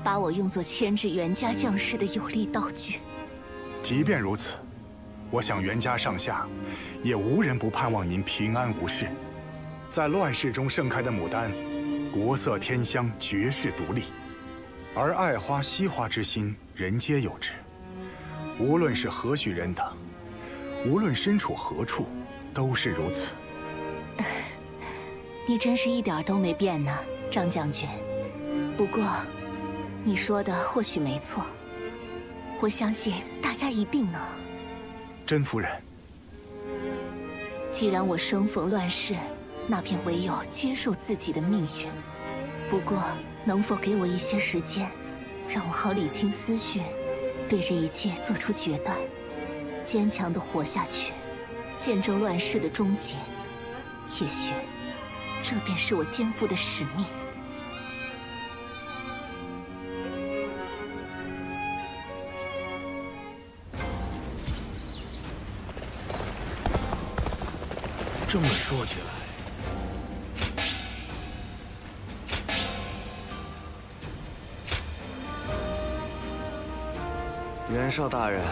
把我用作牵制袁家将士的有力道具。即便如此，我想袁家上下也无人不盼望您平安无事。在乱世中盛开的牡丹，国色天香，绝世独立。而爱花惜花之心，人皆有之。无论是何许人等，无论身处何处，都是如此。你真是一点都没变呢，张将军。不过，你说的或许没错。我相信大家一定能。甄夫人，既然我生逢乱世，那便唯有接受自己的命运。不过，能否给我一些时间，让我好理清思绪，对这一切做出决断，坚强地活下去，见证乱世的终结？也许，这便是我肩负的使命。这么说起来，袁绍大人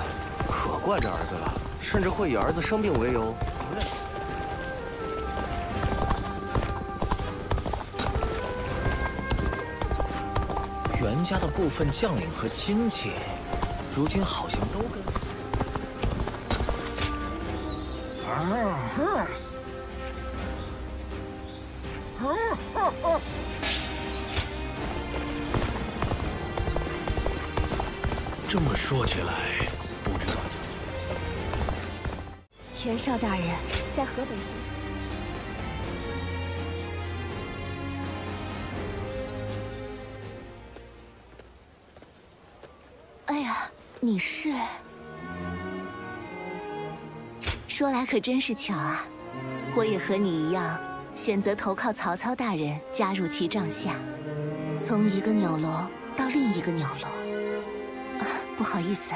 可惯着儿子了，甚至会以儿子生病为由不认。袁家的部分将领和亲戚，如今好像都跟……这么说起来，不知道袁绍大人在河北行。哎呀，你是？说来可真是巧啊，我也和你一样，选择投靠曹操大人，加入其帐下，从一个鸟笼到另一个鸟笼。不好意思，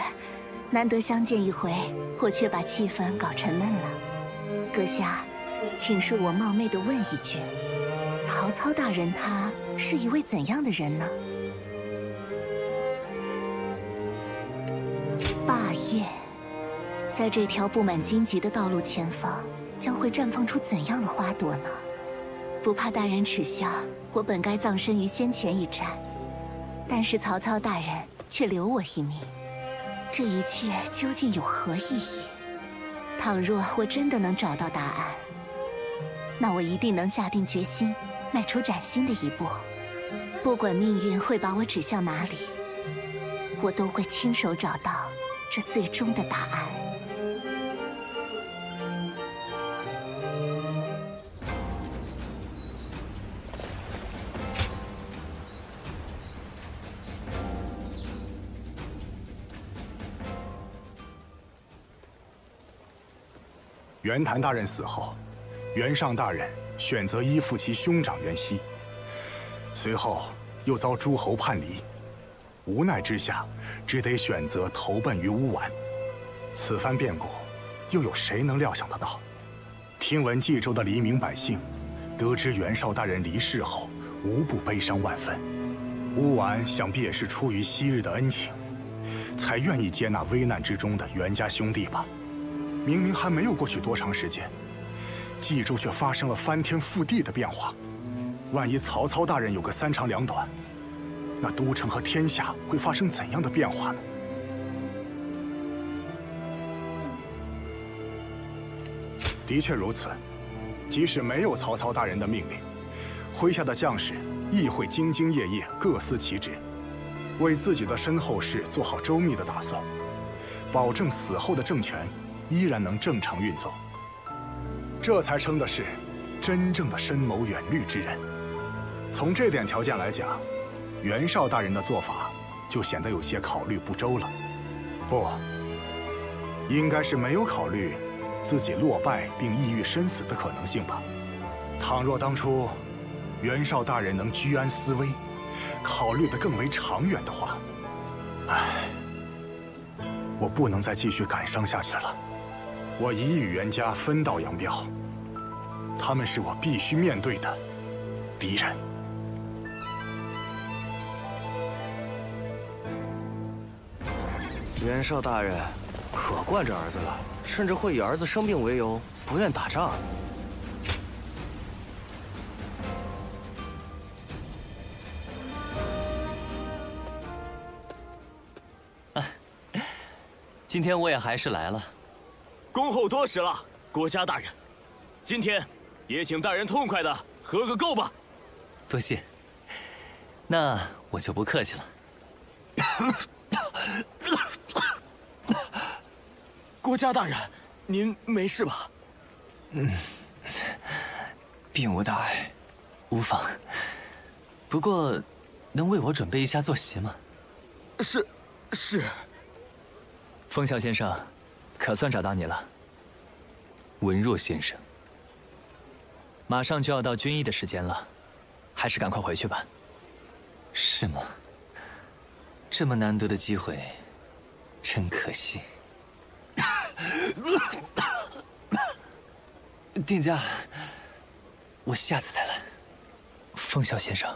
难得相见一回，我却把气氛搞沉闷了。阁下，请恕我冒昧地问一句，曹操大人他是一位怎样的人呢？霸业，在这条布满荆棘的道路前方，将会绽放出怎样的花朵呢？不怕大人耻笑，我本该葬身于先前一战，但是曹操大人却留我一命，这一切究竟有何意义？倘若我真的能找到答案，那我一定能下定决心，迈出崭新的一步。不管命运会把我指向哪里，我都会亲手找到这最终的答案。袁谭大人死后，袁尚大人选择依附其兄长袁熙，随后又遭诸侯叛离，无奈之下，只得选择投奔于乌丸。此番变故，又有谁能料想得到？听闻冀州的黎民百姓，得知袁绍大人离世后，无不悲伤万分。乌丸想必也是出于昔日的恩情，才愿意接纳危难之中的袁家兄弟吧。明明还没有过去多长时间，冀州却发生了翻天覆地的变化。万一曹操大人有个三长两短，那都城和天下会发生怎样的变化呢？的确如此，即使没有曹操大人的命令，麾下的将士亦会兢兢业业，各司其职，为自己的身后事做好周密的打算，保证死后的政权依然能正常运作。这才称的是真正的深谋远虑之人。从这点条件来讲，袁绍大人的做法就显得有些考虑不周了。不，应该是没有考虑自己落败并抑郁身死的可能性吧。倘若当初袁绍大人能居安思危，考虑得更为长远的话，我不能再继续感伤下去了。我已与袁家分道扬镳，他们是我必须面对的敌人。袁绍大人可惯着儿子了，甚至会以儿子生病为由不愿打仗。今天我也还是来了，恭候多时了，国家大人。今天也请大人痛快的喝个够吧。多谢。那我就不客气了。国家大人，您没事吧？并无大碍，无妨。不过，能为我准备一下坐席吗？是。风萧先生，可算找到你了。文若先生，马上就要到军医的时间了，还是赶快回去吧。是吗？这么难得的机会，真可惜。店家，我下次再来。风萧先生。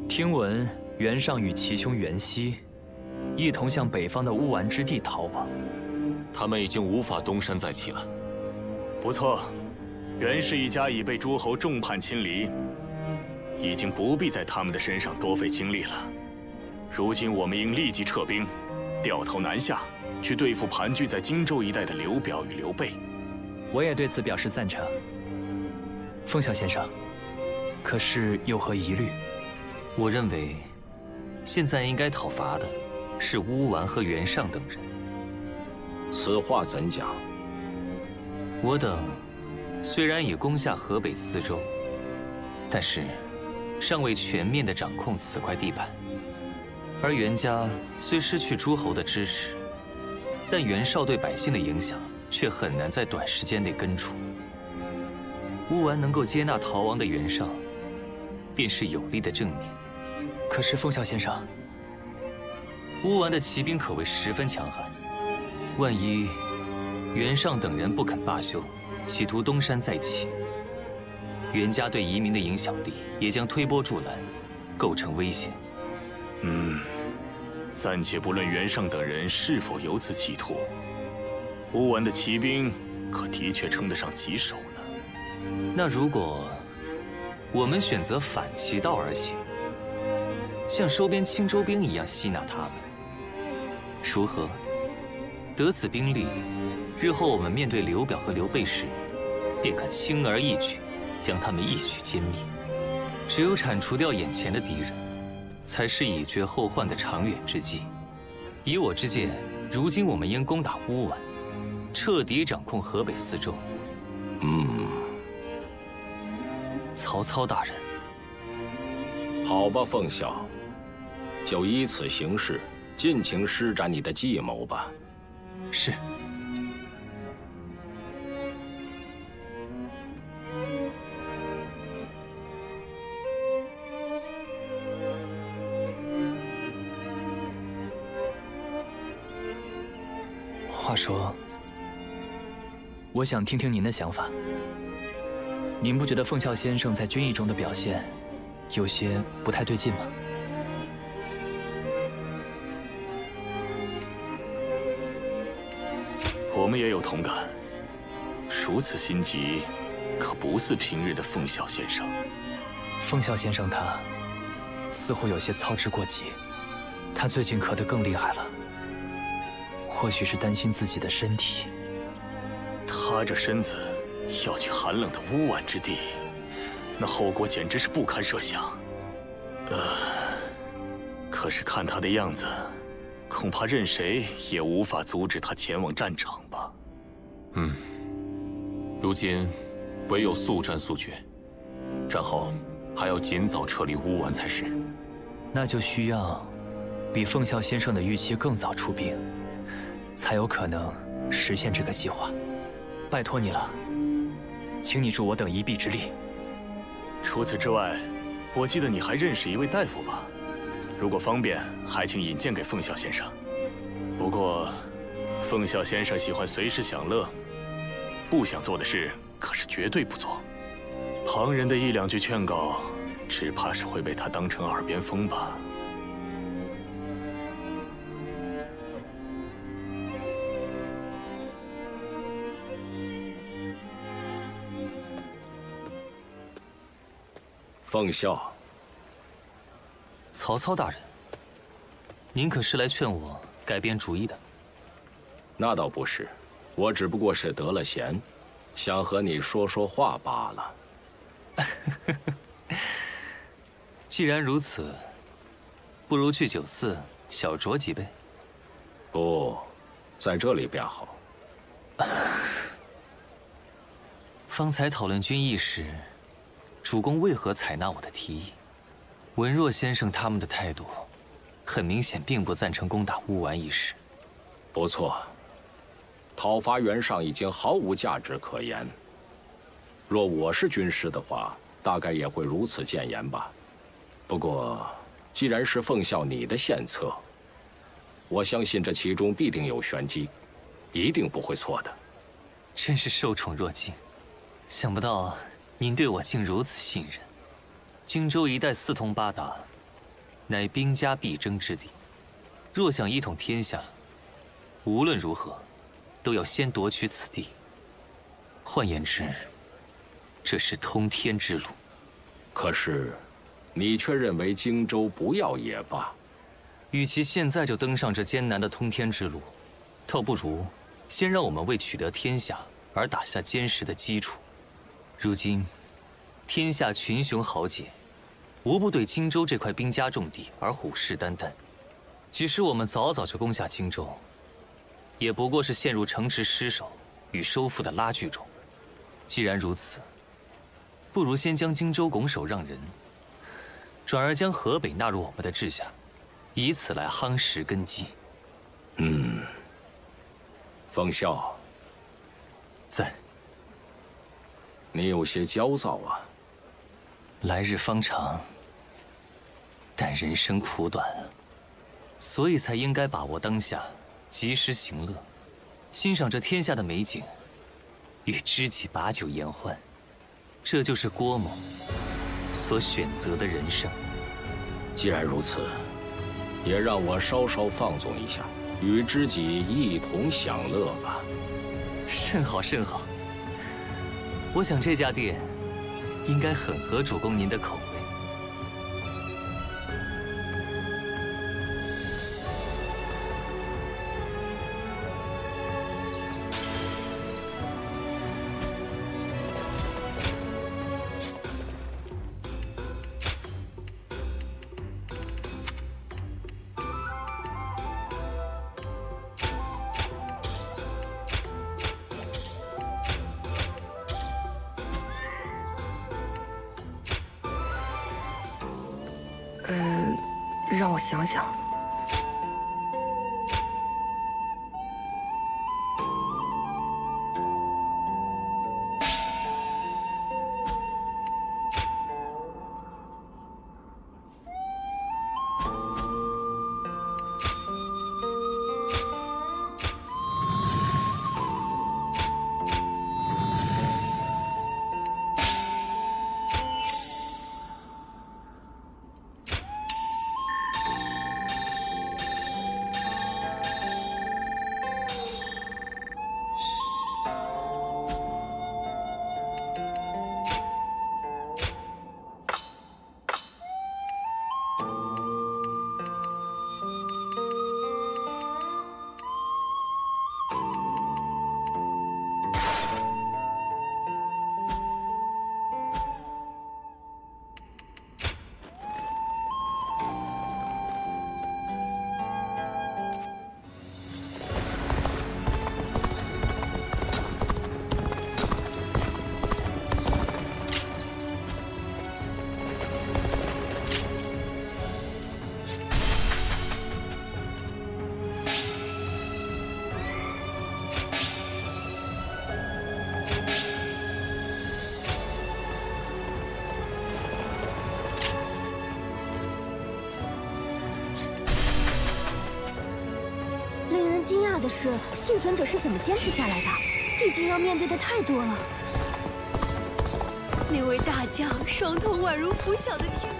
听闻袁尚与其兄袁熙一同向北方的乌丸之地逃往，他们已经无法东山再起了。不错，袁氏一家已被诸侯众叛亲离，已经不必在他们的身上多费精力了。如今我们应立即撤兵，掉头南下，去对付盘踞在荆州一带的刘表与刘备。我也对此表示赞成。风萧先生，可是有何疑虑？我认为，现在应该讨伐的是乌丸和袁尚等人。此话怎讲？我等虽然已攻下河北四州，但是尚未全面地掌控此块地盘。而袁家虽失去诸侯的支持，但袁绍对百姓的影响却很难在短时间内根除。乌丸能够接纳逃亡的袁绍，便是有力的证明。可是风萧先生，乌丸的骑兵可谓十分强悍，万一袁尚等人不肯罢休，企图东山再起，袁家对移民的影响力也将推波助澜，构成危险。暂且不论袁尚等人是否有此企图，乌丸的骑兵可的确称得上棘手呢。那如果我们选择反其道而行，像收编青州兵一样吸纳他们，如何？得此兵力，日后我们面对刘表和刘备时，便可轻而易举将他们一举歼灭。只有铲除掉眼前的敌人，才是以绝后患的长远之计。以我之见，如今我们应攻打乌丸，彻底掌控河北四州。曹操大人，好吧，凤晓，就依此行事，尽情施展你的计谋吧。是。话说，我想听听您的想法。您不觉得凤啸先生在军役中的表现有些不太对劲吗？我们也有同感。如此心急，可不似平日的凤啸先生。凤啸先生他似乎有些操之过急，他最近咳得更厉害了。或许是担心自己的身体。他这身子要去寒冷的乌丸之地，那后果简直是不堪设想。可是看他的样子，恐怕任谁也无法阻止他前往战场吧。如今唯有速战速决，战后还要尽早撤离乌丸才是。那就需要比凤啸先生的预期更早出兵，才有可能实现这个计划。拜托你了，请你助我等一臂之力。除此之外，我记得你还认识一位大夫吧？如果方便，还请引荐给凤啸先生。不过，凤啸先生喜欢随时享乐，不想做的事可是绝对不做。旁人的一两句劝告，只怕是会被他当成耳边风吧。凤啸，曹操大人，您可是来劝我改变主意的？那倒不是，我只不过是得了闲，想和你说说话罢了。既然如此，不如去酒肆小酌几杯。不，在这里便好。方才讨论军役时，主公为何采纳我的提议？文若先生他们的态度，很明显并不赞成攻打乌丸一事。不错，讨伐袁尚已经毫无价值可言。若我是军师的话，大概也会如此谏言吧。不过，既然是奉孝你的献策，我相信这其中必定有玄机，一定不会错的。真是受宠若惊，想不到您对我竟如此信任。荆州一带四通八达，乃兵家必争之地。若想一统天下，无论如何，都要先夺取此地。换言之，这是通天之路。可是，你却认为荆州不要也罢。与其现在就登上这艰难的通天之路，倒不如先让我们为取得天下而打下坚实的基础。如今，天下群雄豪杰，无不对荆州这块兵家重地而虎视眈眈。即使我们早早就攻下荆州，也不过是陷入城池失守与收复的拉锯中。既然如此，不如先将荆州拱手让人，转而将河北纳入我们的治下，以此来夯实根基。奉孝，在。你有些焦躁啊。来日方长，但人生苦短啊，所以才应该把握当下，及时行乐，欣赏这天下的美景，与知己把酒言欢。这就是郭某所选择的人生。既然如此，也让我稍稍放纵一下，与知己一同享乐吧。甚好，甚好。我想这家店应该很合主公您的口味。让我想想。令人惊讶的是，幸存者是怎么坚持下来的？毕竟要面对的太多了。那位大将双瞳宛如拂晓的天。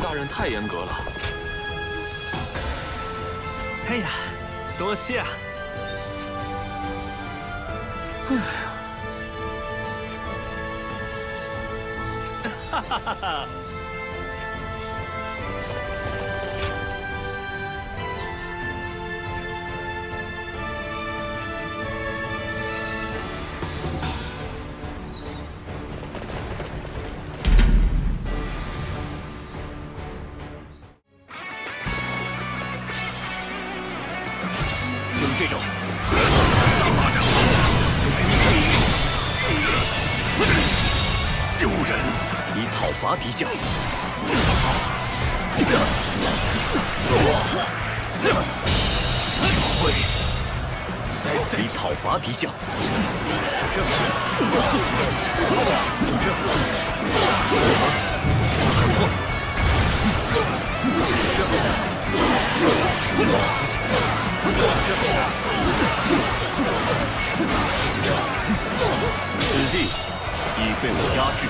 大人太严格了。哎呀，多谢啊！哎呀，哈哈哈哈！这种大巴掌，救人，以讨伐敌将。会，以讨伐敌将。主君，主君，很破。此地已被我压制。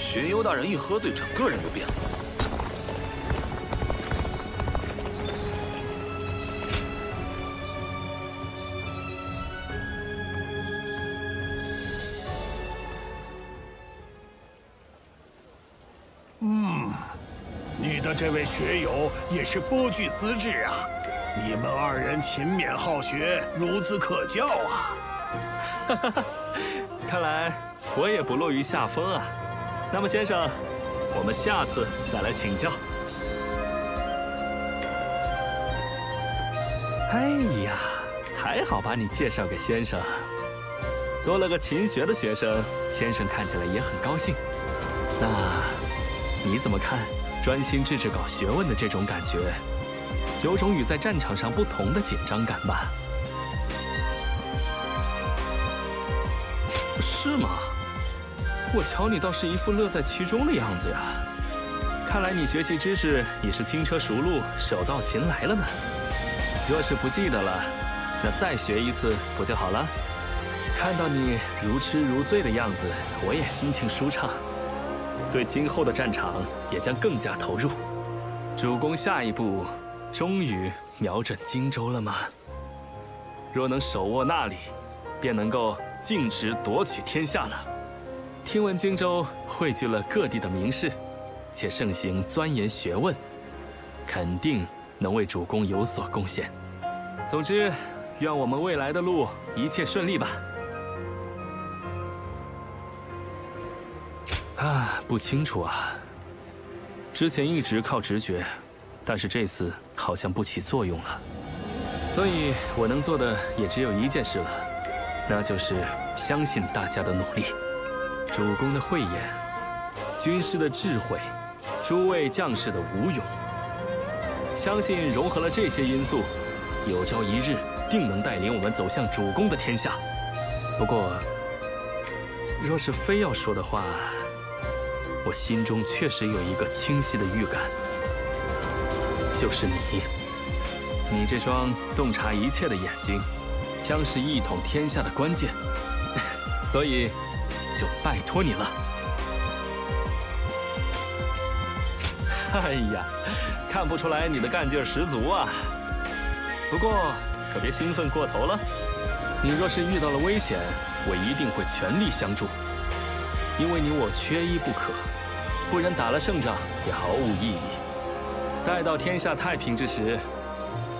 荀攸大人一喝醉，整个人都变了。你的这位学友也是颇具资质啊！你们二人勤勉好学，孺子可教啊！哈哈哈，看来我也不落于下风啊。 那么，先生，我们下次再来请教。哎呀，还好把你介绍给先生，多了个勤学的学生，先生看起来也很高兴。那你怎么看专心致志搞学问的这种感觉？有种与在战场上不同的紧张感吧？是吗？ 我瞧你倒是一副乐在其中的样子呀，看来你学习知识也是轻车熟路、手到擒来了呢。若是不记得了，那再学一次不就好了？看到你如痴如醉的样子，我也心情舒畅，对今后的战场也将更加投入。主公下一步终于瞄准荆州了吗？若能手握那里，便能够径直夺取天下了。 听闻荆州汇聚了各地的名士，且盛行钻研学问，肯定能为主公有所贡献。总之，愿我们未来的路一切顺利吧。啊，不清楚啊。之前一直靠直觉，但是这次好像不起作用了。所以我能做的也只有一件事了，那就是相信大家的努力。 主公的慧眼，军师的智慧，诸位将士的武勇，相信融合了这些因素，有朝一日定能带领我们走向主公的天下。不过，若是非要说的话，我心中确实有一个清晰的预感，就是你。你这双洞察一切的眼睛，将是一统天下的关键，所以就拜托你了。哎呀，看不出来你的干劲十足啊！不过可别兴奋过头了。你若是遇到了危险，我一定会全力相助，因为你我缺一不可，不然打了胜仗也毫无意义。待到天下太平之时，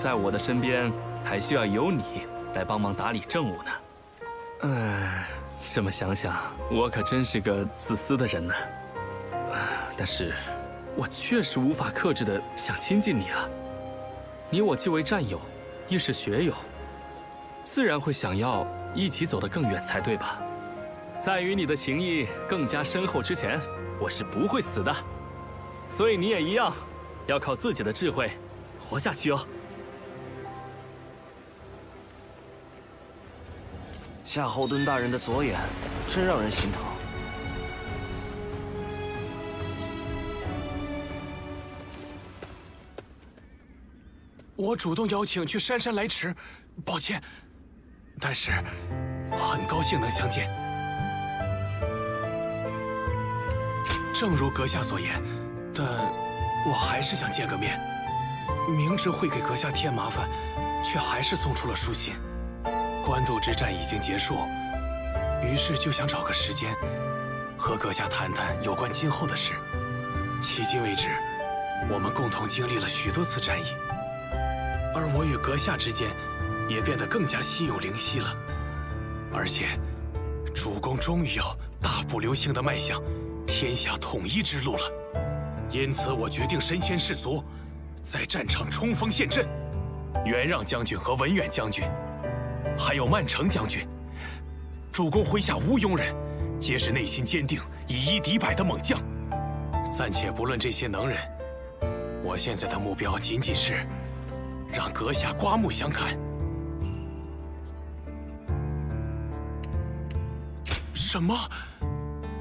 在我的身边还需要有你来帮忙打理政务呢。这么想想，我可真是个自私的人呢。但是，我确实无法克制的想亲近你啊。你我既为战友，亦是学友，自然会想要一起走得更远才对吧？在与你的情谊更加深厚之前，我是不会死的。所以你也一样，要靠自己的智慧活下去哦。夏侯惇大人的左眼，真让人心疼。我主动邀请去姗姗来迟，抱歉，但是很高兴能相见。正如阁下所言，但我还是想见个面。明知会给阁下添麻烦，却还是送出了书信。官渡之战已经结束，于是就想找个时间，和阁下谈谈有关今后的事。迄今为止，我们共同经历了许多次战役。而我与阁下之间也变得更加心有灵犀了，而且主公终于要大步流星地迈向天下统一之路了。因此，我决定身先士卒，在战场冲锋陷阵。袁让将军和文远将军，还有曼城将军，主公麾下无庸人，皆是内心坚定、以一敌百的猛将。暂且不论这些能人，我现在的目标仅仅是让阁下刮目相看。什么？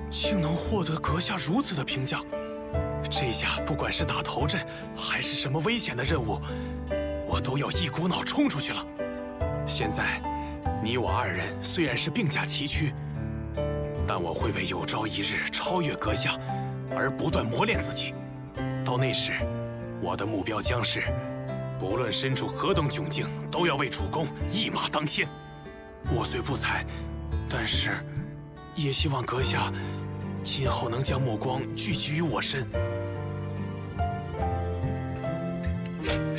竟能获得阁下如此的评价？这下不管是打头阵，还是什么危险的任务，我都要一股脑冲出去了。现在，你我二人虽然是并驾齐驱，但我会为有朝一日超越阁下而不断磨练自己。到那时，我的目标将是，不论身处何等窘境，都要为主公一马当先。我虽不才，但是也希望阁下今后能将目光聚集于我身。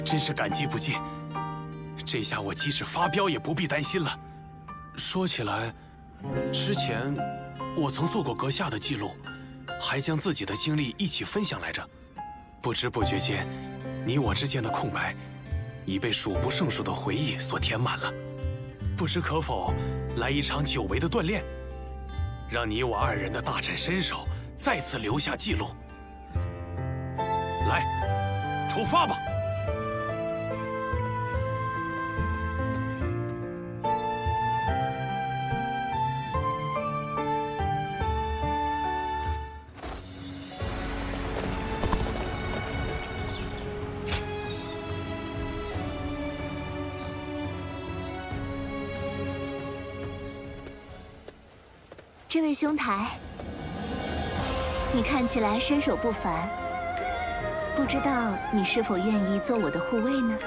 真是感激不尽。这下我即使发飙也不必担心了。说起来，之前我曾做过阁下的记录，还将自己的经历一起分享来着。不知不觉间，你我之间的空白已被数不胜数的回忆所填满了。不知可否来一场久违的锻炼，让你我二人的大展身手再次留下记录。来，出发吧！这位兄台，你看起来身手不凡，不知道你是否愿意做我的护卫呢？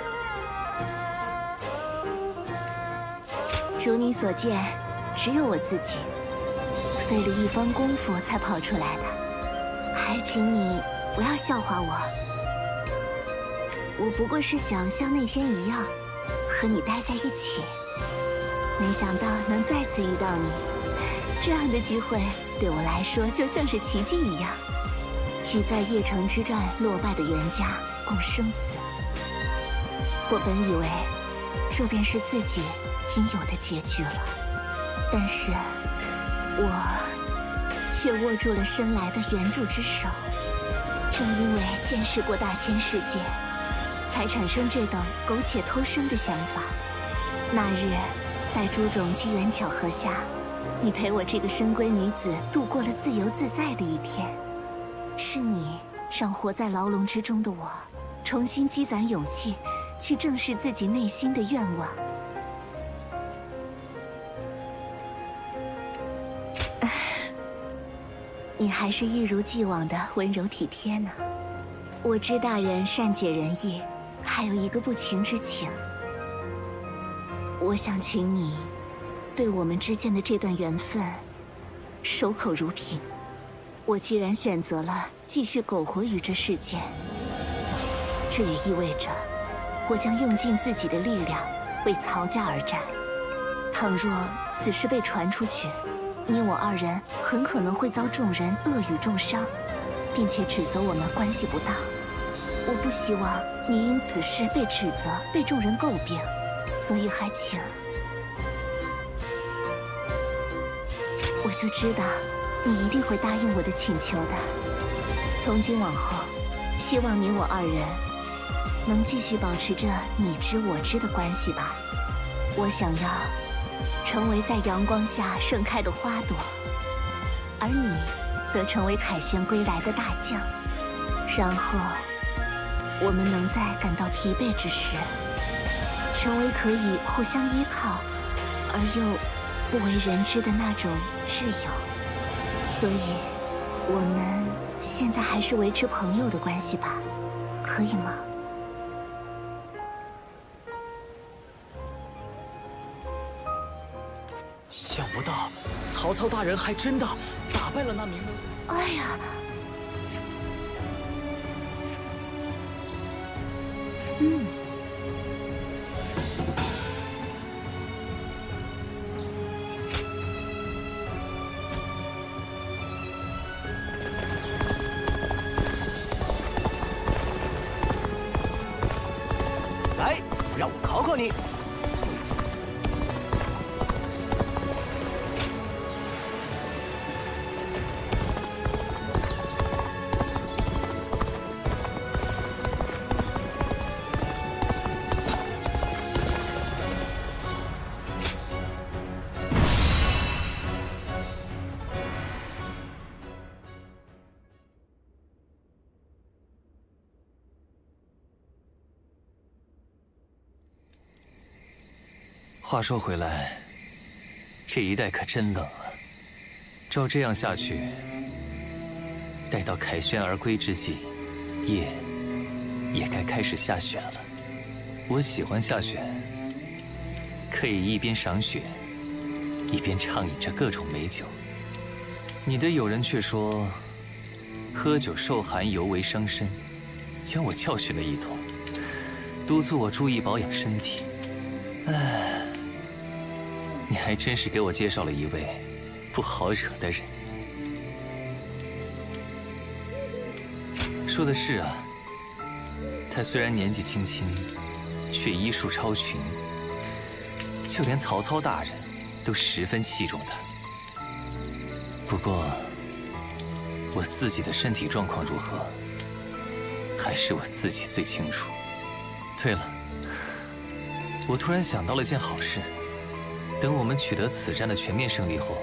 如你所见，只有我自己，费了一番功夫才跑出来的，还请你不要笑话我。我不过是想像那天一样，和你待在一起，没想到能再次遇到你。这样的机会对我来说就像是奇迹一样，与在邺城之战落败的袁家共生死。我本以为这便是自己应有的结局了，但是我却握住了伸来的援助之手。正因为见识过大千世界，才产生这等苟且偷生的想法。那日在诸种机缘巧合下，你陪我这个深闺女子度过了自由自在的一天，是你让活在牢笼之中的我重新积攒勇气，去正视自己内心的愿望。你还是一如既往的温柔体贴呢。我知大人善解人意，还有一个不情之请。我想请你对我们之间的这段缘分守口如瓶。我既然选择了继续苟活于这世间，这也意味着我将用尽自己的力量为曹家而战。倘若此事被传出去，你我二人很可能会遭众人恶语重伤，并且指责我们关系不当。我不希望你因此事被指责，被众人诟病，所以还请。我就知道你一定会答应我的请求的。从今往后，希望你我二人能继续保持着你知我知的关系吧。我想要成为在阳光下盛开的花朵，而你则成为凯旋归来的大将。然后我们能在感到疲惫之时，成为可以互相依靠而又不为人知的那种挚友。所以我们现在还是维持朋友的关系吧，可以吗？想不到曹操大人还真的打败了那名……哎呀！来，让我考考你。话说回来，这一带可真冷啊！照这样下去，待到凯旋而归之际，夜也该开始下雪了。我喜欢下雪，可以一边赏雪，一边畅饮着各种美酒。你的友人却说，喝酒受寒尤为伤身，将我教训了一通，督促我注意保养身体。唉。你还真是给我介绍了一位不好惹的人。说的是啊，他虽然年纪轻轻，却医术超群，就连曹操大人都十分器重他。不过，我自己的身体状况如何，还是我自己最清楚。对了，我突然想到了件好事。等我们取得此战的全面胜利后，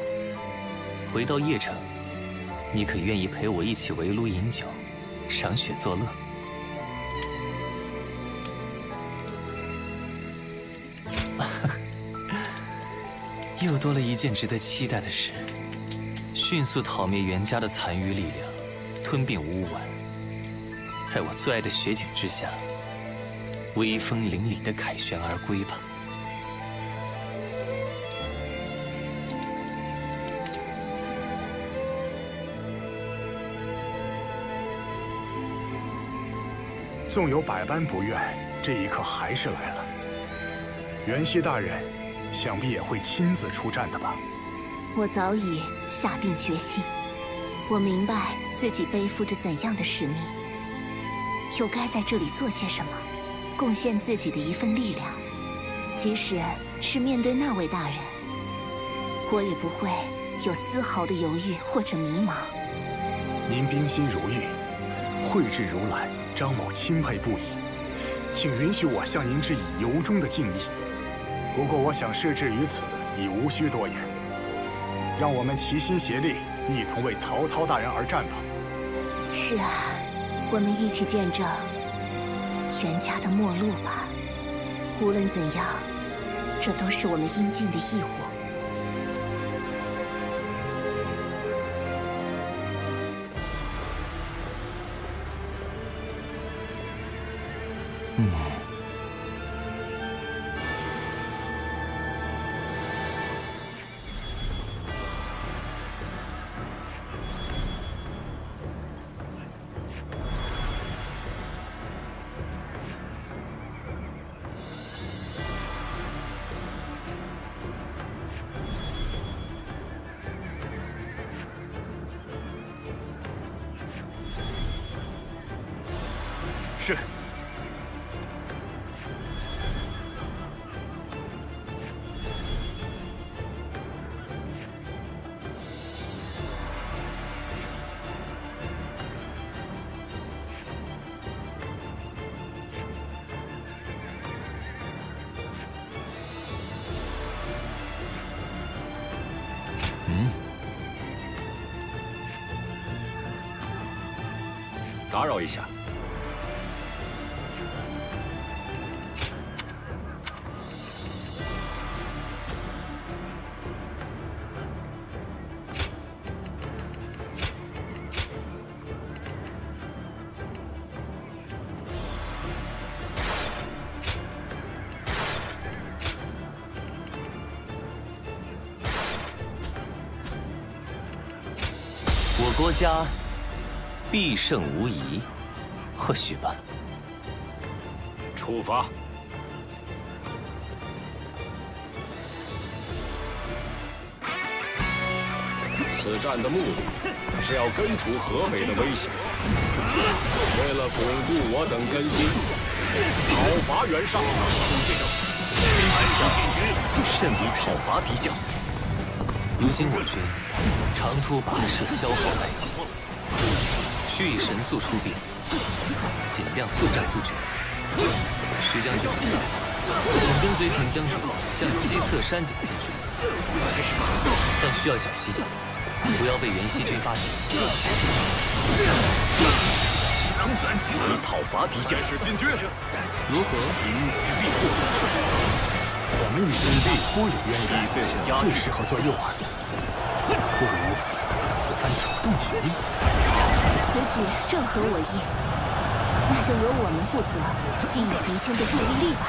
回到邺城，你可愿意陪我一起围炉饮酒，赏雪作乐？又多了一件值得期待的事：迅速讨灭袁家的残余力量，吞并乌丸，在我最爱的雪景之下，威风凛凛的凯旋而归吧。纵有百般不愿，这一刻还是来了。袁熙大人，想必也会亲自出战的吧？我早已下定决心，我明白自己背负着怎样的使命，又该在这里做些什么，贡献自己的一份力量。即使是面对那位大人，我也不会有丝毫的犹豫或者迷茫。您冰心如玉，蕙质如兰，张某钦佩不已，请允许我向您致以由衷的敬意。不过，我想事至于此，已无需多言。让我们齐心协力，一同为曹操大人而战吧。是啊，我们一起见证袁家的末路吧。无论怎样，这都是我们应尽的义务。是。打扰一下。我国家必胜无疑，或许吧。出发。此战的目的是要根除河北的威胁，为了巩固我等根基，讨伐袁绍。按时进军，甚必讨伐敌将。如今我军长途跋涉，消耗殆尽，需以神速出兵，尽量速战速决。徐将军，请跟随平将军向西侧山顶进军，但需要小心，不要被袁熙军发现。讨伐敌将，是进军。如何？之必获。我们已经把脱离渊源最适合做诱饵，不如此番主动起义。此举正合我意，那就由我们负责吸引敌军的注意力吧。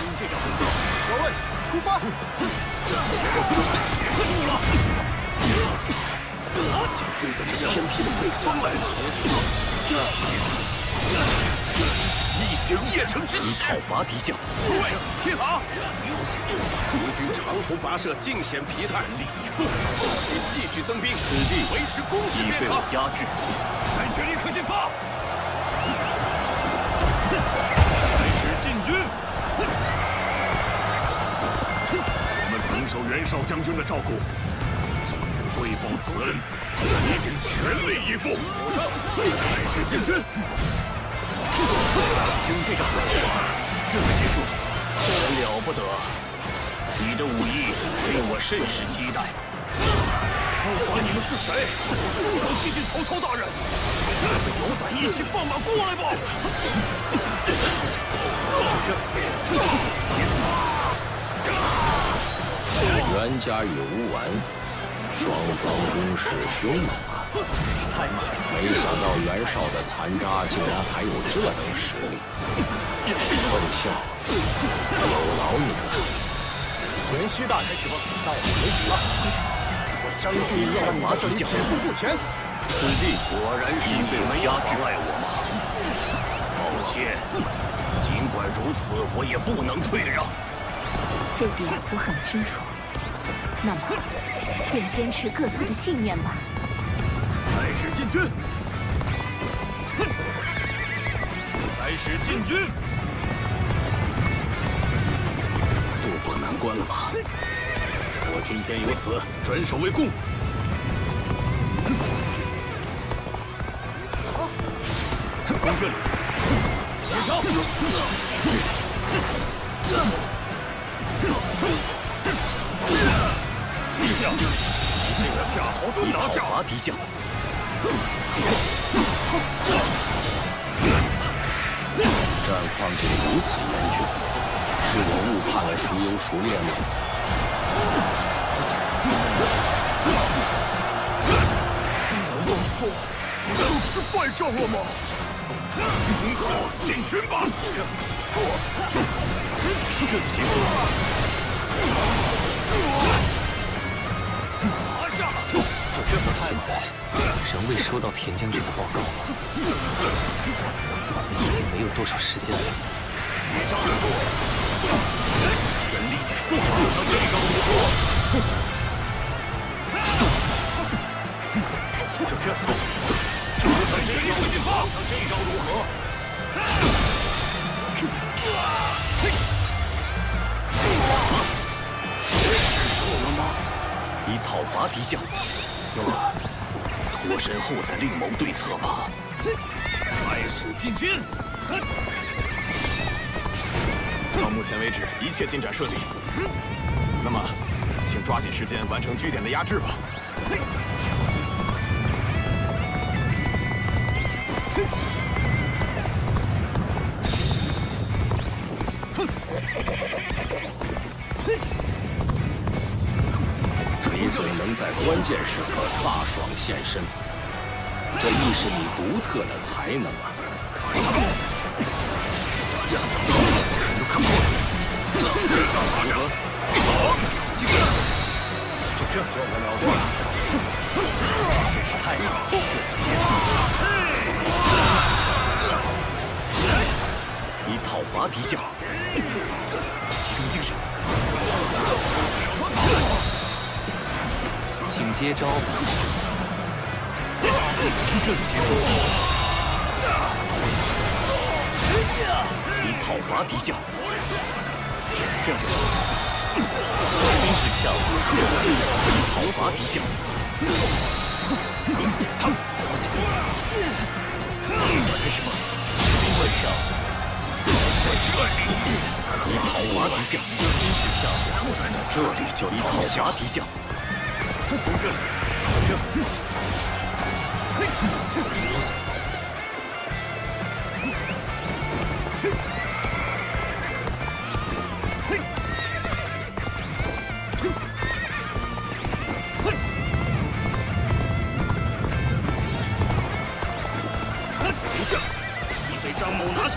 各位，出发！结束了。竟追到这偏僻的北方来了。一决邺城之势，讨伐敌将。诸位，听好！敌军长途跋涉，尽显疲态，需继续增兵，此地维持攻势便可。压制，全军立刻进发！开始进军。我们曾受袁绍将军的照顾，为报此恩，一定全力以赴。有胜，开始进军。听这个喊话，这才结束，真了不得！你的武艺令我甚是期待。不管你们是谁，休想欺负曹操大人！有胆一起放马过来吧！袁家与吴完，双方攻势凶猛啊！太慢了，没想到袁绍的残渣竟然还有这等实力。奉孝，有劳你了。袁熙大人，到此为止了。我张俊要让你在这里止步不前。此地果然是被人压制碍我吗？抱歉，尽管如此，我也不能退让。这点我很清楚。那么，便坚持各自的信念吧。开始进军！开始进军！渡过难关了吗？我军便由此转守为攻。攻这里！起手！敌将，给我夏侯惇拿下！讨伐敌将。战况竟如此严峻，是我误判了孰优孰劣吗？难道说就是败仗了吗？好，进军吧！这就结束了。拿下！现在仍未收到田将军的报告吗？已经没有多少时间了。全力以赴！这一招如何？就这，全力以赴！这一招如何？失手了吗？以讨伐敌将。脱身后再另谋对策吧。开始进军。到目前为止，一切进展顺利。那么，请抓紧时间完成据点的压制吧。你怎能在关键时刻飒爽现身？这亦是你独特的才能啊！就这就我了断了，真是太好，这就结束了。以讨伐敌将，集中精神。请接招吧。这就结束了。以讨伐敌将，这样就好。真是漂亮！以讨伐敌将。干什么？晚上在这里，以讨伐敌将。在这里就以讨伐敌将。从这里，小军。敌将已被张某拿下。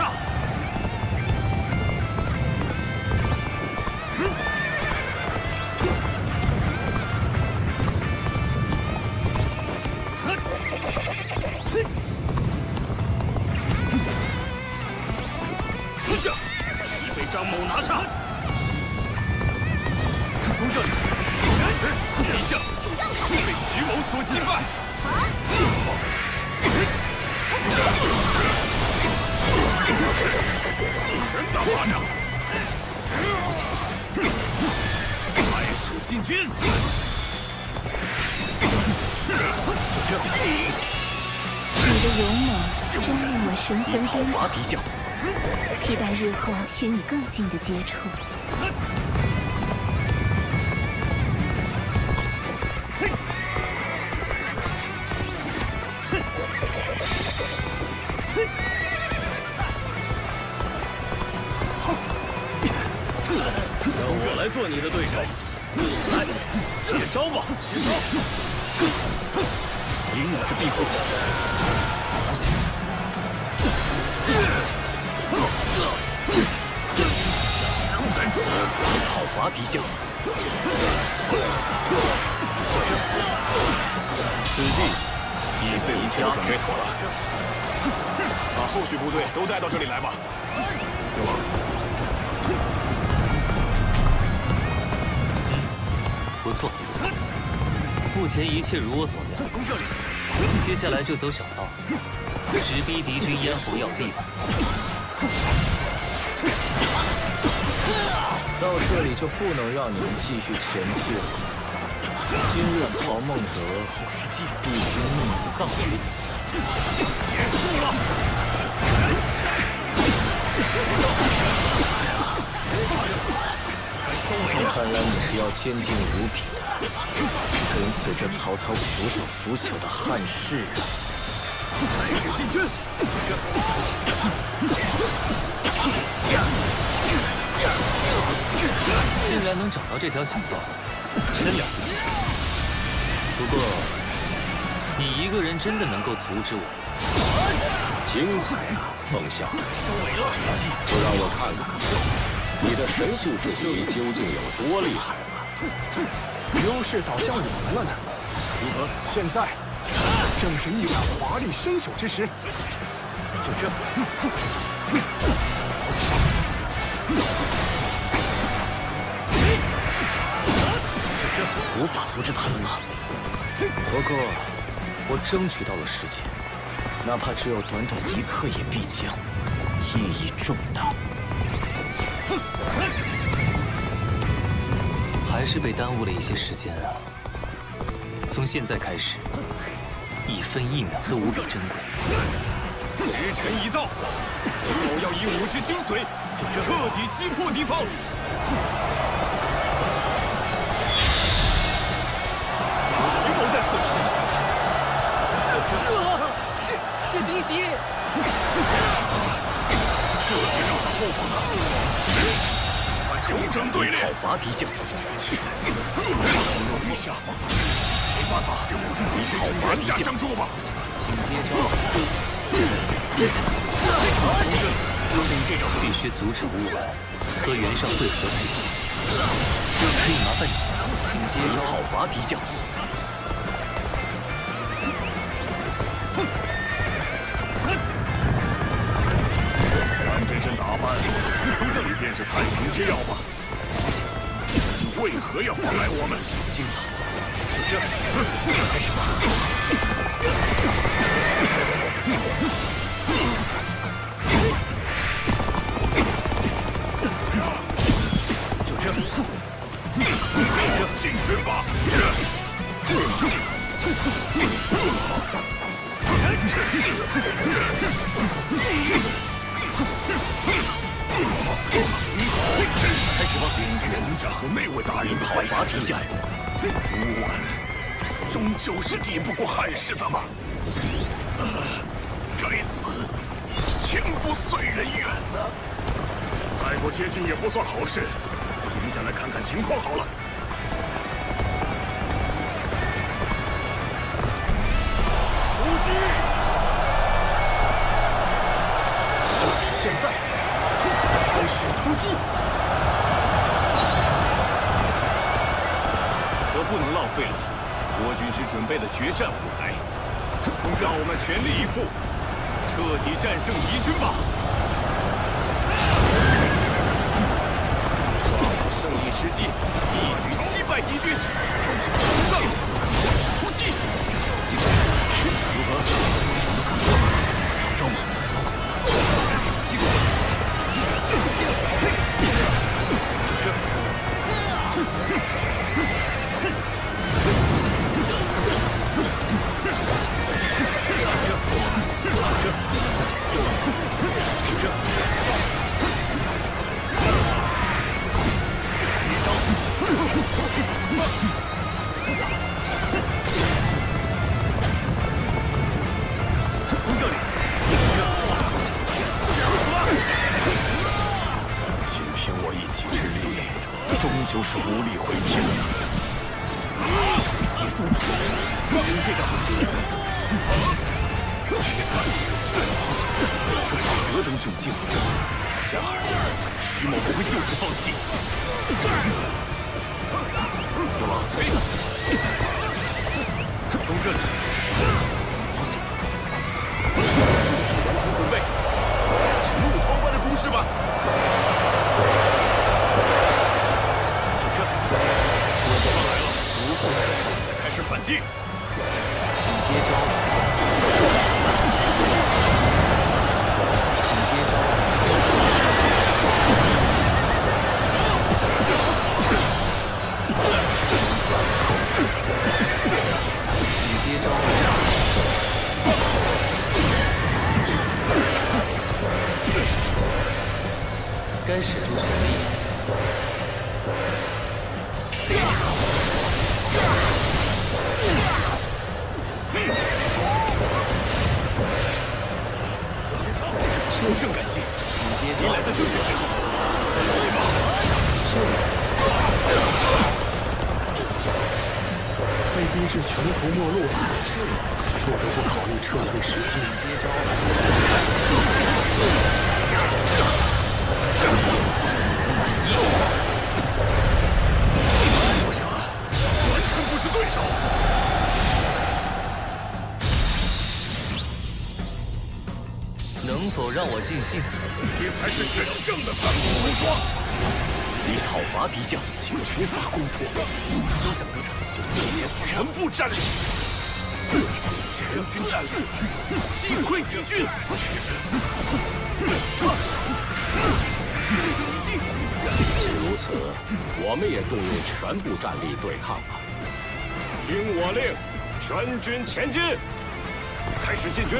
张某拿下！攻这里！敌将被徐某所击败。人打巴掌！开始进军！就这，你的勇猛真令我神魂颠倒。讨伐敌将。期待日后与你更近的接触。让我来做你的对手。来，接招吧！接招！引我之必后。在此讨伐敌将，此地已被一切准备妥了，把后续部队都带到这里来吧。有吗？不错，目前一切如我所料。接下来就走小道，直逼敌军咽喉要地吧。到这里就不能让你们继续前进了。今日曹孟德必须命丧于此。结束了。看来你是要坚定无比的，跟随着曹操腐朽腐朽的汉室啊！开始进军！结束。竟然能找到这条小道，真了不起。不过，你一个人真的能够阻止我？精彩啊，凤翔！就让我看看你的神速之力究竟有多厉害吧。优势倒向我们了呢。如何？现在正是一展华丽身手之时。就这。无法阻止他们了。不过，我争取到了时间，哪怕只有短短1刻，也必将意义重大。还是被耽误了一些时间啊！从现在开始，1分1秒都无比珍贵。时辰已到，我要以武之精髓，彻底击破敌方。徐某在此。是敌袭！这是让他后方的。求争对练，讨伐敌将。一下，没办法，你去请人家相助吧。请接招。必须阻止乌丸和袁绍会合才行。可以麻烦你，请接招讨伐敌将。看这身打扮，这里便是太平之要吧？你为何要妨碍我们？惊了，就这，开始吧。就这，进军吧！开始吧！人家和那位大人讨伐敌将，乌丸终究是敌不过汉室的嘛！该死，情不遂人愿呐！太过接近也不算好事，停下来看看情况好了。突击！就是现在，开始突击！可不能浪费了国军师准备的决战舞台，让我们全力以赴，彻底战胜敌军吧！抓住胜利时机，一举击败敌军！上，突击！如何？招吗？这是机会！就这。这里，仅凭我一己之力，终究是无力回天的。尚未结束呢，这招这是何等窘境！然而，徐某不会就此放弃。有了，东镇，好险！速速完成准备，请怒涛般的攻势吧！就这，我不上来了，不负现在开始反击，请接招。请接招。请接招。该使出全力。不胜感激，你来的正是时候。被逼至穷途末路了，不得不考虑撤退时机。接招！说啥？完全不是对手。能否让我尽兴？你才是真正的三国无双！你讨伐敌将，竟无法攻破，休想得逞！就提前全部战力，全军战力，击溃敌军。这是一计。如此，我们也动用全部战力对抗吧。听我令，全军前进，开始进军。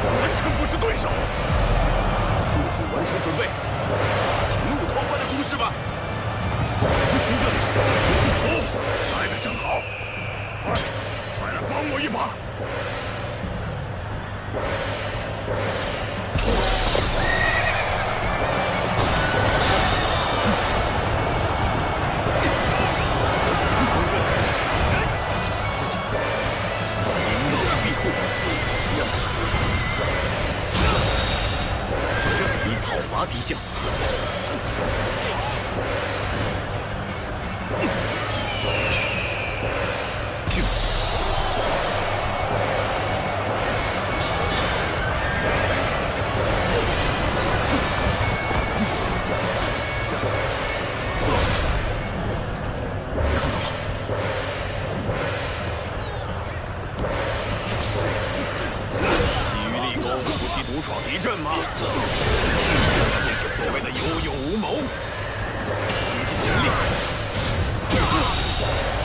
完全不是对手！速速完成准备，请怒头关的攻势吧！来得正好，快来帮我一把！讨伐敌将，去！西域立功，不惜独闯敌阵吗？便是所谓的有勇无谋，竭尽全力，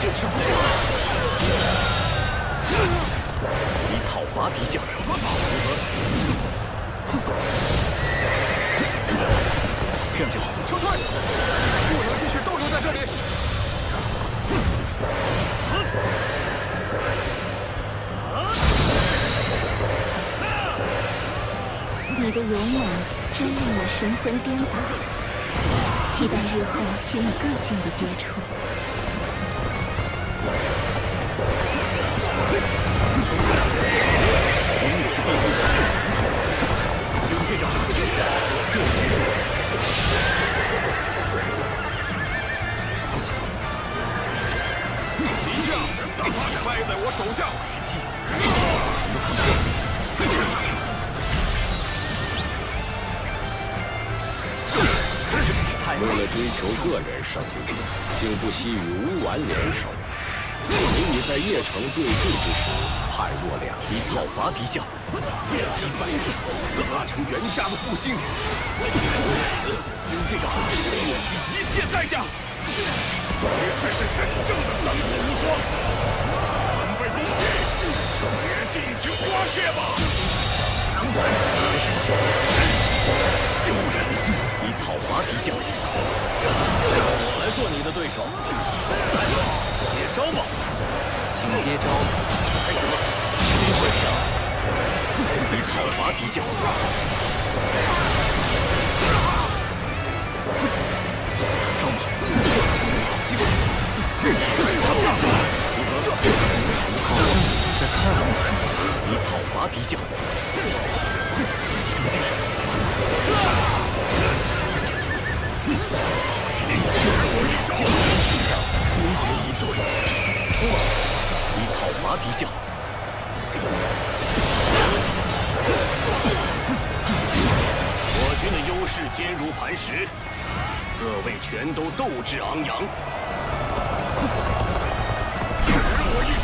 坚持不懈。你讨伐敌将，这样就好。撤退，不能继续逗留在这里。你的勇猛真令我神魂颠倒，期待日后与你更近的接触。军队长，这就结束了。敌将大怕败在我手下。时机，为了追求个人胜利，竟不惜与乌丸联手，明你在邺城对峙之时判若两人。你讨伐敌将，击败大成袁家的复兴。为此，军队长不惜一切代价。你才是真正的三国无双！准备攻击，别尽情发泄吧！丢人！你讨伐敌将，我来做你的对手。接招吧，请接招。开始吧！这会上，你讨伐敌将。招吧！机会！好像在看我。你讨伐敌将，集中精神。无言以对。冲吧！你讨伐敌将。我军的优势坚如磐石，各位全都斗志昂扬。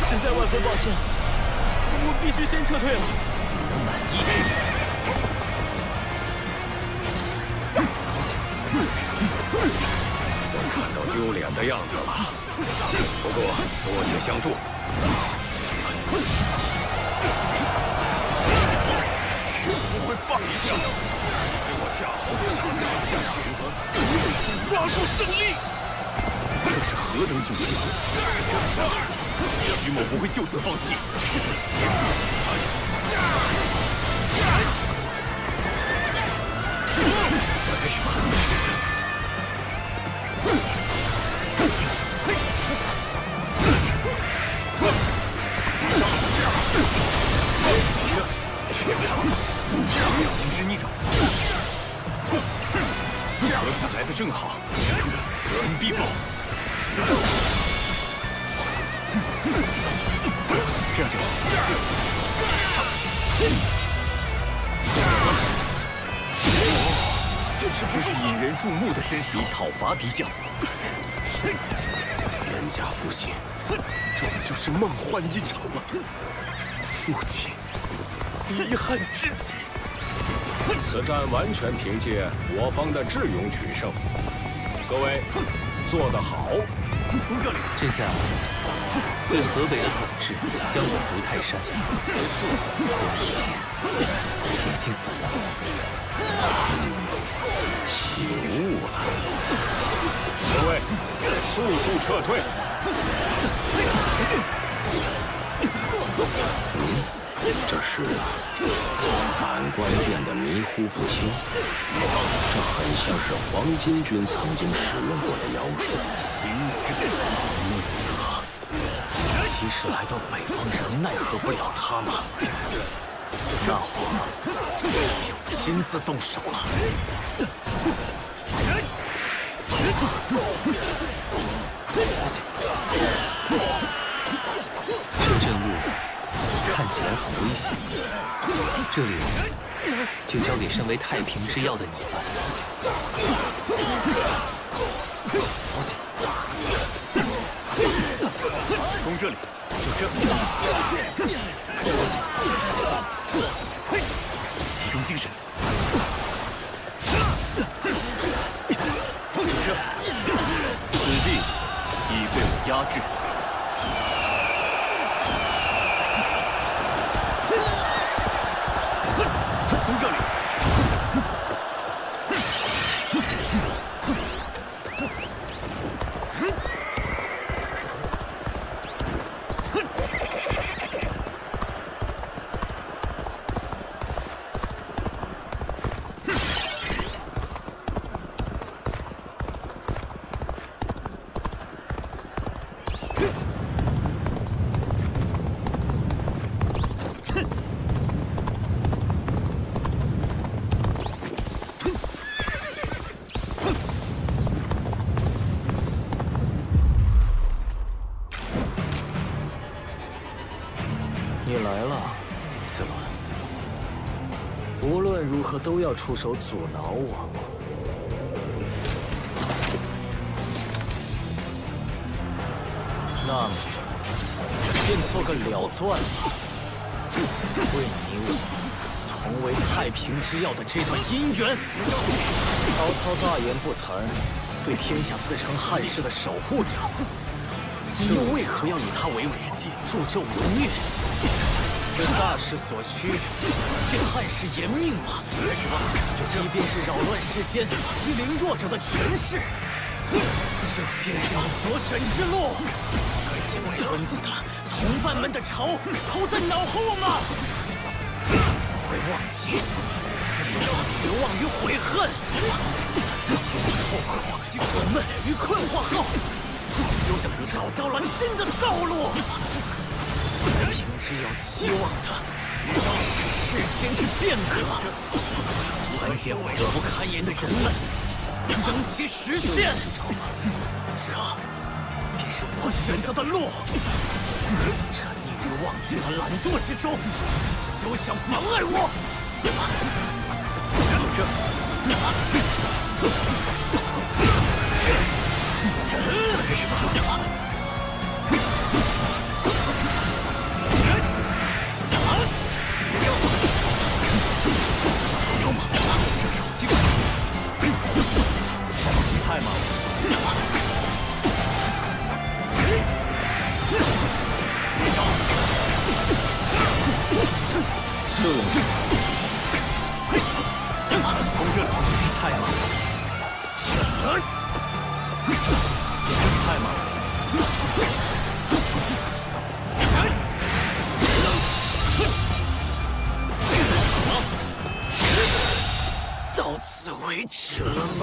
实在万分抱歉，我必须先撤退了。满意。看到丢脸的样子了，不过多谢相助。绝不会放下，我下好下去，最终抓住胜利。这是何等窘境！徐某不会就此放弃。结束。阁下来的正好，此恩必报。这样就好。简直不是引人注目的身手，讨伐敌将。冤家复兴，终究是梦幻一场了。父亲，遗憾至极。此战完全凭借我方的智勇取胜，各位做得好。这下对河北的统治将稳如泰山，一切竭尽所能。起雾了，各位速速撤退。这是感官变得迷糊不清，这很像是黄巾军曾经使用过的妖术。即使来到北方，仍奈何不了他们。那我只有亲自动手了。这阵雾看起来很危险，这里就交给身为太平之要的你吧。攻这里，就这。集中精神。就这，此地已被我压制。攻这里。你来了，子鸾。无论如何都要出手阻挠我。那么，便做个了断吧。为你我同为太平之要的这段姻缘。曹操大言不惭，对天下自称汉室的守护者，你又为何要以他为伪，助纣为虐？这大势所趋，见汉室严命吗？即便是扰乱世间、欺凌弱者的权势，这便是你所选之路。将村子的同伴们的仇抛在脑后吗？不会忘记，你让绝望与悔恨，前因后果、沉闷与困惑后，找到了新的道路。太平之要期望的是世间之变革，团结恶不堪言的人们，将其实现。这便是我选择的路。沉溺于忘却的懒惰之中，休想妨碍我。就这。开始吧。太慢了。是。攻这里太慢了。太慢了。到此为止了吗？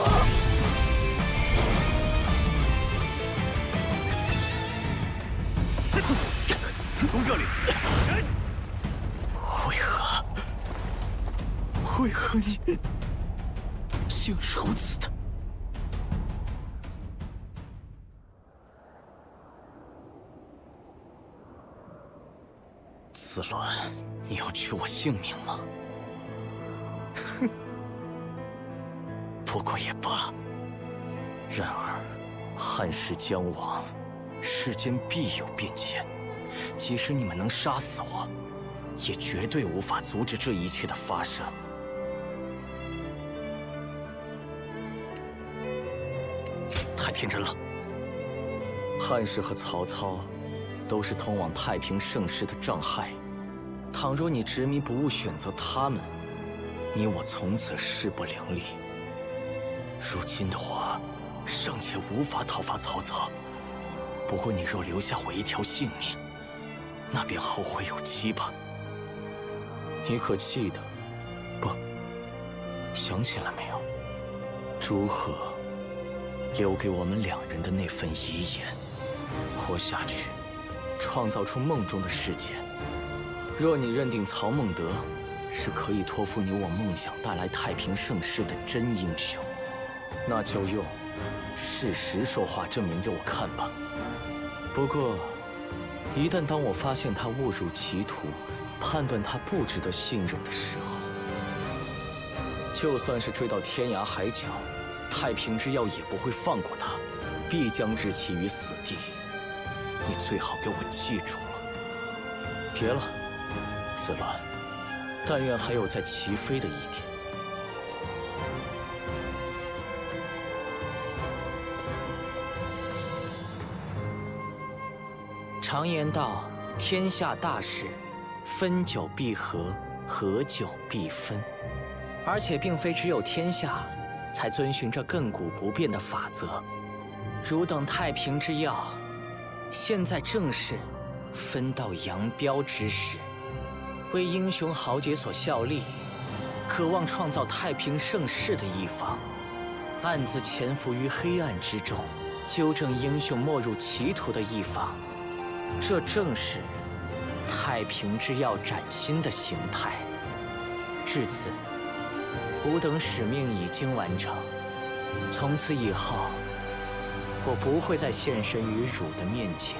攻这里！为何你竟如此的子鸾，你要取我性命吗？哼，不过也罢。然而，汉室将亡，世间必有变迁。即使你们能杀死我，也绝对无法阻止这一切的发生。太天真了。汉室和曹操都是通往太平盛世的障碍。倘若你执迷不悟选择他们，你我从此势不两立。如今的我尚且无法讨伐曹操，不过你若留下我一条性命，那便后会有期吧。你可记得？不，想起来没有？朱贺留给我们两人的那份遗言，活下去，创造出梦中的世界。若你认定曹孟德是可以托付你我梦想带来太平盛世的真英雄，那就用事实说话证明给我看吧。不过，一旦当我发现他误入歧途，判断他不值得信任的时候，就算是追到天涯海角，太平之药也不会放过他，必将置其于死地。你最好给我记住了。别了，子鸾，但愿还有在齐飞的一天。常言道，天下大事，分久必合，合久必分。而且并非只有天下才遵循着亘古不变的法则。汝等太平之要，现在正是分道扬镳之时，为英雄豪杰所效力，渴望创造太平盛世的一方，暗自潜伏于黑暗之中，纠正英雄没入歧途的一方，这正是太平之要崭新的形态。至此，吾等使命已经完成，从此以后，我不会再现身于汝的面前。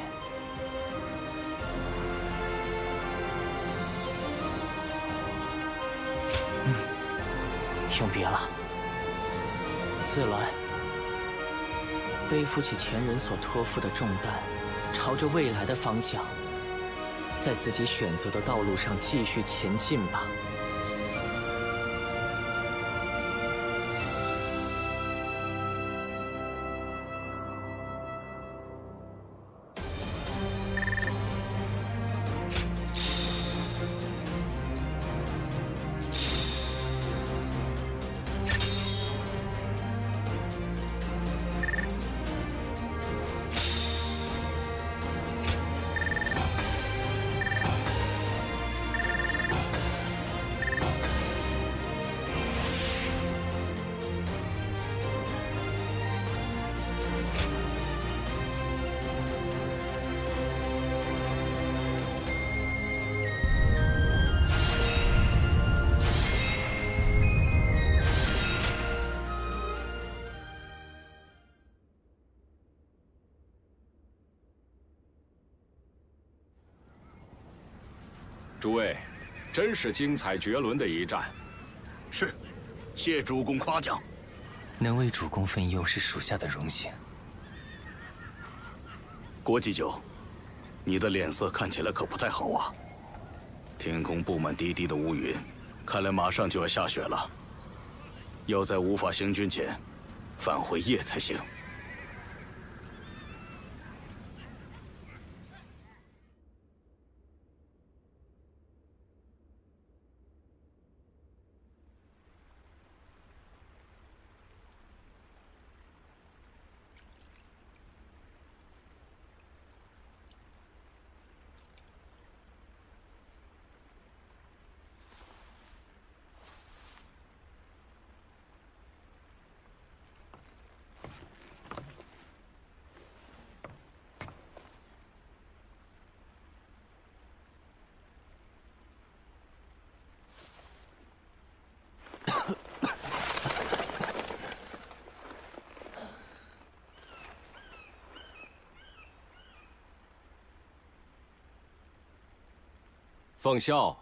永别了，子鸾。背负起前人所托付的重担，朝着未来的方向，在自己选择的道路上继续前进吧。诸位，真是精彩绝伦的一战。是，谢主公夸奖。能为主公分忧是属下的荣幸。郭祭酒，你的脸色看起来可不太好啊。天空布满低低的乌云，看来马上就要下雪了。要在无法行军前返回邺才行。奉孝。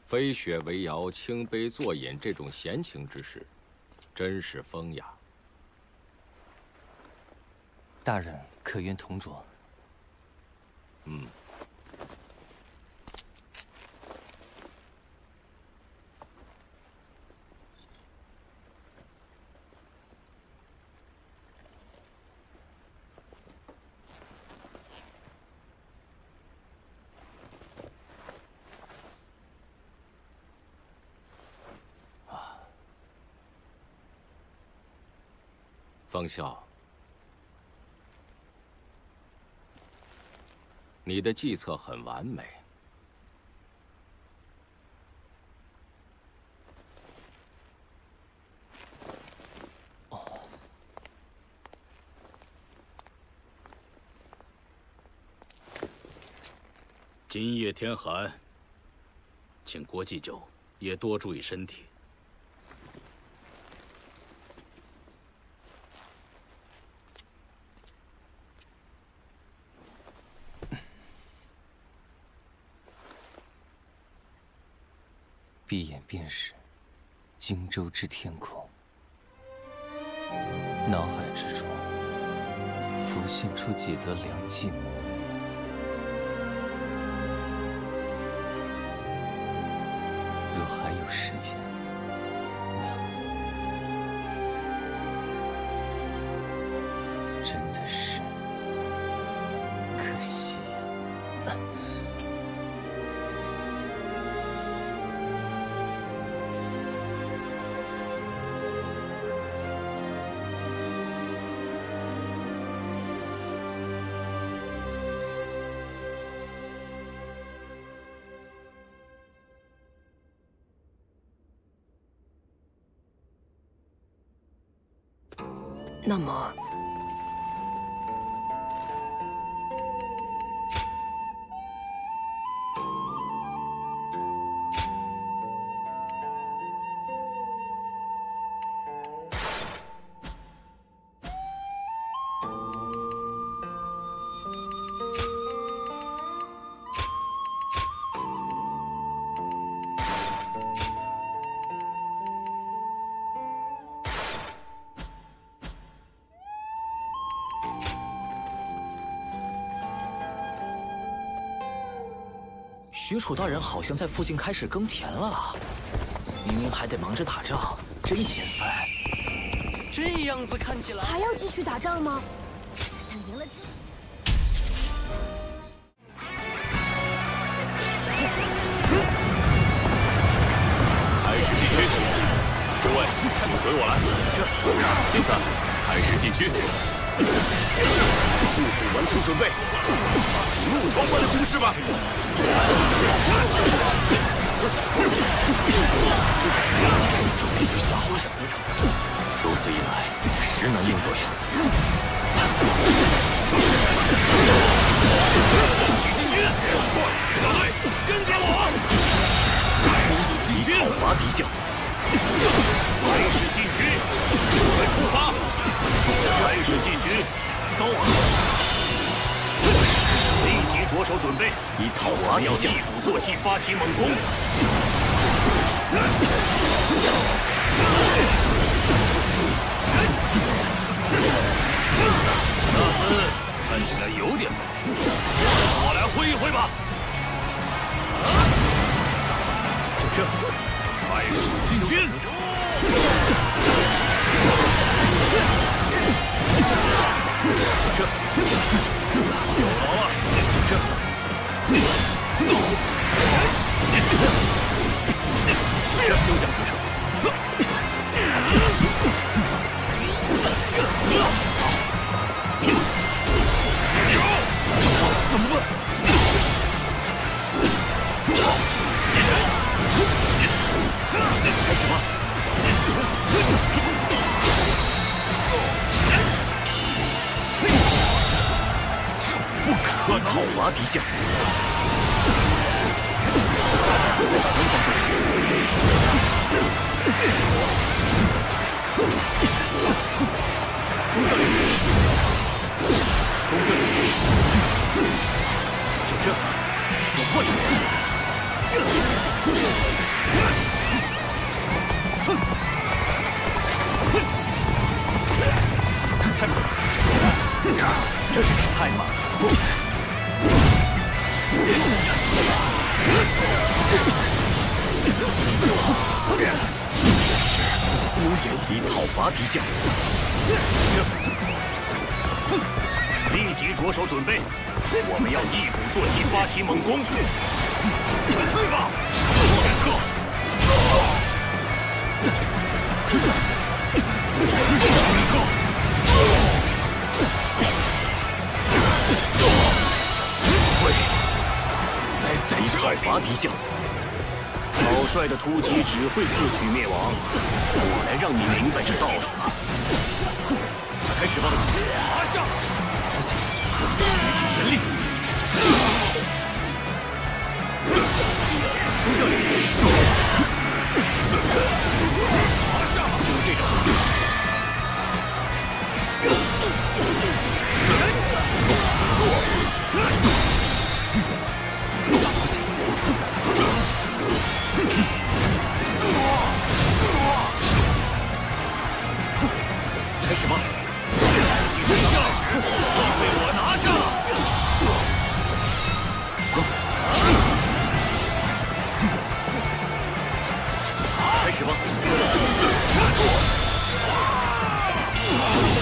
飞雪为瑶、清杯作饮这种闲情之事，真是风雅。大人可愿同酌？嗯。奉孝，你的计策很完美。今夜天寒，请国祭酒也多注意身体。闭眼便是荆州之天空，脑海之中浮现出几则良计模拟。若还有时间，那真的是可惜呀。那么，许褚大人好像在附近开始耕田了，明明还得忙着打仗，真闲烦。这样子看起来还要继续打仗吗？等赢了之后。开始进军，诸位，请随我来。现在开始进军，速速完成准备，怒涛般的攻势吧！正准备去吓唬如此一来，实难应对。进军，大队跟着我！进军，讨伐敌将。开始进军，我们出发！开始进军，走！立即着手准备，以讨伐敌将，一鼓作气发起猛攻。大森看起来有点本事，我来会一会吧。就这，开始进军。就这，有劳了。就这，休想得逞！怎么办？开始吧！不可讨伐敌将。攻这里！以讨伐敌将。立即着手准备，我们要一鼓作气，发起猛攻。去吧，决策！以讨伐敌将。草率的突击只会自取灭亡，我来让你明白这道理吧。开始吧！拿下！举起全力！从这里！拿下！就这种。开始吧！几位将士都被我拿下了！开始吧！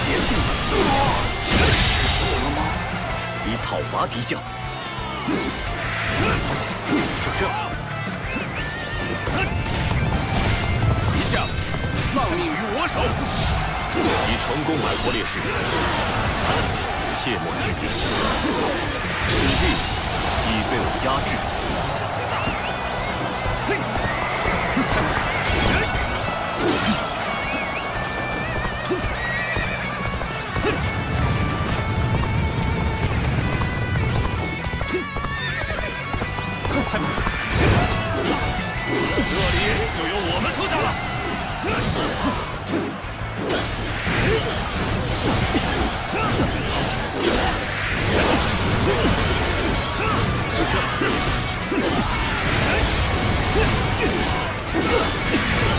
结束！失手了吗？以讨伐敌将。就这。敌将丧命于我手。已成功买活烈士，切莫轻敌。此地已被我压制。这里就由我们出下了。就这，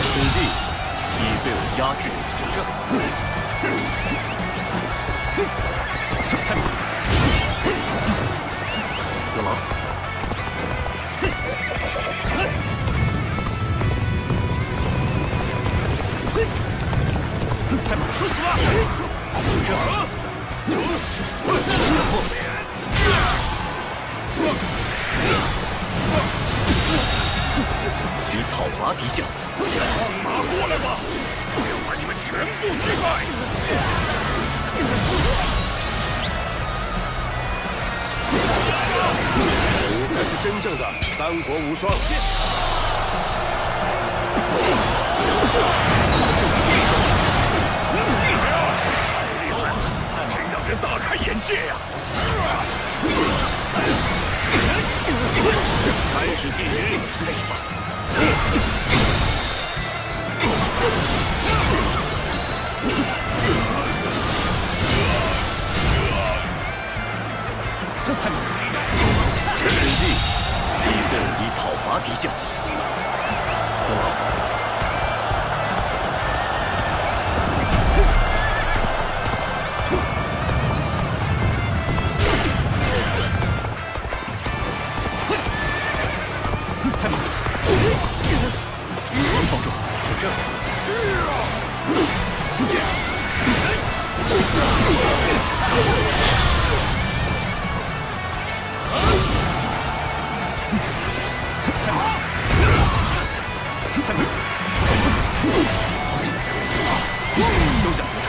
此地已被我压制。就这，有劳。说死了！就这，以讨伐敌将。拿过来吧，我要把你们全部击败！你才是真正的三国无双。真让人大开眼界呀！开始进军，开始吧！此地已被我以讨伐敌将。有劳。放住！就这。休想得逞！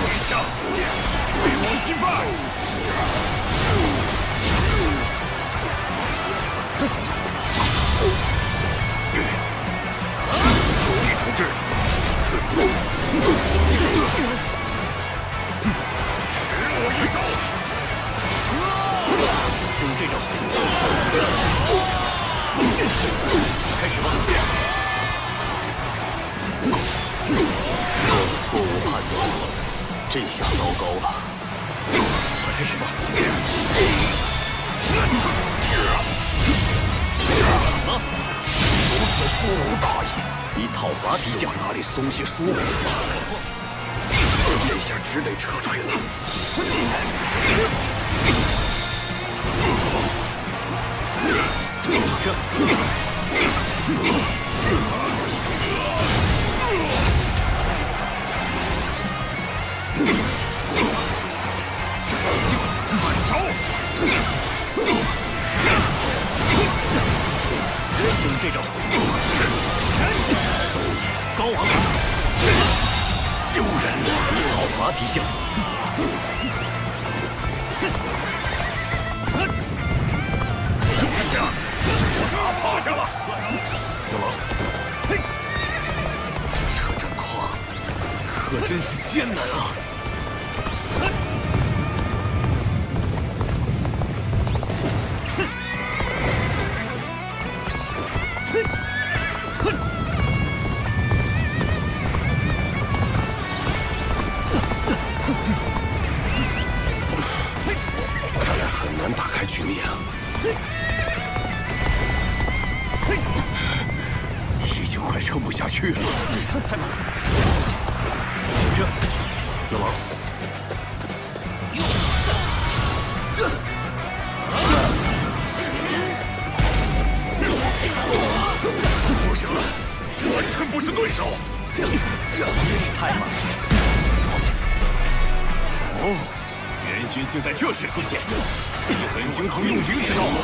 一枪，为我击败！有力处置！使我一招！就这招！开始吧！错误判断，这下糟糕了。开始吧！如此疏忽大意，以讨伐敌将，哪里松懈疏忽了？眼下只得撤退了。这。慢招！就是这种。高昂！丢人！一套伐敌将。一下，打趴下了。有王，这战况可真是艰难啊！看来很难打开局面啊！已经快撑不下去了。太慢，就这，老王，不行了，完全不是对手。真是太慢了。哦，援军竟在这时出现，你很精通用兵之道吗？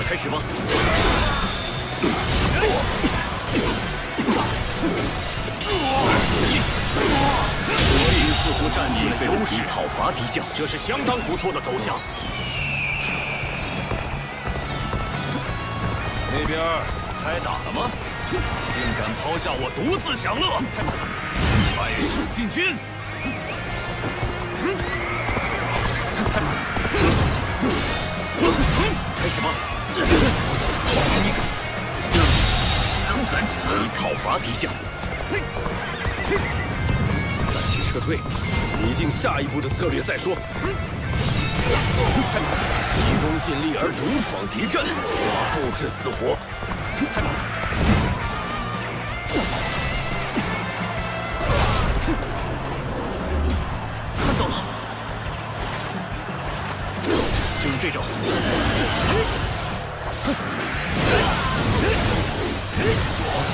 开始吧。我军似乎占据了优势，讨伐敌将，这是相当不错的走向。那边开打了吗？竟敢抛下我独自享乐！太慢了，败使进军！太慢了，开始吧。在此讨伐敌将，暂且撤退，拟定下一步的策略再说。急功近利而独闯敌阵，我不知死活。太慢了。看到了，就是这种。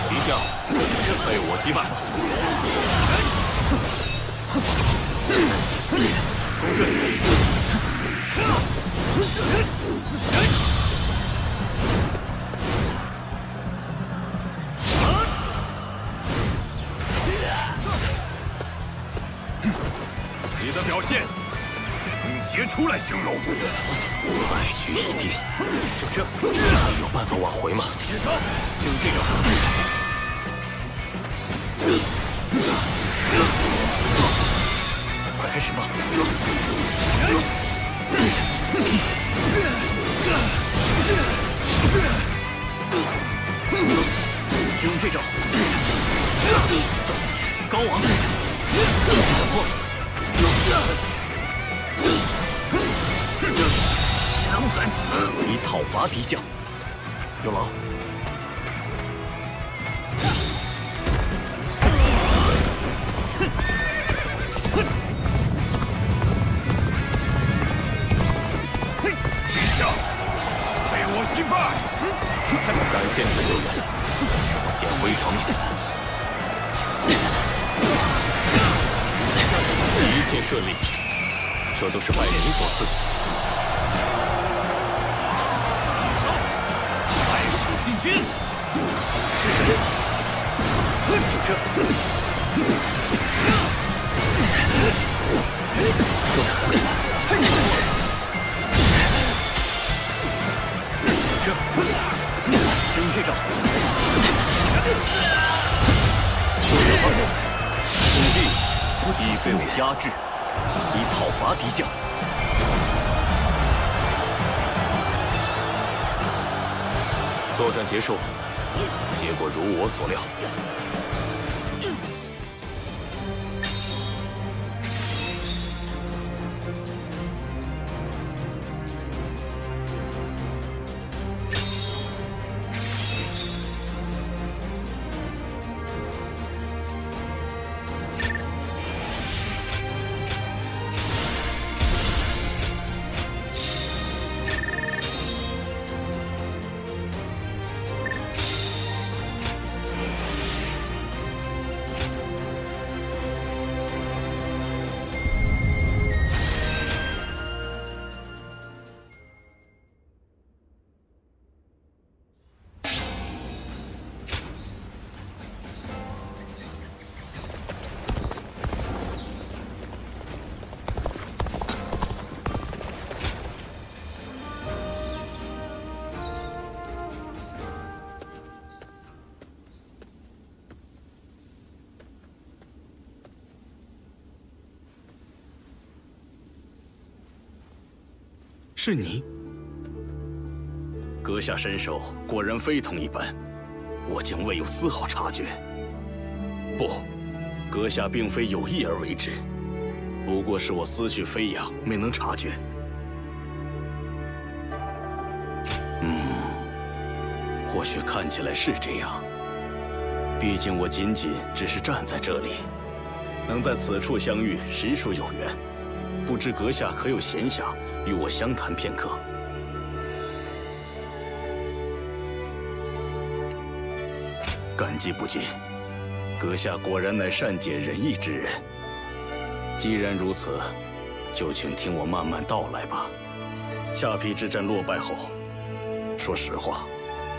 敌将被我击败。公顺。你的表现，用杰出来形容。败局已定，就这，还有办法挽回吗？就是这种。快开始吧。就是这种。高昂。枪在此，以讨伐敌将。有劳。陛下，被我击败。感谢你的救援，我捡回一条命。一切顺利，这都是拜你所赐。败使进军，是谁？就这。就这。就是这种。统计已被我压制，以讨伐敌将。作战结束，结果如我所料。是你？阁下身手果然非同一般，我竟未有丝毫察觉。不，阁下并非有意而为之，不过是我思绪飞扬，没能察觉。或许看起来是这样，毕竟我仅仅只是站在这里，能在此处相遇，实属有缘。不知阁下可有闲暇与我相谈片刻？感激不尽，阁下果然乃善解人意之人。既然如此，就请听我慢慢道来吧。下邳之战落败后，说实话，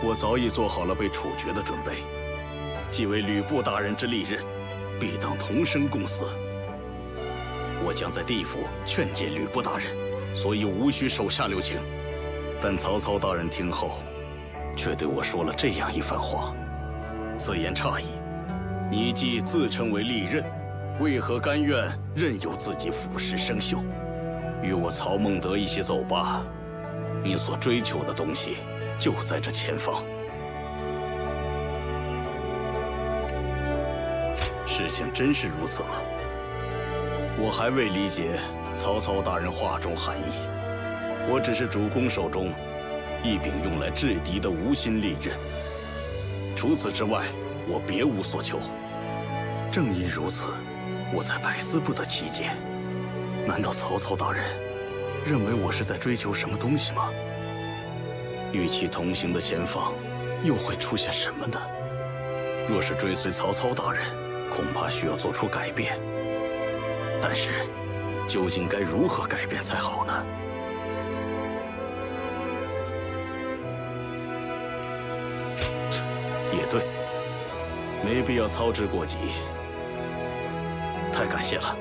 我早已做好了被处决的准备。既为吕布大人之利刃，必当同生共死。我将在地府劝诫吕布大人，所以无需手下留情。但曹操大人听后，却对我说了这样一番话。此言差矣，你既自称为利刃，为何甘愿任由自己腐蚀生锈？与我曹孟德一起走吧，你所追求的东西就在这前方。事情真是如此吗？我还未理解曹操大人话中含义。我只是主公手中一柄用来制敌的无心利刃，除此之外，我别无所求。正因如此，我才百思不得其解。难道曹操大人认为我是在追求什么东西吗？与其同行的前方又会出现什么呢？若是追随曹操大人，恐怕需要做出改变。但是，究竟该如何改变才好呢？也对，没必要操之过急。太感谢了，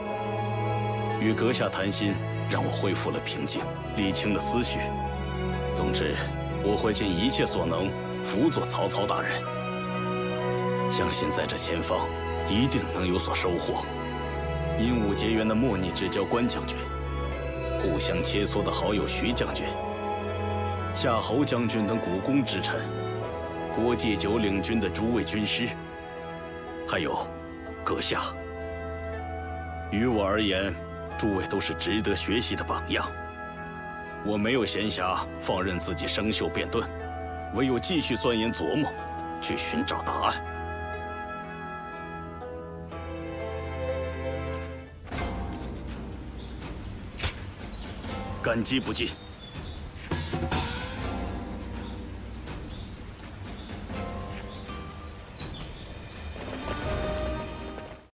与阁下谈心，让我恢复了平静，理清了思绪。总之，我会尽一切所能辅佐曹操大人。相信在这前方，一定能有所收获。因武结缘的莫逆之交关将军，互相切磋的好友徐将军，夏侯将军等股肱之臣，郭祭酒领军的诸位军师，还有阁下。于我而言，诸位都是值得学习的榜样。我没有闲暇放任自己生锈变钝，唯有继续钻研琢磨，去寻找答案。感激不尽。